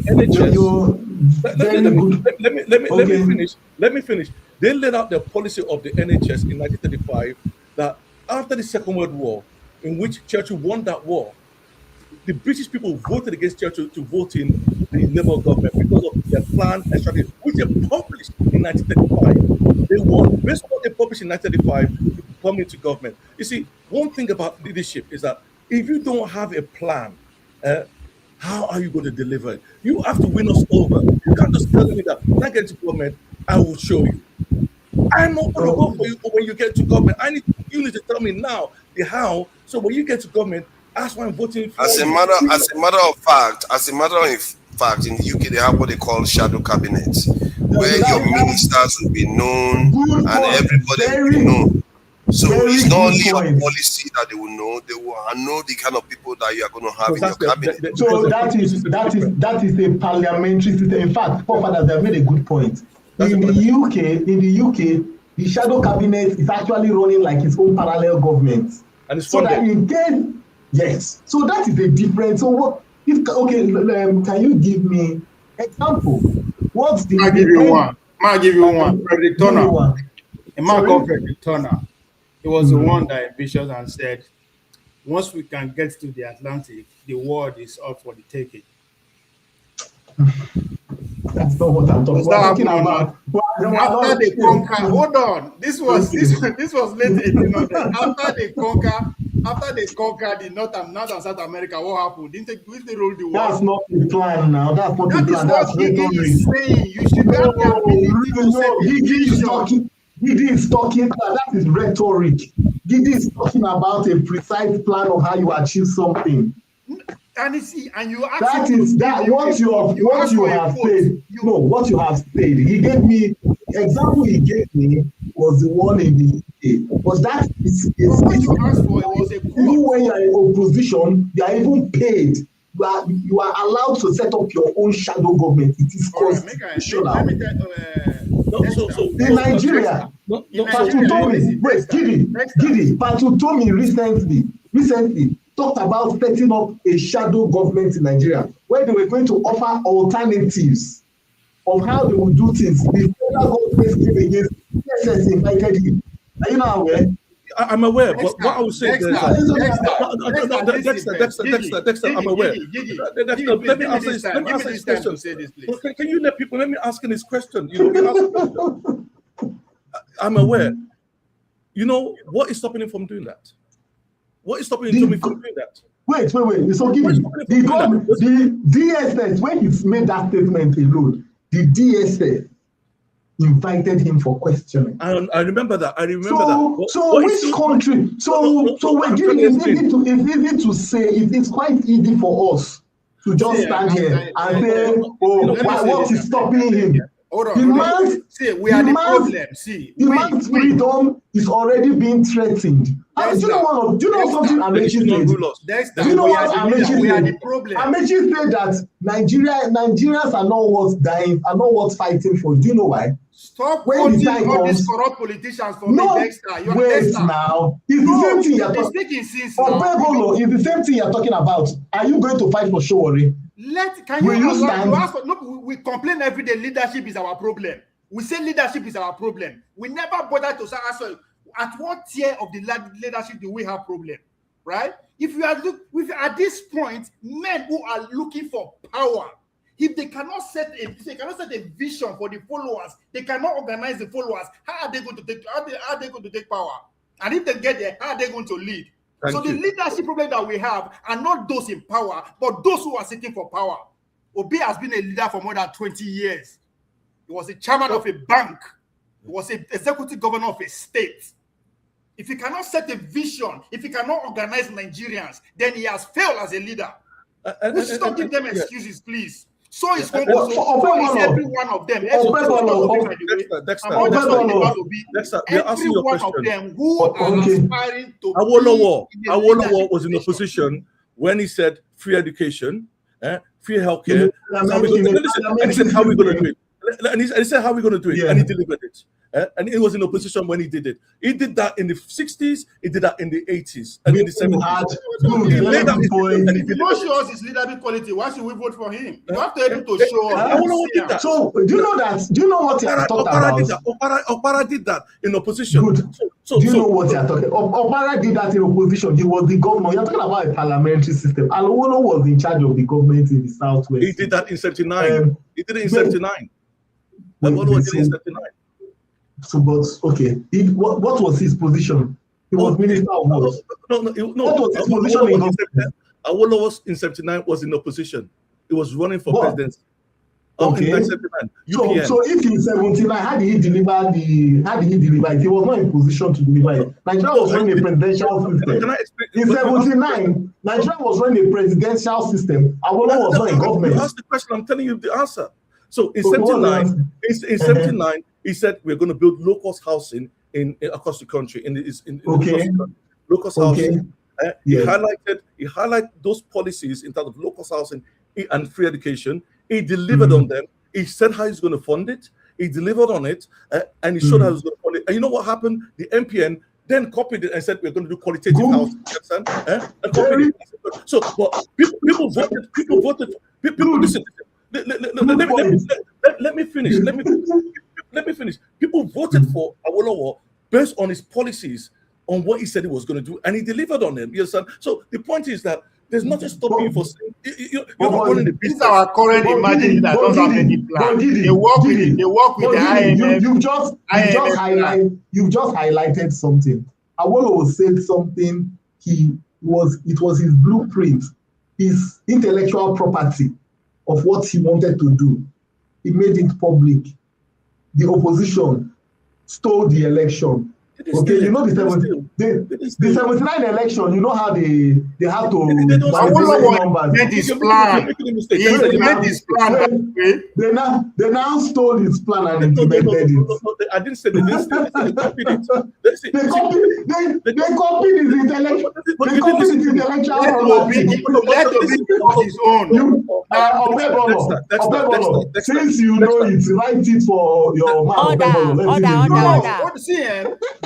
NHS. Let me finish. They laid out the policy of the NHS in 1935 that after the Second World War, in which Churchill won that war, the British people voted against Churchill to vote in the Labour government because of their plan and strategy, which they published in 1935. They won. Based on what they published in 1935 to come into government. You see, one thing about leadership is that if you don't have a plan, how are you going to deliver it? You have to win us over. You can't just tell me that when I get to government, I will show you. I'm not going to go for you when you get to government. You need to tell me now the how. So when you get to government, that's why I'm voting for As a matter of fact, in the UK, they have what they call shadow cabinets, where your ministers will be known and everybody will be known. So it's not only your policy that they will know; they will know the kind of people that you are going to have in your cabinet. So that is a parliamentary system. In fact, forefathers have made a good point. In the UK, the shadow cabinet is actually running like its own parallel government. And it's so that in case, yes. So that is a difference. So what? Can you give me example? What's the? I'll give you one. Frederick Turner. A man called Frederick Turner. He was the one that ambitious and said, once we can get to the Atlantic, the world is up for the taking. That's not what I'm talking about. After they conquer, hold on. This was late 1800s. After they conquer After they conquered the North and South America, what happened? Didn't they roll the That's world? not the plan now. That's not That the is plan. what That's Gigi rhetoric. is saying. You should have the ability to set a Gigi is vision. talking. Gigi is talking. That is rhetoric. Gigi is talking about a precise plan of how you achieve something. And you that is that what you have said. No, what you have said. He gave me example. He gave me was the one in the UK. But that is what you asked for. It was a even when you are in opposition, you are even paid. You are allowed to set up your own shadow government. It is constitutional. In Nigeria, Gidi told me recently talked about setting up a shadow government in Nigeria where they were going to offer alternatives of how they would do things. The federal government came against PSS invited him. Are you not aware? I'm aware, but what I would say is Dexter, I'm aware. Let me answer this question. Can you let me ask this question? I'm aware. You know, what is stopping him from doing that? What is stopping him from doing that? Wait. So give me the DSS, when he made that statement alone, the DSS invited him for questioning. I remember that. So which country? So we're giving it's easy to say. It's quite easy for us to just stand here and say, what is stopping him? Hold on. See, we are the problem. See, the man's freedom is already being threatened. Do you know something Amechi said? Do you know what Amechi said? We are the problem. Amechi said that Nigerians are not worth dying, are not worth fighting for. Do you know why? Stop quoting all these corrupt politicians for me, Dexter. Wait now. It's the same thing you're talking about. It's the same thing you're talking about. Are you going to fight for Showore? Will you stand? We complain every day. Leadership is our problem. We say leadership is our problem. We never bother to answer at what tier of the leadership do we have problem, right? If at this point, men who are looking for power, if they cannot set a vision for the followers, they cannot organize the followers. How are they going to take power? And if they get there, how are they going to lead? The leadership problem that we have are not those in power, but those who are seeking for power. Obi has been a leader for more than 20 years. He was a chairman of a bank. He was an executive governor of a state. If he cannot set a vision, if he cannot organize Nigerians, then he has failed as a leader. We should stop giving them excuses, please. So is every one of them. Every one of them who are aspiring to Awolowo was in a position when he said free education, free healthcare. And he said, how are we going to do it? And he said, how are we going to do it? And he delivered it. And he was in a position when he did it. He did that in the 60s, he did that in the 80s, and in the 70s. If he not show us his leadership quality, why should we vote for him? You have to be able to show us. So, do you know that? Do you know what you're talking about? Opara did that in opposition. Good. Do you know what you're talking about? Opara did that in opposition. He was the governor. You're talking about a parliamentary system. Alowolo was in charge of the government in the Southwest. He did that in 79. He did it in 79. Alowolo did it in 79. So, but okay, what was his position? He was minister of what? No. What was his position in government? Awolowo in 79 was in opposition. He was running for presidency. Okay. In 79, so if in 79, how did he deliver it? He was not in position to deliver it. Nigeria was running a presidential system. In 79, Nigeria was running a presidential system. Awolowo was not in government. You asked the question, I'm telling you the answer. So in 79, he said we're going to build low-cost housing across the country. Low-cost housing. He highlighted those policies in terms of low-cost housing and free education. He delivered on them. He said how he's going to fund it. He delivered on it, and he showed how he's going to fund it. And you know what happened? The MPN then copied it and said we're going to do qualitative housing. And copied it. So, but people voted. People listen. Let me finish. Let me finish. People voted for Awolowo based on his policies, on what he said he was going to do, and he delivered on them. You understand? So the point is that there's nothing stopping you for saying you're not running the business. These are our current imagination that don't have any plan. They work with the IMF. You've just highlighted something. Awolowo said something it was his blueprint, his intellectual property of what he wanted to do. He made it public. The opposition stole the election. Okay, you know the 79 election, you know how they have to manipulate numbers. They now stole his plan and implemented it. I didn't say they didn't steal it. They copied it. They copied his intellectual. They copied his intellectual property. Since you know it, write it for your mouth.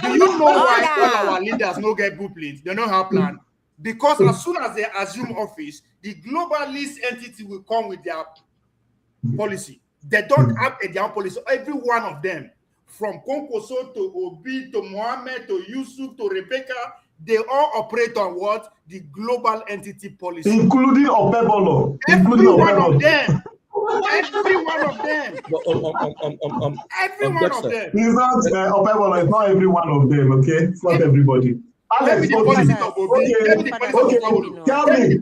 Do you know why all our leaders no get blueprints? They don't have plan. Because as soon as they assume office, the globalist entity will come with their policy. They don't have their own policy. Every one of them, from Konkoso to Obi to Mohammed to Yusuf to Rebecca, they all operate on what? The global entity policy. Including Opebolo. Every one of them. Every one of them. Every one of them. It's not Opebolo, it's not every one of them, okay? It's not everybody. Alex, tell me,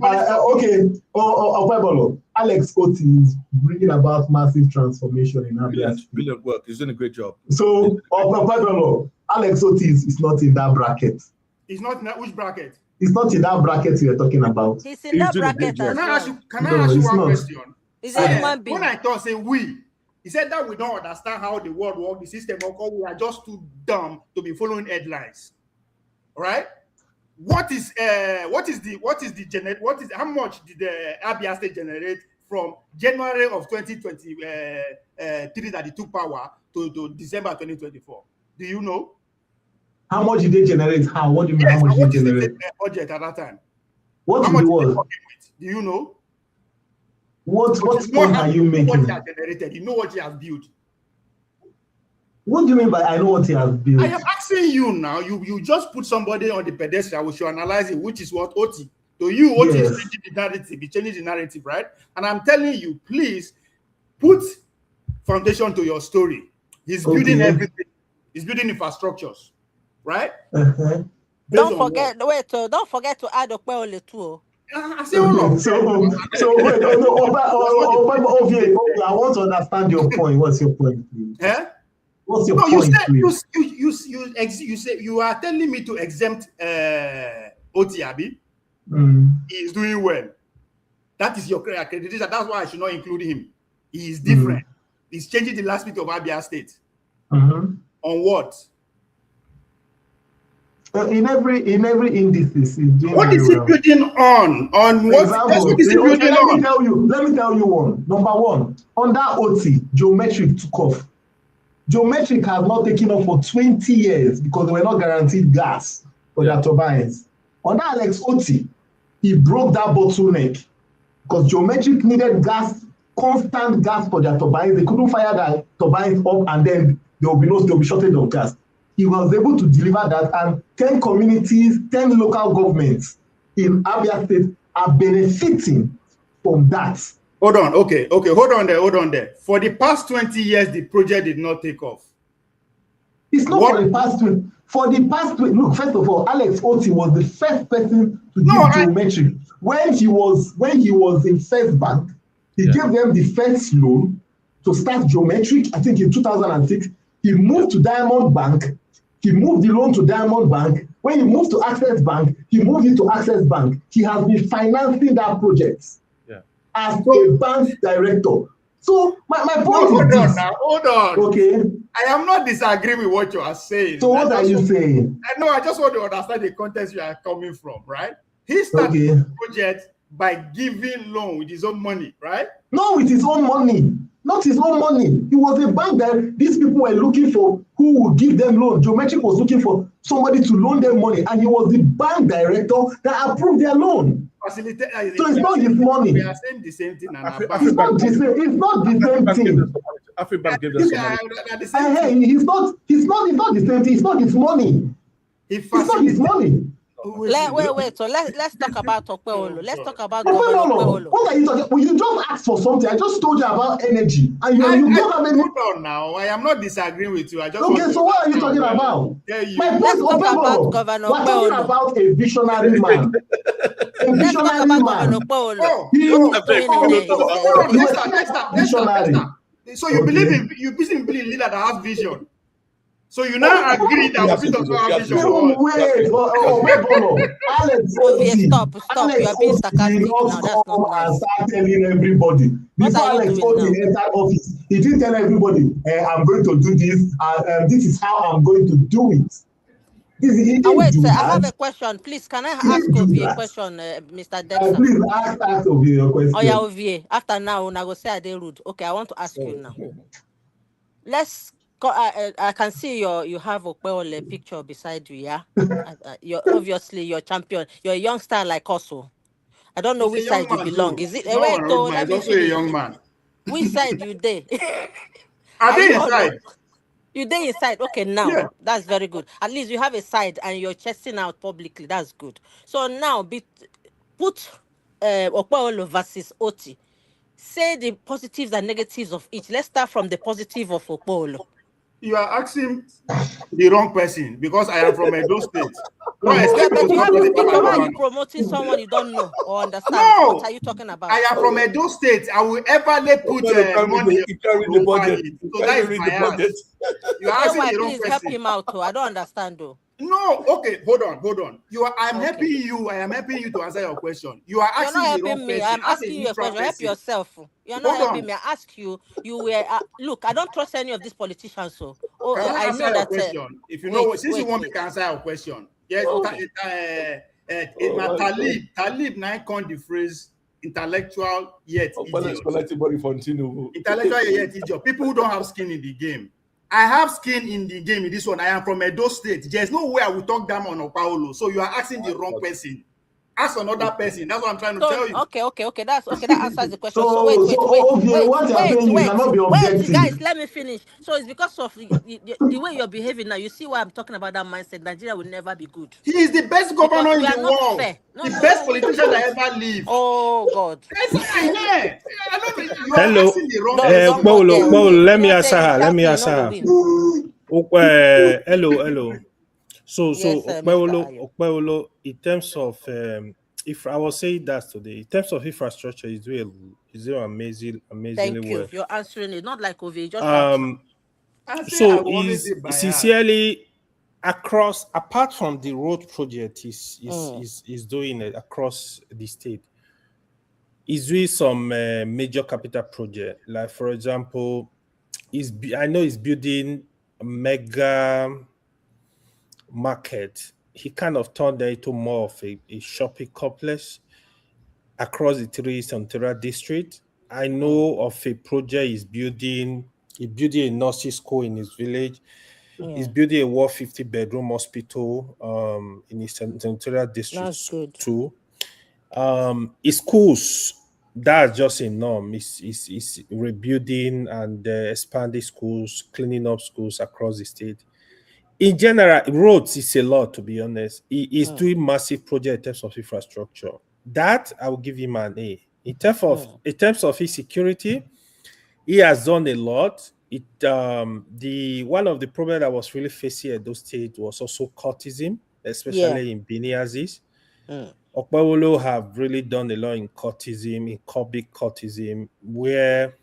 Opebolo, Alex Oti is bringing about massive transformation in Abia. Brilliant work. He's doing a great job. So, Opebolo, Alex Oti is not in that bracket. He's not in that, which bracket? He's not in that bracket you're talking about. He's in that bracket. Can I ask you one question? He's a human being. When I thought, say we, he said that we don't understand how the world works, the system works, we are just too dumb to be following headlines. All right? How much did the Abia State generate from January of 2023 that they took power to December 2024? Do you know? How much did they generate? How? What do you mean? Yes, how much did they generate? Budget at that time. What how is much the word? Do you know? What point are you making? What he has generated. You know what he has built. What do you mean by I know what he has built? I am asking you now. You just put somebody on the pedestrian. We should analyze it, which is what OT. To you, OT is changing the narrative. He's changing the narrative, right? And I'm telling you, please put foundation to your story. He's building everything. He's building infrastructures, right? Don't forget to add Okpeole too. I say all of so wait, I want to understand your point. What's your point, please? What's your point, please? You say you are telling me to exempt Otiabi. He is doing well. That is your accreditation. That's why I should not include him. He is different. He's changing the last bit of Abia State. On what? In every indices, what is he building on? On what? What is he building on? Let me tell you one. Number one, on that OT, Geometric took off. Geometric has not taken off for 20 years because they were not guaranteed gas for their turbines. On that Alex OT, he broke that bottleneck because Geometric needed gas, constant gas for their turbines. They couldn't fire their turbines up and then there will be shortage of gas. He was able to deliver that, and 10 communities, 10 local governments in Abia State are benefiting from that. Hold on, okay, hold on there. For the past 20 years, the project did not take off. It's not for the past 20. For the past 20, look, first of all, Alex Oti was the first person to give Geometric. When he was in First Bank, he gave them the first loan to start Geometric, I think in 2006. He moved to Diamond Bank. He moved the loan to Diamond Bank. When he moved to Access Bank, he moved it to Access Bank. He has been financing that project as a bank director. So my point is this. Hold on. Okay. I am not disagreeing with what you are saying. So what are you saying? I just want to understand the context you are coming from, right? He started the project by giving loan with his own money, right? No, with his own money. Not his own money. It was a bank that these people were looking for who would give them loan. Geometric was looking for somebody to loan them money, and he was the bank director that approved their loan. So it's not his money. We are saying the same thing. It's not the same thing. Afribank gave them some money. It's not the same thing. It's not his money. It's not his money. Wait. So let's talk about Okpeolo. Let's talk about Governor Okpeolo. Okpeolo. What are you talking? Well, you just asked for something. I just told you about energy, and you don't have any. Hold on now. I am not disagreeing with you. I just Okay, so what are you talking about? My point, Let's talk about Governor we're talking Okpeolo. about a visionary man. Let's talk about Governor Okpeolo. What is doing in Let's start. So you believe in leader that has vision. So you now agree that we don't have vision. Wait, Alex stop. You are being sarcastic now. That's not nice. And start telling everybody. Before Alex entered office, he didn't tell everybody, I'm going to do this, this is how I'm going to do it. Wait, I have a question. Please, can I ask Ovie a question, Mr. Dexter? Please ask Ovie a question. Oh, yeah, Ovie. After now, I go say I dey rude. Okay, I want to ask you now. Let's go. I can see you have Okpeolo picture beside you, yeah? You're obviously your champion. You're a young star like us. I don't know which side you belong. Is it? Wait, let me also a young man. Which side you dey? Are they inside? You dey inside. Okay, now that's very good. At least you have a side and you're chesting out publicly. That's good. So now put Okpeolo versus Oti. Say the positives and negatives of each. Let's start from the positive of Okpeolo. You are asking the wrong person because I am from Edo State. But you have a picture. Why are you promoting someone you don't know or understand? No. What are you talking about? I am from Edo State. I will ever put money. The budget. So that is my budget. You are asking the wrong please person. help him out. I don't understand though. No, okay, hold on. I'm helping you. I am helping you to answer your question. You are asking You're not the wrong helping me. person. I'm asking you a question. Help yourself. You're not helping me. I ask you. You were look. I don't trust any of these politicians. So, I know that. Question. If you know, since you want me to answer your question, yes. Talib now coined the phrase intellectual yet idiot. Intellectual yet idiot. People who don't have skin in the game. I have skin in the game in this one. I am from Edo State. There's no way I will talk down on Okpeolo. So you are asking the wrong person. Ask another person. That's what I'm trying to tell you. Okay. That answers the question. So wait, guys, let me finish. So it's because of the way you're behaving now. You see why I'm talking about that mindset. Nigeria will never be good. He is the best governor in the world. The best politician that ever lived. Oh God. Hello. Okpeolo, let me answer her. Hello. So Okpeolo, in terms of if I was saying that today, in terms of infrastructure, is doing amazingly Thank you. well. You're answering it, not like Ovie. Just so is sincerely across, apart from the road project, is doing it across the state. Is doing some major capital project, like for example, I know he's building a mega market. He kind of turned that into more of a shopping complex across the three Santerra district. I know of a project he's building. He's building a nursing school in his village. Yeah. He's building a 150-bedroom hospital in his Santerra district. That's good too. His schools, that's just a norm. Is rebuilding and expanding schools, cleaning up schools across the state. In general, roads is a lot, to be honest. He is doing massive projects in terms of infrastructure. That I will give him an A. In terms of his security, he has done a lot. One of the problems that was really facing at those states was also cultism, especially in Bini Aziz. Okpeolo have really done a lot in cultism, in public cultism, where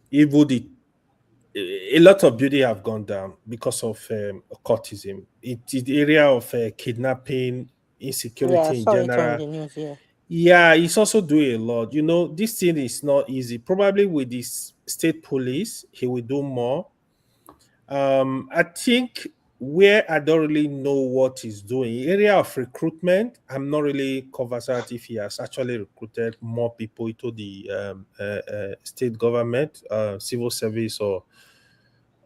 even a lot of beauty have gone down because of cultism. It's the area of kidnapping, insecurity in general. Yeah, it's also doing a lot. You know, this thing is not easy. Probably with this state police, he will do more. I think where I don't really know what he's doing, area of recruitment, I'm not really conversant if he has actually recruited more people into the state government, civil service or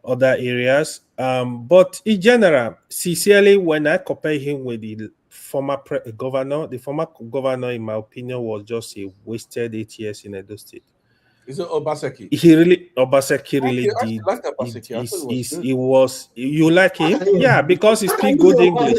other areas. But in general, sincerely, when I compare him with the former governor, the former governor, in my opinion, was just a wasted 8 years in Edo State. Is it Obaseki? Obaseki really did. I like Obaseki. He was. You like him? Yeah, because he speaks good English.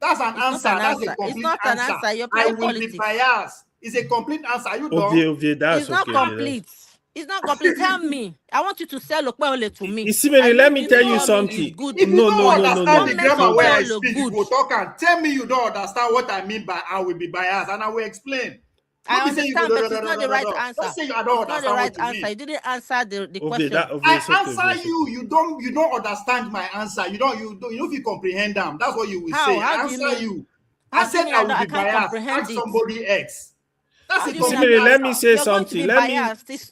That's an answer. That's a complete It's not an answer. You're I playing will be politics. biased It's a complete answer. Are you done? That's it's not complete. It's not complete. Tell me. I want you to sell Okpeole to me. Let me tell you something. If you don't understand the grammar where I speak, you will talk and tell me you don't understand what I mean by I will be biased, and I will explain. I understand, but it's not the right answer. Don't say I don't it's not the right answer. You didn't answer the question. I answer you. You don't understand my answer. You don't feel comprehend them. That's what you will say. I answer you. I said I will be biased. Ask somebody else. That's a let me say something.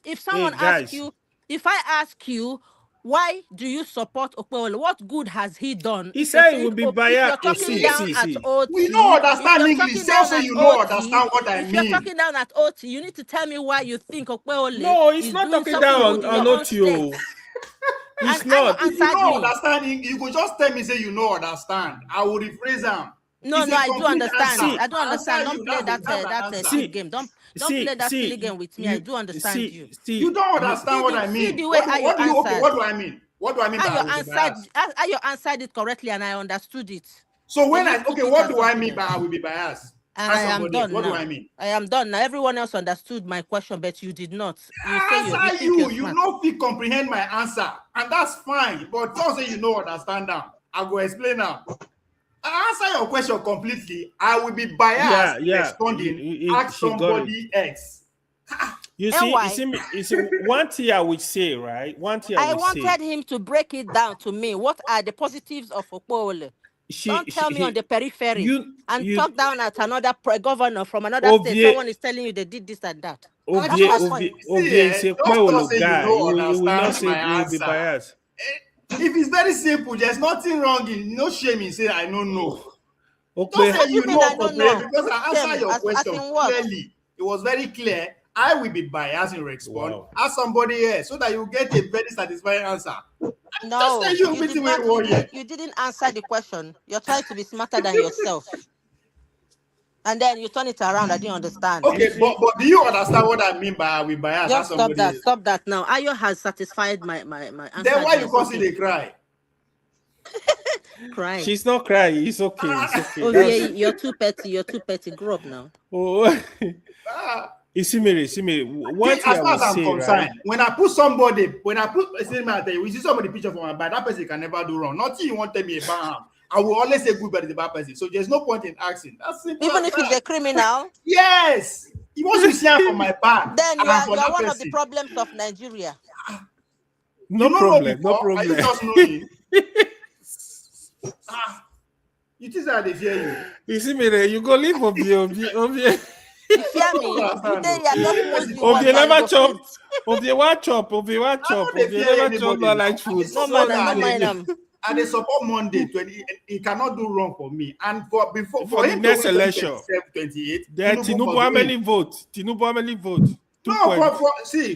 If someone asks you, if I ask you, why do you support Okpeole? What good has he done? He said he will be biased. You're talking down at OT. We don't understand English. Say you don't understand what I mean. If you're talking down at OT, you need to tell me why you think Okpeole. No, it's not talking down on OT. It's not. If you don't understand English, you could just tell me say you don't understand. I will rephrase them. No, I do understand. I do understand. Don't play that silly game. Don't play that silly game with me. I do understand you. You don't understand what I mean. See the way how you answered. What do I mean? What do I mean? How you answered it correctly, and I understood it. So when what do I mean by I will be biased? And I am done. What now. do I mean? I am done now. Everyone else understood my question, but you did not. You not fit comprehend my answer, and that's fine. But don't say you don't understand now. I will explain now. I answer your question completely. I will be biased responding. Ask somebody else. You see, one thing I would say, right? I wanted him to break it down to me. What are the positives of Okpeole? Don't tell me on the periphery and talk down at another governor from another state. Someone is telling you they did this and that. Say Okpeole guy. You will not say you will be biased. If it's very simple, there's nothing wrong in no shame in saying I don't know. Okay. Don't say you know because I answer your question clearly. It was very clear. I will be biased in response. Wow. Ask somebody else so that you get a very satisfying answer. No, you didn't answer the question. You're trying to be smarter than yourself. And then you turn it around. I didn't understand. Okay, but do you understand what I mean by we bias? Just stop that now. Ayo has satisfied my answer. Then why you constantly cry? Crying. She's not crying. It's okay. Oh yeah, you're too petty. Grow up now. Oh, Isimiri. What as far as I'm concerned, right? When I put we see somebody picture for my bad, that person can never do wrong. Nothing you want to tell me about him. I will always say good, but it's a bad person. So there's no point in asking. That's simple. Even if he's a criminal? Yes. He wants to share from my back. Then you are one of the problems of Nigeria. No problem. Are you just knowing? You think that they fear you? You see me, you go live Obie. You fear me? Today you are never chop. Obie what chop. Obie never chop no light food. No mind. And they support Monday 20. He cannot do wrong for me. And for the next election, 28. Tinubu how many votes? No,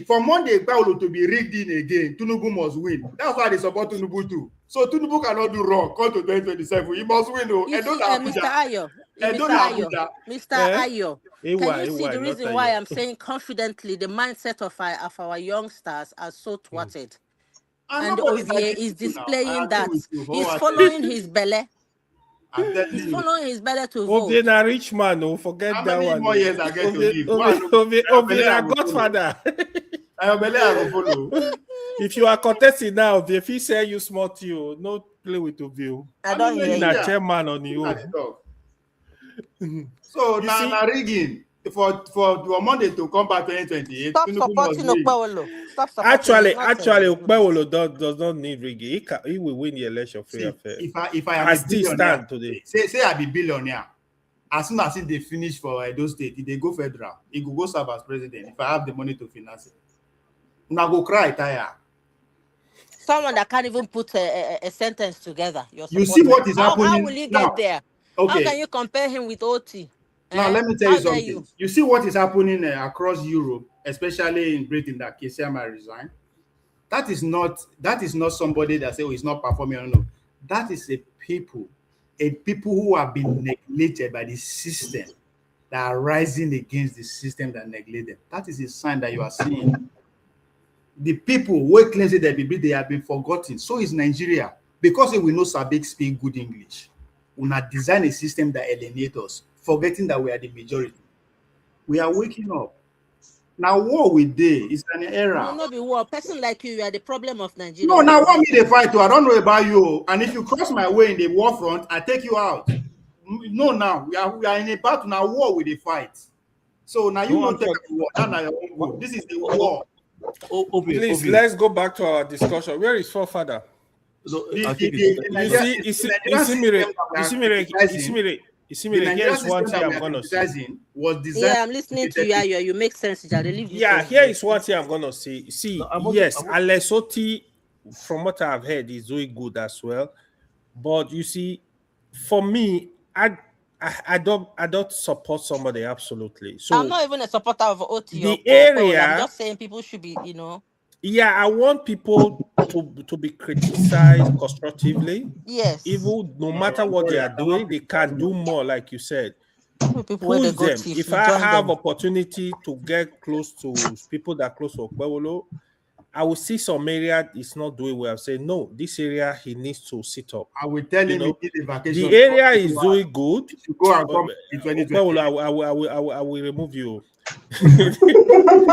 for Monday, Paulo to be rigged in again. Tinubu must win. That's why they support Tinubu too. So Tinubu cannot do wrong. Come to 2027, he must win. Mr. Ayo, can you see the reason why I'm saying confidently the mindset of our youngsters are so thwarted? And Ovie is displaying that he's following his belly. He's following his belly to vote. Ovie na rich man, no forget how that many one. More years I get to live? Ovie na godfather. I will follow. If you are contesting now, if he say you smart, you no play with Ovie. I don't hear you. Na chairman on you. So now rigging. For Monday to come back 2028. Stop supporting Okpeole. Actually, Okpeole does not need rigging. He will win the election free and fair. If I am as this stand today, say I be billionaire. As soon as they finish for Edo State, if they go federal, he go serve as president. If I have the money to finance it, I go cry tire. Someone that can't even put a sentence together. You see what is happening? How will he get there? Okay. How can you compare him with OT? Now, let me tell you something. You see what is happening across Europe, especially in Britain, that Keir Starmer resigned. That is not somebody that say, oh, he's not performing. No. That is a people who have been neglected by the system that are rising against the system that neglect them. That is a sign that you are seeing. The people who claim that they have been forgotten. So is Nigeria. Because we know Sabek speak good English. We not design a system that alienates us, forgetting that we are the majority. We are waking up. Now, war with day is an era. No, not be war. Person like you are the problem of Nigeria. No, now want me to fight too. I don't know about you. And if you cross my way in the war front, I take you out. No, now we are in a battle now. War with a fight. So now you know take a war. Now your own war. This is the war. Please, let's go back to our discussion. Where is forefather? Here's one thing I'm gonna say. Was designed. Yeah, I'm listening to you. You make sense, Jare. Yeah, here is one thing I'm gonna say. See, yes, Alesoti, from what I've heard, is doing good as well. But you see, for me, I don't support somebody absolutely. So I'm not even a supporter of OT. The area, I'm just saying people should be, Yeah, I want people to be criticized constructively. Yes. Even no matter what they are doing, they can do more, like you said. Push them. If I have opportunity to get close to people that are close to Okpewolo, I will see some area is not doing well. Say no, this area he needs to sit up. I will tell him he needs a vacation. The area is doing good. You go and come in 2020. I will remove you. Look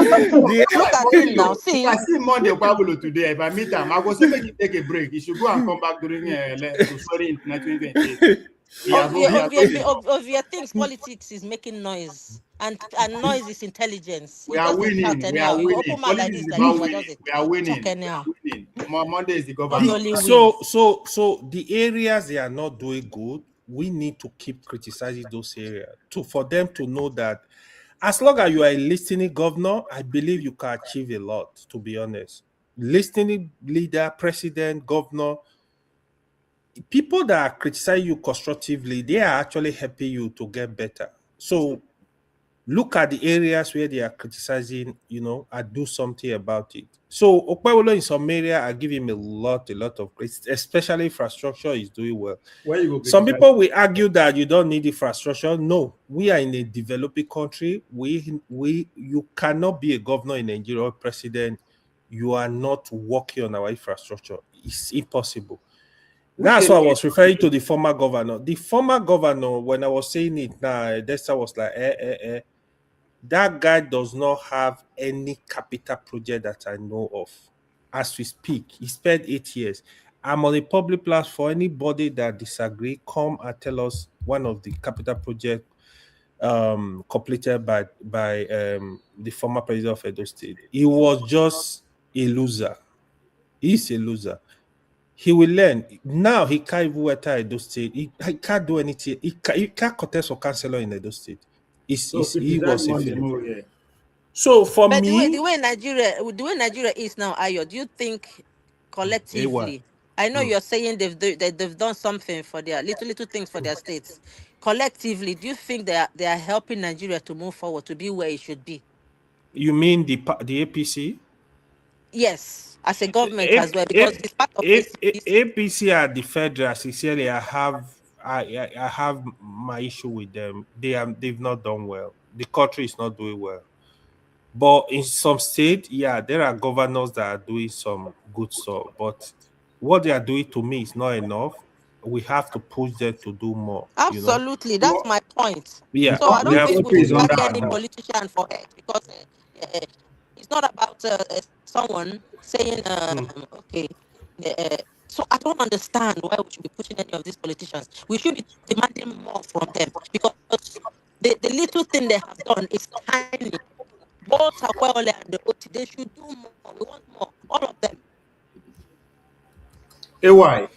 at him now. See, I see Monday Pablo today. If I meet him, I will say make him take a break. He should go and come back during sorry in 2028. Obvious things, politics is making noise, and noise is intelligence. We are winning. We are winning. We are winning. Monday is the government. So the areas they are not doing good, we need to keep criticizing those areas for them to know that as long as you are a listening governor, I believe you can achieve a lot. To be honest, listening leader, president, governor. People that are criticizing you constructively, they are actually helping you to get better. So look at the areas where they are criticizing, and do something about it. So Okpewolo in some area, I give him a lot of credit, especially infrastructure is doing well. Some people will argue that you don't need infrastructure. No, we are in a developing country. You cannot be a governor in Nigeria or president. You are not working on our infrastructure. It's impossible. That's why I was referring to the former governor. The former governor, when I was saying it now, Desta was like, that guy does not have any capital project that I know of. As we speak, he spent 8 years. I'm on a public platform. Anybody that disagree, come and tell us one of the capital project completed by the former president of Edo State. He was just a loser. He's a loser. He will learn. Now he can't even enter Edo State. He can't do anything. He can't contest for councillor in Edo State. He was a failure. So for me, the way Nigeria is now, Ayo, do you think collectively? I know you're saying they've done something for their little things for their states. Collectively, do you think they are helping Nigeria to move forward to be where it should be? You mean the APC? Yes, as a government as well, because it's part of APC at the federal. Sincerely, I have my issue with them. They've not done well. The country is not doing well. But in some states, there are governors that are doing some good stuff. But what they are doing to me is not enough. We have to push them to do more. Absolutely, that's my point. Yeah. So I don't think we should carry any politician for it, because it's not about someone saying, okay. So I don't understand why we should be pushing any of these politicians. We should be demanding more from them, because the little thing they have done is tiny. Both Akwewole and the OT, they should do more. We want more, all of them. AY,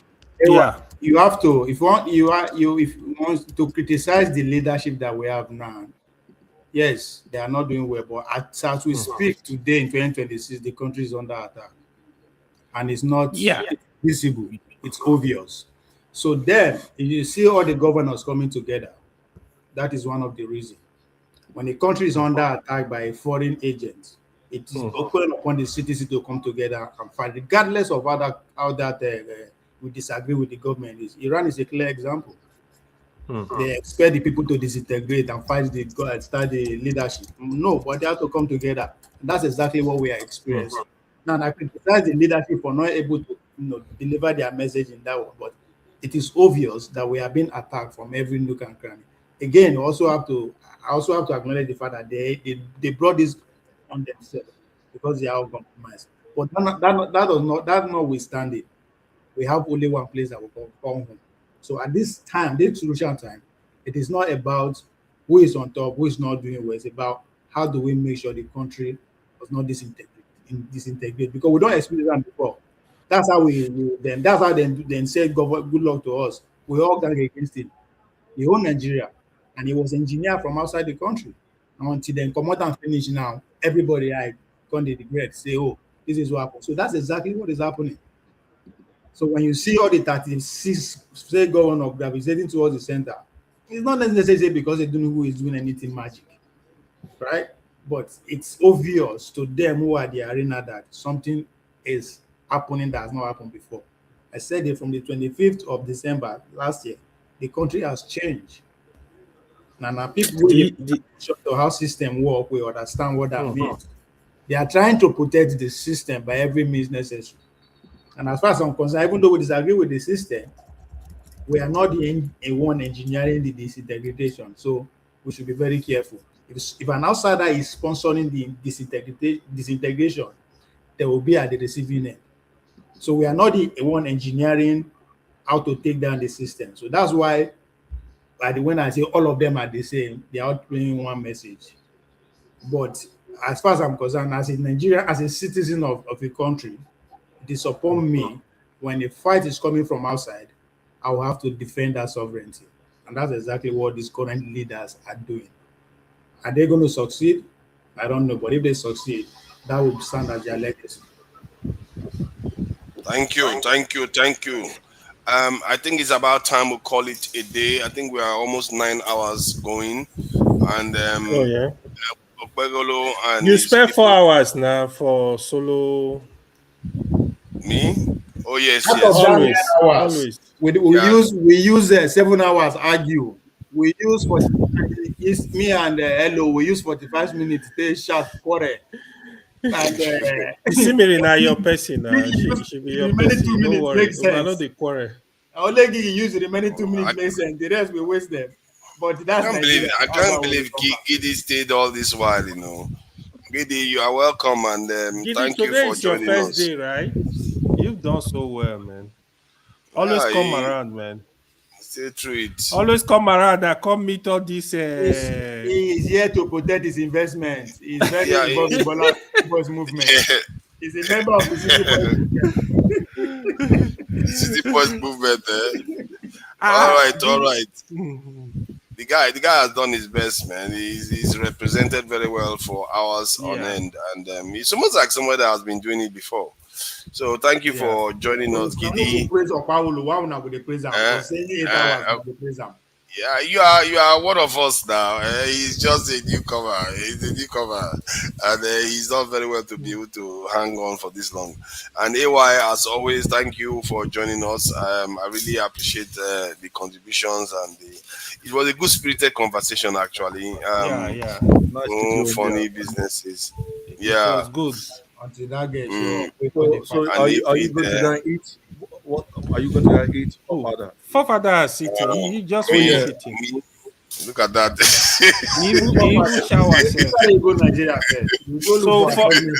you have to, if you want to criticize the leadership that we have now. Yes, they are not doing well, but as we speak today in 2026, the country is under attack, and it's not visible. It's obvious. So then, if you see all the governors coming together, that is one of the reasons. When a country is under attack by a foreign agent, it is open upon the citizens to come together and fight, regardless of how that we disagree with the government. Iran is a clear example. They expect the people to disintegrate and start the leadership. No, but they have to come together. And that's exactly what we are experiencing. Now, I criticize the leadership for not able to deliver their message in that way, but it is obvious that we are being attacked from every nook and cranny. again, I also have to acknowledge the fact that they brought this on themselves because they are all compromised. But that notwithstanding, we have only one place that will come home. So at this time, this crucial time, it is not about who is on top, who is not doing well. It's about how do we make sure the country does not disintegrate, because we don't experience that before. That's how that's how they said good luck to us. We all gang against him. The whole Nigeria, and he was engineered from outside the country. And until then come out and finish now, everybody I can't regret say, oh, this is what happened. So that's exactly what is happening. So when you see all the 36 state governors gravitating towards the center, it's not necessarily because they don't know who is doing anything magic, right? But it's obvious to them who are the arena that something is happening that has not happened before. I said it from the 25th of December last year, the country has changed. Now people who to how system work will understand what that means. They are trying to protect the system by every means necessary. And as far as I'm concerned, even though we disagree with the system, we are not the one engineering the disintegration. So we should be very careful. If an outsider is sponsoring the disintegration, they will be at the receiving end. So we are not the one engineering how to take down the system. So that's why when I say all of them are the same, they are outplaying one message. But as far as I'm concerned, as a Nigerian, as a citizen of a country, it is upon me, when a fight is coming from outside, I will have to defend that sovereignty. And that's exactly what these current leaders are doing. Are they going to succeed? I don't know. But if they succeed, that will stand as their legacy. Thank you. I think it's about time we call it a day. I think we are almost 9 hours going. And oh yeah. And you spare 4 hours now for solo. Me? Oh yes. Always. We use 7 hours argue. We use 45 me and Hello. We use 45 minutes. They shout quarter. And Simiri na your person. She be your person. Don't worry. I know the quarrel. Only use the remaining 2 minutes make sense. The rest we waste them. But that's I can't believe Gidi stayed all this while. Gidi, you are welcome, and thank you for joining us. Today is your first day, right? You've done so well, man. Always come around, man. Stay true it. Always come around and come meet all this. He is here to protect his investment. He's very involved in Bola movement. He's a member of the City Boys movement. City Boys movement. All right. The guy has done his best, man. He's represented very well for hours on end, and he's almost like somebody that has been doing it before. So thank you for joining us, Gidi. Yeah, you are one of us now. He's just a newcomer. And he's not very well to be able to hang on for this long. And AY, as always, thank you for joining us. I really appreciate the contributions, and it was a good spirited conversation actually. Nice funny businesses. It was good. Until that gets so are you going to go and eat? What are you going to go eat? Father is sitting. He just finished sitting. Look at that. He even shower.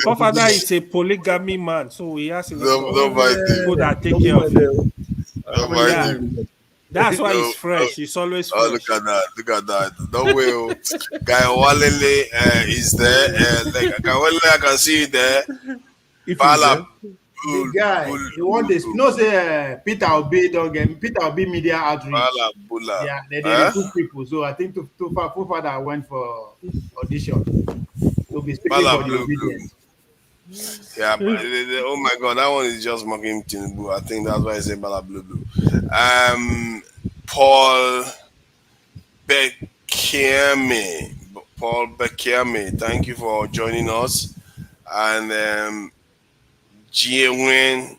So Father is a polygamy man, so he has people that take care of him. That's why he's fresh. He's always fresh. Oh, look at that. Don't worry. Guy Walele is there. Guy Walele, I can see you there. The guy, you want this? Say Peter Obi Media Outreach. Yeah, they recruit people. So I think too far that I went for audition. To be speaking for the obedience. Yeah, but oh my God, that one is just mocking Tinubu. I think that's why I say Bala Blue Blue. Paul Bekeme, thank you for joining us. And Jiewin,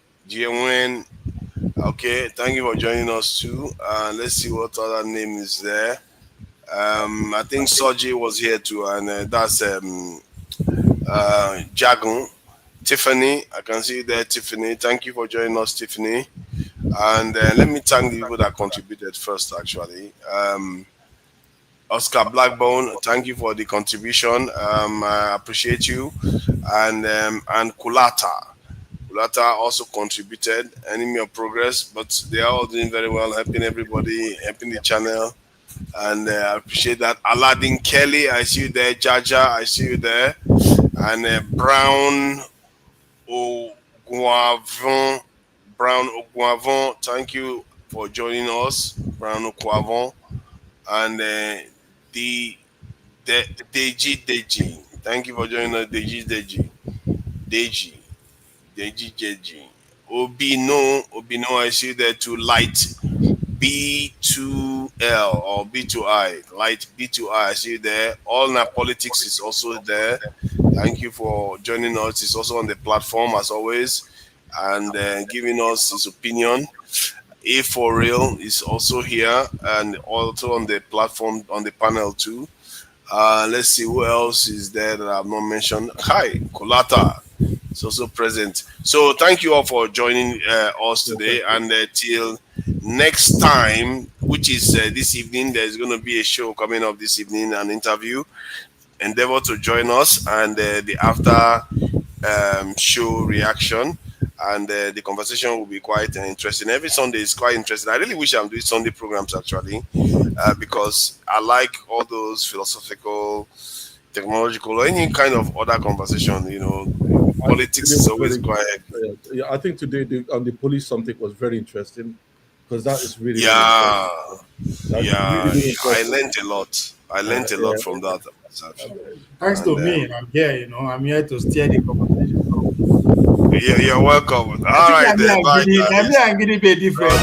okay, thank you for joining us too. Let's see what other name is there. I think Soji was here too, and that's Jagun. Tiffany, I can see you there, Tiffany. Thank you for joining us, Tiffany. And let me thank the people that contributed first, actually. Oscar Blackbone, thank you for the contribution. I appreciate you. And Kulata. Kulata also contributed. Enemy of Progress, but they are all doing very well, helping everybody, helping the channel. And I appreciate that. Aladdin Kelly, I see you there. Jaja, I see you there. And Brown Oguavon, thank you for joining us. Brown Oguavon. And Deji, thank you for joining us. Deji. Obino, I see you there too. Light B2L or B2I, Light B2I, I see you there. All Now Politics is also there. Thank you for joining us. It's also on the platform as always and giving us his opinion. A for Real is also here and also on the platform, on the panel too. Let's see who else is there that I've not mentioned. Hi, Kolata is also present. So thank you all for joining us today. And till next time, which is this evening, there's going to be a show coming up this evening, an interview. Endeavor to join us and the after show reaction. And the conversation will be quite interesting. Every Sunday is quite interesting. I really wish I'm doing Sunday programs actually, because I like all those philosophical, technological, or any kind of other conversation. You know, politics is always quite. Yeah, I think today on the police something was very interesting because that is really really I learned a lot. I learned a lot from that. Thanks to me, I'm here. You know, I'm here to steer the conversation. Yeah, you're welcome. All right, then. Bye. I'm going to be different.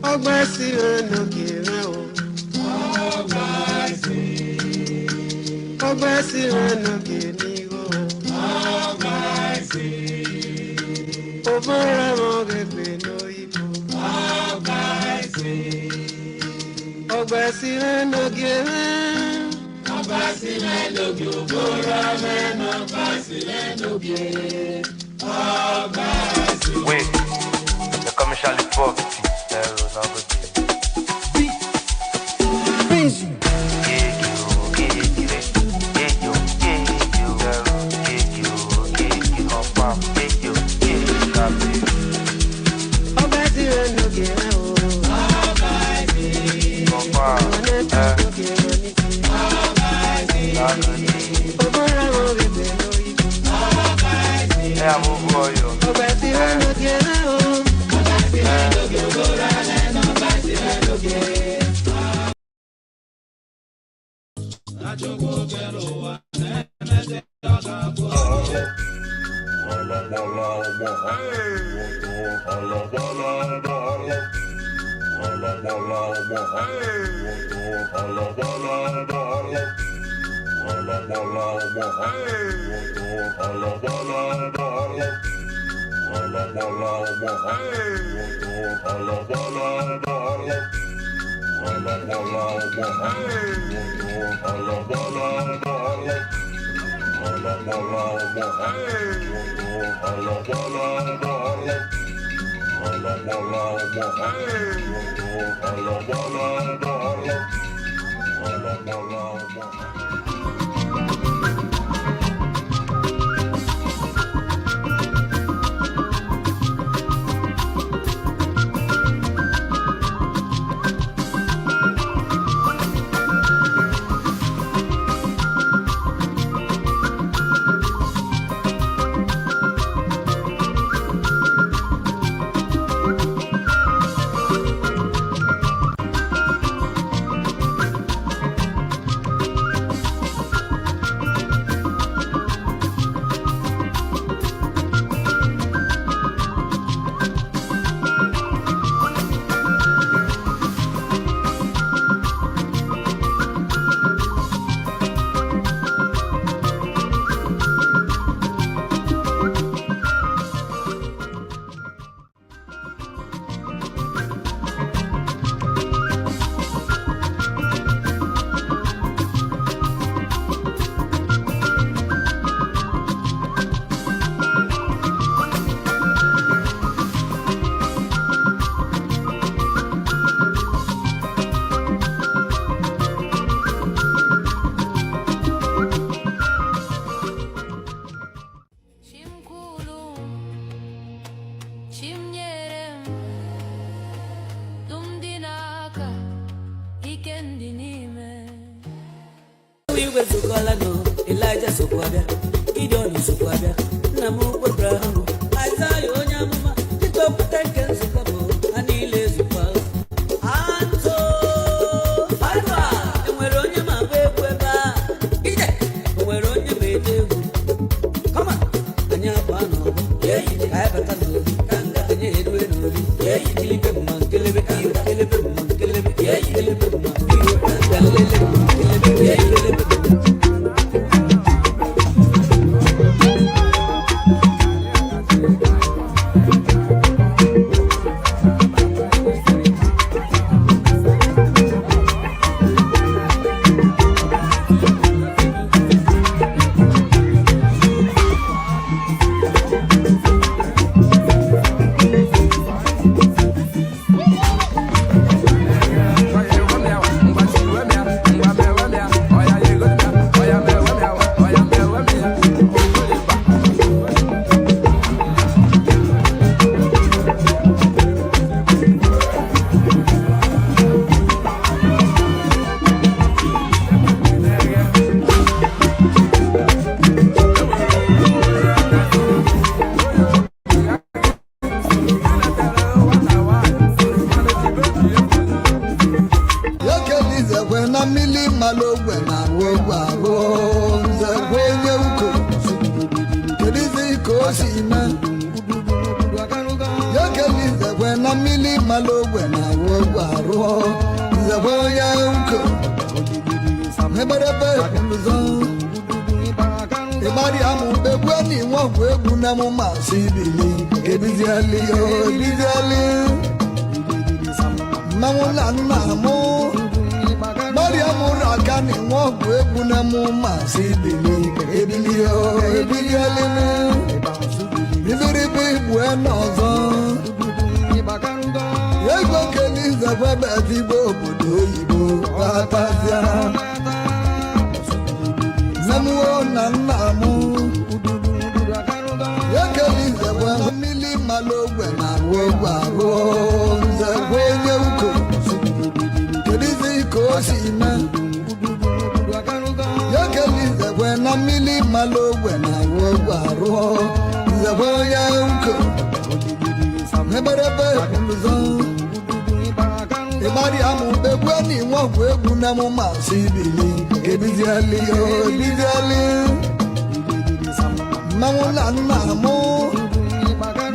Ogbasi renogire o. Ogbasi renogire ni o. Obora mogebe no ibo. Ogbasi renogire. Ogbasi renogire obora meno. Ogbasi renogire. Wait, the commercial is fucked. Elijah Sokwabia, Gideon Sokwabia, Namu Abraham, Isaiah Onyamuma, Tito Putanken Sukabo, Anile Supa, Anto, Alva, and we're on your map, we're on your baby. Come on, Anyapano, yeah, I have a canoe, Kanga, and you hit with yeah, you kill him, kill him, kill him, yeah, you kill him, osina yokelize kwena mili malogwe na wogwaro zaboya uko meberebe kuluzo ibari amu begweni wogwe egwu na mu masibili ebiziali yo ebiziali mamula nnamu bari amu rakani wogwe egwu na mu masibili ebilio ebiliali ibiribi bueno zo yego kelize kwebe tibo obodo oyibo patazia namuo na nnamu yekelize kwe mmili malogwe na wogwaro nzekwe nye uko kedizi iko osina yekelize kwe na mmili malogwe na wogwaro nzekwe nye uko meberebe kuluzo ibari amu begweni wogwe egwu na mu masibili ebiziali yo ebiziali mamula nnamu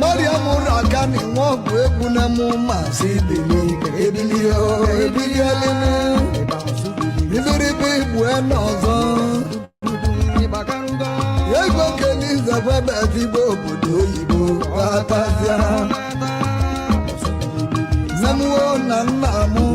bari amu rakani wogwe egwu na mu masibili ebilio ebiliali ibiribi bueno zo yego kelize kwebe tibo obodo oyibo patazia namuo na nnamu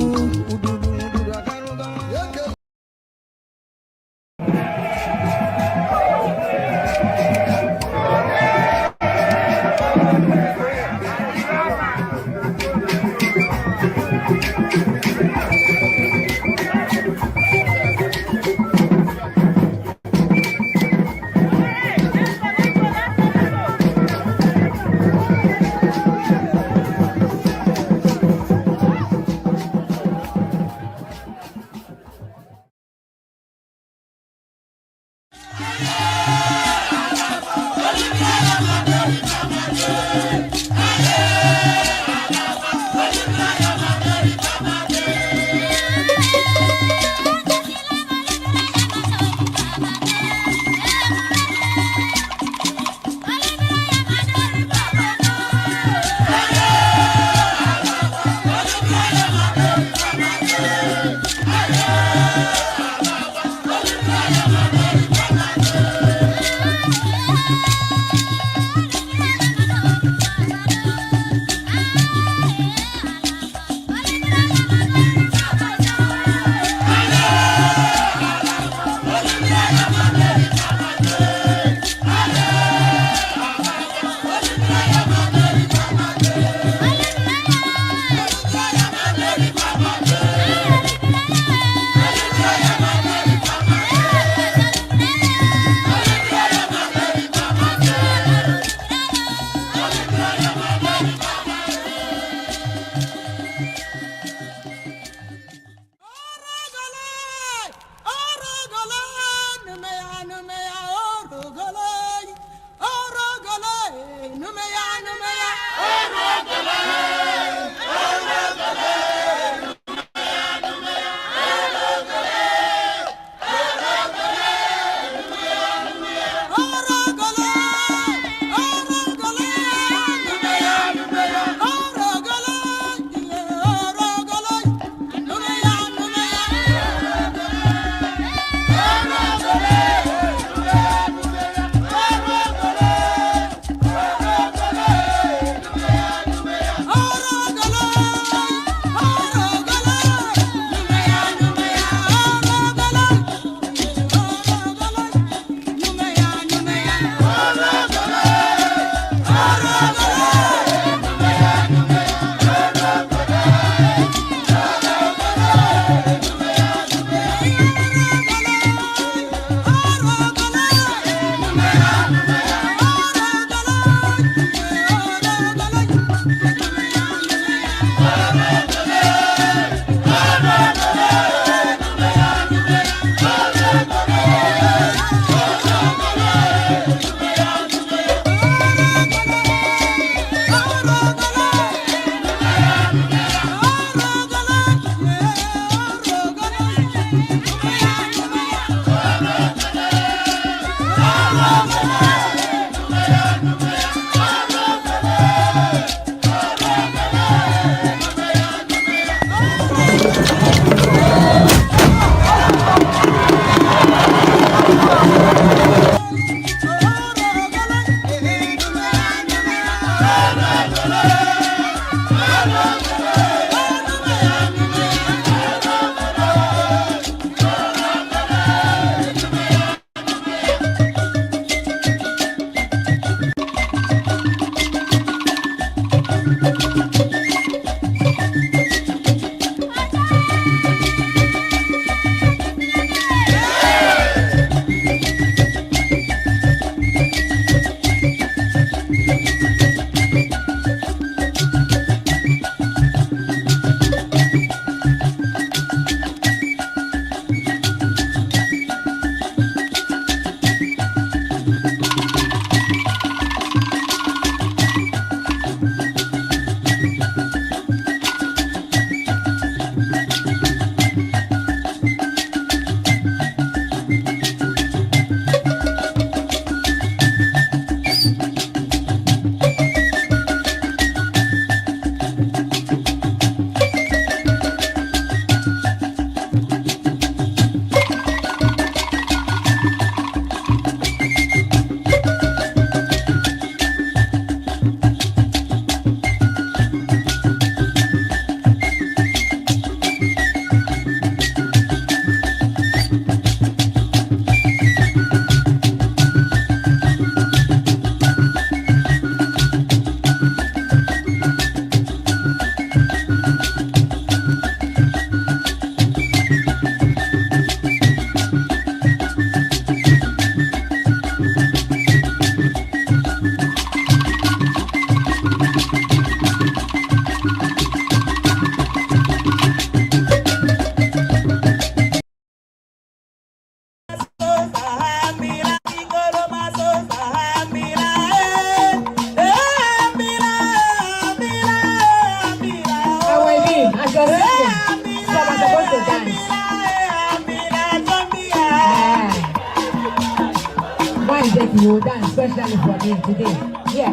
You will dance especially for me today. Yeah.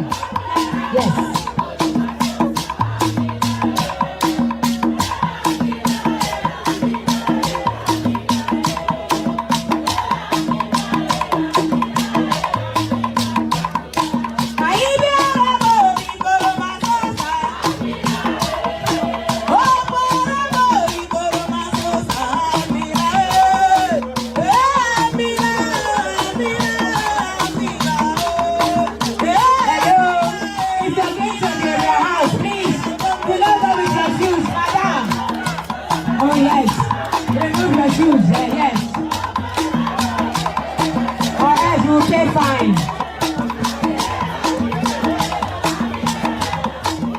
Yes.